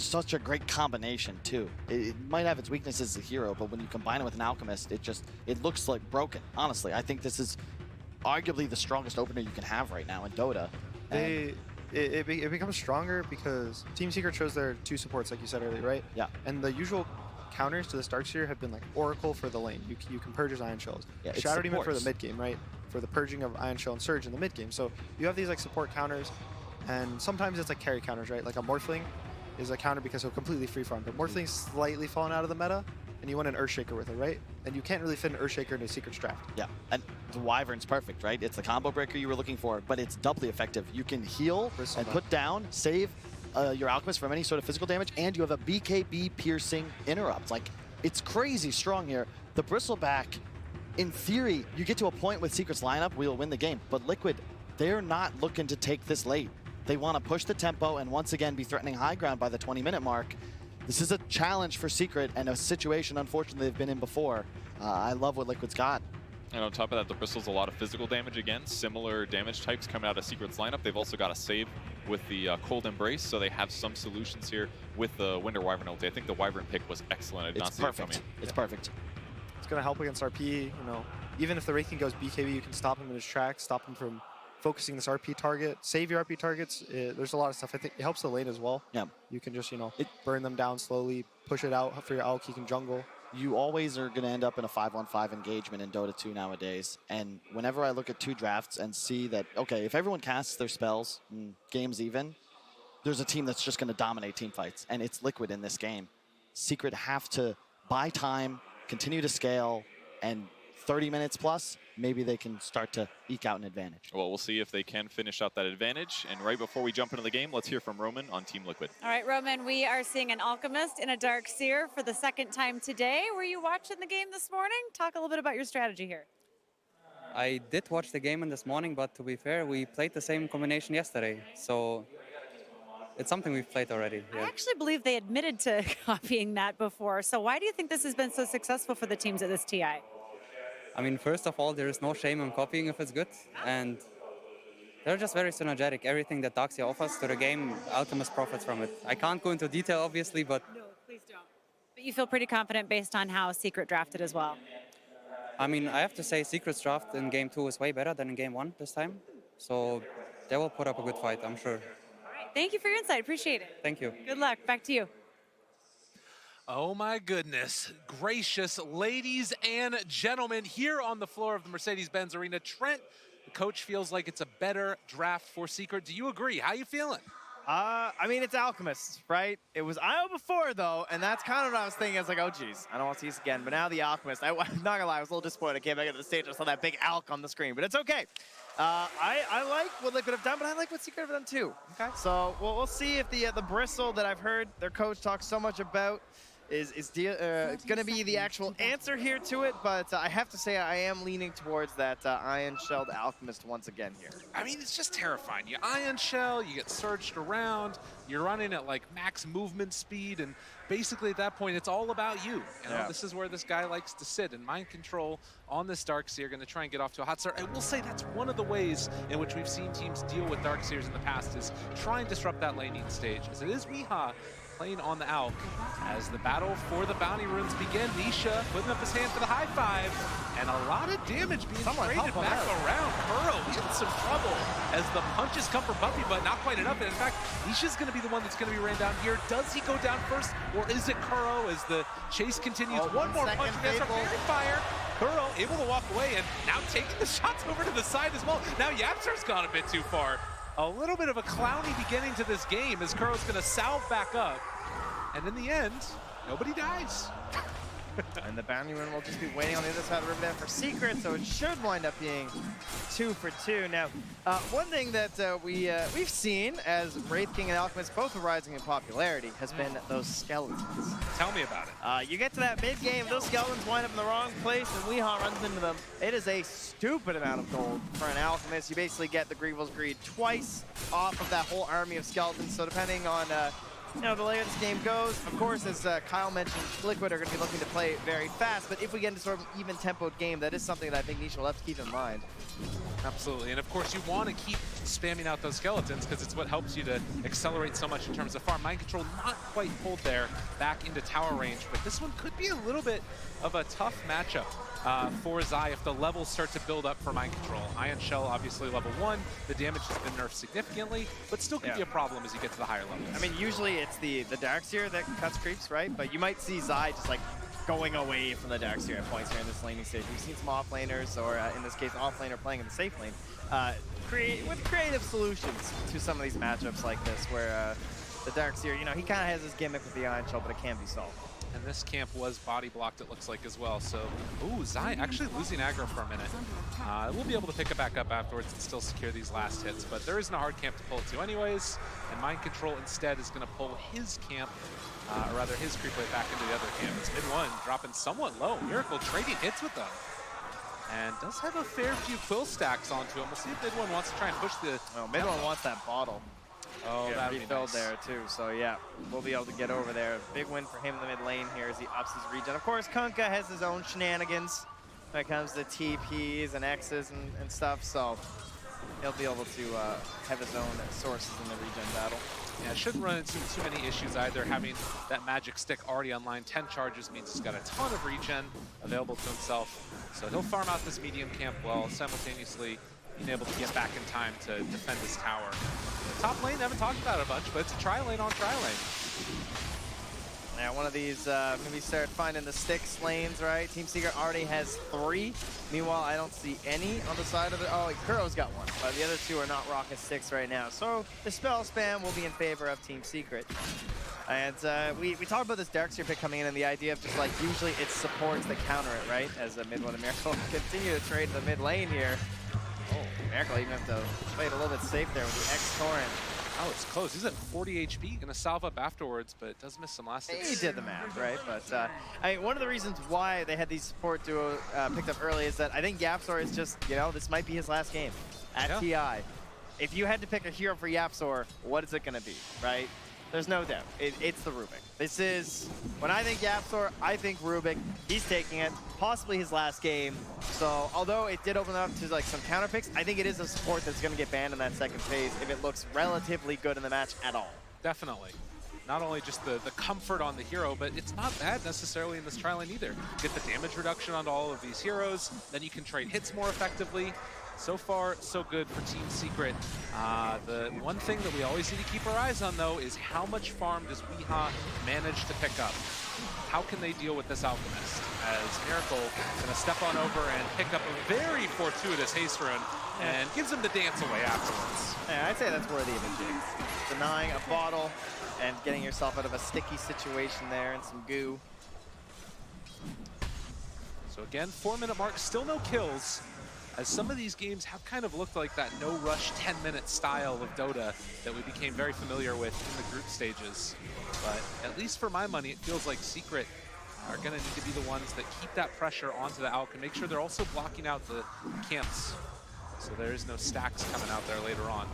such a great combination too. It might have its weaknesses as a hero, but when you combine it with an Alchemist, it looks like broken. Honestly, I think this is arguably the strongest opener you can have right now in Dota. It becomes stronger because Team Secret chose their 2 supports, like you said earlier, right? Yeah. And the usual counters to this Darkseer have been like Oracle for the lane. You can purge his Ion Shells. Yeah, Shadow Demon for the mid game, right? For the purging of Ion Shell and Surge in the mid game. So you have these like support counters, and sometimes it's like carry counters, right? Like a Morphling is a counter because he'll completely free farm, but Morphling's slightly fallen out of the meta, and you want an Earthshaker with it, right? And you can't really fit an Earthshaker into Secret's draft. Yeah, and the Wyvern's perfect, right? It's the combo breaker you were looking for, but it's doubly effective. You can heal and put down, save your Alchemist from any sort of physical damage, and you have a BKB piercing interrupt. Like, it's crazy strong here. The Bristleback, in theory, you get to a point with Secret's lineup, we'll win the game. But Liquid, they're not looking to take this late. They want to push the tempo and once again be threatening high ground by the 20-minute mark. This is a challenge for Secret and a situation, unfortunately, they've been in before. I love what Liquid's got. And on top of that, the Bristol's a lot of physical damage again. Similar damage types coming out of Secret's lineup. They've also got a save with the Cold Embrace, so they have some solutions here with the Winter Wyvern ulti. I think the Wyvern pick was excellent. I did not see it coming. It's perfect. It's going to help against RP. You know, even if the Wraith King goes BKB, you can stop him in his tracks, stop him from focusing this RP target, save your RP targets. There's a lot of stuff. I think it helps the lane as well. Yeah. You can just, you know, burn them down slowly, push it out for your Alk, you can jungle. You always are going to end up in a 5-on-5 engagement in Dota 2 nowadays. And whenever I look at 2 drafts and see that, okay, if everyone casts their spells, game's even, there's a team that's just going to dominate team fights. And it's Liquid in this game. Secret have to buy time, continue to scale, and 30 minutes plus, maybe they can start to eke out an advantage. Well, we'll see if they can finish out that advantage. And right before we jump into the game, let's hear from Roman on Team Liquid. All right, Roman, we are seeing an Alchemist in a Darkseer for the 2nd time today. Were you watching the game this morning? Talk a little bit about your strategy here. I did watch the game this morning, but to be fair, we played the same combination yesterday. So it's something we've played already. I actually believe they admitted to copying that before. So why do you think this has been so successful for the teams at this TI? I mean, first of all, there is no shame in copying if it's good, and they're just very synergetic. Everything that Doxia offers to the game, Alchemist profits from it. I can't go into detail, obviously, but... No, please don't. But you feel pretty confident based on how Secret drafted as well? I mean, I have to say Secret's draft in Game 2 is way better than in Game 1 this time, so they will put up a good fight, I'm sure. All right, thank you for your insight. Appreciate it. Thank you. Good luck. Back to you. Oh my goodness, gracious ladies and gentlemen, here on the floor of the Mercedes-Benz Arena, Trent, the coach feels like it's a better draft for Secret. Do you agree? How you feeling? I mean, it's Alchemist, right? It was IO before, though, and that's kind of what I was thinking. I was like, oh, geez, I don't want to see this again. But now the Alchemist, I'm not going to lie, I was a little disappointed. I came back into the stage, I saw that big Alk on the screen, but it's okay. I like what Liquid have done, but I like what Secret have done, too. Okay. So we'll see if the Bristle that I've heard their coach talk so much about, is going to be the actual answer here to it, but I have to say I am leaning towards that Ion Shelled Alchemist once again here. I mean, it's just terrifying. You Ion Shell, you get surged around, you're running at like max movement speed, and basically at that point, it's all about you. You know, this is where this guy likes to sit, and Mind Control on this Darkseer, going to try and get off to a hot start. I will say that's one of the ways in which we've seen teams deal with Darkseers in the past, is try and disrupt that laning stage. As it is Weeha playing on the Alk as the battle for the bounty runes begin. Nisha putting up his hand for the high five, and a lot of damage being traded back around. Kuro in some trouble as the punches come from Buffy, but not quite enough. And in fact, Nisha's going to be the one that's going to be ran down here. Does he go down first, or is it Kuro as the chase continues? One more punch against our Fairy Fire. Kuro able to walk away, and now taking the shots over to the side as well. Now Yapster's gone a bit too far. A little bit of a clowny beginning to this game as Kuro's going to salve back up. And in the end, nobody dies. And the bounty rune will just be waiting on the other side of the river for Secret, so it should wind up being 2 for 2. Now, one thing that we've seen as Wraith King and Alchemist both are rising in popularity has been those skeletons. Tell me about it. You get to that mid-game, those skeletons wind up in the wrong place, and Weeha runs into them. It is a stupid amount of gold for an Alchemist. You basically get the Grievel's Greed twice off of that whole army of skeletons, so depending on you know, the later this game goes, of course, as Kyle mentioned, Liquid are going to be looking to play very fast, but if we get into sort of an even-tempoed game, that is something that I think Nisha will have to keep in mind. Absolutely, and of course you want to keep spamming out those skeletons because it's what helps you to accelerate so much in terms of farm. Mind Control not quite pulled there back into tower range, but this one could be a little bit of a tough matchup for Zai if the levels start to build up for Mind Control. Ion Shell obviously level 1, the damage has been nerfed significantly, but still could be a problem as you get to the higher levels. I mean, usually it's the Darkseer that cuts creeps, right? But you might see Zai just like going away from the Darkseer at points here in this laning stage. We've seen some offlaners, or in this case, offlaner playing in the safe lane, with creative solutions to some of these matchups like this, where the Darkseer, you know, he kind of has his gimmick with the Ion Shell, but it can be solved. And this camp was body blocked, it looks like, as well. So, ooh, Zai actually losing aggro for a minute. We'll be able to pick it back up afterwards and still secure these last hits, but there isn't a hard camp to pull to anyways, and Mind Control instead is going to pull his camp, or rather his creep wave back into the other camp. It's mid one, dropping somewhat low. Miracle trading hits with them. And does have a fair few quill stacks onto him. We'll see if mid one wants to try and push the... Oh, mid one wants that bottle. Oh, yeah, that'd be refilled nice. there too, so yeah, we'll be able to get over there. Big win for him in the mid lane here as he ups his regen. Of course, Kunkka has his own shenanigans when it comes to TPs and X's and stuff, so he'll be able to have his own sources in the regen battle. Yeah, shouldn't run into too many issues either. Having that magic stick already online, 10 charges means he's got a ton of regen available to himself. So he'll farm out this medium camp while simultaneously being able to get back in time to defend his tower. The top lane, haven't talked about it a bunch, but it's a tri-lane on tri-lane. Yeah, one of these, maybe start finding the sticks lanes, right? Team Secret already has 3. Meanwhile, I don't see any on the side of it. Oh, Kuro's got 1, but the other 2 are not rocking sticks right now. So the spell spam will be in favor of Team Secret. And we talked about this Darkseer pick coming in and the idea of just like, usually it's supports that counter it, right? As a mid one and Miracle continue to trade the mid lane here. Oh, Miracle even have to play it a little bit safe there with the X-Torrent. Oh, it's close. He's at 40 HP. Gonna salve up afterwards, but does miss some last hits. He did the math, right? But I mean, one of the reasons why they had these support duo picked up early is that I think Yapzor is just, you know, this might be his last game at TI. If you had to pick a hero for Yapzor, what is it going to be, right? There's no doubt. It's the Rubik. This is, when I think Yapzor, I think Rubik. He's taking it, possibly his last game. So although it did open up to like some counter picks, I think it is a support that's going to get banned in that second phase if it looks relatively good in the match at all. Definitely. Not only just the comfort on the hero, but it's not bad necessarily in this tri-lane either. Get the damage reduction onto all of these heroes, then you can trade hits more effectively. So far, so good for Team Secret. The one thing that we always need to keep our eyes on, though, is how much farm does Weeha manage to pick up? How can they deal with this Alchemist? As Miracle is going to step on over and pick up a very fortuitous haste rune and gives him the dance away afterwards. Yeah, I'd say that's worthy of a jig. Denying a bottle and getting yourself out of a sticky situation there and some goo. So again, 4-minute mark, still no kills. as some of these games have kind of looked like that no-rush 10-minute style of Dota that we became very familiar with in the group stages. But at least for my money, it feels like Secret are going to need to be the ones that keep that pressure onto the Alk and make sure they're also blocking out the camps so there is no stacks coming out there later on.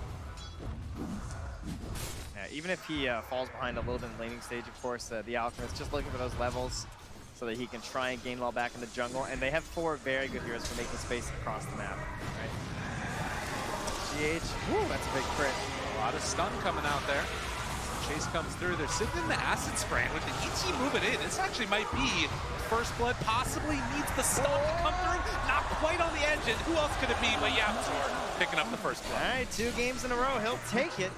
Yeah, even if he falls behind a little bit in the laning stage, of course, the Alchemist just looking for those levels so that he can try and gain while back in the jungle. And they have 4 very good heroes for making space across the map. Right? GH, woo, that's a big crit. A lot of stun coming out there. Chase comes through. They're sitting in the acid spray. With the ET moving in, this actually might be first blood. Possibly needs the stun to come through. Not quite on the edge. And who else could it be but YapzOr picking up the first blood? All right, 2 games in a row. He'll take it.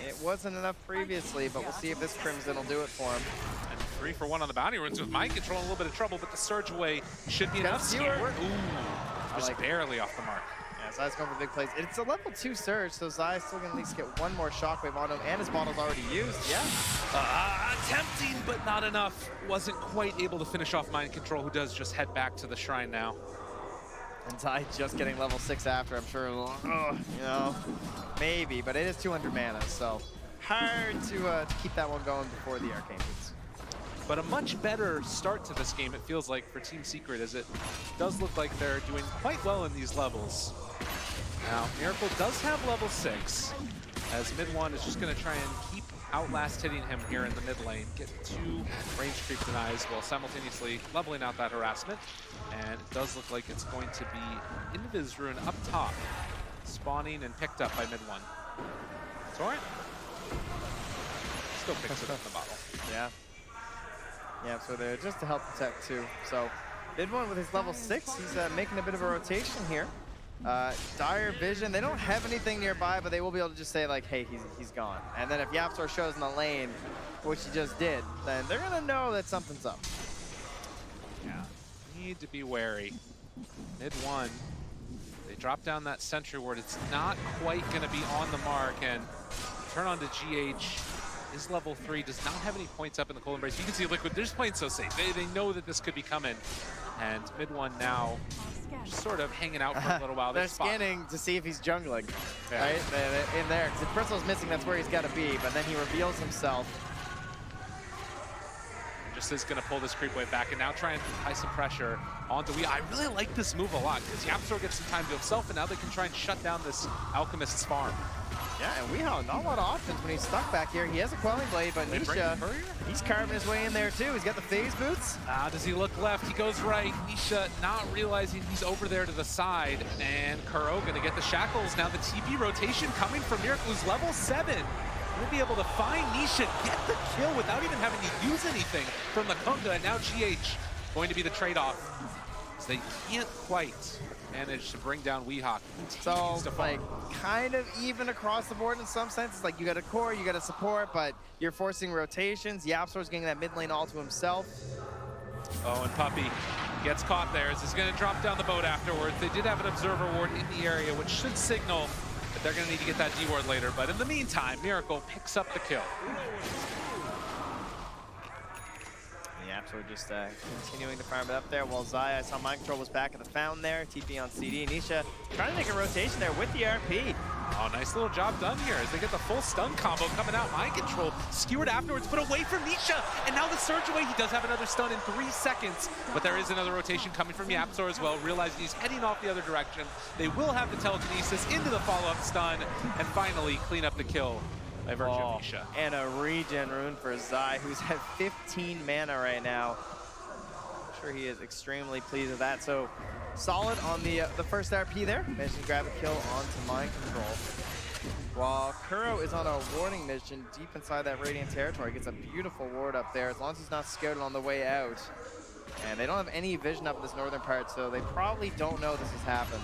It wasn't enough previously, but we'll see if this Crimson will do it for him. And 3 for 1 on the bounty runes with mind control, a little bit of trouble, but the surge away should be enough. Skewer. Ooh, just barely off the mark. Yeah, Zai's going for big plays. It's a level 2 surge, so Zai's still going to at least get 1 more shockwave on him, and his bottle's already used. Yeah. Attempting, but not enough. Wasn't quite able to finish off mind control, who does just head back to the shrine now. And Zai just getting level 6 after, I'm sure, you know, maybe, but it is 200 mana, so hard to keep that one going before the Arcane Boots. But a much better start to this game, it feels like, for Team Secret, as it does look like they're doing quite well in these levels. Now, Miracle does have level 6, as mid one is just going to try and keep outlast hitting him here in the mid lane, get 2 range creep denies while simultaneously leveling out that harassment. And it does look like it's going to be Invis Rune up top, spawning and picked up by mid one. Torrent still picks it up in the bottle. Yeah. Yeah, so they're just to help protect too. So mid one with his level 6, he's making a bit of a rotation here. Dire Vision, they don't have anything nearby, but they will be able to just say like, hey, he's gone. And then if YapzOr shows in the lane, which he just did, then they're gonna know that something's up. Yeah, need to be wary. Mid one, they drop down that sentry ward. It's not quite gonna be on the mark, and turn on to GH. His level 3 does not have any points up in the Cold Embrace. You can see Liquid, they're just playing so safe. They know that this could be coming. And mid one now, just sort of hanging out for a little while. They're scanning to see if he's jungling, right? In there, because if Bristol's missing, that's where he's got to be. But then he reveals himself. Just is going to pull this creep wave back and now try and apply some pressure onto Wii. I really like this move a lot because YapzOr gets some time to himself, and now they can try and shut down this Alchemist's farm. Yeah, and Weehaw, not a lot of options when he's stuck back here. He has a Quelling Blade, but Nisha, he's carving his way in there too. He's got the phase boots. Does he look left? He goes right. Nisha not realizing he's over there to the side. And Kuro gonna get the shackles. Now the TP rotation coming from Miracle, who's level 7. Gonna be able to find Nisha, get the kill without even having to use anything from the Kunga. And now GH going to be the trade-off. So they can't quite manage to bring down Weehawk. So, like, kind of even across the board in some senses. Like, you got a core, you got a support, but you're forcing rotations. YapzOr's getting that mid lane all to himself. Oh, and Puppey gets caught there as he's going to drop down the boat afterwards. They did have an observer ward in the area, which should signal that they're going to need to get that D ward later. But in the meantime, Miracle picks up the kill. YapzOr just continuing to farm it up there while Zai, I saw mind control was back at the fountain there. TP on CD. Nisha trying to make a rotation there with the RP. Oh, nice little job done here as they get the full stun combo coming out. Mind control skewered afterwards, but away from Nisha. And now the surge away. He does have another stun in 3 seconds, but there is another rotation coming from YapzOr as well, realizing he's heading off the other direction. They will have the telekinesis into the follow-up stun and finally clean up the kill by virtue of Nisha. And a regen rune for Zai, who's at 15 mana right now. I'm sure he is extremely pleased with that. So solid on the first RP there. Managed to grab a kill onto mind control. While Kuro is on a warding mission deep inside that Radiant territory. Gets a beautiful ward up there as long as he's not scouted on the way out. And they don't have any vision up in this northern part, so they probably don't know this has happened.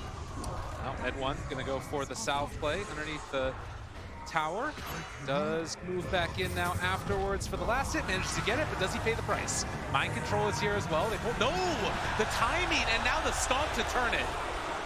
Well, Med 1 gonna go for the south play underneath the tower. Does move back in now afterwards for the last hit, manages to get it, but does he pay the price? Mind control is here as well. They pull, no! The timing, and now the stomp to turn it.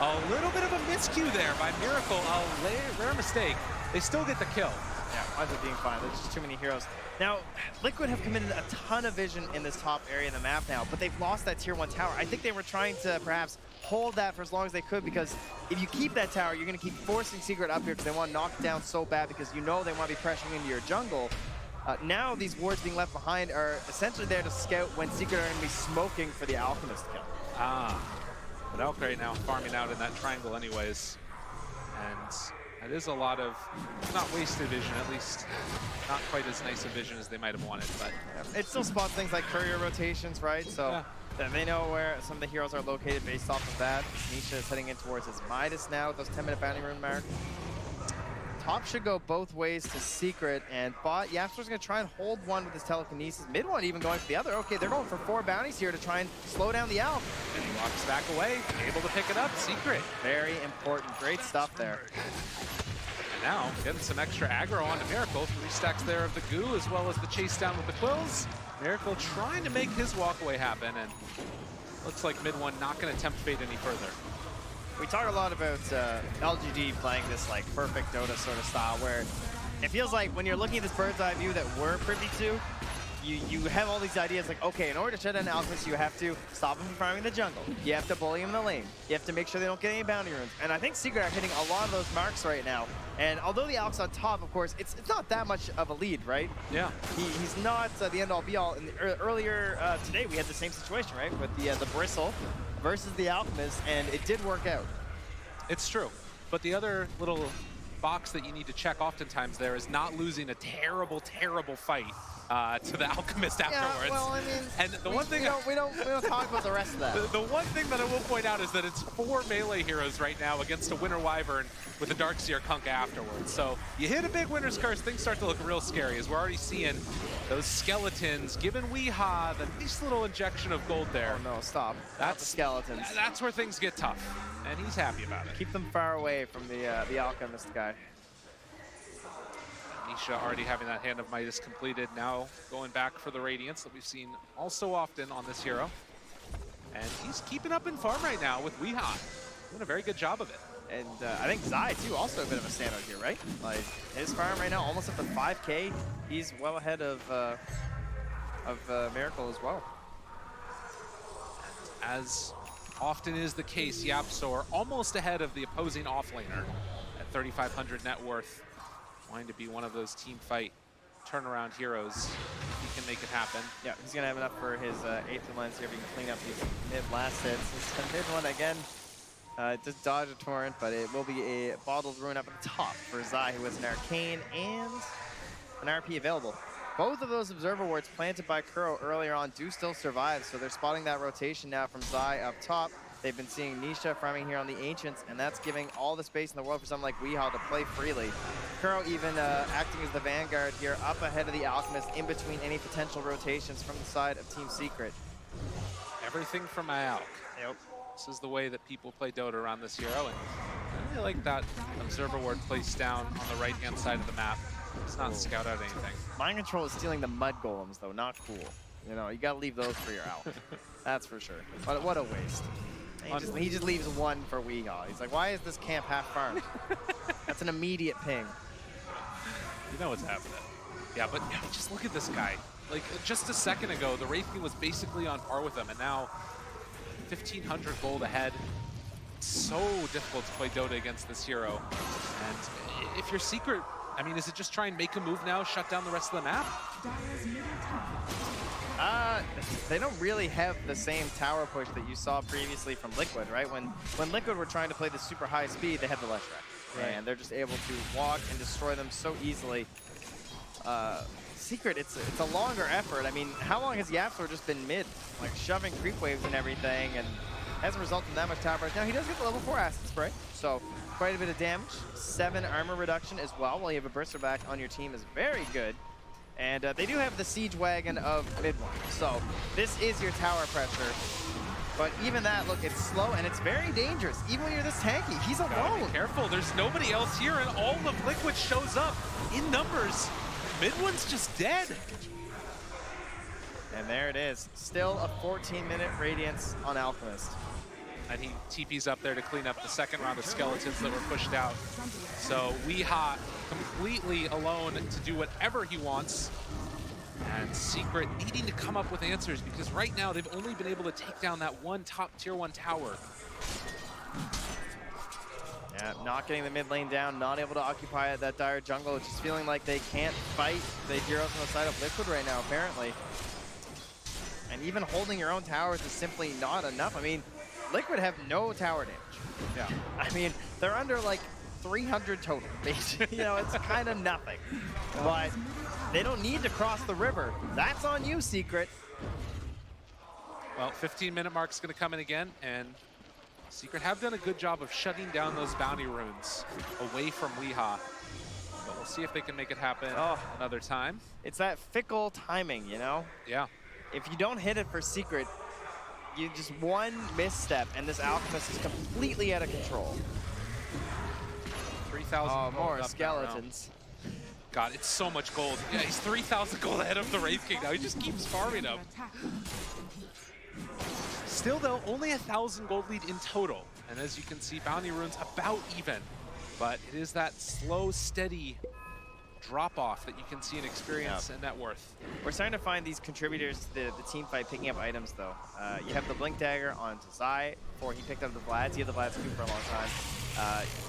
A little bit of a miscue there by Miracle, a rare mistake. They still get the kill. Yeah, winds up being fine. There's just too many heroes. Now, Liquid have committed a ton of vision in this top area of the map now, but they've lost that tier 1 tower. I think they were trying to perhaps hold that for as long as they could, because if you keep that tower, you're going to keep forcing Secret up here because they want to knock it down so bad because you know they want to be pressuring into your jungle. Now these wards being left behind are essentially there to scout when Secret are going to be smoking for the Alchemist kill. But Valkyrie now farming out in that triangle anyways. And that is a lot of, not wasted vision, at least not quite as nice a vision as they might have wanted, but. It still spots things like courier rotations, right? So they know where some of the heroes are located based off of that. Nisha is heading in towards his Midas now with those 10-minute bounty rune mark. Top should go both ways to Secret, and bot, Yapster's going to try and hold one with his telekinesis. Mid one even going for the other. Okay, they're going for 4 bounties here to try and slow down the Alp. And he walks back away, able to pick it up. Secret. Very important. Great stuff there. And now, getting some extra aggro onto Miracle. 3 stacks there of the goo, as well as the chase down with the quills. Miracle trying to make his walkaway happen, and looks like mid one not going to tempt fate any further. We talk a lot about LGD playing this like perfect Dota sort of style where it feels like when you're looking at this bird's eye view that we're privy to, you have all these ideas like, okay, in order to shut down Alchemist, you have to stop him from farming the jungle. You have to bully him in the lane. You have to make sure they don't get any bounty runes. And I think Secret are hitting a lot of those marks right now. And although the Alch's on top, of course, it's not that much of a lead, right? Yeah. He's not the end-all be-all. Earlier today, we had the same situation, right? With the Bristle versus the Alchemist, and it did work out. It's true. But the other little box that you need to check oftentimes there is not losing a terrible, terrible fight to the Alchemist afterwards. Yeah, well, I mean, and the one thing we don't talk about the rest of that. The one thing that I will point out is that it's 4 melee heroes right now against a Winter Wyvern with a Darkseer Kunkka afterwards. So you hit a big Winter's Curse, things start to look real scary as we're already seeing those skeletons giving Weehaw the nice little injection of gold there. Oh no, stop. That's the skeletons. That's where things get tough, and he's happy about it. Keep them far away from the Alchemist guy. Nisha already having that Hand of Midas completed, now going back for the Radiance that we've seen all so often on this hero. And he's keeping up in farm right now with Weehaw. Doing a very good job of it. And I think Zai, too, also a bit of a standout here, right? Like, his farm right now almost up to 5K. He's well ahead of Miracle as well. As often is the case, YapzOr almost ahead of the opposing offlaner at 3,500 net worth. Wanting to be one of those team fight turnaround heroes. He can make it happen. Yeah, he's going to have enough for his 8th lens here if he can clean up these mid last hits. This mid one again, just dodge a torrent, but it will be a bottled rune up at the top for Zai, who has an arcane and an RP available. Both of those observer wards planted by Kuro earlier on do still survive, so they're spotting that rotation now from Zai up top. They've been seeing Nisha farming here on the Ancients, and that's giving all the space in the world for someone like Weehaw to play freely. Kuro even acting as the vanguard here, up ahead of the Alchemist, in between any potential rotations from the side of Team Secret. Everything from Alk. Yep. This is the way that people play Dota around this hero, and I really like that observer ward placed down on the right-hand side of the map. It's not scout out anything. Mind Control is stealing the mud golems, though. Not cool. You know, you gotta leave those for your Alk. That's for sure. What a waste. He just leaves one for Weehaw. He's like, why is this camp half farmed? That's an immediate ping. You know what's happening. Yeah, but yeah, just look at this guy. Like, just a second ago, the Wraithking was basically on par with him, and now 1,500 gold ahead. It's so difficult to play Dota against this hero. And if you're Secret, I mean, is it just try and make a move now, shut down the rest of the map? They don't really have the same tower push that you saw previously from Liquid, right? When Liquid were trying to play the super high speed, they had the Leshrac. Right. And they're just able to walk and destroy them so easily. Secret, it's a longer effort. I mean, how long has YapzOr just been mid? Like, shoving creep waves and everything, and hasn't resulted in that much tower push. Now, he does get the level 4 acid spray, so quite a bit of damage. 7 armor reduction as well, while you have a burster back on your team is very good. And they do have the siege wagon of mid one. So this is your tower pressure. But even that, look, it's slow and it's very dangerous. Even when you're this tanky, he's alone. Be careful, there's nobody else here, and all of Liquid shows up in numbers. Mid one's just dead. And there it is. Still a 14-minute Radiance on Alchemist. And he TP's up there to clean up the second round of skeletons that were pushed out. So Weehaw completely alone to do whatever he wants. And Secret needing to come up with answers because right now they've only been able to take down that one top tier 1 tower. Yeah, not getting the mid lane down, not able to occupy that dire jungle, just feeling like they can't fight the heroes on the side of Liquid right now, apparently. And even holding your own towers is simply not enough. I mean, Liquid have no tower damage. Yeah. I mean, they're under like 300 total. You know, it's kind of nothing. But they don't need to cross the river. That's on you, Secret. Well, 15-minute mark's going to come in again, and Secret have done a good job of shutting down those bounty runes away from Weehaw. But we'll see if they can make it happen another time. It's that fickle timing, you know? Yeah. If you don't hit it for Secret, you just one misstep, and this Alchemist is completely out of control. 3,000 more skeletons. God, it's so much gold. Yeah, he's 3,000 gold ahead of the Wraith King now. He just keeps farming them. Still, though, only 1,000 gold lead in total. And as you can see, bounty runes about even. But it is that slow, steady drop-off that you can see in experience and net worth. We're starting to find these contributors to the team fight picking up items, though. You have the Blink Dagger on Zai before he picked up the Vlads. He had the Vlads too for a long time.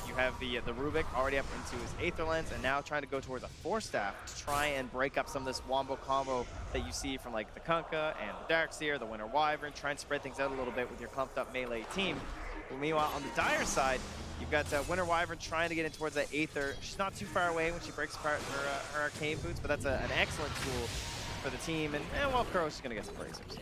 You have the Rubik already up into his Aether Lens and now trying to go towards a Force Staff to try and break up some of this wombo combo that you see from like the Kunkka and the Darkseer, the Winter Wyvern, trying to spread things out a little bit with your clumped up melee team. But meanwhile, on the Dire side, you've got Winter Wyvern trying to get in towards that Aether. She's not too far away when she breaks apart her Arcane Boots, but that's an excellent tool for the team. And well, Crow's just going to get some bracers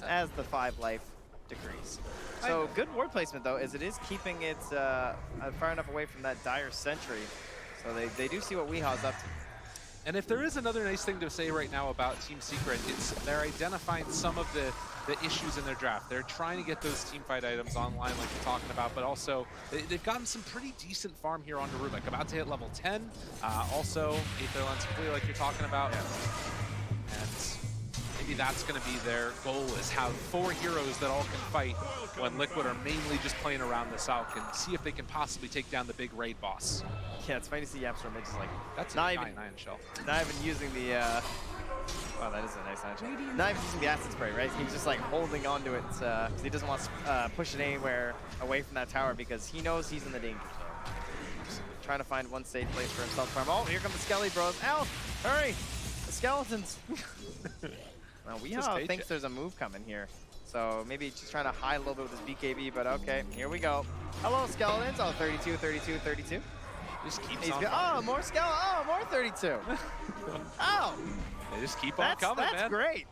as the 5 life decrease. So good ward placement, though, as it is keeping it far enough away from that Dire Sentry. So they do see what Weehaw's up to. And if there is another nice thing to say right now about Team Secret, it's they're identifying some of the issues in their draft. They're trying to get those teamfight items online like you're talking about, but also they've gotten some pretty decent farm here onto Rubik. About to hit level 10. Also, Aether Lens completely like you're talking about. And maybe that's going to be their goal, is have 4 heroes that all can fight when Liquid are mainly just playing around this out and see if they can possibly take down the big raid boss. Yeah, it's funny to see Yapstorm just like that's not a even 9/9 shell. Not even using the wow, that is a nice shell. Not even using the acid spray, right? He's just like holding onto it because he doesn't want to push it anywhere away from that tower because he knows he's in the danger zone. Just trying to find one safe place for himself to farm. Oh, here come the Skelly Bros. Al, hurry! The skeletons. Now Weehaw thinks there's a move coming here. So maybe just trying to hide a little bit with his BKB, but okay, here we go. Hello, skeletons. Oh, 32, 32, 32. Just keeps on. Oh, more skeleton. Oh, more 32. Oh. They just keep on coming, man. That's great.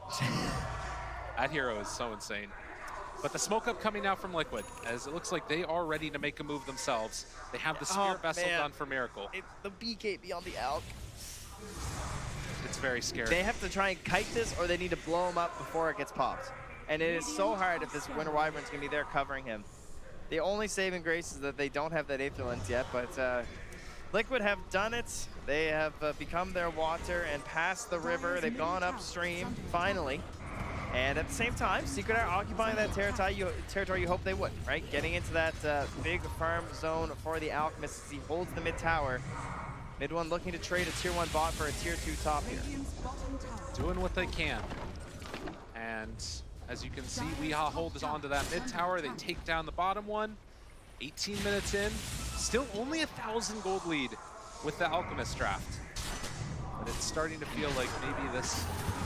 That hero is so insane. But the smoke up coming out from Liquid, as it looks like they are ready to make a move themselves. They have the Spirit Vessel done for Miracle. It's the BKB on the Alk. It's very scary. They have to try and kite this, or they need to blow him up before it gets popped. And it is so hard if this Winter Wyvern's going to be there covering him. The only saving grace is that they don't have that Aether Lens yet, but Liquid have done it. They have become their water and passed the river. They've gone upstream, finally. And at the same time, Secret are occupying that territory you hope they would, right? Getting into that big farm zone for the Alchemist as he holds the mid tower. Mid one looking to trade a tier 1 bot for a tier 2 top here. Doing what they can. And as you can see, Weehaw holds onto that mid tower. They take down the bottom one. 18 minutes in. Still only 1,000 gold lead with the Alchemist draft. But it's starting to feel like maybe this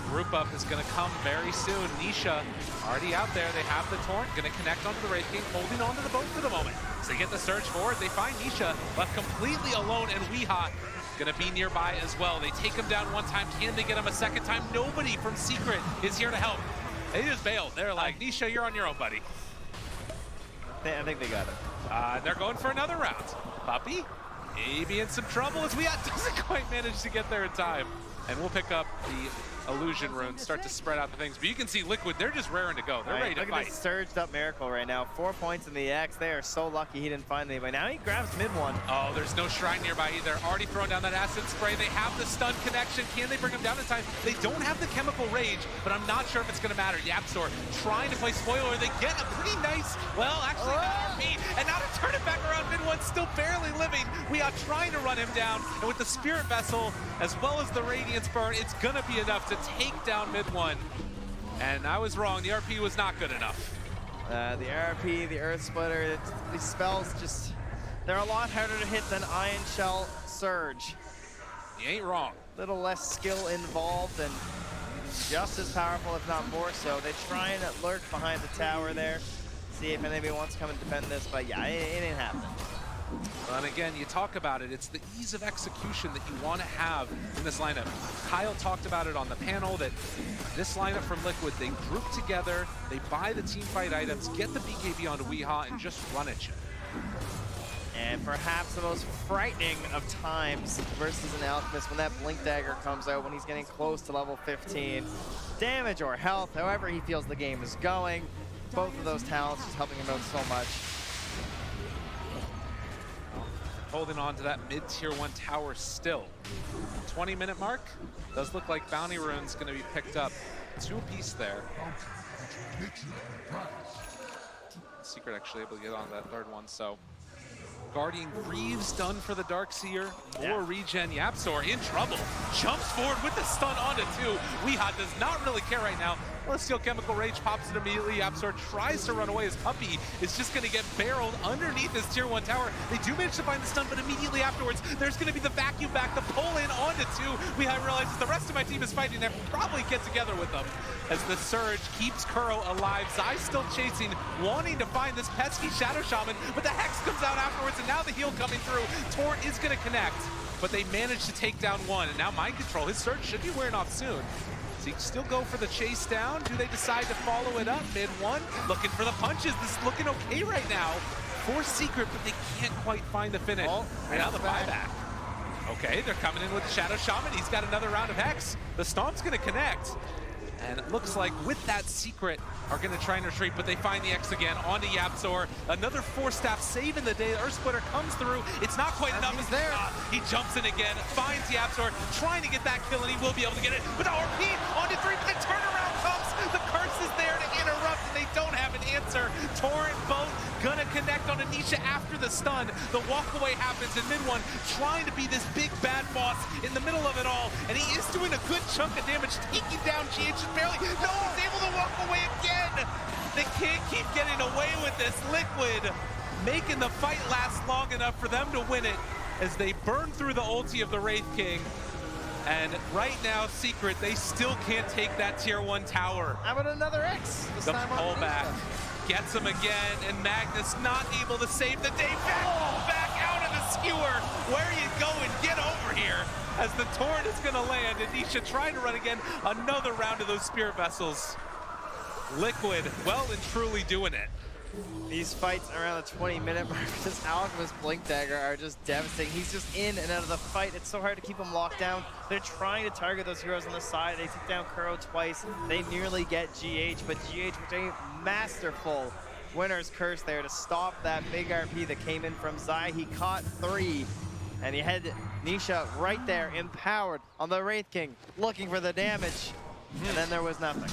group up is going to come very soon. Nisha already out there. They have the Torrent, going to connect onto the Wraith King, holding onto the boat for the moment. So they get the search forward. They find Nisha left completely alone, and Weehaw going to be nearby as well. They take him down one time. Can they get him a second time? Nobody from Secret is here to help. They just bailed. They're like, Nisha, you're on your own, buddy. I think they got him. They're going for another round. Puppy, maybe in some trouble as Weehaw doesn't quite manage to get there in time. And we'll pick up the illusion runes, start to spread out the things. But you can see Liquid, they're just raring to go. They're ready to fight. Look at this surged up Miracle right now. 4 points in the X. They are so lucky he didn't find anybody. Now he grabs mid one. Oh, there's no shrine nearby either. Already throwing down that acid spray. They have the stun connection. Can they bring him down in time? They don't have the chemical raid. Rage, but I'm not sure if it's going to matter. Yapzor trying to play spoiler. They get a pretty nice, well, actually, the RP, and now to turn it back around, mid-one still barely living. We are trying to run him down, and with the Spirit Vessel, as well as the Radiance Burn, it's going to be enough to take down mid-one. And I was wrong, the RP was not good enough. The RP, the Earth Splitter, these spells just, they're a lot harder to hit than Iron Shell Surge. You ain't wrong. Little less skill involved and just as powerful, if not more so. They try and lurk behind the tower there, see if anybody wants to come and defend this, but yeah, it ain't happening. And again, you talk about it, it's the ease of execution that you want to have in this lineup. Kyle talked about it on the panel that this lineup from Liquid, they group together, they buy the team fight items, get the BKB onto Weehaw, and just run at you. And perhaps the most frightening of times versus an Alchemist when that Blink Dagger comes out when he's getting close to level 15. Damage or health, however he feels the game is going. Both of those talents just helping him out so much. Holding on to that mid-tier 1 tower still. 20-minute mark. Does look like Bounty Rune's going to be picked up. 2 apiece there. Secret actually able to get on that 3rd one, so. Guardian Greaves done for the Darkseer. More regen. Yapzor in trouble. Jumps forward with the stun onto 2. Weehaw does not really care right now. Celestial Chemical Rage pops it immediately. Yapzor tries to run away. His puppy is just going to get barreled underneath this tier 1 tower. They do manage to find the stun, but immediately afterwards, there's going to be the vacuum back, the pull in onto 2. Weehaw realizes the rest of my team is fighting and probably get together with them. As the Surge keeps Kuro alive. Zai still chasing, wanting to find this pesky Shadow Shaman, but the Hex comes out afterwards, and now the heal coming through. Torrent is going to connect, but they manage to take down 1, and now Mind Control. His Surge should be wearing off soon. So you still go for the chase down. Do they decide to follow it up? Mid-1, looking for the punches. This is looking okay right now for Secret, but they can't quite find the finish. And now the buyback. Okay, they're coming in with the Shadow Shaman. He's got another round of Hex. The Stomp's going to connect. And it looks like with that Secret are going to try and retreat, but they find the X again onto Yapzor. Another 4-staff save in the day. The Earth Splitter comes through. It's not quite enough. He's there. He jumps in again, finds Yapzor, trying to get that kill, and he will be able to get it. But the RP onto 3, but the turnaround comes. The curse is there to interrupt, and they don't have an answer. Torrent both gonna connect on Anisha after the stun. The walkaway happens in mid-1, trying to be this big bad boss in the middle of it all, and he is doing a good chunk of damage, taking down GH barely. No, he's able to walk away again. They can't keep getting away with this. Liquid making the fight last long enough for them to win it as they burn through the ulti of the Wraith King. And right now, Secret, they still can't take that tier 1 tower. How about another X? This the time pullback gets him again, and Magnus not able to save the day. Back out of the skewer. Where are you going? Get over here. As the Torrent is going to land, and Nisha trying to run again. Another round of those Spirit Vessels. Liquid, well and truly doing it. These fights around the 20-minute mark, this Alchemist Blink Dagger are just devastating. He's just in and out of the fight. It's so hard to keep him locked down. They're trying to target those heroes on the side. They took down Kuro twice. They nearly get GH, but GH with a masterful winner's curse there to stop that big RP that came in from Zai. He caught 3, and he had Nisha right there, empowered on the Wraith King, looking for the damage, and then there was nothing.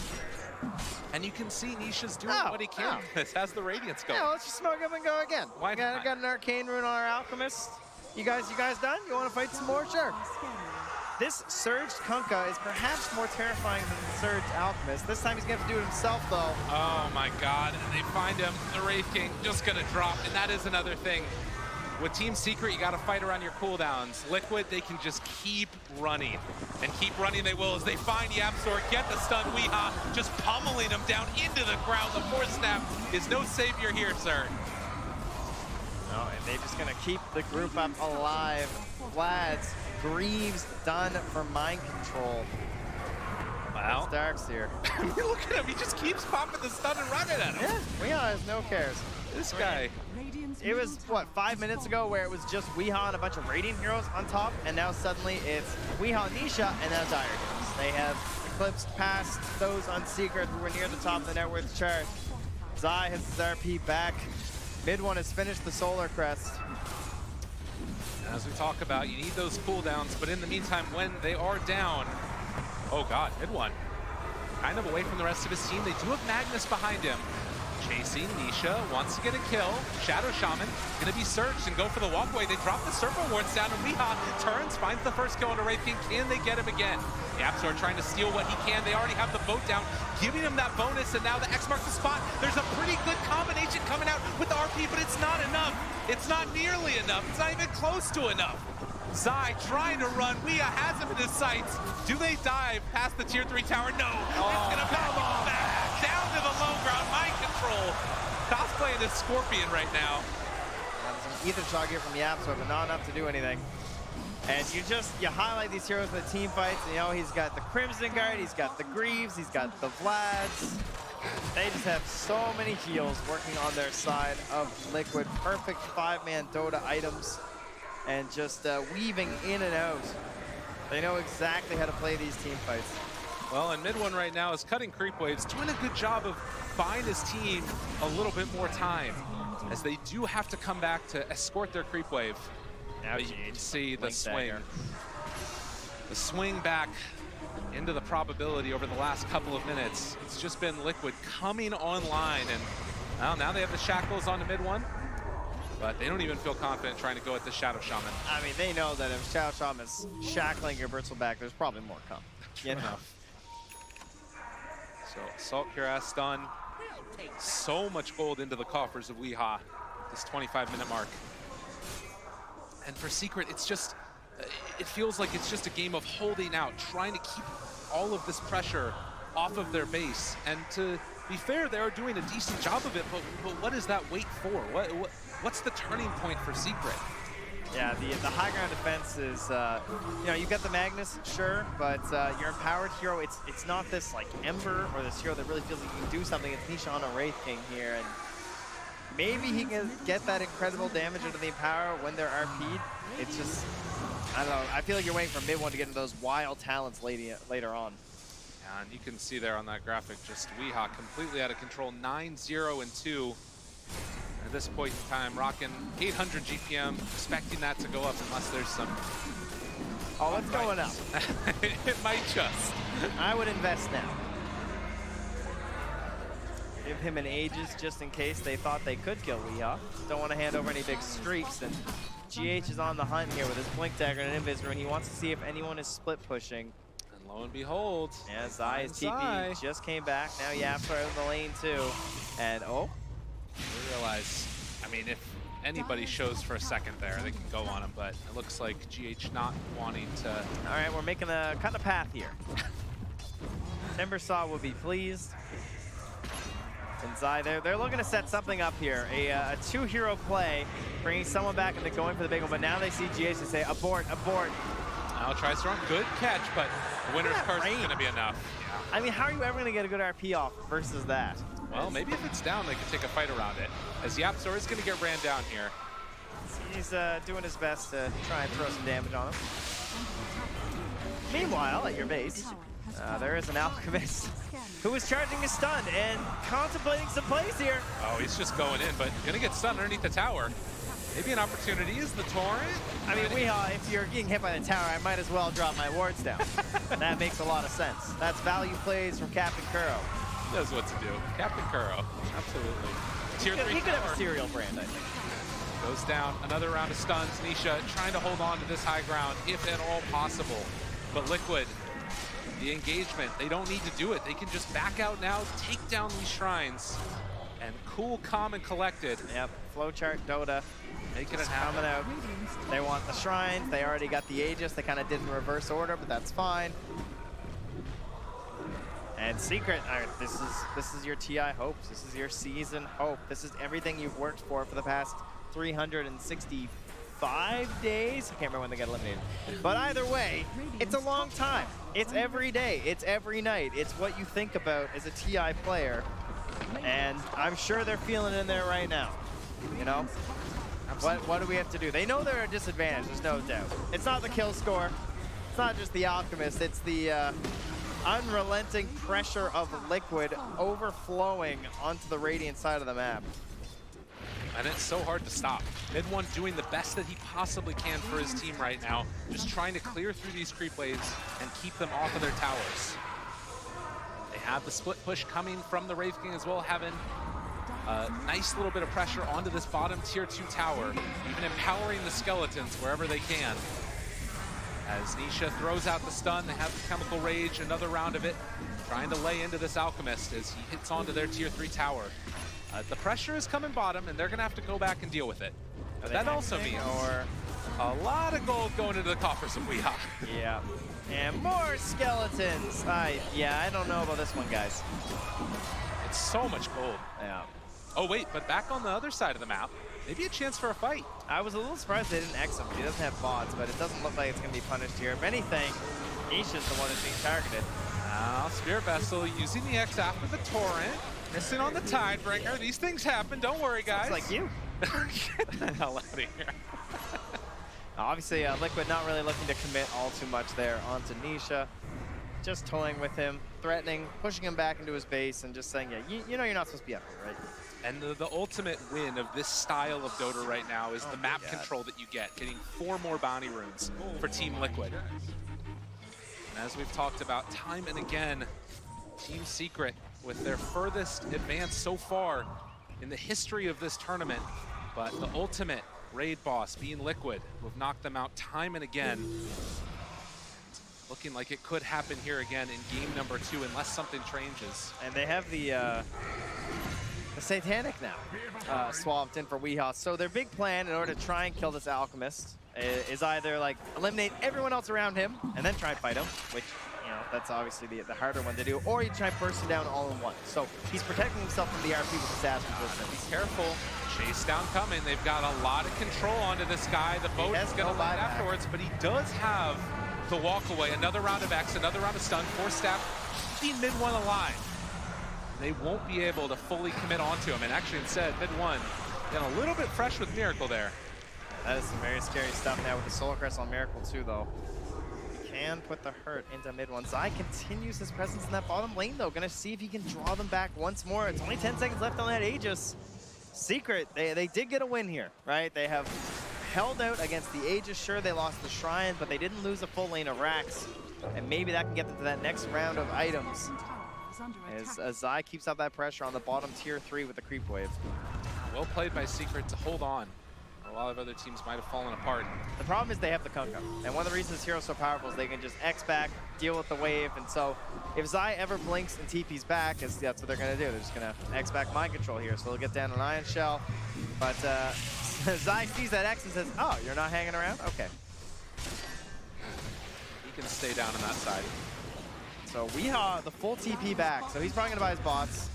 And you can see Nisha's doing what he can. This has the Radiance going. Yeah, let's just smoke him and go again. Why not? Got an Arcane Rune on our Alchemist. You guys done? You want to fight some more? Sure. This Surged Kunkka is perhaps more terrifying than the Surged Alchemist. This time he's going to have to do it himself, though. Oh my god, and they find him. The Wraith King just going to drop, and that is another thing. With Team Secret, you got to fight around your cooldowns. Liquid, they can just keep running. And keep running they will as they find Yapzor, get the stun. Weehaw just pummeling him down into the ground. The 4-staff is no savior here, sir. No, and they're just going to keep the group up alive. Vlad's Greaves done for Mind Control. Wow. Starks here. I mean, look at him. He just keeps popping the stun and running at him. Yeah, Weehaw has no cares. This guy. It was, what, 5 minutes ago where it was just Weehaw and a bunch of Radiant heroes on top, and now suddenly it's Weehaw, Nisha, and now Dire heroes. They have eclipsed past those on Secret who were near the top of the net worth chart. Zai has his RP back. Mid-1 has finished the Solar Crest. As we talk about, you need those cooldowns, but in the meantime, when they are down, oh god, mid-1. kind of away from the rest of his team. They do have Magnus behind him. Chasing, Nisha wants to get a kill. Shadow Shaman gonna be searched and go for the walkway. They drop the circle wards down, and Weeha turns, finds the first kill on a Wraith King. Can they get him again? The Apps are trying to steal what he can. They already have the boat down, giving him that bonus, and now the X marks the spot. There's a pretty good combination coming out with the RP, but it's not enough. It's not nearly enough. It's not even close to enough. Zai trying to run. Weeha has him in his sights. Do they dive past the tier 3 tower? No. It's gonna back him back down to the low ground. Mind control. Cosplaying this Scorpion right now. There's an ether shot here from Yapso, but not enough to do anything. And you highlight these heroes with team fights. You know, he's got the Crimson Guard, he's got the Greaves, he's got the Vlads. They just have so many heals working on their side of Liquid. Perfect 5-man Dota items. And just weaving in and out. They know exactly how to play these team fights. Well, and mid one right now is cutting creep waves, doing a good job of buying his team a little bit more time, as they do have to come back to escort their creep wave. Now you can see the swing. The swing back into the probability over the last couple of minutes. It's just been Liquid coming online, and well, now they have the shackles on the mid one. But they don't even feel confident trying to go at the Shadow Shaman. I mean, they know that if Shadow Shaman is shackling your Bertzel back, there's probably more come. You know? So, Assault Cuirass done. So much gold into the coffers of Weeha, this 25-minute mark. And for Secret, it's just, it feels like it's just a game of holding out, trying to keep all of this pressure off of their base. And to be fair, they are doing a decent job of it, but what is that wait for? What's the turning point for Secret? Yeah, the high ground defense is, you know, you got the Magnus, sure, but your empowered hero, it's not this like Ember or this hero that really feels like you can do something. It's Nisha on a Wraith King here, and maybe he can get that incredible damage into the Empower when they're RP'd. It's just, I don't know, I feel like you're waiting for mid one to get into those wild talents later on. Yeah, and you can see there on that graphic, just Weeha completely out of control, 9-0-2. At this point in time, rocking 800 GPM, expecting that to go up unless there's some... Oh, it's going up. It might just. I would invest now. Give him an Aegis just in case they thought they could kill Weeha. Don't want to hand over any big streaks, and GH is on the hunt here with his Blink Dagger and an Invis, and he wants to see if anyone is split pushing. And lo and behold, yeah, Zai is TP, just came back. Now Yaps are out in the lane too. And oh, we realize, I mean, if anybody shows for a second there, they can go on him, but it looks like GH not wanting to. All right, we're making a kind of path here. Timbersaw will be pleased. And Zai, they're looking to set something up here. A two-hero play, bringing someone back and then going for the big one, but now they see GH and say, abort, abort. Now try strong, good catch, but the winner's curse is gonna be enough. Yeah. I mean, how are you ever gonna get a good RP off versus that? Well, maybe if it's down, they can take a fight around it. As Yapsor is going to get ran down here. He's doing his best to try and throw some damage on him. Meanwhile, at your base, there is an Alchemist who is charging his stun and contemplating some plays here. Oh, he's just going in, but going to get stunned underneath the tower. Maybe an opportunity is the Torrent. I mean, Weeha, if you're getting hit by the tower, I might as well drop my wards down. That makes a lot of sense. That's value plays from Captain Kuro. Knows what to do. Captain Kuro, absolutely. Tier 3 he could have a cereal brand, I think. Goes down, another round of stuns. Nisha trying to hold on to this high ground, if at all possible. But Liquid, the engagement, they don't need to do it. They can just back out now, take down these shrines, and cool, calm, and collected. Yep, flowchart Dota. Making it happen. Coming out. They want the shrines. They already got the Aegis. They kind of did in reverse order, but that's fine. And Secret, this is your TI hopes. This is your season hope. This is everything you've worked for the past 365 days. I can't remember when they got eliminated. But either way, it's a long time. It's every day. It's every night. It's what you think about as a TI player. And I'm sure they're feeling it in there right now. You know? What do we have to do? They know they're at a disadvantage, there's no doubt. It's not the kill score. It's not just the Alchemist. It's the unrelenting pressure of Liquid overflowing onto the Radiant side of the map. And it's so hard to stop. Mid one doing the best that he possibly can for his team right now, just trying to clear through these creep waves and keep them off of their towers. They have the split push coming from the Wraith King as well, having a nice little bit of pressure onto this bottom tier 2 tower, even empowering the skeletons wherever they can. As Nisha throws out the stun, they have the Chemical Rage, another round of it, trying to lay into this Alchemist as he hits onto their tier 3 tower. The pressure is coming bottom, and they're going to have to go back and deal with it. But that also means a lot of gold going into the coffers of Weehaw. Yeah. And more skeletons. Yeah, I don't know about this one, guys. It's so much gold. Yeah. Oh, wait, but back on the other side of the map, maybe a chance for a fight. I was a little surprised they didn't X him. He doesn't have bots, but it doesn't look like it's going to be punished here. If anything, Nisha's the one that's being targeted. Now, Spirit Vessel using the X after the Torrent. Missing on the Tidebringer. These things happen. Don't worry, guys. It's like you. Get the hell out of here. Obviously, Liquid not really looking to commit all too much there onto Nisha. Just toying with him, threatening, pushing him back into his base, and just saying, yeah, you know you're not supposed to be up here, right? And the ultimate win of this style of Dota right now is the map control that you get, getting 4 more bounty runes for Team Liquid. And as we've talked about time and again, Team Secret with their furthest advance so far in the history of this tournament, but the ultimate raid boss being Liquid will knock them out time and again. Looking like it could happen here again in game number 2 unless something changes. And they have the Satanic now swapped in for Weehaw. So their big plan in order to try and kill this Alchemist is either like eliminate everyone else around him and then try and fight him, which, you know, that's obviously the harder one to do, or you try and burst him down all in one. So he's protecting himself from the RP with his Assassin's Resistance. Be careful. Chase down coming. They've got a lot of control onto this guy. The boat is going to land afterwards, but he does have the walk away. Another round of X, another round of stun. 4-step, keeping mid-1 alive. They won't be able to fully commit onto him. And actually instead, mid-1, getting a little bit fresh with Miracle there. That is some very scary stuff now with the Solar Crest on Miracle too, though. He can put the hurt into mid-1. Zai continues his presence in that bottom lane, though. Gonna see if he can draw them back once more. It's only 10 seconds left on that Aegis. Secret, they did get a win here, right? They have held out against the Aegis. Sure, they lost the Shrines, but they didn't lose a full lane of racks. And maybe that can get them to that next round of items. As Zai keeps up that pressure on the bottom tier 3 with the creep wave. Well played by Secret to hold on. A lot of other teams might have fallen apart. The problem is they have the Kunkka. And one of the reasons Hero's so powerful is they can just X back, deal with the wave. And so if Zai ever blinks and TP's back, that's what they're going to do. They're just going to X back mind control here. So they'll get down an Ion Shell. But Zai sees that X and says, oh, you're not hanging around? Okay. He can stay down on that side. So Weehaw, the full TP back. So he's probably going to buy his bots.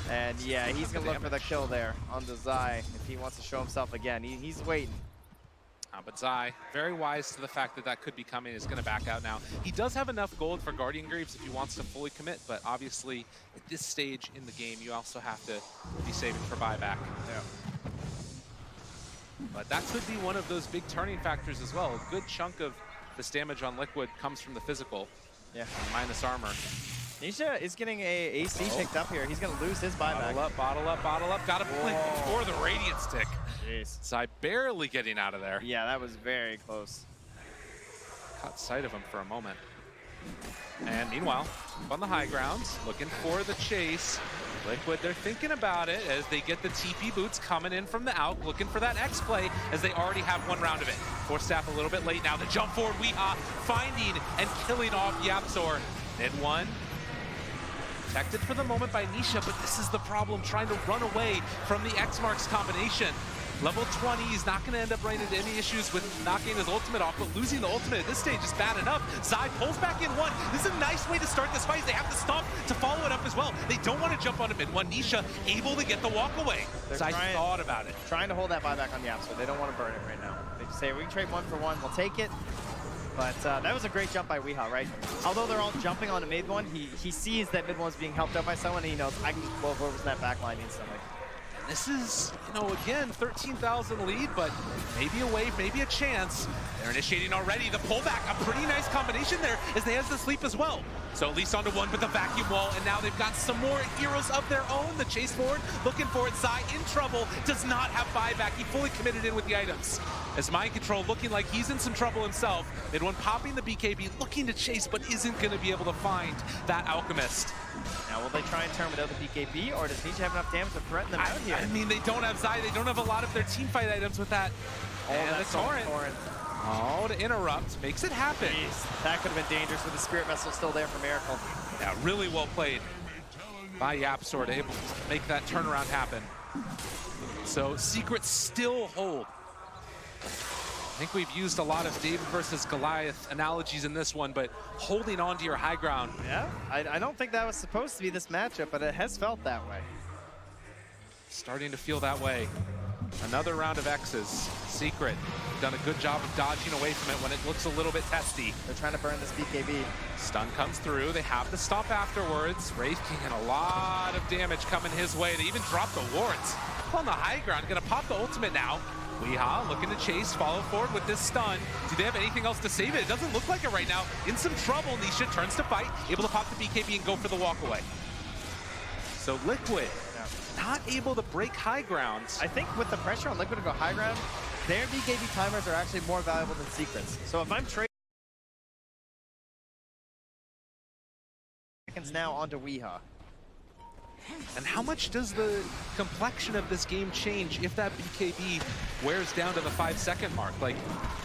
And yeah, he's going to look for the kill there on the Zai if he wants to show himself again. He's waiting. But Zai, very wise to the fact that that could be coming, is going to back out now. He does have enough gold for Guardian Greaves if he wants to fully commit, but obviously at this stage in the game, you also have to be saving for buyback. Yeah. But that could be one of those big turning factors as well. A good chunk of this damage on Liquid comes from the physical. Yeah. Minus armor. Nisha is getting a AC picked up here. He's going to lose his buyback. Bottle up, bottle up, bottle up. Got to blink before the Radiant Stick. Jeez. Zai barely getting out of there. Yeah, that was very close. Caught sight of him for a moment. And meanwhile, up on the high grounds, looking for the chase. Liquid, they're thinking about it as they get the TP boots coming in from the out, looking for that X play as they already have 1 round of it. 4-step a little bit late now. The jump forward, Weehaw finding and killing off Yapzor. Mid-1. Protected for the moment by Nisha, but this is the problem, trying to run away from the X-Marks combination. Level 20, he's not going to end up running into any issues with knocking his ultimate off, but losing the ultimate at this stage is bad enough. Zai pulls back in 1. This is a nice way to start this fight. They have to stop to follow it up as well. They don't want to jump onto mid-1. Nisha able to get the walk away. Zai thought about it. Trying to hold that buyback on Yap, so they don't want to burn it right now. They just say, we can trade 1 for 1, we'll take it. But that was a great jump by Weehaw, right? Although they're all jumping on a mid-1, he sees that mid-1 is being helped out by someone, and he knows, I can just blow over that back line instantly. This is, you know, again, 13,000 lead, but maybe a wave, maybe a chance. They're initiating already. The pullback, a pretty nice combination there as they have the sleep as well. So at least onto 1, but the vacuum wall, and now they've got some more heroes of their own. The chase forward, looking for it. Zai in trouble, does not have buyback. He fully committed in with the items. As mind control looking like he's in some trouble himself. Mid-1 popping the BKB, looking to chase, but isn't going to be able to find that Alchemist. Now, will they try and turn without the BKB, or does Nisha have enough damage to threaten them out here? I mean, they don't have Zai. They don't have a lot of their team fight items with that. Oh, and that's the Torrent. Oh, to interrupt. Makes it happen. Jeez, that could have been dangerous with the Spirit Vessel still there for Miracle. Yeah, really well played by YapzOr to able to make that turnaround happen. So Secret still hold. I think we've used a lot of David versus Goliath analogies in this one, but holding on to your high ground. Yeah, I don't think that was supposed to be this matchup, but it has felt that way. Starting to feel that way. Another round of X's. Secret done a good job of dodging away from it when it looks a little bit testy. They're trying to burn this BKB. Stun comes through. They have the stomp afterwards. Wraith King and a lot of damage coming his way. They even dropped the wards. On the high ground, gonna pop the ultimate now. Weehaw looking to chase, follow forward with this stun. Do they have anything else to save it? It doesn't look like it right now. In some trouble, Nisha turns to fight, able to pop the BKB and go for the walk away. So Liquid, not able to break high grounds. I think with the pressure on Liquid to go high ground, their BKB timers are actually more valuable than Secret's. So if I'm trading seconds now onto Weehaw. And how much does the complexion of this game change if that BKB wears down to the 5-second mark? Like,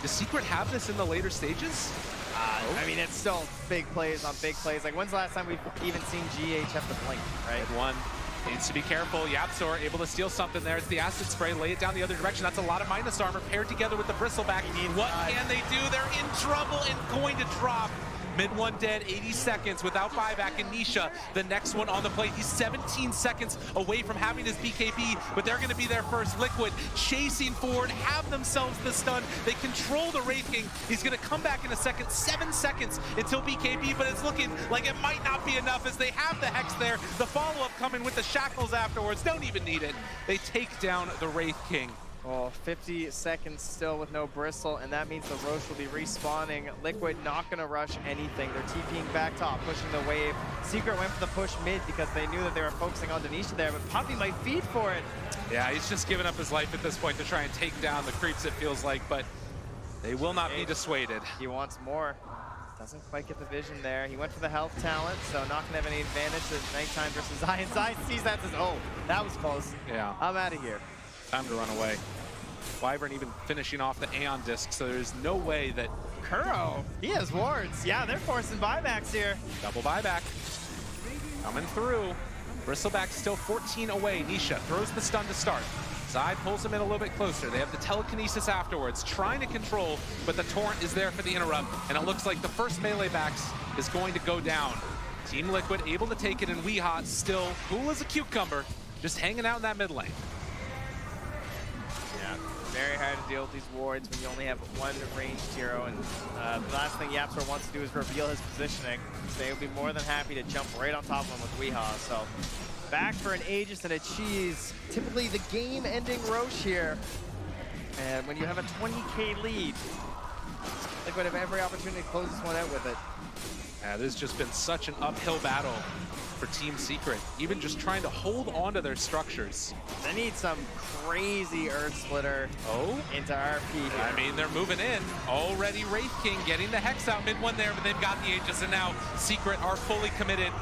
does Secret have this in the later stages? I mean, it's still big plays on big plays. Like, when's the last time we've even seen GH have to blink, right? Good one. Needs to be careful. YapzOr able to steal something there. It's the acid spray. Lay it down the other direction. That's a lot of minus armor paired together with the bristleback. What can they do? They're in trouble and going to drop. Mid one dead, 80 seconds without buyback, and Nisha, the next one on the plate. He's 17 seconds away from having his BKB, but they're going to be there first. Liquid chasing forward, have themselves the stun. They control the Wraith King. He's going to come back in a second. 7 seconds until BKB, but it's looking like it might not be enough as they have the Hex there. The follow-up coming with the Shackles afterwards. Don't even need it. They take down the Wraith King. Oh, 50 seconds still with no Bristle, and that means the Roche will be respawning. Liquid not going to rush anything. They're TPing back top, pushing the wave. Secret went for the push mid because they knew that they were focusing on Denisha there, but Poppy might feed for it. Yeah, he's just giving up his life at this point to try and take down the creeps, it feels like, but they will not be dissuaded. He wants more. Doesn't quite get the vision there. He went for the health talent, so not going to have any advantage at nighttime versus Zai. And Zai sees that and says, oh, that was close. Yeah. I'm out of here. Time to run away. Wyvern even finishing off the Aeon disc, so there's no way that... Kuro, he has wards. Yeah, they're forcing buybacks here. Double buyback. Coming through. Bristleback still 14 away. Nisha throws the stun to start. Zai pulls him in a little bit closer. They have the telekinesis afterwards, trying to control, but the Torrent is there for the interrupt, and it looks like the first melee backs is going to go down. Team Liquid able to take it, and Weehaw still cool as a cucumber, just hanging out in that mid lane. Yeah, very hard to deal with these wards when you only have one ranged hero, and the last thing YapzOr wants to do is reveal his positioning. So they will be more than happy to jump right on top of him with Weehaw. So back for an Aegis and a Cheese. Typically the game-ending Roche here. And when you have a 20k lead, Liquid have every opportunity to close this one out with it. Yeah, this has just been such an uphill battle for Team Secret, even just trying to hold on to their structures. They need some crazy Earth Splitter into RP here. I mean, they're moving in. Already Wraith King getting the Hex out mid one there, but they've got the Aegis, and now Secret are fully committed.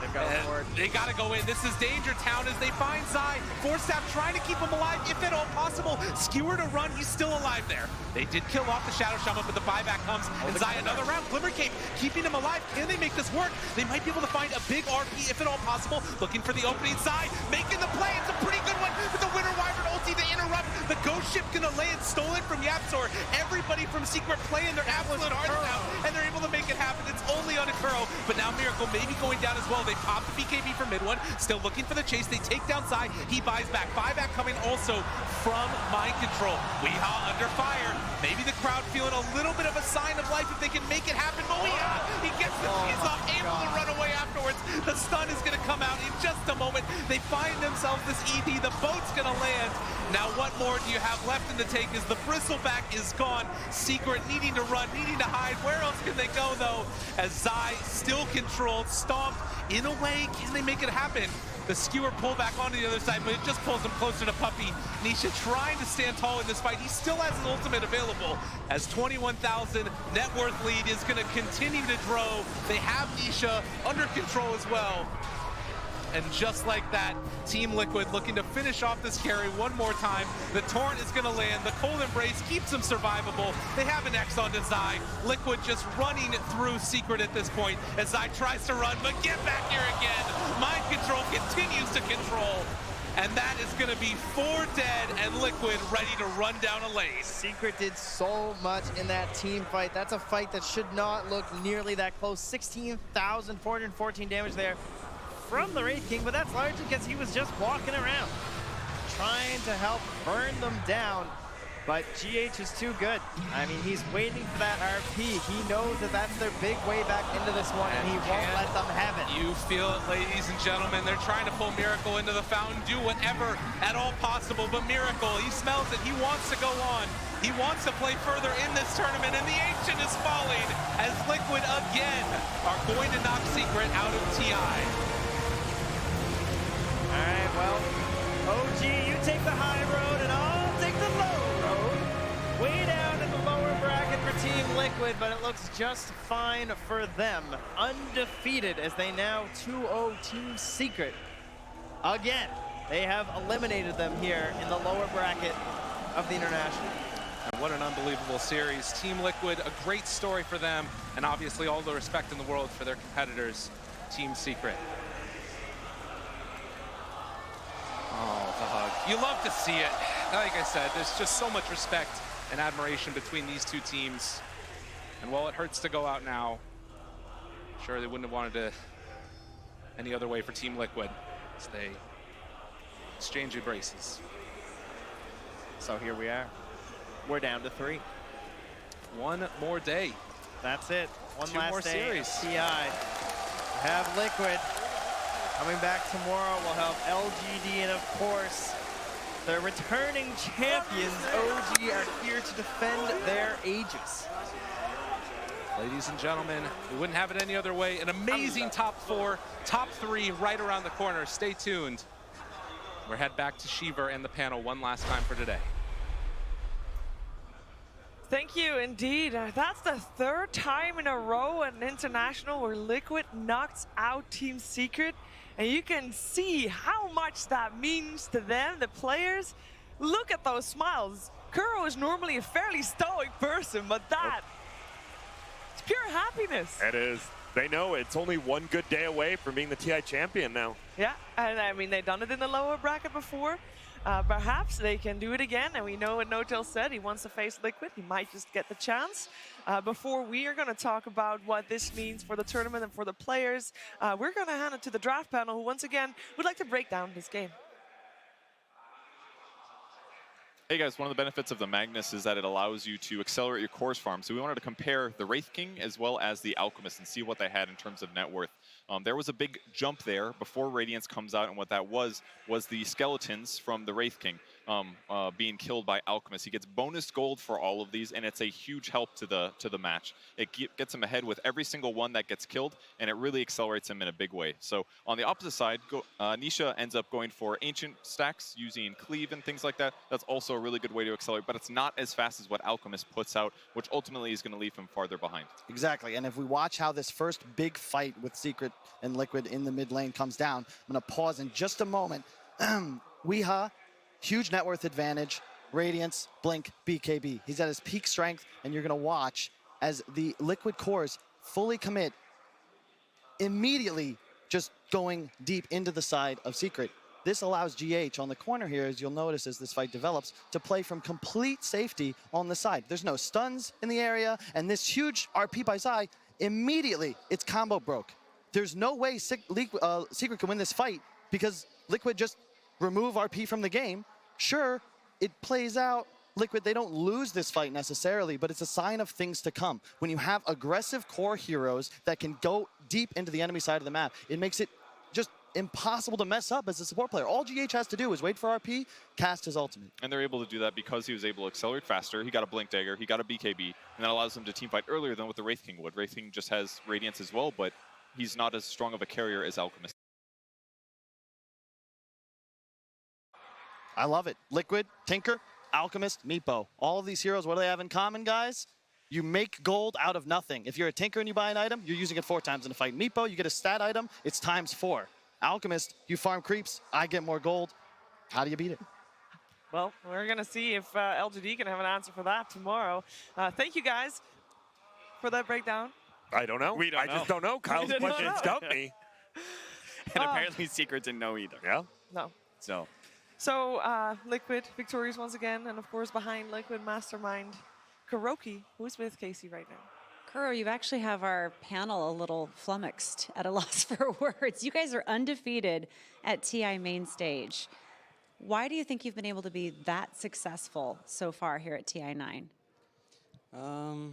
They got to go in. This is Danger Town as they find Zai. Forstaff trying to keep him alive, if at all possible. Skewer to run, he's still alive there. They did kill off the Shadow Shaman, but the buyback comes, and Zai another round. Glimmer Cape keeping him alive. Can they make this work? They might be able to find a big RP, if at all possible. Looking for the opening side, making the play. It's a pretty good one with the Winter Wyvern ulti to interrupt. The Ghost Ship gonna lay it, stolen from YapzOr. Everybody from Secret playing their absolute hearts out, and they're able to make it happen. It's only on Akuro, but now Miracle may be going down as well. They pop the BKB for mid one, still looking for the chase. They take down Zai. He buys back. Buyback coming also from Mind Control. Weehaw under fire. Maybe the crowd feeling a little bit of a sign of life if they can make it happen. But Weehaw, he gets the cheese off, able to run away afterwards. The stun is gonna come out in just a moment. They find themselves this ED. The boat's gonna land. Now what more do you have left in the tank as the Bristleback is gone. Secret needing to run, needing to hide. Where else can they go though? As Zai still controlled, stomped. In a way, can they make it happen? The Skewer pull back onto the other side, but it just pulls him closer to Puppy. Nisha trying to stand tall in this fight. He still has an ultimate available as 21,000 net worth lead is going to continue to grow. They have Nisha under control as well. And just like that, Team Liquid looking to finish off this carry one more time. The Torrent is going to land. The Cold Embrace keeps them survivable. They have an X onto Zai. Liquid just running through Secret at this point as Zai tries to run, but get back here again. Mind Control continues to control. And that is going to be 4 dead and Liquid ready to run down a lane. Secret did so much in that team fight. That's a fight that should not look nearly that close. 16,414 damage there from the Wraith King, but that's largely because he was just walking around, trying to help burn them down. But GH is too good. I mean, he's waiting for that RP. He knows that that's their big way back into this one, and he won't let them have it. You feel it, ladies and gentlemen. They're trying to pull Miracle into the fountain, do whatever at all possible. But Miracle, he smells it. He wants to go on. He wants to play further in this tournament, and the Ancient is falling as Liquid again are going to knock Secret out of TI. All right, well, OG, you take the high road, and I'll take the low road. Way down in the lower bracket for Team Liquid, but it looks just fine for them. Undefeated as they now 2-0 Team Secret. Again, they have eliminated them here in the lower bracket of the International. And what an unbelievable series. Team Liquid, a great story for them, and obviously all the respect in the world for their competitors, Team Secret. Oh, the hug. You love to see it. Like I said, there's just so much respect and admiration between these two teams. And while it hurts to go out now, sure they wouldn't have wanted to any other way for Team Liquid as they exchange embraces. So here we are. We're down to 3. One more day. That's it. One Two last more day series. of TI. We have Liquid coming back tomorrow. We'll have LGD, and of course, the returning champions, OG, are here to defend their ages. Ladies and gentlemen, we wouldn't have it any other way. An amazing top 4, top 3 right around the corner. Stay tuned. We'll head back to Shiver and the panel one last time for today. Thank you, indeed. That's the 3rd time in a row at an international where Liquid knocks out Team Secret. And you can see how much that means to them, the players. Look at those smiles. Kuro is normally a fairly stoic person, but that, it's pure happiness. It is. They know it's only one good day away from being the TI champion now. Yeah, and I mean, they've done it in the lower bracket before. Perhaps they can do it again, and we know what No-Tail said. He wants to face Liquid. He might just get the chance. Before we are going to talk about what this means for the tournament and for the players, we're going to hand it to the draft panel, who once again would like to break down this game. Hey guys, one of the benefits of the Magnus is that it allows you to accelerate your cores farm. So we wanted to compare the Wraith King as well as the Alchemist and see what they had in terms of net worth. There was a big jump there before Radiance comes out, and what that was the skeletons from the Wraith King being killed by Alchemist. He gets bonus gold for all of these, and it's a huge help to the match. It gets him ahead with every single one that gets killed, and it really accelerates him in a big way. So on the opposite side, Nisha ends up going for Ancient stacks using Cleave and things like that. That's also a really good way to accelerate, but it's not as fast as what Alchemist puts out, which ultimately is going to leave him farther behind. Exactly, and if we watch how this first big fight with Secret and Liquid in the mid lane comes down, I'm going to pause in just a moment. Weeha, huge net worth advantage. Radiance, Blink, BKB. He's at his peak strength, and you're going to watch as the Liquid cores fully commit, immediately just going deep into the side of Secret. This allows GH on the corner here, as you'll notice as this fight develops, to play from complete safety on the side. There's no stuns in the area, and this huge RP by Zai, immediately it's combo broke. There's no way Secret can win this fight because Liquid just remove RP from the game. Sure, it plays out. Liquid, they don't lose this fight necessarily, but it's a sign of things to come. When you have aggressive core heroes that can go deep into the enemy side of the map, it makes it just impossible to mess up as a support player. All GH has to do is wait for RP, cast his ultimate. And they're able to do that because he was able to accelerate faster. He got a Blink Dagger, he got a BKB, and that allows him to teamfight earlier than what the Wraith King would. Wraith King just has Radiance as well, but he's not as strong of a carrier as Alchemist. I love it. Liquid, Tinker, Alchemist, Meepo. All of these heroes, what do they have in common, guys? You make gold out of nothing. If you're a Tinker and you buy an item, you're using it 4 times in a fight. Meepo, you get a stat item, it's ×4. Alchemist, you farm creeps, I get more gold. How do you beat it? Well, we're going to see if LGD can have an answer for that tomorrow. Thank you guys for that breakdown. I don't know. I just don't know. Kyle's question stumped me. And apparently Secret didn't know either. Yeah? No. So Liquid victorious once again, and of course behind Liquid Mastermind, Kuroki, who's with Casey right now. Kuro, you actually have our panel a little flummoxed at a loss for words. You guys are undefeated at TI main stage. Why do you think you've been able to be that successful so far here at TI9? To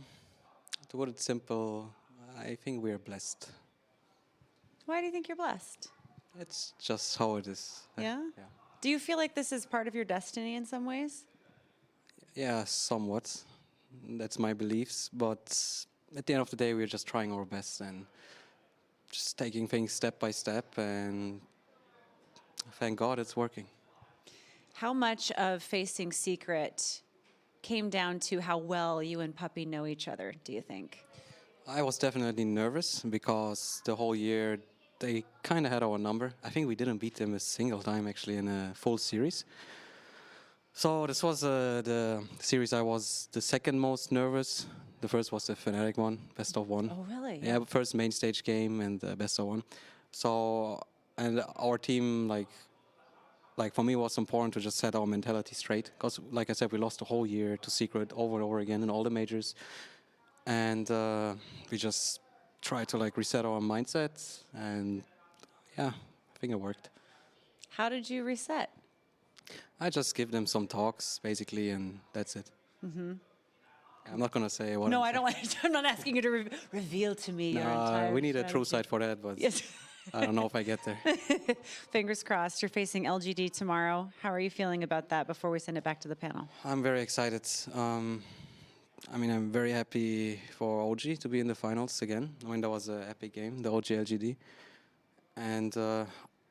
put it simple, I think we are blessed. Why do you think you're blessed? It's just how it is. Yeah? Do you feel like this is part of your destiny in some ways? Yeah, somewhat. That's my beliefs. But at the end of the day, we're just trying our best and just taking things step by step. And thank God it's working. How much of facing Secret came down to how well you and Puppy know each other, do you think? I was definitely nervous because the whole year they kind of had our number. I think we didn't beat them a single time actually in a full series. So this was the series I was the second most nervous. The first was the Fnatic one, best of one. Oh, really? Yeah, first main stage game and best of one. So, and our team, like for me, it was important to just set our mentality straight. Because, like I said, we lost the whole year to Secret over and over again in all the majors. And we just tried to like reset our mindset. And yeah, I think it worked. How did you reset? I just give them some talks, basically, and that's it. Mm-hmm. I'm not going to say what No, I don't want. I'm not asking you to reveal to me your entire we need strategy. a true side for that, but Yes. I don't know if I get there. Fingers crossed. You're facing LGD tomorrow. How are you feeling about that before we send it back to the panel? I'm very excited. I mean, I'm very happy for OG to be in the finals again. I mean, that was an epic game, the OG-LGD. And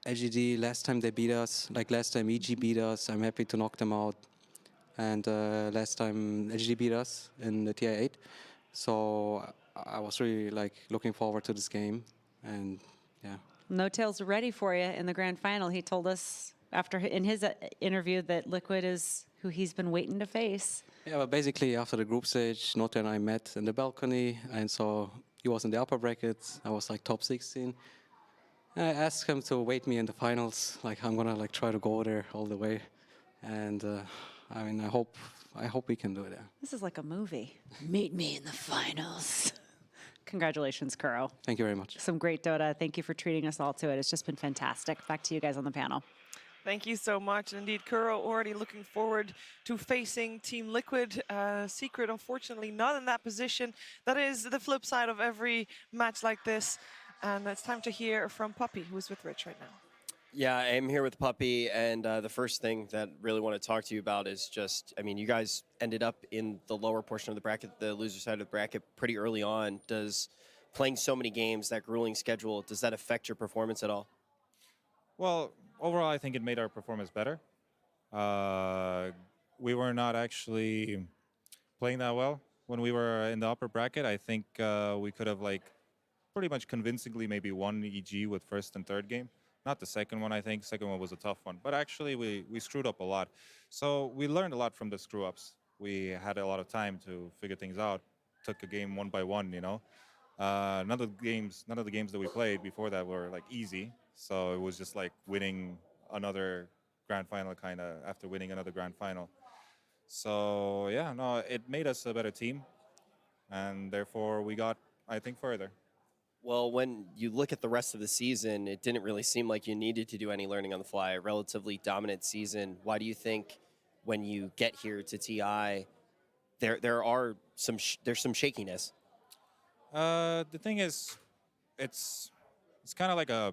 LGD, last time they beat us, like last time EG beat us, I'm happy to knock them out. And last time LGD beat us in the TI8. So I was really like looking forward to this game. And yeah. No Tail's ready for you in the grand final. He told us in his interview that Liquid is who he's been waiting to face. Yeah, but basically after the group stage, Nota and I met in the balcony, and so he was in the upper bracket. I was like top 16. And I asked him to wait me in the finals. Like I'm gonna like try to go there all the way, and I mean I hope we can do it. Yeah. This is like a movie. Meet me in the finals. Congratulations, Kuro. Thank you very much. Some great Dota. Thank you for treating us all to it. It's just been fantastic. Back to you guys on the panel. Thank you so much. Indeed, Kuro already looking forward to facing Team Liquid. Secret, unfortunately, not in that position. That is the flip side of every match like this. And it's time to hear from Puppy, who's with Rich right now. Yeah, I'm here with Puppy, and the first thing that I really want to talk to you about is just, I mean, you guys ended up in the lower portion of the bracket, the loser side of the bracket, pretty early on. Does playing so many games, that grueling schedule, does that affect your performance at all? Well, overall, I think it made our performance better. We were not actually playing that well when we were in the upper bracket. I think we could have like pretty much convincingly maybe won EG with first and third game. Not the second one, I think. Second one was a tough one. But actually, we screwed up a lot. So we learned a lot from the screw-ups. We had a lot of time to figure things out. Took a game one by one, you know. None of the games that we played before that were like easy. So it was just like winning another grand final kind of after winning another grand final. So yeah, no, it made us a better team. And therefore, we got, I think, further. Well, when you look at the rest of the season, it didn't really seem like you needed to do any learning on the fly. A relatively dominant season. Why do you think when you get here to TI, there's some shakiness? The thing is, it's kind of like a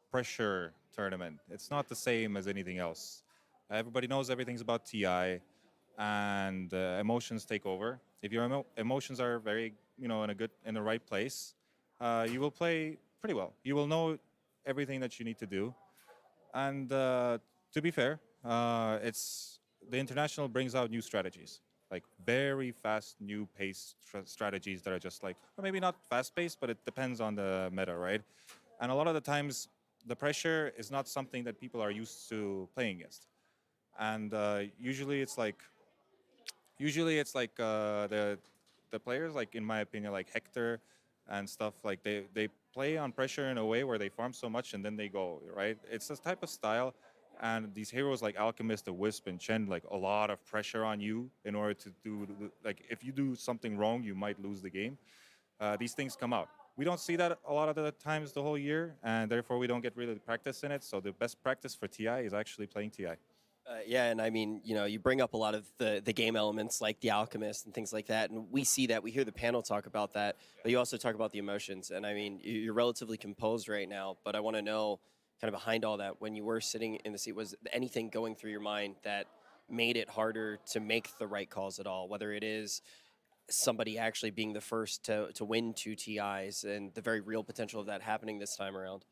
pressure tournament. It's not the same as anything else. Everybody knows everything's about TI, and emotions take over. If your emotions are very, you know, in the right place, you will play pretty well. You will know everything that you need to do. And to be fair, the international brings out new strategies, like very fast, new pace strategies that are just like, or maybe not fast paced, but it depends on the meta, right? And a lot of the times, the pressure is not something that people are used to playing against. And usually it's like the players, like in my opinion, like Hector and stuff, like they play on pressure in a way where they farm so much and then they go, right? It's this type of style. And these heroes like Alchemist, the Wisp, and Chen, like a lot of pressure on you in order to do, like if you do something wrong, you might lose the game. These things come out. We don't see that a lot of the times the whole year, and therefore we don't get really practice in it. So the best practice for TI is actually playing TI. Yeah, and I mean, you know, you bring up a lot of the game elements like the Alchemist and things like that, and we see that, we hear the panel talk about that, but you also talk about the emotions. And I mean, you're relatively composed right now, but I want to know, kind of behind all that, when you were sitting in the seat, was anything going through your mind that made it harder to make the right calls at all, whether it is somebody actually being the first to win 2 TIs and the very real potential of that happening this time around?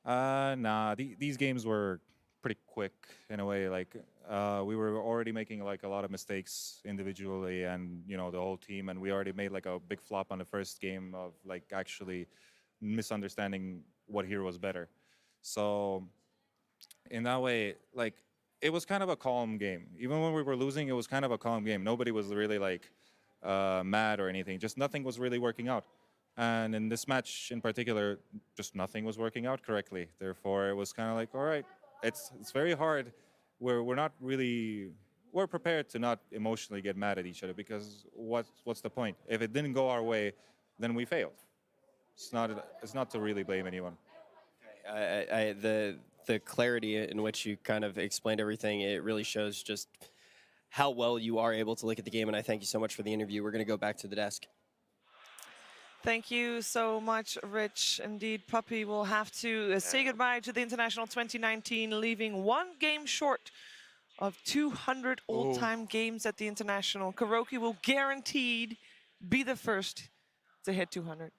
Nah, these games were pretty quick in a way. Like we were already making like a lot of mistakes individually, and you know the whole team, and we already made like a big flop on the first game of like actually misunderstanding what hero was better. So in that way, like it was kind of a calm game. Even when we were losing, it was kind of a calm game. Nobody was really like mad or anything. Just nothing was really working out. And in this match in particular, just nothing was working out correctly. Therefore, it was kind of like, all right, it's very hard. We're prepared to not emotionally get mad at each other, because what's the point? If it didn't go our way, then we failed. It's not to really blame anyone. The clarity in which you kind of explained everything, it really shows just how well you are able to look at the game, and I thank you so much for the interview. We're going to go back to the desk. Thank you so much, Rich. Indeed, Puppy will have to say goodbye to the International 2019, leaving 1 game short of 200 all-time games at the International. KaRoki will guaranteed be the first to hit 200.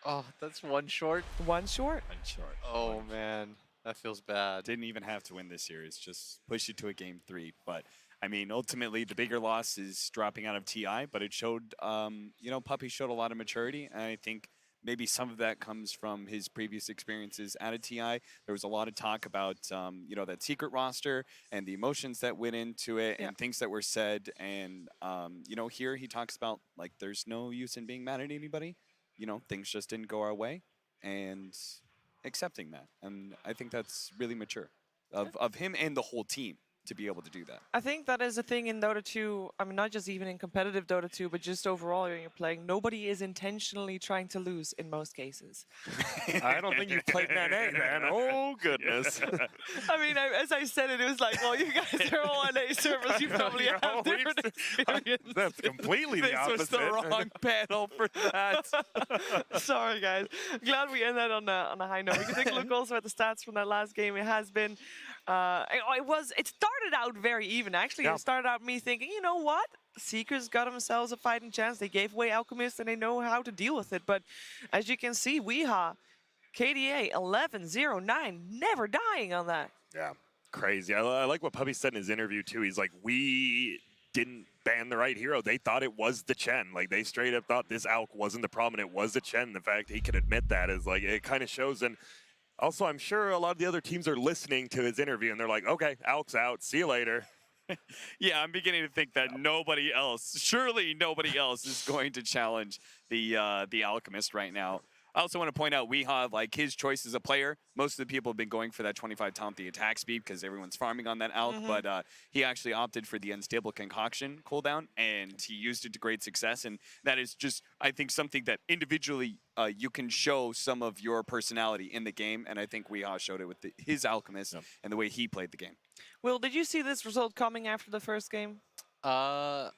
Oh, that's 1 short? 1 short. 1 short. Oh, man. That feels bad. Didn't even have to win this series, just push it to a game 3. But I mean, ultimately, the bigger loss is dropping out of TI, but it showed, you know, Puppy showed a lot of maturity. And I think maybe some of that comes from his previous experiences at a TI. There was a lot of talk about, you know, that secret roster and the emotions that went into it and things that were said. And, you know, here he talks about, like, there's no use in being mad at anybody. You know, things just didn't go our way. And accepting that. And I think that's really mature of him and the whole team to be able to do that. I think that is a thing in Dota 2. I mean, not just even in competitive Dota 2, but just overall when you're playing. Nobody is intentionally trying to lose in most cases. I don't think you've played NA, man. Oh, goodness. I mean, as I said it, was like, well, you guys are all NA servers. You probably have different experiences. That's completely the opposite. This was the wrong panel for that. Sorry, guys. Glad we ended on a high note. We can take a look also at the stats from that last game. It has been, it started out very even, actually. It started out me thinking, you know what? Seekers got themselves a fighting chance. They gave away Alchemist, and they know how to deal with it. But as you can see, Weeha, KDA 11-0-9, never dying on that. Yeah, crazy. I like what Puppy said in his interview, too. He's like, we didn't ban the right hero. They thought it was the Chen. Like, they straight up thought this Alk wasn't the problem, and it was the Chen. The fact he could admit that is, like, it kind of shows. And also, I'm sure a lot of the other teams are listening to his interview, and they're like, okay, Alk's out. See you later. Yeah, I'm beginning to think that nobody else, surely nobody else, is going to challenge the Alchemist right now. I also want to point out Weeha, like his choice as a player, most of the people have been going for that 25 talent, the attack speed, because everyone's farming on that Alk, but he actually opted for the unstable concoction cooldown, and he used it to great success, and that is just, I think, something that individually you can show some of your personality in the game, and I think Weeha showed it with his Alchemist and the way he played the game. Will, did you see this result coming after the first game? I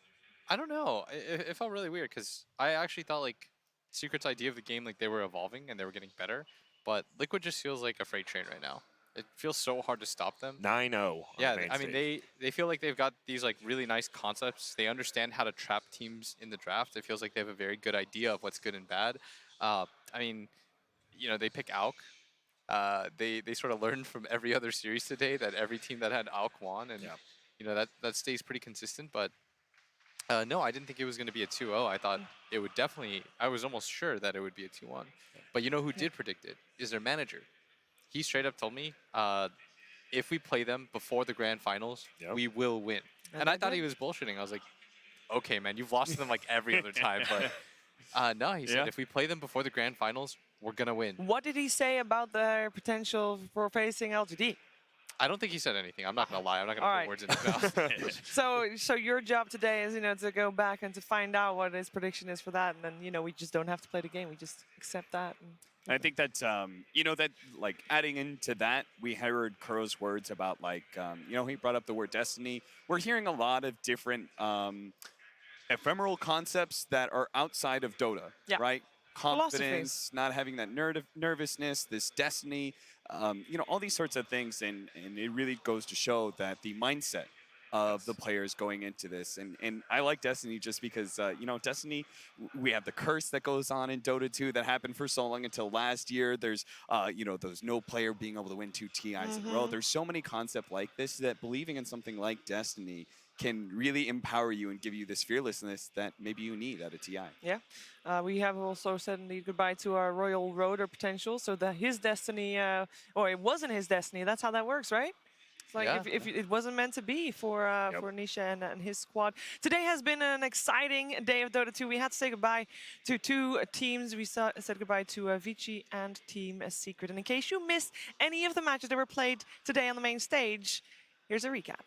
don't know. It felt really weird, because I actually thought, like, Secret's idea of the game, like, they were evolving and they were getting better, but Liquid just feels like a freight train right now. It feels so hard to stop them. 9-0. Yeah, I mean, they feel like they've got these, like, really nice concepts. They understand how to trap teams in the draft. It feels like they have a very good idea of what's good and bad. I mean, you know, they pick Alk. They sort of learned from every other series today that every team that had Alk won, and you know that stays pretty consistent. But No, I didn't think it was going to be a 2-0. I thought it would definitely, I was almost sure that it would be a 2-1. But you know who did predict it? Is their manager. He straight up told me, if we play them before the grand finals, we will win. And I thought he was bullshitting. I was like, okay, man, you've lost to them like every other time. But no, he said, if we play them before the grand finals, we're going to win. What did he say about their potential for facing LGD? I don't think he said anything. I'm not going to lie. I'm not going to put words in his mouth. So your job today is, to go back and to find out what his prediction is for that. And then, we just don't have to play the game. We just accept that. I think that's, that, like, adding into that, we heard Kuro's words about, like, he brought up the word destiny. We're hearing a lot of different ephemeral concepts that are outside of DotA, right? Confidence, not having that nervousness, this destiny, all these sorts of things. And it really goes to show that the mindset of the players going into this. And I like Destiny just because, Destiny, we have the curse that goes on in Dota 2 that happened for so long until last year. There's, there's no player being able to win 2 TIs in a row. There's so many concepts like this that believing in something like Destiny can really empower you and give you this fearlessness that maybe you need at a TI. Yeah. We have also said indeed goodbye to our Royal Roader potential, so that his destiny, or it wasn't his destiny. That's how that works, right? It's like if it wasn't meant to be for Nisha and his squad. Today has been an exciting day of Dota 2. We had to say goodbye to 2 teams. We said goodbye to VICI and Team Secret. And in case you missed any of the matches that were played today on the main stage, here's a recap.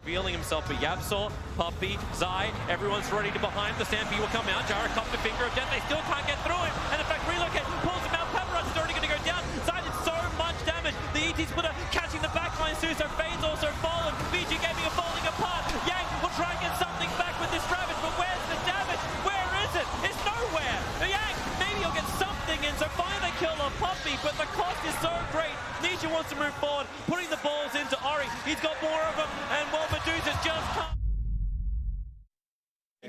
Revealing himself, but Yabsor, Puppey, Zai, everyone's ready to behind. The Stampede will come out. Jara copped the finger of death. They still can't get through him. And in fact, Relocate pulls him out. Pepperons is already going to go down. Zai did so much damage. The ET splitter catching the backline too, so Fade's also fallen. VG Gaming are falling apart. Yang will try and get something back with this Ravage, but where's the damage? Where is it? It's nowhere. Yang, maybe he'll get something in, so finally they kill off Puppey, but the cost is so great. Nisha wants to move forward, putting the balls into Ori. He's got more of them, and well, Medusa's just come.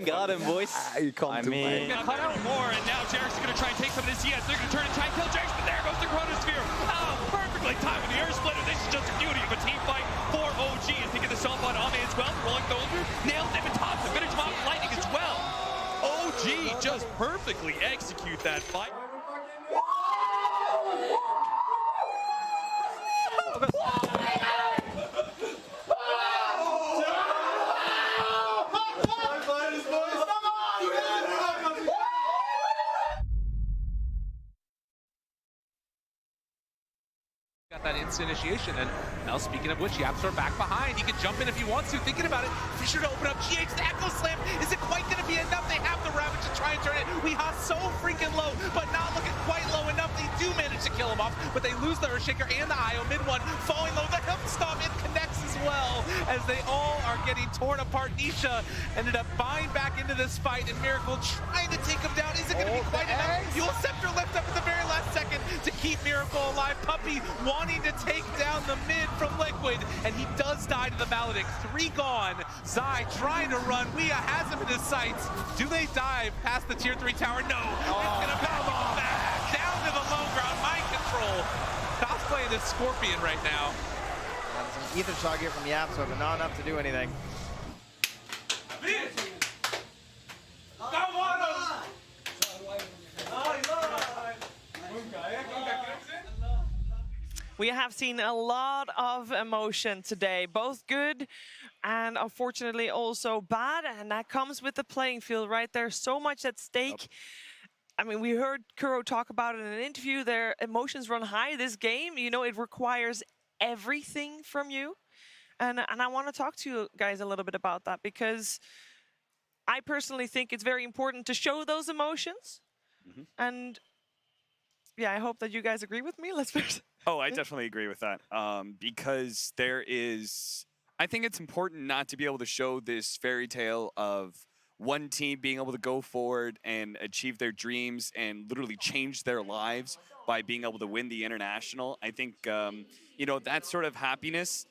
Got him, boys. Cut out more, and now Jarek's going to try and take some of this. Yes, they're going to turn and try and kill Jarek's, but there goes the Chronosphere. Oh, perfectly timed with the air splitter. This is just a beauty of a team fight for OG. And thinking the self on Ame as well. Rolling through, nails him and tops the finish off Lightning as well. OG just perfectly execute that fight. Got that instant initiation, and now speaking of which, Yaps are back behind. He can jump in if he wants to. Thinking about it, Fisher to open up GH, the Echo Slam. Is it quite going to be enough? They have the Ravage to try and turn it. Weehaw so freaking low, but not looking quite low enough. They do manage to kill him off, but they lose the Earthshaker and the IO. Mid one falling low. The Hemp Stomp, it connects as well as they all are getting torn apart. Nisha ended up buying back into this fight, and Miracle trying to take him down. Is it going to be quite enough? Yule Scepter left up at the very last second to keep Miracle alive. Puppey wanting to take down the mid from Liquid, and he does die to the Maledict. 3 gone. Zai trying to run. Weah has him in his sights. Do they dive past the tier 3 tower? No. It's gonna back down to the low ground. Mind control. Cosplaying this Scorpion right now. Some ether shot here from Yapso, but not enough to do anything. We have seen a lot of emotion today, both good and unfortunately also bad, and that comes with the playing field, right? There's so much at stake. I mean, we heard Kuro talk about it in an interview. Their emotions run high this game. It requires everything from you. And I want to talk to you guys a little bit about that, because I personally think it's very important to show those emotions. And yeah, I hope that you guys agree with me. Let's first. Oh, I definitely agree with that. Because I think it's important not to be able to show this fairy tale of one team being able to go forward and achieve their dreams and literally change their lives by being able to win the international. I think, that sort of happiness,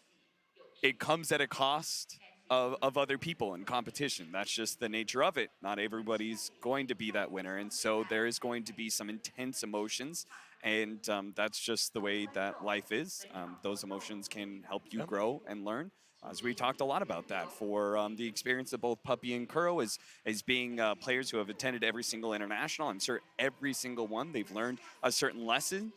it comes at a cost of other people in competition. That's just the nature of it. Not everybody's going to be that winner. And so there is going to be some intense emotions. And that's just the way that life is. Those emotions can help you grow and learn. As we talked a lot about that for the experience of both Puppy and Kuro as being players who have attended every single international. I'm sure every single one they've learned a certain lesson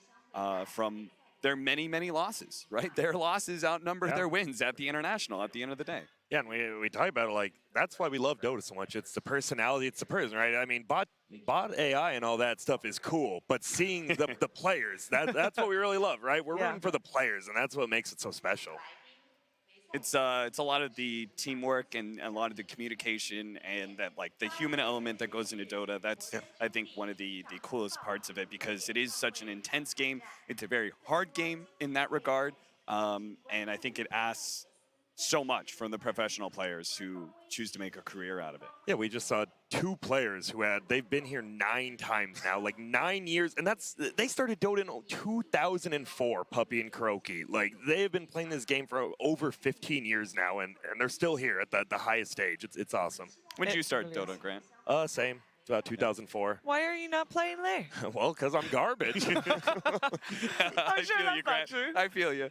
from their many, many losses, right? Their losses outnumber their wins at the international at the end of the day. Yeah, and we talk about it like that's why we love Dota so much. It's the personality, it's the person, right? I mean, bot AI and all that stuff is cool, but seeing the players, that's what we really love, right? We're rooting for the players, and that's what makes it so special. It's a lot of the teamwork and a lot of the communication and that like the human element that goes into Dota. That's I think one of the coolest parts of it because it is such an intense game. It's a very hard game in that regard, and I think it asks so much from the professional players who choose to make a career out of it. Yeah, we just saw 2 players they've been here 9 times now, like 9 years, and they started Dota in 2004, Puppy and Kuroki. Like, they've been playing this game for over 15 years now, and they're still here at the highest stage. It's awesome. When did you start Dota, Grant? Same. About 2004. Why are you not playing there? Well, because I'm garbage. I'm sure that's not true. I feel you.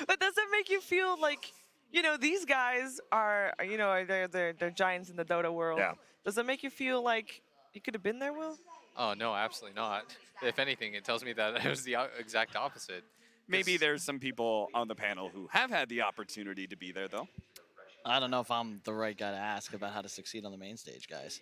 But does it make you feel like, you know, these guys are, you know, they're giants in the Dota world. Yeah. Does it make you feel like you could have been there, Will? Oh, no, absolutely not. If anything, it tells me that it was the exact opposite. Maybe there's some people on the panel who have had the opportunity to be there, though. I don't know if I'm the right guy to ask about how to succeed on the main stage, guys.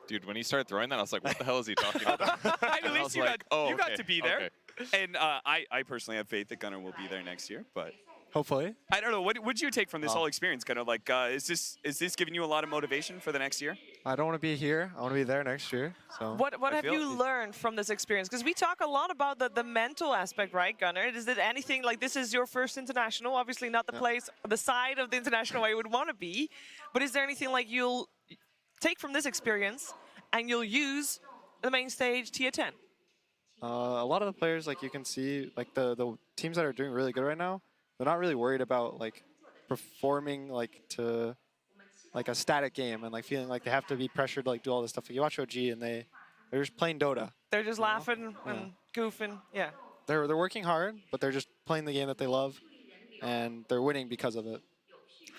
Dude, when he started throwing that, I was like, what the hell is he talking about? At least you, you got okay, to be there. okay. And I personally have faith that Gunnar will be there next year, but Hopefully. I don't know. What would you take from this whole experience, Gunnar? Like, is this giving you a lot of motivation for the next year? I don't want to be here. I want to be there next year. So. What have you learned from this experience? Because we talk a lot about the mental aspect, right, Gunnar? Is it anything like this is your first international? Obviously not the place, the side of the international where you would want to be. But is there anything like you'll take from this experience and you'll use the main stage tier 10? A lot of the players, like you can see, like the teams that are doing really good right now, they're not really worried about like performing like to like a static game and like feeling like they have to be pressured to like do all this stuff. Like, you watch OG and they're just playing Dota. They're just laughing and goofing. Yeah. They're working hard, but they're just playing the game that they love, and they're winning because of it.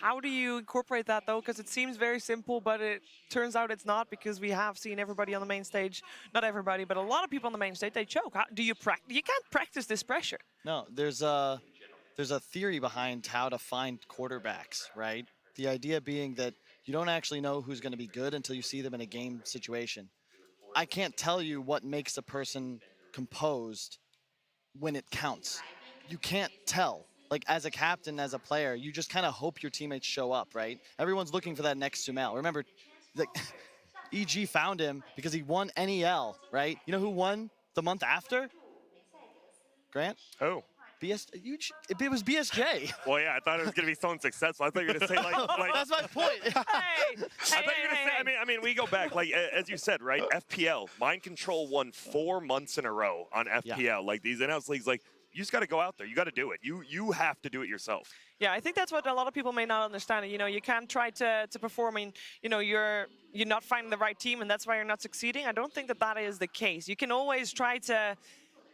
How do you incorporate that though? Because it seems very simple, but it turns out it's not, because we have seen everybody on the main stage, not everybody, but a lot of people on the main stage, they choke. How do you practice? You can't practice this pressure. No, there's a theory behind how to find quarterbacks, right? The idea being that you don't actually know who's going to be good until you see them in a game situation. I can't tell you what makes a person composed when it counts. You can't tell. Like, as a captain, as a player, you just kind of hope your teammates show up, right? Everyone's looking for that next Sumail. Remember, EG found him because he won NEL, right? You know who won the month after? Grant? Oh. It was BSJ. Well, yeah, I thought it was going to be someone successful. I thought you were going to say, like... That's my point. I thought you were going to say, I mean, we go back, like, as you said, right? FPL, Mind Control won 4 months in a row on FPL. Yeah. Like, these in-house leagues, like, you just got to go out there. You got to do it. You have to do it yourself. Yeah, I think that's what a lot of people may not understand. You know, you can't try to perform in, you know, you're not finding the right team and that's why you're not succeeding. I don't think that is the case. You can always try to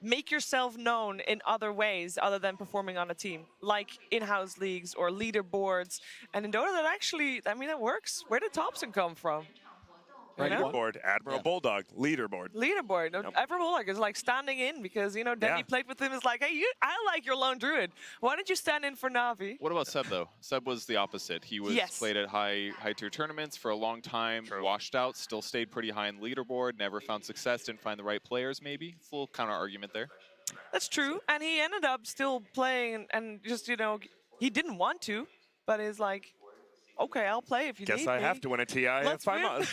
make yourself known in other ways other than performing on a team, like in-house leagues or leaderboards. And in Dota, that actually, I mean, it works. Where did Thompson come from? Leaderboard, Admiral Bulldog, leaderboard. Leaderboard. Yep. Admiral Bulldog is like standing in because, you know, Denny played with him. Is like, hey, I like your lone druid. Why don't you stand in for Navi? What about Seb, though? Seb was the opposite. He was played at high-tier tournaments for a long time, washed out, still stayed pretty high in the leaderboard, never found success, didn't find the right players, maybe. It's a little counter-argument there. That's true. And he ended up still playing and just, you know, he didn't want to, but is like, okay, I'll play if you need me. Guess I have to win a TI in 5 months.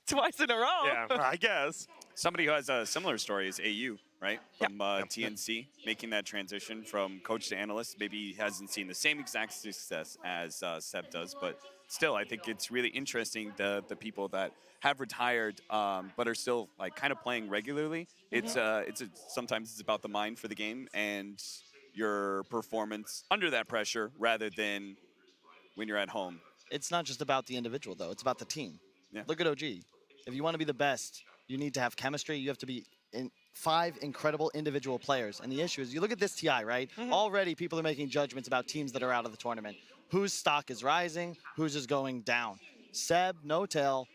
Twice in a row. Yeah, I guess. Somebody who has a similar story is AU, right? From TNC, making that transition from coach to analyst. Maybe he hasn't seen the same exact success as Seb does, but still, I think it's really interesting the people that have retired but are still like kind of playing regularly. Sometimes it's about the mind for the game and your performance under that pressure rather than when you're at home. It's not just about the individual, though. It's about the team. Yeah. Look at OG. If you want to be the best, you need to have chemistry. You have to be five incredible individual players. And the issue is, you look at this TI, right? Already people are making judgments about teams that are out of the tournament. Whose stock is rising, whose is going down. Seb, No-Tail,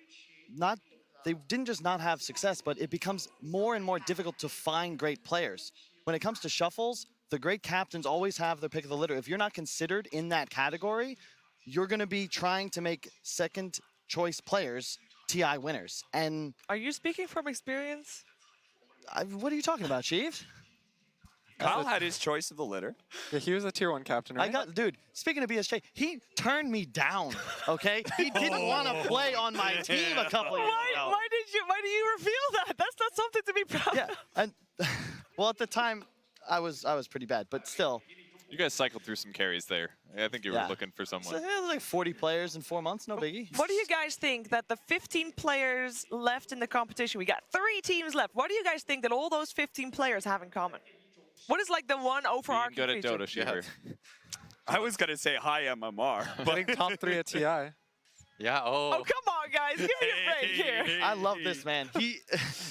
they didn't just not have success, but it becomes more and more difficult to find great players. When it comes to shuffles, the great captains always have their pick of the litter. If you're not considered in that category, you're going to be trying to make second choice players TI winners. And are you speaking from experience? What are you talking about, Chief? Kyle had his choice of the litter. Yeah, he was a tier 1 captain, right? Dude, speaking of BSJ, he turned me down, okay? He didn't want to play on my team a couple years ago. Why do you reveal that? That's not something to be proud of. And well, at the time, I was pretty bad, but still. You guys cycled through some carries there. I think you were looking for someone. So, it was like 40 players in 4 months, no biggie. What do you guys think that the 15 players left in the competition, we got 3 teams left. What do you guys think that all those 15 players have in common? What is like the one overarching good at feature? Dota, Shiver. I was going to say hi, MMR. Getting top 3 at TI. Yeah, Oh, come on, guys. Give me a break here. I love this man. We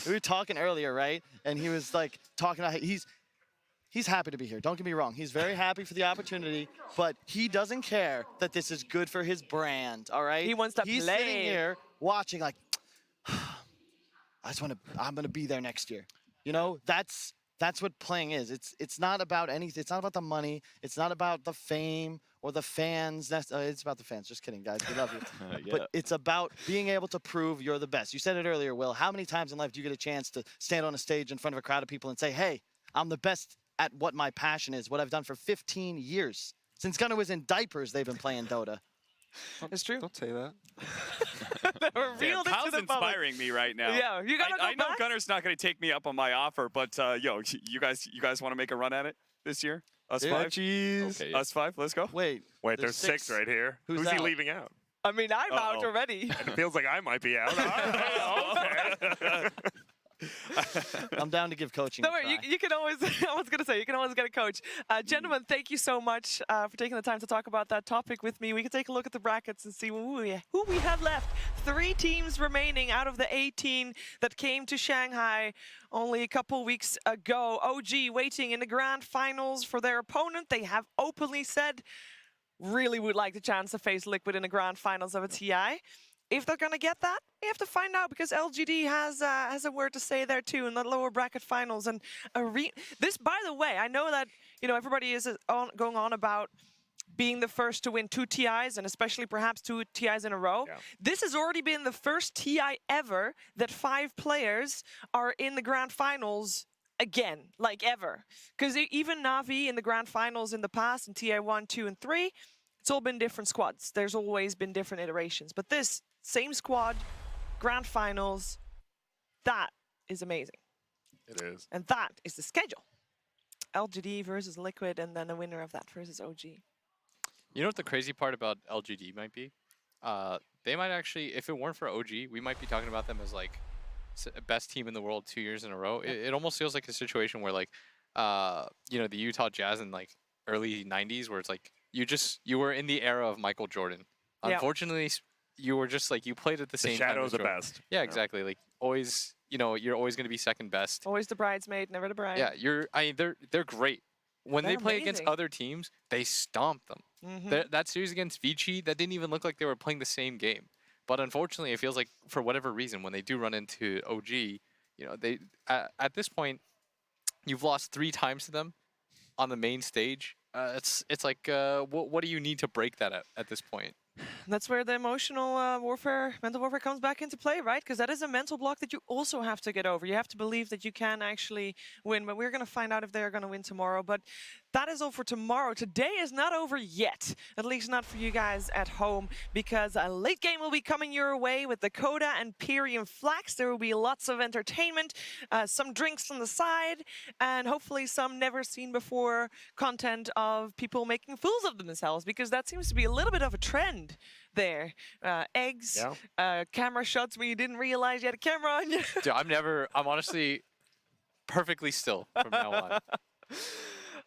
were talking earlier, right? And he was like talking about he's happy to be here. Don't get me wrong. He's very happy for the opportunity, but he doesn't care that this is good for his brand, all right? He wants to He's play. sitting here watching like, I'm going to be there next year. You know, that's what playing is. It's not about anything. It's not about the money. It's not about the fame or the fans. It's about the fans. Just kidding, guys. We love you. But it's about being able to prove you're the best. You said it earlier, Will. How many times in life do you get a chance to stand on a stage in front of a crowd of people and say, hey, I'm the best at what my passion is, what I've done for 15 years. Since Gunnar was in diapers, they've been playing Dota. It's true. Don't say that. Revealed it to Kyle's the public. inspiring me right now. Yeah, you gotta go I know back. Gunner's not going to take me up on my offer, but yo, you guys want to make a run at it this year? Us Yeah, 5? jeez. Okay. Us 5, let's go. Wait, there's 6 right here. Who's he out? leaving out? I mean, I'm out already. And it feels like I might be out. Okay. I'm down to give coaching. No, wait, you can always, I was going to say, you can always get a coach. Gentlemen, thank you so much for taking the time to talk about that topic with me. We can take a look at the brackets and see who we have left. 3 teams remaining out of the 18 that came to Shanghai only a couple weeks ago. OG waiting in the grand finals for their opponent. They have openly said really would like the chance to face Liquid in the grand finals of a TI. If they're going to get that, we have to find out, because LGD has a word to say there too in the lower bracket finals. And this, by the way, I know that everybody is going on about being the first to win 2 TIs, and especially perhaps 2 TIs in a row. Yeah. This has already been the first TI ever that 5 players are in the grand finals again, like ever. Because even Na'Vi in the grand finals in the past, in TI 1, 2, and 3, it's all been different squads. There's always been different iterations. But this, same squad, grand finals, that is amazing. It is. And that is the schedule. LGD versus Liquid, and then the winner of that versus OG. You know what the crazy part about LGD might be? They might actually, if it weren't for OG, we might be talking about them as like best team in the world 2 years in a row. It almost feels like a situation where like, the Utah Jazz in like early 90s, where it's like you were in the era of Michael Jordan. Yeah. Unfortunately, you were just like, you played at the same time. shadow as of the Jordan. best. Yeah, exactly. Like always, you're always going to be second best. Always the bridesmaid, never the bride. Yeah, they're great. When They're they play against amazing. other teams, they stomp them. That series against VICI, that didn't even look like they were playing the same game. But unfortunately, it feels like for whatever reason, when they do run into OG, they at this point, you've lost 3 times to them on the main stage. It's like, what do you need to break that at this point? That's where the emotional warfare, mental warfare comes back into play, right? Because that is a mental block that you also have to get over. You have to believe that you can actually win, but we're going to find out if they're going to win tomorrow. But that is all for tomorrow. Today is not over yet, at least not for you guys at home, because a late game will be coming your way with Dakota and Pyrium Flax. There will be lots of entertainment, some drinks on the side, and hopefully some never seen before content of people making fools of themselves, because that seems to be a little bit of a trend there. Eggs, camera shots when you didn't realize you had a camera on you. Dude, I'm honestly perfectly still from now on.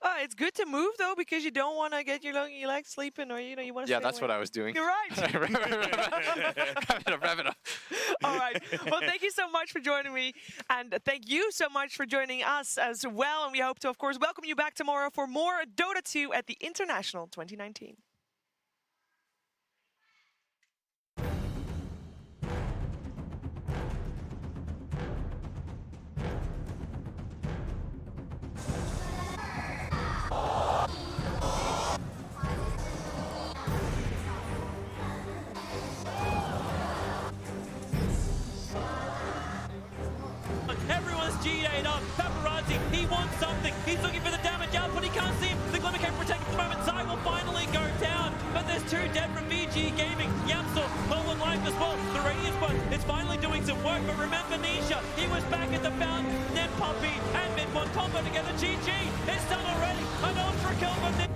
It's good to move though, because you don't want to get your legs sleeping, or you want to. Yeah, that's what I was doing. You're right. Rev it up. All right. Well, thank you so much for joining me, and thank you so much for joining us as well. And we hope to, of course, welcome you back tomorrow for more Dota 2 at the International 2019. Everyone's G-Da'd up. Paparazzi, he wants something. He's looking for the damage output. He can't see him. The Glimmer can't protect him at the moment. Zai will finally go down. But there's two dead from VICI Gaming. Yamsel, low on life as well. The Radiance Bot is finally doing some work. But remember Nisha, he was back at the fountain. Then Puppy and Mid-One combo together. GG. It's done already. An ultra kill from the...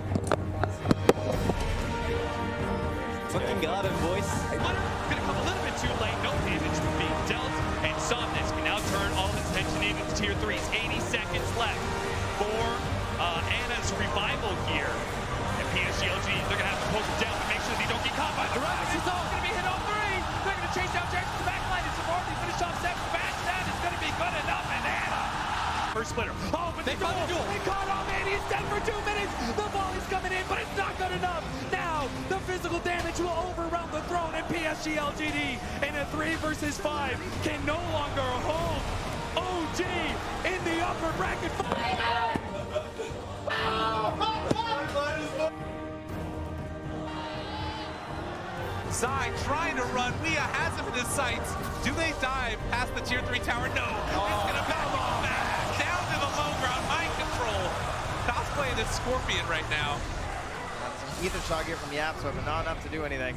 Fucking got him, boys. Gonna come a little bit too late. No damage being dealt. And Somnus can now turn all his attention into tier 3s. 80 seconds left for Anna's revival here. And PSG.LGD, they're gonna have to poke him down to make sure they don't get caught by the Rise. He's all gonna be hit on 3. They're gonna chase down Jack to the back line. It's already finished off Sebastian. It's gonna be good enough. And Anna. First splitter. Oh, but they caught the duel. They caught him, and he's dead for 2 minutes. The volley's coming in, but it's not good enough. Now, the physical damage will overwhelm the throne, and PSG.LGD in a 3 versus 5 can no longer hold OG in the upper bracket. Zai trying to run. Leah has him in his sights. Do they dive past the tier 3 tower? No. It's going to back off back. Down to the low ground. Mind control. Cosplaying this Scorpion right now. Ether shot here from Yapso, but not enough to do anything.